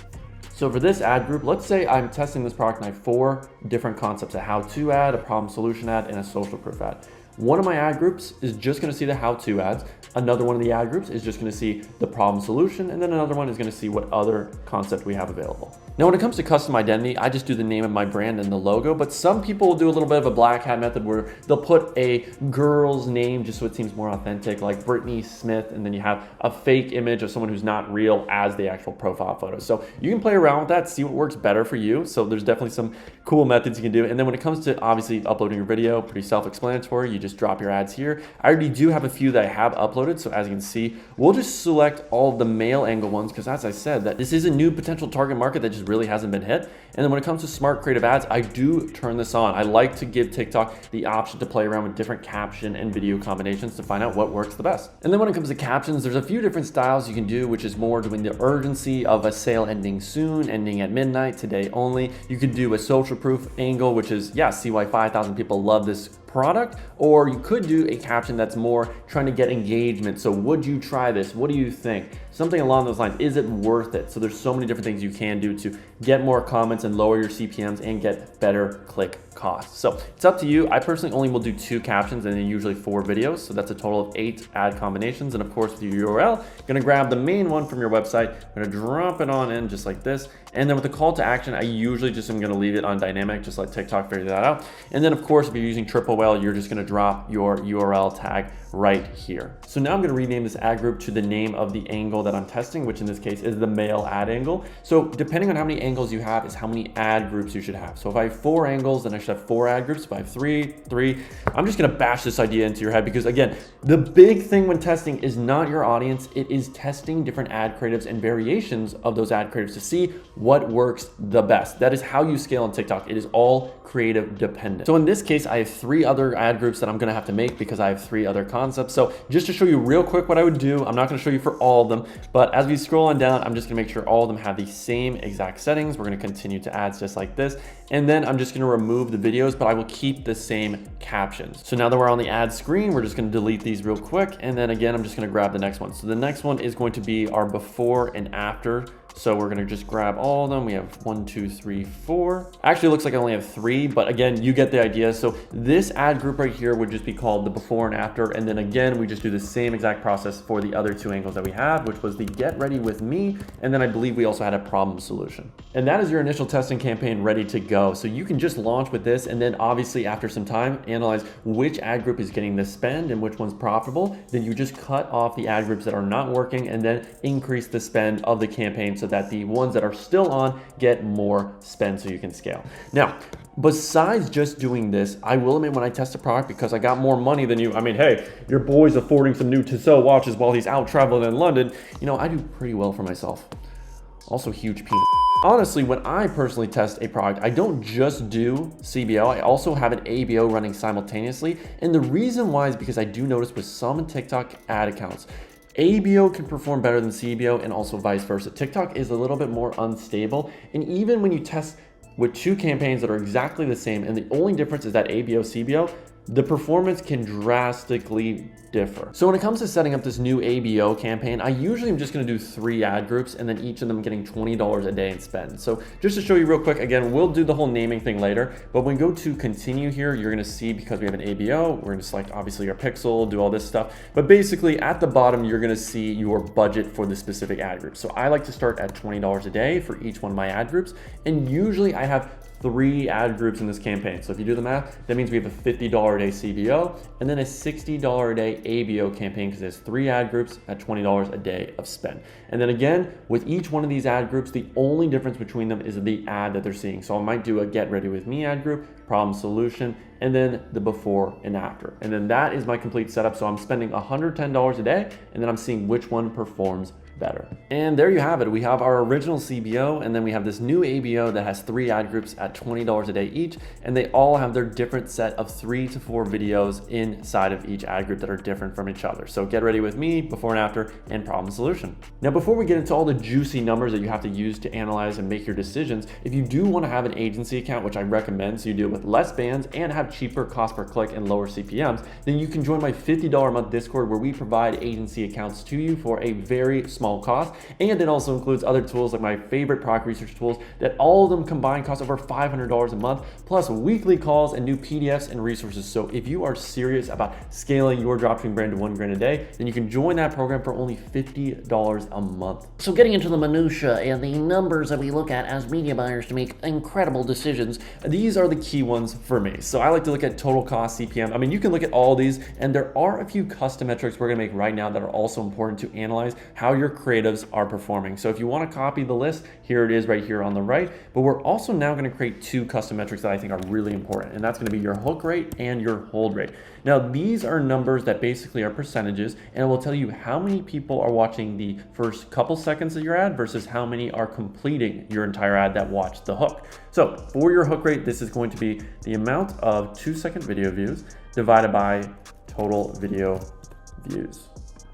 So for this ad group, let's say I'm testing this product and I have 4 different concepts: a how-to ad, a problem solution ad, and a social proof ad. One of my ad groups is just gonna see the how-to ads. Another one of the ad groups is just gonna see the problem solution. And then another one is gonna see what other concept we have available. Now, when it comes to custom identity, I just do the name of my brand and the logo, but some people will do a little bit of a black hat method where they'll put a girl's name just so it seems more authentic, like Brittany Smith, and then you have a fake image of someone who's not real as the actual profile photo. So you can play around with that, see what works better for you. So there's definitely some cool methods you can do. And then when it comes to obviously uploading your video, pretty self-explanatory. You just drop your ads here. I already do have a few that I have uploaded. So as you can see, we'll just select all of the male angle ones because, as I said, that this is a new potential target market that just really hasn't been hit. And then when it comes to smart creative ads, I do turn this on. I like to give TikTok the option to play around with different caption and video combinations to find out what works the best. And then when it comes to captions, there's a few different styles you can do, which is more doing the urgency of a sale ending soon, ending at midnight, today only. You could do a social proof angle, which is, yeah, see why 5,000 people love this product, or you could do a caption that's more trying to get engagement. So would you try this? What do you think? Something along those lines. Is it worth it? So there's so many different things you can do to get more comments and lower your CPMs and get better click costs. So it's up to you. I personally only will do 2 captions and then usually 4 videos. So that's a total of 8 ad combinations. And of course, with your URL, you're gonna grab the main one from your website. I'm gonna drop it on in just like this. And then with the call to action, I usually just am gonna leave it on dynamic, just let TikTok figure that out. And then of course, if you're using Triple Whale, you're just gonna drop your URL tag right here. So now I'm gonna rename this ad group to the name of the angle that I'm testing, which in this case is the male ad angle. So depending on how many angles you have is how many ad groups you should have. So if I have 4 angles, then I should have 4 ad groups. If I have 3, I'm just gonna bash this idea into your head because again, the big thing when testing is not your audience, it is testing different ad creatives and variations of those ad creatives to see what works the best. That is how you scale on TikTok. It is all creative dependent. So in this case, I have 3 other ad groups that I'm gonna have to make because I have 3 other concepts. So just to show you real quick what I would do, I'm not gonna show you for all of them, but as we scroll on down, I'm just gonna make sure all of them have the same exact settings. We're gonna continue to ads just like this. And then I'm just gonna remove the videos, but I will keep the same captions. So now that we're on the ad screen, we're just gonna delete these real quick. And then again, I'm just gonna grab the next one. So the next one is going to be our before and after So we're gonna just grab all of them. We have 1, 2, 3, 4. Actually, it looks like I only have 3, but again, you get the idea. So this ad group right here would just be called the before and after. And then again, we just do the same exact process for the other 2 angles that we have, which was the get ready with me. And then I believe we also had a problem solution. And that is your initial testing campaign ready to go. So you can just launch with this. And then obviously after some time, analyze which ad group is getting the spend and which one's profitable. Then you just cut off the ad groups that are not working and then increase the spend of the campaign so that the ones that are still on get more spend so you can scale. Now, besides just doing this, I will admit when I test a product, because I got more money than you, I mean, hey, your boy's affording some new Tissot watches while he's out traveling in London, you know, I do pretty well for myself. Also huge penis. Honestly, when I personally test a product, I don't just do CBO, I also have an ABO running simultaneously. And the reason why is because I do notice with some TikTok ad accounts, ABO can perform better than CBO and also vice versa. TikTok is a little bit more unstable. And even when you test with 2 campaigns that are exactly the same, and the only difference is that ABO, CBO, the performance can drastically differ. So when it comes to setting up this new ABO campaign, I usually am just gonna do 3 ad groups and then each of them getting $20 a day in spend. So just to show you real quick, again, we'll do the whole naming thing later, but when we go to continue here, you're gonna see, because we have an ABO, we're gonna select obviously our pixel, do all this stuff. But basically at the bottom, you're gonna see your budget for the specific ad group. So I like to start at $20 a day for each one of my ad groups. And usually I have 3 ad groups in this campaign. So if you do the math, that means we have a $50 a day CBO and then a $60 a day ABO campaign, because there's 3 ad groups at $20 a day of spend. And then again, with each one of these ad groups, the only difference between them is the ad that they're seeing. So I might do a get ready with me ad group, problem solution, and then the before and after. And then that is my complete setup. So I'm spending $110 a day and then I'm seeing which one performs better. And there you have it. We have our original CBO and then we have this new ABO that has 3 ad groups at $20 a day each, and they all have their different set of 3 to 4 videos inside of each ad group that are different from each other. So get ready with me, before and after, and problem solution. Now, before we get into all the juicy numbers that you have to use to analyze and make your decisions, if you do want to have an agency account, which I recommend, so you do it with less bands and have cheaper cost per click and lower CPMs, then you can join my $50 a month Discord, where we provide agency accounts to you for a very small cost. And it also includes other tools like my favorite product research tools that all of them combined cost over $500 a month, plus weekly calls and new PDFs and resources. So if you are serious about scaling your dropshipping brand to $1 grand a day, then you can join that program for only $50 a month. So getting into the minutia and the numbers that we look at as media buyers to make incredible decisions, These are the key ones for me. So I like to look at total cost, CPM. I mean, you can look at all these, and there are a few custom metrics we're gonna make right now that are also important to analyze how your creatives are performing. So if you want to copy the list, here it is right here on the right. But we're also now going to create 2 custom metrics that I think are really important, and that's going to be your hook rate and your hold rate. Now, these are numbers that basically are percentages, and it will tell you how many people are watching the first couple seconds of your ad versus how many are completing your entire ad that watched the hook. So for your hook rate, this is going to be the amount of 2-second video views divided by total video views.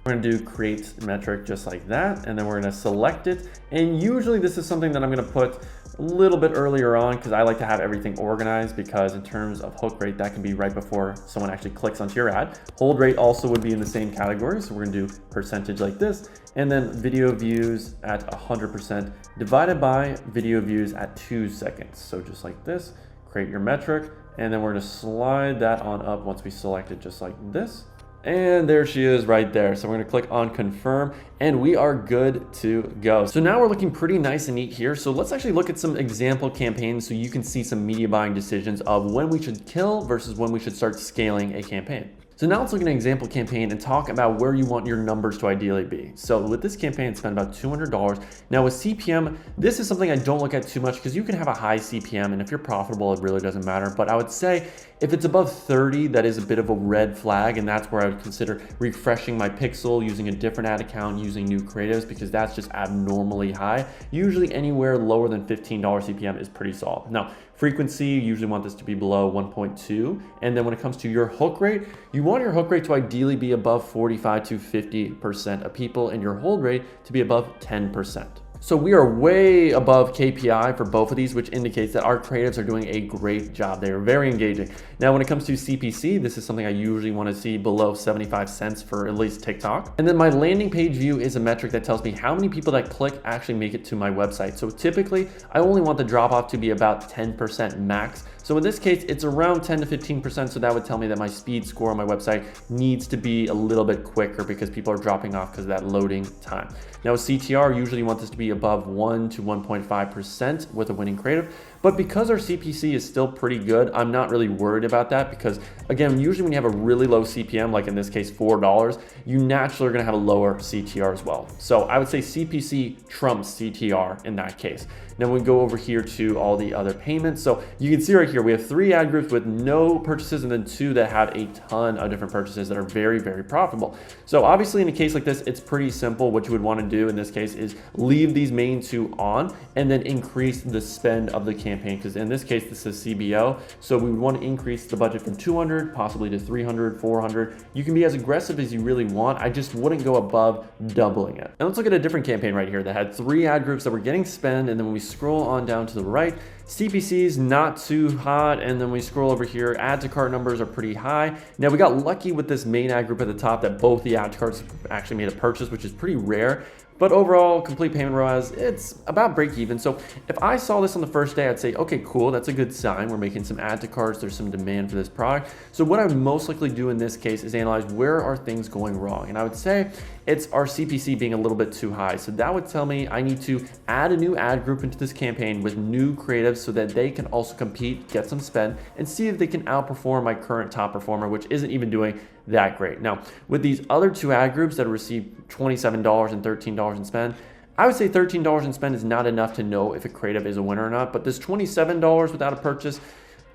We're gonna do create metric just like that, and then we're gonna select it. And usually this is something that I'm gonna put a little bit earlier on, because I like to have everything organized, because in terms of hook rate, that can be right before someone actually clicks onto your ad. Hold rate also would be in the same category, so we're gonna do percentage like this, and then video views at 100% divided by video views at 2 seconds. So just like this, create your metric, and then we're gonna slide that on up once we select it just like this. And there she is right there. So we're gonna click on confirm and we are good to go. So now we're looking pretty nice and neat here. So let's actually look at some example campaigns so you can see some media buying decisions of when we should kill versus when we should start scaling a campaign. So now let's look at an example campaign and talk about where you want your numbers to ideally be. So with this campaign, spend about $200. Now with CPM, this is something I don't look at too much because you can have a high CPM, and if you're profitable, it really doesn't matter. But I would say if it's above 30, that is a bit of a red flag, and that's where I would consider refreshing my pixel, using a different ad account, using new creatives, because that's just abnormally high. Usually anywhere lower than $15 CPM is pretty solid. Now, frequency, you usually want this to be below 1.2. And then when it comes to your hook rate, you want your hook rate to ideally be above 45 to 50% of people, and your hold rate to be above 10%. So we are way above KPI for both of these, which indicates that our creatives are doing a great job. They are very engaging. Now, when it comes to CPC, this is something I usually want to see below 75 cents for at least TikTok. And then my landing page view is a metric that tells me how many people that click actually make it to my website. So typically, I only want the drop off to be about 10% max. So in this case, it's around 10 to 15%. So that would tell me that my speed score on my website needs to be a little bit quicker because people are dropping off because of that loading time. Now with CTR, usually you want this to be above 1 to 1.5% with a winning creative. But because our CPC is still pretty good, I'm not really worried about that because again, usually when you have a really low CPM, like in this case, $4, you naturally are gonna have a lower CTR as well. So I would say CPC trumps CTR in that case. Now we go over here to all the other payments. So you can see right here, we have 3 ad groups with no purchases and then 2 that have a ton of different purchases that are very, very profitable. So obviously in a case like this, it's pretty simple. What you would want to do in this case is leave these main 2 on and then increase the spend of the campaign. Because in this case, this is CBO. So we would want to increase the budget from 200, possibly to 300, 400. You can be as aggressive as you really want. I just wouldn't go above doubling it. And let's look at a different campaign right here that had 3 ad groups that were getting spend. And then when we scroll on down to the right, CPC is not too hot, and then we scroll over here, add to cart numbers are pretty high. Now we got lucky with this main ad group at the top that both the add to carts actually made a purchase, which is pretty rare. But overall, complete payment ROAS, it's about break even. So if I saw this on the first day, I'd say, okay, cool, that's a good sign. We're making some add to carts, there's some demand for this product. So what I would most likely do in this case is analyze where are things going wrong. And I would say it's our CPC being a little bit too high. So that would tell me I need to add a new ad group into this campaign with new creatives so that they can also compete, get some spend, and see if they can outperform my current top performer, which isn't even doing that great. Now, with these other 2 ad groups that receive $27 and $13 in spend, I would say $13 in spend is not enough to know if a creative is a winner or not, but this $27 without a purchase,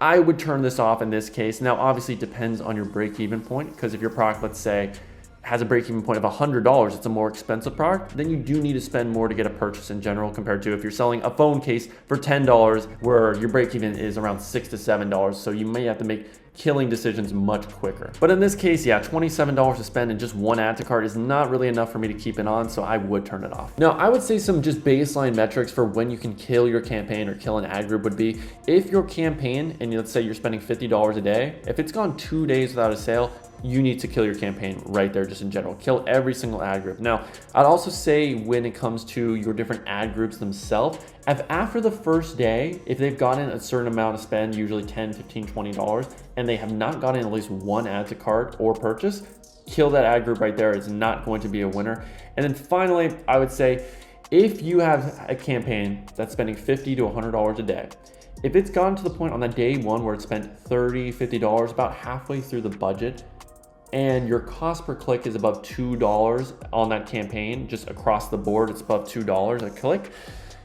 I would turn this off in this case. Now, obviously it depends on your break-even point, because if your product, let's say, has a break-even point of $100, it's a more expensive product, then you do need to spend more to get a purchase in general compared to if you're selling a phone case for $10 where your break-even is around $6 to $7. So you may have to make killing decisions much quicker. But in this case, yeah, $27 to spend in just 1 add to cart is not really enough for me to keep it on, so I would turn it off. Now, I would say some just baseline metrics for when you can kill your campaign or kill an ad group would be if your campaign, and let's say you're spending $50 a day, if it's gone 2 days without a sale, you need to kill your campaign right there, just in general. Kill every single ad group. Now, I'd also say when it comes to your different ad groups themselves, if after the first day, if they've gotten a certain amount of spend, usually $10, $15, $20, and they have not gotten at least 1 add to cart or purchase, kill that ad group right there. It's not going to be a winner. And then finally, I would say if you have a campaign that's spending $50 to $100 a day, if it's gotten to the point on that day 1 where it spent $30, $50, about halfway through the budget, and your cost per click is above $2 on that campaign, just across the board, it's above $2 a click,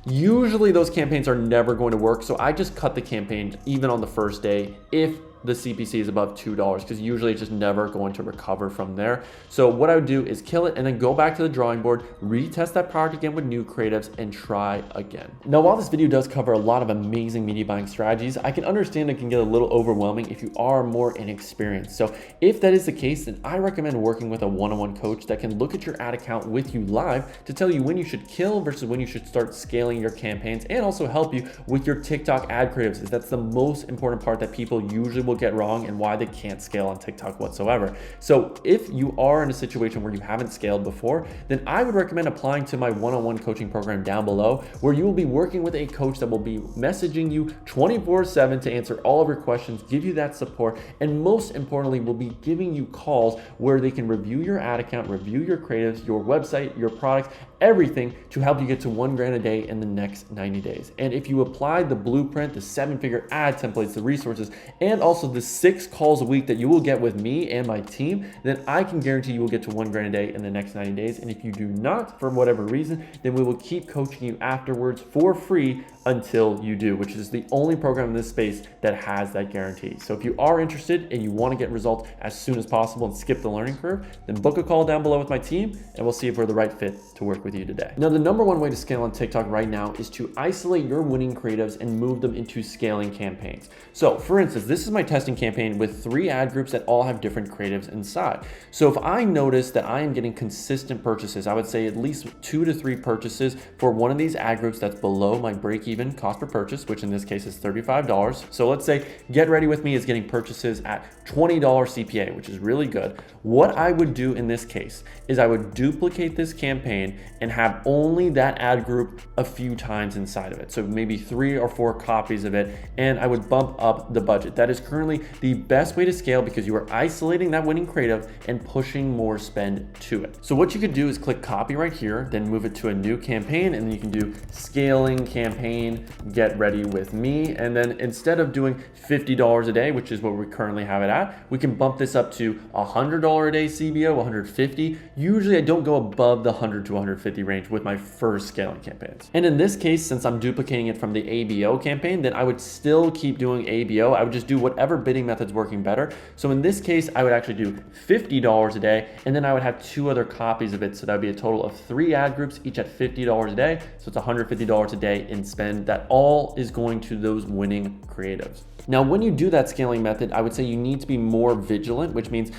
usually those campaigns are never going to work. So I just cut the campaign even on the first day if the CPC is above $2, because usually it's just never going to recover from there. So what I would do is kill it and then go back to the drawing board, retest that product again with new creatives, and try again. Now, while this video does cover a lot of amazing media buying strategies, I can understand it can get a little overwhelming if you are more inexperienced. So if that is the case, then I recommend working with a one-on-one coach that can look at your ad account with you live to tell you when you should kill versus when you should start scaling your campaigns, and also help you with your TikTok ad creatives, as that's the most important part that people usually will get wrong and why they can't scale on TikTok whatsoever. So if you are in a situation where you haven't scaled before, then I would recommend applying to my one-on-one coaching program down below, where you will be working with a coach that will be messaging you 24/7 to answer all of your questions, give you that support, and most importantly, will be giving you calls where they can review your ad account, review your creatives, your website, your products, everything to help you get to $1 grand a day in the next 90 days. And if you apply the blueprint, the 7-figure ad templates, the resources, and also the 6 calls a week that you will get with me and my team, then I can guarantee you will get to $1 grand a day in the next 90 days. And if you do not, for whatever reason, then we will keep coaching you afterwards for free until you do, which is the only program in this space that has that guarantee. So if you are interested and you want to get results as soon as possible and skip the learning curve, then book a call down below with my team and we'll see if we're the right fit to work with you today. Now, the number one way to scale on TikTok right now is to isolate your winning creatives and move them into scaling campaigns. So for instance, this is my testing campaign with 3 ad groups that all have different creatives inside. So if I notice that I am getting consistent purchases, I would say at least 2 to 3 purchases for one of these ad groups that's below my break-even cost per purchase, which in this case is $35. So let's say Get Ready With Me is getting purchases at $20 CPA, which is really good. What I would do in this case is I would duplicate this campaign and have only that ad group a few times inside of it. So maybe 3 or 4 copies of it, and I would bump up the budget. That is currently the best way to scale because you are isolating that winning creative and pushing more spend to it. So what you could do is click copy right here, then move it to a new campaign, and then you can do scaling campaign, Get Ready With Me. And then instead of doing $50 a day, which is what we currently have it at, we can bump this up to $100 a day CBO, $150. Usually I don't go above the $100 to $150 range with my first scaling campaigns. And in this case, since I'm duplicating it from the ABO campaign, then I would still keep doing ABO. I would just do whatever bidding method's working better. So in this case, I would actually do $50 a day, and then I would have 2 other copies of it. So that would be a total of 3 ad groups, each at $50 a day. So it's $150 a day in spend. That all is going to those winning creatives. Now, when you do that scaling method, I would say you need to be more vigilant, which means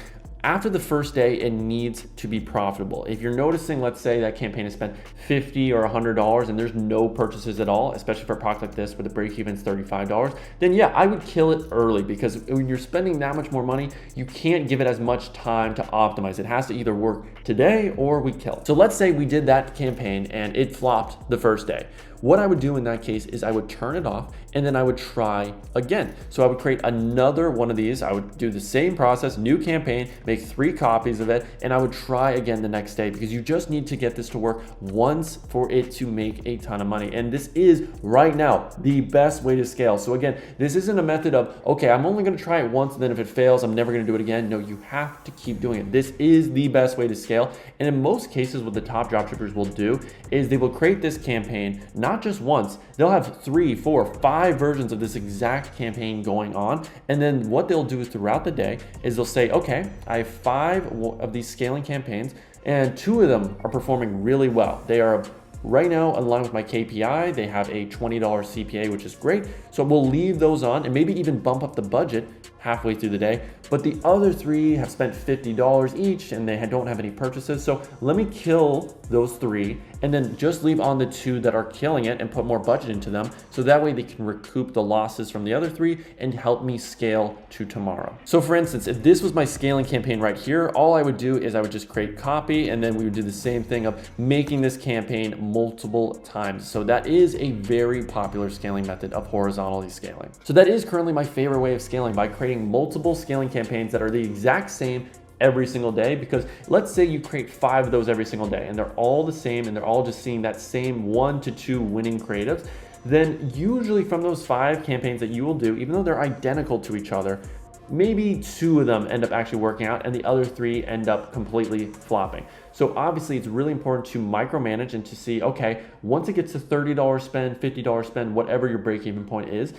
after the first day, it needs to be profitable. If you're noticing, let's say that campaign has spent $50 or $100 and there's no purchases at all, especially for a product like this where the break even is $35, then yeah, I would kill it early because when you're spending that much more money, you can't give it as much time to optimize. It has to either work today or we kill it. So let's say we did that campaign and it flopped the first day. What I would do in that case is I would turn it off and then I would try again. So I would create another one of these. I would do the same process, new campaign, make 3 copies of it, and I would try again the next day because you just need to get this to work once for it to make a ton of money. And this is right now the best way to scale. So again, this isn't a method of, okay, I'm only gonna try it once and then if it fails, I'm never gonna do it again. No, you have to keep doing it. This is the best way to scale. And in most cases, what the top dropshippers will do is they will create this campaign, not just once, they'll have 3, 4, 5 versions of this exact campaign going on. And then what they'll do is throughout the day is they'll say, okay, I have 5 of these scaling campaigns and 2 of them are performing really well. They are right now in line with my KPI. They have a $20 CPA, which is great. So we'll leave those on and maybe even bump up the budget halfway through the day. But the other 3 have spent $50 each and they don't have any purchases. So let me kill those 3 and then just leave on the 2 that are killing it and put more budget into them. So that way they can recoup the losses from the other 3 and help me scale to tomorrow. So for instance, if this was my scaling campaign right here, all I would do is I would just create copy and then we would do the same thing of making this campaign multiple times. So that is a very popular scaling method of horizontally scaling. So that is currently my favorite way of scaling, by creating multiple scaling campaigns that are the exact same every single day. Because let's say you create 5 of those every single day and they're all the same and they're all just seeing that same 1 to 2 winning creatives, then usually from those 5 campaigns that you will do, even though they're identical to each other, maybe 2 of them end up actually working out and the other 3 end up completely flopping. So obviously it's really important to micromanage and to see, okay, once it gets to $30 spend, $50 spend, whatever your break-even point is,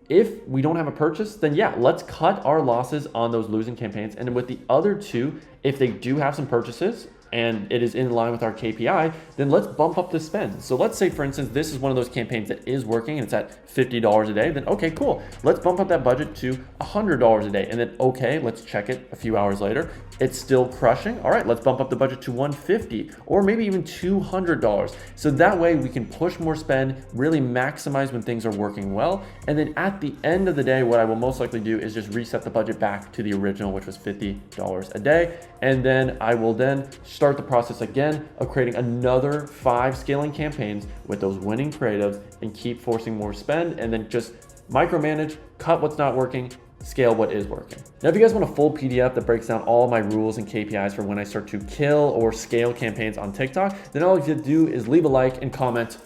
if we don't have a purchase, then yeah, let's cut our losses on those losing campaigns. And with the other 2, if they do have some purchases and it is in line with our KPI, then let's bump up the spend. So let's say, for instance, this is one of those campaigns that is working and it's at $50 a day, then okay, cool. Let's bump up that budget to $100 a day. And then, okay, let's check it a few hours later. It's still crushing. All right, let's bump up the budget to $150 or maybe even $200. So that way we can push more spend, really maximize when things are working well. And then at the end of the day, what I will most likely do is just reset the budget back to the original, which was $50 a day. And then I will then start the process again of creating another 5 scaling campaigns with those winning creatives and keep forcing more spend and then just micromanage, cut what's not working, scale what is working. Now, if you guys want a full PDF that breaks down all of my rules and KPIs for when I start to kill or scale campaigns on TikTok, then all you have to do is leave a like and comment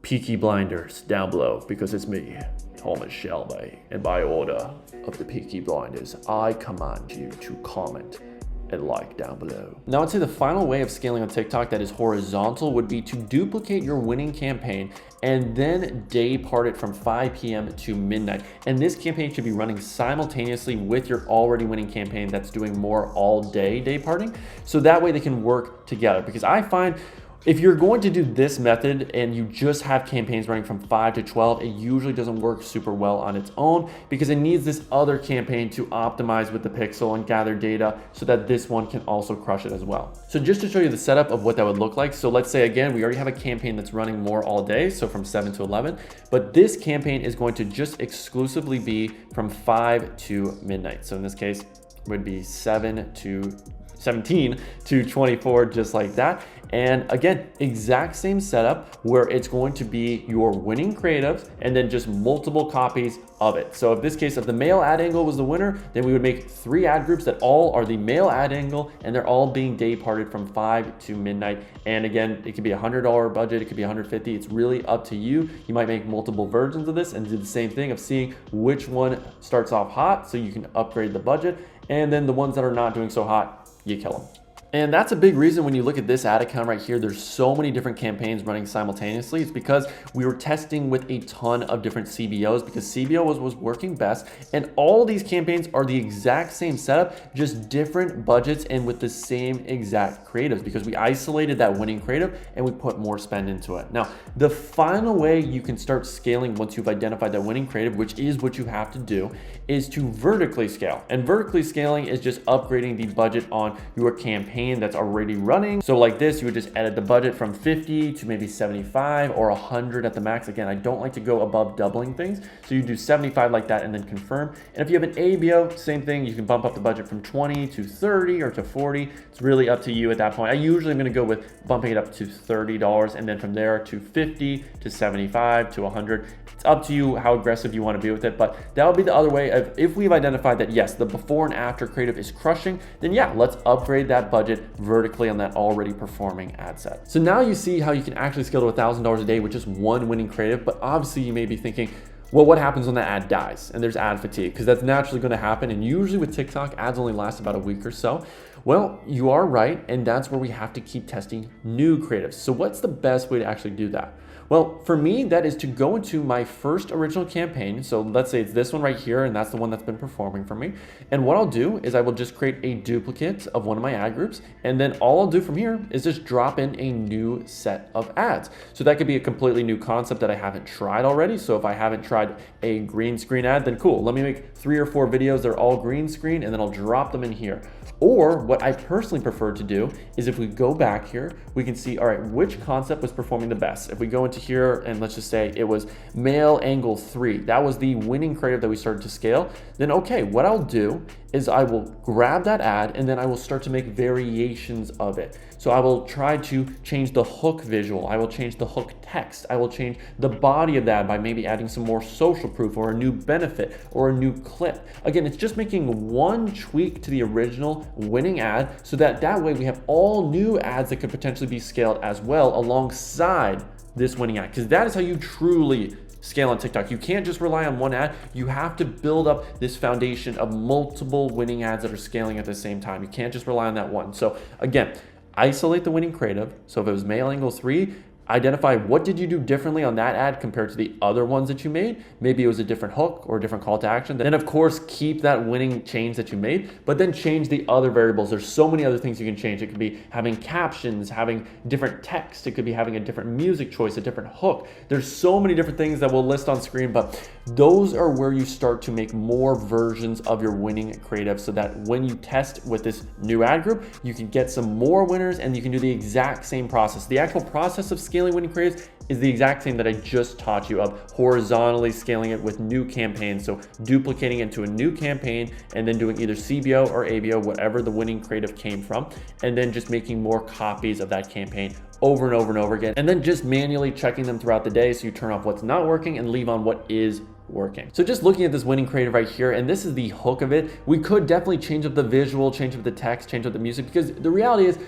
Peaky Blinders down below, because it's me, Thomas Shelby, and by order of the Peaky Blinders, I command you to comment a like down below. Now I'd say the final way of scaling on TikTok that is horizontal would be to duplicate your winning campaign and then day part it from 5 p.m. to midnight. And this campaign should be running simultaneously with your already winning campaign that's doing more all day parting. So that way they can work together, because I find if you're going to do this method and you just have campaigns running from 5 to 12, it usually doesn't work super well on its own, because it needs this other campaign to optimize with the pixel and gather data so that this one can also crush it as well. So just to show you the setup of what that would look like. So let's say, again, we already have a campaign that's running more all day, so from 7 to 11, but this campaign is going to just exclusively be from 5 to midnight. So in this case, it would be 17 to 24, just like that. And again, exact same setup where it's going to be your winning creatives and then just multiple copies of it. So in this case, if the male ad angle was the winner, then we would make 3 ad groups that all are the male ad angle, and they're all being day parted from 5 to midnight. And again, it could be $100 budget, it could be $150. It's really up to you. You might make multiple versions of this and do the same thing of seeing which one starts off hot so you can upgrade the budget. And then the ones that are not doing so hot, you kill them. And that's a big reason when you look at this ad account right here, there's so many different campaigns running simultaneously. It's because we were testing with a ton of different CBOs, because CBO was working best. And all these campaigns are the exact same setup, just different budgets and with the same exact creatives, because we isolated that winning creative and we put more spend into it. Now, the final way you can start scaling once you've identified that winning creative, which is what you have to do, is to vertically scale. And vertically scaling is just upgrading the budget on your campaign that's already running. So like this, you would just edit the budget from 50 to maybe 75 or 100 at the max. Again, I don't like to go above doubling things. So you do 75 like that and then confirm. And if you have an ABO, same thing, you can bump up the budget from 20 to 30 or to 40. It's really up to you at that point. I usually am gonna go with bumping it up to $30 and then from there to 50 to 75 to 100. It's up to you how aggressive you want to be with it, but that would be the other way of, if we've identified that yes, the before and after creative is crushing, then yeah, let's upgrade that budget vertically on that already performing ad set. So now you see how you can actually scale to $1,000 a day with just one winning creative, but obviously you may be thinking, well, what happens when that ad dies and there's ad fatigue? Because that's naturally going to happen. And usually with TikTok, ads only last about a week or so. Well, you are right. And that's where we have to keep testing new creatives. So what's the best way to actually do that? Well, for me, that is to go into my first original campaign. So let's say it's this one right here, and that's the one that's been performing for me. And what I'll do is I will just create a duplicate of one of my ad groups. And then all I'll do from here is just drop in a new set of ads. So that could be a completely new concept that I haven't tried already. So if I haven't tried a green screen ad, then cool. Let me make 3 or 4 videos. They're all green screen, and then I'll drop them in here. Or what I personally prefer to do is if we go back here, we can see, all right, which concept was performing the best. If we go into here and let's just say it was male angle 3, that was the winning creative that we started to scale, then okay, what I'll do is I will grab that ad and then I will start to make variations of it. So I will try to change the hook visual. I will change the hook text. I will change the body of that by maybe adding some more social proof or a new benefit or a new clip. Again, it's just making one tweak to the original winning ad so that way we have all new ads that could potentially be scaled as well alongside this winning ad, because that is how you truly scale on TikTok. You can't just rely on one ad. You have to build up this foundation of multiple winning ads that are scaling at the same time. You can't just rely on that one. So again, isolate the winning creative. So if it was male angle 3, identify what did you do differently on that ad compared to the other ones that you made. Maybe it was a different hook or a different call to action. Then of course, keep that winning change that you made, but then change the other variables. There's so many other things you can change. It could be having captions, having different text. It could be having a different music choice, a different hook. There's so many different things that we'll list on screen, but those are where you start to make more versions of your winning creative so that when you test with this new ad group, you can get some more winners and you can do the exact same process. The actual process of scaling winning creatives is the exact same that I just taught you of horizontally scaling it with new campaigns. So duplicating into a new campaign and then doing either CBO or ABO, whatever the winning creative came from, and then just making more copies of that campaign over and over and over again. And then just manually checking them throughout the day. So you turn off what's not working and leave on what is working. So just looking at this winning creative right here, and this is the hook of it. We could definitely change up the visual, change up the text, change up the music, because the reality is,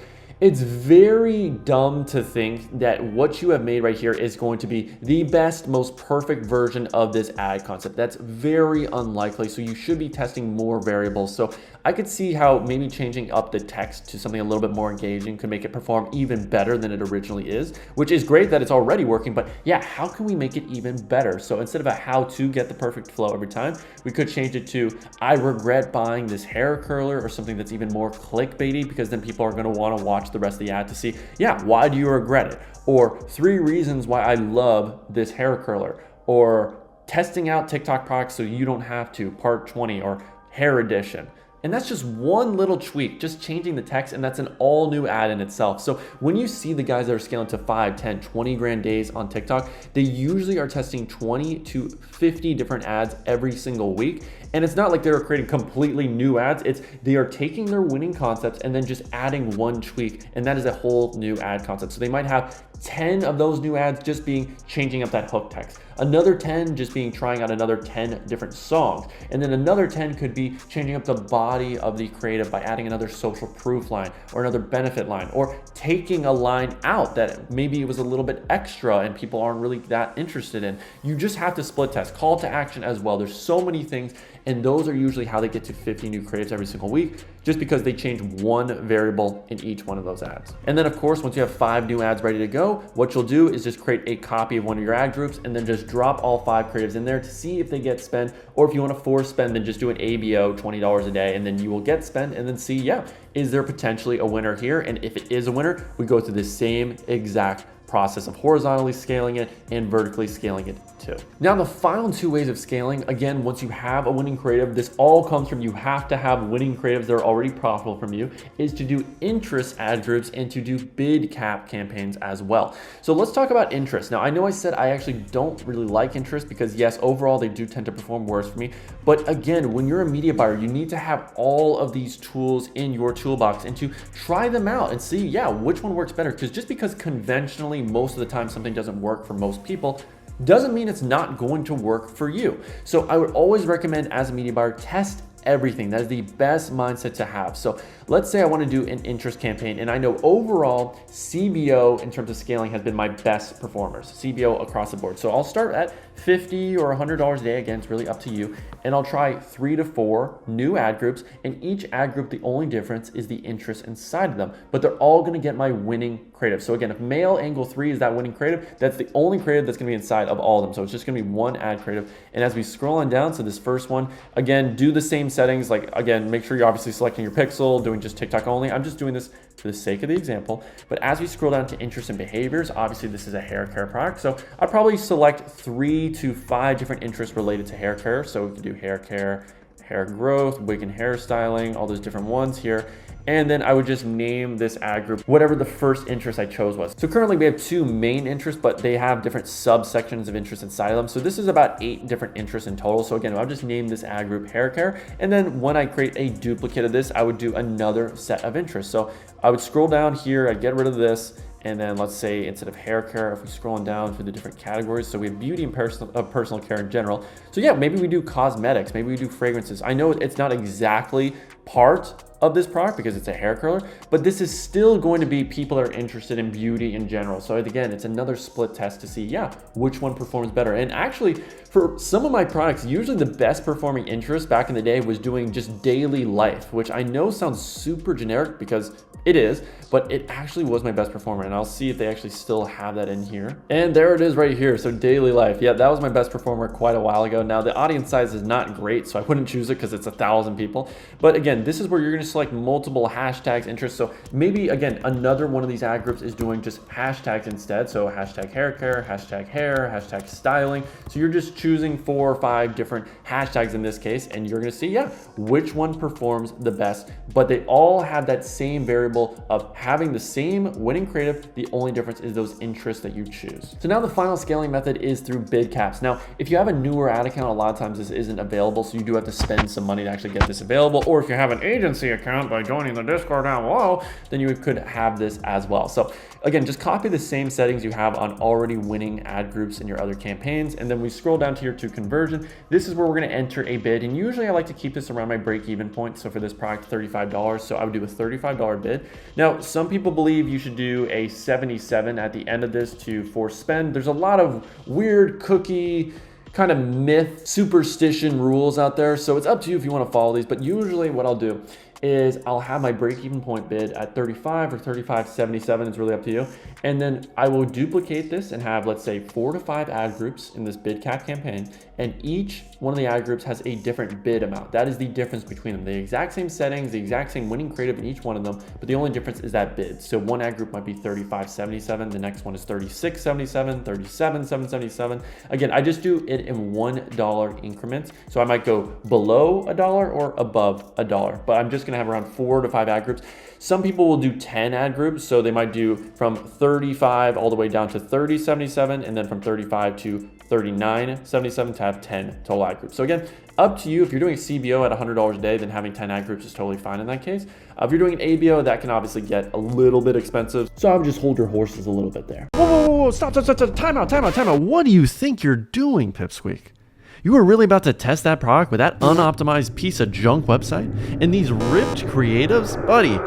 It's very dumb to think that what you have made right here is going to be the best, most perfect version of this ad concept. That's very unlikely. So you should be testing more variables. So I could see how maybe changing up the text to something a little bit more engaging could make it perform even better than it originally is, which is great that it's already working, but yeah, how can we make it even better? So instead of a how to get the perfect flow every time, we could change it to, I regret buying this hair curler, or something that's even more clickbaity, because then people are gonna wanna watch the rest of the ad to see, yeah, why do you regret it? Or 3 reasons why I love this hair curler, or testing out TikTok products so you don't have to, part 20, or hair edition. And that's just one little tweak, just changing the text, and that's an all new ad in itself. So when you see the guys that are scaling to 5, 10, 20 grand days on TikTok, they usually are testing 20 to 50 different ads every single week. And it's not like they're creating completely new ads. It's they are taking their winning concepts and then just adding one tweak, and that is a whole new ad concept. So they might have 10 of those new ads just being changing up that hook text, another 10 just being trying out another 10 different songs, and then another 10 could be changing up the body of the creative by adding another social proof line or another benefit line, or taking a line out that maybe it was a little bit extra and people aren't really that interested in. You just have to split test, call to action as well. There's so many things, and those are usually how they get to 50 new creatives every single week, just because they change one variable in each one of those ads. And then of course, once you have 5 new ads ready to go, what you'll do is just create a copy of one of your ad groups and then just drop all 5 creatives in there to see if they get spend, or if you want to force spend, then just do an ABO, $20 a day, and then you will get spend, and then see, yeah, is there potentially a winner here? And if it is a winner, we go through the same exact process of horizontally scaling it and vertically scaling it too. Now, the final 2 ways of scaling, again, once you have a winning creative, this all comes from you have to have winning creatives that are already profitable from you, is to do interest ad groups and to do bid cap campaigns as well. So let's talk about interest. Now, I know I said I actually don't really like interest because yes, overall they do tend to perform worse for me. But again, when you're a media buyer, you need to have all of these tools in your toolbox and to try them out and see, yeah, which one works better. Because just because conventionally most of the time something doesn't work for most people doesn't mean it's not going to work for you. So I would always recommend, as a media buyer, test everything. That is the best mindset to have. So let's say I want to do an interest campaign, and I know overall CBO in terms of scaling has been my best performers, CBO across the board. So I'll start at $50 or $100 a day. Again, it's really up to you. And I'll try 3 to 4 new ad groups, and each ad group, the only difference is the interest inside of them, but they're all going to get my winning creative. So again, if male angle 3 is that winning creative, that's the only creative that's going to be inside of all of them. So it's just going to be one ad creative. And as we scroll on down, so this first one, again, do the same settings. Like again, make sure you're obviously selecting your pixel, doing just TikTok only. I'm just doing this for the sake of the example. But as we scroll down to interest and behaviors, obviously this is a hair care product. So I'd probably select 3 to 5 different interests related to hair care. So we can do hair care, hair growth, wig and hairstyling, all those different ones here. And then I would just name this ad group whatever the first interest I chose was. So currently we have 2 main interests, but they have different subsections of interest inside of them. So this is about 8 different interests in total. So again, I'll just name this ad group hair care. And then when I create a duplicate of this, I would do another set of interests. So I would scroll down here, I'd get rid of this. And then let's say instead of hair care, if we're scrolling down through the different categories, so we have beauty and personal care in general. So yeah, maybe we do cosmetics, maybe we do fragrances. I know it's not exactly part of this product because it's a hair curler, but this is still going to be people that are interested in beauty in general. So again, it's another split test to see, yeah, which one performs better. And actually, for some of my products, usually the best performing interest back in the day was doing just daily life, which I know sounds super generic because it is, but it actually was my best performer. And I'll see if they actually still have that in here. And there it is right here. So daily life. Yeah, that was my best performer quite a while ago. Now the audience size is not great, so I wouldn't choose it because it's 1,000 people. But again, this is where you're going to select multiple hashtags, interests. So maybe again, another one of these ad groups is doing just hashtags instead. So hashtag hair care, hashtag hair, hashtag styling. So you're just choosing 4 or 5 different hashtags in this case, and you're going to see, yeah, which one performs the best. But they all have that same variable of having the same winning creative. The only difference is those interests that you choose. So now the final scaling method is through bid caps. Now, if you have a newer ad account, a lot of times this isn't available. So you do have to spend some money to actually get this available. Or if you have an agency account by joining the Discord down below, then you could have this as well. So Again, just copy the same settings you have on already winning ad groups in your other campaigns. And then we scroll down to here to conversion. This is where we're going to enter a bid. And usually I like to keep this around my break-even point. So for this product, $35. So I would do a $35 bid. Now, some people believe you should do a 77 at the end of this to force spend. There's a lot of weird cookie kind of myth, superstition rules out there. So it's up to you if you want to follow these. But usually what I'll do is I'll have my break-even point bid at 35 or 35.77. It's really up to you. And then I will duplicate this and have, let's say, 4 to 5 ad groups in this bid cap campaign. And each one of the ad groups has a different bid amount. That is the difference between them. The exact same settings, the exact same winning creative in each one of them, but the only difference is that bid. So one ad group might be 35.77. The next one is 36.77, 37.77. Again, I just do it in $1 increments. So I might go below $1 or above $1, but I'm just gonna have around 4 to 5 ad groups. Some people will do 10 ad groups. So they might do from 35 all the way down to 30.77, and then from 35 to 39.77 to have 10 total ad groups. So again, up to you. If you're doing a CBO at $100 a day, then having 10 ad groups is totally fine in that case. If you're doing an ABO, that can obviously get a little bit expensive. So I would just hold your horses a little bit there. Whoa, stop, time out. What do you think you're doing, Pipsqueak? You were really about to test that product with that unoptimized piece of junk website and these ripped creatives? Buddy,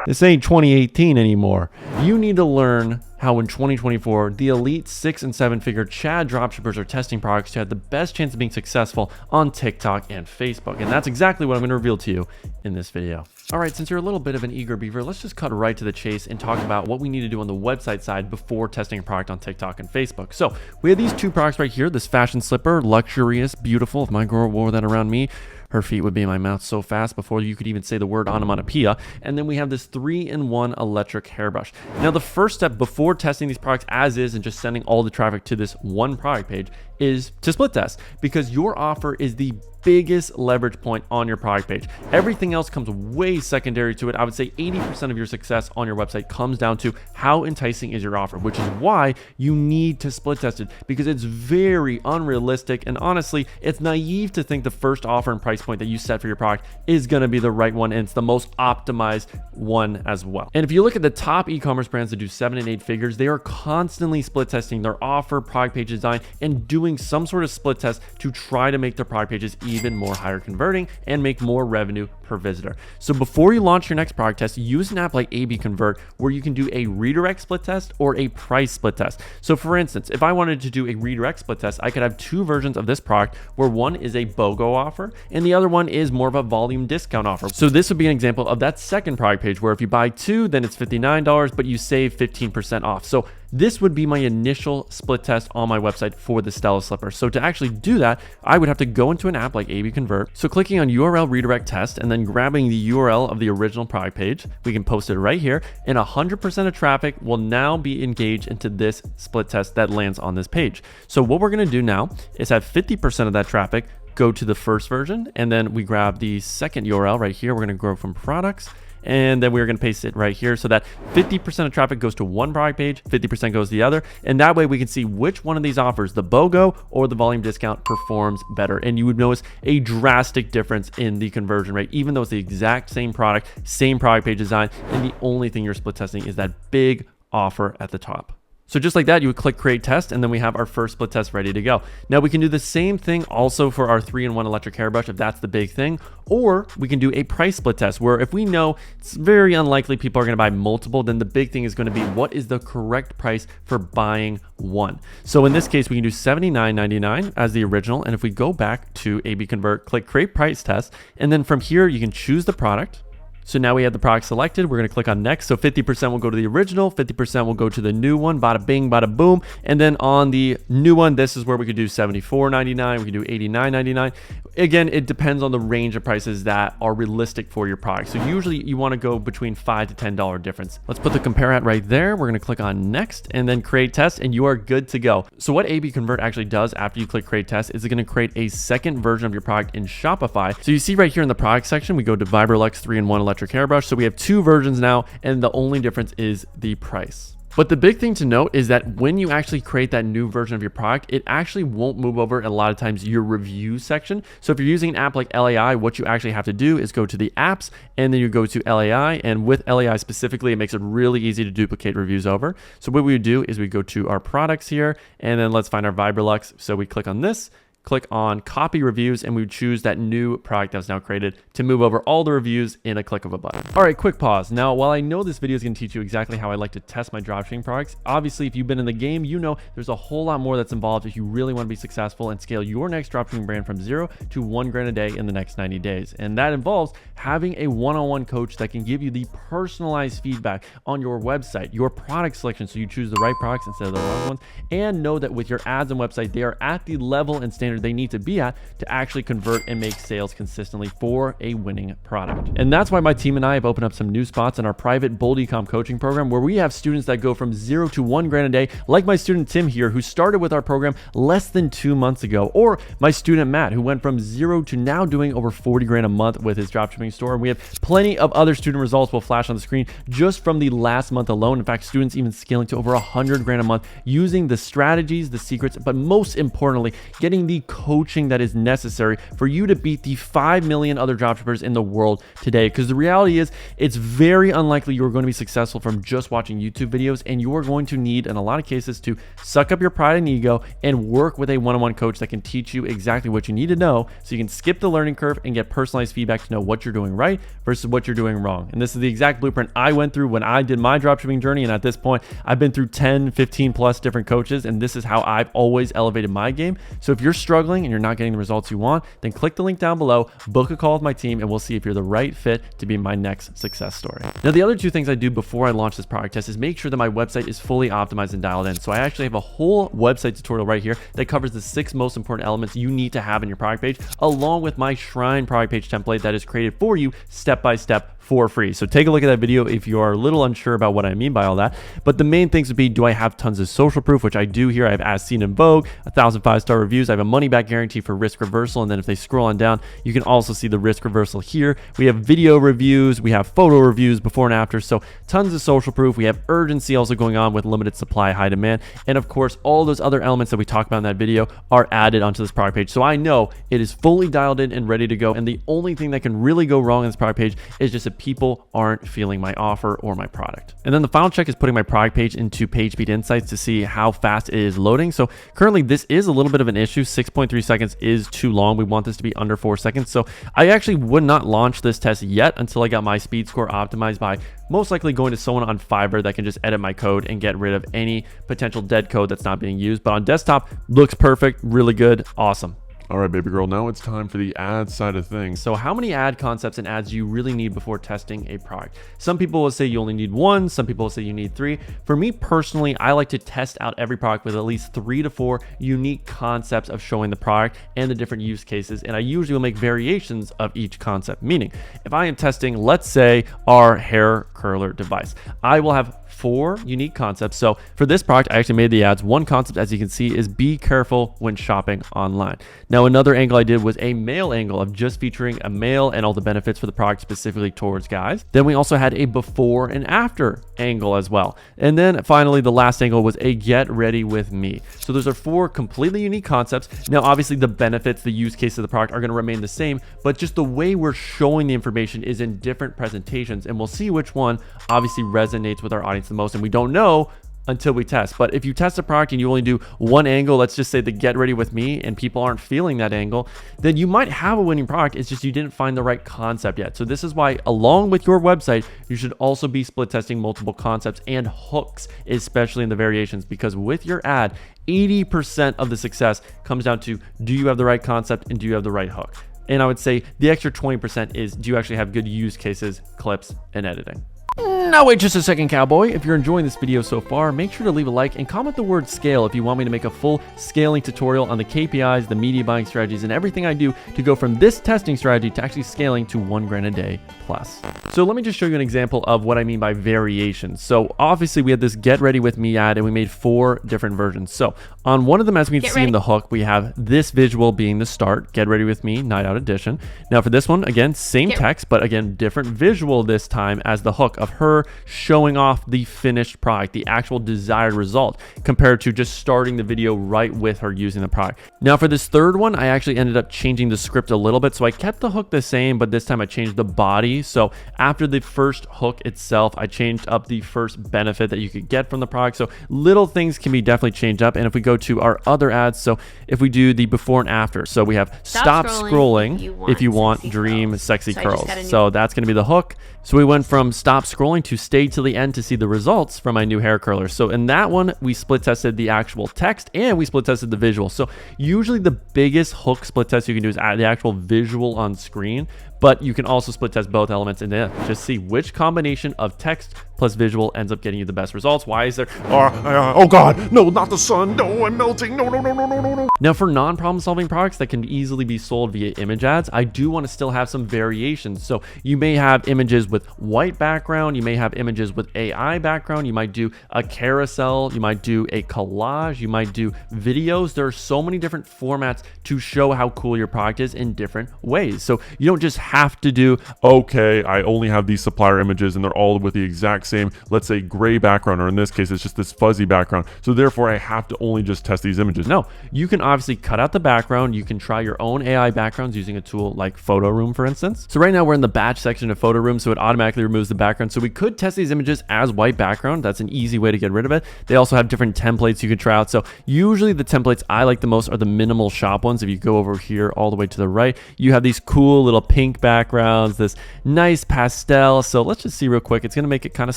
this ain't 2018 anymore. You need to learn how in 2024, the elite 6 and 7 figure Chad dropshippers are testing products to have the best chance of being successful on TikTok and Facebook. And that's exactly what I'm gonna reveal to you in this video. All right, since you're a little bit of an eager beaver, let's just cut right to the chase and talk about what we need to do on the website side before testing a product on TikTok and Facebook. So we have these 2 products right here, this fashion slipper, luxurious, beautiful. If my girl wore that around me, her feet would be in my mouth so fast before you could even say the word onomatopoeia. And then we have this 3-in-1 electric hairbrush. Now, the first step before testing these products as is and just sending all the traffic to this one product page is to split test, because your offer is the biggest leverage point on your product page. Everything else comes way secondary to it. I would say 80% of your success on your website comes down to how enticing is your offer, which is why you need to split test it, because it's very unrealistic. And honestly, it's naive to think the first offer and price point that you set for your product is going to be the right one. And it's the most optimized one as well. And if you look at the top e-commerce brands that do 7 and 8 figures, they are constantly split testing their offer, product page design, and doing some sort of split test to try to make their product pages even more higher converting and make more revenue per visitor. So before you launch your next product test, use an app like A/B Convert, where you can do a redirect split test or a price split test. So for instance, if I wanted to do a redirect split test, I could have 2 versions of this product, where one is a BOGO offer and the other one is more of a volume discount offer. So this would be an example of that second product page, where if you buy 2, then it's $59, but you save 15% off. So this would be my initial split test on my website for the Stella slipper. So to actually do that, I would have to go into an app like A/B Convert. So clicking on URL redirect test and then grabbing the URL of the original product page, we can post it right here, and 100% of traffic will now be engaged into this split test that lands on this page. So what we're gonna do now is have 50% of that traffic go to the first version, and then we grab the second URL right here. We're gonna go from products, and then we're going to paste it right here so that 50% of traffic goes to one product page, 50% goes to the other. And that way we can see which one of these offers, the BOGO or the volume discount, performs better. And you would notice a drastic difference in the conversion rate, even though it's the exact same product, same product page design. And the only thing you're split testing is that big offer at the top. So just like that, you would click create test, and then we have our first split test ready to go. Now we can do the same thing also for our 3-in-1 electric hairbrush if that's the big thing, or we can do a price split test, where if we know it's very unlikely people are gonna buy multiple, then the big thing is gonna be what is the correct price for buying one. So in this case, we can do $79.99 as the original. And if we go back to A/B Convert, click create price test, and then from here, you can choose the product. So now we have the product selected. We're going to click on next. So 50% will go to the original, 50% will go to the new one, bada bing, bada boom. And then on the new one, this is where we could do $74.99. We can do $89.99. Again, it depends on the range of prices that are realistic for your product. So usually you want to go between $5 to $10 difference. Let's put the compare at right there. We're going to click on next and then create test, and you are good to go. So what A/B Convert actually does after you click create test is it's going to create a second version of your product in Shopify. So you see right here in the product section, we go to Vibrolux 3-in-1 electric hairbrush. So we have 2 versions now, and the only difference is the price. But the big thing to note is that when you actually create that new version of your product, it actually won't move over a lot of times your review section. So if you're using an app like LAI, what you actually have to do is go to the apps and then you go to LAI. And with LAI specifically, it makes it really easy to duplicate reviews over. So what we would do is we go to our products here and then let's find our Vibrolux. So we click on this, click on copy reviews, and we would choose that new product that was now created to move over all the reviews in a click of a button. All right, quick pause. Now, while I know this video is going to teach you exactly how I like to test my dropshipping products, obviously if you've been in the game, you know there's a whole lot more that's involved if you really want to be successful and scale your next dropshipping brand from 0 to $1,000 a day in the next 90 days. And that involves having a one-on-one coach that can give you the personalized feedback on your website, your product selection, so you choose the right products instead of the wrong ones, and know that with your ads and website, they are at the level and standard they need to be at to actually convert and make sales consistently for a winning product. And that's why my team and I have opened up some new spots in our private Bold Ecom coaching program, where we have students that go from 0 to $1,000 a day, like my student Tim here, who started with our program less than 2 months ago, or my student Matt, who went from 0 to now doing over $40,000 a month with his dropshipping store. And we have plenty of other student results will flash on the screen just from the last month alone. In fact, students even scaling to over $100,000 a month using the strategies, the secrets, but most importantly, getting the coaching that is necessary for you to beat the 5 million other dropshippers in the world today. Because the reality is, it's very unlikely you're going to be successful from just watching YouTube videos, and you're going to need, in a lot of cases, to suck up your pride and ego and work with a one-on-one coach that can teach you exactly what you need to know so you can skip the learning curve and get personalized feedback to know what you're doing right versus what you're doing wrong. And this is the exact blueprint I went through when I did my dropshipping journey. And at this point, I've been through 10, 15 plus different coaches, and this is how I've always elevated my game. So if you're struggling and you're not getting the results you want, then click the link down below, book a call with my team, and we'll see if you're the right fit to be my next success story. Now, the other two things I do before I launch this product test is make sure that my website is fully optimized and dialed in. So I actually have a whole website tutorial right here that covers the 6 most important elements you need to have in your product page, along with my Shrine product page template that is created for you step by step for free. So take a look at that video if you are a little unsure about what I mean by all that. But the main things would be, do I have tons of social proof, which I do here. I have as seen in Vogue, 1,000 5-star reviews. I have a money back guarantee for risk reversal. And then if they scroll on down, you can also see the risk reversal here. We have video reviews, we have photo reviews before and after. So tons of social proof. We have urgency also going on with limited supply, high demand. And of course, all those other elements that we talked about in that video are added onto this product page. So I know it is fully dialed in and ready to go. And the only thing that can really go wrong in this product page is just that people aren't feeling my offer or my product. And then the final check is putting my product page into PageSpeed Insights to see how fast it is loading. So currently this is a little bit of an issue. 6.3 seconds is too long. We want this to be under 4 seconds. So I actually would not launch this test yet until I got my speed score optimized by most likely going to someone on Fiverr that can just edit my code and get rid of any potential dead code that's not being used. But on desktop, looks perfect, really good, awesome. All right, baby girl, now it's time for the ad side of things. So how many ad concepts and ads do you really need before testing a product? Some people will say you only need 1. Some people will say you need 3. For me personally, I like to test out every product with at least 3 to 4 unique concepts of showing the product and the different use cases. And I usually will make variations of each concept. Meaning, if I am testing, let's say, our hair curler device, I will have 4 unique concepts. So for this product, I actually made the ads. One concept, as you can see, is be careful when shopping online. Now, another angle I did was a male angle of just featuring a male and all the benefits for the product specifically towards guys. Then we also had a before and after angle as well. And then finally, the last angle was a get ready with me. So those are 4 completely unique concepts. Now, obviously the benefits, the use case of the product are going to remain the same, but just the way we're showing the information is in different presentations, and we'll see which one obviously resonates with our audience the most. And we don't know until we test. But if you test a product and you only do one angle, let's just say the get ready with me, and people aren't feeling that angle, then you might have a winning product. It's just you didn't find the right concept yet. So this is why, along with your website, you should also be split testing multiple concepts and hooks, especially in the variations, because with your ad, 80% of the success comes down to, do you have the right concept and do you have the right hook? And I would say the extra 20% is, do you actually have good use cases, clips, and editing? Now wait just a second, cowboy. If you're enjoying this video so far, make sure to leave a like and comment the word scale if you want me to make a full scaling tutorial on the KPIs, the media buying strategies, and everything I do to go from this testing strategy to actually scaling to $1,000 a day plus. So let me just show you an example of what I mean by variations. So obviously we had this get ready with me ad, and we made 4 different versions. So on one of them, as we can see in the hook, we have this visual being the start, get ready with me, night out edition. Now for this one, again, same text, but again, different visual this time as the hook of her her showing off the finished product, the actual desired result, compared to just starting the video right with her using the product. Now for this third one, I actually ended up changing the script a little bit. So I kept the hook the same, but this time I changed the body. So after the first hook itself, I changed up the first benefit that you could get from the product. So little things can be definitely changed up. And if we go to our other ads, so if we do the before and after, so we have stop scrolling if you want dream sexy curls. So that's going to be the hook. So we went from stop scrolling to stay till the end to see the results from my new hair curler. So in that one, we split tested the actual text and we split tested the visual. So usually the biggest hook split test you can do is add the actual visual on screen, but you can also split test both elements and then just see which combination of text plus visual ends up getting you the best results. Why is there? Oh God, no, not the sun. No, I'm melting. No. Now for non-problem solving products that can easily be sold via image ads, I do want to still have some variations. So you may have images with white background, you may have images with AI background, you might do a carousel, you might do a collage, you might do videos. There are so many different formats to show how cool your product is in different ways. So you don't just have to do, okay, I only have these supplier images and they're all with the exact same, let's say, gray background, or in this case, it's just this fuzzy background. So therefore I have to only just test these images. No, you can obviously cut out the background. You can try your own AI backgrounds using a tool like Photo Room, for instance. So right now we're in the batch section of Photo Room, so it automatically removes the background. So we could test these images as white background. That's an easy way to get rid of it. They also have different templates you can try out. So usually the templates I like the most are the minimal shop ones. If you go over here all the way to the right, you have these cool little pink backgrounds, this nice pastel. So let's just see real quick. It's going to make it kind of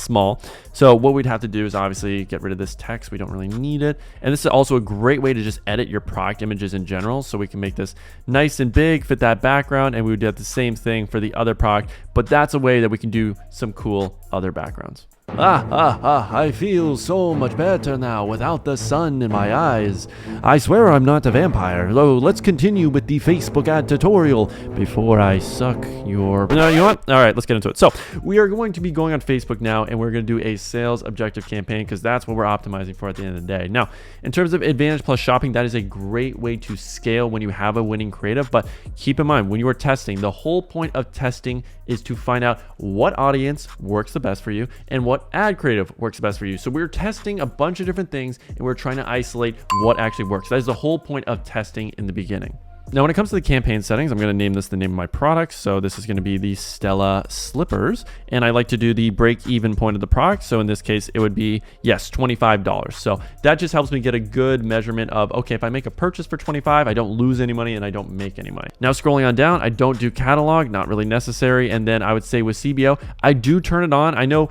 small. So what we'd have to do is obviously get rid of this text. We don't really need it. And this is also a great way to just edit your product images in general. So we can make this nice and big, fit that background, and we would do the same thing for the other product. But that's a way that we can do some cool other backgrounds. I feel so much better now without the sun in my eyes. I swear I'm not a vampire. Though let's continue with the Facebook ad tutorial before I suck your... No, you know what? All right, let's get into it. So we are going to be going on Facebook now, and we're going to do a sales objective campaign because that's what we're optimizing for at the end of the day. Now, in terms of Advantage Plus shopping, that is a great way to scale when you have a winning creative. But keep in mind, when you are testing, the whole point of testing is to find out what audience works the best for you and what ad creative works best for you. So we're testing a bunch of different things and we're trying to isolate what actually works. That is the whole point of testing in the beginning. Now, when it comes to the campaign settings, I'm going to name this the name of my product. So this is going to be the Stella Slippers. And I like to do the break-even point of the product. So in this case, it would be, yes, $25. So that just helps me get a good measurement of, okay, if I make a purchase for $25, I don't lose any money and I don't make any money. Now, scrolling on down, I don't do catalog, not really necessary. And then I would say with CBO, I do turn it on. I know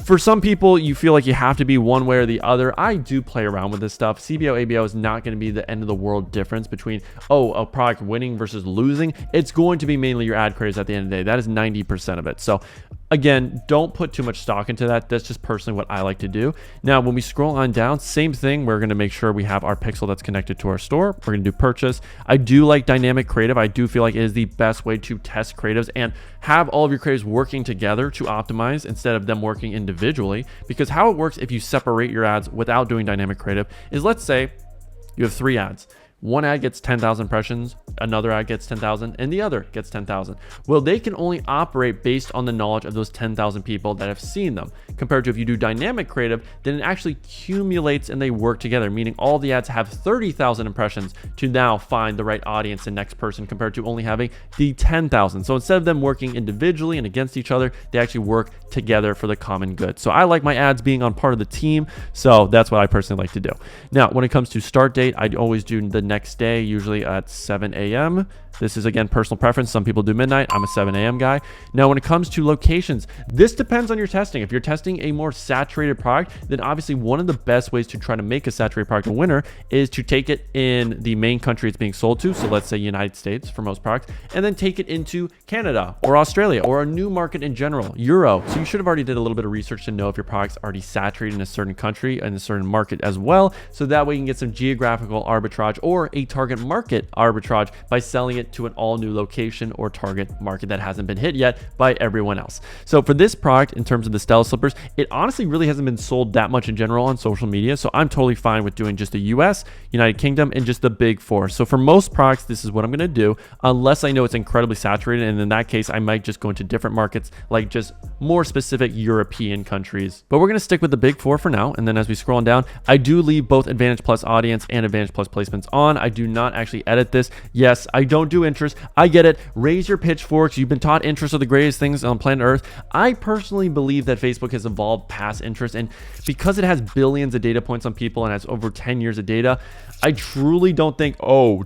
for some people, you feel like you have to be one way or the other. I do play around with this stuff. CBO, ABO is not going to be the end of the world difference between, a product winning versus losing. It's going to be mainly your ad creatives at the end of the day. That is 90% of it. So again, don't put too much stock into that. That's just personally what I like to do. Now, when we scroll on down, same thing. We're going to make sure we have our pixel that's connected to our store. We're going to do purchase. I do like dynamic creative. I do feel like it is the best way to test creatives and have all of your creatives working together to optimize instead of them working individually. Because how it works if you separate your ads without doing dynamic creative is, let's say you have 3 ads. One ad gets 10,000 impressions, another ad gets 10,000, and the other gets 10,000. Well, they can only operate based on the knowledge of those 10,000 people that have seen them. Compared to if you do dynamic creative, then it actually accumulates and they work together, meaning all the ads have 30,000 impressions to now find the right audience and next person compared to only having the 10,000. So instead of them working individually and against each other, they actually work together for the common good. So I like my ads being on part of the team. So that's what I personally like to do. Now, when it comes to start date, I always do the next day, usually at 7 a.m. This is, again, personal preference. Some people do midnight. I'm a 7 a.m. guy. Now, when it comes to locations, this depends on your testing. If you're testing a more saturated product, then obviously one of the best ways to try to make a saturated product a winner is to take it in the main country it's being sold to. So let's say United States for most products, and then take it into Canada or Australia or a new market in general, Euro. So you should have already did a little bit of research to know if your product's already saturated in a certain country and a certain market as well. So that way you can get some geographical arbitrage, or or a target market arbitrage by selling it to an all new location or target market that hasn't been hit yet by everyone else. So for this product, in terms of the Stella slippers, it honestly really hasn't been sold that much in general on social media. So I'm totally fine with doing just the US, United Kingdom, and just the big four. So for most products, this is what I'm going to do, unless I know it's incredibly saturated. And in that case, I might just go into different markets, like just more specific European countries. But we're going to stick with the big four for now. And then as we scroll on down, I do leave both Advantage Plus audience and Advantage Plus placements on. I do not actually edit this. Yes, I don't do interest. I get it. Raise your pitchforks. You've been taught interest are the greatest things on planet Earth. I personally believe that Facebook has evolved past interest, and because it has billions of data points on people and has over 10 years of data, I truly don't think,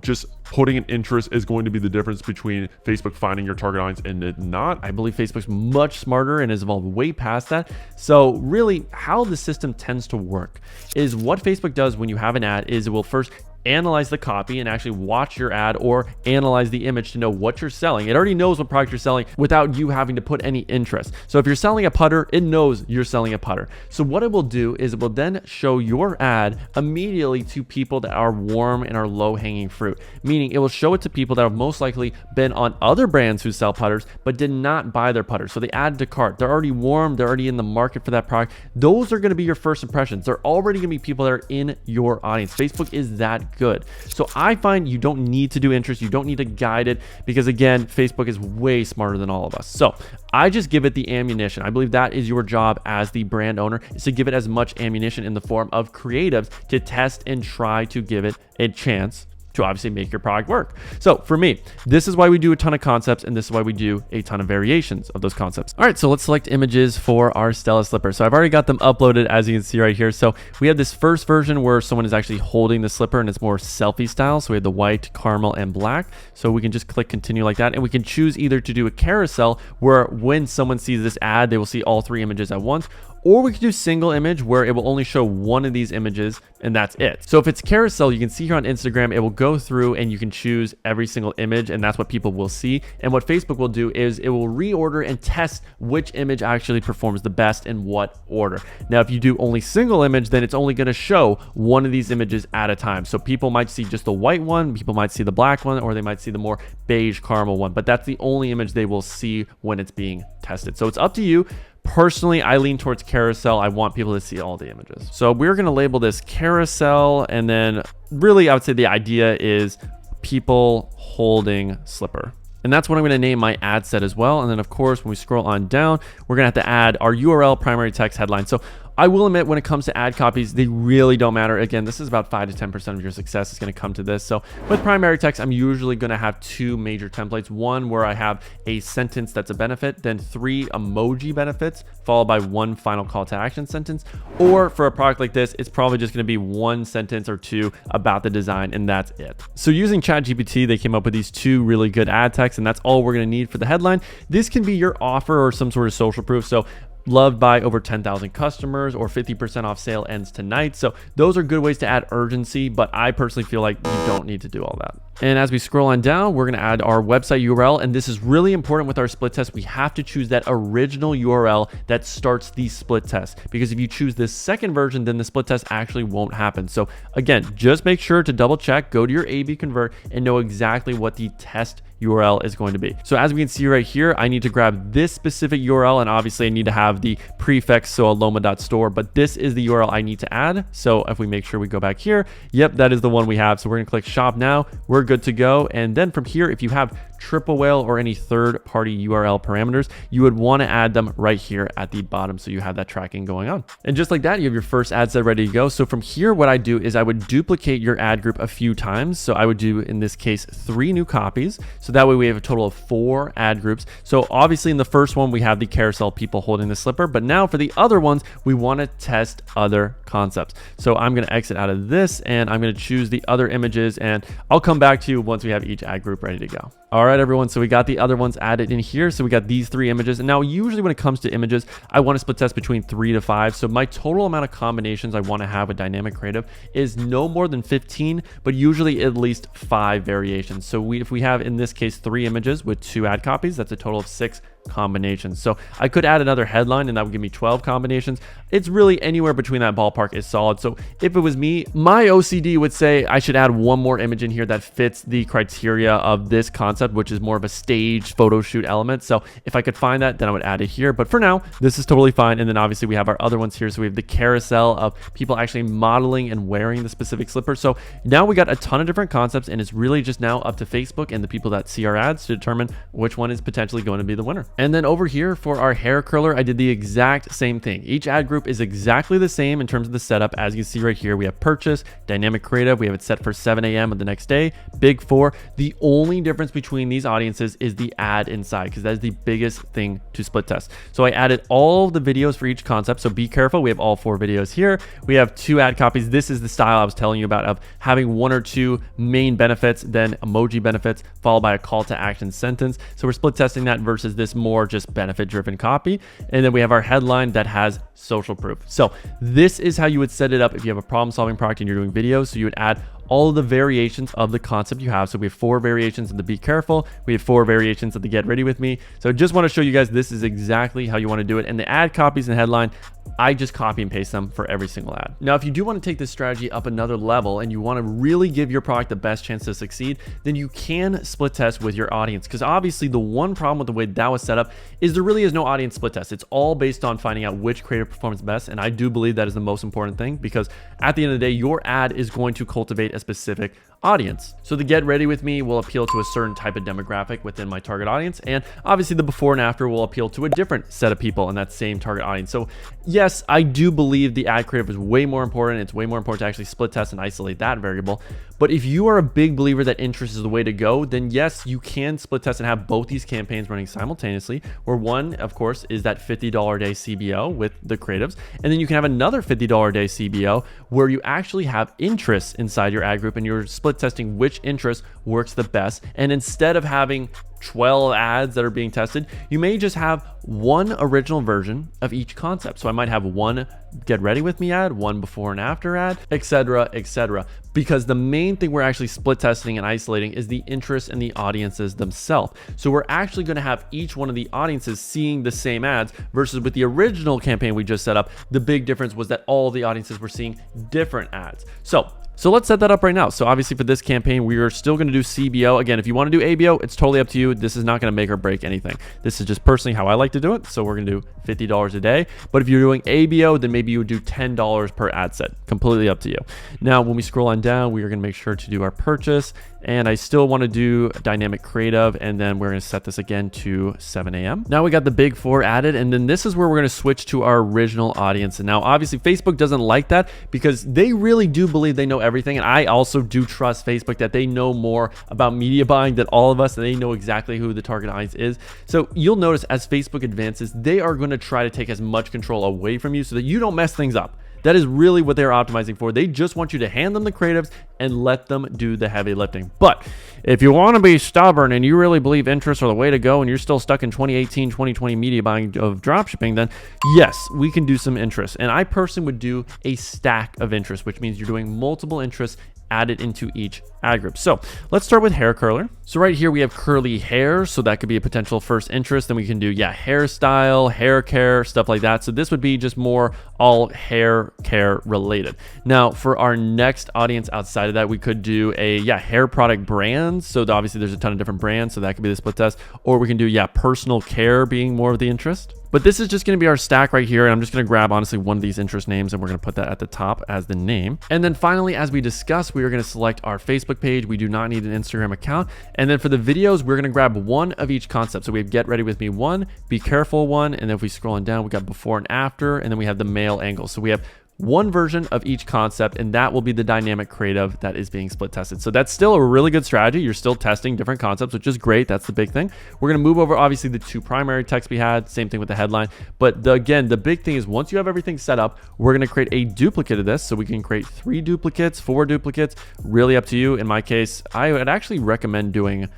just putting an interest is going to be the difference between Facebook finding your target audience and it not. I believe Facebook's much smarter and has evolved way past that. So really, how the system tends to work is what Facebook does when you have an ad is it will first analyze the copy and actually watch your ad or analyze the image to know what you're selling. It already knows what product you're selling without you having to put any interest. So if you're selling a putter, it knows you're selling a putter. So what it will do is it will then show your ad immediately to people that are warm and are low hanging fruit, meaning it will show it to people that have most likely been on other brands who sell putters but did not buy their putters. So they added to cart. They're already warm. They're already in the market for that product. Those are going to be your first impressions. They're already going to be people that are in your audience. Facebook is that good. So I find you don't need to do interest. You don't need to guide it because again, Facebook is way smarter than all of us. So I just give it the ammunition. I believe that is your job as the brand owner, is to give it as much ammunition in the form of creatives to test and try to give it a chance to obviously make your product work. So for me, this is why we do a ton of concepts, and this is why we do a ton of variations of those concepts. All right, so let's select images for our Stella slipper. So I've already got them uploaded, as you can see right here. So we have this first version where someone is actually holding the slipper and it's more selfie style. So we have the white, caramel, and black. So we can just click continue like that, and we can choose either to do a carousel where when someone sees this ad, they will see all three images at once, or we could do single image where it will only show one of these images and that's it. So if it's carousel, you can see here on Instagram, it will go through and you can choose every single image, and that's what people will see. And what Facebook will do is it will reorder and test which image actually performs the best in what order. Now, if you do only single image, then it's only going to show one of these images at a time. So people might see just the white one, people might see the black one, or they might see the more beige caramel one, but that's the only image they will see when it's being tested. So it's up to you. Personally, I lean towards carousel. I want people to see all the images. So we're going to label this carousel. And then really, I would say the idea is people holding slipper. And that's what I'm going to name my ad set as well. And then of course, when we scroll on down, we're going to have to add our URL, primary text, headline. So I will admit, when it comes to ad copies, they really don't matter. Again, this is about 5 to 10% of your success is going to come to this. So with primary text, I'm usually going to have two major templates. One where I have a sentence that's a benefit, then 3 emoji benefits, followed by 1 final call to action sentence. Or for a product like this, it's probably just going to be 1 sentence or 2 about the design, and that's it. So using ChatGPT, they came up with these 2 really good ad texts, and that's all we're going to need for the headline. This can be your offer or some sort of social proof. So loved by over 10,000 customers, or 50% off sale ends tonight. So those are good ways to add urgency, but I personally feel like you don't need to do all that. And as we scroll on down, we're going to add our website URL. And this is really important with our split test. We have to choose that original URL that starts the split test, because if you choose this second version, then the split test actually won't happen. So again, just make sure to double check, go to your A/B convert, and know exactly what the test URL is going to be. So as we can see right here, I need to grab this specific URL, and obviously I need to have the prefix, so aloma.store, but this is the URL I need to add. So if we make sure we go back here, yep, that is the one we have. So we're gonna click shop now, we're good to go. And then from here, if you have Triple Whale or any third-party URL parameters, you would want to add them right here at the bottom, so you have that tracking going on. And just like that, you have your first ad set ready to go. So from here, what I do is I would duplicate your ad group a few times. So I would do, in this case, 3 new copies. So that way we have a total of 4 ad groups. So obviously in the first one, we have the carousel people holding the slipper, but now for the other ones, we want to test other concepts. So I'm going to exit out of this, and I'm going to choose the other images, and I'll come back to you once we have each ad group ready to go. All right, everyone. So we got the other ones added in here. So we got these 3 images. And now usually when it comes to images, I want to split test between 3 to 5. So my total amount of combinations I want to have with dynamic creative is no more than 15, but usually at least 5 variations. So if we have, in this case, 3 images with 2 ad copies, that's a total of 6 combinations. So I could add another headline and that would give me 12 combinations. It's really anywhere between that ballpark is solid. So if it was me, my OCD would say I should add one more image in here that fits the criteria of this concept, which is more of a staged photo shoot element. So if I could find that, then I would add it here. But for now, this is totally fine. And then obviously we have our other ones here. So we have the carousel of people actually modeling and wearing the specific slipper. So now we got a ton of different concepts, and it's really just now up to Facebook and the people that see our ads to determine which one is potentially going to be the winner. And then over here for our hair curler, I did the exact same thing. Each ad group is exactly the same in terms of the setup. As you can see right here, we have purchase, dynamic creative. We have it set for 7 a.m. of the next day, big 4. The only difference between these audiences is the ad inside, because that is the biggest thing to split test. So I added all the videos for each concept. So be careful. We have all 4 videos here. We have 2 ad copies. This is the style I was telling you about of having 1 or 2 main benefits, then emoji benefits, followed by a call to action sentence. So we're split testing that versus this more just benefit driven copy. And then we have our headline that has social proof. So this is how you would set it up if you have a problem solving product and you're doing videos. So you would add all of the variations of the concept you have. So we have 4 variations of the be careful. We have 4 variations of the get ready with me. So I just want to show you guys this is exactly how you want to do it. And the ad copies and headline, I just copy and paste them for every single ad. Now, if you do want to take this strategy up another level and you want to really give your product the best chance to succeed, then you can split test with your audience. Because obviously the one problem with the way that was set up is there really is no audience split test. It's all based on finding out which creative performs best. And I do believe that is the most important thing, because at the end of the day, your ad is going to cultivate a specific audience. So the get ready with me will appeal to a certain type of demographic within my target audience. And obviously the before and after will appeal to a different set of people in that same target audience. So yes, I do believe the ad creative is way more important. It's way more important to actually split test and isolate that variable. But if you are a big believer that interest is the way to go, then yes, you can split test and have both these campaigns running simultaneously, where one, of course, is that $50 a day CBO with the creatives. And then you can have another $50 a day CBO where you actually have interests inside your ad group and you're split testing which interest works the best. And instead of having 12 ads that are being tested, you may just have one original version of each concept. So I might have one get ready with me ad, one before and after ad, etc., etc. Because the main thing we're actually split testing and isolating is the interest in the audiences themselves. So we're actually going to have each one of the audiences seeing the same ads, versus with the original campaign we just set up, the big difference was that all the audiences were seeing different ads. So let's set that up right now. So obviously for this campaign, we are still going to do CBO. Again, if you want to do ABO, it's totally up to you. This is not going to make or break anything. This is just personally how I like to do it. So we're going to do $50 a day. But if you're doing ABO, then maybe you would do $10 per ad set. Completely up to you. Now, when we scroll on down, we are going to make sure to do our purchase. And I still want to do dynamic creative. And then we're going to set this again to 7 a.m. Now we got the big 4 added. And then this is where we're going to switch to our original audience. And now obviously Facebook doesn't like that, because they really do believe they know everything. And I also do trust Facebook that they know more about media buying than all of us, and they know exactly who the target audience is. So you'll notice as Facebook advances, they are going to try to take as much control away from you so that you don't mess things up. That is really what they're optimizing for. They just want you to hand them the creatives and let them do the heavy lifting. But if you want to be stubborn and you really believe interests are the way to go and you're still stuck in 2018, 2020 media buying of dropshipping, then yes, we can do some interests. And I personally would do a stack of interests, which means you're doing multiple interests added into each ad group. So let's start with hair curler. So right here we have curly hair, so that could be a potential first interest. Then we can do hairstyle, hair care, stuff like that. So this would be just more all hair care related. Now for our next audience outside of that, we could do a hair product brands. So obviously there's a ton of different brands, so that could be the split test. Or we can do personal care being more of the interest. But this is just going to be our stack right here. And I'm just going to grab honestly one of these interest names and we're going to put that at the top as the name. And then finally, as we discussed, we are going to select our Facebook page. We do not need an Instagram account. And then for the videos, we're going to grab one of each concept. So we have get ready with me 1, be careful 1. And then if we scroll on down, we got before and after, and then we have the male angle. So we have one version of each concept, and that will be the dynamic creative that is being split tested. So that's still a really good strategy. You're still testing different concepts, which is great. That's the big thing. We're going to move over obviously the 2 primary texts we had, same thing with the headline. But again, the big thing is once you have everything set up, we're going to create a duplicate of this. So we can create 3 duplicates, 4 duplicates, really up to you. In my case, I would actually recommend doing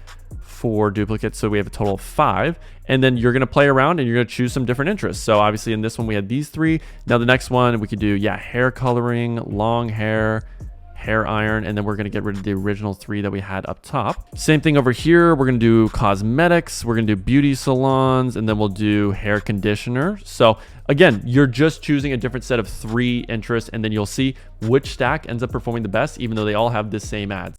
4 duplicates, so we have a total of 5. And then you're going to play around and you're going to choose some different interests. So obviously in this one we had these 3. Now the next one we could do hair coloring, long hair, hair iron, and then we're gonna get rid of the original 3 that we had up top. Same thing over here. We're gonna do cosmetics, we're gonna do beauty salons, and then we'll do hair conditioner. So again, you're just choosing a different set of 3 interests, and then you'll see which stack ends up performing the best, even though they all have the same ads.